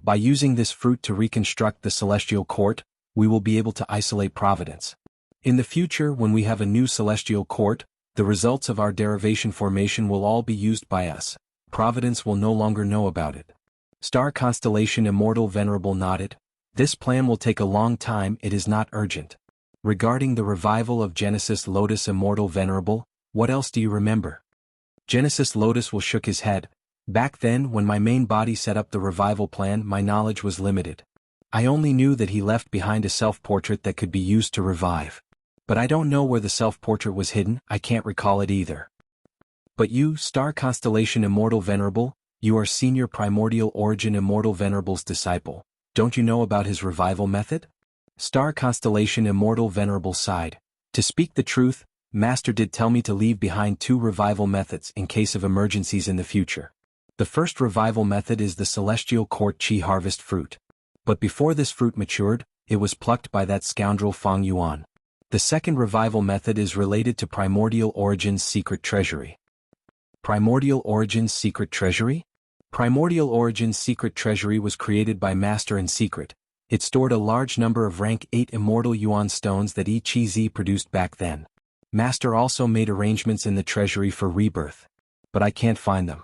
By using this fruit to reconstruct the Celestial Court, we will be able to isolate Providence. In the future, when we have a new Celestial Court, the results of our derivation formation will all be used by us. Providence will no longer know about it. Star constellation Immortal Venerable nodded. This plan will take a long time, it is not urgent. Regarding the revival of Genesis Lotus Immortal Venerable, what else do you remember? Genesis Lotus Will shook his head. Back then, when my main body set up the revival plan, my knowledge was limited. I only knew that he left behind a self-portrait that could be used to revive. But I don't know where the self-portrait was hidden, I can't recall it either. But you, Star constellation Immortal Venerable, you are Senior Primordial Origin Immortal Venerable's disciple. Don't you know about his revival method? Star constellation Immortal Venerable sighed. To speak the truth, Master did tell me to leave behind 2 revival methods in case of emergencies in the future. The first revival method is the Celestial Court Chi Harvest Fruit. But before this fruit matured, it was plucked by that scoundrel Fang Yuan. The second revival method is related to Primordial Origin's secret treasury. Primordial Origin's secret treasury? Primordial Origin's secret treasury was created by Master in secret. It stored a large number of rank 8 immortal yuan stones that Chi Z produced back then. Master also made arrangements in the treasury for rebirth. But I can't find them.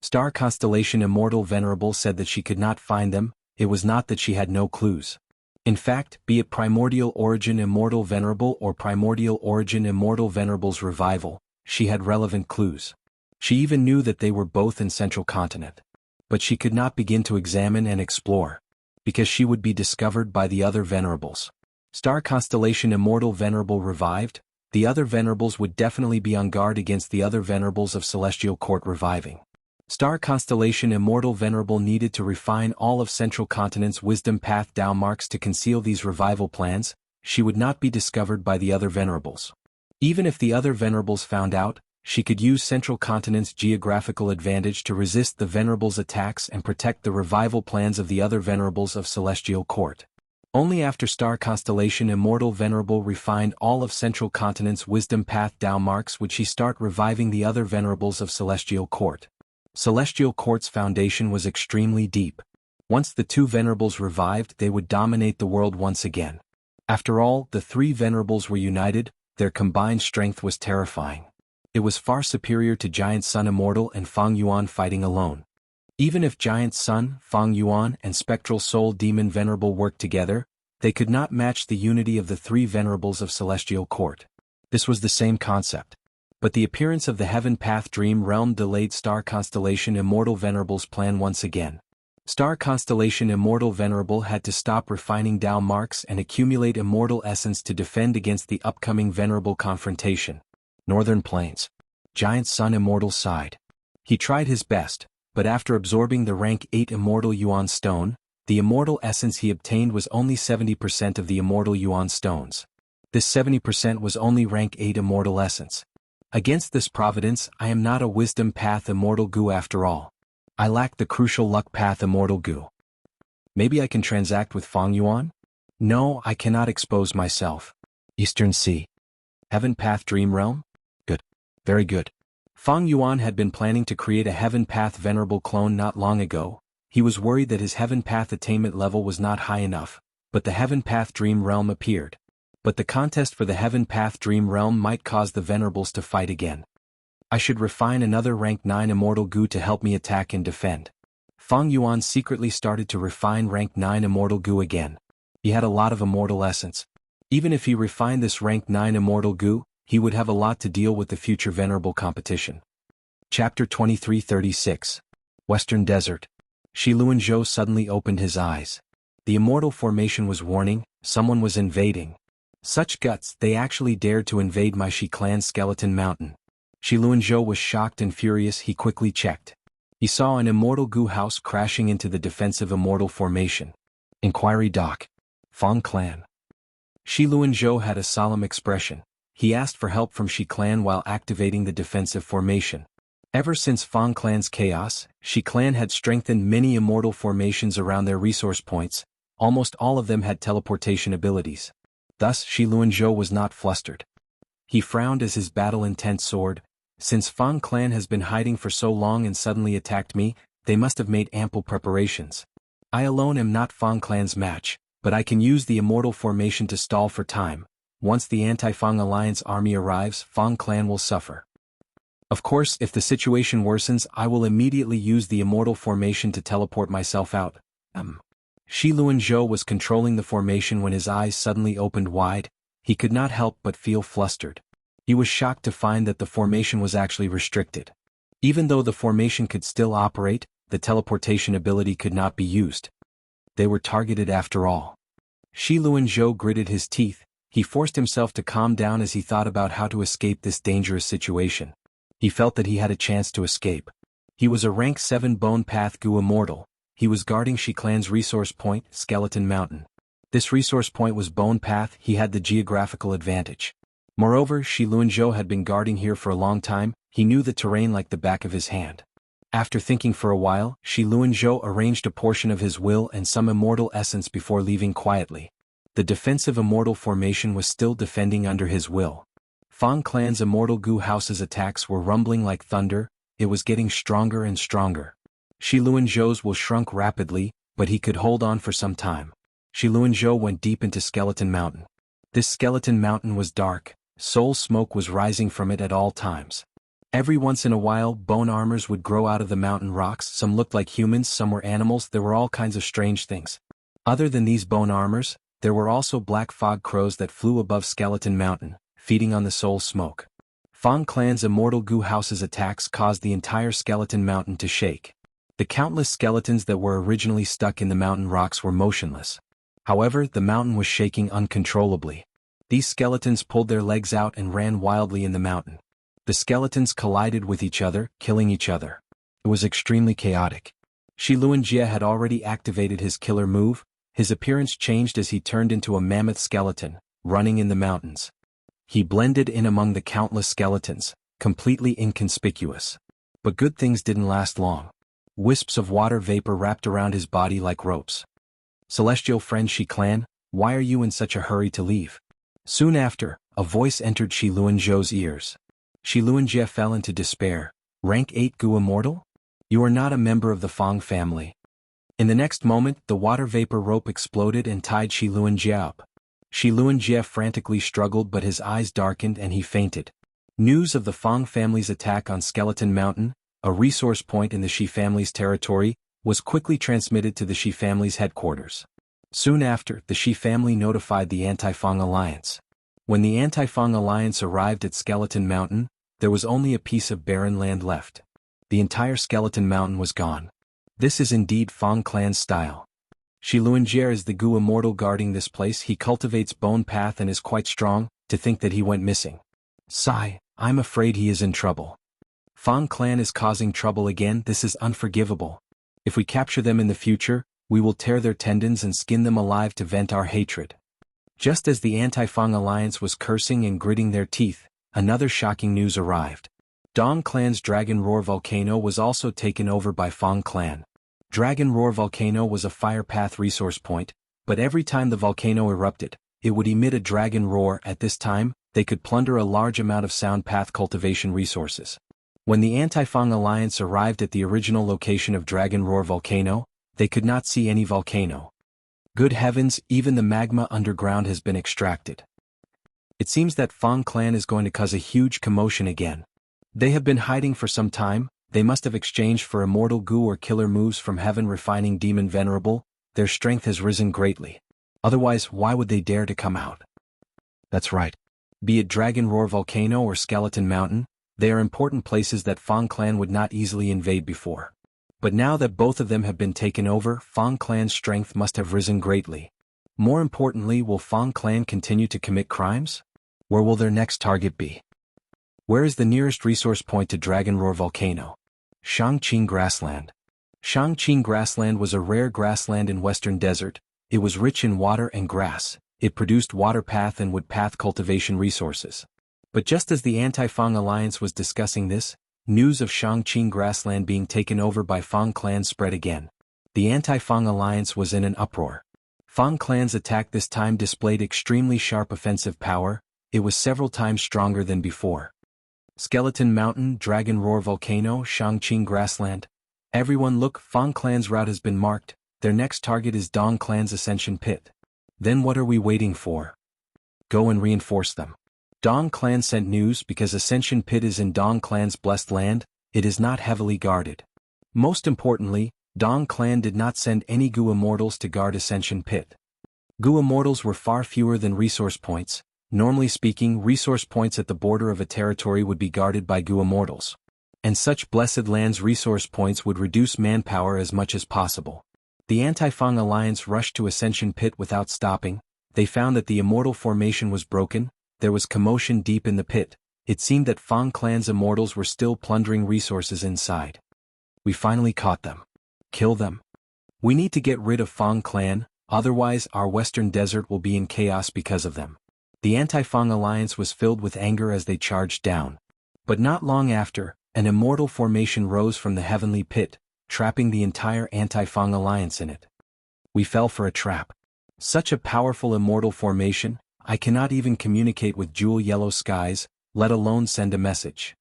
Star constellation Immortal Venerable said that she could not find them. It was not that she had no clues. In fact, be it Primordial Origin Immortal Venerable or Primordial Origin Immortal Venerable's revival, she had relevant clues. She even knew that they were both in Central Continent. But she could not begin to examine and explore, because she would be discovered by the other Venerables. Star constellation Immortal Venerable revived, the other Venerables would definitely be on guard against the other Venerables of Celestial Court reviving. Star constellation Immortal Venerable needed to refine all of Central Continent's wisdom path Dao marks to conceal these revival plans. She would not be discovered by the other Venerables. Even if the other Venerables found out, she could use Central Continent's geographical advantage to resist the Venerables' attacks and protect the revival plans of the other Venerables of Celestial Court. Only after Star constellation Immortal Venerable refined all of Central Continent's wisdom path Dao marks would she start reviving the other Venerables of Celestial Court. Celestial Court's foundation was extremely deep. Once the 2 Venerables revived, they would dominate the world once again. After all, the 3 Venerables were united, their combined strength was terrifying. It was far superior to Giant Sun Immortal and Fang Yuan fighting alone. Even if Giant Sun, Fang Yuan and Spectral Soul Demon Venerable worked together, they could not match the unity of the 3 Venerables of Celestial Court. This was the same concept. But the appearance of the Heaven Path Dream Realm delayed Star constellation Immortal Venerable's plan once again. Star constellation Immortal Venerable had to stop refining Dao marks and accumulate immortal essence to defend against the upcoming Venerable confrontation. Northern Plains. Giant Sun Immortal sighed. He tried his best, but after absorbing the rank 8 immortal yuan stone, The immortal essence he obtained was only 70% of the immortal yuan stones. This 70% was only rank 8 immortal essence. Against this providence, I am not a wisdom path immortal goo after all. I lack the crucial luck path immortal goo. Maybe I can transact with Fang Yuan? No, I cannot expose myself. Eastern Sea. Heaven Path Dream Realm? Good. Very good. Fang Yuan had been planning to create a Heaven Path Venerable clone not long ago. He was worried that his Heaven Path attainment level was not high enough, but the Heaven Path Dream Realm appeared. But the contest for the Heaven Path Dream Realm might cause the Venerables to fight again. I should refine another rank 9 immortal goo to help me attack and defend. Fang Yuan secretly started to refine rank 9 immortal goo again. He had a lot of immortal essence. Even if he refined this rank 9 immortal goo, he would have a lot to deal with the future venerable competition. Chapter 2336. Western Desert. Shi Luanzhou suddenly opened his eyes. The immortal formation was warning, someone was invading. Such guts, they actually dared to invade my Shi clan's skeleton mountain. Shi Luanzhou was shocked and furious. He quickly checked. He saw an immortal goo house crashing into the defensive immortal formation. Inquiry Doc. Fang clan. Shi Luanzhou had a solemn expression. He asked for help from Shi clan while activating the defensive formation. Ever since Fang clan's chaos, Shi clan had strengthened many immortal formations around their resource points. Almost all of them had teleportation abilities. Thus, Shi Luanzhou was not flustered. He frowned as his battle-intent soared. Since Fang clan has been hiding for so long and suddenly attacked me, they must have made ample preparations. I alone am not Fang clan's match, but I can use the immortal formation to stall for time. Once the anti-Fang alliance army arrives, Fang clan will suffer. Of course, if the situation worsens, I will immediately use the immortal formation to teleport myself out. Shi Luanzhou was controlling the formation when his eyes suddenly opened wide. He could not help but feel flustered. He was shocked to find that the formation was actually restricted. Even though the formation could still operate, the teleportation ability could not be used. They were targeted after all. Shi Luanzhou gritted his teeth. He forced himself to calm down as he thought about how to escape this dangerous situation. He felt that he had a chance to escape. He was a rank 7 Bone Path Goo Immortal. He was guarding Shi clan's resource point, Skeleton Mountain. This resource point was Bone Path. He had the geographical advantage. Moreover, Shi Luanzhou had been guarding here for a long time. He knew the terrain like the back of his hand. After thinking for a while, Shi Luanzhou arranged a portion of his will and some immortal essence before leaving quietly. The defensive immortal formation was still defending under his will. Fang clan's immortal goo house's attacks were rumbling like thunder. It was getting stronger and stronger. Shi Luanzhou's will shrunk rapidly, but he could hold on for some time. Shi Luanzhou went deep into Skeleton Mountain. This Skeleton Mountain was dark. Soul smoke was rising from it at all times. Every once in a while, bone armors would grow out of the mountain rocks. Some looked like humans, some were animals. There were all kinds of strange things. Other than these bone armors, there were also black fog crows that flew above Skeleton Mountain, feeding on the soul smoke. Fang clan's immortal goo house's attacks caused the entire Skeleton Mountain to shake. The countless skeletons that were originally stuck in the mountain rocks were motionless. However, the mountain was shaking uncontrollably. These skeletons pulled their legs out and ran wildly in the mountain. The skeletons collided with each other, killing each other. It was extremely chaotic. Shi Luanzhou had already activated his killer move. His appearance changed as he turned into a mammoth skeleton, running in the mountains. He blended in among the countless skeletons, completely inconspicuous. But good things didn't last long. Wisps of water vapor wrapped around his body like ropes. Celestial friend Shi clan, why are you in such a hurry to leave? Soon after, a voice entered Shi Luanzhou's ears. Shi Luanzhou fell into despair. Rank 8 Goo Immortal? You are not a member of the Fang family. In the next moment, the water vapor rope exploded and tied Shi Luanzhou up. Shi Luanzhou frantically struggled, but his eyes darkened and he fainted. News of the Fang family's attack on Skeleton Mountain, a resource point in the Shi family's territory, was quickly transmitted to the Shi family's headquarters. Soon after, the Shi family notified the Anti-Fang Alliance. When the Anti-Fang Alliance arrived at Skeleton Mountain, there was only a piece of barren land left. The entire Skeleton Mountain was gone. This is indeed Fang clan's style. Shi Luanzhou is the Goo Immortal guarding this place. He cultivates Bone Path and is quite strong. To think that he went missing. Sigh, I'm afraid he is in trouble. Fang clan is causing trouble again. This is unforgivable. If we capture them in the future, We will tear their tendons and skin them alive to vent our hatred. Just as the Anti-Fang Alliance was cursing and gritting their teeth, another shocking news arrived. Dong Clan's Dragon Roar volcano was also taken over by Fang Clan. Dragon Roar volcano was a fire path resource point, but every time the volcano erupted, it would emit a dragon roar. At this time, they could plunder a large amount of sound path cultivation resources. When the Anti-Fang Alliance arrived at the original location of Dragon Roar volcano, they could not see any volcano. Good heavens, even the magma underground has been extracted. It seems that Fang Clan is going to cause a huge commotion again. They have been hiding for some time. They must have exchanged for immortal goo or killer moves from heaven. Refining demon venerable, their strength has risen greatly. Otherwise, why would they dare to come out? That's right. Be it Dragon Roar volcano or Skeleton Mountain, they are important places that Fang Clan would not easily invade before. But now that both of them have been taken over, Fang Clan's strength must have risen greatly. More importantly, will Fang Clan continue to commit crimes? Where will their next target be? Where is the nearest resource point to Dragon Roar volcano? Xianxia grassland. Xianxia grassland was a rare grassland in western desert. It was rich in water and grass. It produced water path and wood path cultivation resources. But just as the Anti-Fang Alliance was discussing this, news of Xianxia grassland being taken over by Fang Clan spread again. The Anti-Fang Alliance was in an uproar. Fang Clan's attack this time displayed extremely sharp offensive power. It was several times stronger than before. Skeleton Mountain, Dragon Roar volcano, Xianxia grassland. Everyone look, Fang Clan's route has been marked. Their next target is Dong Clan's Ascension Pit. Then what are we waiting for? Go and reinforce them. Dong Clan sent news because Ascension Pit is in Dong Clan's blessed land. It is not heavily guarded. Most importantly, Dong Clan did not send any Gu Immortals to guard Ascension Pit. Gu Immortals were far fewer than resource points. Normally speaking, resource points at the border of a territory would be guarded by Gu Immortals. And such blessed lands' resource points would reduce manpower as much as possible. The Anti-Fang Alliance rushed to Ascension Pit without stopping. They found that the Immortal formation was broken. There was commotion deep in the pit. It seemed that Fang Clan's Immortals were still plundering resources inside. We finally caught them. Kill them. We need to get rid of Fang Clan, otherwise our western desert will be in chaos because of them. The Anti-Fang Alliance was filled with anger as they charged down. But not long after, an immortal formation rose from the heavenly pit, trapping the entire Anti-Fang Alliance in it. We fell for a trap. Such a powerful immortal formation, I cannot even communicate with jewel yellow skies, let alone send a message.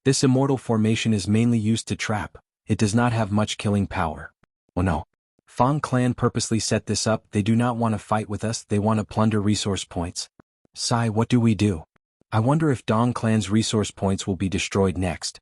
This immortal formation is mainly used to trap. It does not have much killing power. Oh no. Fang Clan purposely set this up. They do not want to fight with us, they want to plunder resource points. Sigh, what do we do? I wonder if Dong Clan's resource points will be destroyed next.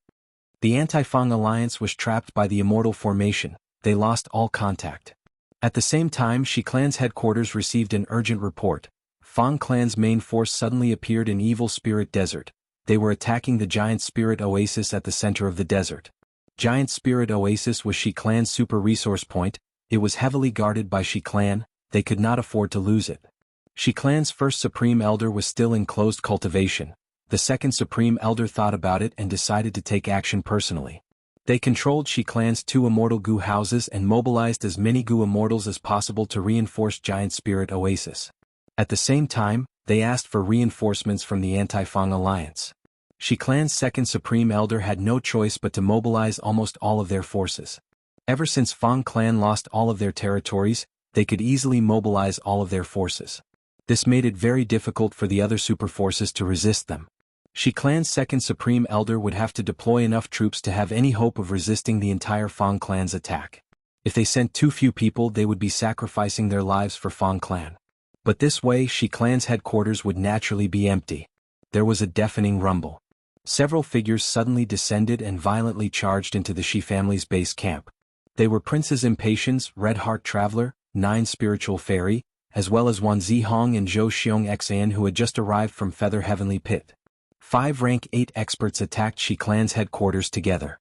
The Anti-Fang Alliance was trapped by the Immortal formation. They lost all contact. At the same time, Shi Clan's headquarters received an urgent report. Fang Clan's main force suddenly appeared in Evil Spirit Desert. They were attacking the Giant Spirit Oasis at the center of the desert. Giant Spirit Oasis was Shi Clan's super resource point. It was heavily guarded by Shi Clan. They could not afford to lose it. Shi Clan's first Supreme Elder was still in closed cultivation. The second Supreme Elder thought about it and decided to take action personally. They controlled Shi Clan's 2 Immortal Gu houses and mobilized as many Gu Immortals as possible to reinforce Giant Spirit Oasis. At the same time, they asked for reinforcements from the Anti-Fang Alliance. Shi Clan's second Supreme Elder had no choice but to mobilize almost all of their forces. Ever since Fang Clan lost all of their territories, they could easily mobilize all of their forces. This made it very difficult for the other super forces to resist them. Shi Clan's second Supreme Elder would have to deploy enough troops to have any hope of resisting the entire Fang Clan's attack. If they sent too few people, they would be sacrificing their lives for Fang Clan. But this way, Shi Clan's headquarters would naturally be empty. There was a deafening rumble. Several figures suddenly descended and violently charged into the Shi family's base camp. They were Princess Impatience, Red Heart Traveler, 9 Spiritual Fairy, as well as Wan Zihong and Zhou Xiong Xan, who had just arrived from Feather Heavenly Pit. 5 rank 8 experts attacked Shi Clan's headquarters together.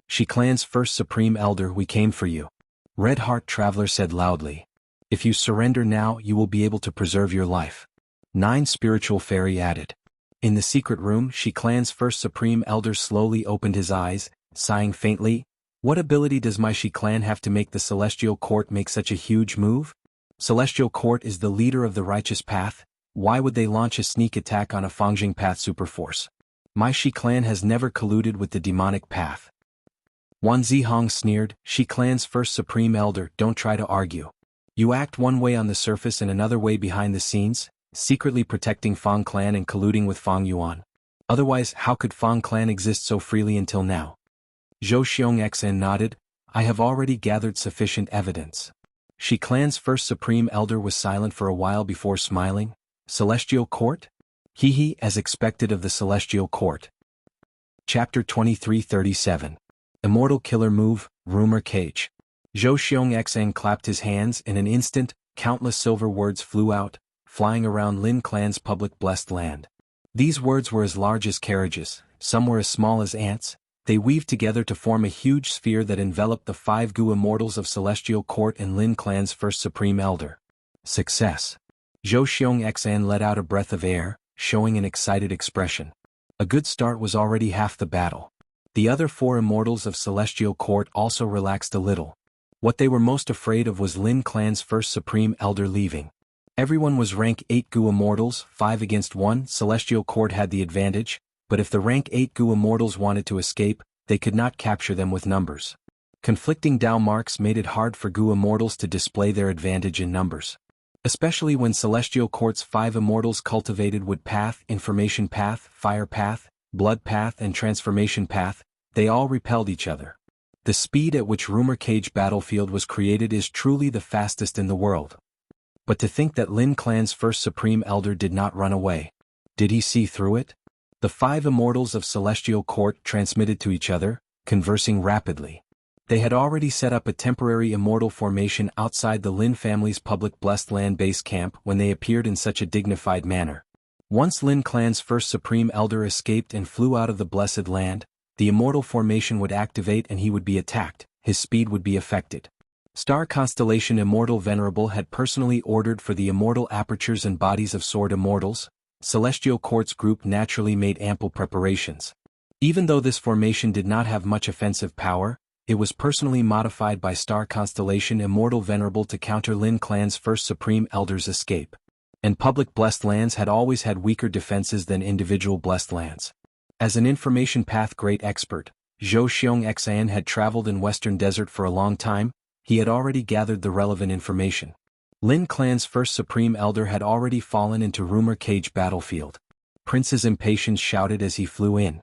Shi Clan's first Supreme Elder, we came for you. Red Heart Traveler said loudly. If you surrender now, you will be able to preserve your life. 9 Spiritual Fairy added. In the secret room, Shi Clan's first Supreme Elder slowly opened his eyes, sighing faintly. What ability does my Shi clan have to make the Celestial Court make such a huge move? Celestial Court is the leader of the righteous path. Why would they launch a sneak attack on a Fangjing path superforce? My Shi clan has never colluded with the demonic path. Wan Zihong sneered, Shi clan's first supreme elder, don't try to argue. You act one way on the surface and another way behind the scenes, secretly protecting Fang clan and colluding with Fang Yuan. Otherwise, how could Fang clan exist so freely until now? Zhou Xiongxan nodded, I have already gathered sufficient evidence. Shi clan's first supreme elder was silent for a while before smiling. Celestial Court? Hee, as expected of the Celestial Court. Chapter 2337. Immortal Killer Move, Rumor Cage. Zhou Xiongxan clapped his hands. In an instant, countless silver words flew out, flying around Lin clan's public blessed land. These words were as large as carriages, some were as small as ants. They weaved together to form a huge sphere that enveloped the 5 Gu immortals of Celestial Court and Lin clan's first supreme elder. Success. Zhou Xiongxan let out a breath of air, showing an excited expression. A good start was already half the battle. The other 4 immortals of Celestial Court also relaxed a little. What they were most afraid of was Lin clan's first supreme elder leaving. Everyone was rank 8 Gu immortals, 5 against 1. Celestial Court had the advantage, but if the rank 8 Gu immortals wanted to escape, they could not capture them with numbers. Conflicting Dao marks made it hard for Gu immortals to display their advantage in numbers. Especially when Celestial Court's 5 immortals cultivated Wood Path, Information Path, Fire Path, Blood Path and Transformation Path, they all repelled each other. The speed at which Rumor Cage Battlefield was created is truly the fastest in the world. But to think that Lin clan's first supreme elder did not run away. Did he see through it? The 5 immortals of Celestial Court transmitted to each other, conversing rapidly. They had already set up a temporary immortal formation outside the Lin family's public blessed land base camp when they appeared in such a dignified manner. Once Lin clan's first supreme elder escaped and flew out of the blessed land, the immortal formation would activate and he would be attacked, his speed would be affected. Star Constellation Immortal Venerable had personally ordered for the immortal apertures and bodies of sword immortals. Celestial Court's group naturally made ample preparations. Even though this formation did not have much offensive power, it was personally modified by Star Constellation Immortal Venerable to counter Lin clan's first supreme elder's escape. And public blessed lands had always had weaker defenses than individual blessed lands. As an information path great expert, Zhou Xiongxan had traveled in Western Desert for a long time. He had already gathered the relevant information. Lin clan's first supreme elder had already fallen into Rumor Cage Battlefield. Prince's impatience shouted as he flew in.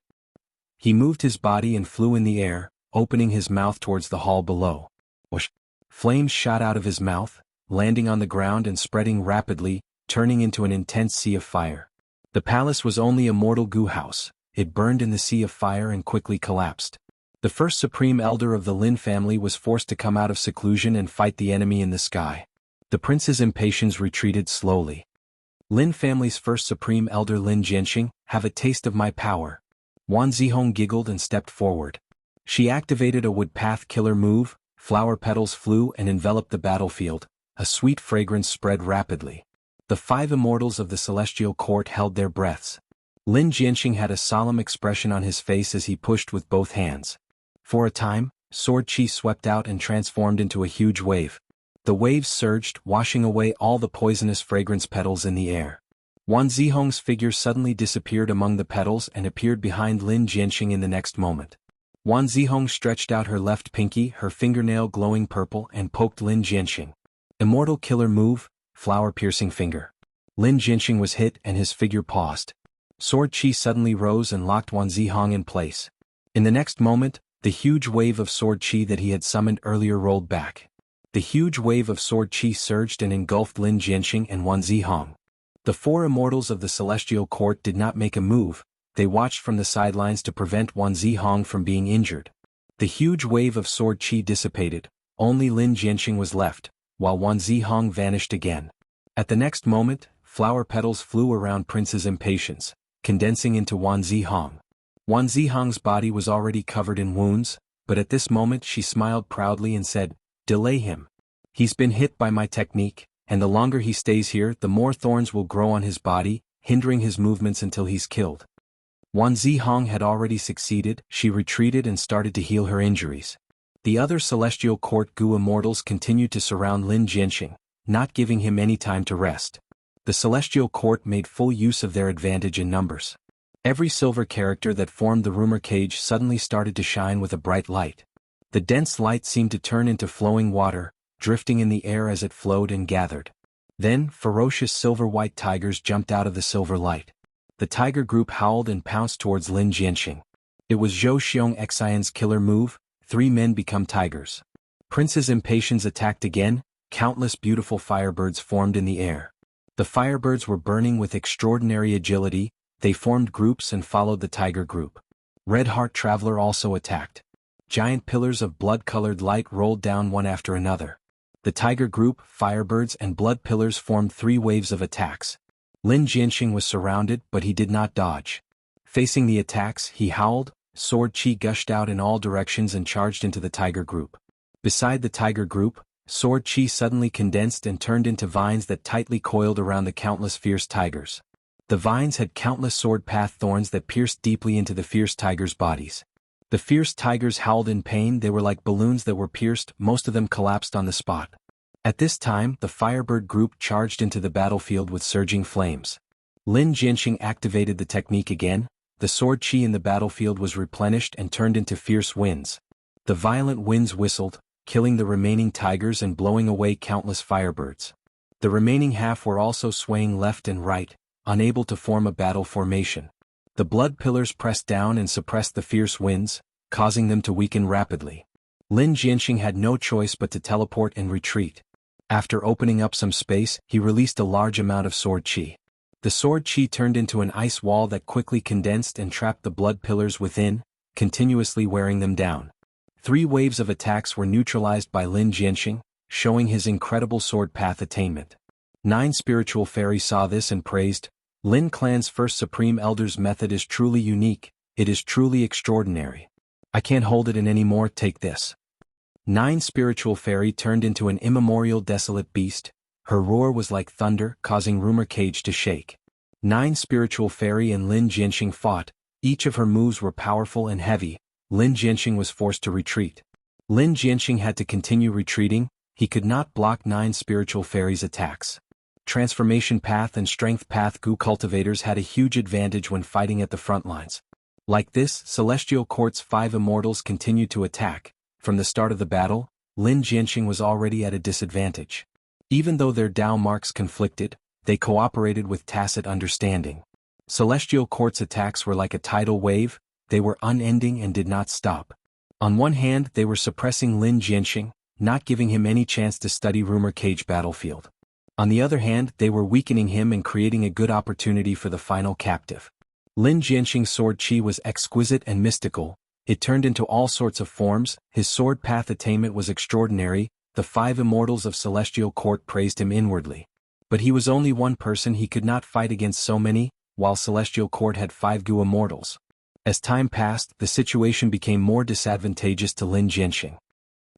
He moved his body and flew in the air, opening his mouth towards the hall below. Whoosh! Flames shot out of his mouth, landing on the ground and spreading rapidly, turning into an intense sea of fire. The palace was only a mortal Gu house. It burned in the sea of fire and quickly collapsed. The first supreme elder of the Lin family was forced to come out of seclusion and fight the enemy in the sky. The prince's impatience retreated slowly. Lin family's first supreme elder Lin Jianxing, have a taste of my power. Wan Zihong giggled and stepped forward. She activated a wood path killer move, flower petals flew and enveloped the battlefield, a sweet fragrance spread rapidly. The 5 immortals of the Celestial Court held their breaths. Lin Jianxing had a solemn expression on his face as he pushed with both hands. For a time, sword chi swept out and transformed into a huge wave. The waves surged, washing away all the poisonous fragrance petals in the air. Wan Zihong's figure suddenly disappeared among the petals and appeared behind Lin Jianxing in the next moment. Wan Zihong stretched out her left pinky, her fingernail glowing purple, and poked Lin Jianxing. Immortal Killer Move, Flower-Piercing Finger. Lin Jianxing was hit and his figure paused. Sword chi suddenly rose and locked Wan Zihong in place. In the next moment, the huge wave of sword chi that he had summoned earlier rolled back. The huge wave of sword chi surged and engulfed Lin Jianxing and Wan Zihong. The 4 immortals of the Celestial Court did not make a move. They watched from the sidelines to prevent Wan Zihong from being injured. The huge wave of sword chi dissipated, only Lin Jianxing was left, while Wan Zihong vanished again. At the next moment, flower petals flew around Prince's impatience, condensing into Wan Zihong. Wan Zihong's body was already covered in wounds, but at this moment she smiled proudly and said, "Delay him. He's been hit by my technique, and the longer he stays here the more thorns will grow on his body, hindering his movements until he's killed." Wan Zihong had already succeeded. She retreated and started to heal her injuries. The other celestial court Gu immortals continued to surround Lin Jianxing, not giving him any time to rest. The celestial court made full use of their advantage in numbers. Every silver character that formed the rumor cage suddenly started to shine with a bright light. The dense light seemed to turn into flowing water, drifting in the air as it flowed and gathered. Then, ferocious silver-white tigers jumped out of the silver light. The tiger group howled and pounced towards Lin Jianxing. It was Zhou Xianxian's killer move, 3 men become tigers. Prince's impatience attacked again, countless beautiful firebirds formed in the air. The firebirds were burning with extraordinary agility, they formed groups and followed the tiger group. Red Heart Traveler also attacked. Giant pillars of blood-colored light rolled down one after another. The tiger group, firebirds and blood pillars formed 3 waves of attacks. Lin Jianxing was surrounded but he did not dodge. Facing the attacks, he howled, sword chi gushed out in all directions and charged into the tiger group. Beside the tiger group, sword chi suddenly condensed and turned into vines that tightly coiled around the countless fierce tigers. The vines had countless sword path thorns that pierced deeply into the fierce tigers' bodies. The fierce tigers howled in pain, they were like balloons that were pierced, most of them collapsed on the spot. At this time, the Firebird group charged into the battlefield with surging flames. Lin Jianxing activated the technique again, the sword chi in the battlefield was replenished and turned into fierce winds. The violent winds whistled, killing the remaining tigers and blowing away countless firebirds. The remaining half were also swaying left and right, unable to form a battle formation. The blood pillars pressed down and suppressed the fierce winds, causing them to weaken rapidly. Lin Jianxing had no choice but to teleport and retreat. After opening up some space, he released a large amount of sword chi. The sword chi turned into an ice wall that quickly condensed and trapped the blood pillars within, continuously wearing them down. 3 waves of attacks were neutralized by Lin Jianxing, showing his incredible sword path attainment. 9 spiritual fairies saw this and praised, Lin Clan's first Supreme Elder's method is truly unique, it is truly extraordinary. I can't hold it in anymore, take this. 9 spiritual fairy turned into an immemorial desolate beast, her roar was like thunder, causing rumor cage to shake. 9 spiritual fairy and Lin Jianxing fought, each of her moves were powerful and heavy, Lin Jianxing was forced to retreat. Lin Jianxing had to continue retreating, he could not block 9 spiritual fairies' attacks. Transformation Path and Strength Path Gu cultivators had a huge advantage when fighting at the front lines. Like this, Celestial Court's 5 immortals continued to attack. From the start of the battle, Lin Jianxing was already at a disadvantage. Even though their Dao marks conflicted, they cooperated with tacit understanding. Celestial Court's attacks were like a tidal wave, they were unending and did not stop. On one hand, they were suppressing Lin Jianxing, not giving him any chance to study Rumor Cage battlefield. On the other hand, they were weakening him and creating a good opportunity for the final captive. Lin Jianxing's sword chi was exquisite and mystical, it turned into all sorts of forms, his sword path attainment was extraordinary, the 5 immortals of Celestial Court praised him inwardly. But he was only one person, he could not fight against so many, while Celestial Court had 5 Gu immortals. As time passed, the situation became more disadvantageous to Lin Jianxing.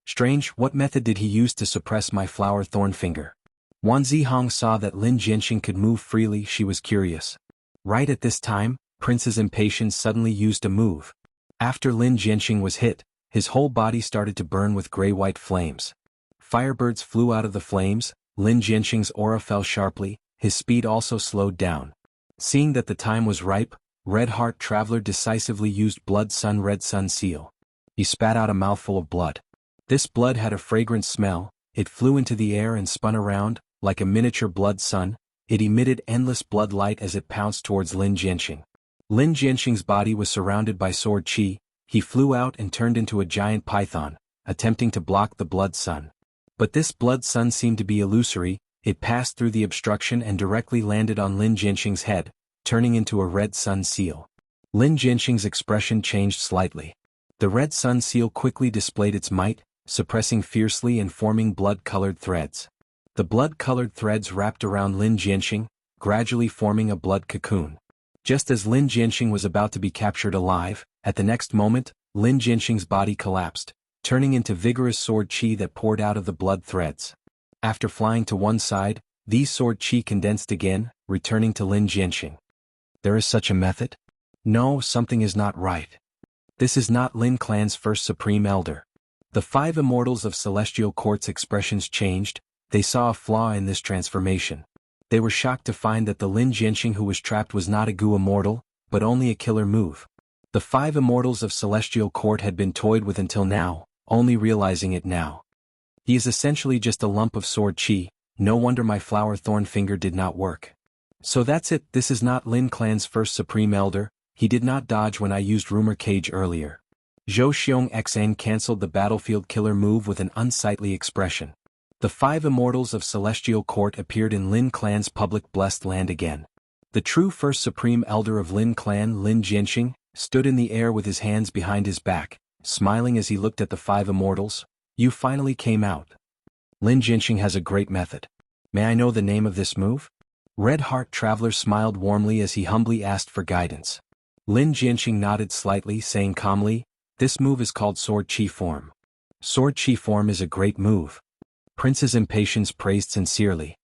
Strange, what method did he use to suppress my flower thorn finger? Wan Zihong saw that Lin Jianxing could move freely, she was curious. Right at this time, Prince's impatience suddenly used a move. After Lin Jianxing was hit, his whole body started to burn with gray-white flames. Firebirds flew out of the flames, Lin Jianxing's aura fell sharply, his speed also slowed down. Seeing that the time was ripe, Red Heart Traveler decisively used Blood Sun Red Sun Seal. He spat out a mouthful of blood. This blood had a fragrant smell, it flew into the air and spun around, like a miniature blood sun, it emitted endless blood light as it pounced towards Lin Jianxing. Lin Jianxing's body was surrounded by sword chi, he flew out and turned into a giant python, attempting to block the blood sun. But this blood sun seemed to be illusory, it passed through the obstruction and directly landed on Lin Jianxing's head, turning into a red sun seal. Lin Jianxing's expression changed slightly. The red sun seal quickly displayed its might, suppressing fiercely and forming blood-colored threads. The blood-colored threads wrapped around Lin Jianxing, gradually forming a blood cocoon. Just as Lin Jianxing was about to be captured alive, at the next moment, Lin Jianxing's body collapsed, turning into vigorous sword chi that poured out of the blood threads. After flying to one side, these sword chi condensed again, returning to Lin Jianxing. There is such a method? No, something is not right. This is not Lin Clan's first Supreme Elder. The 5 immortals of Celestial Court's expressions changed. They saw a flaw in this transformation. They were shocked to find that the Lin Jianxing who was trapped was not a Gu immortal, but only a killer move. The 5 immortals of Celestial Court had been toyed with until now, only realizing it now. He is essentially just a lump of sword chi. No wonder my flower thorn finger did not work. So that's it. This is not Lin Clan's first Supreme Elder. He did not dodge when I used Rumor Cage earlier. Zhou Xianxia cancelled the battlefield killer move with an unsightly expression. The 5 immortals of Celestial Court appeared in Lin Clan's public blessed land again. The true first Supreme Elder of Lin Clan, Lin Jianxing, stood in the air with his hands behind his back, smiling as he looked at the 5 immortals. You finally came out. Lin Jianxing has a great method. May I know the name of this move? Red Heart Traveler smiled warmly as he humbly asked for guidance. Lin Jianxing nodded slightly, saying calmly, this move is called Sword Chi Form. Sword Chi Form is a great move. Prince's Impatience praised sincerely.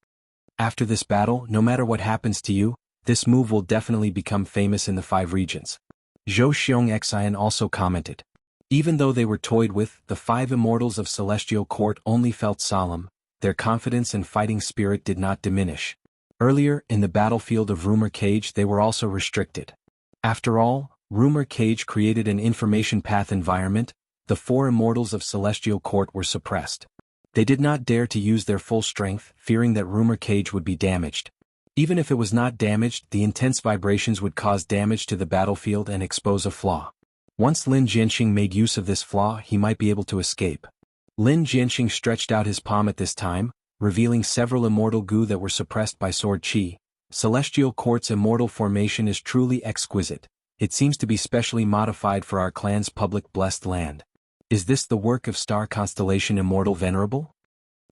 After this battle, no matter what happens to you, this move will definitely become famous in the 5 regions. Zhou Xianxia also commented. Even though they were toyed with, the 5 immortals of Celestial Court only felt solemn. Their confidence and fighting spirit did not diminish. Earlier, in the battlefield of Rumor Cage, they were also restricted. After all, Rumor Cage created an information path environment. The 4 immortals of Celestial Court were suppressed. They did not dare to use their full strength, fearing that Rumor Cage would be damaged. Even if it was not damaged, the intense vibrations would cause damage to the battlefield and expose a flaw. Once Lin Jianxing made use of this flaw, he might be able to escape. Lin Jianxing stretched out his palm at this time, revealing several immortal Gu that were suppressed by Sword Chi. Celestial Court's immortal formation is truly exquisite. It seems to be specially modified for our clan's public blessed land. Is this the work of Star Constellation Immortal Venerable?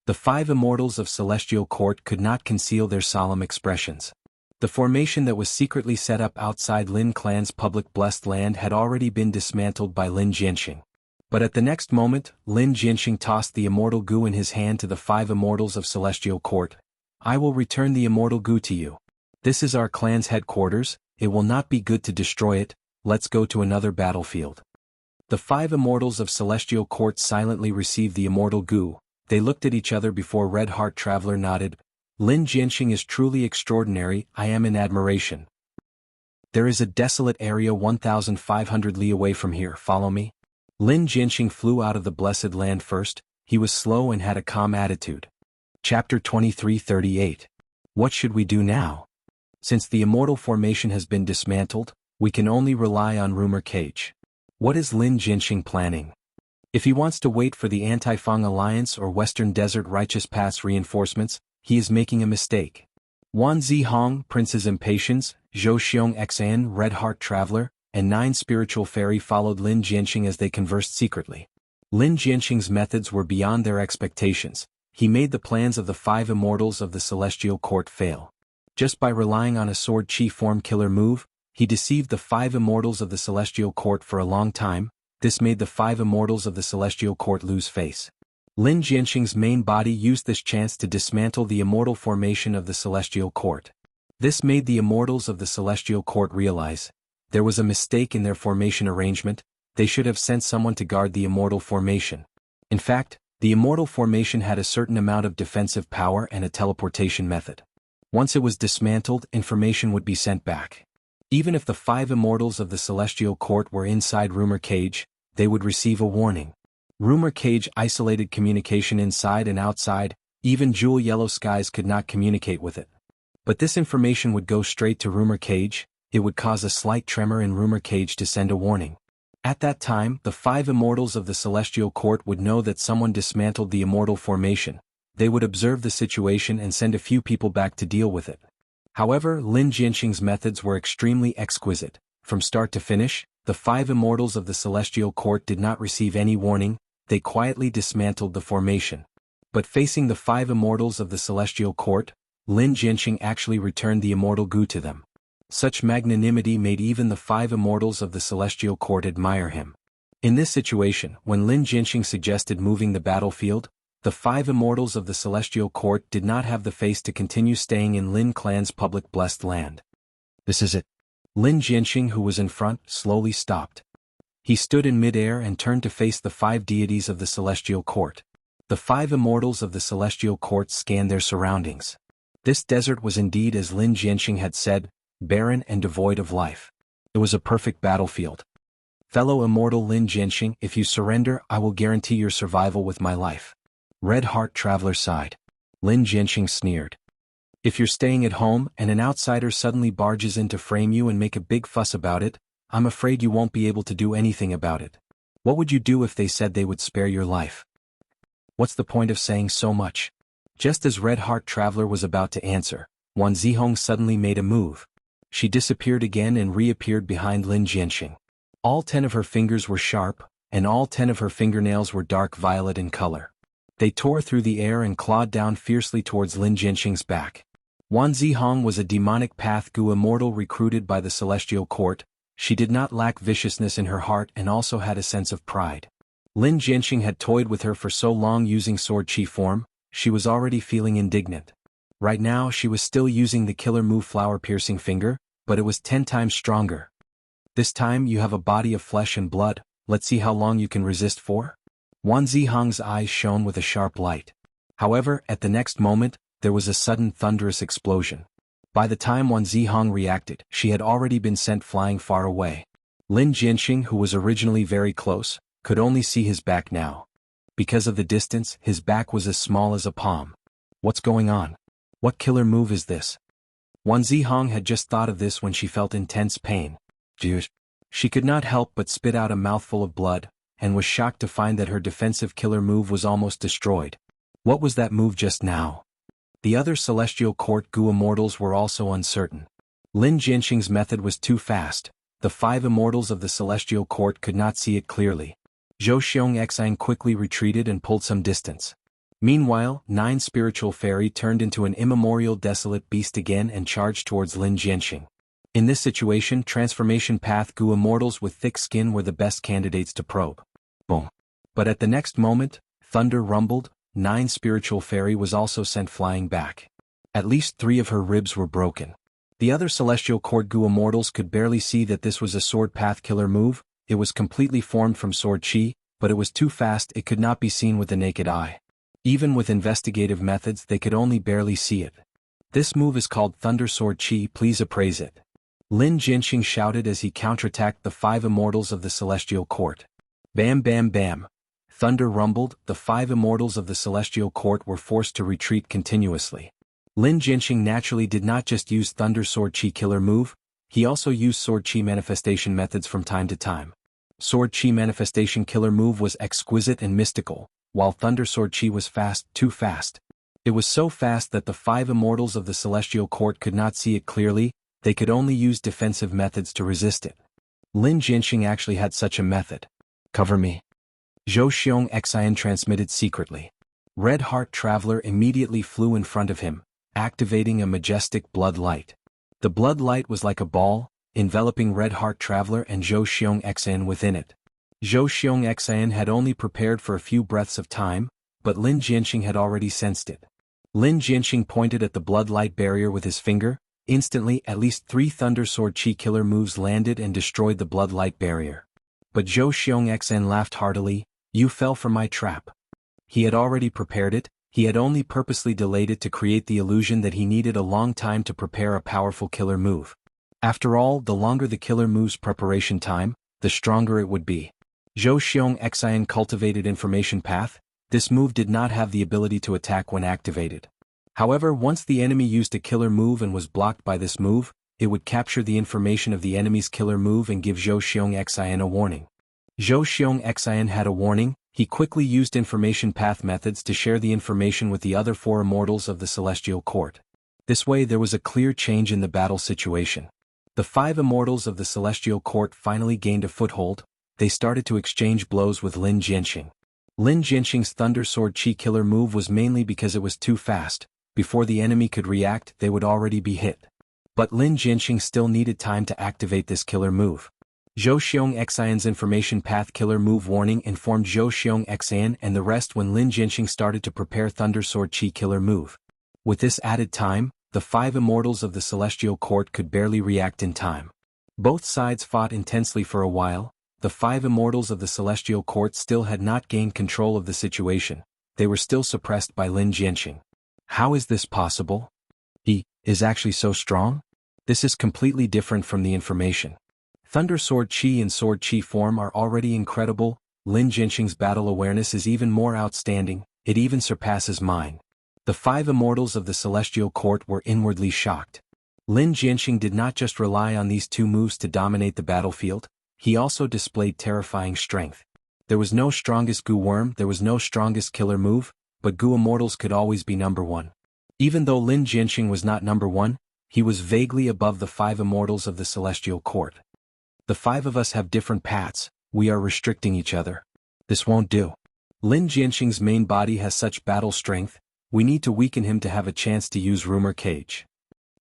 The 5 immortals of Celestial Court could not conceal their solemn expressions. The formation that was secretly set up outside Lin Clan's public blessed land had already been dismantled by Lin Jianxing. But at the next moment, Lin Jianxing tossed the immortal Gu in his hand to the 5 immortals of Celestial Court. I will return the immortal Gu to you. This is our clan's headquarters. It will not be good to destroy it. Let's go to another battlefield. The 5 immortals of Celestial Court silently received the immortal Gu. They looked at each other before Red Heart Traveler nodded. Lin Jianxing is truly extraordinary. I am in admiration. There is a desolate area 1,500 li away from here. Follow me. Lin Jianxing flew out of the blessed land first. He was slow and had a calm attitude. Chapter 23:38. What should we do now? Since the immortal formation has been dismantled, we can only rely on Rumor Cage. What is Lin Jianxing planning? If he wants to wait for the Anti-Fang Alliance or Western Desert Righteous Path's reinforcements, he is making a mistake. Wan Zihong, Prince's Impatience, Zhou Xianxia, Red Heart Traveler, and 9 Spiritual Fairy followed Lin Jianxing as they conversed secretly. Lin Jianxing's methods were beyond their expectations. He made the plans of the 5 immortals of the Celestial Court fail. Just by relying on a Sword Chi Form killer move, he deceived the 5 immortals of the Celestial Court for a long time. This made the 5 immortals of the Celestial Court lose face. Lin Jianxing's main body used this chance to dismantle the immortal formation of the Celestial Court. This made the immortals of the Celestial Court realize there was a mistake in their formation arrangement. They should have sent someone to guard the immortal formation. In fact, the immortal formation had a certain amount of defensive power and a teleportation method. Once it was dismantled, information would be sent back. Even if the 5 immortals of the Celestial Court were inside Rumor Cage, they would receive a warning. Rumor Cage isolated communication inside and outside. Even Jewel Yellow Skies could not communicate with it. But this information would go straight to Rumor Cage. It would cause a slight tremor in Rumor Cage to send a warning. At that time, the 5 immortals of the Celestial Court would know that someone dismantled the immortal formation. They would observe the situation and send a few people back to deal with it. However, Lin Jianxing's methods were extremely exquisite. From start to finish, the 5 immortals of the Celestial Court did not receive any warning. They quietly dismantled the formation. But facing the 5 immortals of the Celestial Court, Lin Jianxing actually returned the immortal Gu to them. Such magnanimity made even the 5 immortals of the Celestial Court admire him. In this situation, when Lin Jianxing suggested moving the battlefield, the 5 immortals of the Celestial Court did not have the face to continue staying in Lin Clan's public blessed land. This is it. Lin Jianxing, who was in front, slowly stopped. He stood in midair and turned to face the 5 deities of the celestial court. The 5 immortals of the celestial court scanned their surroundings. This desert was indeed, as Lin Jianxing had said, barren and devoid of life. It was a perfect battlefield. Fellow immortal Lin Jianxing, if you surrender, I will guarantee your survival with my life. Red Heart Traveler sighed. Lin Jianxing sneered. If you're staying at home and an outsider suddenly barges in to frame you and make a big fuss about it, I'm afraid you won't be able to do anything about it. What would you do if they said they would spare your life? What's the point of saying so much? Just as Red Heart Traveler was about to answer, Wan Zihong suddenly made a move. She disappeared again and reappeared behind Lin Jianxing. All 10 of her fingers were sharp, and all 10 of her fingernails were dark violet in color. They tore through the air and clawed down fiercely towards Lin Jianxing's back. Wan Zihong was a demonic path Gu immortal recruited by the celestial court. She did not lack viciousness in her heart and also had a sense of pride. Lin Jianxing had toyed with her for so long using sword chi form, she was already feeling indignant. Right now she was still using the killer move flower-piercing finger, but it was 10 times stronger. This time you have a body of flesh and blood, let's see how long you can resist for? Wan Zihong's eyes shone with a sharp light. However, at the next moment, there was a sudden thunderous explosion. By the time Wan Zihong reacted, she had already been sent flying far away. Lin Jianxing, who was originally very close, could only see his back now. Because of the distance, his back was as small as a palm. What's going on? What killer move is this? Wan Zihong had just thought of this when she felt intense pain. She could not help but spit out a mouthful of blood, and was shocked to find that her defensive killer move was almost destroyed. What was that move just now? The other celestial court Gu immortals were also uncertain. Lin Jianxing's method was too fast. The 5 immortals of the celestial court could not see it clearly. Zhou Xianxia quickly retreated and pulled some distance. Meanwhile, 9 spiritual fairy turned into an immemorial desolate beast again and charged towards Lin Jianxing. In this situation, transformation path Gu immortals with thick skin were the best candidates to probe. Boom. But at the next moment, thunder rumbled. 9 spiritual fairy was also sent flying back. At least 3 of her ribs were broken. The other celestial court Gu immortals could barely see that this was a sword path killer move. It was completely formed from sword chi, but it was too fast it could not be seen with the naked eye. Even with investigative methods they could only barely see it. This move is called Thunder Sword Chi, please appraise it. Lin Jianxing shouted as he counterattacked the 5 immortals of the celestial court. Bam bam bam. Thunder rumbled, the 5 immortals of the celestial court were forced to retreat continuously. Lin Jianxing naturally did not just use Thunder Sword Chi killer move, he also used Sword Chi manifestation methods from time to time. Sword Chi manifestation killer move was exquisite and mystical, while Thunder Sword Chi was fast, too fast. It was so fast that the 5 immortals of the celestial court could not see it clearly, they could only use defensive methods to resist it. Lin Jianxing actually had such a method. Cover me. Zhou Xianxia transmitted secretly. Red Heart Traveler immediately flew in front of him, activating a majestic blood light. The blood light was like a ball, enveloping Red Heart Traveler and Zhou Xianxia within it. Zhou Xianxia had only prepared for a few breaths of time, but Lin Jianxing had already sensed it. Lin Jianxing pointed at the blood light barrier with his finger. Instantly, at least 3 Thunder Sword Chi killer moves landed and destroyed the blood light barrier. But Zhou Xianxia laughed heartily. You fell for my trap. He had already prepared it, he had only purposely delayed it to create the illusion that he needed a long time to prepare a powerful killer move. After all, the longer the killer move's preparation time, the stronger it would be. Zhou Xianxia cultivated information path. This move did not have the ability to attack when activated. However, once the enemy used a killer move and was blocked by this move, it would capture the information of the enemy's killer move and give Zhou Xianxia a warning. Zhou Xianxia had a warning. He quickly used information path methods to share the information with the other 4 immortals of the celestial court. This way there was a clear change in the battle situation. The 5 immortals of the celestial court finally gained a foothold. They started to exchange blows with Lin Jianxing. Lin Jianxing's Thunder Sword Chi killer move was mainly because it was too fast. Before the enemy could react, they would already be hit. But Lin Jianxing still needed time to activate this killer move. Zhou Xianxia's information path killer move warning informed Zhou Xianxia and the rest when Lin Jianxing started to prepare Thunder Sword Chi killer move. With this added time, the 5 immortals of the celestial court could barely react in time. Both sides fought intensely for a while. the 5 immortals of the Celestial Court still had not gained control of the situation. They were still suppressed by Lin Jianxing. How is this possible? He is actually so strong? This is completely different from the information. Thunder Sword Chi and Sword Chi form are already incredible. Lin Jianxing's battle awareness is even more outstanding, it even surpasses mine. The 5 immortals of the Celestial Court were inwardly shocked. Lin Jianxing did not just rely on these 2 moves to dominate the battlefield, he also displayed terrifying strength. There was no strongest Gu Worm, there was no strongest killer move, but Gu Immortals could always be number 1. Even though Lin Jianxing was not number 1, he was vaguely above the 5 immortals of the Celestial Court. The 5 of us have different paths, we are restricting each other. This won't do. Lin Jianxing's main body has such battle strength, we need to weaken him to have a chance to use Rumor Cage.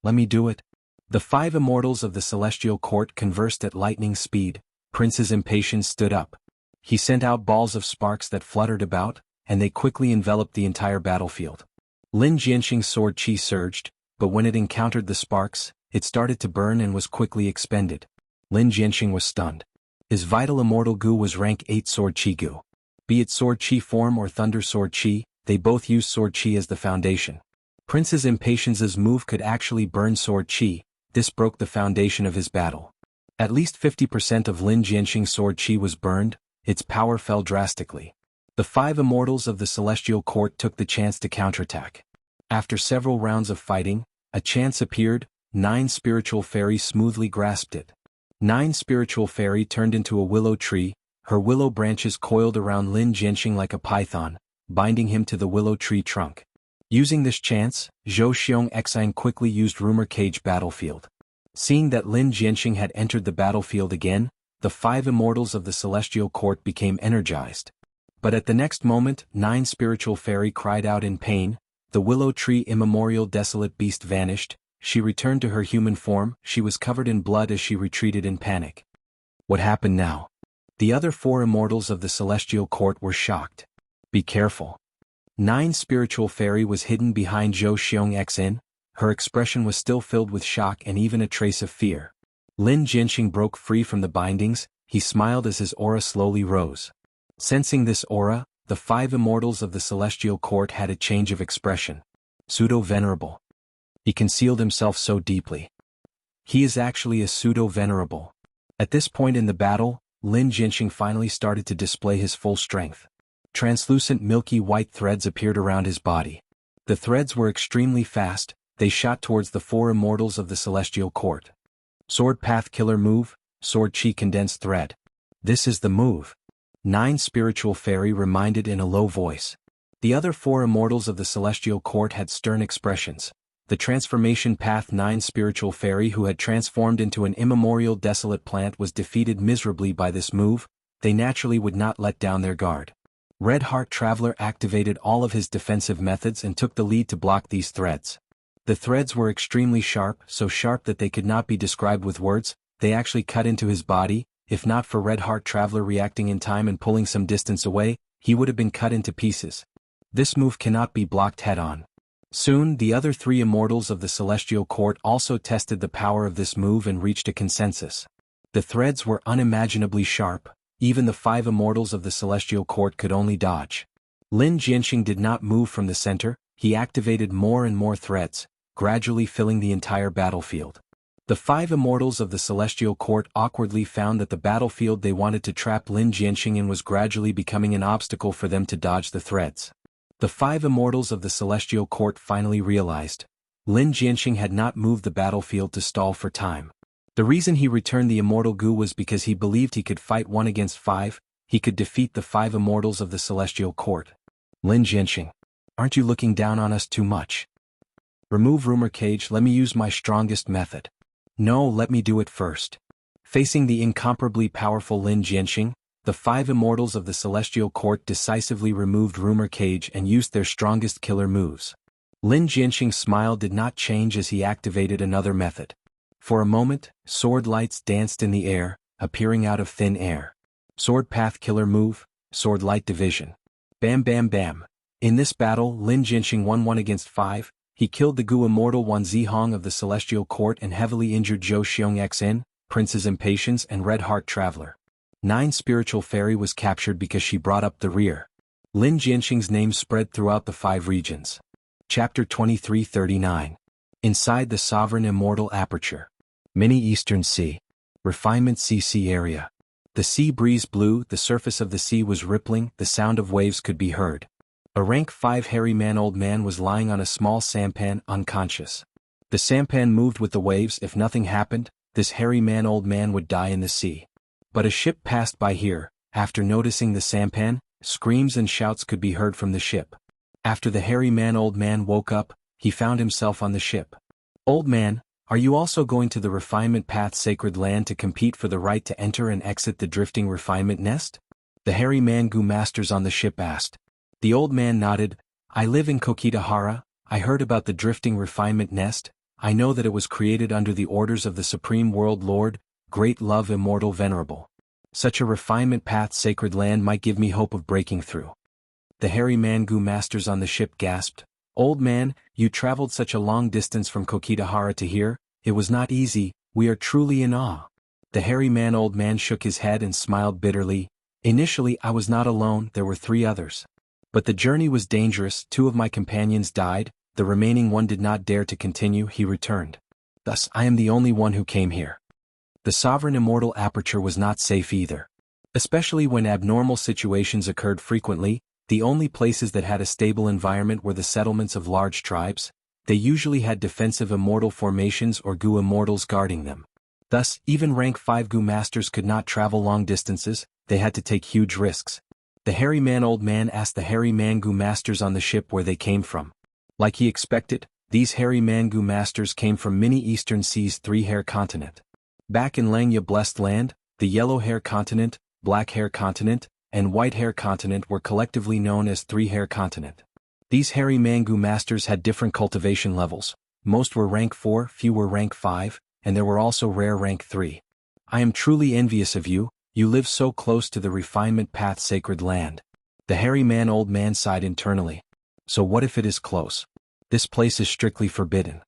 Let me do it. The 5 immortals of the Celestial Court conversed at lightning speed. Prince's impatience stood up. He sent out balls of sparks that fluttered about, and they quickly enveloped the entire battlefield. Lin Jianxing's sword chi surged, but when it encountered the sparks, it started to burn and was quickly expended. Lin Jianxing was stunned. His vital immortal Gu was rank 8 sword chi Gu. Be it sword chi form or thunder sword chi, they both used sword chi as the foundation. Prince's impatience's move could actually burn sword chi, this broke the foundation of his battle. At least 50% of Lin Jianxing's sword chi was burned, its power fell drastically. The 5 immortals of the Celestial Court took the chance to counterattack. After several rounds of fighting, a chance appeared. 9 spiritual fairies smoothly grasped it. 9 spiritual fairy turned into a willow tree, her willow branches coiled around Lin Jianxing like a python, binding him to the willow tree trunk. Using this chance, Zhou Xianxia quickly used Rumor Cage battlefield. Seeing that Lin Jianxing had entered the battlefield again, the 5 immortals of the Celestial Court became energized. But at the next moment, 9 spiritual fairy cried out in pain, the willow tree immemorial desolate beast vanished, she returned to her human form, she was covered in blood as she retreated in panic. What happened now? The other 4 immortals of the Celestial Court were shocked. Be careful. 9 spiritual fairy was hidden behind Zhou Xianxia. Her expression was still filled with shock and even a trace of fear. Lin Jianxing broke free from the bindings, he smiled as his aura slowly rose. Sensing this aura, the 5 immortals of the Celestial Court had a change of expression. Pseudo-venerable. He concealed himself so deeply. He is actually a pseudo-venerable. At this point in the battle, Lin Jianxing finally started to display his full strength. Translucent milky white threads appeared around his body. The threads were extremely fast, they shot towards the 4 immortals of the Celestial Court. Sword Path Killer Move, Sword Chi Condensed Thread. This is the move. 9 spiritual fairy reminded in a low voice. The other 4 immortals of the Celestial Court had stern expressions. The transformation path 9 spiritual fairy who had transformed into an immemorial desolate plant was defeated miserably by this move, they naturally would not let down their guard. Red Heart Traveler activated all of his defensive methods and took the lead to block these threads. The threads were extremely sharp, so sharp that they could not be described with words, they actually cut into his body, if not for Red Heart Traveler reacting in time and pulling some distance away, he would have been cut into pieces. This move cannot be blocked head-on. Soon the other 3 immortals of the Celestial Court also tested the power of this move and reached a consensus. The threads were unimaginably sharp, even the 5 immortals of the Celestial Court could only dodge. Lin Jianxing did not move from the center, he activated more and more threads, gradually filling the entire battlefield. The 5 immortals of the Celestial Court awkwardly found that the battlefield they wanted to trap Lin Jianxing in was gradually becoming an obstacle for them to dodge the threads. The 5 immortals of the Celestial Court finally realized. Lin Jianxing had not moved the battlefield to stall for time. The reason he returned the immortal Gu was because he believed he could fight 1 against 5, he could defeat the 5 immortals of the Celestial Court. Lin Jianxing, aren't you looking down on us too much? Remove Rumor Cage, let me use my strongest method. No, let me do it first. Facing the incomparably powerful Lin Jianxing, the 5 immortals of the Celestial Court decisively removed Rumor Cage and used their strongest killer moves. Lin Jianxing's smile did not change as he activated another method. For a moment, sword lights danced in the air, appearing out of thin air. Sword Path Killer Move, Sword Light Division. Bam bam bam. In this battle, Lin Jianxing won 1 against 5. He killed the Gu Immortal Wan Zihong of the Celestial Court and heavily injured Zhou Xianxia, Prince's Impatience and Red Heart Traveler. 9 spiritual fairy was captured because she brought up the rear. Lin Jianxing's name spread throughout the 5 regions. Chapter 2339. Inside the Sovereign Immortal Aperture. Mini Eastern Sea. Refinement CC area. The sea breeze blew, the surface of the sea was rippling, the sound of waves could be heard. A rank 5 hairy old man was lying on a small sampan, unconscious. The sampan moved with the waves. If nothing happened, this hairy old man would die in the sea. But a ship passed by here. After noticing the sampan, screams and shouts could be heard from the ship. After the hairy old man woke up, he found himself on the ship. "Old man, are you also going to the Refinement Path Sacred Land to compete for the right to enter and exit the drifting refinement nest?" The hairy Mangu masters on the ship asked. The old man nodded. "I live in Kokitahara. I heard about the drifting refinement nest. I know that it was created under the orders of the Supreme World Lord, Great Love Immortal Venerable. Such a refinement path sacred land might give me hope of breaking through." The hairy Mangu masters on the ship gasped. "Old man, you traveled such a long distance from Kokitahara to here. It was not easy. We are truly in awe." The hairy old man shook his head and smiled bitterly. "Initially I was not alone, there were 3 others. But the journey was dangerous, 2 of my companions died, the remaining one did not dare to continue, he returned. Thus I am the only one who came here." The Sovereign Immortal Aperture was not safe either. Especially when abnormal situations occurred frequently, the only places that had a stable environment were the settlements of large tribes. They usually had defensive immortal formations or Gu immortals guarding them. Thus, even rank 5 Gu masters could not travel long distances, they had to take huge risks. The hairy old man asked the hairy Mangu masters on the ship where they came from. Like he expected, these hairy Mangu masters came from Mini Eastern Sea's 3-hair continent. Back in Langya Blessed Land, the Yellow Hair Continent, Black Hair Continent, and White Hair Continent were collectively known as 3-hair continent. These hairy Mangu masters had different cultivation levels. Most were rank 4, few were rank 5, and there were also rare rank 3. "I am truly envious of you, you live so close to the refinement path sacred land." The hairy old man sighed internally. "So what if it is close? This place is strictly forbidden.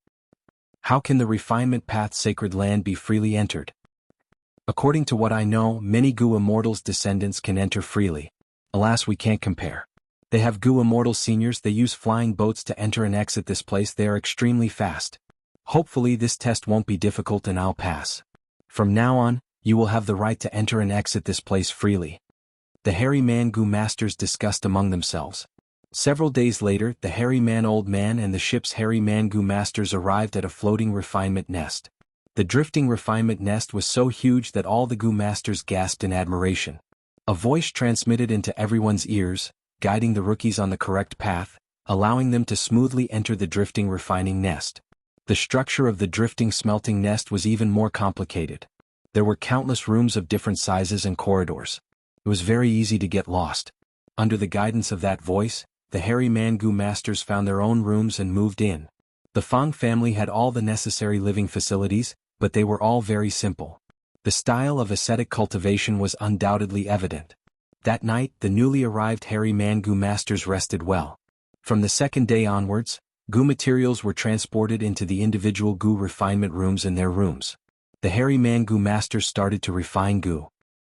How can the refinement path sacred land be freely entered?" "According to what I know, many Gu Immortals' descendants can enter freely. Alas, we can't compare. They have Gu Immortal seniors, they use flying boats to enter and exit this place, they are extremely fast. Hopefully this test won't be difficult and I'll pass. From now on, you will have the right to enter and exit this place freely." The hairy Mangu masters discussed among themselves. Several days later, the hairy old man and the ship's hairy Mangu masters arrived at a floating refinement nest. The drifting refinement nest was so huge that all the Gu masters gasped in admiration. A voice transmitted into everyone's ears, guiding the rookies on the correct path, allowing them to smoothly enter the drifting refining nest. The structure of the drifting smelting nest was even more complicated. There were countless rooms of different sizes and corridors. It was very easy to get lost. Under the guidance of that voice, the hairy Mangu masters found their own rooms and moved in. The Fang family had all the necessary living facilities, but they were all very simple. The style of ascetic cultivation was undoubtedly evident. That night, the newly arrived hairy Mangu masters rested well. From the 2nd day onwards, Gu materials were transported into the individual Gu refinement rooms in their rooms. The hairy Mangu masters started to refine Gu.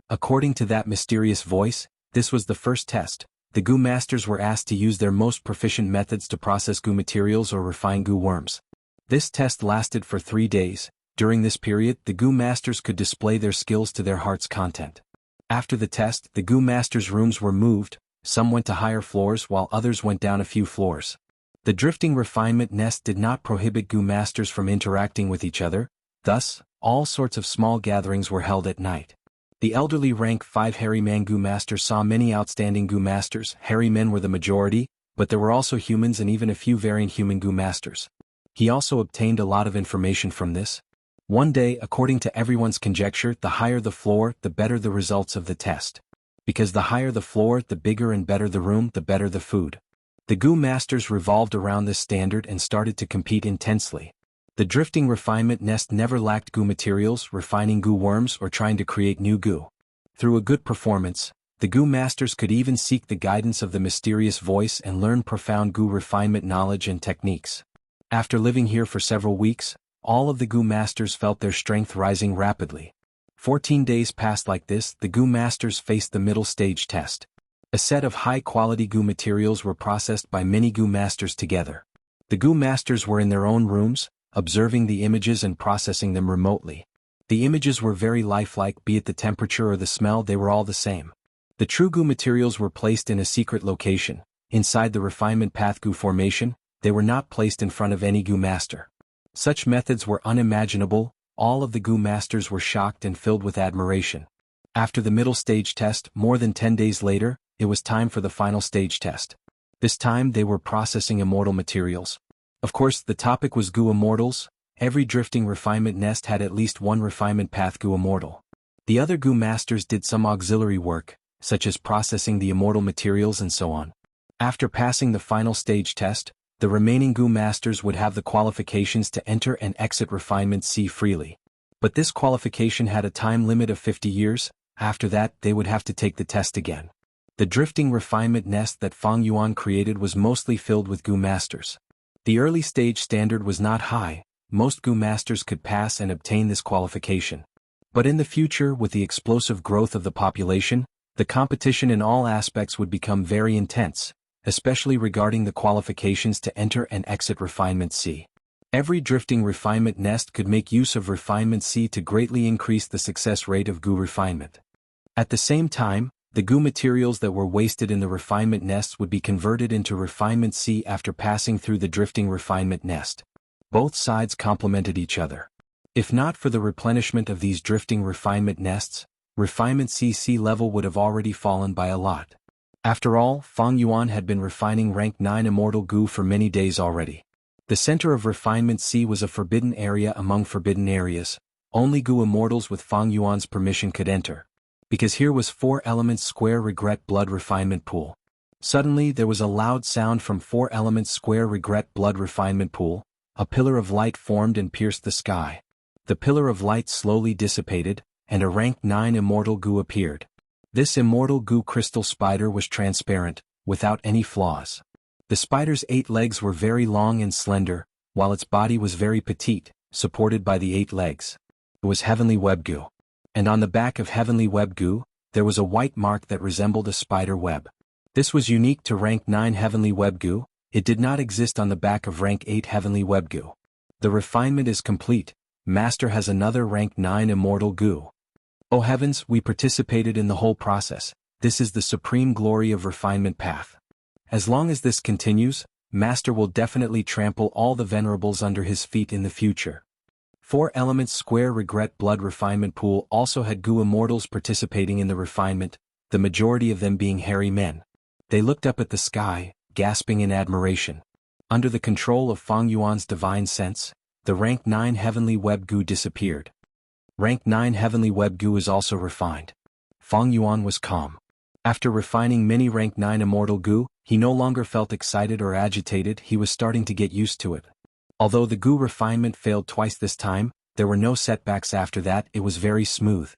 According to that mysterious voice, this was the first test. The Gu masters were asked to use their most proficient methods to process Gu materials or refine Gu worms. This test lasted for 3 days. During this period, the Gu masters could display their skills to their heart's content. After the test, the Gu masters' rooms were moved, some went to higher floors while others went down a few floors. The drifting refinement nest did not prohibit Gu masters from interacting with each other, thus, all sorts of small gatherings were held at night. The elderly rank 5 hairy Mangu master saw many outstanding Gu masters. Hairy men were the majority, but there were also humans and even a few variant human Gu masters. He also obtained a lot of information from this. One day, according to everyone's conjecture, the higher the floor, the better the results of the test. Because the higher the floor, the bigger and better the room, the better the food. The Gu masters revolved around this standard and started to compete intensely. The drifting refinement nest never lacked Gu materials, refining Gu worms or trying to create new Gu. Through a good performance, the Gu masters could even seek the guidance of the mysterious voice and learn profound Gu refinement knowledge and techniques. After living here for several weeks, all of the Gu masters felt their strength rising rapidly. 14 days passed like this. The Gu masters faced the middle stage test. A set of high-quality Gu materials were processed by many Gu masters together. The Gu masters were in their own rooms, observing the images and processing them remotely. The images were very lifelike, be it the temperature or the smell, they were all the same. The true Gu materials were placed in a secret location, inside the refinement path Gu formation. They were not placed in front of any Gu master. Such methods were unimaginable. All of the Gu masters were shocked and filled with admiration. After the middle stage test, more than 10 days later, it was time for the final stage test. This time they were processing immortal materials. Of course, the topic was Gu immortals. Every drifting refinement nest had at least one refinement path Gu immortal. The other Gu masters did some auxiliary work, such as processing the immortal materials and so on. After passing the final stage test, the remaining Gu masters would have the qualifications to enter and exit Refinement C freely. But this qualification had a time limit of 50 years, after that they would have to take the test again. The drifting refinement nest that Fang Yuan created was mostly filled with Gu masters. The early stage standard was not high, most Gu masters could pass and obtain this qualification. But in the future, with the explosive growth of the population, the competition in all aspects would become very intense, especially regarding the qualifications to enter and exit Refinement C. Every drifting refinement nest could make use of Refinement C to greatly increase the success rate of Gu refinement. At the same time, the Gu materials that were wasted in the refinement nests would be converted into Refinement C after passing through the drifting refinement nest. Both sides complemented each other. If not for the replenishment of these drifting refinement nests, Refinement C level would have already fallen by a lot. After all, Fang Yuan had been refining rank 9 immortal Gu for many days already. The center of Refinement C was a forbidden area among forbidden areas. Only Gu immortals with Fang Yuan's permission could enter. Because here was 4 elements square regret blood refinement pool. Suddenly there was a loud sound from 4 elements square regret blood refinement pool. A pillar of light formed and pierced the sky. The pillar of light slowly dissipated, and a rank 9 immortal Gu appeared. This immortal Gu crystal spider was transparent, without any flaws. The spider's 8 legs were very long and slender, while its body was very petite, supported by the 8 legs. It was Heavenly Web Gu. And on the back of Heavenly Web Gu, there was a white mark that resembled a spider web. This was unique to rank 9 Heavenly Web Gu. It did not exist on the back of rank 8 Heavenly Web Gu. The refinement is complete. Master has another rank 9 immortal Gu. Oh heavens, we participated in the whole process. This is the supreme glory of refinement path. As long as this continues, Master will definitely trample all the venerables under his feet in the future. 4 elements square regret blood refinement pool also had Gu immortals participating in the refinement, the majority of them being hairy men. They looked up at the sky, gasping in admiration. Under the control of Fang Yuan's divine sense, the rank 9 Heavenly Web Gu disappeared. Rank 9 Heavenly Web Gu is also refined. Fang Yuan was calm. After refining many rank 9 immortal Gu, he no longer felt excited or agitated. He was starting to get used to it. Although the Gu refinement failed twice this time, there were no setbacks after that. It was very smooth.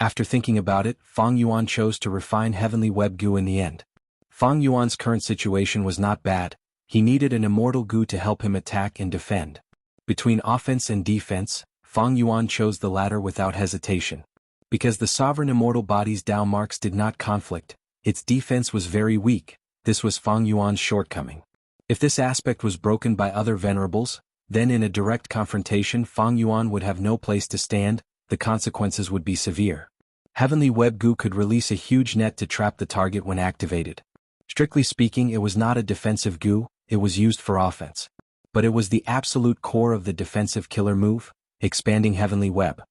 After thinking about it, Fang Yuan chose to refine Heavenly Web Gu in the end. Fang Yuan's current situation was not bad. He needed an immortal Gu to help him attack and defend. Between offense and defense, Fang Yuan chose the latter without hesitation. Because the sovereign immortal body's Dao marks did not conflict, its defense was very weak. This was Fang Yuan's shortcoming. If this aspect was broken by other venerables, then in a direct confrontation Fang Yuan would have no place to stand. The consequences would be severe. Heavenly Web Gu could release a huge net to trap the target when activated. Strictly speaking, it was not a defensive Gu, it was used for offense. But it was the absolute core of the defensive killer move, expanding Heavenly Web.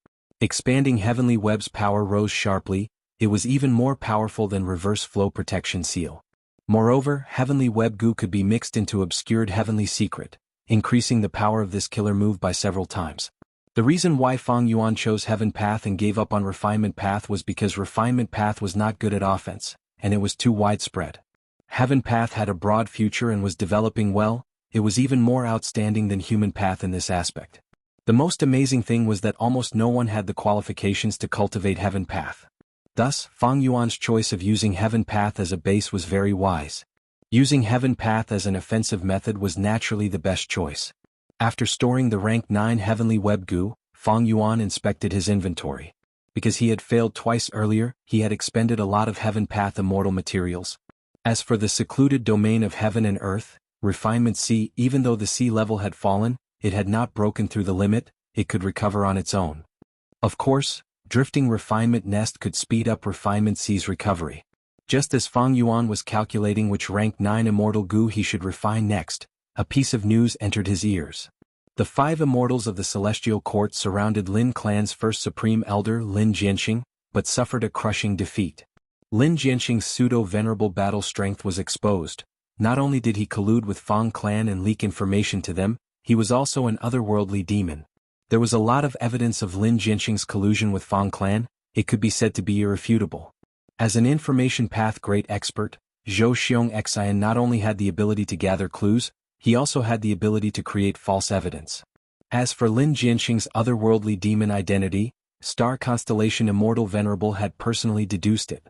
Expanding Heavenly Web's power rose sharply. It was even more powerful than Reverse Flow Protection Seal. Moreover, Heavenly Web Gu could be mixed into obscured Heavenly Secret, increasing the power of this killer move by several times. The reason why Fang Yuan chose Heaven Path and gave up on Refinement Path was because Refinement Path was not good at offense, and it was too widespread. Heaven Path had a broad future and was developing well. It was even more outstanding than Human Path in this aspect. The most amazing thing was that almost no one had the qualifications to cultivate Heaven Path. Thus, Fang Yuan's choice of using Heaven Path as a base was very wise. Using Heaven Path as an offensive method was naturally the best choice. After storing the rank 9 Heavenly Web Gu, Fang Yuan inspected his inventory. Because he had failed twice earlier, he had expended a lot of Heaven Path Immortal materials. As for the secluded domain of heaven and earth, refinement C, even though the sea level had fallen, it had not broken through the limit, it could recover on its own. Of course, drifting refinement nest could speed up refinement C's recovery. Just as Fang Yuan was calculating which rank 9 immortal goo he should refine next, a piece of news entered his ears. The 5 immortals of the Celestial Court surrounded Lin Clan's first Supreme Elder Lin Jianxing, but suffered a crushing defeat. Lin Jianxing's pseudo-venerable battle strength was exposed. Not only did he collude with Fang Clan and leak information to them, he was also an otherworldly demon. There was a lot of evidence of Lin Jianxing's collusion with Fang Clan, it could be said to be irrefutable. As an information path great expert, Zhou Xianxia not only had the ability to gather clues, he also had the ability to create false evidence. As for Lin Jianxing's otherworldly demon identity, Star Constellation Immortal Venerable had personally deduced it.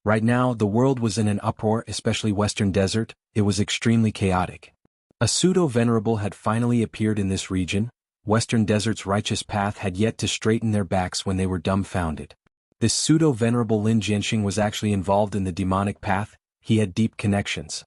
Right now, the world was in an uproar, especially Western Desert, it was extremely chaotic. A pseudo-venerable had finally appeared in this region. Western Desert's righteous path had yet to straighten their backs when they were dumbfounded. This pseudo-venerable Lin Jianxing was actually involved in the demonic path, he had deep connections.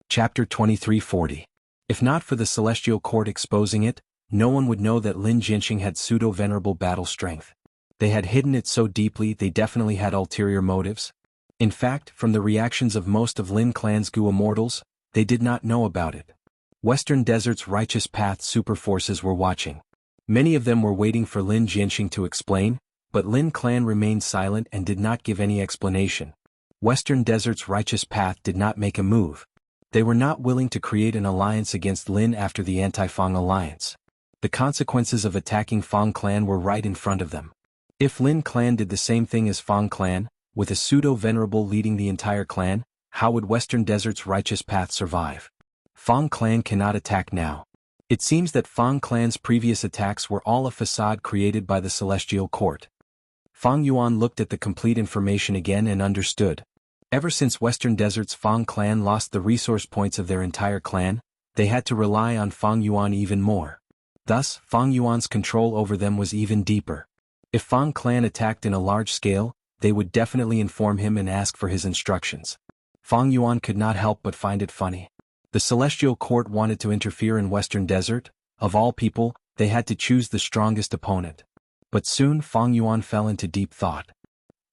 Chapter 2340. If not for the Celestial Court exposing it, no one would know that Lin Jianxing had pseudo-venerable battle strength. They had hidden it so deeply they definitely had ulterior motives. In fact, from the reactions of most of Lin Clan's Gu Immortals, they did not know about it. Western Desert's righteous path super forces were watching. Many of them were waiting for Lin Jianxing to explain, but Lin Clan remained silent and did not give any explanation. Western Desert's righteous path did not make a move. They were not willing to create an alliance against Lin after the anti-Fang alliance. The consequences of attacking Fang Clan were right in front of them. If Lin Clan did the same thing as Fang Clan, with a pseudo-venerable leading the entire clan, how would Western Desert's righteous path survive? Fang Clan cannot attack now. It seems that Fang Clan's previous attacks were all a facade created by the Celestial Court. Fang Yuan looked at the complete information again and understood. Ever since Western Desert's Fang Clan lost the resource points of their entire clan, they had to rely on Fang Yuan even more. Thus, Fang Yuan's control over them was even deeper. If Fang Clan attacked in a large scale, they would definitely inform him and ask for his instructions. Fang Yuan could not help but find it funny. The Celestial Court wanted to interfere in Western Desert. Of all people, they had to choose the strongest opponent. But soon Fang Yuan fell into deep thought.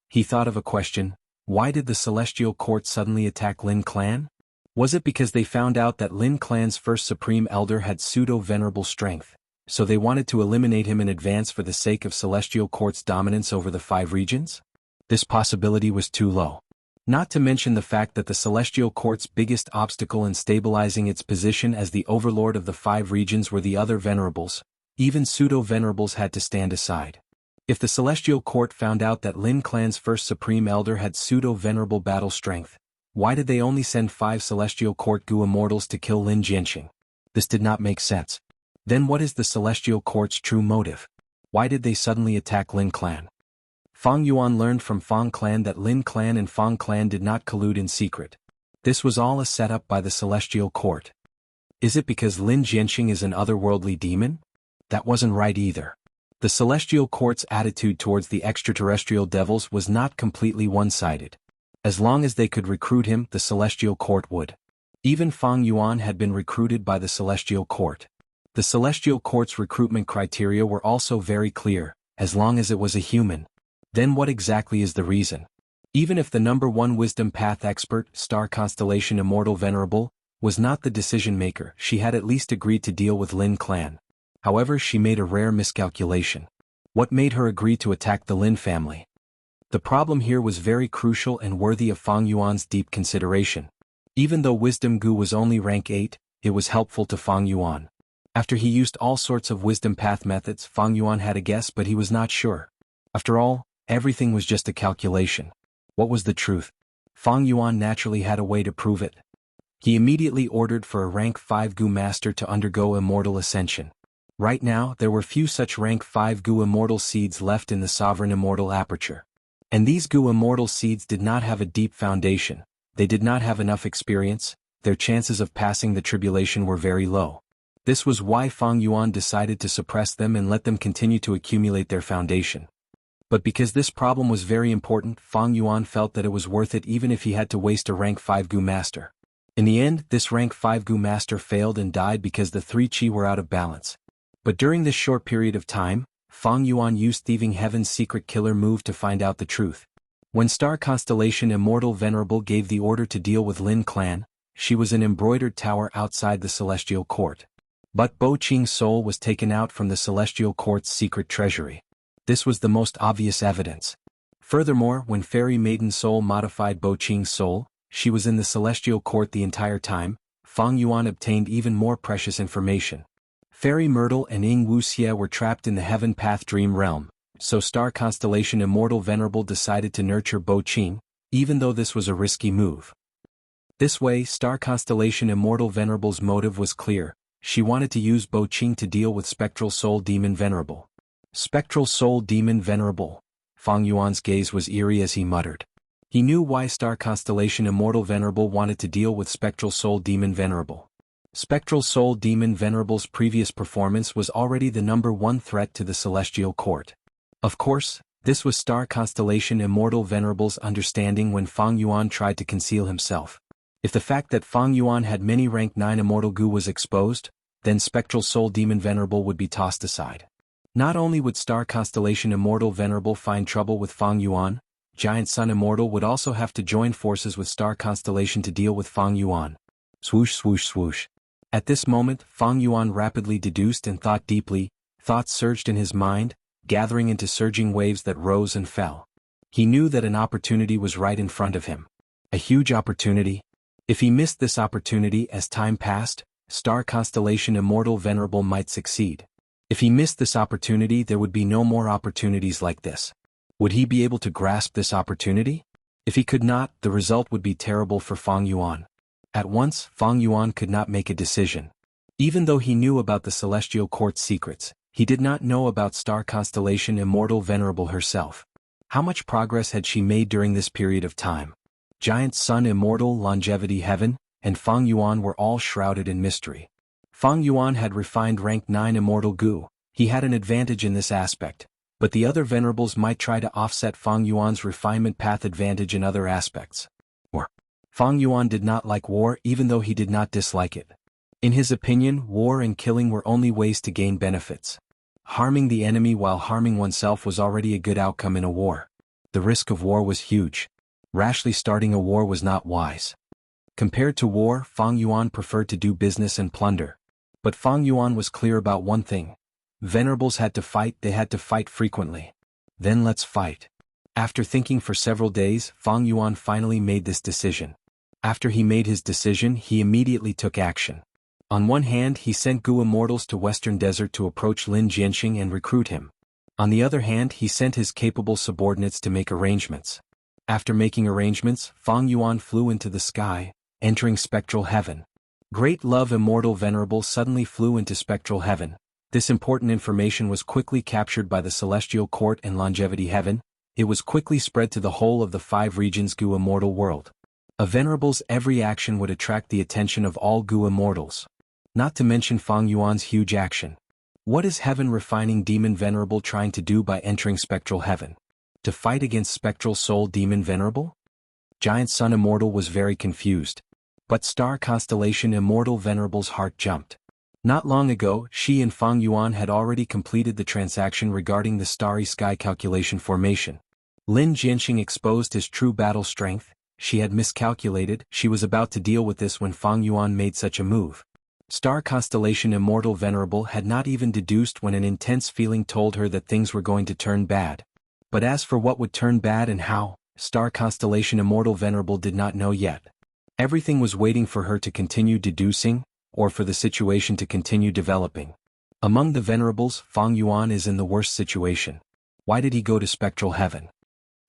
He thought of a question: why did the Celestial Court suddenly attack Lin Clan? Was it because they found out that Lin Clan's first Supreme Elder had pseudo-venerable strength, so they wanted to eliminate him in advance for the sake of Celestial Court's dominance over the 5 regions? This possibility was too low. Not to mention the fact that the Celestial Court's biggest obstacle in stabilizing its position as the overlord of the 5 regions were the other venerables. Even pseudo-venerables had to stand aside. If the Celestial Court found out that Lin Clan's first Supreme Elder had pseudo-venerable battle strength, why did they only send 5 Celestial Court Gu Immortals to kill Lin Jianxing? This did not make sense. Then what is the Celestial Court's true motive? Why did they suddenly attack Lin Clan? Fang Yuan learned from Fang Clan that Lin Clan and Fang Clan did not collude in secret. This was all a setup by the Celestial Court. Is it because Lin Jianxing is an otherworldly demon? That wasn't right either. The Celestial Court's attitude towards the extraterrestrial devils was not completely one-sided. As long as they could recruit him, the Celestial Court would. Even Fang Yuan had been recruited by the Celestial Court. The Celestial Court's recruitment criteria were also very clear: as long as it was a human. Then what exactly is the reason? Even if the number 1 wisdom path expert, Star Constellation Immortal Venerable, was not the decision-maker, she had at least agreed to deal with Lin Clan. However, she made a rare miscalculation. What made her agree to attack the Lin family? The problem here was very crucial and worthy of Fang Yuan's deep consideration. Even though Wisdom Gu was only rank 8, it was helpful to Fang Yuan. After he used all sorts of wisdom path methods, Fang Yuan had a guess, but he was not sure. After all, everything was just a calculation. What was the truth? Fang Yuan naturally had a way to prove it. He immediately ordered for a rank 5 Gu Master to undergo Immortal Ascension. Right now, there were few such rank 5 Gu Immortal seeds left in the Sovereign Immortal Aperture. And these Gu Immortal seeds did not have a deep foundation, they did not have enough experience, their chances of passing the tribulation were very low. This was why Fang Yuan decided to suppress them and let them continue to accumulate their foundation. But because this problem was very important, Fang Yuan felt that it was worth it even if he had to waste a rank 5 Gu master. In the end, this rank 5 Gu master failed and died because the 3 Qi were out of balance. But during this short period of time, Fang Yuan used Thieving Heaven's secret killer move to find out the truth. When Star Constellation Immortal Venerable gave the order to deal with Lin clan, she was an embroidered tower outside the Celestial Court. But Bo Qing's soul was taken out from the Celestial Court's secret treasury. This was the most obvious evidence. Furthermore, when Fairy Maiden's soul modified Bo Qing's soul, she was in the Celestial Court the entire time. Fang Yuan obtained even more precious information. Fairy Myrtle and Wuxia were trapped in the Heaven Path Dream Realm, so Star Constellation Immortal Venerable decided to nurture Bo Qing, even though this was a risky move. This way, Star Constellation Immortal Venerable's motive was clear. She wanted to use Bo Qing to deal with Spectral Soul Demon Venerable. Spectral Soul Demon Venerable. Fang Yuan's gaze was eerie as he muttered. He knew why Star Constellation Immortal Venerable wanted to deal with Spectral Soul Demon Venerable. Spectral Soul Demon Venerable's previous performance was already the #1 threat to the Celestial Court. Of course, this was Star Constellation Immortal Venerable's understanding when Fang Yuan tried to conceal himself. If the fact that Fang Yuan had many rank 9 Immortal Gu was exposed, then Spectral Soul Demon Venerable would be tossed aside. Not only would Star Constellation Immortal Venerable find trouble with Fang Yuan, Giant Sun Immortal would also have to join forces with Star Constellation to deal with Fang Yuan. Swoosh swoosh swoosh. At this moment, Fang Yuan rapidly deduced and thought deeply. Thoughts surged in his mind, gathering into surging waves that rose and fell. He knew that an opportunity was right in front of him. A huge opportunity. If he missed this opportunity as time passed, Star Constellation Immortal Venerable might succeed. If he missed this opportunity, there would be no more opportunities like this. Would he be able to grasp this opportunity? If he could not, the result would be terrible for Fang Yuan. At once, Fang Yuan could not make a decision. Even though he knew about the Celestial Court's secrets, he did not know about Star Constellation Immortal Venerable herself. How much progress had she made during this period of time? Giant Sun Immortal Longevity Heaven, and Fang Yuan were all shrouded in mystery. Fang Yuan had refined rank 9 Immortal Gu. He had an advantage in this aspect, but the other Venerables might try to offset Fang Yuan's refinement path advantage in other aspects. War. Fang Yuan did not like war even though he did not dislike it. In his opinion, war and killing were only ways to gain benefits. Harming the enemy while harming oneself was already a good outcome in a war. The risk of war was huge. Rashly starting a war was not wise. Compared to war, Fang Yuan preferred to do business and plunder. But Fang Yuan was clear about one thing. Venerables had to fight, they had to fight frequently. Then let's fight. After thinking for several days, Fang Yuan finally made this decision. After he made his decision, he immediately took action. On one hand, he sent Gu Immortals to Western Desert to approach Lin Jianxing and recruit him. On the other hand, he sent his capable subordinates to make arrangements. After making arrangements, Fang Yuan flew into the sky, entering Spectral Heaven. Great Love Immortal Venerable suddenly flew into Spectral Heaven. This important information was quickly captured by the Celestial Court and Longevity Heaven. It was quickly spread to the whole of the 5 regions Gu Immortal world. A Venerable's every action would attract the attention of all Gu Immortals. Not to mention Fang Yuan's huge action. What is Heaven Refining Demon Venerable trying to do by entering Spectral Heaven? To fight against Spectral Soul Demon Venerable? Giant Sun Immortal was very confused. But Star Constellation Immortal Venerable's heart jumped. Not long ago, she and Fang Yuan had already completed the transaction regarding the Starry Sky calculation formation. Lin Jianxing exposed his true battle strength. She had miscalculated. She was about to deal with this when Fang Yuan made such a move. Star Constellation Immortal Venerable had not even deduced when an intense feeling told her that things were going to turn bad. But as for what would turn bad and how, Star Constellation Immortal Venerable did not know yet. Everything was waiting for her to continue deducing, or for the situation to continue developing. Among the Venerables, Fang Yuan is in the worst situation. Why did he go to Spectral Heaven?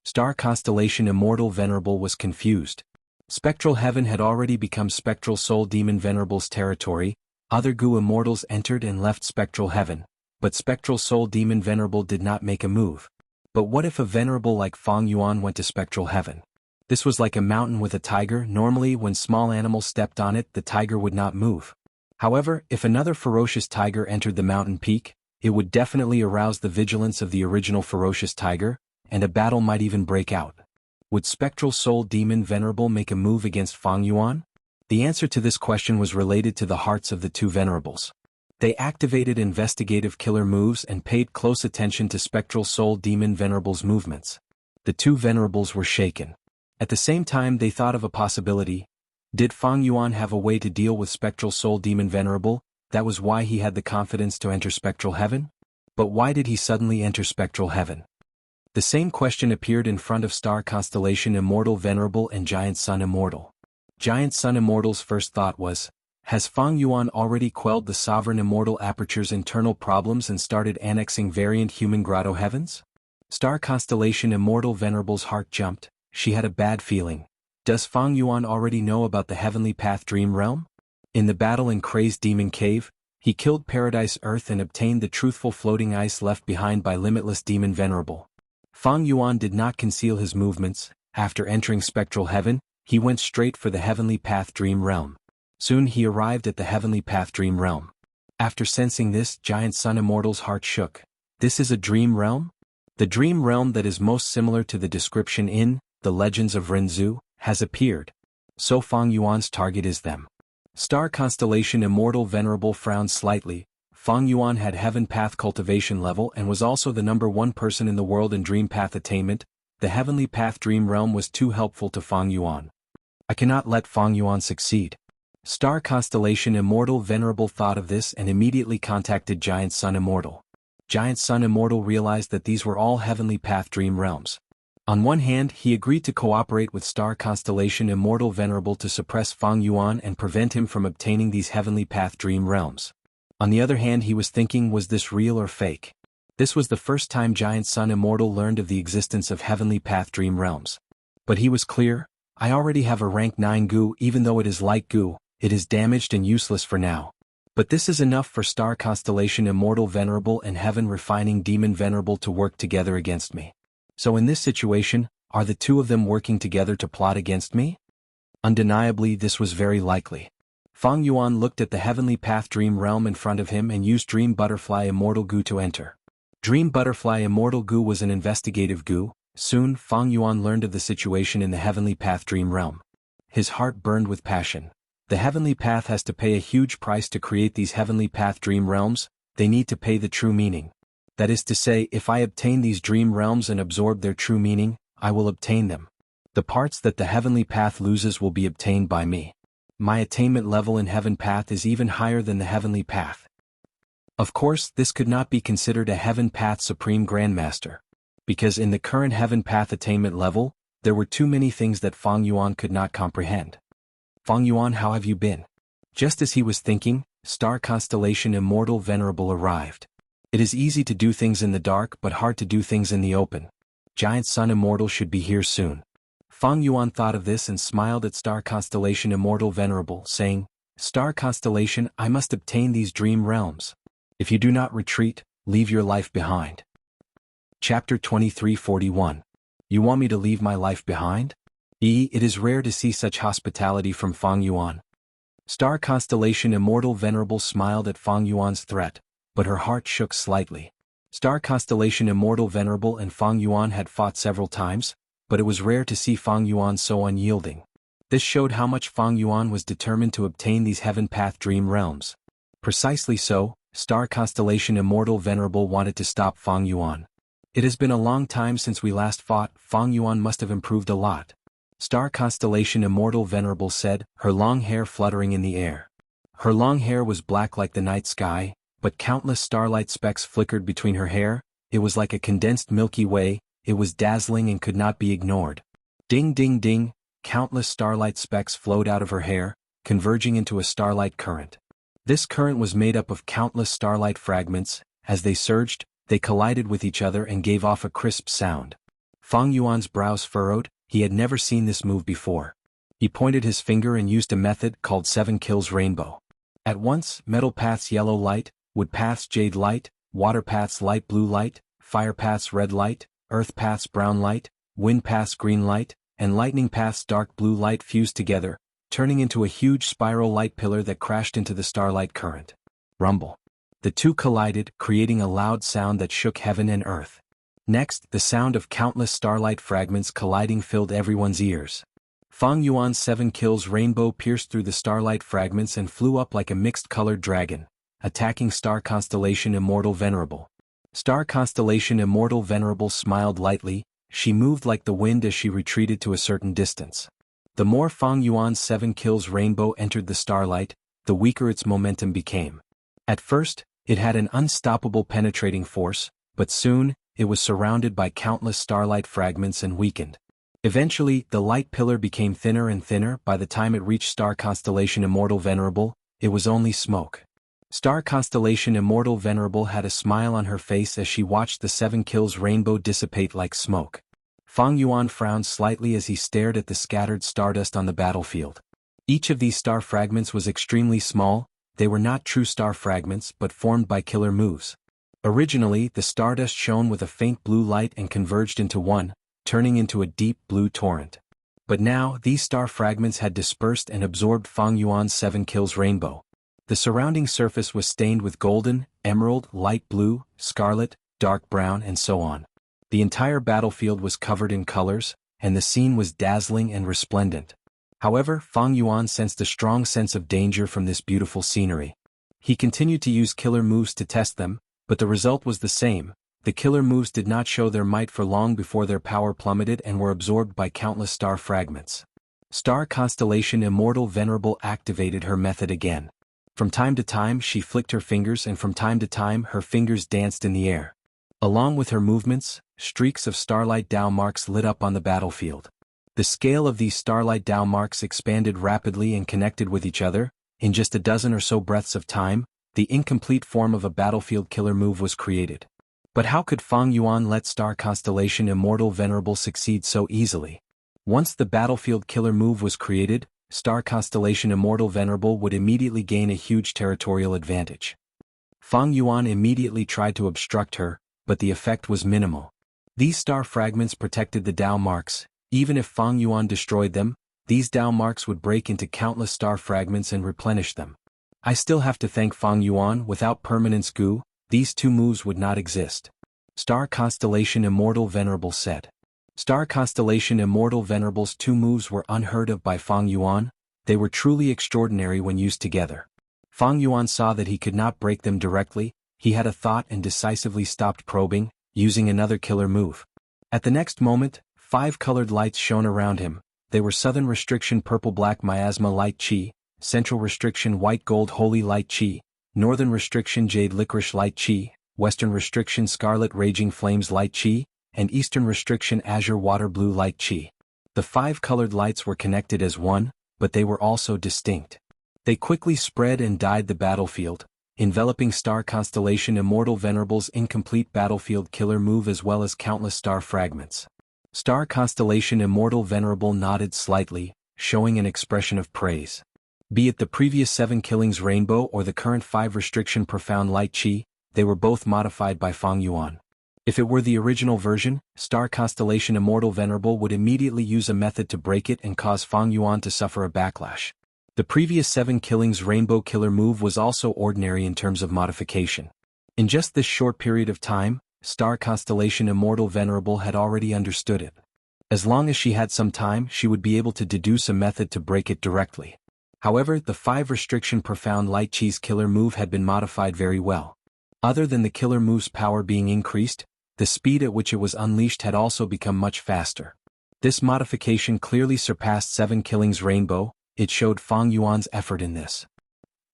Star Constellation Immortal Venerable was confused. Spectral Heaven had already become Spectral Soul Demon Venerable's territory. Other Gu Immortals entered and left Spectral Heaven, but Spectral Soul Demon Venerable did not make a move. But what if a Venerable like Fang Yuan went to Spectral Heaven? This was like a mountain with a tiger. Normally, when small animals stepped on it, the tiger would not move. However, if another ferocious tiger entered the mountain peak, it would definitely arouse the vigilance of the original ferocious tiger. and a battle might even break out. Would Spectral Soul Demon Venerable make a move against Fang Yuan? The answer to this question was related to the hearts of the two venerables. They activated investigative killer moves and paid close attention to Spectral Soul Demon Venerable's movements. The two venerables were shaken. At the same time they thought of a possibility. Did Fang Yuan have a way to deal with Spectral Soul Demon Venerable? That was why he had the confidence to enter Spectral Heaven? But why did he suddenly enter Spectral Heaven? The same question appeared in front of Star Constellation Immortal Venerable and Giant Sun Immortal. Giant Sun Immortal's first thought was, has Fang Yuan already quelled the Sovereign Immortal Aperture's internal problems and started annexing variant human grotto heavens? Star Constellation Immortal Venerable's heart jumped. She had a bad feeling. Does Fang Yuan already know about the Heavenly Path Dream Realm? In the battle in Crazed Demon Cave, he killed Paradise Earth and obtained the truthful floating ice left behind by Limitless Demon Venerable. Fang Yuan did not conceal his movements. After entering Spectral Heaven, he went straight for the Heavenly Path Dream Realm. Soon he arrived at the Heavenly Path Dream Realm. After sensing this, Giant Sun Immortal's heart shook. This is a dream realm? The dream realm that is most similar to the description in The Legends of Renzu has appeared. So Fang Yuan's target is them. Star Constellation Immortal Venerable frowned slightly. Fang Yuan had Heaven Path cultivation level and was also the #1 person in the world in Dream Path attainment. The Heavenly Path Dream Realm was too helpful to Fang Yuan. I cannot let Fang Yuan succeed. Star Constellation Immortal Venerable thought of this and immediately contacted Giant Sun Immortal. Giant Sun Immortal realized that these were all Heavenly Path Dream Realms. On one hand, he agreed to cooperate with Star Constellation Immortal Venerable to suppress Fang Yuan and prevent him from obtaining these Heavenly Path Dream Realms. On the other hand, he was thinking, was this real or fake? This was the first time Giant Sun Immortal learned of the existence of Heavenly Path Dream Realms. But he was clear, I already have a rank 9 goo. Even though it is light goo, it is damaged and useless for now. But this is enough for Star Constellation Immortal Venerable and Heaven Refining Demon Venerable to work together against me. So in this situation, are the two of them working together to plot against me? Undeniably, this was very likely. Fang Yuan looked at the Heavenly Path Dream Realm in front of him and used Dream Butterfly Immortal Goo to enter. Dream Butterfly Immortal Goo was an investigative goo. Soon, Fang Yuan learned of the situation in the Heavenly Path Dream Realm. His heart burned with passion. The Heavenly Path has to pay a huge price to create these Heavenly Path Dream Realms. They need to pay the true meaning. That is to say, if I obtain these dream realms and absorb their true meaning, I will obtain them. The parts that the Heavenly Path loses will be obtained by me. My attainment level in Heaven Path is even higher than the Heavenly Path. Of course, this could not be considered a Heaven Path Supreme Grandmaster. Because in the current Heaven Path attainment level, there were too many things that Fang Yuan could not comprehend. Fang Yuan, how have you been? Just as he was thinking, Star Constellation Immortal Venerable arrived. It is easy to do things in the dark but hard to do things in the open. Giant Sun Immortal should be here soon. Fang Yuan thought of this and smiled at Star Constellation Immortal Venerable, saying, Star Constellation, I must obtain these dream realms. If you do not retreat, leave your life behind. Chapter 2341. You want me to leave my life behind? It is rare to see such hospitality from Fang Yuan. Star Constellation Immortal Venerable smiled at Fang Yuan's threat, but her heart shook slightly. Star Constellation Immortal Venerable and Fang Yuan had fought several times, but it was rare to see Fang Yuan so unyielding. This showed how much Fang Yuan was determined to obtain these Heaven Path Dream Realms. Precisely so, Star Constellation Immortal Venerable wanted to stop Fang Yuan. It has been a long time since we last fought. Fang Yuan must have improved a lot. Star Constellation Immortal Venerable said, her long hair fluttering in the air. Her long hair was black like the night sky, but countless starlight specks flickered between her hair. It was like a condensed Milky Way. It was dazzling and could not be ignored. Ding ding ding, countless starlight specks flowed out of her hair, converging into a starlight current. This current was made up of countless starlight fragments. As they surged, they collided with each other and gave off a crisp sound. Fang Yuan's brows furrowed. He had never seen this move before. He pointed his finger and used a method called 7 Kills Rainbow. At once, Metal Path's yellow light, Wood Path's jade light, Water Path's light blue light, Fire Path's red light, Earth Path's brown light, Wind Path's green light, and Lightning Path's dark blue light fused together, turning into a huge spiral light pillar that crashed into the starlight current. Rumble. The two collided, creating a loud sound that shook heaven and earth. Next, the sound of countless starlight fragments colliding filled everyone's ears. Fang Yuan's 7 kills rainbow pierced through the starlight fragments and flew up like a mixed-colored dragon, attacking star constellation Immortal Venerable. Star constellation Immortal Venerable smiled lightly. She moved like the wind as she retreated to a certain distance. The more Fang Yuan's 7 kills rainbow entered the starlight, the weaker its momentum became. At first, it had an unstoppable penetrating force, but soon, it was surrounded by countless starlight fragments and weakened. Eventually, the light pillar became thinner and thinner. By the time it reached star constellation Immortal Venerable, it was only smoke. Star constellation Immortal Venerable had a smile on her face as she watched the 7 kills rainbow dissipate like smoke. Fang Yuan frowned slightly as he stared at the scattered stardust on the battlefield. Each of these star fragments was extremely small. They were not true star fragments but formed by killer moves. Originally, the stardust shone with a faint blue light and converged into one, turning into a deep blue torrent. But now, these star fragments had dispersed and absorbed Fang Yuan's 7 kills rainbow. The surrounding surface was stained with golden, emerald, light blue, scarlet, dark brown and so on. The entire battlefield was covered in colors, and the scene was dazzling and resplendent. However, Fang Yuan sensed a strong sense of danger from this beautiful scenery. He continued to use killer moves to test them, but the result was the same. The killer moves did not show their might for long before their power plummeted and were absorbed by countless star fragments. Star constellation Immortal Venerable activated her method again. From time to time she flicked her fingers and from time to time her fingers danced in the air. Along with her movements, streaks of starlight Dao marks lit up on the battlefield. The scale of these starlight Dao marks expanded rapidly and connected with each other. In just a dozen or so breaths of time, the incomplete form of a battlefield killer move was created. But how could Fang Yuan let star constellation Immortal Venerable succeed so easily? Once the battlefield killer move was created, star constellation Immortal Venerable would immediately gain a huge territorial advantage. Fang Yuan immediately tried to obstruct her, but the effect was minimal. These star fragments protected the Dao marks. Even if Fang Yuan destroyed them, these Dao marks would break into countless star fragments and replenish them. I still have to thank Fang Yuan. Without permanence goo, these 2 moves would not exist. Star constellation Immortal Venerable said. Star constellation Immortal Venerable's 2 moves were unheard of by Fang Yuan. They were truly extraordinary when used together. Fang Yuan saw that he could not break them directly. He had a thought and decisively stopped probing, using another killer move. At the next moment, 5 colored lights shone around him. They were Southern Restriction Purple-Black Miasma Light Chi, Central Restriction White-Gold Holy Light Chi, Northern Restriction Jade Licorice Light Chi, Western Restriction Scarlet Raging Flames Light Chi, and Eastern Restriction Azure Water Blue Light Chi. The 5 colored lights were connected as one, but they were also distinct. They quickly spread and dyed the battlefield, enveloping star constellation Immortal Venerable's incomplete battlefield killer move as well as countless star fragments. Star constellation Immortal Venerable nodded slightly, showing an expression of praise. Be it the previous 7 killings rainbow or the current 5 restriction profound light chi, they were both modified by Fang Yuan. If it were the original version, star constellation Immortal Venerable would immediately use a method to break it and cause Fang Yuan to suffer a backlash. The previous 7 killings rainbow killer move was also ordinary in terms of modification. In just this short period of time, star constellation Immortal Venerable had already understood it. As long as she had some time, she would be able to deduce a method to break it directly. However, the 5 restriction profound light chi's killer move had been modified very well. Other than the killer move's power being increased, the speed at which it was unleashed had also become much faster. This modification clearly surpassed 7 killings rainbow. It showed Fang Yuan's effort in this.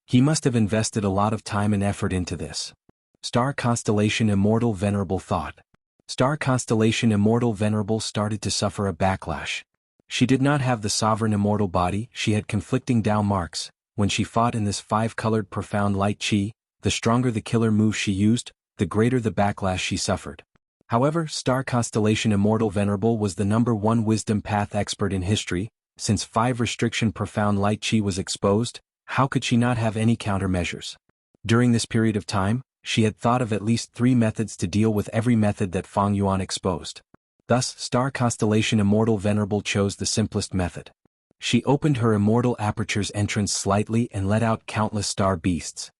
He must have invested a lot of time and effort into this. Star constellation Immortal Venerable thought. Star constellation Immortal Venerable started to suffer a backlash. She did not have the sovereign immortal body. She had conflicting Dao marks. When she fought in this 5-colored profound light chi, the stronger the killer move she used, the greater the backlash she suffered. However, star constellation Immortal Venerable was the #1 wisdom path expert in history. Since 5 restriction profound light chi was exposed, how could she not have any countermeasures? During this period of time, she had thought of at least 3 methods to deal with every method that Fang Yuan exposed. Thus, star constellation Immortal Venerable chose the simplest method. She opened her immortal aperture's entrance slightly and let out countless star beasts.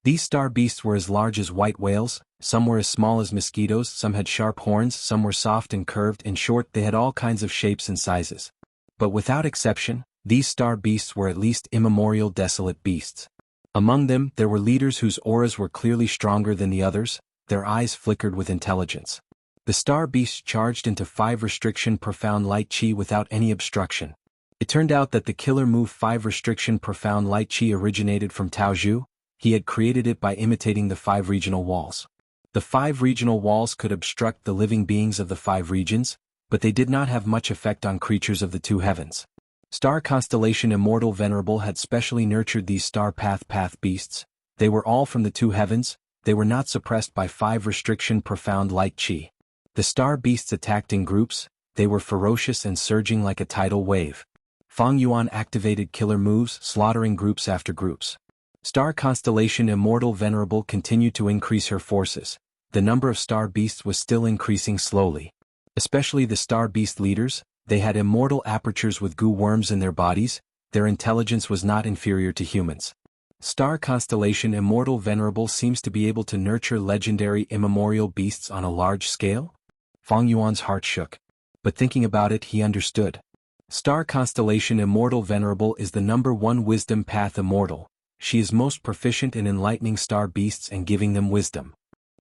These star beasts were as large as white whales, some were as small as mosquitoes, some had sharp horns, some were soft and curved. In short, they had all kinds of shapes and sizes. But without exception, these star beasts were at least immemorial desolate beasts. Among them, there were leaders whose auras were clearly stronger than the others, their eyes flickered with intelligence. The star beasts charged into 5 restriction profound light chi without any obstruction. It turned out that the killer move 5 restriction profound light chi originated from Tao Zhu. He had created it by imitating the 5 regional walls. The 5 regional walls could obstruct the living beings of the 5 regions, but they did not have much effect on creatures of the 2 heavens. Star constellation Immortal Venerable had specially nurtured these star path beasts. They were all from the 2 heavens. They were not suppressed by 5 restriction profound light chi. The star beasts attacked in groups. They were ferocious and surging like a tidal wave. Fang Yuan activated killer moves, slaughtering groups after groups. Star constellation Immortal Venerable continued to increase her forces. The number of star beasts was still increasing slowly. Especially the star beast leaders, they had immortal apertures with goo worms in their bodies. Their intelligence was not inferior to humans. Star constellation Immortal Venerable seems to be able to nurture legendary immemorial beasts on a large scale? Fang Yuan's heart shook. But thinking about it, he understood. Star constellation Immortal Venerable is the #1 wisdom path immortal. She is most proficient in enlightening star beasts and giving them wisdom.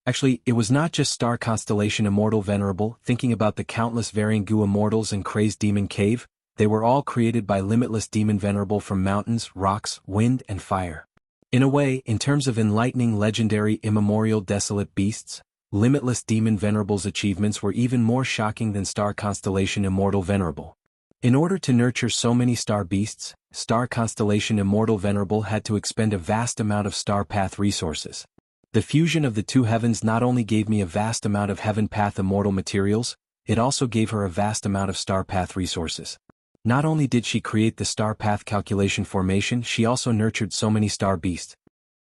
Actually, it was not just star constellation Immortal Venerable. Thinking about the countless varying goo immortals in Crazed Demon Cave, they were all created by limitless demon venerable from mountains, rocks, wind, and fire. In a way, in terms of enlightening legendary immemorial desolate beasts, limitless demon venerable's achievements were even more shocking than star constellation Immortal Venerable. In order to nurture so many star beasts, star constellation Immortal Venerable had to expend a vast amount of star path resources. The fusion of the 2 heavens not only gave me a vast amount of heaven path immortal materials, it also gave her a vast amount of star path resources. Not only did she create the star path calculation formation, she also nurtured so many star beasts.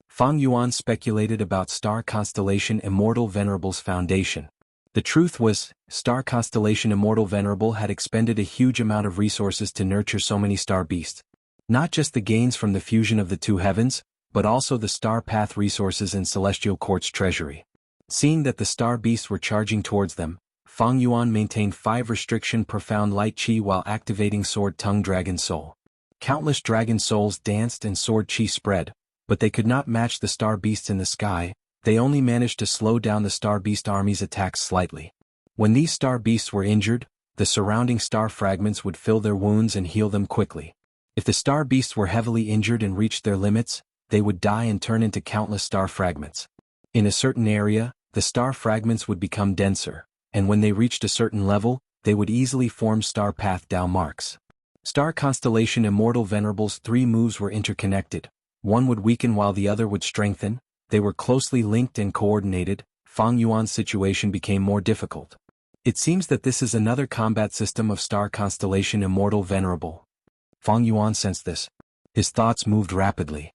Fang Yuan speculated about star constellation Immortal Venerable's foundation. The truth was, star constellation Immortal Venerable had expended a huge amount of resources to nurture so many star beasts. Not just the gains from the fusion of the 2 heavens, but also the star path resources in Celestial Court's treasury. Seeing that the star beasts were charging towards them, Fang Yuan maintained 5 restriction profound light chi while activating Sword Tongue Dragon Soul. Countless dragon souls danced and sword chi spread, but they could not match the star beasts in the sky. They only managed to slow down the star beast army's attacks slightly. When these star beasts were injured, the surrounding star fragments would fill their wounds and heal them quickly. If the star beasts were heavily injured and reached their limits, they would die and turn into countless star fragments. In a certain area, the star fragments would become denser, and when they reached a certain level, they would easily form star path Dao marks. Star constellation Immortal Venerable's 3 moves were interconnected. One would weaken while the other would strengthen. They were closely linked and coordinated. Fang Yuan's situation became more difficult. It seems that this is another combat system of star constellation Immortal Venerable. Fang Yuan sensed this. His thoughts moved rapidly.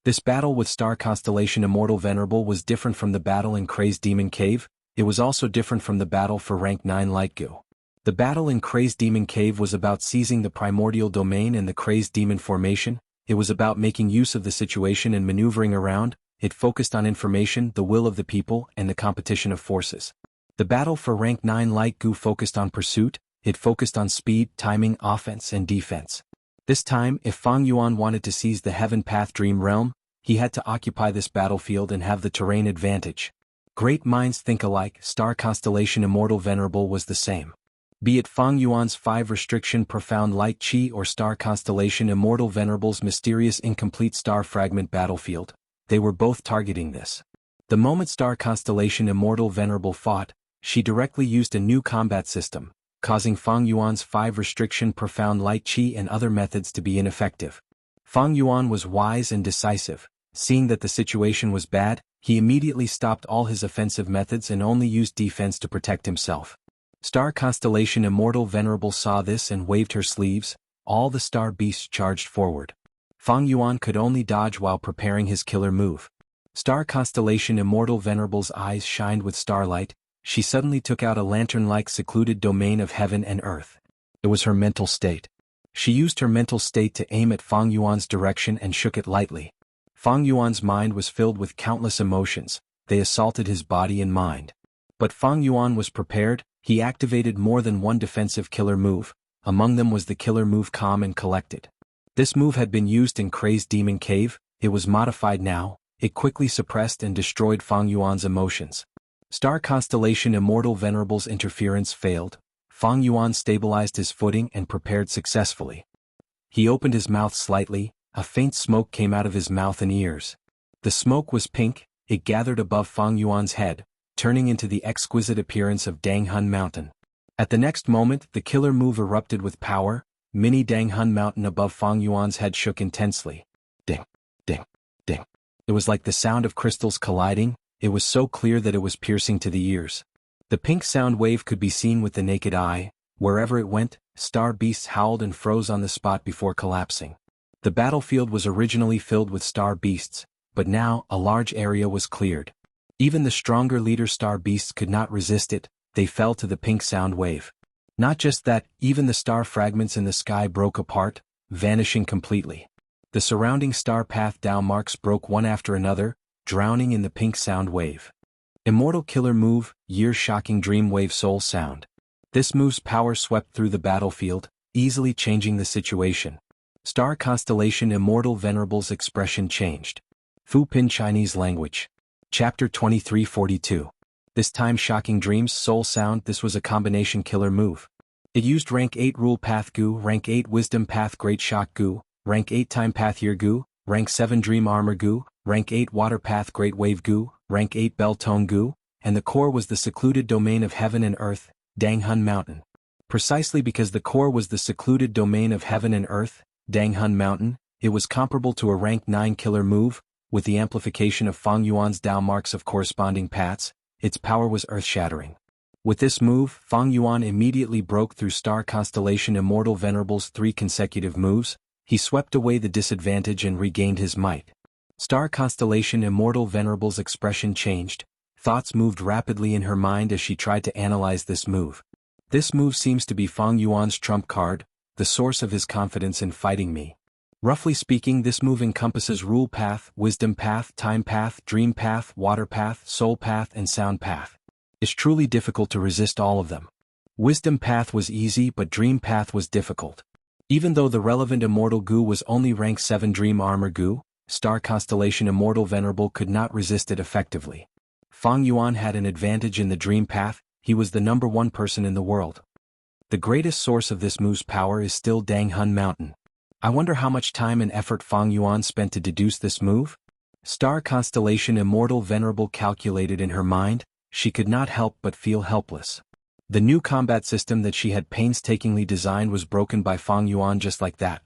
This battle with star constellation Immortal Venerable was different from the battle in Crazed Demon Cave. It was also different from the battle for rank 9 Light Goo. The battle in Crazed Demon Cave was about seizing the primordial domain and the Crazed Demon formation. It was about making use of the situation and maneuvering around. It focused on information, the will of the people, and the competition of forces. The battle for rank 9 Light Goo focused on pursuit. It focused on speed, timing, offense, and defense. This time, if Fang Yuan wanted to seize the Heaven Path Dream Realm, he had to occupy this battlefield and have the terrain advantage. Great minds think alike. Star constellation Immortal Venerable was the same. Be it Fang Yuan's 5 restriction profound light chi or star constellation Immortal Venerable's mysterious incomplete star fragment battlefield, they were both targeting this. The moment star constellation Immortal Venerable fought, she directly used a new combat system, causing Fang Yuan's 5 restriction profound light chi and other methods to be ineffective. Fang Yuan was wise and decisive. Seeing that the situation was bad, he immediately stopped all his offensive methods and only used defense to protect himself. Star constellation Immortal Venerable saw this and waved her sleeves. All the star beasts charged forward. Fang Yuan could only dodge while preparing his killer move. Star constellation Immortal Venerable's eyes shined with starlight. She suddenly took out a lantern-like secluded domain of heaven and earth. It was her mental state. She used her mental state to aim at Fang Yuan's direction and shook it lightly. Fang Yuan's mind was filled with countless emotions. They assaulted his body and mind. But Fang Yuan was prepared. He activated more than one defensive killer move. Among them was the killer move Calm and Collected. This move had been used in Crazed Demon Cave. It was modified now. It quickly suppressed and destroyed Fang Yuan's emotions. Star Constellation Immortal Venerable's interference failed. Fang Yuan stabilized his footing and prepared successfully. He opened his mouth slightly. A faint smoke came out of his mouth and ears. The smoke was pink. It gathered above Fang Yuan's head, turning into the exquisite appearance of Danghun Mountain. At the next moment, the killer move erupted with power. Mini Danghun Mountain above Fang Yuan's head shook intensely. Ding, ding, ding. It was like the sound of crystals colliding. It was so clear that it was piercing to the ears. The pink sound wave could be seen with the naked eye. Wherever it went, star beasts howled and froze on the spot before collapsing. The battlefield was originally filled with star beasts, but now a large area was cleared. Even the stronger leader star beasts could not resist it. They fell to the pink sound wave. Not just that, even the star fragments in the sky broke apart, vanishing completely. The surrounding star path Dao marks broke one after another, drowning in the pink sound wave. Immortal killer move, Year-Shocking Dream Wave Soul Sound. This move's power swept through the battlefield, easily changing the situation. Star Constellation Immortal Venerable's expression changed. Fu Pin Chinese Language. Chapter 2342. This time Shocking Dreams Soul Sound. This was a combination killer move. It used Rank 8 Rule Path Gu, Rank 8 Wisdom Path Great Shock Gu, Rank 8 Time Path Year Gu, Rank 7 Dream Armor Gu, Rank 8 Water Path Great Wave Gu, Rank 8 Bell Tone Gu, and the core was the secluded domain of heaven and earth, Danghun Mountain. Precisely because the core was the secluded domain of heaven and earth, Danghun Mountain, it was comparable to a Rank 9 killer move. With the amplification of Fang Yuan's Dao marks of corresponding paths, its power was earth-shattering. With this move, Fang Yuan immediately broke through Star Constellation Immortal Venerable's 3 consecutive moves. He swept away the disadvantage and regained his might. Star Constellation Immortal Venerable's expression changed. Thoughts moved rapidly in her mind as she tried to analyze this move. This move seems to be Fang Yuan's trump card, the source of his confidence in fighting me. Roughly speaking, this move encompasses Rule Path, Wisdom Path, Time Path, Dream Path, Water Path, Soul Path, and Sound Path. It's truly difficult to resist all of them. Wisdom Path was easy, but Dream Path was difficult. Even though the relevant Immortal Gu was only Rank 7 Dream Armor Gu, Star Constellation Immortal Venerable could not resist it effectively. Fang Yuan had an advantage in the Dream Path. He was the number 1 person in the world. The greatest source of this move's power is still Danghun Mountain. I wonder how much time and effort Fang Yuan spent to deduce this move? Star Constellation Immortal Venerable calculated in her mind. She could not help but feel helpless. The new combat system that she had painstakingly designed was broken by Fang Yuan just like that.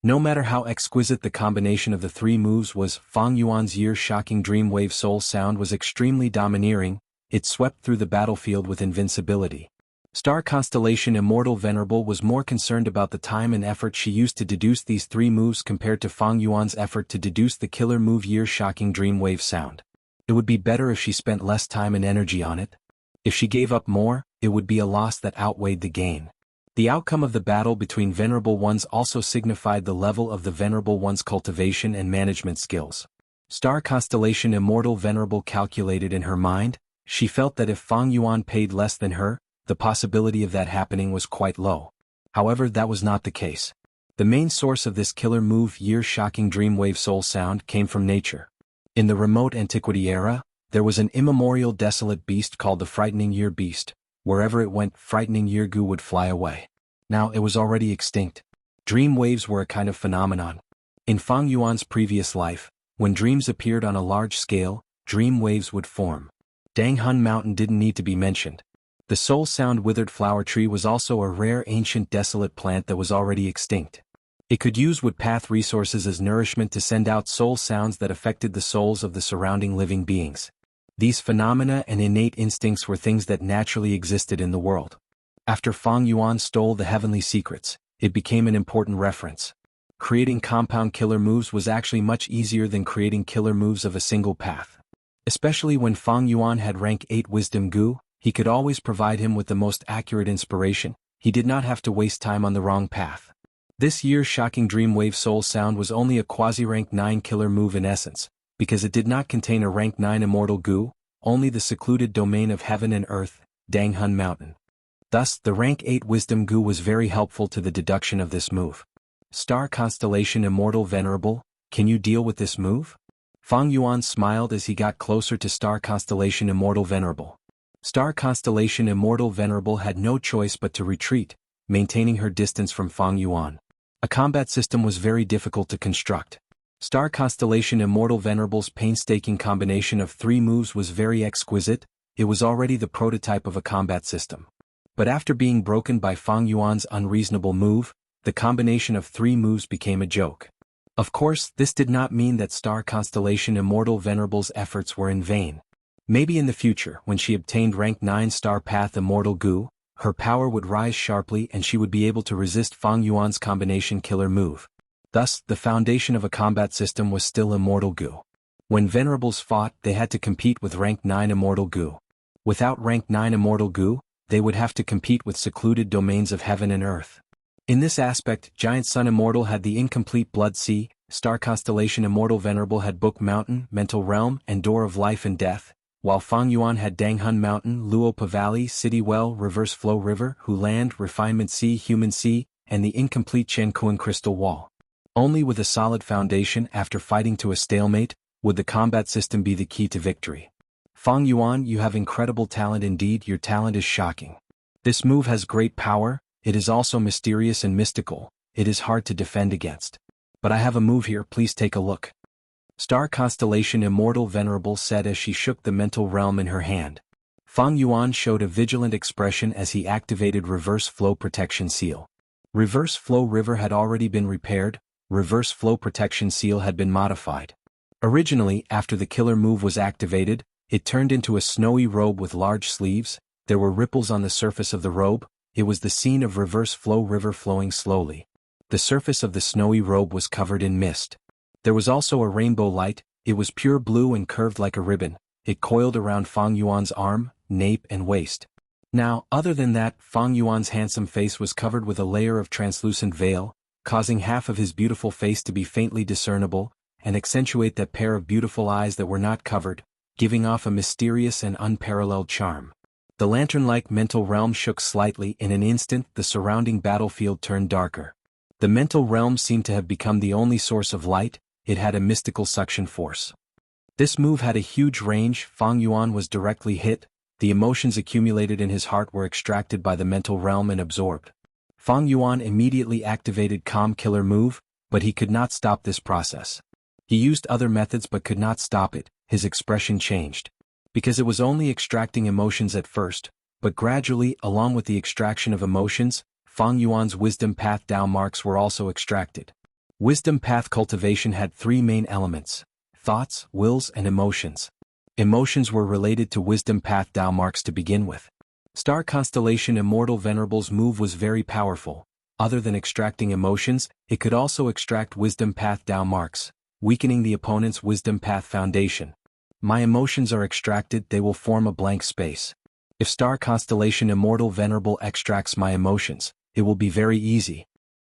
No matter how exquisite the combination of the 3 moves was, Fang Yuan's Year-Shocking Dream Wave Soul Sound was extremely domineering. It swept through the battlefield with invincibility. Star Constellation Immortal Venerable was more concerned about the time and effort she used to deduce these 3 moves compared to Fang Yuan's effort to deduce the killer move Year-Shocking Dream Wave Sound. It would be better if she spent less time and energy on it. If she gave up more, it would be a loss that outweighed the gain. The outcome of the battle between Venerable Ones also signified the level of the Venerable One's cultivation and management skills. Star Constellation Immortal Venerable calculated in her mind. She felt that if Fang Yuan paid less than her, the possibility of that happening was quite low. However, that was not the case. The main source of this killer move, Year-Shocking Dream Wave Soul Sound, came from nature. In the remote antiquity era, there was an immemorial desolate beast called the Frightening Year Beast. Wherever it went, Frightening Year Gu would fly away. Now, it was already extinct. Dream waves were a kind of phenomenon. In Fang Yuan's previous life, when dreams appeared on a large scale, dream waves would form. Danghun Mountain didn't need to be mentioned. The Soul Sound Withered Flower Tree was also a rare ancient desolate plant that was already extinct. It could use wood path resources as nourishment to send out soul sounds that affected the souls of the surrounding living beings. These phenomena and innate instincts were things that naturally existed in the world. After Fang Yuan stole the heavenly secrets, it became an important reference. Creating compound killer moves was actually much easier than creating killer moves of a single path. Especially when Fang Yuan had Rank 8 Wisdom Gu, he could always provide him with the most accurate inspiration. He did not have to waste time on the wrong path. This year's shocking Dreamwave Soul Sound was only a quasi-rank 9 killer move in essence, because it did not contain a rank 9 immortal goo, only the secluded domain of heaven and earth, Danghun Mountain. Thus, the rank 8 wisdom goo was very helpful to the deduction of this move. Star Constellation Immortal Venerable, can you deal with this move? Fang Yuan smiled as he got closer to Star Constellation Immortal Venerable. Star Constellation Immortal Venerable had no choice but to retreat, maintaining her distance from Fang Yuan. A combat system was very difficult to construct. Star Constellation Immortal Venerable's painstaking combination of 3 moves was very exquisite. It was already the prototype of a combat system. But after being broken by Fang Yuan's unreasonable move, the combination of 3 moves became a joke. Of course, this did not mean that Star Constellation Immortal Venerable's efforts were in vain. Maybe in the future, when she obtained rank 9 Star Path Immortal Goo, her power would rise sharply and she would be able to resist Fang Yuan's combination killer move. Thus, the foundation of a combat system was still Immortal Goo. When Venerables fought, they had to compete with rank 9 Immortal Goo. Without rank 9 Immortal Goo, they would have to compete with secluded domains of heaven and earth. In this aspect, Giant Sun Immortal had the incomplete Blood Sea, Star Constellation Immortal Venerable had Book Mountain, Mental Realm, and Door of Life and Death, while Fang Yuan had Danghun Mountain, Luopa Valley, City Well, Reverse Flow River, Hu Land, Refinement Sea, Human Sea, and the incomplete Qianxia Crystal Wall. Only with a solid foundation after fighting to a stalemate, would the combat system be the key to victory. Fang Yuan, you have incredible talent indeed, your talent is shocking. This move has great power. It is also mysterious and mystical, it is hard to defend against. But I have a move here, please take a look. Star Constellation Immortal Venerable said as she shook the mental realm in her hand. Fang Yuan showed a vigilant expression as he activated Reverse Flow Protection Seal. Reverse Flow River had already been repaired, Reverse Flow Protection Seal had been modified. Originally, after the killer move was activated, it turned into a snowy robe with large sleeves, there were ripples on the surface of the robe. It was the scene of Reverse Flow River flowing slowly. The surface of the snowy robe was covered in mist. There was also a rainbow light, it was pure blue and curved like a ribbon, it coiled around Fang Yuan's arm, nape and waist. Now, other than that, Fang Yuan's handsome face was covered with a layer of translucent veil, causing half of his beautiful face to be faintly discernible, and accentuate that pair of beautiful eyes that were not covered, giving off a mysterious and unparalleled charm. The lantern-like mental realm shook slightly. In an instant, the surrounding battlefield turned darker. The mental realm seemed to have become the only source of light, it had a mystical suction force. This move had a huge range, Fang Yuan was directly hit, the emotions accumulated in his heart were extracted by the mental realm and absorbed. Fang Yuan immediately activated Calm Killer move, but he could not stop this process. He used other methods but could not stop it, his expression changed. Because it was only extracting emotions at first, but gradually, along with the extraction of emotions, Fang Yuan's Wisdom Path Dao marks were also extracted. Wisdom Path Cultivation had 3 main elements: thoughts, wills, and emotions. Emotions were related to Wisdom Path Dao marks to begin with. Star Constellation Immortal Venerable's move was very powerful. Other than extracting emotions, it could also extract Wisdom Path Dao marks, weakening the opponent's Wisdom Path Foundation. My emotions are extracted, they will form a blank space. If Star Constellation Immortal Venerable extracts my emotions, it will be very easy.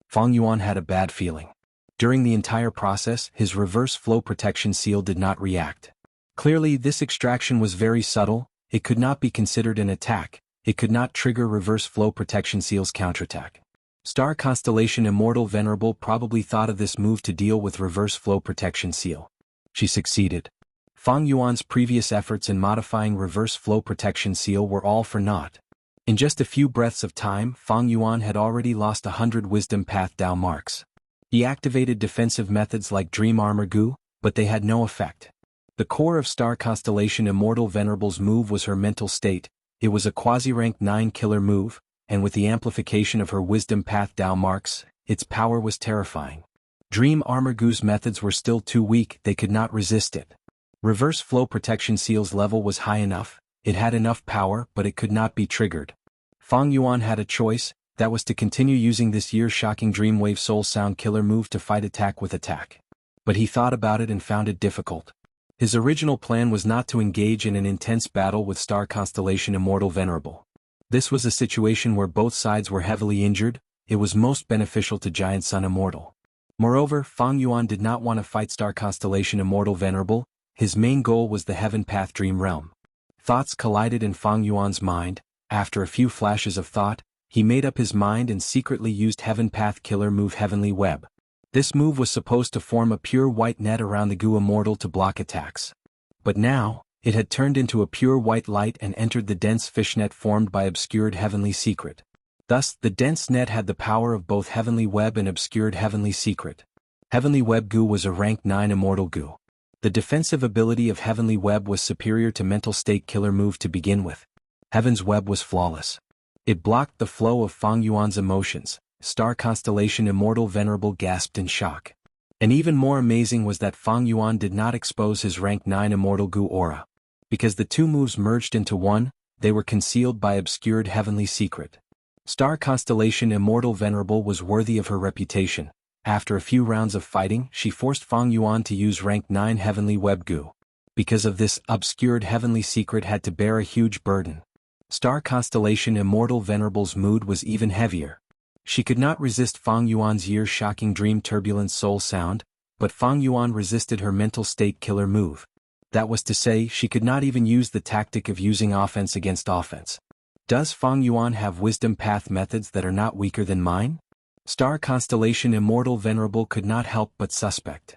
Fang Yuan had a bad feeling. During the entire process, his Reverse Flow Protection Seal did not react. Clearly, this extraction was very subtle, it could not be considered an attack, it could not trigger Reverse Flow Protection Seal's counterattack. Star Constellation Immortal Venerable probably thought of this move to deal with Reverse Flow Protection Seal. She succeeded. Fang Yuan's previous efforts in modifying Reverse Flow Protection Seal were all for naught. In just a few breaths of time, Fang Yuan had already lost 100 Wisdom Path Dao marks. He activated defensive methods like Dream Armor Goo, but they had no effect. The core of Star Constellation Immortal Venerable's move was her mental state, it was a quasi-rank 9 killer move, and with the amplification of her Wisdom Path Dao marks, its power was terrifying. Dream Armor Goo's methods were still too weak, they could not resist it. Reverse Flow Protection Seal's level was high enough, it had enough power but it could not be triggered. Fang Yuan had a choice, that was to continue using this year's shocking Dreamwave Soul Sound killer move to fight attack with attack. But he thought about it and found it difficult. His original plan was not to engage in an intense battle with Star Constellation Immortal Venerable. This was a situation where both sides were heavily injured, it was most beneficial to Giant Sun Immortal. Moreover, Fang Yuan did not want to fight Star Constellation Immortal Venerable, his main goal was the Heaven Path Dream Realm. Thoughts collided in Fang Yuan's mind. After a few flashes of thought, he made up his mind and secretly used Heaven Path Killer move Heavenly Web. This move was supposed to form a pure white net around the Gu Immortal to block attacks. But now, it had turned into a pure white light and entered the dense fishnet formed by obscured Heavenly Secret. Thus, the dense net had the power of both Heavenly Web and obscured Heavenly Secret. Heavenly Web Gu was a rank 9 Immortal Gu. The defensive ability of Heavenly Web was superior to Mental State Killer move to begin with. Heaven's Web was flawless. It blocked the flow of Fang Yuan's emotions. Star Constellation Immortal Venerable gasped in shock. And even more amazing was that Fang Yuan did not expose his rank 9 Immortal Gu aura. Because the two moves merged into one, they were concealed by obscured Heavenly Secret. Star Constellation Immortal Venerable was worthy of her reputation. After a few rounds of fighting, she forced Fang Yuan to use rank 9 Heavenly Web Gu. Because of this, obscured Heavenly Secret had to bear a huge burden. Star Constellation Immortal Venerable's mood was even heavier. She could not resist Fang Yuan's ear-shocking dream turbulent soul sound, but Fang Yuan resisted her Mental State Killer move. That was to say, she could not even use the tactic of using offense against offense. Does Fang Yuan have wisdom path methods that are not weaker than mine? Star Constellation Immortal Venerable could not help but suspect.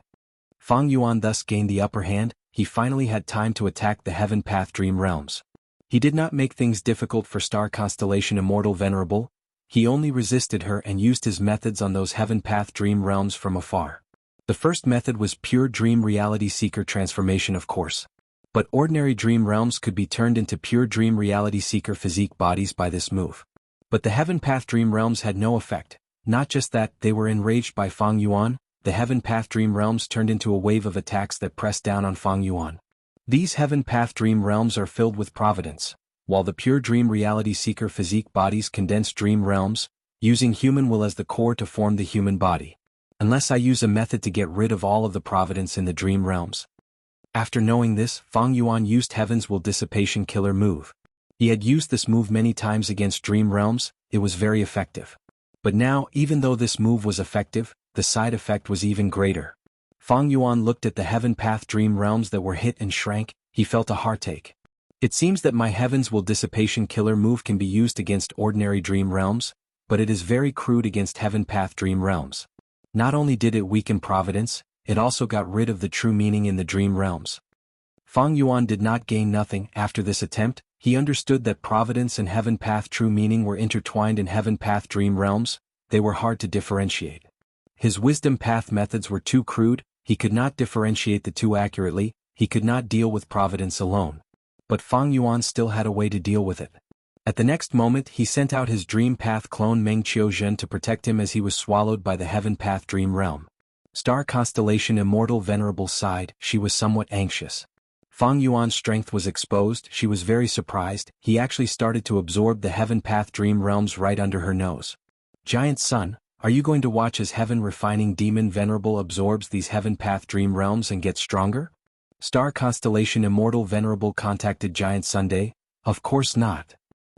Fang Yuan thus gained the upper hand. He finally had time to attack the Heaven Path Dream Realms. He did not make things difficult for Star Constellation Immortal Venerable. He only resisted her and used his methods on those Heaven Path Dream Realms from afar. The first method was pure Dream Reality Seeker transformation, of course. But ordinary dream realms could be turned into pure Dream Reality Seeker physique bodies by this move. But the Heaven Path Dream Realms had no effect. Not just that, they were enraged by Fang Yuan. The Heaven Path Dream Realms turned into a wave of attacks that pressed down on Fang Yuan. These Heaven Path Dream Realms are filled with providence, while the pure Dream Reality Seeker physique bodies condense dream realms, using human will as the core to form the human body. Unless I use a method to get rid of all of the providence in the dream realms. After knowing this, Fang Yuan used Heaven's Will Dissipation Killer move. He had used this move many times against dream realms. It was very effective. But now, even though this move was effective, the side effect was even greater. Fang Yuan looked at the Heaven Path Dream Realms that were hit and shrank. He felt a heartache. It seems that my Heaven's Will Dissipation Killer move can be used against ordinary dream realms, but it is very crude against Heaven Path Dream Realms. Not only did it weaken providence, it also got rid of the true meaning in the dream realms. Fang Yuan did not gain nothing after this attempt. He understood that providence and Heaven Path true meaning were intertwined in Heaven Path Dream Realms. They were hard to differentiate. His wisdom path methods were too crude. He could not differentiate the two accurately. He could not deal with providence alone. But Fang Yuan still had a way to deal with it. At the next moment, he sent out his Dream Path clone Meng Qiuzhen to protect him as he was swallowed by the Heaven Path Dream Realm. Star Constellation Immortal Venerable sighed. She was somewhat anxious. Fang Yuan's strength was exposed. She was very surprised. He actually started to absorb the Heaven Path Dream Realms right under her nose. Giant Sun, are you going to watch as Heaven Refining Demon Venerable absorbs these Heaven Path Dream Realms and gets stronger? Star Constellation Immortal Venerable contacted Giant Sunday. Of course not.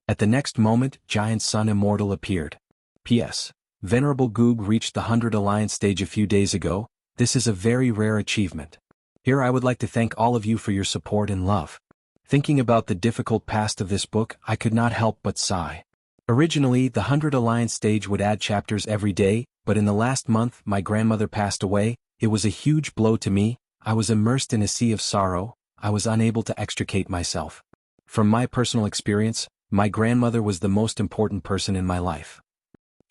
At the next moment, Giant Sun Immortal appeared. P.S. Venerable Goog reached the 100 Alliance stage a few days ago. This is a very rare achievement. Here I would like to thank all of you for your support and love. Thinking about the difficult past of this book, I could not help but sigh. Originally, the 100 Alliance stage would add chapters every day, but in the last month my grandmother passed away. It was a huge blow to me. I was immersed in a sea of sorrow. I was unable to extricate myself. From my personal experience, my grandmother was the most important person in my life.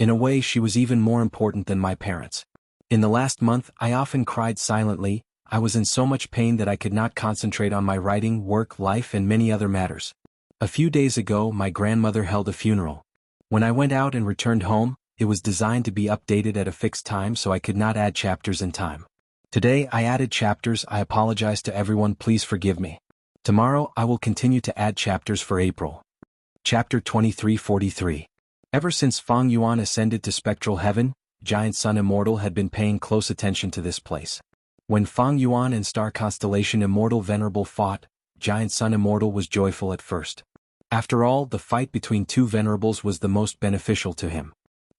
In a way, she was even more important than my parents. In the last month, I often cried silently. I was in so much pain that I could not concentrate on my writing, work, life, and many other matters. A few days ago, my grandmother held a funeral. When I went out and returned home, it was designed to be updated at a fixed time, so I could not add chapters in time. Today, I added chapters. I apologize to everyone. Please forgive me. Tomorrow, I will continue to add chapters for April. Chapter 2343. Ever since Fang Yuan ascended to spectral heaven, Giant Sun Immortal had been paying close attention to this place. When Fang Yuan and Star Constellation Immortal Venerable fought, Giant Sun Immortal was joyful at first. After all, the fight between two venerables was the most beneficial to him.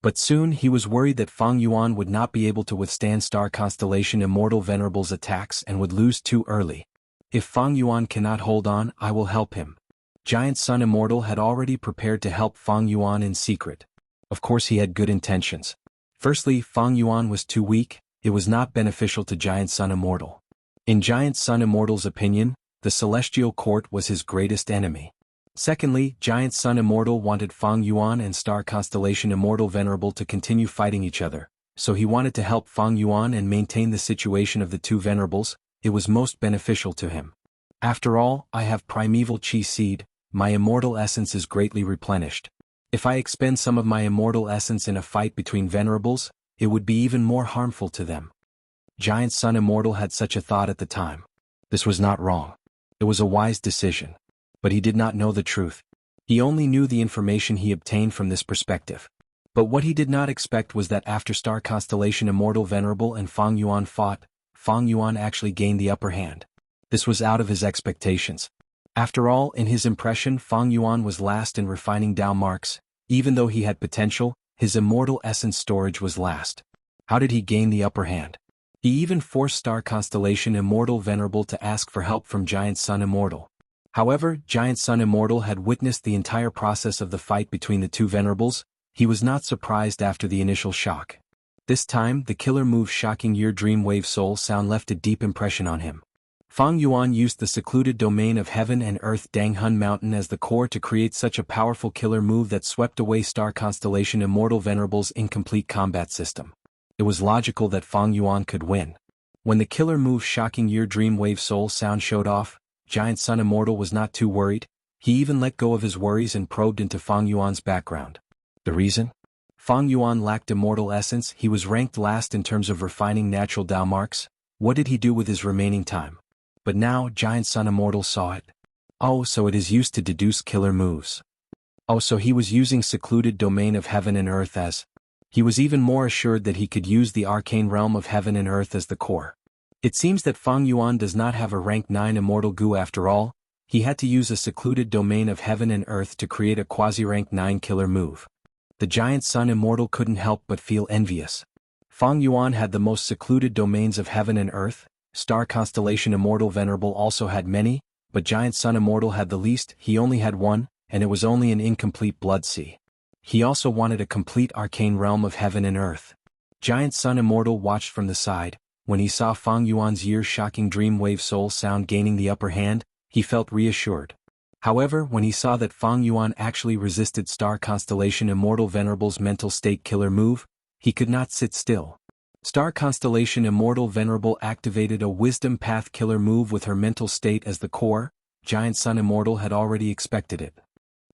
But soon he was worried that Fang Yuan would not be able to withstand Star Constellation Immortal Venerable's attacks and would lose too early. If Fang Yuan cannot hold on, I will help him. Giant Sun Immortal had already prepared to help Fang Yuan in secret. Of course he had good intentions. Firstly, Fang Yuan was too weak, it was not beneficial to Giant Sun Immortal. In Giant Sun Immortal's opinion, the Celestial Court was his greatest enemy. Secondly, Giant Sun Immortal wanted Fang Yuan and Star Constellation Immortal Venerable to continue fighting each other, so he wanted to help Fang Yuan and maintain the situation of the two venerables. It was most beneficial to him. After all, I have primeval Qi seed, my immortal essence is greatly replenished. If I expend some of my immortal essence in a fight between venerables, it would be even more harmful to them. Giant Sun Immortal had such a thought at the time. This was not wrong. It was a wise decision. But he did not know the truth. He only knew the information he obtained from this perspective. But what he did not expect was that after Star Constellation Immortal Venerable and Fang Yuan fought, Fang Yuan actually gained the upper hand. This was out of his expectations. After all, in his impression, Fang Yuan was last in refining Dao marks. Even though he had potential, his immortal essence storage was last. How did he gain the upper hand? He even forced Star Constellation Immortal Venerable to ask for help from Giant Sun Immortal. However, Giant Sun Immortal had witnessed the entire process of the fight between the two venerables. He was not surprised after the initial shock. This time, the killer move Shocking Year Dream Wave Soul Sound left a deep impression on him. Fang Yuan used the secluded domain of Heaven and Earth Danghun Mountain as the core to create such a powerful killer move that swept away Star Constellation Immortal Venerable's incomplete combat system. It was logical that Fang Yuan could win. When the killer move Shocking Year Dream Wave Soul Sound showed off, Giant Sun Immortal was not too worried. He even let go of his worries and probed into Fang Yuan's background. The reason? Fang Yuan lacked immortal essence. He was ranked last in terms of refining natural Dao marks. What did he do with his remaining time? But now Giant Sun Immortal saw it. Oh, so it is used to deduce killer moves. Oh, so he was using secluded domain of Heaven and Earth as. He was even more assured that he could use the arcane realm of Heaven and Earth as the core. It seems that Fang Yuan does not have a rank 9 immortal Gu after all. He had to use a secluded domain of Heaven and Earth to create a quasi-rank 9 killer move. The Giant Sun Immortal couldn't help but feel envious. Fang Yuan had the most secluded domains of Heaven and Earth. Star Constellation Immortal Venerable also had many, but Giant Sun Immortal had the least. He only had one, and it was only an incomplete Blood Sea. He also wanted a complete arcane realm of Heaven and Earth. Giant Sun Immortal watched from the side. When he saw Fang Yuan's year-shocking Dream Wave Soul Sound gaining the upper hand, he felt reassured. However, when he saw that Fang Yuan actually resisted Star Constellation Immortal Venerable's mental state killer move, he could not sit still. Star Constellation Immortal Venerable activated a Wisdom Path killer move with her mental state as the core. Giant Sun Immortal had already expected it.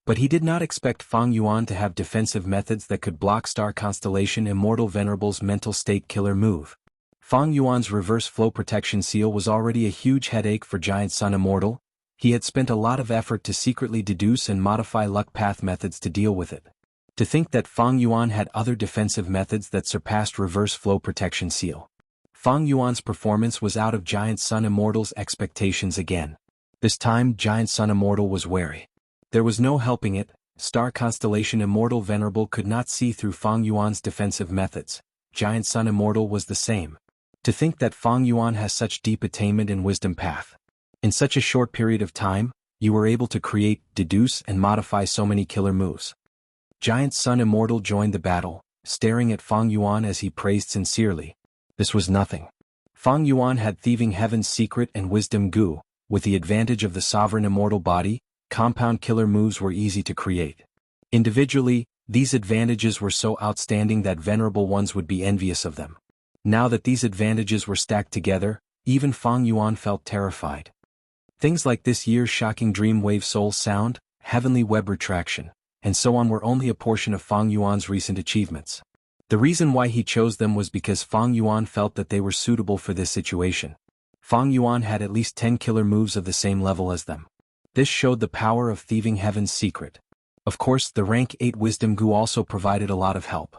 But he did not expect Fang Yuan to have defensive methods that could block Star Constellation Immortal Venerable's mental state killer move. Fang Yuan's reverse flow protection seal was already a huge headache for Giant Sun Immortal. He had spent a lot of effort to secretly deduce and modify luck path methods to deal with it. To think that Fang Yuan had other defensive methods that surpassed reverse flow protection seal. Fang Yuan's performance was out of Giant Sun Immortal's expectations again. This time Giant Sun Immortal was wary. There was no helping it. Star Constellation Immortal Venerable could not see through Fang Yuan's defensive methods. Giant Sun Immortal was the same. To think that Fang Yuan has such deep attainment in Wisdom Path. In such a short period of time, you were able to create, deduce and modify so many killer moves. Giant Sun Immortal joined the battle, staring at Fang Yuan as he praised sincerely. This was nothing. Fang Yuan had Thieving Heaven's secret and Wisdom Gu. With the advantage of the sovereign immortal body, compound killer moves were easy to create. Individually, these advantages were so outstanding that venerable ones would be envious of them. Now that these advantages were stacked together, even Fang Yuan felt terrified. Things like this year's shocking Dream Wave Soul Sound, Heavenly Web Retraction, and so on were only a portion of Fang Yuan's recent achievements. The reason why he chose them was because Fang Yuan felt that they were suitable for this situation. Fang Yuan had at least 10 killer moves of the same level as them. This showed the power of Thieving Heaven's secret. Of course, the rank 8 Wisdom Gu also provided a lot of help.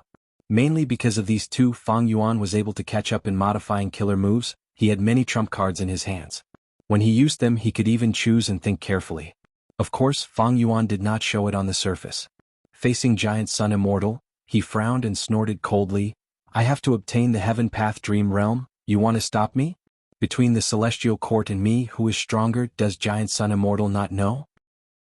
Mainly because of these two, Fang Yuan was able to catch up in modifying killer moves. He had many trump cards in his hands. When he used them, he could even choose and think carefully. Of course, Fang Yuan did not show it on the surface. Facing Giant Sun Immortal, he frowned and snorted coldly. I have to obtain the Heaven Path Dream Realm, you want to stop me? Between the Celestial Court and me, who is stronger, does Giant Sun Immortal not know?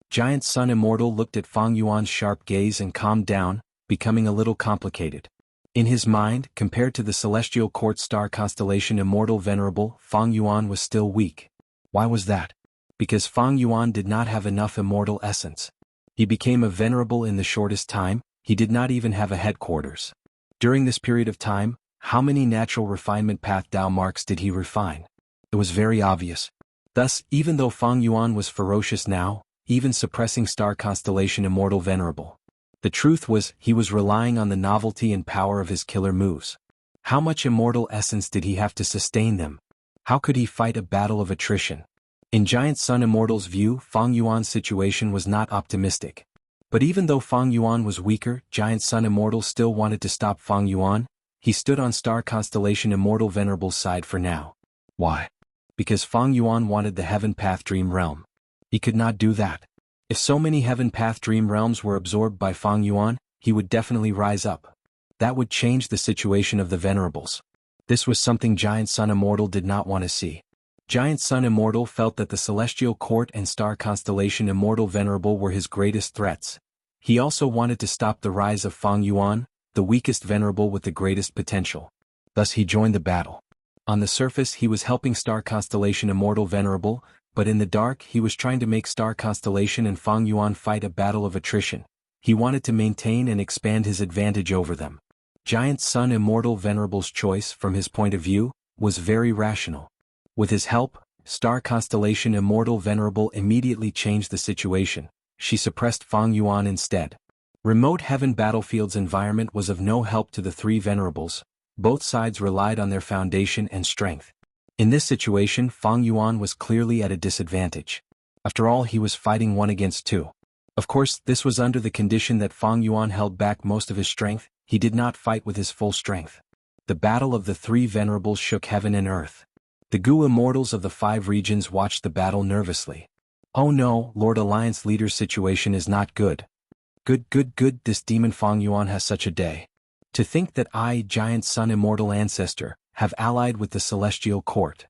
Giant Sun Immortal looked at Fang Yuan's sharp gaze and calmed down, becoming a little complicated. In his mind, compared to the Celestial Court star constellation Immortal Venerable, Fang Yuan was still weak. Why was that? Because Fang Yuan did not have enough immortal essence. He became a venerable in the shortest time, he did not even have a headquarters. During this period of time, how many natural refinement path Dao marks did he refine? It was very obvious. Thus, even though Fang Yuan was ferocious now, even suppressing star constellation Immortal Venerable, the truth was, he was relying on the novelty and power of his killer moves. How much immortal essence did he have to sustain them? How could he fight a battle of attrition? In Giant Sun Immortal's view, Fang Yuan's situation was not optimistic. But even though Fang Yuan was weaker, Giant Sun Immortal still wanted to stop Fang Yuan. He stood on star constellation Immortal Venerable's side for now. Why? Because Fang Yuan wanted the Heaven Path Dream Realm. He could not do that. If so many Heaven Path Dream Realms were absorbed by Fang Yuan, he would definitely rise up. That would change the situation of the Venerables. This was something Giant Sun Immortal did not want to see. Giant Sun Immortal felt that the Celestial Court and star constellation Immortal Venerable were his greatest threats. He also wanted to stop the rise of Fang Yuan, the weakest Venerable with the greatest potential. Thus he joined the battle. On the surface he was helping star constellation Immortal Venerable, but in the dark he was trying to make star constellation and Fang Yuan fight a battle of attrition. He wanted to maintain and expand his advantage over them. Giant Sun Immortal Venerable's choice, from his point of view, was very rational. With his help, star constellation Immortal Venerable immediately changed the situation. She suppressed Fang Yuan instead. Remote Heaven Battlefield's environment was of no help to the three Venerables. Both sides relied on their foundation and strength. In this situation, Fang Yuan was clearly at a disadvantage. After all, he was fighting 1 against 2. Of course, this was under the condition that Fang Yuan held back most of his strength. He did not fight with his full strength. The battle of the three Venerables shook heaven and earth. The Gu Immortals of the 5 regions watched the battle nervously. Oh no, Lord Alliance Leader's situation is not good. Good, this demon Fang Yuan has such a day. To think that I, Giant Sun Immortal Ancestor, have allied with the Celestial Court.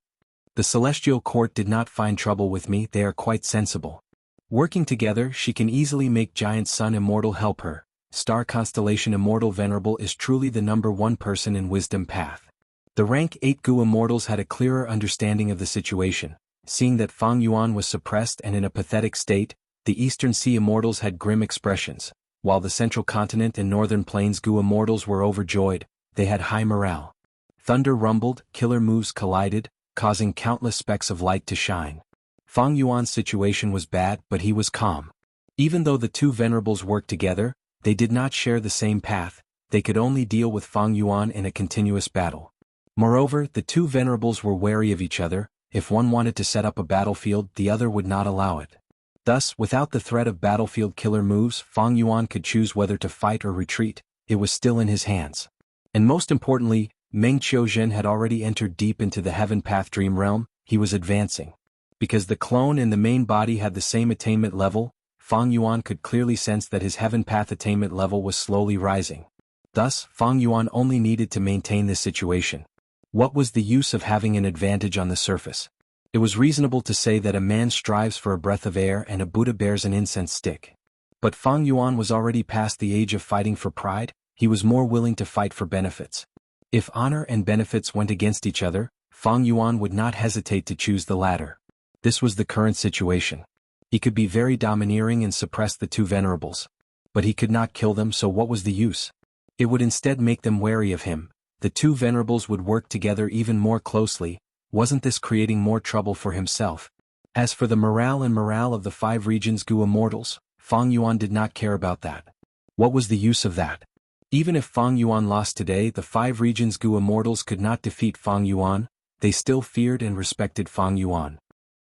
The Celestial Court did not find trouble with me, they are quite sensible. Working together, she can easily make Giant Sun Immortal help her. Star constellation Immortal Venerable is truly the #1 person in Wisdom Path. The rank 8 Gu Immortals had a clearer understanding of the situation. Seeing that Fang Yuan was suppressed and in a pathetic state, the Eastern Sea Immortals had grim expressions, while the Central Continent and Northern Plains Gu Immortals were overjoyed. They had high morale. Thunder rumbled, killer moves collided, causing countless specks of light to shine. Fang Yuan's situation was bad, but he was calm. Even though the two Venerables worked together, they did not share the same path. They could only deal with Fang Yuan in a continuous battle. Moreover, the two Venerables were wary of each other. If one wanted to set up a battlefield, the other would not allow it. Thus, without the threat of battlefield killer moves, Fang Yuan could choose whether to fight or retreat. It was still in his hands. And most importantly, Meng Qiuzhen had already entered deep into the Heaven Path Dream Realm. He was advancing. Because the clone and the main body had the same attainment level, Fang Yuan could clearly sense that his Heaven Path attainment level was slowly rising. Thus, Fang Yuan only needed to maintain this situation. What was the use of having an advantage on the surface? It was reasonable to say that a man strives for a breath of air and a Buddha bears an incense stick. But Fang Yuan was already past the age of fighting for pride. He was more willing to fight for benefits. If honor and benefits went against each other, Fang Yuan would not hesitate to choose the latter. This was the current situation. He could be very domineering and suppress the two Venerables. But he could not kill them, so what was the use? It would instead make them wary of him. The two Venerables would work together even more closely. Wasn't this creating more trouble for himself? As for the morale of the 5 regions Gu Immortals, Fang Yuan did not care about that. What was the use of that? Even if Fang Yuan lost today, the 5 regions Gu Immortals could not defeat Fang Yuan. They still feared and respected Fang Yuan.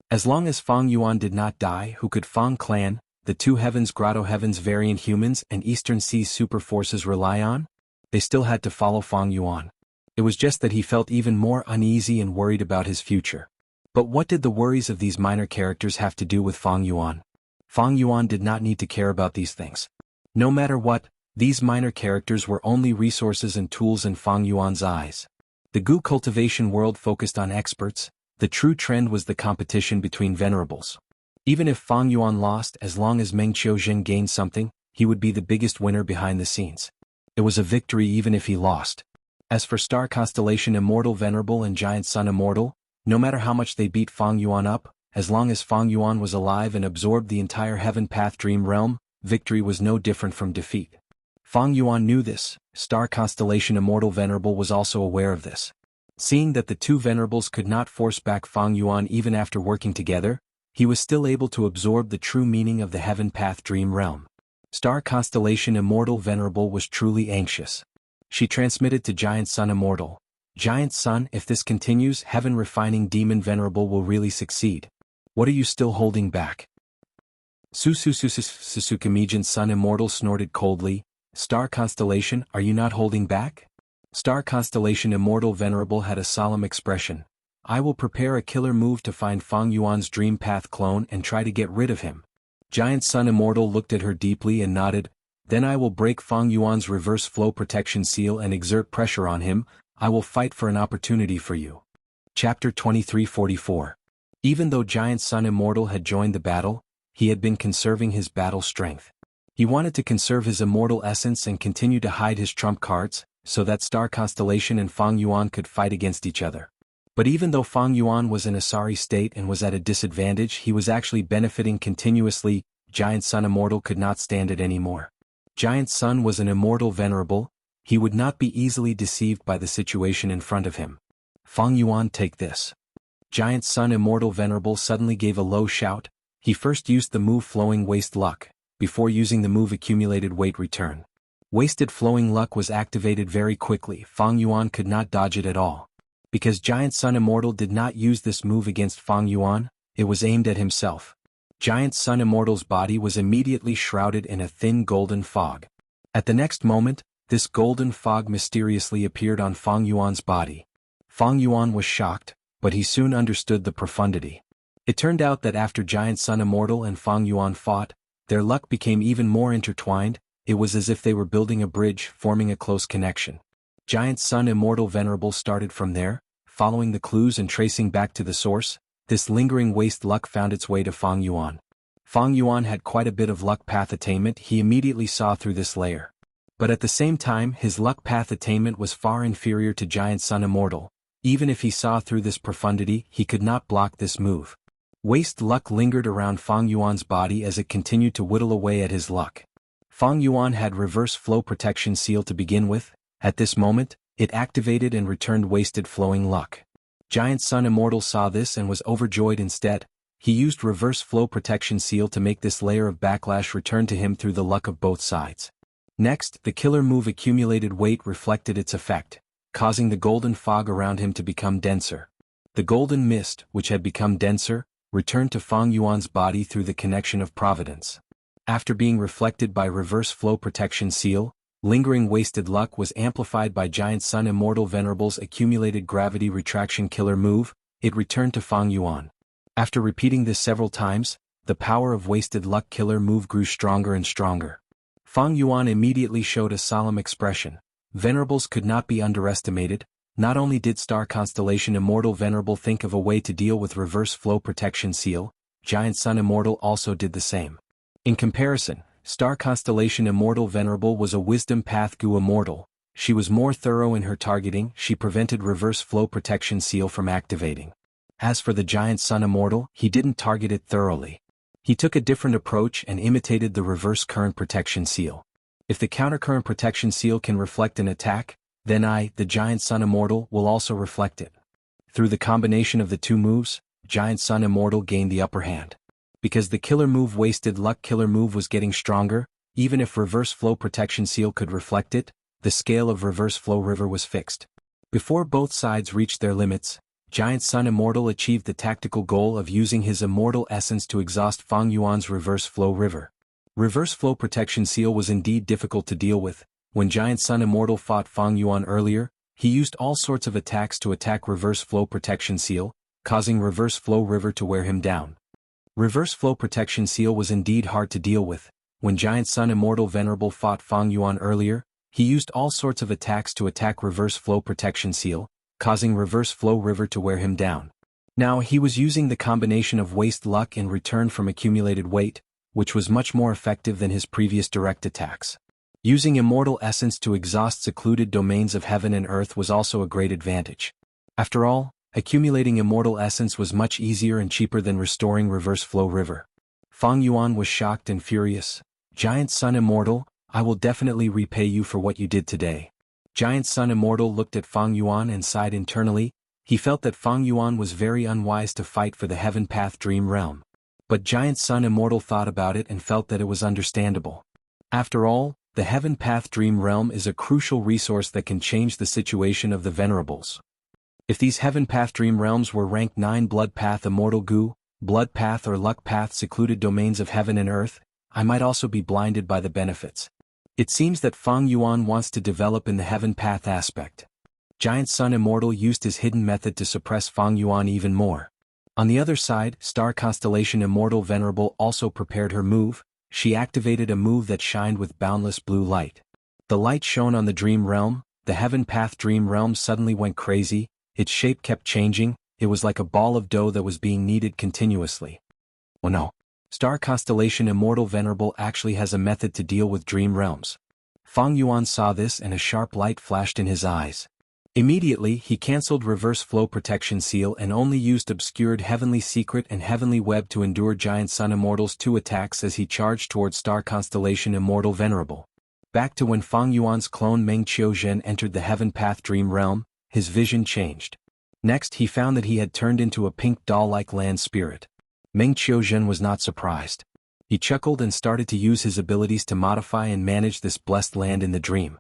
As long as Fang Yuan did not die, who could Fang Clan, the 2 Heavens Grotto Heavens variant humans and Eastern Seas super forces rely on? They still had to follow Fang Yuan. It was just that he felt even more uneasy and worried about his future. But what did the worries of these minor characters have to do with Fang Yuan? Fang Yuan did not need to care about these things. No matter what, These minor characters were only resources and tools in Fang Yuan's eyes. The Gu cultivation world focused on experts. The true trend was the competition between venerables. Even if Fang Yuan lost, as long as Meng Qiuzhen gained something, he would be the biggest winner behind the scenes. It was a victory even if he lost. As for Star Constellation Immortal Venerable and Giant Sun Immortal, no matter how much they beat Fang Yuan up, as long as Fang Yuan was alive and absorbed the entire Heaven Path Dream Realm, victory was no different from defeat. Fang Yuan knew this. Star Constellation Immortal Venerable was also aware of this. Seeing that the two venerables could not force back Fang Yuan even after working together, he was still able to absorb the true meaning of the Heaven Path Dream Realm. Star Constellation Immortal Venerable was truly anxious. She transmitted to Giant Sun Immortal. Giant Sun, if this continues, Heaven Refining Demon Venerable will really succeed. What are you still holding back? Susukamijin Sun Immortal snorted coldly. Star Constellation, are you not holding back? Star Constellation Immortal Venerable had a solemn expression. I will prepare a killer move to find Fang Yuan's Dream Path clone and try to get rid of him. Giant Sun Immortal looked at her deeply and nodded. Then I will break Fang Yuan's reverse flow protection seal and exert pressure on him. I will fight for an opportunity for you. Chapter 2344. Even though Giant Sun Immortal had joined the battle, he had been conserving his battle strength. He wanted to conserve his immortal essence and continue to hide his trump cards, so that Star Constellation and Fang Yuan could fight against each other. But even though Fang Yuan was in a sorry state and was at a disadvantage, he was actually benefiting continuously. Giant Sun Immortal could not stand it anymore. Giant Sun was an immortal venerable. He would not be easily deceived by the situation in front of him. Fang Yuan, take this. Giant Sun Immortal Venerable suddenly gave a low shout. He first used the move Flowing Waste Luck, before using the move Accumulated Weight Return. Wasted Flowing Luck was activated very quickly. Fang Yuan could not dodge it at all. Because Giant Sun Immortal did not use this move against Fang Yuan, it was aimed at himself. Giant Sun Immortal's body was immediately shrouded in a thin golden fog. At the next moment, this golden fog mysteriously appeared on Fang Yuan's body. Fang Yuan was shocked, but he soon understood the profundity. It turned out that after Giant Sun Immortal and Fang Yuan fought, their luck became even more intertwined. It was as if they were building a bridge, forming a close connection. Giant Sun Immortal Venerable started from there, following the clues and tracing back to the source. This lingering waste luck found its way to Fang Yuan. Fang Yuan had quite a bit of luck path attainment. He immediately saw through this layer. But at the same time, his luck path attainment was far inferior to Giant Sun Immortal. Even if he saw through this profundity, he could not block this move. Waste luck lingered around Fang Yuan's body as it continued to whittle away at his luck. Fang Yuan had reverse flow protection seal to begin with. At this moment, it activated and returned wasted flowing luck. Giant Sun Immortal saw this and was overjoyed instead. He used reverse flow protection seal to make this layer of backlash return to him through the luck of both sides. Next, the killer move Accumulated Weight reflected its effect, causing the golden fog around him to become denser. The golden mist, which had become denser, returned to Fang Yuan's body through the connection of providence. After being reflected by reverse flow protection seal, lingering wasted luck was amplified by Giant Sun Immortal Venerable's accumulated gravity retraction killer move. It returned to Fang Yuan. After repeating this several times, the power of wasted luck killer move grew stronger and stronger. Fang Yuan immediately showed a solemn expression. Venerables could not be underestimated. Not only did Star Constellation Immortal Venerable think of a way to deal with reverse flow protection seal, Giant Sun Immortal also did the same. In comparison, Star Constellation Immortal Venerable was a Wisdom Path Gu Immortal. She was more thorough in her targeting. She prevented reverse flow protection seal from activating. As for the Giant Sun Immortal, he didn't target it thoroughly. He took a different approach and imitated the reverse current protection seal. If the countercurrent protection seal can reflect an attack, then the Giant Sun Immortal, will also reflect it. Through the combination of the two moves, Giant Sun Immortal gained the upper hand. Because the killer move Wasted Luck killer move was getting stronger, even if reverse flow protection seal could reflect it, the scale of reverse flow river was fixed. Before both sides reached their limits, Giant Sun Immortal achieved the tactical goal of using his immortal essence to exhaust Fang Yuan's reverse flow river. Reverse flow protection seal was indeed difficult to deal with. When Giant Sun Immortal fought Fang Yuan earlier, he used all sorts of attacks to attack reverse flow protection seal, causing reverse flow river to wear him down. Reverse flow protection seal was indeed hard to deal with. when Giant Sun Immortal Venerable fought Fang Yuan earlier, he used all sorts of attacks to attack Reverse Flow Protection Seal, causing Reverse Flow River to wear him down. Now he was using the combination of waste luck in return from accumulated weight, which was much more effective than his previous direct attacks. Using Immortal Essence to exhaust secluded domains of heaven and earth was also a great advantage. After all, accumulating Immortal Essence was much easier and cheaper than restoring Reverse Flow River. Fang Yuan was shocked and furious. "Giant Sun Immortal, I will definitely repay you for what you did today." Giant Sun Immortal looked at Fang Yuan and sighed internally. He felt that Fang Yuan was very unwise to fight for the Heaven Path Dream Realm. But Giant Sun Immortal thought about it and felt that it was understandable. After all, the Heaven Path Dream Realm is a crucial resource that can change the situation of the Venerables. If these Heaven Path Dream Realms were ranked 9 Blood Path Immortal Goo, Blood Path or Luck Path secluded domains of heaven and earth, I might also be blinded by the benefits. It seems that Fang Yuan wants to develop in the Heaven Path aspect. Giant Sun Immortal used his hidden method to suppress Fang Yuan even more. On the other side, Star Constellation Immortal Venerable also prepared her move. She activated a move that shined with boundless blue light. The light shone on the Dream Realm. The Heaven Path Dream Realm suddenly went crazy. Its shape kept changing. It was like a ball of dough that was being kneaded continuously. Oh no. Star Constellation Immortal Venerable actually has a method to deal with dream realms. Fang Yuan saw this and a sharp light flashed in his eyes. Immediately, he cancelled Reverse Flow Protection Seal and only used Obscured Heavenly Secret and Heavenly Web to endure Giant Sun Immortal's 2 attacks as he charged towards Star Constellation Immortal Venerable. Back to when Fang Yuan's clone Meng Qiuzhen entered the Heaven Path Dream Realm, his vision changed. Next he found that he had turned into a pink doll-like land spirit. Meng Qiuzhen was not surprised. He chuckled and started to use his abilities to modify and manage this blessed land in the dream.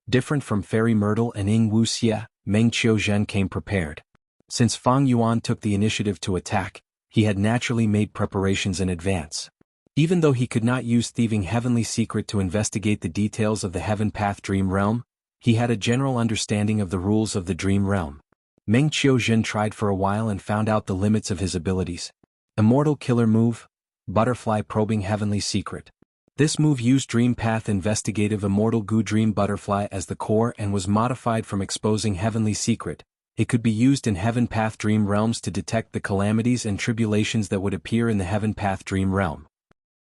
Different from Fairy Myrtle and Wuxia, Meng Qiuzhen came prepared. Since Fang Yuan took the initiative to attack, he had naturally made preparations in advance. Even though he could not use Thieving Heavenly Secret to investigate the details of the Heaven Path Dream Realm, he had a general understanding of the rules of the Dream Realm. Meng Qiuzhen tried for a while and found out the limits of his abilities. Immortal Killer Move, Butterfly Probing Heavenly Secret. This move used Dream Path Investigative Immortal Goo Dream Butterfly as the core and was modified from Exposing Heavenly Secret. It could be used in Heaven Path Dream Realms to detect the calamities and tribulations that would appear in the Heaven Path Dream Realm.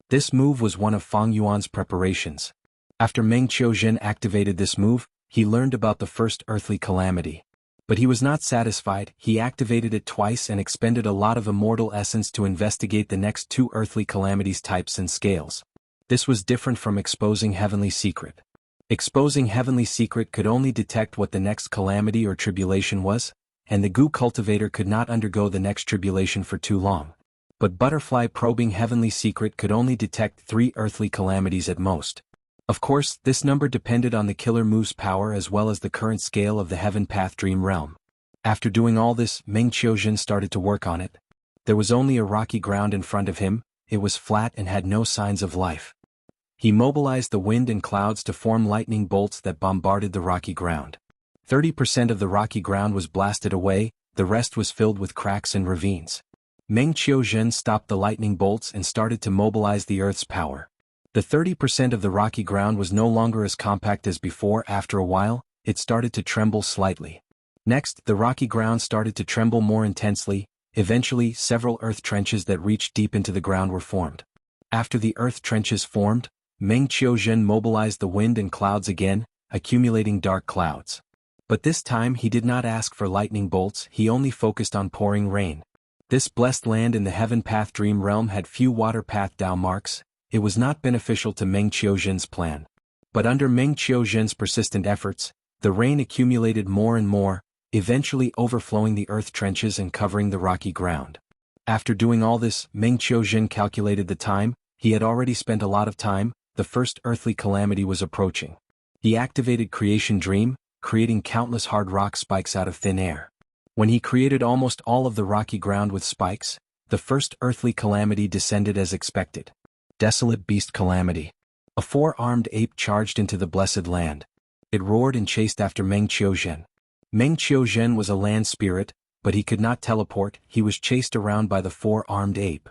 This move was one of Fang Yuan's preparations. After Meng Qiuzhen activated this move, he learned about the first earthly calamity. But he was not satisfied. He activated it twice and expended a lot of immortal essence to investigate the next 2 earthly calamities types and scales. This was different from Exposing Heavenly Secret. Exposing Heavenly Secret could only detect what the next calamity or tribulation was, and the Goo Cultivator could not undergo the next tribulation for too long. But Butterfly Probing Heavenly Secret could only detect 3 earthly calamities at most. Of course, this number depended on the killer move's power as well as the current scale of the Heaven Path Dream Realm. After doing all this, Meng Qiuzhen started to work on it. There was only a rocky ground in front of him. It was flat and had no signs of life. He mobilized the wind and clouds to form lightning bolts that bombarded the rocky ground. 30% of the rocky ground was blasted away, the rest was filled with cracks and ravines. Meng Qiuzhen stopped the lightning bolts and started to mobilize the Earth's power. The 30% of the rocky ground was no longer as compact as before. After a while, it started to tremble slightly. Next, the rocky ground started to tremble more intensely. Eventually, several earth trenches that reached deep into the ground were formed. After the earth trenches formed, Meng Qiuzhen mobilized the wind and clouds again, accumulating dark clouds. But this time he did not ask for lightning bolts, he only focused on pouring rain. This blessed land in the Heaven Path Dream Realm had few water path Dao marks. It was not beneficial to Meng Qiuzhen's plan. But under Meng Qiuzhen's persistent efforts, the rain accumulated more and more, eventually overflowing the earth trenches and covering the rocky ground. After doing all this, Meng Qiuzhen calculated the time. He had already spent a lot of time. The first earthly calamity was approaching. He activated Creation Dream, creating countless hard rock spikes out of thin air. When he created almost all of the rocky ground with spikes, the first earthly calamity descended as expected. Desolate Beast Calamity. A 4-armed ape charged into the blessed land. It roared and chased after Meng Qiuzhen. Meng Qiuzhen was a land spirit, but he could not teleport. He was chased around by the 4-armed ape.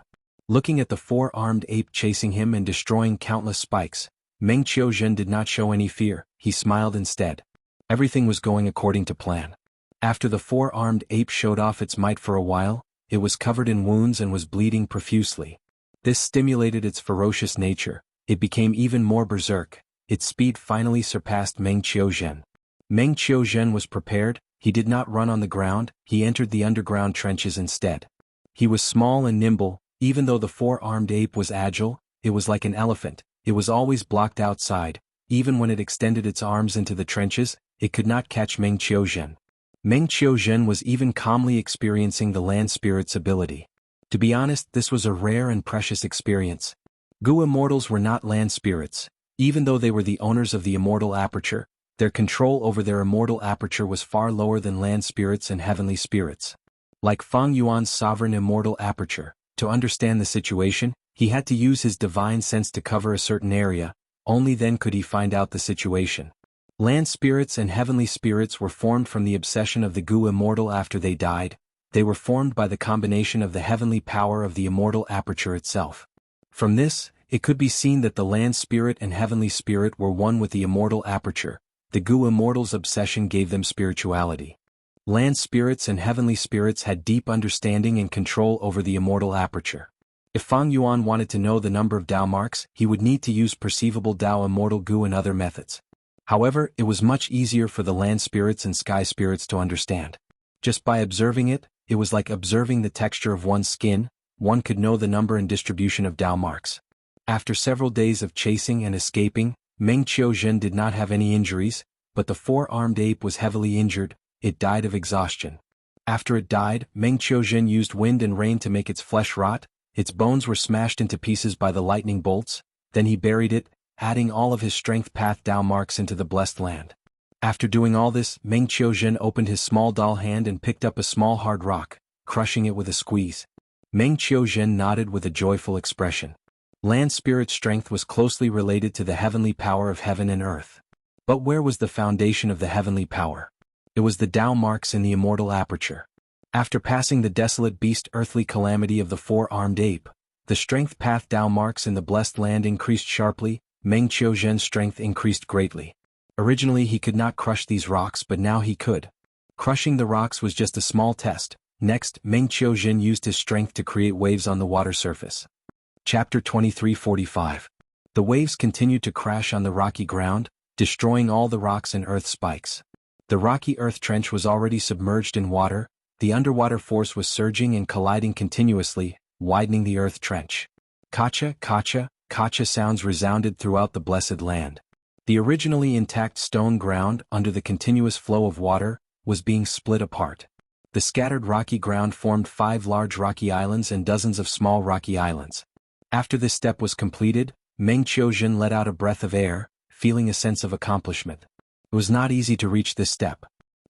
Looking at the four-armed ape chasing him and destroying countless spikes, Meng Qiuzhen did not show any fear, he smiled instead. Everything was going according to plan. After the four-armed ape showed off its might for a while, it was covered in wounds and was bleeding profusely. This stimulated its ferocious nature. It became even more berserk. Its speed finally surpassed Meng Qiuzhen. Meng Qiuzhen was prepared. He did not run on the ground, he entered the underground trenches instead. He was small and nimble. Even though the four-armed ape was agile, it was like an elephant. It was always blocked outside. Even when it extended its arms into the trenches, it could not catch Meng Qiuzhen. Meng Qiuzhen was even calmly experiencing the land spirit's ability. To be honest, this was a rare and precious experience. Gu immortals were not land spirits. Even though they were the owners of the immortal aperture, their control over their immortal aperture was far lower than land spirits and heavenly spirits. Like Feng Yuan's sovereign immortal aperture, to understand the situation, he had to use his divine sense to cover a certain area. Only then could he find out the situation. Land spirits and heavenly spirits were formed from the obsession of the Gu immortal after they died. They were formed by the combination of the heavenly power of the immortal aperture itself. From this, it could be seen that the land spirit and heavenly spirit were one with the immortal aperture. The Gu immortal's obsession gave them spirituality. Land spirits and heavenly spirits had deep understanding and control over the immortal aperture. If Feng Yuan wanted to know the number of Dao marks, he would need to use perceivable Dao immortal Gu and other methods. However, it was much easier for the land spirits and sky spirits to understand. Just by observing it, it was like observing the texture of one's skin. One could know the number and distribution of Dao marks. After several days of chasing and escaping, Meng Qiuzhen did not have any injuries, but the four-armed ape was heavily injured. It died of exhaustion. After it died, Meng Qiuzhen used wind and rain to make its flesh rot. Its bones were smashed into pieces by the lightning bolts. Then he buried it, adding all of his strength path Dao marks into the blessed land. After doing all this, Meng Qiuzhen opened his small doll hand and picked up a small hard rock, crushing it with a squeeze. Meng Qiuzhen nodded with a joyful expression. Land spirit strength was closely related to the heavenly power of heaven and earth. But where was the foundation of the heavenly power? It was the Dao marks in the immortal aperture. After passing the desolate beast earthly calamity of the four-armed ape, the strength path Dao marks in the blessed land increased sharply. Meng Qiuzhen's strength increased greatly. Originally he could not crush these rocks, but now he could. Crushing the rocks was just a small test. Next, Meng Qiuzhen used his strength to create waves on the water surface. Chapter 23:45. The waves continued to crash on the rocky ground, destroying all the rocks and earth spikes. The rocky earth trench was already submerged in water. The underwater force was surging and colliding continuously, widening the earth trench. Kacha, kacha, kacha sounds resounded throughout the blessed land. The originally intact stone ground, under the continuous flow of water, was being split apart. The scattered rocky ground formed 5 large rocky islands and dozens of small rocky islands. After this step was completed, Meng Qiuzhen let out a breath of air, feeling a sense of accomplishment. It was not easy to reach this step.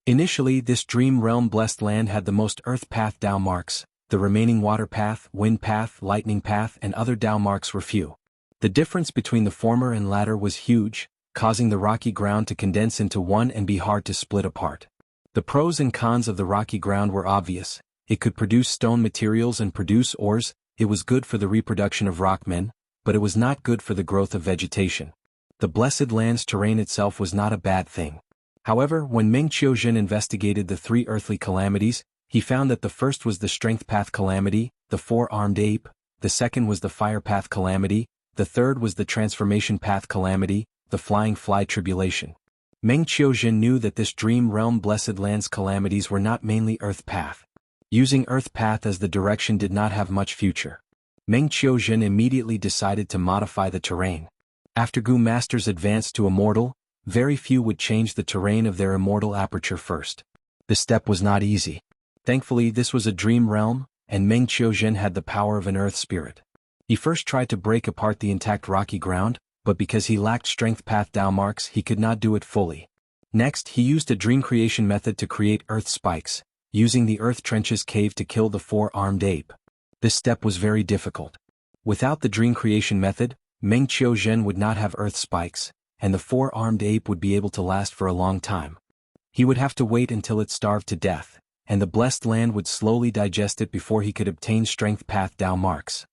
Initially, this dream realm blessed land had the most earth path Dao marks. The remaining water path, wind path, lightning path, and other Dao marks were few. The difference between the former and latter was huge, causing the rocky ground to condense into one and be hard to split apart. The pros and cons of the rocky ground were obvious. It could produce stone materials and produce ores. It was good for the reproduction of rockmen, but it was not good for the growth of vegetation. The blessed land's terrain itself was not a bad thing. However, when Meng Qiuzhen investigated the 3 earthly calamities, he found that the first was the strength path calamity, the four-armed ape, the second was the fire path calamity, the third was the transformation path calamity, the flying fly tribulation. Meng Qiuzhen knew that this dream realm blessed land's calamities were not mainly earth path. Using earth path as the direction did not have much future. Meng Qiuzhen immediately decided to modify the terrain. After Gu masters advanced to immortal, very few would change the terrain of their immortal aperture first. The step was not easy. Thankfully, this was a dream realm, and Meng Qiuzhen had the power of an earth spirit. He first tried to break apart the intact rocky ground, but because he lacked strength path Dao marks, he could not do it fully. Next, he used a dream creation method to create earth spikes, using the earth trenches cave to kill the four-armed ape. This step was very difficult. Without the dream creation method, Meng Qiuzhen would not have earth spikes, and the four-armed ape would be able to last for a long time. He would have to wait until it starved to death, and the blessed land would slowly digest it before he could obtain strength path Dao marks.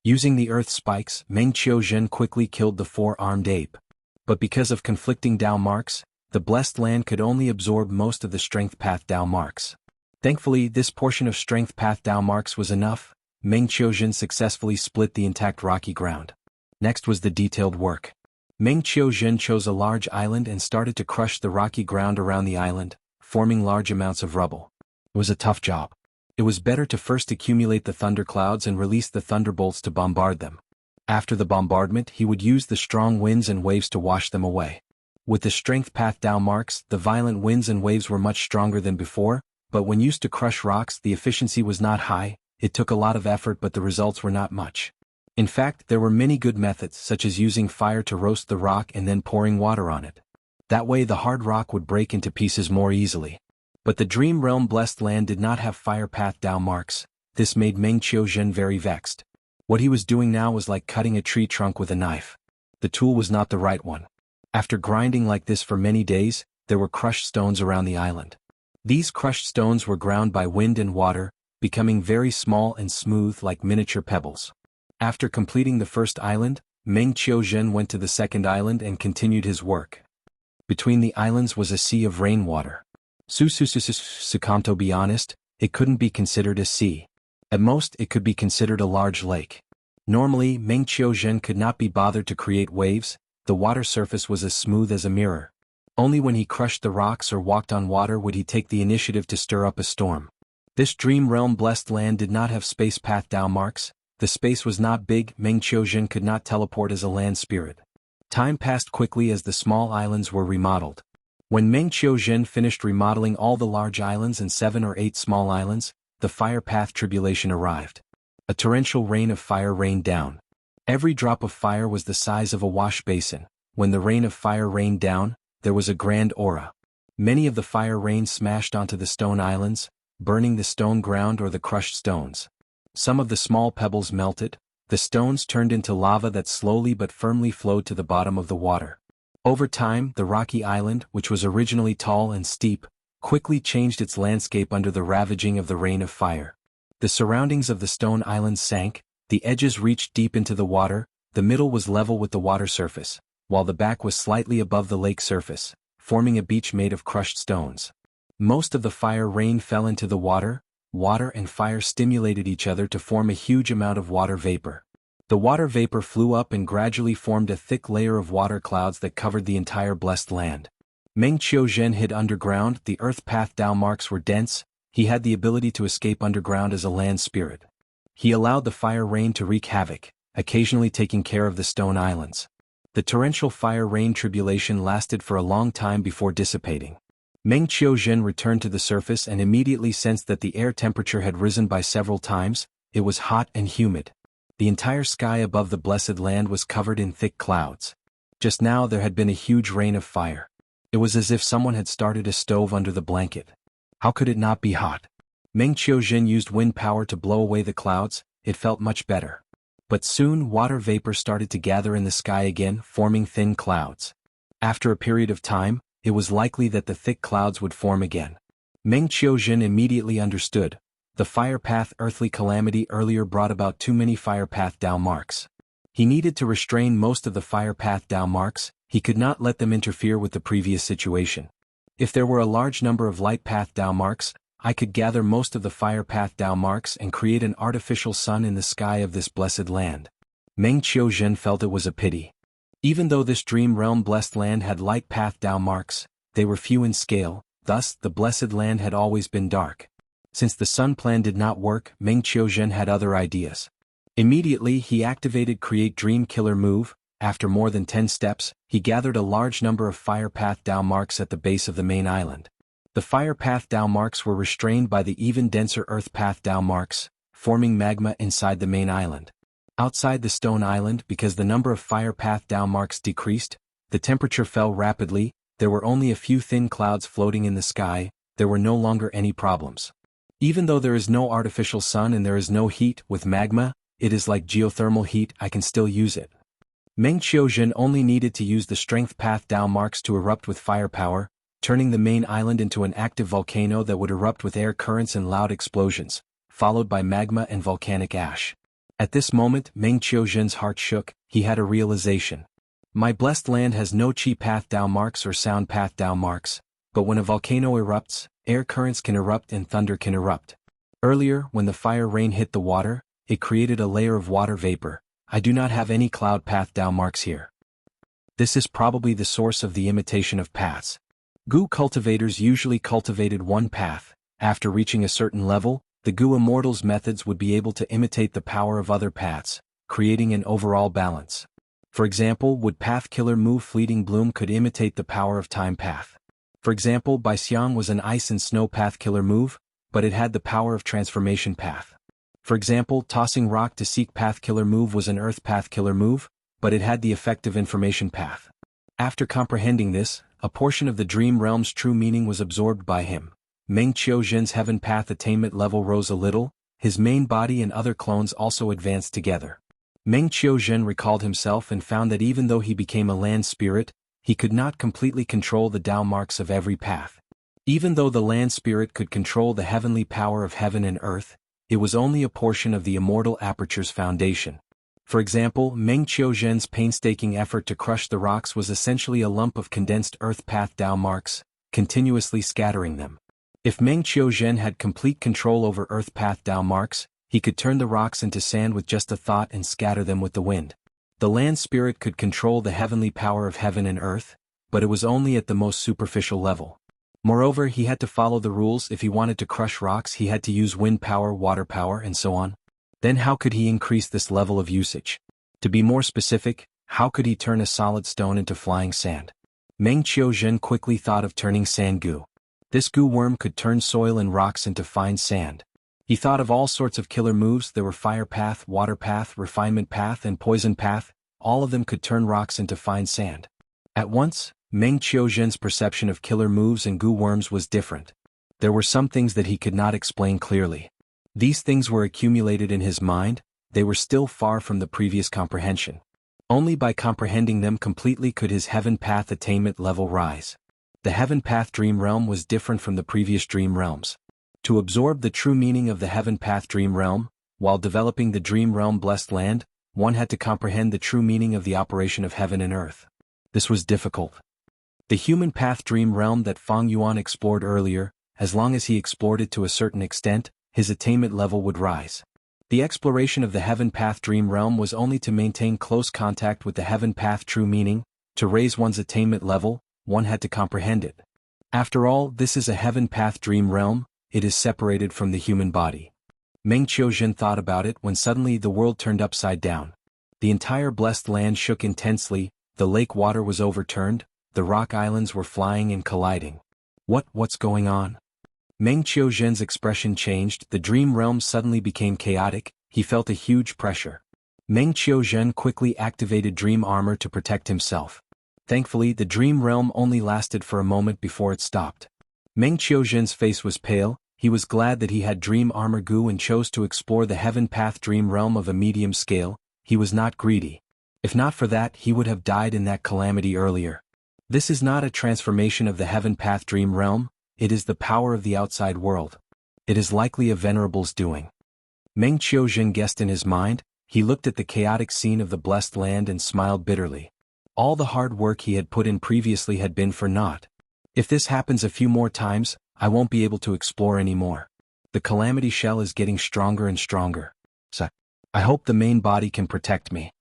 Using the earth spikes, Meng Qiuzhen quickly killed the four-armed ape. But because of conflicting Dao marks, the blessed land could only absorb most of the strength path Dao marks. Thankfully, this portion of strength path Dao marks was enough. Meng Qiuzhen successfully split the intact rocky ground. Next was the detailed work. Meng Qiuzhen chose a large island and started to crush the rocky ground around the island, forming large amounts of rubble. It was a tough job. It was better to first accumulate the thunderclouds and release the thunderbolts to bombard them. After the bombardment, he would use the strong winds and waves to wash them away. With the strength path Dao marks, the violent winds and waves were much stronger than before, but when used to crush rocks, the efficiency was not high. It took a lot of effort, but the results were not much. In fact, there were many good methods, such as using fire to roast the rock and then pouring water on it. That way the hard rock would break into pieces more easily. But the Dream Realm Blessed Land did not have fire path Dao marks. This made Meng Qiuzhen very vexed. What he was doing now was like cutting a tree trunk with a knife. The tool was not the right one. After grinding like this for many days, there were crushed stones around the island. These crushed stones were ground by wind and water, becoming very small and smooth like miniature pebbles. After completing the first island, Meng Qiuzhen went to the second island and continued his work. Between the islands was a sea of rainwater. To be honest, it couldn't be considered a sea. At most, it could be considered a large lake. Normally, Meng Qiuzhen could not be bothered to create waves. The water surface was as smooth as a mirror. Only when he crushed the rocks or walked on water would he take the initiative to stir up a storm. This Dream Realm Blessed Land did not have space path Dao marks. The space was not big. Meng Qiuzhen could not teleport as a land spirit. Time passed quickly as the small islands were remodeled. When Meng Qiuzhen finished remodeling all the large islands and 7 or 8 small islands, the fire path tribulation arrived. A torrential rain of fire rained down. Every drop of fire was the size of a wash basin. When the rain of fire rained down, there was a grand aura. Many of the fire rain smashed onto the stone islands, burning the stone ground or the crushed stones. Some of the small pebbles melted. The stones turned into lava that slowly but firmly flowed to the bottom of the water. Over time, the rocky island, which was originally tall and steep, quickly changed its landscape under the ravaging of the rain of fire. The surroundings of the stone islands sank, the edges reached deep into the water, the middle was level with the water surface, while the back was slightly above the lake surface, forming a beach made of crushed stones. Most of the fire rain fell into the water. Water and fire stimulated each other to form a huge amount of water vapor. The water vapor flew up and gradually formed a thick layer of water clouds that covered the entire blessed land. Meng Qiuzhen hid underground. The earth path Dao marks were dense. He had the ability to escape underground as a land spirit. He allowed the fire rain to wreak havoc, occasionally taking care of the stone islands. The torrential fire rain tribulation lasted for a long time before dissipating. Meng Qiuzhen returned to the surface and immediately sensed that the air temperature had risen by several times. It was hot and humid. The entire sky above the blessed land was covered in thick clouds. Just now there had been a huge rain of fire. It was as if someone had started a stove under the blanket. How could it not be hot? Meng Qiuzhen used wind power to blow away the clouds. It felt much better. But soon water vapor started to gather in the sky again, forming thin clouds. After a period of time, it was likely that the thick clouds would form again. Meng Qiuzhen immediately understood. The fire path earthly calamity earlier brought about too many fire path Dao marks. He needed to restrain most of the fire path Dao marks. He could not let them interfere with the previous situation. If there were a large number of light path Dao marks, I could gather most of the fire path Dao marks and create an artificial sun in the sky of this blessed land. Meng Qiuzhen felt it was a pity. Even though this dream realm blessed land had light path Dao marks, they were few in scale. Thus, the blessed land had always been dark. Since the sun plan did not work, Meng Qiuzhen had other ideas. Immediately he activated Create Dream Killer move. After more than 10 steps, he gathered a large number of fire path Dao marks at the base of the main island. The fire path Dao marks were restrained by the even denser earth path Dao marks, forming magma inside the main island. Outside the stone island, because the number of fire path Dao marks decreased, the temperature fell rapidly. There were only a few thin clouds floating in the sky. There were no longer any problems. Even though there is no artificial sun and there is no heat with magma, it is like geothermal heat. I can still use it. Meng Qiuzhen only needed to use the strength path Dao marks to erupt with firepower, turning the main island into an active volcano that would erupt with air currents and loud explosions, followed by magma and volcanic ash. At this moment, Meng Qiuzhen's heart shook. He had a realization. My blessed land has no chi path Dao marks or sound path Dao marks, but when a volcano erupts, air currents can erupt and thunder can erupt. Earlier, when the fire rain hit the water, it created a layer of water vapor. I do not have any cloud path Dao marks here. This is probably the source of the imitation of paths. Gu cultivators usually cultivated one path. After reaching a certain level, the Gu Immortals' methods would be able to imitate the power of other paths, creating an overall balance. For example, would Path Killer move Fleeting Bloom could imitate the power of Time Path. For example, Bai Xiang was an Ice and Snow Path Killer move, but it had the power of Transformation Path. For example, Tossing Rock to Seek Path Killer move was an Earth Path Killer move, but it had the effect of Information Path. After comprehending this, a portion of the Dream Realm's true meaning was absorbed by him. Meng Qiuzhen's Heaven Path attainment level rose a little, his main body and other clones also advanced together. Meng Qiuzhen recalled himself and found that even though he became a land spirit, he could not completely control the Dao marks of every path. Even though the land spirit could control the heavenly power of heaven and earth, it was only a portion of the immortal aperture's foundation. For example, Meng Qiuzhen's painstaking effort to crush the rocks was essentially a lump of condensed earth path Dao marks, continuously scattering them. If Meng Qiuzhen had complete control over earth path Dao marks, he could turn the rocks into sand with just a thought and scatter them with the wind. The land spirit could control the heavenly power of heaven and earth, but it was only at the most superficial level. Moreover, he had to follow the rules. If he wanted to crush rocks, he had to use wind power, water power, and so on. Then how could he increase this level of usage? To be more specific, how could he turn a solid stone into flying sand? Meng Qiuzhen quickly thought of turning sand goo. This goo worm could turn soil and rocks into fine sand. He thought of all sorts of killer moves. There were fire path, water path, refinement path, and poison path. All of them could turn rocks into fine sand. At once, Meng Qiuzhen's perception of killer moves and goo worms was different. There were some things that he could not explain clearly. These things were accumulated in his mind. They were still far from the previous comprehension. Only by comprehending them completely could his heaven path attainment level rise. The heaven path dream realm was different from the previous dream realms. To absorb the true meaning of the heaven path dream realm, while developing the dream realm blessed land, one had to comprehend the true meaning of the operation of heaven and earth. This was difficult. The human path dream realm that Fang Yuan explored earlier, as long as he explored it to a certain extent, his attainment level would rise. The exploration of the heaven path dream realm was only to maintain close contact with the heaven path true meaning. To raise one's attainment level, one had to comprehend it. After all, this is a heaven path dream realm. It is separated from the human body. Meng Qiuzhen thought about it when suddenly the world turned upside down. The entire blessed land shook intensely, the lake water was overturned, the rock islands were flying and colliding. What's going on? Meng Qiuzhen's expression changed. The dream realm suddenly became chaotic. He felt a huge pressure. Meng Qiuzhen quickly activated dream armor to protect himself. Thankfully, the dream realm only lasted for a moment before it stopped. Meng Qiuzhen's face was pale. He was glad that he had dream armor goo and chose to explore the heaven path dream realm of a medium scale. He was not greedy. If not for that, he would have died in that calamity earlier. This is not a transformation of the heaven path dream realm, it is the power of the outside world. It is likely a venerable's doing. Meng Qiuzhen guessed in his mind. He looked at the chaotic scene of the blessed land and smiled bitterly. All the hard work he had put in previously had been for naught. If this happens a few more times, I won't be able to explore anymore. The calamity shell is getting stronger and stronger. So, I hope the main body can protect me.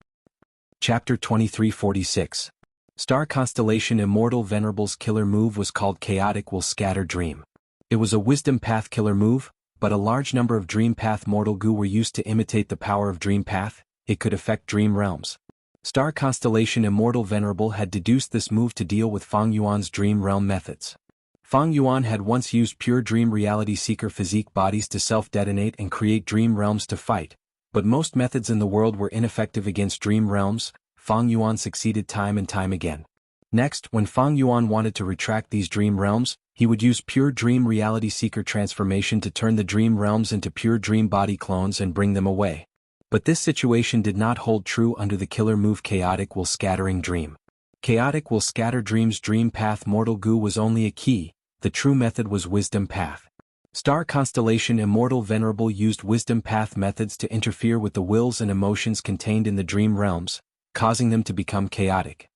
Chapter 2346. Star Constellation Immortal Venerable's killer move was called Chaotic Will Scatter Dream. It was a wisdom path killer move, but a large number of dream path mortal goo were used to imitate the power of dream path. It could affect dream realms. Star Constellation Immortal Venerable had deduced this move to deal with Fang Yuan's dream realm methods. Fang Yuan had once used pure dream reality seeker physique bodies to self-detonate and create dream realms to fight, but most methods in the world were ineffective against dream realms. Fang Yuan succeeded time and time again. Next, when Fang Yuan wanted to retract these dream realms, he would use pure dream reality seeker transformation to turn the dream realms into pure dream body clones and bring them away. But this situation did not hold true under the killer move Chaotic Will Scattering Dream. Chaotic Will Scatter Dream's dream path mortal goo was only a key. The true method was wisdom path. Star constellation Immortal Venerable used wisdom path methods to interfere with the wills and emotions contained in the dream realms, causing them to become chaotic.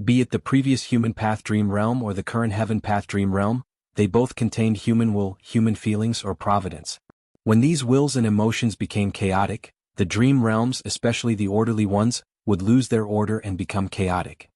Be it the previous human path dream realm or the current heaven path dream realm, they both contained human will, human feelings, or providence. When these wills and emotions became chaotic, the dream realms, especially the orderly ones, would lose their order and become chaotic.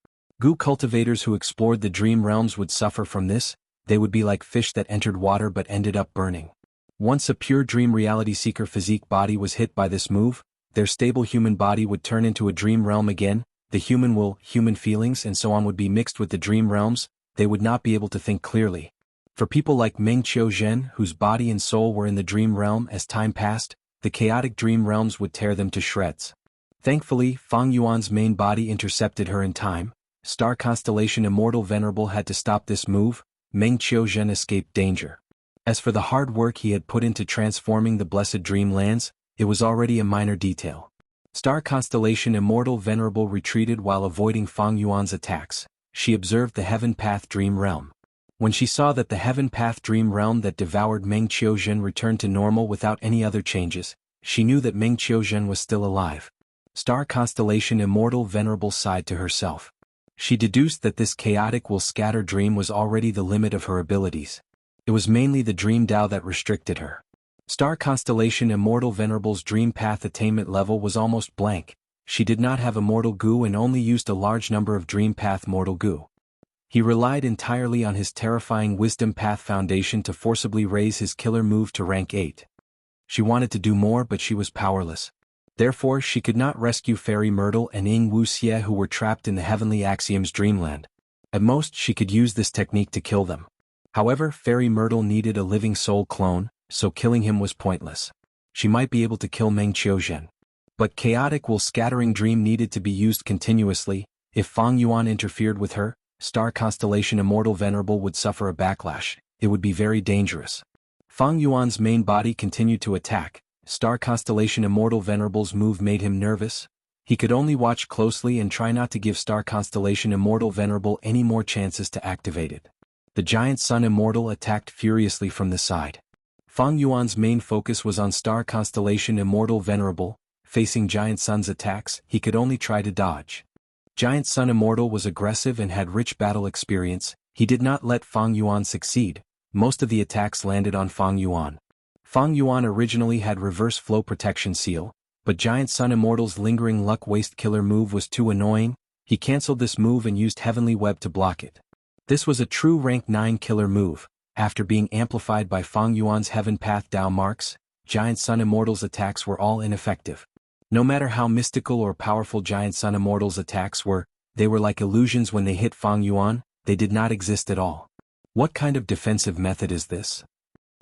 Cultivators who explored the dream realms would suffer from this. They would be like fish that entered water but ended up burning. Once a pure dream reality seeker physique body was hit by this move, their stable human body would turn into a dream realm again. The human will, human feelings, and so on would be mixed with the dream realms. They would not be able to think clearly. For people like Meng Qiuzhen, whose body and soul were in the dream realm, as time passed, the chaotic dream realms would tear them to shreds. Thankfully, Fang Yuan's main body intercepted her in time. Star constellation Immortal Venerable had to stop this move. Meng Qiuzhen escaped danger. As for the hard work he had put into transforming the blessed dream lands, it was already a minor detail. Star constellation Immortal Venerable retreated while avoiding Fang Yuan's attacks. She observed the Heaven Path Dream Realm. When she saw that the Heaven Path Dream Realm that devoured Meng Qiuzhen returned to normal without any other changes, she knew that Meng Qiuzhen was still alive. Star constellation Immortal Venerable sighed to herself. She deduced that this chaotic will scatter dream was already the limit of her abilities. It was mainly the dream Tao that restricted her. Star constellation Immortal Venerable's dream path attainment level was almost blank. She did not have Immortal Gu and only used a large number of dream path Mortal Gu. He relied entirely on his terrifying wisdom path foundation to forcibly raise his killer move to rank 8. She wanted to do more but she was powerless. Therefore she could not rescue Fairy Myrtle and Wuxia who were trapped in the Heavenly Axiom's dreamland. At most she could use this technique to kill them. However, Fairy Myrtle needed a living soul clone, so killing him was pointless. She might be able to kill Meng Qiuzhen. But chaotic will scattering dream needed to be used continuously. If Fang Yuan interfered with her, Star constellation Immortal Venerable would suffer a backlash. It would be very dangerous. Fang Yuan's main body continued to attack. Star constellation Immortal Venerable's move made him nervous. He could only watch closely and try not to give Star constellation Immortal Venerable any more chances to activate it. The giant sun Immortal attacked furiously from the side. Fang Yuan's main focus was on Star constellation Immortal Venerable. Facing Giant Sun's attacks, he could only try to dodge. Giant Sun Immortal was aggressive and had rich battle experience. He did not let Fang Yuan succeed. Most of the attacks landed on Fang Yuan. Fang Yuan originally had reverse flow protection seal, but Giant Sun Immortal's lingering luck waste killer move was too annoying. He cancelled this move and used Heavenly Web to block it. This was a true rank 9 killer move. After being amplified by Fang Yuan's Heaven Path Tao marks, Giant Sun Immortal's attacks were all ineffective. No matter how mystical or powerful Giant Sun Immortal's attacks were, they were like illusions when they hit Fang Yuan. They did not exist at all. What kind of defensive method is this?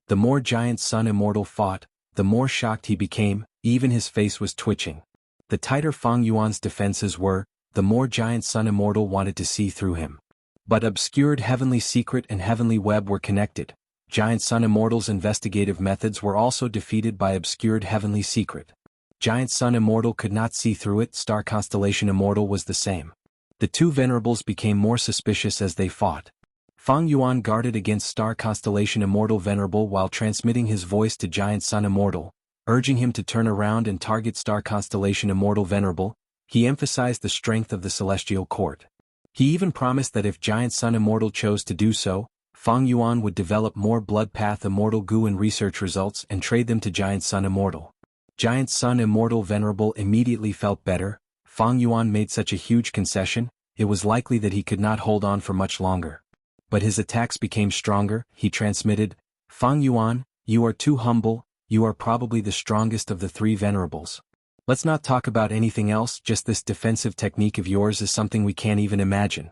The more Giant Sun Immortal fought, the more shocked he became. Even his face was twitching. The tighter Fang Yuan's defenses were, the more Giant Sun Immortal wanted to see through him. But obscured Heavenly Secret and Heavenly Web were connected. Giant Sun Immortal's investigative methods were also defeated by obscured Heavenly Secret. Giant Sun Immortal could not see through it. Star constellation Immortal was the same. The two venerables became more suspicious as they fought. Fang Yuan guarded against Star constellation Immortal Venerable while transmitting his voice to Giant Sun Immortal, urging him to turn around and target Star constellation Immortal Venerable. He emphasized the strength of the celestial court. He even promised that if Giant Sun Immortal chose to do so, Fang Yuan would develop more Blood Path Immortal Gu and research results and trade them to Giant Sun Immortal. Giant Sun Immortal Venerable immediately felt better. Fang Yuan made such a huge concession, it was likely that he could not hold on for much longer. But his attacks became stronger. He transmitted, "Fang Yuan, you are too humble, you are probably the strongest of the three venerables. Let's not talk about anything else, just this defensive technique of yours is something we can't even imagine."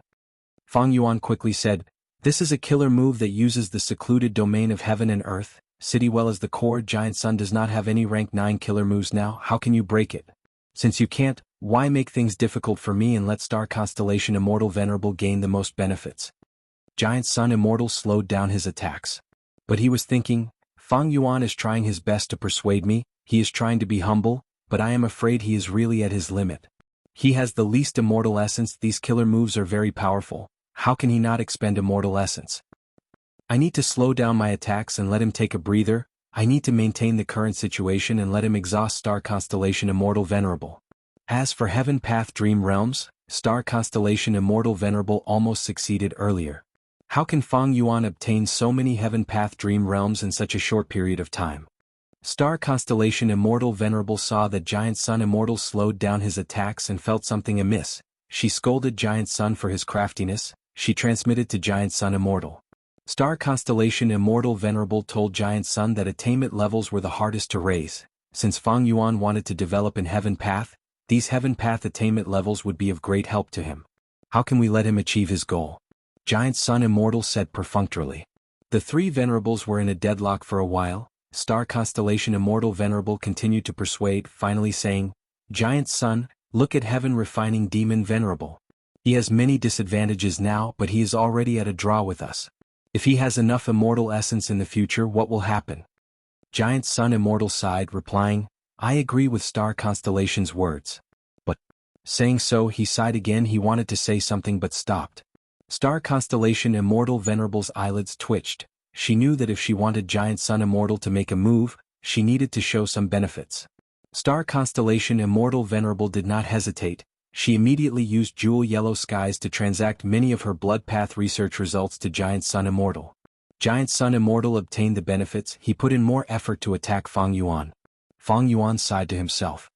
Fang Yuan quickly said, "This is a killer move that uses the secluded domain of heaven and earth. City well as the core. Giant Sun does not have any rank 9 killer moves now. How can you break it? Since you can't, why make things difficult for me and let Star constellation Immortal Venerable gain the most benefits?" Giant Sun Immortal slowed down his attacks. But he was thinking, Fang Yuan is trying his best to persuade me, he is trying to be humble, but I am afraid he is really at his limit. He has the least immortal essence. These killer moves are very powerful. How can he not expend immortal essence? I need to slow down my attacks and let him take a breather. I need to maintain the current situation and let him exhaust Star Constellation Immortal Venerable. As for Heaven Path Dream Realms, Star Constellation Immortal Venerable almost succeeded earlier. How can Fang Yuan obtain so many Heaven Path Dream Realms in such a short period of time? Star Constellation Immortal Venerable saw that Giant Sun Immortal slowed down his attacks and felt something amiss. She scolded Giant Sun for his craftiness. She transmitted to Giant Sun Immortal. Star Constellation Immortal Venerable told Giant Sun that attainment levels were the hardest to raise. Since Fang Yuan wanted to develop in Heaven Path, these Heaven Path attainment levels would be of great help to him. How can we let him achieve his goal? Giant Sun Immortal said perfunctorily. The three venerables were in a deadlock for a while. Star Constellation Immortal Venerable continued to persuade, finally saying, Giant Sun, look at Heaven Refining Demon Venerable. He has many disadvantages now, but he is already at a draw with us. If he has enough immortal essence in the future, what will happen? Giant Sun Immortal sighed, replying, I agree with Star Constellation's words. But, saying so, he sighed again. He wanted to say something but stopped. Star Constellation Immortal Venerable's eyelids twitched. She knew that if she wanted Giant Sun Immortal to make a move, she needed to show some benefits. Star Constellation Immortal Venerable did not hesitate. She immediately used Jewel Yellow Skies to transact many of her blood path research results to Giant Sun Immortal. Giant Sun Immortal obtained the benefits. He put in more effort to attack Fang Yuan. Fang Yuan sighed to himself.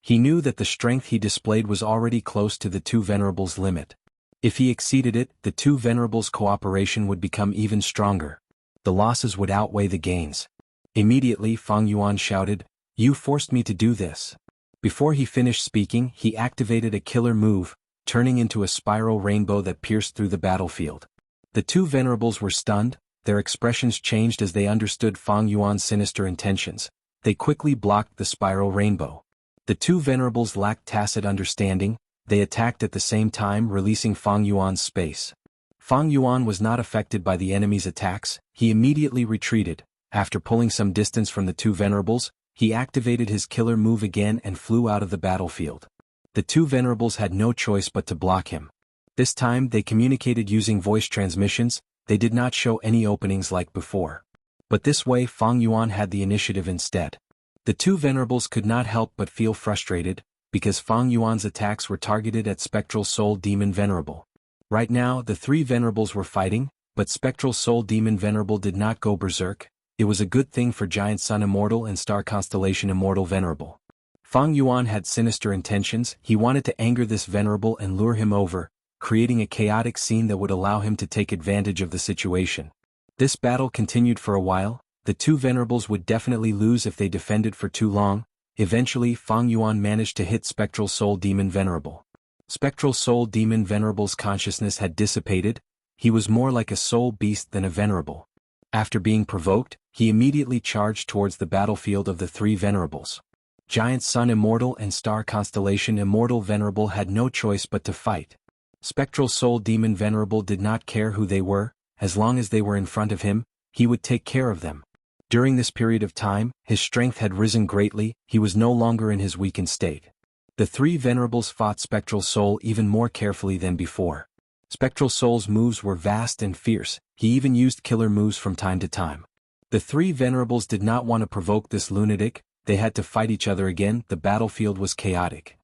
He knew that the strength he displayed was already close to the two venerables' limit. If he exceeded it, the two venerables' cooperation would become even stronger. The losses would outweigh the gains. Immediately Fang Yuan shouted, You forced me to do this. Before he finished speaking, he activated a killer move, turning into a spiral rainbow that pierced through the battlefield. The two venerables were stunned. Their expressions changed as they understood Fang Yuan's sinister intentions. They quickly blocked the spiral rainbow. The two venerables lacked tacit understanding. They attacked at the same time, releasing Fang Yuan's space. Fang Yuan was not affected by the enemy's attacks. He immediately retreated. After pulling some distance from the two venerables, he activated his killer move again and flew out of the battlefield. The two venerables had no choice but to block him. This time they communicated using voice transmissions. They did not show any openings like before. But this way Fang Yuan had the initiative instead. The two venerables could not help but feel frustrated, because Fang Yuan's attacks were targeted at Spectral Soul Demon Venerable. Right now the three venerables were fighting, but Spectral Soul Demon Venerable did not go berserk. It was a good thing for Giant Sun Immortal and Star Constellation Immortal Venerable. Fang Yuan had sinister intentions. He wanted to anger this venerable and lure him over, creating a chaotic scene that would allow him to take advantage of the situation. This battle continued for a while. The two venerables would definitely lose if they defended for too long. Eventually Fang Yuan managed to hit Spectral Soul Demon Venerable. Spectral Soul Demon Venerable's consciousness had dissipated. He was more like a soul beast than a venerable. After being provoked, he immediately charged towards the battlefield of the three venerables. Giant Sun Immortal and Star Constellation Immortal Venerable had no choice but to fight. Spectral Soul Demon Venerable did not care who they were. As long as they were in front of him, he would take care of them. During this period of time, his strength had risen greatly. He was no longer in his weakened state. The three venerables fought Spectral Soul even more carefully than before. Spectral Soul's moves were vast and fierce. He even used killer moves from time to time. The three venerables did not want to provoke this lunatic. They had to fight each other again. The battlefield was chaotic.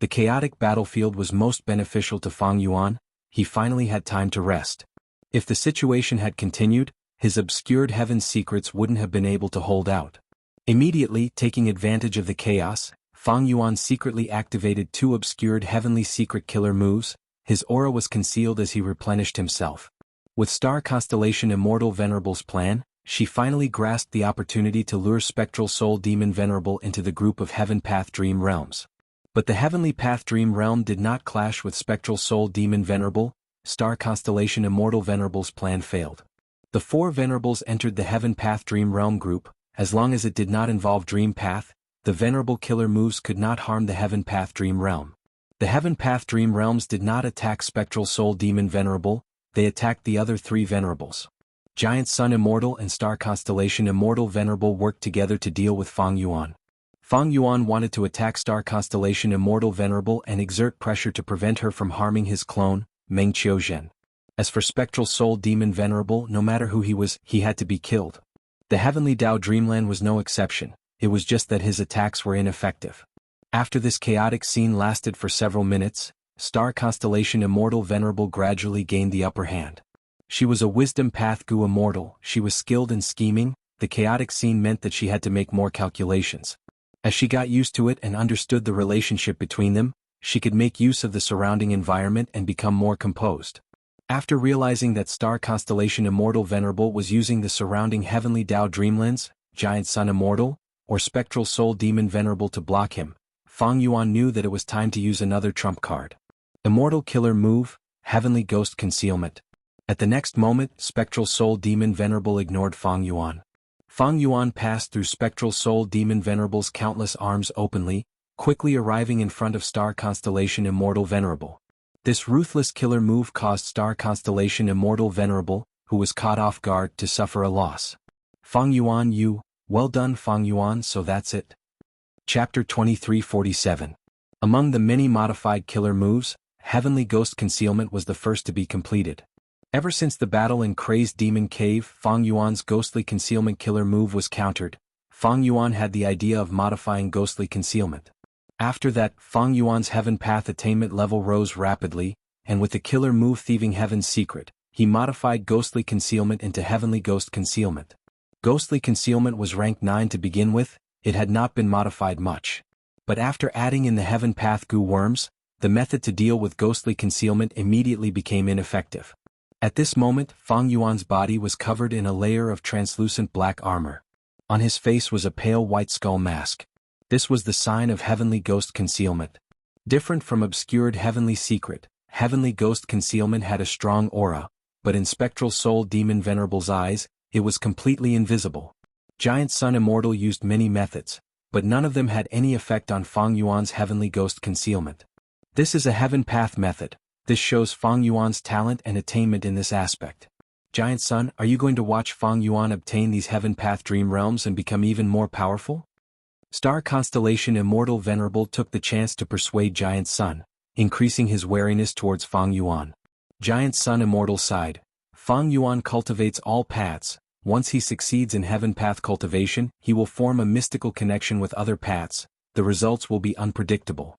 The chaotic battlefield was most beneficial to Fang Yuan. He finally had time to rest. If the situation had continued, his obscured heaven secrets wouldn't have been able to hold out. Immediately, taking advantage of the chaos, Fang Yuan secretly activated two obscured heavenly secret killer moves. His aura was concealed as he replenished himself. With Star Constellation Immortal Venerable's plan, she finally grasped the opportunity to lure Spectral Soul Demon Venerable into the group of Heaven Path Dream Realms. But the Heavenly Path Dream Realm did not clash with Spectral Soul Demon Venerable. Star Constellation Immortal Venerable's plan failed. The four venerables entered the Heaven Path Dream Realm group. As long as it did not involve Dream Path, the venerable killer moves could not harm the Heaven Path Dream Realm. The Heaven Path Dream Realms did not attack Spectral Soul Demon Venerable. They attacked the other three venerables. Giant Sun Immortal and Star Constellation Immortal Venerable worked together to deal with Fang Yuan. Fang Yuan wanted to attack Star Constellation Immortal Venerable and exert pressure to prevent her from harming his clone, Meng Qiuzhen. As for Spectral Soul Demon Venerable, no matter who he was, he had to be killed. The Heavenly Dao Dreamland was no exception, it was just that his attacks were ineffective. After this chaotic scene lasted for several minutes, Star Constellation Immortal Venerable gradually gained the upper hand. She was a Wisdom Path Gu Immortal, she was skilled in scheming, the chaotic scene meant that she had to make more calculations. As she got used to it and understood the relationship between them, she could make use of the surrounding environment and become more composed. After realizing that Star Constellation Immortal Venerable was using the surrounding Heavenly Dao Dreamlands, Giant Sun Immortal, or Spectral Soul Demon Venerable to block him, Fang Yuan knew that it was time to use another trump card. Immortal Killer Move, Heavenly Ghost Concealment. At the next moment, Spectral Soul Demon Venerable ignored Fang Yuan. Fang Yuan passed through Spectral Soul Demon Venerable's countless arms openly, quickly arriving in front of Star Constellation Immortal Venerable. This ruthless killer move caused Star Constellation Immortal Venerable, who was caught off guard, to suffer a loss. Fang Yuan, well done Fang Yuan, so that's it. Chapter 2347. Among the many modified killer moves, Heavenly Ghost Concealment was the first to be completed. Ever since the battle in Crazed Demon Cave, Fang Yuan's Ghostly Concealment killer move was countered. Fang Yuan had the idea of modifying Ghostly Concealment. After that, Fang Yuan's Heaven Path attainment level rose rapidly, and with the killer move Thieving Heaven's Secret, he modified Ghostly Concealment into Heavenly Ghost Concealment. Ghostly Concealment was rank 9 to begin with, it had not been modified much. But after adding in the Heaven Path Goo Worms, the method to deal with Ghostly Concealment immediately became ineffective. At this moment, Fang Yuan's body was covered in a layer of translucent black armor. On his face was a pale white skull mask. This was the sign of Heavenly Ghost Concealment. Different from obscured Heavenly Secret, Heavenly Ghost Concealment had a strong aura, but in Spectral Soul Demon Venerable's eyes, it was completely invisible. Giant Sun Immortal used many methods, but none of them had any effect on Fang Yuan's Heavenly Ghost Concealment. This is a Heaven Path method, this shows Fang Yuan's talent and attainment in this aspect. Giant Sun, are you going to watch Fang Yuan obtain these Heaven Path Dream Realms and become even more powerful? Star Constellation Immortal Venerable took the chance to persuade Giant Sun, increasing his wariness towards Fang Yuan. Giant Sun Immortal sighed. Fang Yuan cultivates all paths. Once he succeeds in Heaven Path cultivation, he will form a mystical connection with other paths. The results will be unpredictable.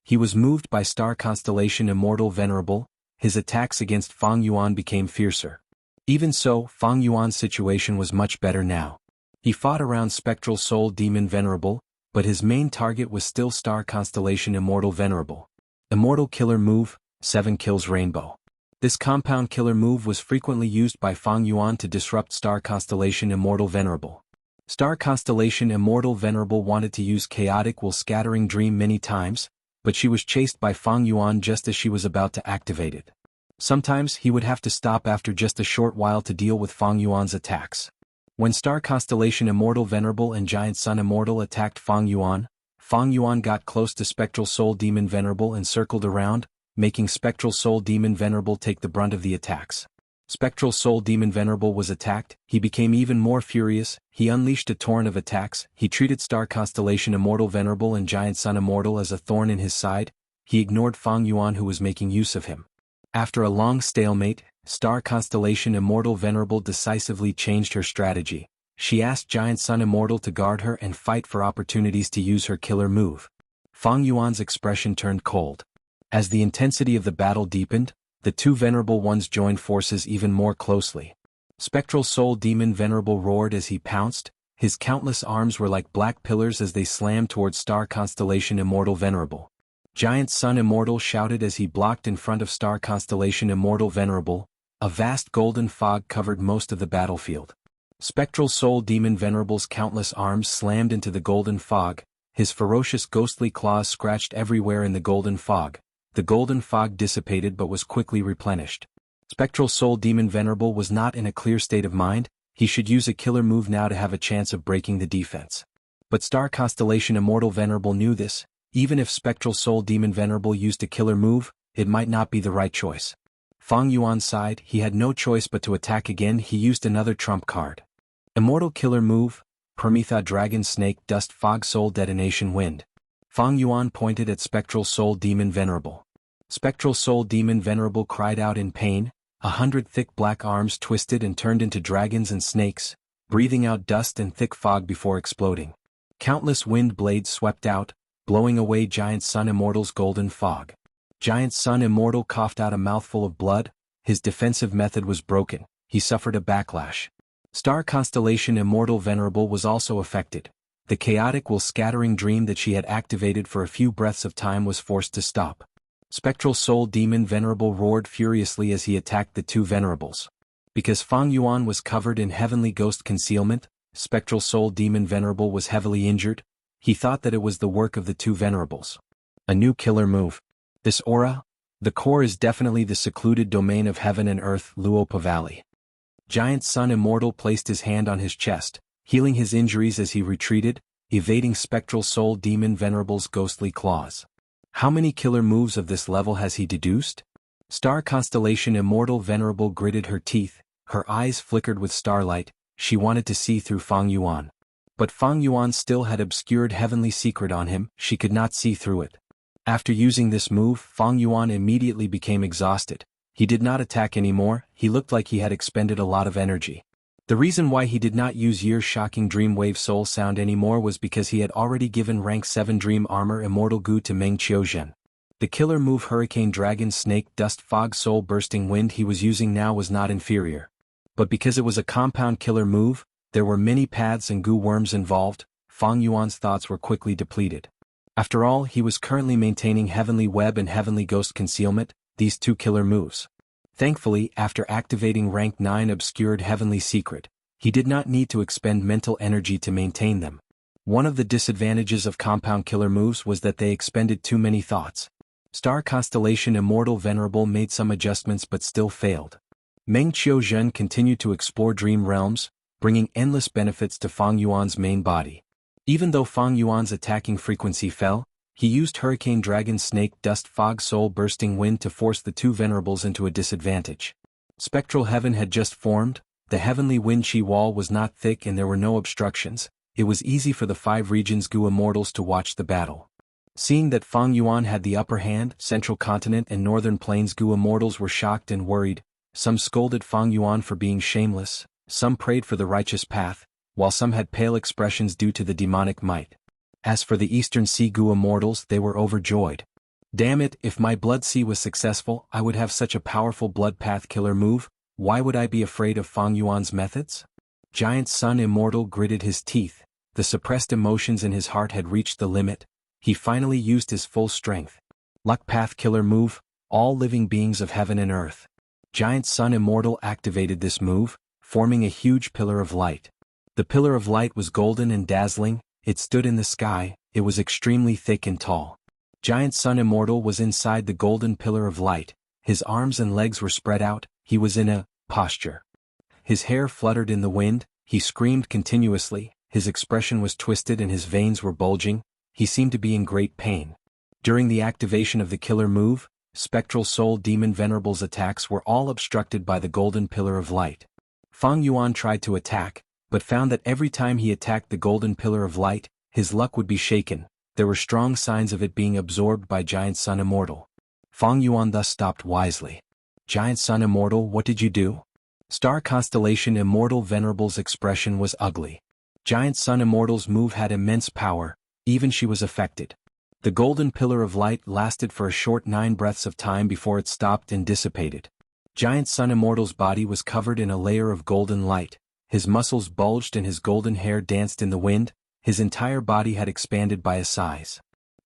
He was moved by Star Constellation Immortal Venerable. His attacks against Fang Yuan became fiercer. Even so, Fang Yuan's situation was much better now. He fought around Spectral Soul Demon Venerable, but his main target was still Star Constellation Immortal Venerable. Immortal Killer Move, 7 Kills Rainbow. This compound killer move was frequently used by Fang Yuan to disrupt Star Constellation Immortal Venerable. Star Constellation Immortal Venerable wanted to use Chaotic Will Scattering Dream many times, but she was chased by Fang Yuan just as she was about to activate it. Sometimes he would have to stop after just a short while to deal with Fang Yuan's attacks. When Star Constellation Immortal Venerable and Giant Sun Immortal attacked Fang Yuan got close to Spectral Soul Demon Venerable and circled around, making Spectral Soul Demon Venerable take the brunt of the attacks. Spectral Soul Demon Venerable was attacked, he became even more furious, he unleashed a torrent of attacks, he treated Star Constellation Immortal Venerable and Giant Sun Immortal as a thorn in his side, he ignored Fang Yuan who was making use of him. After a long stalemate, Star Constellation Immortal Venerable decisively changed her strategy. She asked Giant Sun Immortal to guard her and fight for opportunities to use her killer move. Fang Yuan's expression turned cold. As the intensity of the battle deepened, the two Venerable Ones joined forces even more closely. Spectral Soul Demon Venerable roared as he pounced, his countless arms were like black pillars as they slammed towards Star Constellation Immortal Venerable. Giant Sun Immortal shouted as he blocked in front of Star Constellation Immortal Venerable. A vast golden fog covered most of the battlefield. Spectral Soul Demon Venerable's countless arms slammed into the golden fog, his ferocious ghostly claws scratched everywhere in the golden fog. The golden fog dissipated but was quickly replenished. Spectral Soul Demon Venerable was not in a clear state of mind, he should use a killer move now to have a chance of breaking the defense. But Star Constellation Immortal Venerable knew this, even if Spectral Soul Demon Venerable used a killer move, it might not be the right choice. Fang Yuan sighed, he had no choice but to attack again. He used another trump card. Immortal Killer Move, Permetha Dragon Snake Dust Fog Soul Detonation Wind. Fang Yuan pointed at Spectral Soul Demon Venerable. Spectral Soul Demon Venerable cried out in pain, 100 thick black arms twisted and turned into dragons and snakes, breathing out dust and thick fog before exploding. Countless wind blades swept out, blowing away Giant Sun Immortal's golden fog. Giant Sun Immortal coughed out a mouthful of blood. His defensive method was broken. He suffered a backlash. Star Constellation Immortal Venerable was also affected. The chaotic will-scattering dream that she had activated for a few breaths of time was forced to stop. Spectral Soul Demon Venerable roared furiously as he attacked the two venerables. Because Fang Yuan was covered in heavenly ghost concealment, Spectral Soul Demon Venerable was heavily injured. He thought that it was the work of the two venerables. A new killer move. This aura? The core is definitely the secluded domain of heaven and earth, Luopa Valley. Giant Sun Immortal placed his hand on his chest, healing his injuries as he retreated, evading Spectral Soul Demon Venerable's ghostly claws. How many killer moves of this level has he deduced? Star Constellation Immortal Venerable gritted her teeth, her eyes flickered with starlight. She wanted to see through Fang Yuan. But Fang Yuan still had obscured heavenly secret on him. She could not see through it. After using this move, Fang Yuan immediately became exhausted. He did not attack anymore. He looked like he had expended a lot of energy. The reason why he did not use Year's shocking Dreamwave Soul Sound anymore was because he had already given rank 7 Dream Armor Immortal Gu to Meng Qiuzhen. The killer move Hurricane Dragon Snake Dust Fog Soul Bursting Wind he was using now was not inferior. But because it was a compound killer move, there were many paths and goo worms involved. Fang Yuan's thoughts were quickly depleted. After all, he was currently maintaining Heavenly Web and Heavenly Ghost Concealment, these two killer moves. Thankfully, after activating rank 9 Obscured Heavenly Secret, he did not need to expend mental energy to maintain them. One of the disadvantages of compound killer moves was that they expended too many thoughts. Star Constellation Immortal Venerable made some adjustments but still failed. Meng Qiuzhen continued to explore dream realms, bringing endless benefits to Fang Yuan's main body. Even though Fang Yuan's attacking frequency fell, he used Hurricane Dragon Snake Dust Fog Soul Bursting Wind to force the two venerables into a disadvantage. Spectral Heaven had just formed. The heavenly wind chi wall was not thick and there were no obstructions. It was easy for the 5 regions Gu Immortals to watch the battle. Seeing that Fang Yuan had the upper hand, Central Continent and Northern Plains Gu Immortals were shocked and worried. Some scolded Fang Yuan for being shameless, some prayed for the righteous path, while some had pale expressions due to the demonic might. As for the Eastern Sea Gu Immortals, they were overjoyed. Damn it, if my Blood Sea was successful, I would have such a powerful Blood Path killer move. Why would I be afraid of Fang Yuan's methods? Giant Sun Immortal gritted his teeth. The suppressed emotions in his heart had reached the limit. He finally used his full strength. Luck Path killer move, all living beings of heaven and earth. Giant Sun Immortal activated this move, forming a huge pillar of light. The pillar of light was golden and dazzling. It stood in the sky. It was extremely thick and tall. Giant Sun Immortal was inside the golden pillar of light. His arms and legs were spread out. He was in a posture. His hair fluttered in the wind. He screamed continuously. His expression was twisted and his veins were bulging. He seemed to be in great pain. During the activation of the killer move, Spectral Soul Demon Venerable's attacks were all obstructed by the golden pillar of light. Fang Yuan tried to attack, but found that every time he attacked the golden pillar of light, his luck would be shaken. There were strong signs of it being absorbed by Giant Sun Immortal. Fang Yuan thus stopped wisely. Giant Sun Immortal, what did you do? Star Constellation Immortal Venerable's expression was ugly. Giant Sun Immortal's move had immense power, even she was affected. The golden pillar of light lasted for a short 9 breaths of time before it stopped and dissipated. Giant Sun Immortal's body was covered in a layer of golden light. His muscles bulged and his golden hair danced in the wind. His entire body had expanded by a size.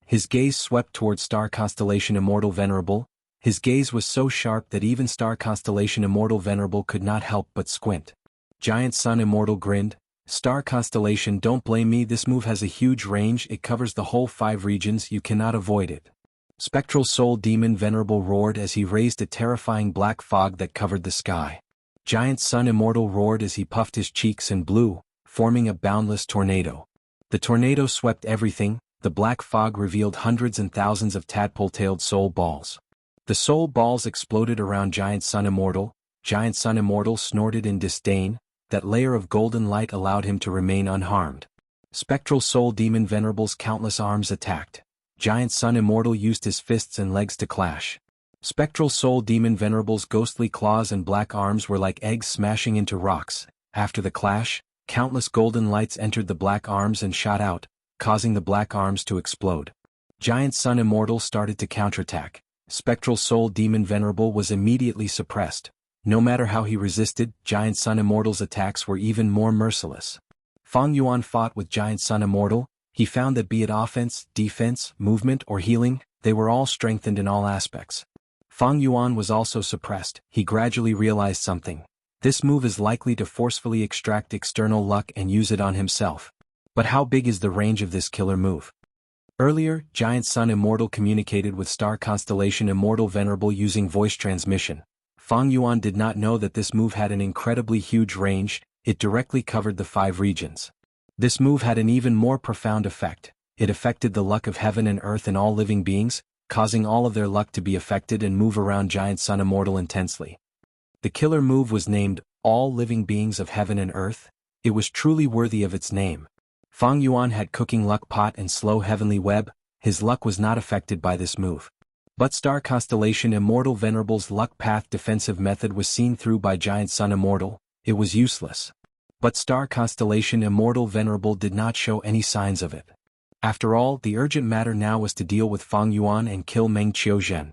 His gaze swept towards Star Constellation Immortal Venerable. His gaze was so sharp that even Star Constellation Immortal Venerable could not help but squint. Giant Sun Immortal grinned. Star Constellation, don't blame me, this move has a huge range, it covers the whole 5 regions, you cannot avoid it. Spectral Soul Demon Venerable roared as he raised a terrifying black fog that covered the sky. Giant Sun Immortal roared as he puffed his cheeks and blew, forming a boundless tornado. The tornado swept everything. The black fog revealed hundreds and thousands of tadpole-tailed soul balls. The soul balls exploded around Giant Sun Immortal. Giant Sun Immortal snorted in disdain. That layer of golden light allowed him to remain unharmed. Spectral Soul Demon Venerable's countless arms attacked. Giant Sun Immortal used his fists and legs to clash. Spectral Soul Demon Venerable's ghostly claws and black arms were like eggs smashing into rocks. After the clash, countless golden lights entered the black arms and shot out, causing the black arms to explode. Giant Sun Immortal started to counterattack. Spectral Soul Demon Venerable was immediately suppressed. No matter how he resisted, Giant Sun Immortal's attacks were even more merciless. Fang Yuan fought with Giant Sun Immortal. He found that be it offense, defense, movement, or healing, they were all strengthened in all aspects. Fang Yuan was also suppressed. He gradually realized something. This move is likely to forcefully extract external luck and use it on himself. But how big is the range of this killer move? Earlier, Giant Sun Immortal communicated with Star Constellation Immortal Venerable using voice transmission. Fang Yuan did not know that this move had an incredibly huge range. It directly covered the 5 regions. This move had an even more profound effect. It affected the luck of heaven and earth and all living beings, causing all of their luck to be affected and move around Giant Sun Immortal intensely. The killer move was named, All Living Beings of Heaven and Earth. It was truly worthy of its name. Fang Yuan had Cooking Luck Pot and Slow Heavenly Web. His luck was not affected by this move. But Star Constellation Immortal Venerable's Luck Path defensive method was seen through by Giant Sun Immortal. It was useless. But Star Constellation Immortal Venerable did not show any signs of it. After all, the urgent matter now was to deal with Fang Yuan and kill Meng Qiuzhen.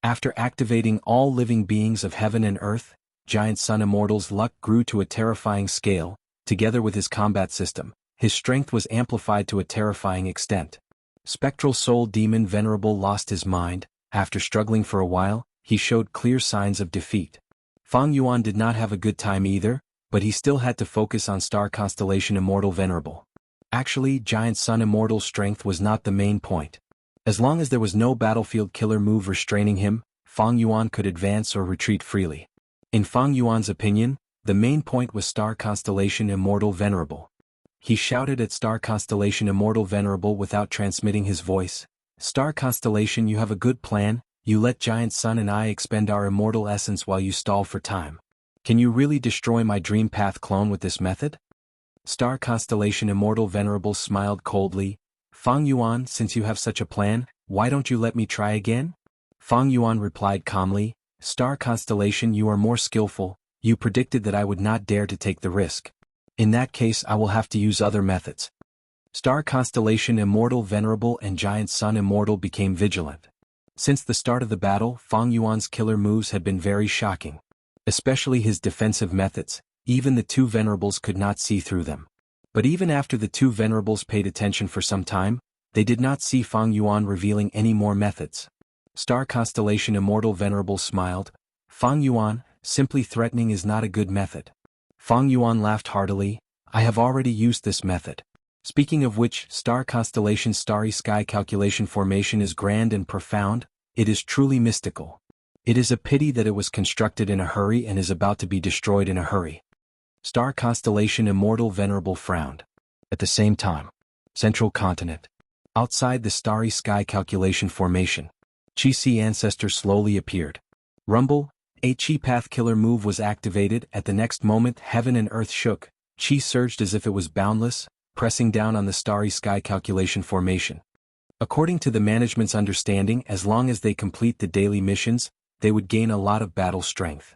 After activating all living beings of heaven and earth, Giant Sun Immortal's luck grew to a terrifying scale. Together with his combat system, his strength was amplified to a terrifying extent. Spectral Soul Demon Venerable lost his mind. After struggling for a while, he showed clear signs of defeat. Fang Yuan did not have a good time either, but he still had to focus on Star Constellation Immortal Venerable. Actually, Giant Sun Immortal's strength was not the main point. As long as there was no battlefield killer move restraining him, Fang Yuan could advance or retreat freely. In Fang Yuan's opinion, the main point was Star Constellation Immortal Venerable. He shouted at Star Constellation Immortal Venerable without transmitting his voice. Star Constellation, you have a good plan. You let Giant Sun and I expend our immortal essence while you stall for time. Can you really destroy my Dream Path clone with this method? Star Constellation Immortal Venerable smiled coldly. Fang Yuan, since you have such a plan, why don't you let me try again? Fang Yuan replied calmly, Star Constellation, you are more skillful. You predicted that I would not dare to take the risk. In that case, I will have to use other methods. Star Constellation Immortal Venerable and Giant Sun Immortal became vigilant. Since the start of the battle, Fang Yuan's killer moves had been very shocking. Especially his defensive methods. Even the 2 venerables could not see through them. But even after the 2 venerables paid attention for some time, they did not see Fang Yuan revealing any more methods. Star Constellation Immortal Venerable smiled. Fang Yuan, simply threatening is not a good method. Fang Yuan laughed heartily. I have already used this method. Speaking of which, Star Constellation Starry Sky Calculation Formation is grand and profound. It is truly mystical. It is a pity that it was constructed in a hurry and is about to be destroyed in a hurry. Star Constellation Immortal Venerable frowned. At the same time, Central Continent. Outside the Starry Sky Calculation Formation, Qi Ancestor slowly appeared. Rumble, a Qi Path killer move was activated. At the next moment, heaven and earth shook. Qi surged as if it was boundless, pressing down on the Starry Sky Calculation Formation. According to the management's understanding, as long as they complete the daily missions, they would gain a lot of battle strength.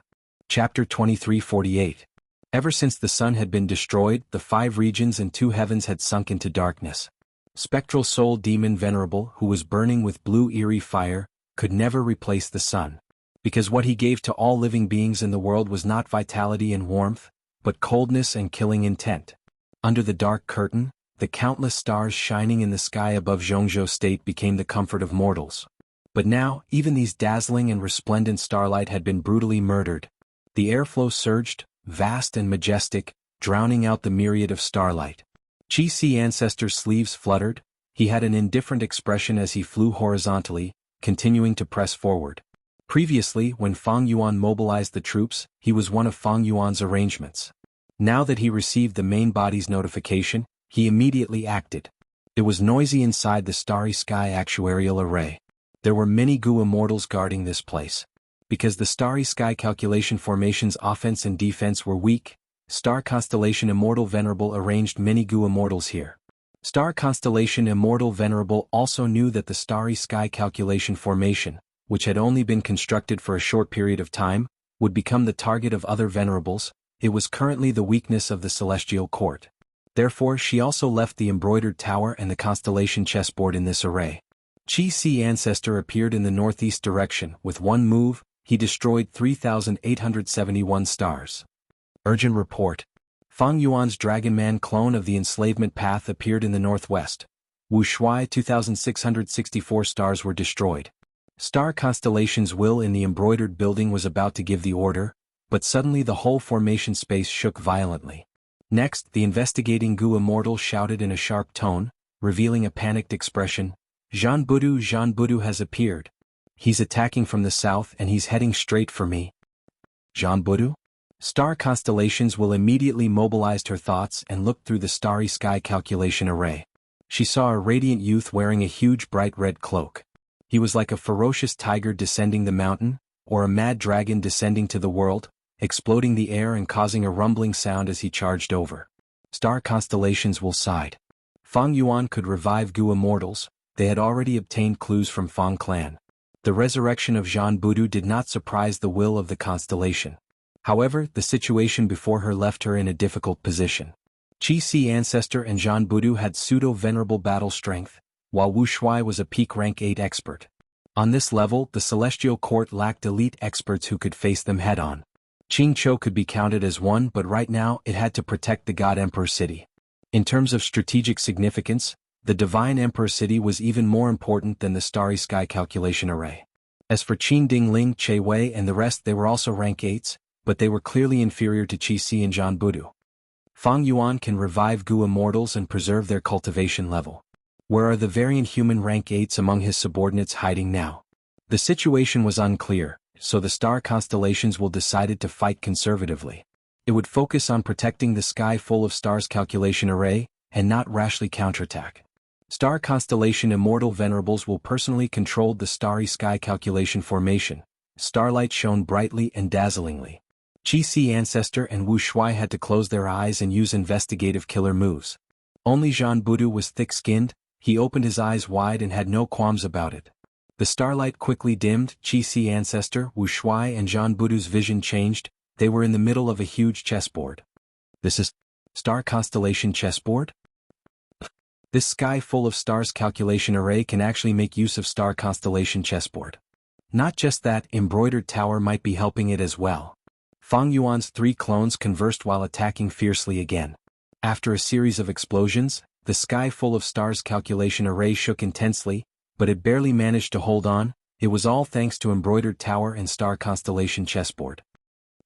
Chapter 23:48. Ever since the sun had been destroyed, the 5 regions and 2 heavens had sunk into darkness. Spectral Soul Demon Venerable, who was burning with blue eerie fire, could never replace the sun. Because what he gave to all living beings in the world was not vitality and warmth, but coldness and killing intent. Under the dark curtain, the countless stars shining in the sky above Jianghu state became the comfort of mortals. But now, even these dazzling and resplendent starlight had been brutally murdered. The airflow surged, vast and majestic, drowning out the myriad of starlight. Qi Ancestor's sleeves fluttered. He had an indifferent expression as he flew horizontally, continuing to press forward. Previously, when Fang Yuan mobilized the troops, he was one of Fang Yuan's arrangements. Now that he received the main body's notification, he immediately acted. It was noisy inside the Starry Sky Actuarial Array. There were many Gu immortals guarding this place. Because the Starry Sky Calculation Formation's offense and defense were weak, Star Constellation Immortal Venerable arranged many Gu immortals here. Star Constellation Immortal Venerable also knew that the Starry Sky Calculation Formation, which had only been constructed for a short period of time, would become the target of other venerables. It was currently the weakness of the celestial court. Therefore she also left the embroidered tower and the constellation chessboard in this array. Qi ancestor appeared in the northeast direction. With one move, he destroyed 3,871 stars. Urgent report. Fang Yuan's Dragonman clone of the enslavement path appeared in the northwest. Wuxia 2,664 stars were destroyed. Star Constellation's will in the embroidered building was about to give the order, but suddenly the whole formation space shook violently. Next, the investigating Gu Immortal shouted in a sharp tone, revealing a panicked expression, Jianghu has appeared. He's attacking from the south and he's heading straight for me. Jianghu? Star Constellations will immediately mobilized her thoughts and looked through the starry sky calculation array. She saw a radiant youth wearing a huge bright red cloak. He was like a ferocious tiger descending the mountain, or a mad dragon descending to the world, exploding the air and causing a rumbling sound as he charged over. Star Constellations will sighed. Fang Yuan could revive Gu Immortals. They had already obtained clues from Fang clan. The resurrection of Jianghu did not surprise the will of the constellation. However, the situation before her left her in a difficult position. Qi ancestor and Jianghu had pseudo-venerable battle strength, while Wu Shuai was a peak rank 8 expert. On this level, the celestial court lacked elite experts who could face them head-on. Qingqiu could be counted as one, but right now it had to protect the God Emperor City. In terms of strategic significance, the Divine Emperor City was even more important than the Starry Sky calculation array. As for Qin Dingling, Che Wei and the rest, they were also rank 8s, but they were clearly inferior to Qi and Jianghu. Fang Yuan can revive Gu Immortals and preserve their cultivation level. Where are the variant human rank 8s among his subordinates hiding now? The situation was unclear, so the star constellations will decided to fight conservatively. It would focus on protecting the sky full of stars calculation array, and not rashly counterattack. Star Constellation Immortal Venerables will personally control the starry sky calculation formation. Starlight shone brightly and dazzlingly. Qi ancestor and Wu Shuai had to close their eyes and use investigative killer moves. Only Jianghu was thick-skinned. He opened his eyes wide and had no qualms about it. The starlight quickly dimmed. Qi ancestor, Wu Shuai and Jianghu's vision changed. They were in the middle of a huge chessboard. This is Star Constellation chessboard? This sky full of stars calculation array can actually make use of Star Constellation chessboard. Not just that, embroidered tower might be helping it as well. Fang Yuan's 3 clones conversed while attacking fiercely again. After a series of explosions, the sky full of stars calculation array shook intensely, but it barely managed to hold on. It was all thanks to embroidered tower and Star Constellation chessboard.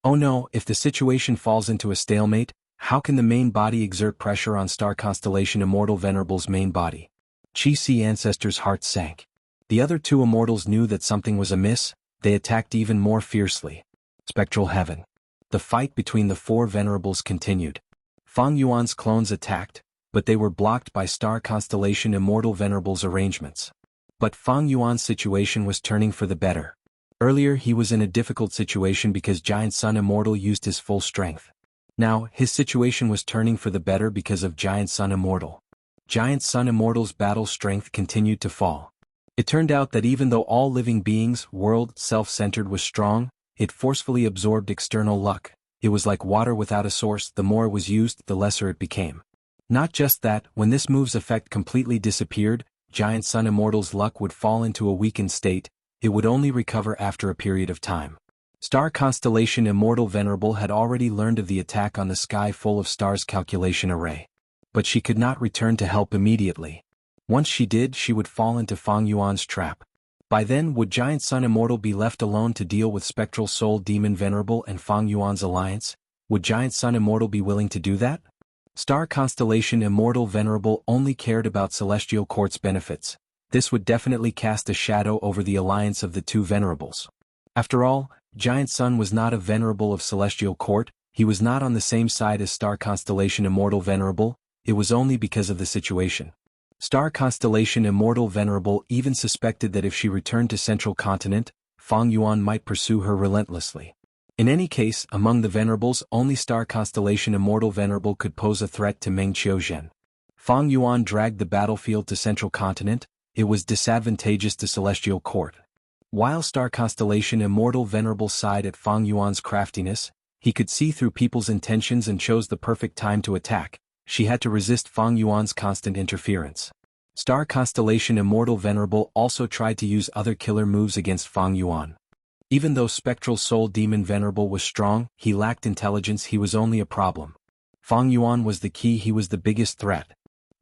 Oh no, if the situation falls into a stalemate, how can the main body exert pressure on Star Constellation Immortal Venerable's main body? Qi ancestor's heart sank. The other 2 immortals knew that something was amiss. They attacked even more fiercely. Spectral Heaven. The fight between the 4 venerables continued. Fang Yuan's clones attacked, but they were blocked by Star Constellation Immortal Venerable's arrangements. But Fang Yuan's situation was turning for the better. Earlier he was in a difficult situation because Giant Sun Immortal used his full strength. Now, his situation was turning for the better because of Giant Sun Immortal. Giant Sun Immortal's battle strength continued to fall. It turned out that even though all living beings' world self-centered was strong, it forcefully absorbed external luck. It was like water without a source. The more it was used, the lesser it became. Not just that, when this move's effect completely disappeared, Giant Sun Immortal's luck would fall into a weakened state. It would only recover after a period of time. Star Constellation Immortal Venerable had already learned of the attack on the sky full of stars calculation array. But she could not return to help immediately. Once she did, she would fall into Fang Yuan's trap. By then, would Giant Sun Immortal be left alone to deal with Spectral Soul Demon Venerable and Fang Yuan's alliance? Would Giant Sun Immortal be willing to do that? Star Constellation Immortal Venerable only cared about Celestial Court's benefits. This would definitely cast a shadow over the alliance of the 2 venerables. After all, Giant Sun was not a venerable of Celestial Court. He was not on the same side as Star Constellation Immortal Venerable. It was only because of the situation. Star Constellation Immortal Venerable even suspected that if she returned to Central Continent, Fang Yuan might pursue her relentlessly. In any case, among the venerables, only Star Constellation Immortal Venerable could pose a threat to Meng Qiuzhen. Fang Yuan dragged the battlefield to Central Continent. It was disadvantageous to Celestial Court. While star constellation Immortal Venerable sighed at Fang Yuan's craftiness, he could see through people's intentions and chose the perfect time to attack. She had to resist Fang Yuan's constant interference. Star constellation Immortal Venerable also tried to use other killer moves against Fang Yuan. Even though Spectral Soul Demon Venerable was strong, he lacked intelligence. He was only a problem. Fang Yuan was the key. He was the biggest threat.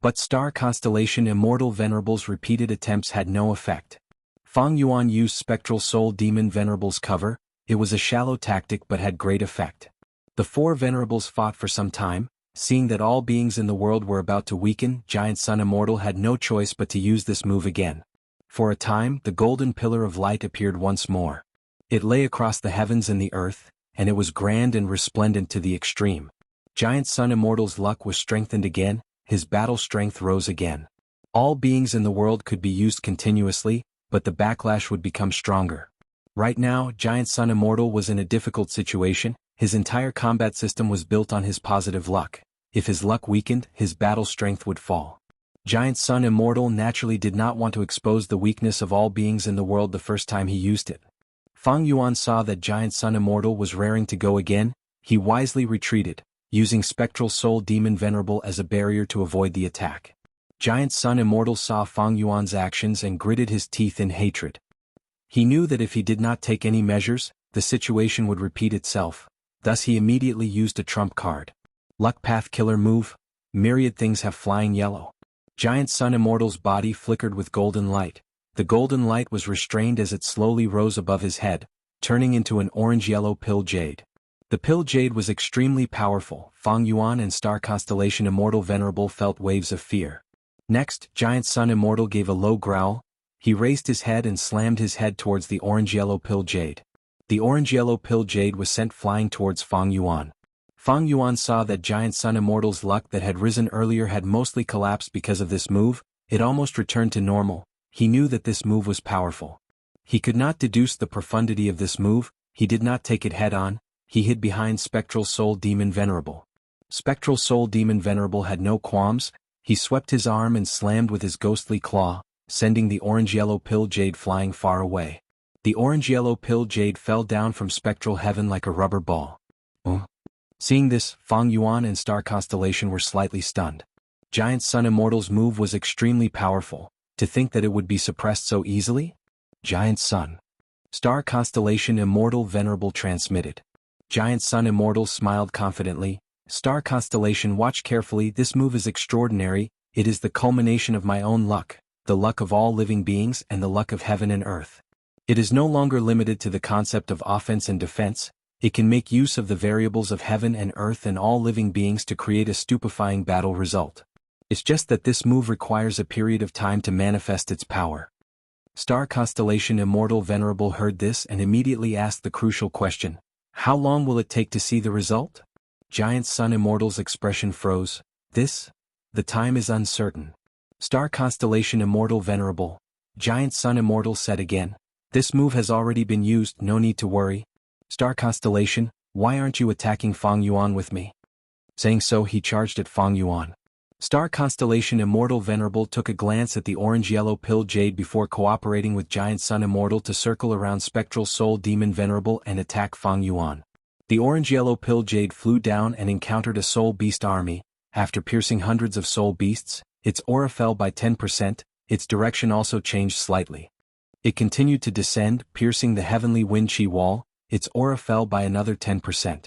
But Star Constellation Immortal Venerable's repeated attempts had no effect. Fang Yuan used Spectral Soul Demon Venerable's cover. It was a shallow tactic but had great effect. The four Venerables fought for some time. Seeing that all beings in the world were about to weaken, Giant Sun Immortal had no choice but to use this move again. For a time, the golden pillar of light appeared once more. It lay across the heavens and the earth, and it was grand and resplendent to the extreme. Giant Sun Immortal's luck was strengthened again, his battle strength rose again. All beings in the world could be used continuously, but the backlash would become stronger. Right now, Giant Sun Immortal was in a difficult situation. His entire combat system was built on his positive luck. If his luck weakened, his battle strength would fall. Giant Sun Immortal naturally did not want to expose the weakness of all beings in the world the first time he used it. Fang Yuan saw that Giant Sun Immortal was raring to go again. He wisely retreated, using Spectral Soul Demon Venerable as a barrier to avoid the attack. Giant Sun Immortal saw Fang Yuan's actions and gritted his teeth in hatred. He knew that if he did not take any measures, the situation would repeat itself. Thus he immediately used a trump card. Luck Path Killer Move. Myriad things have flying yellow. Giant Sun Immortal's body flickered with golden light. The golden light was restrained as it slowly rose above his head, turning into an orange-yellow pill jade. The pill jade was extremely powerful. Fang Yuan and Star Constellation Immortal Venerable felt waves of fear. Next, Giant Sun Immortal gave a low growl. He raised his head and slammed his head towards the orange-yellow pill jade. The orange-yellow pill jade was sent flying towards Fang Yuan. Fang Yuan saw that Giant Sun Immortal's luck that had risen earlier had mostly collapsed because of this move. It almost returned to normal. He knew that this move was powerful. He could not deduce the profundity of this move. He did not take it head-on. He hid behind Spectral Soul Demon Venerable. Spectral Soul Demon Venerable had no qualms. He swept his arm and slammed with his ghostly claw, sending the orange-yellow pill jade flying far away. The orange-yellow pill jade fell down from spectral heaven like a rubber ball. Seeing this, Fang Yuan and Star Constellation were slightly stunned. Giant Sun Immortal's move was extremely powerful. To think that it would be suppressed so easily? Giant Sun. Star Constellation Immortal Venerable transmitted. Giant Sun Immortal smiled confidently. Star Constellation, watch carefully. This move is extraordinary. It is the culmination of my own luck, the luck of all living beings and the luck of heaven and earth. It is no longer limited to the concept of offense and defense. It can make use of the variables of heaven and earth and all living beings to create a stupefying battle result. It's just that this move requires a period of time to manifest its power. Star Constellation Immortal Venerable heard this and immediately asked the crucial question. How long will it take to see the result? Giant Sun Immortal's expression froze. The time is uncertain. Star Constellation Immortal Venerable. Giant Sun Immortal said again. This move has already been used, no need to worry. Star Constellation, why aren't you attacking Fang Yuan with me? Saying so, he charged at Fang Yuan. Star Constellation Immortal Venerable took a glance at the orange-yellow pill jade before cooperating with Giant Sun Immortal to circle around Spectral Soul Demon Venerable and attack Fang Yuan. The orange-yellow pill jade flew down and encountered a soul beast army. After piercing hundreds of soul beasts, its aura fell by 10%, its direction also changed slightly. It continued to descend, piercing the heavenly wind chi wall. Its aura fell by another 10%.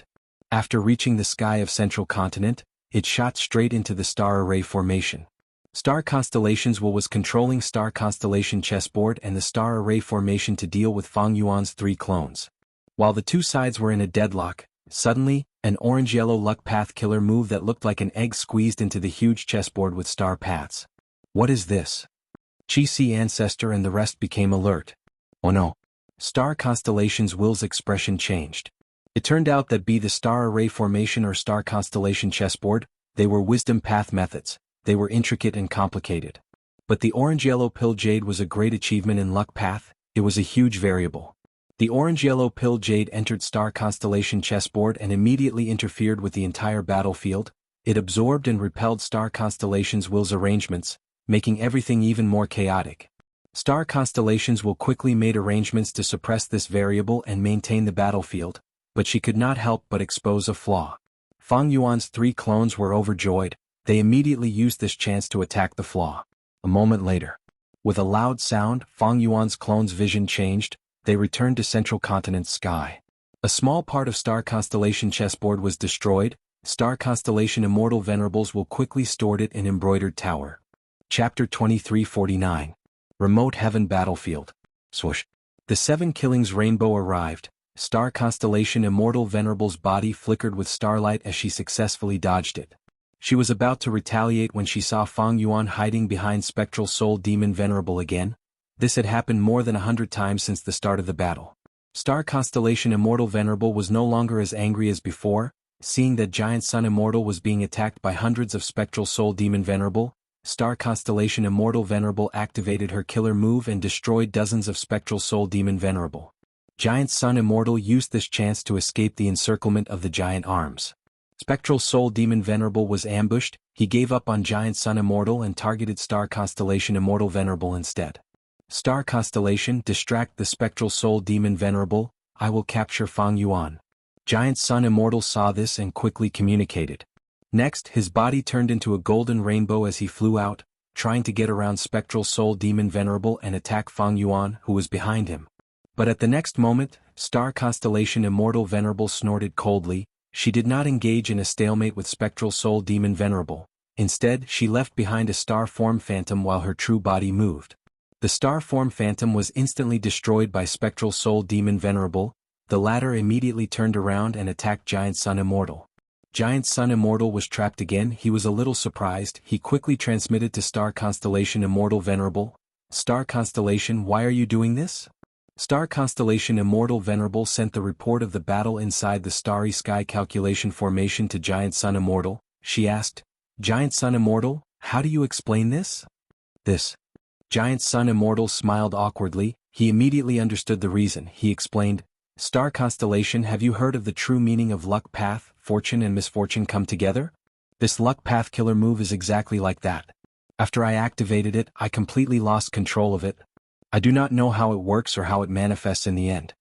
After reaching the sky of Central Continent, it shot straight into the star array formation. Star Constellation's will was controlling Star Constellation chessboard and the star array formation to deal with Fang Yuan's 3 clones. While the two sides were in a deadlock, suddenly, an orange-yellow luck path killer move that looked like an egg squeezed into the huge chessboard with star paths. What is this? Chi-Si Ancestor and the rest became alert. Oh no. Star Constellation's will's expression changed. It turned out that be the star array formation or star constellation chessboard, they were wisdom path methods. They were intricate and complicated. But the orange-yellow pill jade was a great achievement in luck path. It was a huge variable. The orange-yellow pill jade entered star constellation chessboard and immediately interfered with the entire battlefield. It absorbed and repelled star constellation's will's arrangements, making everything even more chaotic. Star constellations will quickly made arrangements to suppress this variable and maintain the battlefield, but she could not help but expose a flaw. Fang Yuan's 3 clones were overjoyed. They immediately used this chance to attack the flaw. A moment later, with a loud sound, Fang Yuan's clones' vision changed. They returned to Central Continent's sky. A small part of Star Constellation chessboard was destroyed. Star Constellation Immortal Venerables will quickly stored it in Embroidered Tower. Chapter 2349. Remote Heaven Battlefield. Swoosh. The 7 Killings Rainbow arrived. Star Constellation Immortal Venerable's body flickered with starlight as she successfully dodged it. She was about to retaliate when she saw Fang Yuan hiding behind Spectral Soul Demon Venerable again. This had happened more than 100 times since the start of the battle. Star Constellation Immortal Venerable was no longer as angry as before. Seeing that Giant Sun Immortal was being attacked by hundreds of Spectral Soul Demon Venerable, Star Constellation Immortal Venerable activated her killer move and destroyed dozens of Spectral Soul Demon Venerable. Giant Sun Immortal used this chance to escape the encirclement of the giant arms. Spectral Soul Demon Venerable was ambushed. He gave up on Giant Sun Immortal and targeted Star Constellation Immortal Venerable instead. Star Constellation, distract the Spectral Soul Demon Venerable. I will capture Fang Yuan. Giant Sun Immortal saw this and quickly communicated. Next, his body turned into a golden rainbow as he flew out, trying to get around Spectral Soul Demon Venerable and attack Fang Yuan, who was behind him. But at the next moment, Star Constellation Immortal Venerable snorted coldly. She did not engage in a stalemate with Spectral Soul Demon Venerable. Instead, she left behind a star form phantom while her true body moved. The star form phantom was instantly destroyed by Spectral Soul Demon Venerable. The latter immediately turned around and attacked Giant Sun Immortal. Giant Sun Immortal was trapped again. He was a little surprised. He quickly transmitted to Star Constellation Immortal Venerable. Star Constellation, why are you doing this? Star Constellation Immortal Venerable sent the report of the battle inside the Starry Sky Calculation Formation to Giant Sun Immortal. She asked, Giant Sun Immortal, how do you explain this? This. Giant Sun Immortal smiled awkwardly. He immediately understood the reason. He explained, Star Constellation, have you heard of the true meaning of luck path? Fortune and misfortune come together? This luck path killer move is exactly like that. After I activated it, I completely lost control of it. I do not know how it works or how it manifests in the end.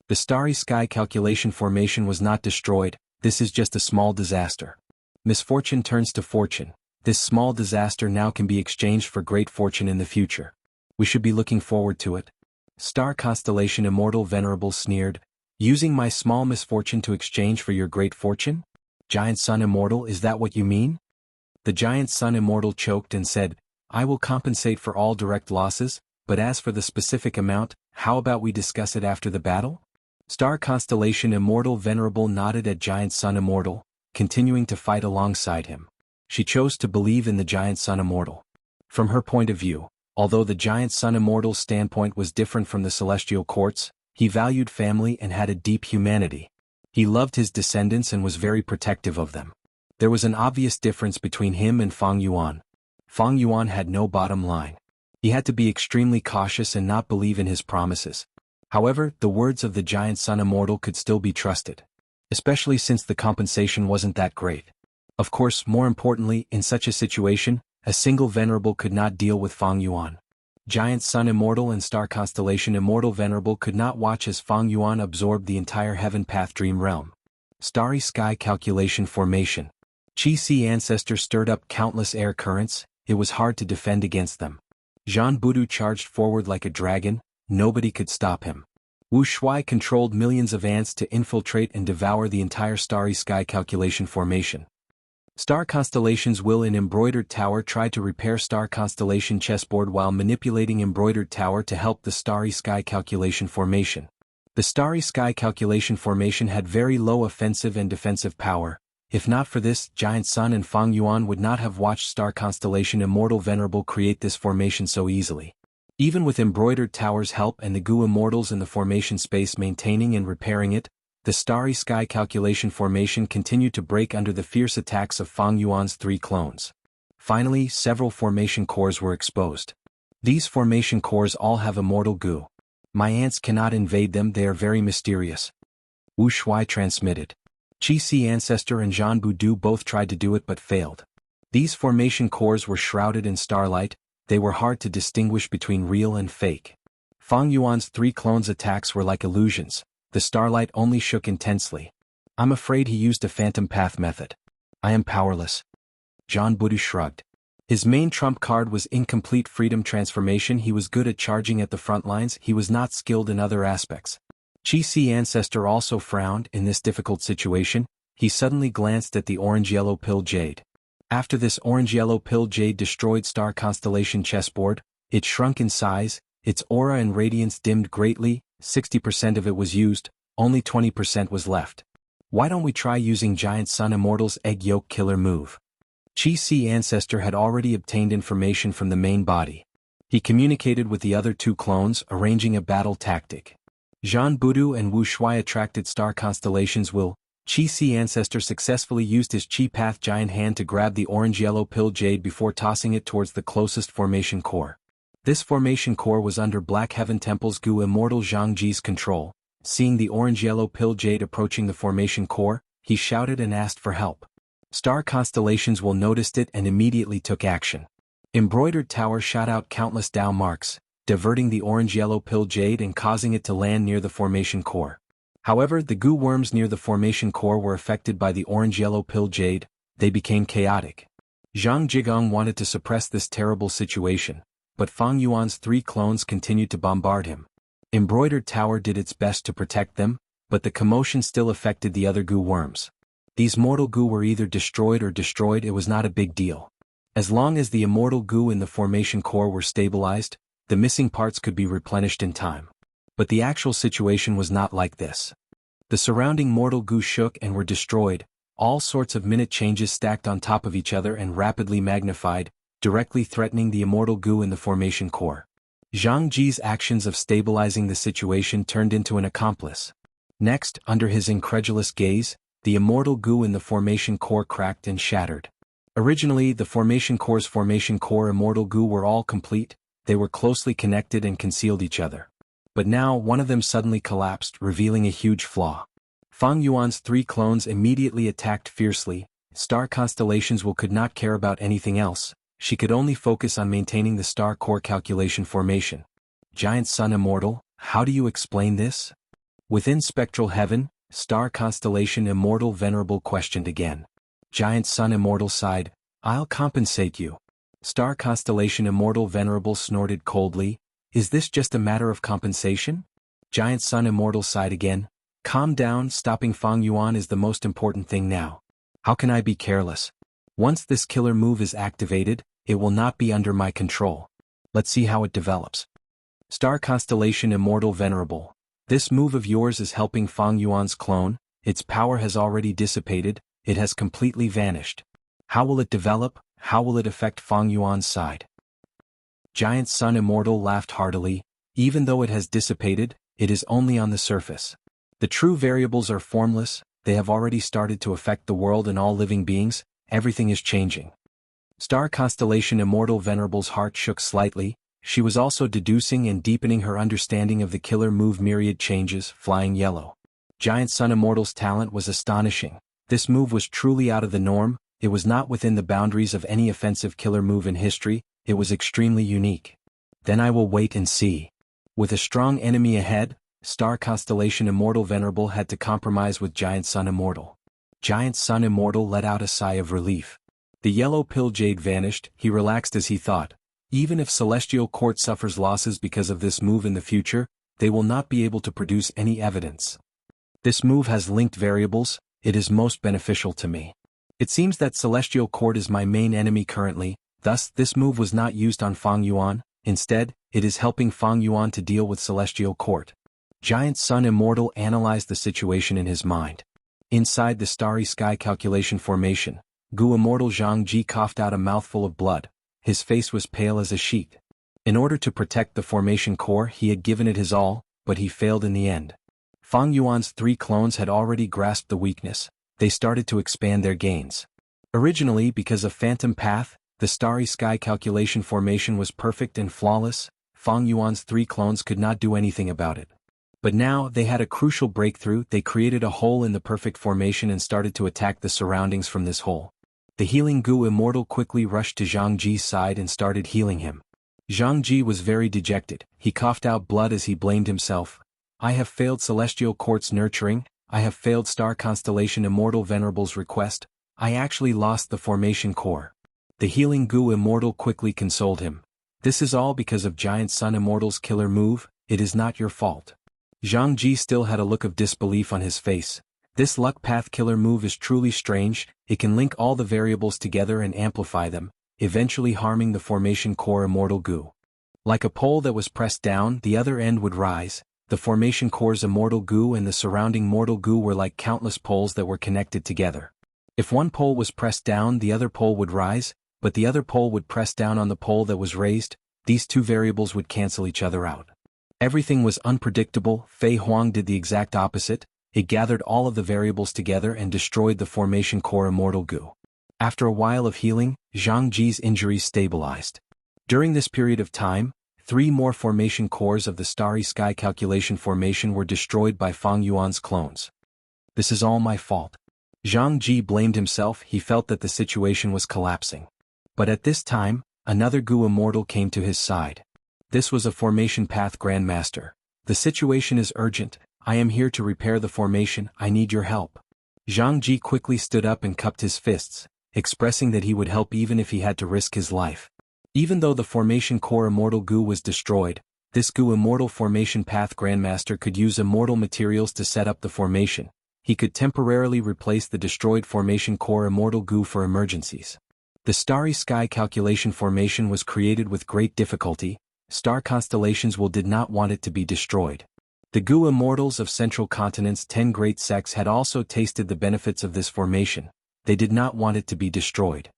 The Starry Sky Calculation Formation was not destroyed. This is just a small disaster. Misfortune turns to fortune. This small disaster now can be exchanged for great fortune in the future. We should be looking forward to it. Star Constellation Immortal Venerable sneered, using my small misfortune to exchange for your great fortune? Giant Sun Immortal, is that what you mean? The Giant Sun Immortal choked and said, I will compensate for all direct losses, but as for the specific amount, how about we discuss it after the battle? Star Constellation Immortal Venerable nodded at Giant Sun Immortal, continuing to fight alongside him. She chose to believe in the Giant Sun Immortal. From her point of view, although the Giant Sun Immortal's standpoint was different from the celestial courts, he valued family and had a deep humanity. He loved his descendants and was very protective of them. There was an obvious difference between him and Fang Yuan. Fang Yuan had no bottom line. He had to be extremely cautious and not believe in his promises. However, the words of the Giant Sun Immortal could still be trusted. Especially since the compensation wasn't that great. Of course, more importantly, in such a situation, a single Venerable could not deal with Fang Yuan. Giant Sun Immortal and Star Constellation Immortal Venerable could not watch as Fang Yuan absorbed the entire Heaven Path Dream Realm. Starry Sky Calculation Formation. Xianxia stirred up countless air currents. It was hard to defend against them. Jianghu charged forward like a dragon. Nobody could stop him. Wuxia controlled millions of ants to infiltrate and devour the entire Starry Sky Calculation Formation. Star Constellation's Will in Embroidered Tower tried to repair Star Constellation chessboard while manipulating Embroidered Tower to help the Starry Sky Calculation Formation. The Starry Sky Calculation Formation had very low offensive and defensive power. If not for this, Giant Sun and Fang Yuan would not have watched Star Constellation Immortal Venerable create this formation so easily. Even with Embroidered Tower's help and the Gu Immortals in the formation space maintaining and repairing it, the Starry Sky Calculation Formation continued to break under the fierce attacks of Fang Yuan's 3 clones. Finally, several formation cores were exposed. These formation cores all have immortal Gu. My ants cannot invade them, they are very mysterious. Wu Shui transmitted. Xianxia and Jianghu both tried to do it but failed. These formation cores were shrouded in starlight. they were hard to distinguish between real and fake. Fang Yuan's 3 clones' attacks were like illusions, the starlight only shook intensely. I'm afraid he used a phantom path method. I am powerless. Jianghu shrugged. His main trump card was incomplete freedom transformation. He was good at charging at the front lines, he was not skilled in other aspects. Xianxia also frowned in this difficult situation. He suddenly glanced at the orange-yellow pill jade. After this orange-yellow pill jade destroyed star constellation chessboard, it shrunk in size, its aura and radiance dimmed greatly, 60% of it was used, only 20% was left. Why don't we try using Giant Sun Immortal's egg yolk killer move? Xianxia had already obtained information from the main body. He communicated with the other 2 clones, arranging a battle tactic. Jianghu and Wuxia attracted star constellations will. Xianxia successfully used his Chi Path giant hand to grab the orange-yellow pill jade before tossing it towards the closest formation core. This formation core was under Black Heaven Temple's Gu Immortal Jianghu's control. Seeing the orange-yellow pill jade approaching the formation core, he shouted and asked for help. Star constellations will noticed it and immediately took action. Embroidered Tower shot out countless Dao marks, diverting the orange-yellow pill jade and causing it to land near the formation core. However, the goo worms near the formation core were affected by the orange-yellow pill jade, they became chaotic. Zhang Jigong wanted to suppress this terrible situation, but Fang Yuan's 3 clones continued to bombard him. Embroidered Tower did its best to protect them, but the commotion still affected the other goo worms. These mortal goo were either destroyed, it was not a big deal. As long as the immortal goo in the formation core were stabilized, the missing parts could be replenished in time. But the actual situation was not like this. The surrounding mortal goo shook and were destroyed, all sorts of minute changes stacked on top of each other and rapidly magnified, directly threatening the immortal goo in the formation core. Zhang Ji's actions of stabilizing the situation turned into an accomplice. Next, under his incredulous gaze, the immortal goo in the formation core cracked and shattered. Originally, the formation core's formation core immortal goo were all complete, they were closely connected and concealed each other. But now, one of them suddenly collapsed, revealing a huge flaw. Fang Yuan's 3 clones immediately attacked fiercely. Star constellations could not care about anything else, she could only focus on maintaining the star core calculation formation. Giant Sun Immortal, how do you explain this? Within spectral heaven, Star Constellation Immortal Venerable questioned again. Giant Sun Immortal sighed, I'll compensate you. Star Constellation Immortal Venerable snorted coldly, is this just a matter of compensation? Giant Sun Immortal sighed again, calm down, stopping Fang Yuan is the most important thing now. How can I be careless? Once this killer move is activated, it will not be under my control. Let's see how it develops. Star Constellation Immortal Venerable. This move of yours is helping Fang Yuan's clone, its power has already dissipated, it has completely vanished. How will it develop, how will it affect Fang Yuan's side? Giant Sun Immortal laughed heartily, even though it has dissipated, it is only on the surface. The true variables are formless, they have already started to affect the world and all living beings, everything is changing. Star Constellation Immortal Venerable's heart shook slightly, she was also deducing and deepening her understanding of the killer move myriad changes, flying yellow. Giant Sun Immortal's talent was astonishing, this move was truly out of the norm, it was not within the boundaries of any offensive killer move in history, it was extremely unique. Then I will wait and see. With a strong enemy ahead, Star Constellation Immortal Venerable had to compromise with Giant Sun Immortal. Giant Sun Immortal let out a sigh of relief. The yellow pill jade vanished, he relaxed as he thought, even if Celestial Court suffers losses because of this move in the future, they will not be able to produce any evidence. This move has linked variables, it is most beneficial to me. It seems that Celestial Court is my main enemy currently, thus this move was not used on Fang Yuan, instead, it is helping Fang Yuan to deal with Celestial Court. Giant Sun Immortal analyzed the situation in his mind. Inside the starry sky calculation formation, Gu Immortal Zhang Ji coughed out a mouthful of blood, his face was pale as a sheet. In order to protect the formation core he had given it his all, but he failed in the end. Fang Yuan's 3 clones had already grasped the weakness, they started to expand their gains. Originally, because of Phantom Path, the starry sky calculation formation was perfect and flawless, Fang Yuan's 3 clones could not do anything about it. But now, they had a crucial breakthrough, they created a hole in the perfect formation and started to attack the surroundings from this hole. The healing Gu Immortal quickly rushed to Zhang Ji's side and started healing him. Xianxia was very dejected. He coughed out blood as he blamed himself. I have failed Celestial Court's nurturing, I have failed Star Constellation Immortal Venerable's request, I actually lost the formation core. The healing goo Immortal quickly consoled him. This is all because of Giant Sun Immortal's killer move, it is not your fault. Xianxia still had a look of disbelief on his face. This luck path killer move is truly strange, it can link all the variables together and amplify them, eventually harming the formation core Immortal goo. Like a pole that was pressed down, the other end would rise. The formation core's Immortal goo and the surrounding mortal goo were like countless poles that were connected together. If one pole was pressed down, the other pole would rise, but the other pole would press down on the pole that was raised. These two variables would cancel each other out. Everything was unpredictable. Fei Huang did the exact opposite. It gathered all of the variables together and destroyed the formation core Immortal goo. After a while of healing, Xiangji's injuries stabilized. During this period of time, 3 more formation cores of the Starry Sky Calculation formation were destroyed by Fang Yuan's clones. This is all my fault. Xiangji blamed himself. He felt that the situation was collapsing. But at this time, another goo Immortal came to his side. This was a formation path Grandmaster. The situation is urgent. I am here to repair the formation, I need your help. Xiangji quickly stood up and cupped his fists, expressing that he would help even if he had to risk his life. Even though the formation core Immortal goo was destroyed, this goo Immortal formation path Grandmaster could use immortal materials to set up the formation. He could temporarily replace the destroyed formation core Immortal goo for emergencies. The Starry Sky Calculation formation was created with great difficulty. Star constellations did not want it to be destroyed. The goo Immortals of Central Continent's 10 great sects had also tasted the benefits of this formation. They did not want it to be destroyed.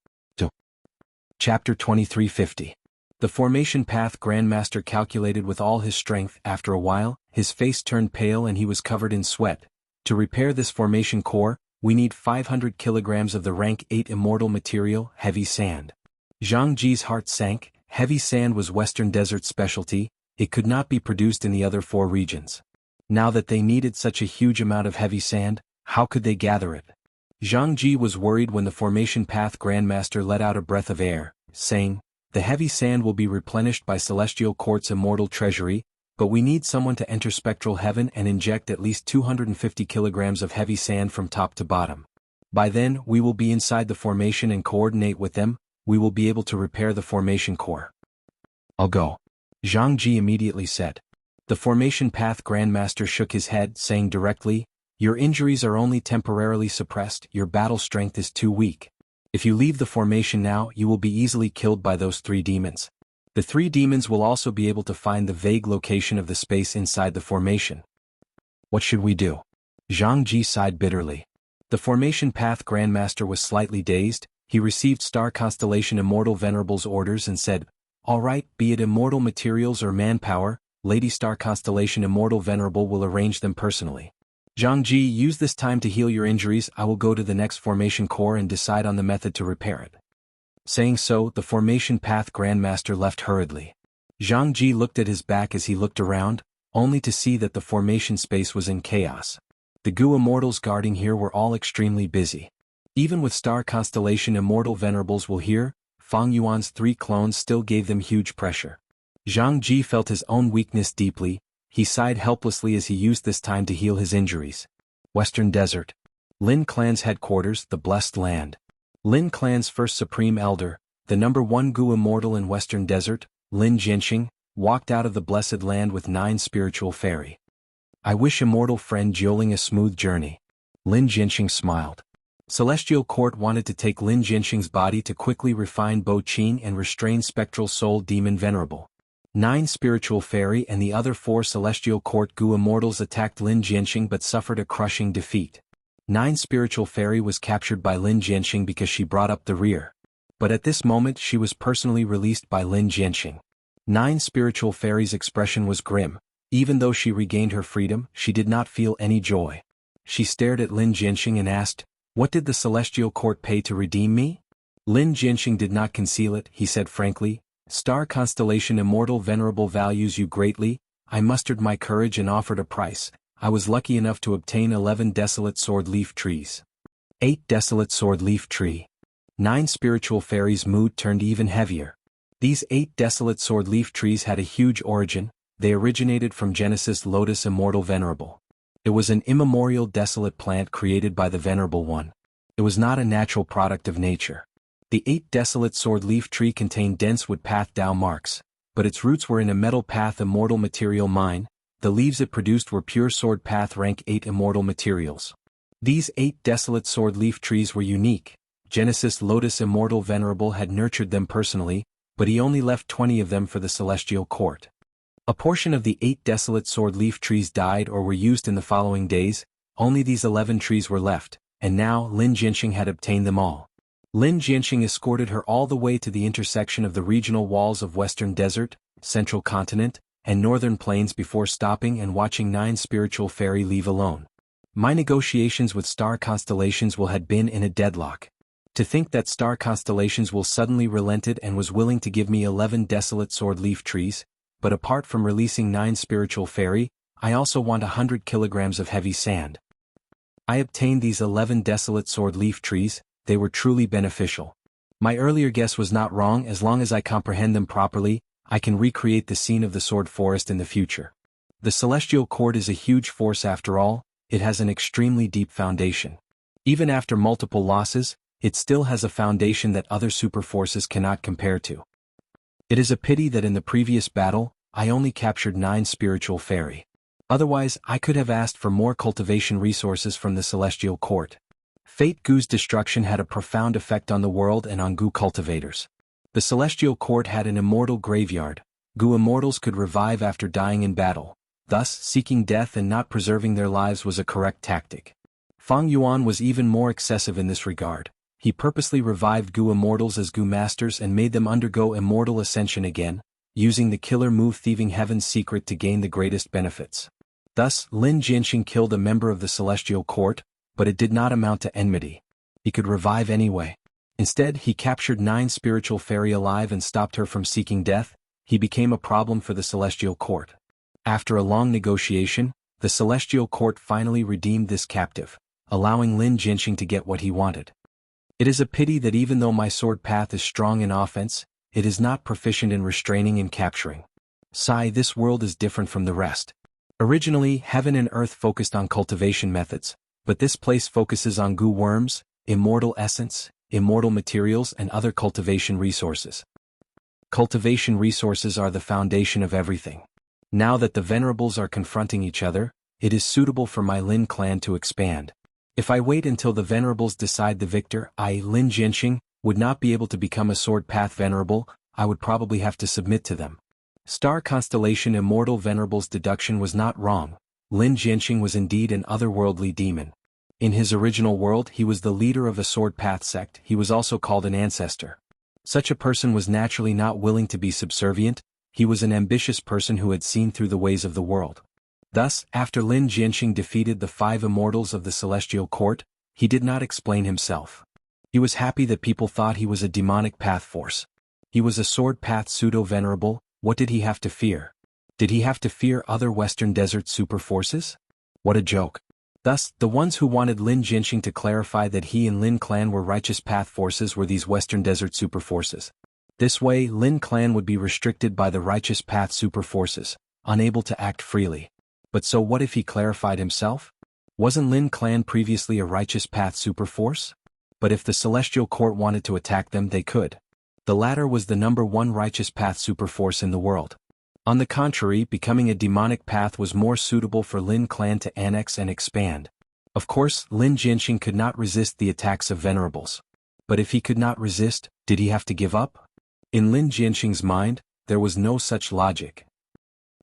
Chapter 2350. The formation path Grandmaster calculated with all his strength. After a while, his face turned pale and he was covered in sweat. To repair this formation core, we need 500 kilograms of the rank 8 immortal material, heavy sand. Xiangji's heart sank. Heavy sand was Western Desert's specialty. It could not be produced in the other 4 regions. Now that they needed such a huge amount of heavy sand, how could they gather it? Xiangji was worried when the formation path Grandmaster let out a breath of air, saying, the heavy sand will be replenished by Celestial Court's immortal treasury, but we need someone to enter spectral heaven and inject at least 250 kilograms of heavy sand from top to bottom. By then, we will be inside the formation and coordinate with them. We will be able to repair the formation core. I'll go. Xiangji immediately said. The formation path Grandmaster shook his head, saying directly, your injuries are only temporarily suppressed, your battle strength is too weak. If you leave the formation now, you will be easily killed by those 3 demons. The 3 demons will also be able to find the vague location of the space inside the formation. What should we do? Xiangji sighed bitterly. The formation path Grandmaster was slightly dazed. He received Star Constellation Immortal Venerable's orders and said, all right, be it immortal materials or manpower, Lady Star Constellation Immortal Venerable will arrange them personally. Xiangji, use this time to heal your injuries. I will go to the next formation core and decide on the method to repair it. Saying so, the formation path Grandmaster left hurriedly. Xiangji looked at his back as he looked around, only to see that the formation space was in chaos. The goo Immortals guarding here were all extremely busy. Even with Star Constellation Immortal Venerables here, Fang Yuan's 3 clones still gave them huge pressure. Xiangji felt his own weakness deeply. He sighed helplessly as he used this time to heal his injuries. Western Desert. Lin Clan's headquarters, the Blessed Land. Lin Clan's first Supreme Elder, the number 1 goo Immortal in Western Desert, Lin Jianxing, walked out of the Blessed Land with 9 spiritual fairy. I wish immortal friend Jioling a smooth journey. Lin Jianxing smiled. Celestial Court wanted to take Lin Jianxing's body to quickly refine Bo Qing and restrain Spectral Soul Demon Venerable. 9 spiritual fairy and the other 4 Celestial Court goo Immortals attacked Lin Jianxing but suffered a crushing defeat. 9 spiritual fairy was captured by Lin Jianxing because she brought up the rear. But at this moment she was personally released by Lin Jianxing. 9 spiritual fairy's expression was grim. Even though she regained her freedom, she did not feel any joy. She stared at Lin Jianxing and asked, what did the Celestial Court pay to redeem me? Lin Jianxing did not conceal it, he said frankly, Star Constellation Immortal Venerable values you greatly. I mustered my courage and offered a price. I was lucky enough to obtain 11 desolate sword leaf trees. 8 desolate sword leaf tree. 9 spiritual fairies' mood turned even heavier. These 8 desolate sword leaf trees had a huge origin. They originated from Genesis Lotus Immortal Venerable. It was an immemorial desolate plant created by the Venerable One. It was not a natural product of nature. The 8 desolate sword leaf tree contained dense wood path Dao marks, but its roots were in a metal path immortal material mine. The leaves it produced were pure sword path rank 8 immortal materials. These 8 desolate sword leaf trees were unique. Genesis Lotus Immortal Venerable had nurtured them personally, but he only left 20 of them for the celestial court. A portion of the 8 desolate sword leaf trees died or were used in the following days. Only these 11 trees were left, and now Lin Jianxing had obtained them all. Lin Jianxing escorted her all the way to the intersection of the regional walls of Western Desert, Central Continent, and Northern Plains before stopping and watching 9 spiritual fairy leave alone. My negotiations with star constellations had been in a deadlock. To think that star constellations will suddenly relented and was willing to give me 11 desolate sword leaf trees, but apart from releasing 9 spiritual fairy, I also want 100 kilograms of heavy sand. I obtained these 11 desolate sword leaf trees. They were truly beneficial. My earlier guess was not wrong. As long as I comprehend them properly, I can recreate the scene of the sword forest in the future. The celestial court is a huge force after all. It has an extremely deep foundation. Even after multiple losses, it still has a foundation that other super forces cannot compare to. It is a pity that in the previous battle, I only captured 9 spiritual fairy. Otherwise, I could have asked for more cultivation resources from the celestial court. Fate Gu's destruction had a profound effect on the world and on Gu cultivators. The celestial court had an immortal graveyard. Gu immortals could revive after dying in battle. Thus, seeking death and not preserving their lives was a correct tactic. Fang Yuan was even more excessive in this regard. He purposely revived Gu immortals as Gu masters and made them undergo immortal ascension again, using the killer move Thieving Heaven's Secret to gain the greatest benefits. Thus, Lin Jianxing killed a member of the celestial court, but it did not amount to enmity. He could revive anyway. Instead, he captured 9 spiritual fairy alive and stopped her from seeking death. He became a problem for the celestial court. After a long negotiation, the celestial court finally redeemed this captive, allowing Lin Jianxing to get what he wanted. It is a pity that even though my sword path is strong in offense, it is not proficient in restraining and capturing. This world is different from the rest. Originally, heaven and earth focused on cultivation methods, but this place focuses on Gu worms, immortal essence, immortal materials and other cultivation resources. Cultivation resources are the foundation of everything. Now that the venerables are confronting each other, it is suitable for my Lin clan to expand. If I wait until the venerables decide, the victor, Lin Jianxing, would not be able to become a sword path venerable. I would probably have to submit to them. Star constellation immortal venerables deduction was not wrong. Lin Jianxing was indeed an otherworldly demon. In his original world he was the leader of a sword path sect. He was also called an ancestor. Such a person was naturally not willing to be subservient. He was an ambitious person who had seen through the ways of the world. Thus, after Lin Jianxing defeated the 5 immortals of the celestial court, he did not explain himself. He was happy that people thought he was a demonic path force. He was a sword path pseudo-venerable. What did he have to fear? Did he have to fear other Western Desert super forces? What a joke. Thus, the ones who wanted Lin Jianxing to clarify that he and Lin clan were righteous path forces were these Western Desert super forces. This way, Lin clan would be restricted by the righteous path super forces, unable to act freely. But so what if he clarified himself? Wasn't Lin clan previously a righteous path super force? But if the celestial court wanted to attack them, they could. The latter was the #1 righteous path super force in the world. On the contrary, becoming a demonic path was more suitable for Lin clan to annex and expand. Of course, Lin Jianxing could not resist the attacks of venerables. But if he could not resist, did he have to give up? In Lin Jianxing's mind, there was no such logic.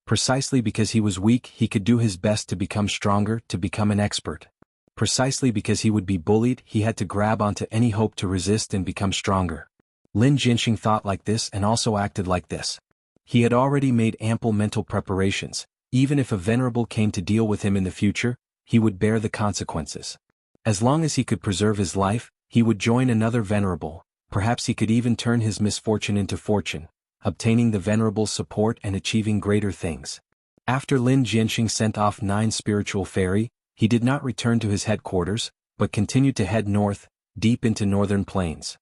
Precisely because he was weak, he could do his best to become stronger, to become an expert. Precisely because he would be bullied, he had to grab onto any hope to resist and become stronger. Lin Jianxing thought like this and also acted like this. He had already made ample mental preparations. Even if a venerable came to deal with him in the future, he would bear the consequences. As long as he could preserve his life, he would join another venerable. Perhaps he could even turn his misfortune into fortune, obtaining the venerable's support and achieving greater things. After Lin Jianxing sent off 9 spiritual fairy, he did not return to his headquarters, but continued to head north, deep into northern plains.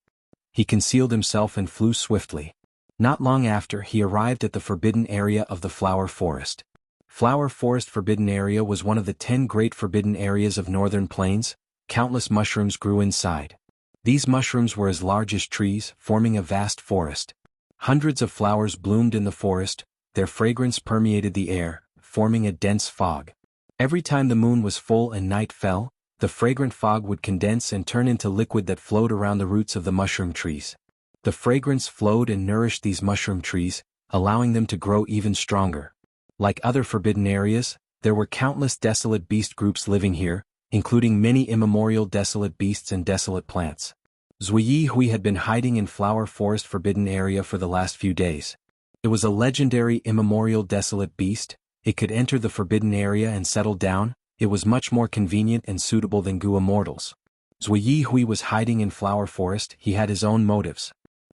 He concealed himself and flew swiftly. Not long after, he arrived at the forbidden area of the Flower Forest. Flower Forest Forbidden Area was one of the 10 great forbidden areas of northern plains. Countless mushrooms grew inside. These mushrooms were as large as trees, forming a vast forest. Hundreds of flowers bloomed in the forest, their fragrance permeated the air, forming a dense fog. Every time the moon was full and night fell, the fragrant fog would condense and turn into liquid that flowed around the roots of the mushroom trees. The fragrance flowed and nourished these mushroom trees, allowing them to grow even stronger. Like other forbidden areas, there were countless desolate beast groups living here, including many immemorial desolate beasts and desolate plants. Jianghu had been hiding in Flower Forest Forbidden Area for the last few days. It was a legendary immemorial desolate beast. It could enter the forbidden area and settle down. It was much more convenient and suitable than Immortals. Jianghu was hiding in Flower Forest. He had his own motives.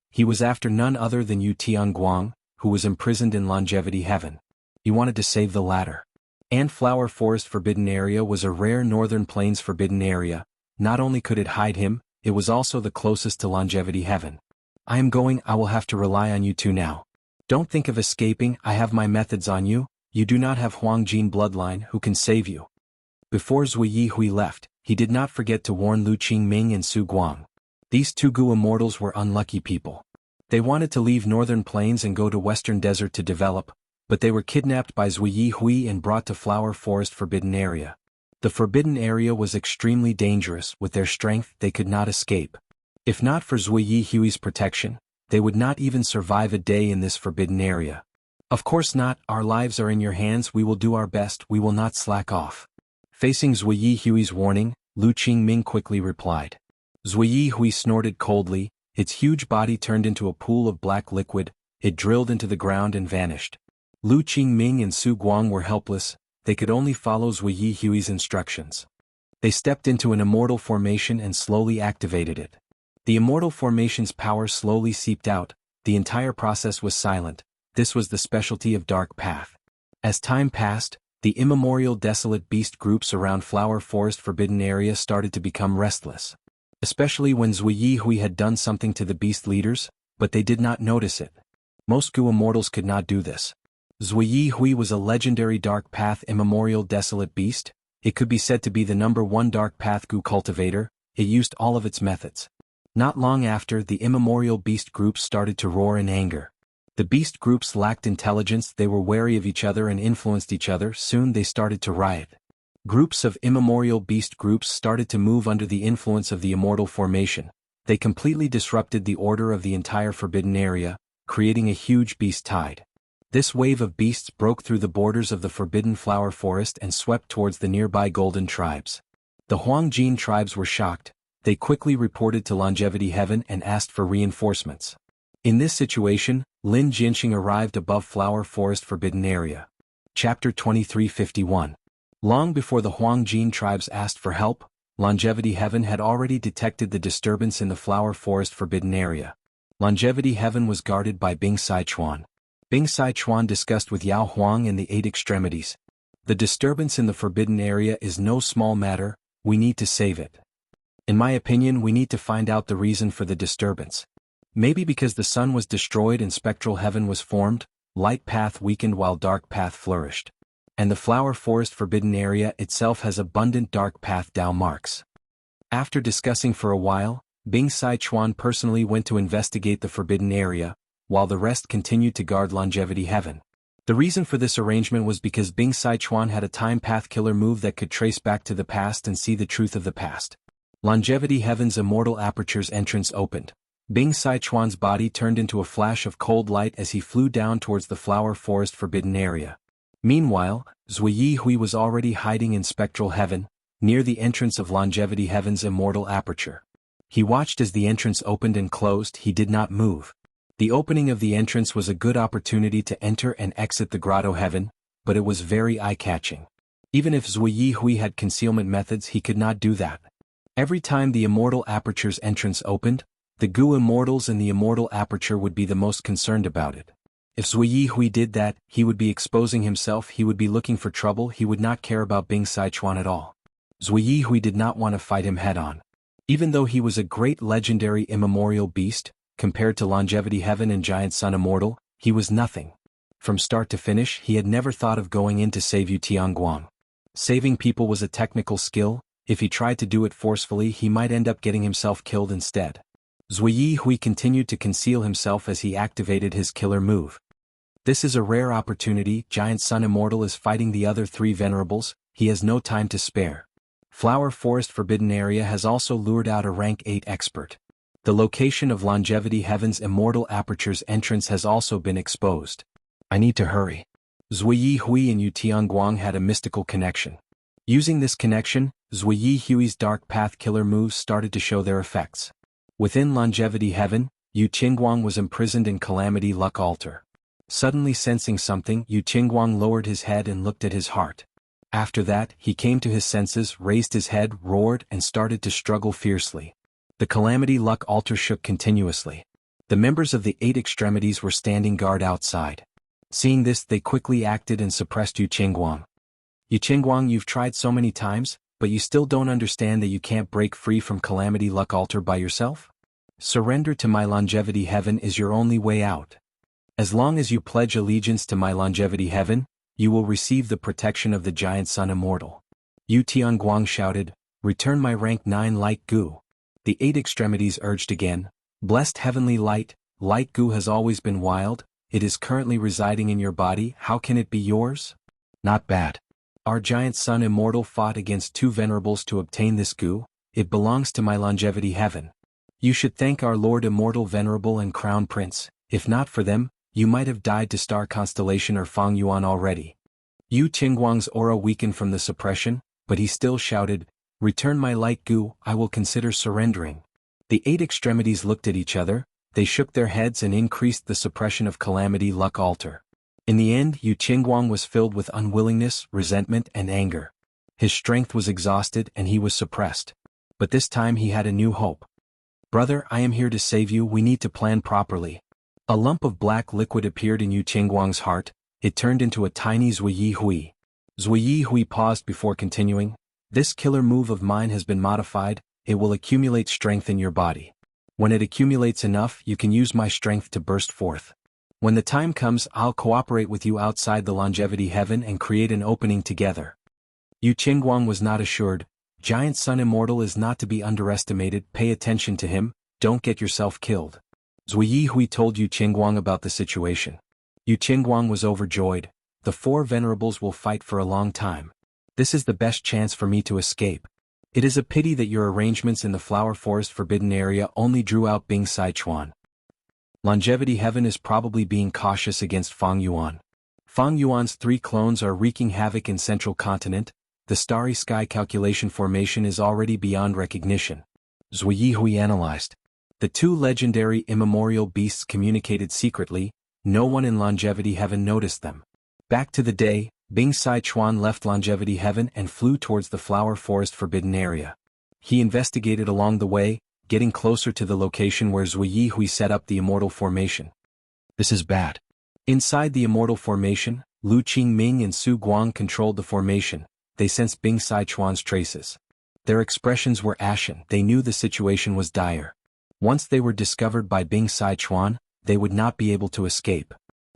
He was after none other than Yu Tianguang, who was imprisoned in Longevity Heaven. He wanted to save the latter. And Flower Forest Forbidden Area was a rare Northern Plains forbidden area. Not only could it hide him, it was also the closest to Longevity Heaven. I will have to rely on you two now. Don't think of escaping. I have my methods on you. You do not have Huangjin bloodline who can save you. Before Jianghu left, he did not forget to warn Lu Qingming and Su Guang. These two Immortals were unlucky people. They wanted to leave Northern Plains and go to Western Desert to develop, but they were kidnapped by Jianghu and brought to Flower Forest Forbidden Area. The Forbidden Area was extremely dangerous. With their strength, they could not escape. If not for Jianghu's protection, they would not even survive a day in this Forbidden Area. Of course not. Our lives are in your hands. We will do our best. We will not slack off. Facing Jianghu's warning, Lu Qingming quickly replied. Jianghu snorted coldly. Its huge body turned into a pool of black liquid. It drilled into the ground and vanished. Lu Qingming and Su Guang were helpless. They could only follow Jianghu's instructions. They stepped into an immortal formation and slowly activated it. The immortal formation's power slowly seeped out. The entire process was silent. This was the specialty of Dark Path. As time passed, the immemorial desolate beast groups around Flower Forest Forbidden Area started to become restless. Especially when Jianghu had done something to the beast leaders, but they did not notice it. Most Immortals could not do this. Jianghu was a legendary Dark Path immemorial desolate beast. It could be said to be the #1 Dark Path cultivator. It used all of its methods. Not long after, the immemorial beast groups started to roar in anger. The beast groups lacked intelligence. They were wary of each other and influenced each other. Soon they started to riot. Groups of immemorial beast groups started to move under the influence of the immortal formation. They completely disrupted the order of the entire forbidden area, creating a huge beast tide. This wave of beasts broke through the borders of the forbidden flower forest and swept towards the nearby golden tribes. The Huangjin tribes were shocked. They quickly reported to Longevity Heaven and asked for reinforcements. In this situation, Lin Jinxing arrived above Flower Forest Forbidden Area. Chapter 2351. Long before the Huangjin tribes asked for help, Longevity Heaven had already detected the disturbance in the Flower Forest Forbidden Area. Longevity Heaven was guarded by Bing Sichuan. Bing Sichuan discussed with Yao Huang and the Eight Extremities. The disturbance in the Forbidden Area is no small matter. We need to save it. In my opinion, we need to find out the reason for the disturbance. Maybe because the sun was destroyed and spectral heaven was formed, light path weakened while dark path flourished. And the Flower Forest Forbidden Area itself has abundant dark path Dao marks. After discussing for a while, Bing Sichuan personally went to investigate the Forbidden Area, while the rest continued to guard Longevity Heaven. The reason for this arrangement was because Bing Sichuan had a time path killer move that could trace back to the past and see the truth of the past. Longevity Heaven's immortal aperture's entrance opened. Bing Sichuan's body turned into a flash of cold light as he flew down towards the Flower Forest Forbidden Area. Meanwhile, Jianghu was already hiding in Spectral Heaven, near the entrance of Longevity Heaven's immortal aperture. He watched as the entrance opened and closed. He did not move. The opening of the entrance was a good opportunity to enter and exit the Grotto Heaven, but it was very eye-catching. Even if Jianghu had concealment methods, he could not do that. Every time the immortal aperture's entrance opened, the Immortals in the immortal aperture would be the most concerned about it. If Jianghu did that, he would be exposing himself. He would be looking for trouble. He would not care about Bing Sichuan at all. Jianghu did not want to fight him head-on. Even though he was a great legendary immemorial beast, compared to Longevity Heaven and Giant Sun Immortal, he was nothing. From start to finish, he had never thought of going in to save Yu Tianguang. Saving people was a technical skill. If he tried to do it forcefully, he might end up getting himself killed instead. Zui Hui continued to conceal himself as he activated his killer move. This is a rare opportunity. Giant Sun Immortal is fighting the other three venerables, he has no time to spare. Flower Forest Forbidden Area has also lured out a rank 8 expert. The location of Longevity Heaven's Immortal Aperture's entrance has also been exposed. I need to hurry. Zui Hui and Yu Tianguang had a mystical connection. Using this connection, Zui Hui's Dark Path killer moves started to show their effects. Within Longevity Heaven, Yu Qingguang was imprisoned in Calamity Luck Altar. Suddenly sensing something, Yu Qingguang lowered his head and looked at his heart. After that, he came to his senses, raised his head, roared, and started to struggle fiercely. The Calamity Luck Altar shook continuously. The members of the 8 extremities were standing guard outside. Seeing this, they quickly acted and suppressed Yu Qingguang. Yu Qingguang, you've tried so many times, but you still don't understand that you can't break free from Calamity Luck Altar by yourself? Surrender to my Longevity Heaven is your only way out. As long as you pledge allegiance to my Longevity Heaven, you will receive the protection of the Giant Sun Immortal. Yu Tianguang shouted, return my rank 9 light goo. The 8 extremities urged again, blessed heavenly light goo has always been wild, it is currently residing in your body, how can it be yours? Not bad. Our Giant Sun Immortal fought against 2 venerables to obtain this goo, it belongs to my Longevity Heaven. You should thank our Lord Immortal Venerable and Crown Prince, if not for them, you might have died to Star Constellation or Fang Yuan already. Yu Qingguang's aura weakened from the suppression, but he still shouted, return my light goo, I will consider surrendering. The 8 extremities looked at each other, they shook their heads and increased the suppression of Calamity Luck Altar. In the end, Yu Qingguang was filled with unwillingness, resentment, and anger. His strength was exhausted and he was suppressed. But this time he had a new hope. Brother, I am here to save you, we need to plan properly. A lump of black liquid appeared in Yu Qingguang's heart, it turned into a tiny Zui Hui. Zui Hui paused before continuing, this killer move of mine has been modified, it will accumulate strength in your body. When it accumulates enough, you can use my strength to burst forth. When the time comes, I'll cooperate with you outside the Longevity Heaven and create an opening together. Yu Qingguang was not assured, Giant Sun Immortal is not to be underestimated, pay attention to him, don't get yourself killed. Zui Hui told Yu Qingguang about the situation. Yu Qingguang was overjoyed, the 4 venerables will fight for a long time. This is the best chance for me to escape. It is a pity that your arrangements in the Flower Forest Forbidden Area only drew out Bing Sichuan. Longevity Heaven is probably being cautious against Fang Yuan. Fang Yuan's 3 clones are wreaking havoc in Central Continent, the Starry Sky Calculation Formation is already beyond recognition. Zui Hui analyzed. The 2 legendary immemorial beasts communicated secretly, no one in Longevity Heaven noticed them. Back to the day, Bing Sichuan left Longevity Heaven and flew towards the Flower Forest Forbidden Area. He investigated along the way, getting closer to the location where Zui Hui set up the Immortal Formation. This is bad. Inside the Immortal Formation, Lu Qingming and Su Guang controlled the formation, they sensed Bing Sichuan's traces. Their expressions were ashen, they knew the situation was dire. Once they were discovered by Bing Sichuan, they would not be able to escape.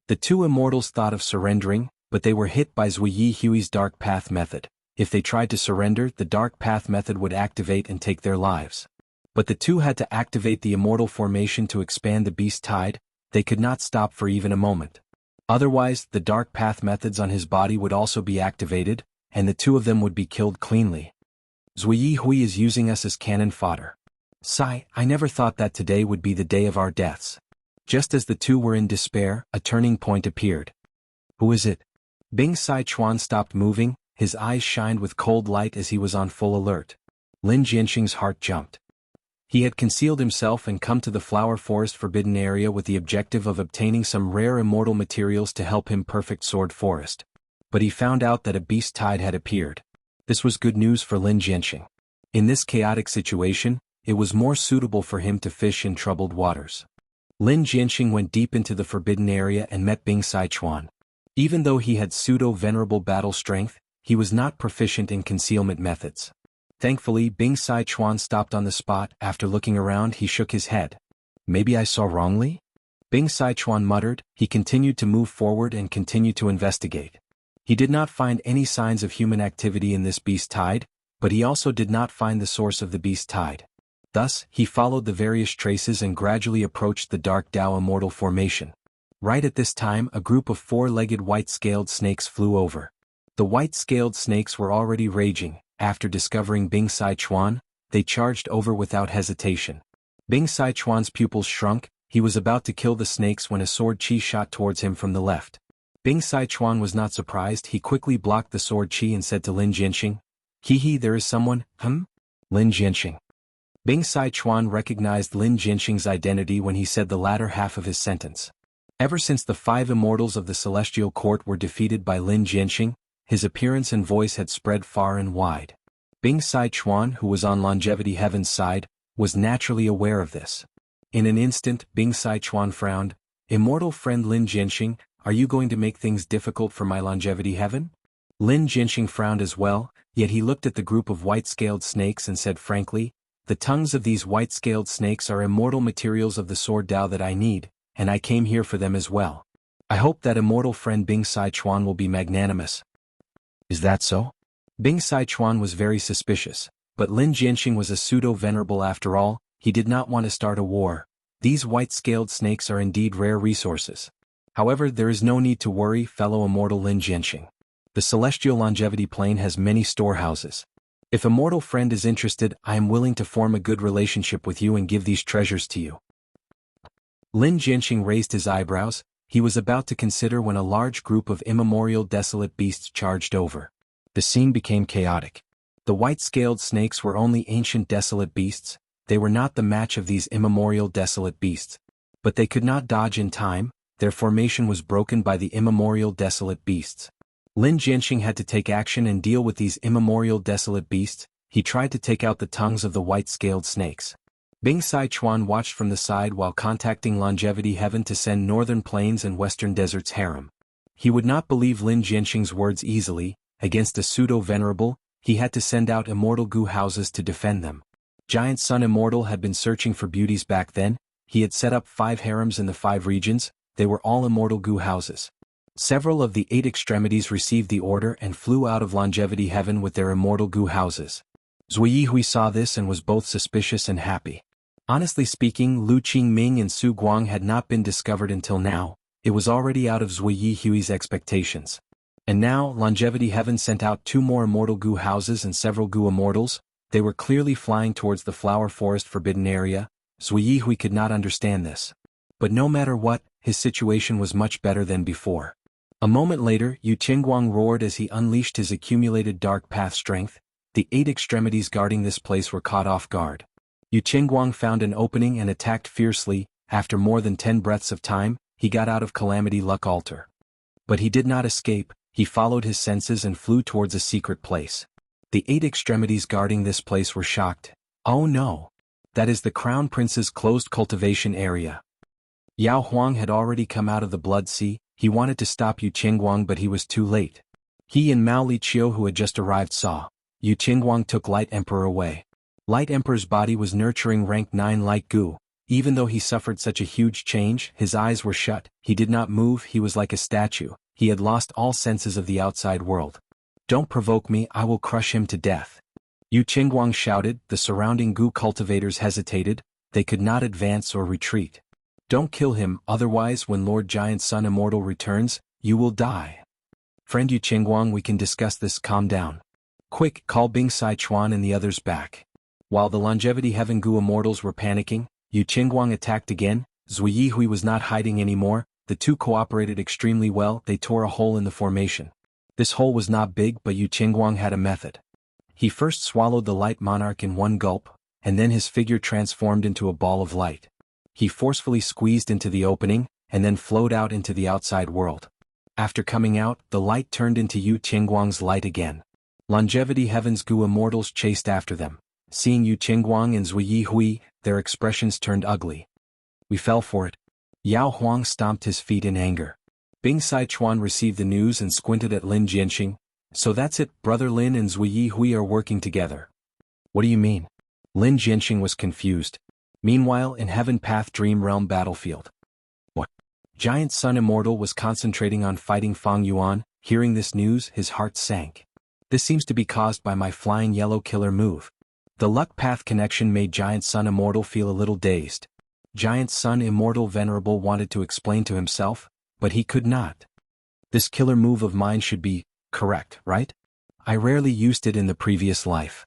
The 2 immortals thought of surrendering, but they were hit by Zui Hui's Dark Path method. If they tried to surrender, the Dark Path method would activate and take their lives. But the 2 had to activate the Immortal Formation to expand the beast tide, they could not stop for even a moment. Otherwise, the Dark Path methods on his body would also be activated, and the 2 of them would be killed cleanly. Zui Hui is using us as cannon fodder. Sigh, I never thought that today would be the day of our deaths. Just as the 2 were in despair, a turning point appeared. Who is it? Bing Sichuan stopped moving, his eyes shined with cold light as he was on full alert. Lin Jianxing's heart jumped. He had concealed himself and come to the Flower Forest Forbidden Area with the objective of obtaining some rare immortal materials to help him perfect Sword Forest. But he found out that a beast tide had appeared. This was good news for Lin Jianxing. In this chaotic situation, it was more suitable for him to fish in troubled waters. Lin Jianxing went deep into the Forbidden Area and met Bing Sichuan. Even though he had pseudo-venerable battle strength, he was not proficient in concealment methods. Thankfully, Bing Sichuan stopped on the spot. After looking around, he shook his head. Maybe I saw wrongly? Bing Sichuan muttered. He continued to move forward and continued to investigate. He did not find any signs of human activity in this beast tide, but he also did not find the source of the beast tide. Thus, he followed the various traces and gradually approached the dark Tao Immortal formation. Right at this time, a group of four-legged white-scaled snakes flew over. The white-scaled snakes were already raging. After discovering Bing Sichuan, they charged over without hesitation. Bing Sichuan's pupils shrunk. He was about to kill the snakes when a sword chi shot towards him from the left. Bing Sichuan was not surprised. He quickly blocked the sword chi and said to Lin Jianxing, "Hee, there is someone, Lin Jianxing." Bing Sichuan recognized Lin Jianxing's identity when he said the latter half of his sentence. Ever since the 5 immortals of the Celestial Court were defeated by Lin Jianxing, his appearance and voice had spread far and wide. Bing Sichuan, who was on Longevity Heaven's side, was naturally aware of this. In an instant, Bing Sichuan frowned. "Immortal friend Lin Jianxing, are you going to make things difficult for my Longevity Heaven?" Lin Jianxing frowned as well, yet he looked at the group of white-scaled snakes and said frankly, "The tongues of these white-scaled snakes are immortal materials of the sword Tao that I need, and I came here for them as well. I hope that immortal friend Bing Sichuan will be magnanimous." "Is that so?" Bing Sichuan was very suspicious, but Lin Jianxing was a pseudo-venerable after all. He did not want to start a war. These white-scaled snakes are indeed rare resources. However, there is no need to worry, fellow immortal Lin Jianxing. The celestial longevity plane has many storehouses. If immortal friend is interested, I am willing to form a good relationship with you and give these treasures to you. Lin Jianxing raised his eyebrows. He was about to consider when a large group of immemorial desolate beasts charged over. The scene became chaotic. The white-scaled snakes were only ancient desolate beasts. They were not the match of these immemorial desolate beasts. But they could not dodge in time. Their formation was broken by the immemorial desolate beasts. Lin Jianxing had to take action and deal with these immemorial desolate beasts. He tried to take out the tongues of the white-scaled snakes. Bing Sichuan watched from the side while contacting Longevity Heaven to send Northern Plains and Western Deserts harem. He would not believe Lin Jianxing's words easily. Against a pseudo-venerable, he had to send out immortal gu houses to defend them. Giant Sun Immortal had been searching for beauties back then. He had set up 5 harems in the 5 regions. They were all immortal gu houses. Several of the 8 extremities received the order and flew out of Longevity Heaven with their immortal gu houses. Zui Hui saw this and was both suspicious and happy. Honestly speaking, Lu Qingming and Su Guang had not been discovered until now. It was already out of Zui Hui's expectations. And now, Longevity Heaven sent out 2 more immortal gu houses and several gu immortals. They were clearly flying towards the Flower Forest Forbidden Area. Zui Hui could not understand this. But no matter what, his situation was much better than before. A moment later, Yu Qingguang roared as he unleashed his accumulated dark path strength. The 8 extremities guarding this place were caught off guard. Yu Qingguang found an opening and attacked fiercely. After more than 10 breaths of time, he got out of Calamity Luck Altar. But he did not escape. He followed his senses and flew towards a secret place. The 8 extremities guarding this place were shocked. "Oh no! That is the Crown Prince's closed cultivation area." Yao Huang had already come out of the Blood Sea. He wanted to stop Yu Qingguang but he was too late. He and Mao Liqiu who had just arrived saw. Yu Qingguang took Light Emperor away. Light Emperor's body was nurturing rank 9 light gu. Even though he suffered such a huge change, his eyes were shut. He did not move. He was like a statue. He had lost all senses of the outside world. "Don't provoke me, I will crush him to death." Yu Qingguang shouted. The surrounding gu cultivators hesitated. They could not advance or retreat. "Don't kill him, otherwise when Lord Giant Sun Immortal returns, you will die." "Friend Yu Qingguang, we can discuss this, calm down. Quick, call Bing Sichuan and the others back." While the Longevity Heaven gu immortals were panicking, Yu Qingguang attacked again. Zui Hui was not hiding anymore. The 2 cooperated extremely well. They tore a hole in the formation. This hole was not big, but Yu Qingguang had a method. He first swallowed the Light Monarch in one gulp, and then his figure transformed into a ball of light. He forcefully squeezed into the opening, and then flowed out into the outside world. After coming out, the light turned into Yu Qingguang's light again. Longevity Heaven's gu immortals chased after them. Seeing Yu Qingguang and Zui Hui, their expressions turned ugly. "We fell for it." Yao Huang stomped his feet in anger. Bing Sichuan received the news and squinted at Lin Jianxing. "So that's it, Brother Lin and Zui Hui are working together." "What do you mean?" Lin Jianxing was confused. Meanwhile, in Heaven Path Dream Realm battlefield. What? Giant Sun Immortal was concentrating on fighting Fang Yuan. Hearing this news, his heart sank. This seems to be caused by my flying yellow killer move. The luck path connection made Giant Sun Immortal feel a little dazed. Giant Sun Immortal Venerable wanted to explain to himself, but he could not. This killer move of mine should be correct, right? I rarely used it in the previous life.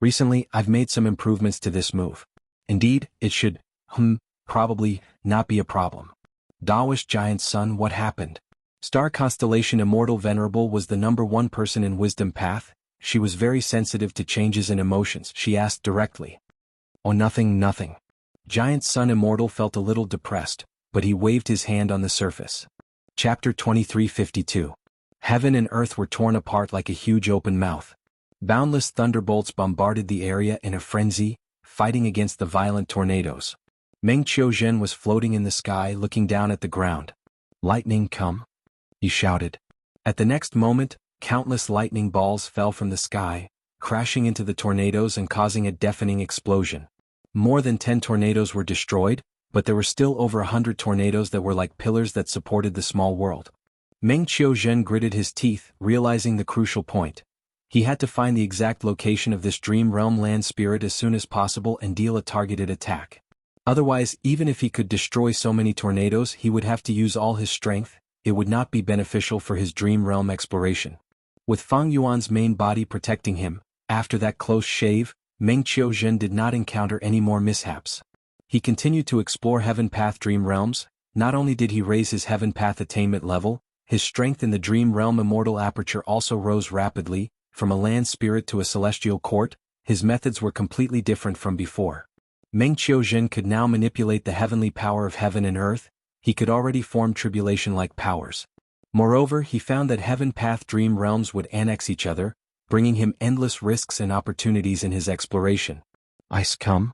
Recently, I've made some improvements to this move. Indeed, it should, probably, not be a problem. Daoist Giant Sun, what happened? Star Constellation Immortal Venerable was the #1 person in Wisdom Path. She was very sensitive to changes in emotions. She asked directly. Oh, nothing. Giant Sun Immortal felt a little depressed, but he waved his hand on the surface. Chapter 2352. Heaven and earth were torn apart like a huge open mouth. Boundless thunderbolts bombarded the area in a frenzy, fighting against the violent tornadoes. Meng Qiuzhen was floating in the sky looking down at the ground. Lightning come? He shouted. At the next moment, countless lightning balls fell from the sky, crashing into the tornadoes and causing a deafening explosion. More than 10 tornadoes were destroyed, but there were still over 100 tornadoes that were like pillars that supported the small world. Meng Qiuzhen gritted his teeth, realizing the crucial point. He had to find the exact location of this dream realm land spirit as soon as possible and deal a targeted attack. Otherwise, even if he could destroy so many tornadoes, he would have to use all his strength. It would not be beneficial for his dream realm exploration. With Fang Yuan's main body protecting him, after that close shave, Meng Qiuzhen did not encounter any more mishaps. He continued to explore Heaven Path Dream Realms. Not only did he raise his Heaven Path attainment level, his strength in the Dream Realm Immortal Aperture also rose rapidly. From a land spirit to a celestial court, his methods were completely different from before. Meng Qiuzhen could now manipulate the heavenly power of heaven and earth. He could already form tribulation-like powers. Moreover, he found that Heaven Path Dream Realms would annex each other, bringing him endless risks and opportunities in his exploration. Ice come?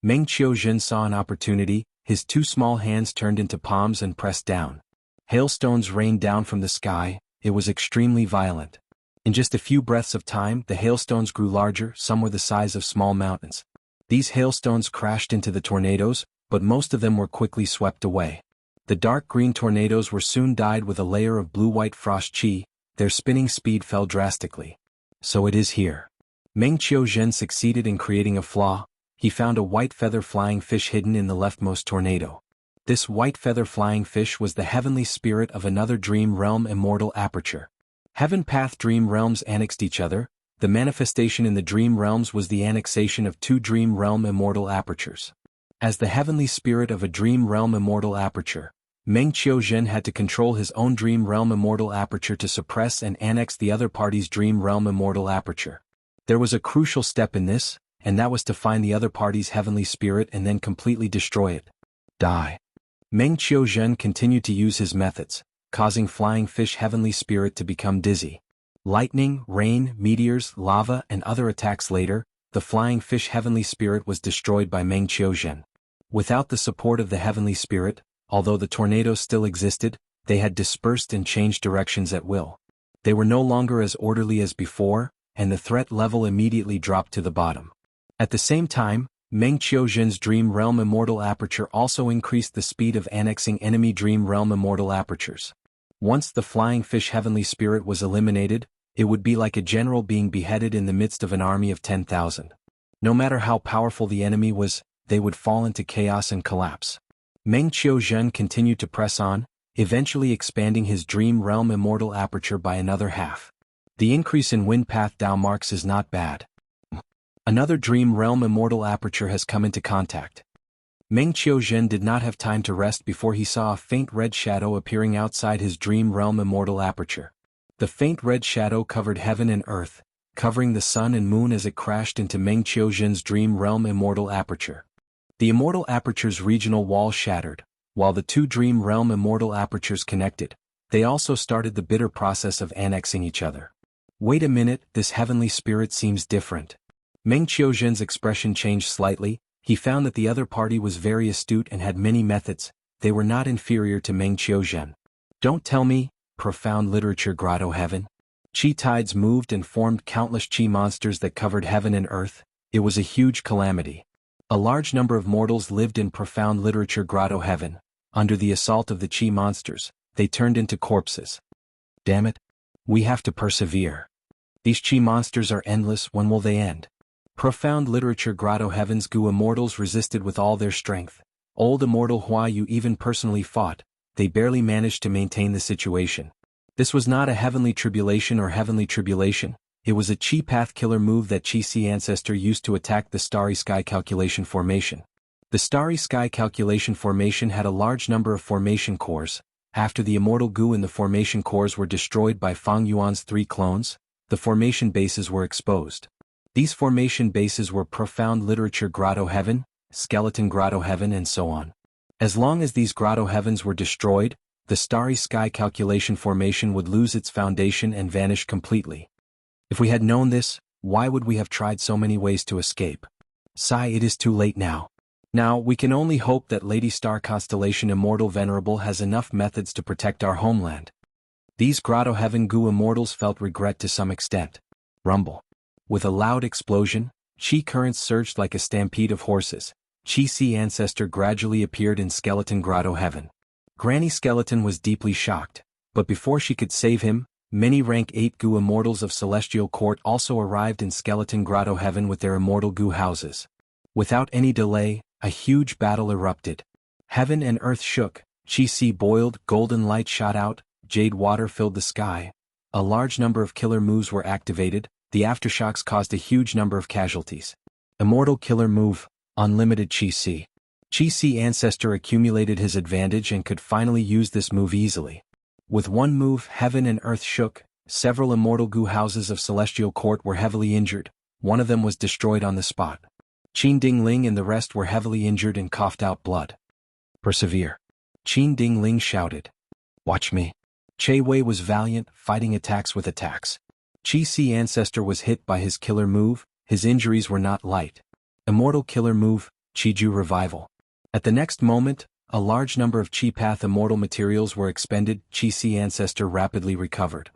Meng Qiuzhen saw an opportunity. His 2 small hands turned into palms and pressed down. Hailstones rained down from the sky. It was extremely violent. In just a few breaths of time, the hailstones grew larger. Some were the size of small mountains. These hailstones crashed into the tornadoes, but most of them were quickly swept away. The dark green tornadoes were soon dyed with a layer of blue-white frost chi. Their spinning speed fell drastically. So it is here. Meng Qiuzhen succeeded in creating a flaw. He found a white feather flying fish hidden in the leftmost tornado. This white feather flying fish was the heavenly spirit of another dream realm immortal aperture. Heaven Path Dream Realms annexed each other. The manifestation in the dream realms was the annexation of 2 dream realm immortal apertures. As the heavenly spirit of a dream realm immortal aperture, Meng Qiuzhen had to control his own dream realm immortal aperture to suppress and annex the other party's dream realm immortal aperture. There was a crucial step in this, and that was to find the other party's heavenly spirit and then completely destroy it. Die. Meng Qiuzhen continued to use his methods, causing flying fish heavenly spirit to become dizzy. Lightning, rain, meteors, lava, and other attacks later, the flying fish heavenly spirit was destroyed by Meng Qiuzhen. Without the support of the heavenly spirit, although the tornadoes still existed, they had dispersed and changed directions at will. They were no longer as orderly as before, and the threat level immediately dropped to the bottom. At the same time, Meng Qiuzhen's Dream Realm Immortal Aperture also increased the speed of annexing enemy Dream Realm Immortal Apertures. Once the flying fish heavenly spirit was eliminated, it would be like a general being beheaded in the midst of an army of 10,000. No matter how powerful the enemy was, they would fall into chaos and collapse. Meng Qiuzhen continued to press on, eventually expanding his Dream Realm Immortal Aperture by another half. The increase in Wind Path Dao marks is not bad. Another Dream Realm Immortal Aperture has come into contact. Meng Qiuzhen did not have time to rest before he saw a faint red shadow appearing outside his Dream Realm Immortal Aperture. The faint red shadow covered heaven and earth, covering the sun and moon as it crashed into Meng Qiuzhen's Dream Realm Immortal Aperture. The Immortal Aperture's regional wall shattered, while the 2 Dream Realm Immortal Apertures connected. They also started the bitter process of annexing each other. Wait a minute, this heavenly spirit seems different. Meng Qiuzhen's expression changed slightly. He found that the other party was very astute and had many methods. They were not inferior to Meng Qiuzhen. Don't tell me, profound literature grotto heaven. Qi tides moved and formed countless qi monsters that covered heaven and earth. It was a huge calamity. A large number of mortals lived in profound literature grotto heaven. Under the assault of the chi monsters, they turned into corpses. Damn it. We have to persevere. These chi monsters are endless, when will they end? Profound literature grotto heaven's Gu immortals resisted with all their strength. Old immortal Hua Yu even personally fought. They barely managed to maintain the situation. This was not a heavenly tribulation or heavenly tribulation. It was a chi path killer move that Chi-Si ancestor used to attack the starry sky calculation formation. The starry sky calculation formation had a large number of formation cores. After the immortal Gu in the formation cores were destroyed by Fang Yuan's 3 clones, the formation bases were exposed. These formation bases were profound literature grotto heaven, skeleton grotto heaven, and so on. As long as these grotto heavens were destroyed, the starry sky calculation formation would lose its foundation and vanish completely. If we had known this, why would we have tried so many ways to escape? Sigh, it is too late now. Now, we can only hope that Lady Star Constellation Immortal Venerable has enough methods to protect our homeland. These grotto heaven Gu immortals felt regret to some extent. Rumble. With a loud explosion, chi currents surged like a stampede of horses. Chi-Si ancestor gradually appeared in skeleton grotto heaven. Granny Skeleton was deeply shocked, but before she could save him, many rank 8 Gu immortals of Celestial Court also arrived in skeleton grotto heaven with their immortal Gu houses. Without any delay, a huge battle erupted. Heaven and earth shook, Chi-Si boiled, golden light shot out, jade water filled the sky. A large number of killer moves were activated. The aftershocks caused a huge number of casualties. Immortal killer move, unlimited Chi-Si. Chi-Si ancestor accumulated his advantage and could finally use this move easily. With one move, heaven and earth shook. Several immortal Gu houses of Celestial Court were heavily injured. One of them was destroyed on the spot. Qin Ding Ling and the rest were heavily injured and coughed out blood. Persevere. Qin Ding Ling shouted. Watch me. Che Wei was valiant, fighting attacks with attacks. Chi-Si ancestor was hit by his killer move. His injuries were not light. Immortal killer move, Chi-Ju revival. At the next moment, a large number of chi path immortal materials were expended. Chi-Si ancestor rapidly recovered.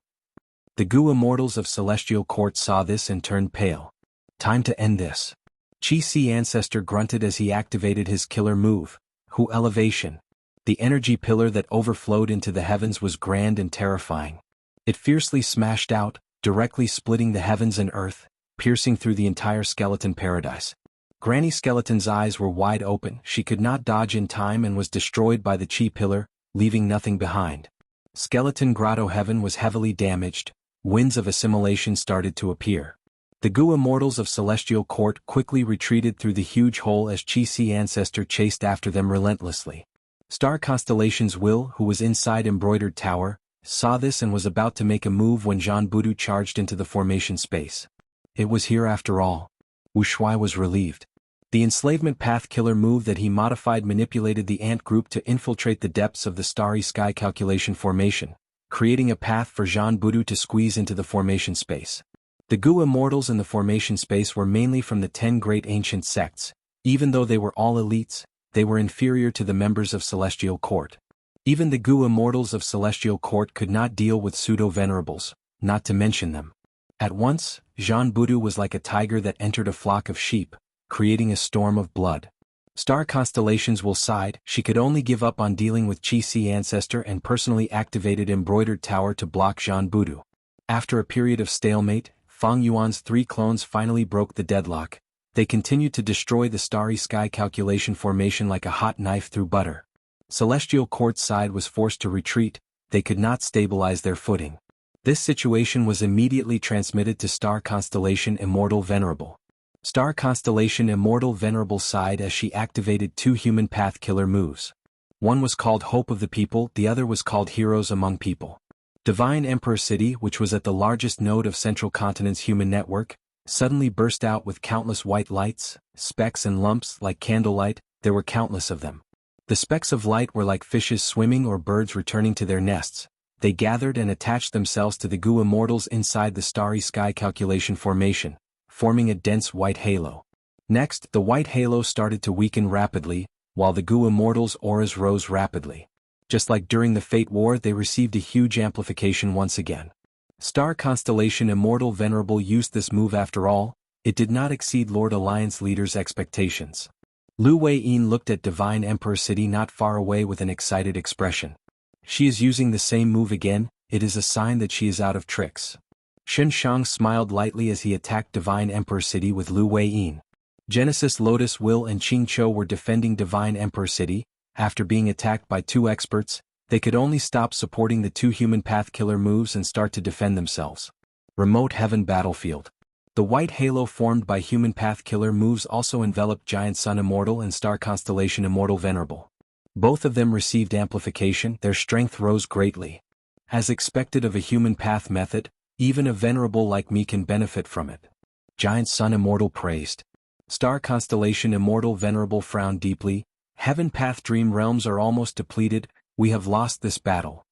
The Gu immortals of Celestial Court saw this and turned pale. Time to end this. Chi-Si ancestor grunted as he activated his killer move, Hu elevation. The energy pillar that overflowed into the heavens was grand and terrifying. It fiercely smashed out, directly splitting the heavens and earth, piercing through the entire skeleton paradise. Granny Skeleton's eyes were wide open. She could not dodge in time and was destroyed by the chi pillar, leaving nothing behind. Skeleton grotto heaven was heavily damaged. Winds of assimilation started to appear. The Gu immortals of Celestial Court quickly retreated through the huge hole as Chi-Si ancestor chased after them relentlessly. Star Constellation's Will, who was inside Embroidered Tower, saw this and was about to make a move when Jean Budu charged into the formation space. It was here after all. Wu Shuai was relieved. The enslavement path killer move that he modified manipulated the ant group to infiltrate the depths of the starry sky calculation formation, creating a path for Jean Budu to squeeze into the formation space. The Gu immortals in the formation space were mainly from the 10 great ancient sects. Even though they were all elites, they were inferior to the members of Celestial Court. Even the Gu immortals of Celestial Court could not deal with pseudo-venerables, not to mention them. At once, Jean Budu was like a tiger that entered a flock of sheep, creating a storm of blood. Star Constellation's Will sighed. She could only give up on dealing with Chi-Si ancestor and personally activated Embroidered Tower to block Jean Budu. After a period of stalemate, Fang Yuan's 3 clones finally broke the deadlock. They continued to destroy the starry sky calculation formation like a hot knife through butter. Celestial Court's side was forced to retreat. They could not stabilize their footing. This situation was immediately transmitted to Star Constellation Immortal Venerable. Star Constellation Immortal Venerable sighed as she activated 2 human path killer moves. One was called Hope of the People, the other was called Heroes Among People. Divine Emperor City, which was at the largest node of Central Continent's human network, suddenly burst out with countless white lights, specks and lumps like candlelight. There were countless of them. The specks of light were like fishes swimming or birds returning to their nests. They gathered and attached themselves to the Gu immortals inside the starry sky calculation formation, forming a dense white halo. Next, the white halo started to weaken rapidly, while the Gu immortals' auras rose rapidly. Just like during the Fate War, they received a huge amplification once again. Star Constellation Immortal Venerable used this move after all. It did not exceed Lord Alliance leader's expectations. Lu Wei-yin looked at Divine Emperor City not far away with an excited expression. She is using the same move again, it is a sign that she is out of tricks. Xianxia smiled lightly as he attacked Divine Emperor City with Lu Wei-yin. Genesis Lotus Will and Qingqiu were defending Divine Emperor City. After being attacked by two experts, they could only stop supporting the two human path killer moves and start to defend themselves. Remote Heaven Battlefield. The white halo formed by human path killer moves also enveloped Giant Sun Immortal and Star Constellation Immortal Venerable. Both of them received amplification, their strength rose greatly. As expected of a human path method, even a venerable like me can benefit from it. Giant Sun Immortal praised. Star Constellation Immortal Venerable frowned deeply. Heaven Path Dream Realms are almost depleted, we have lost this battle.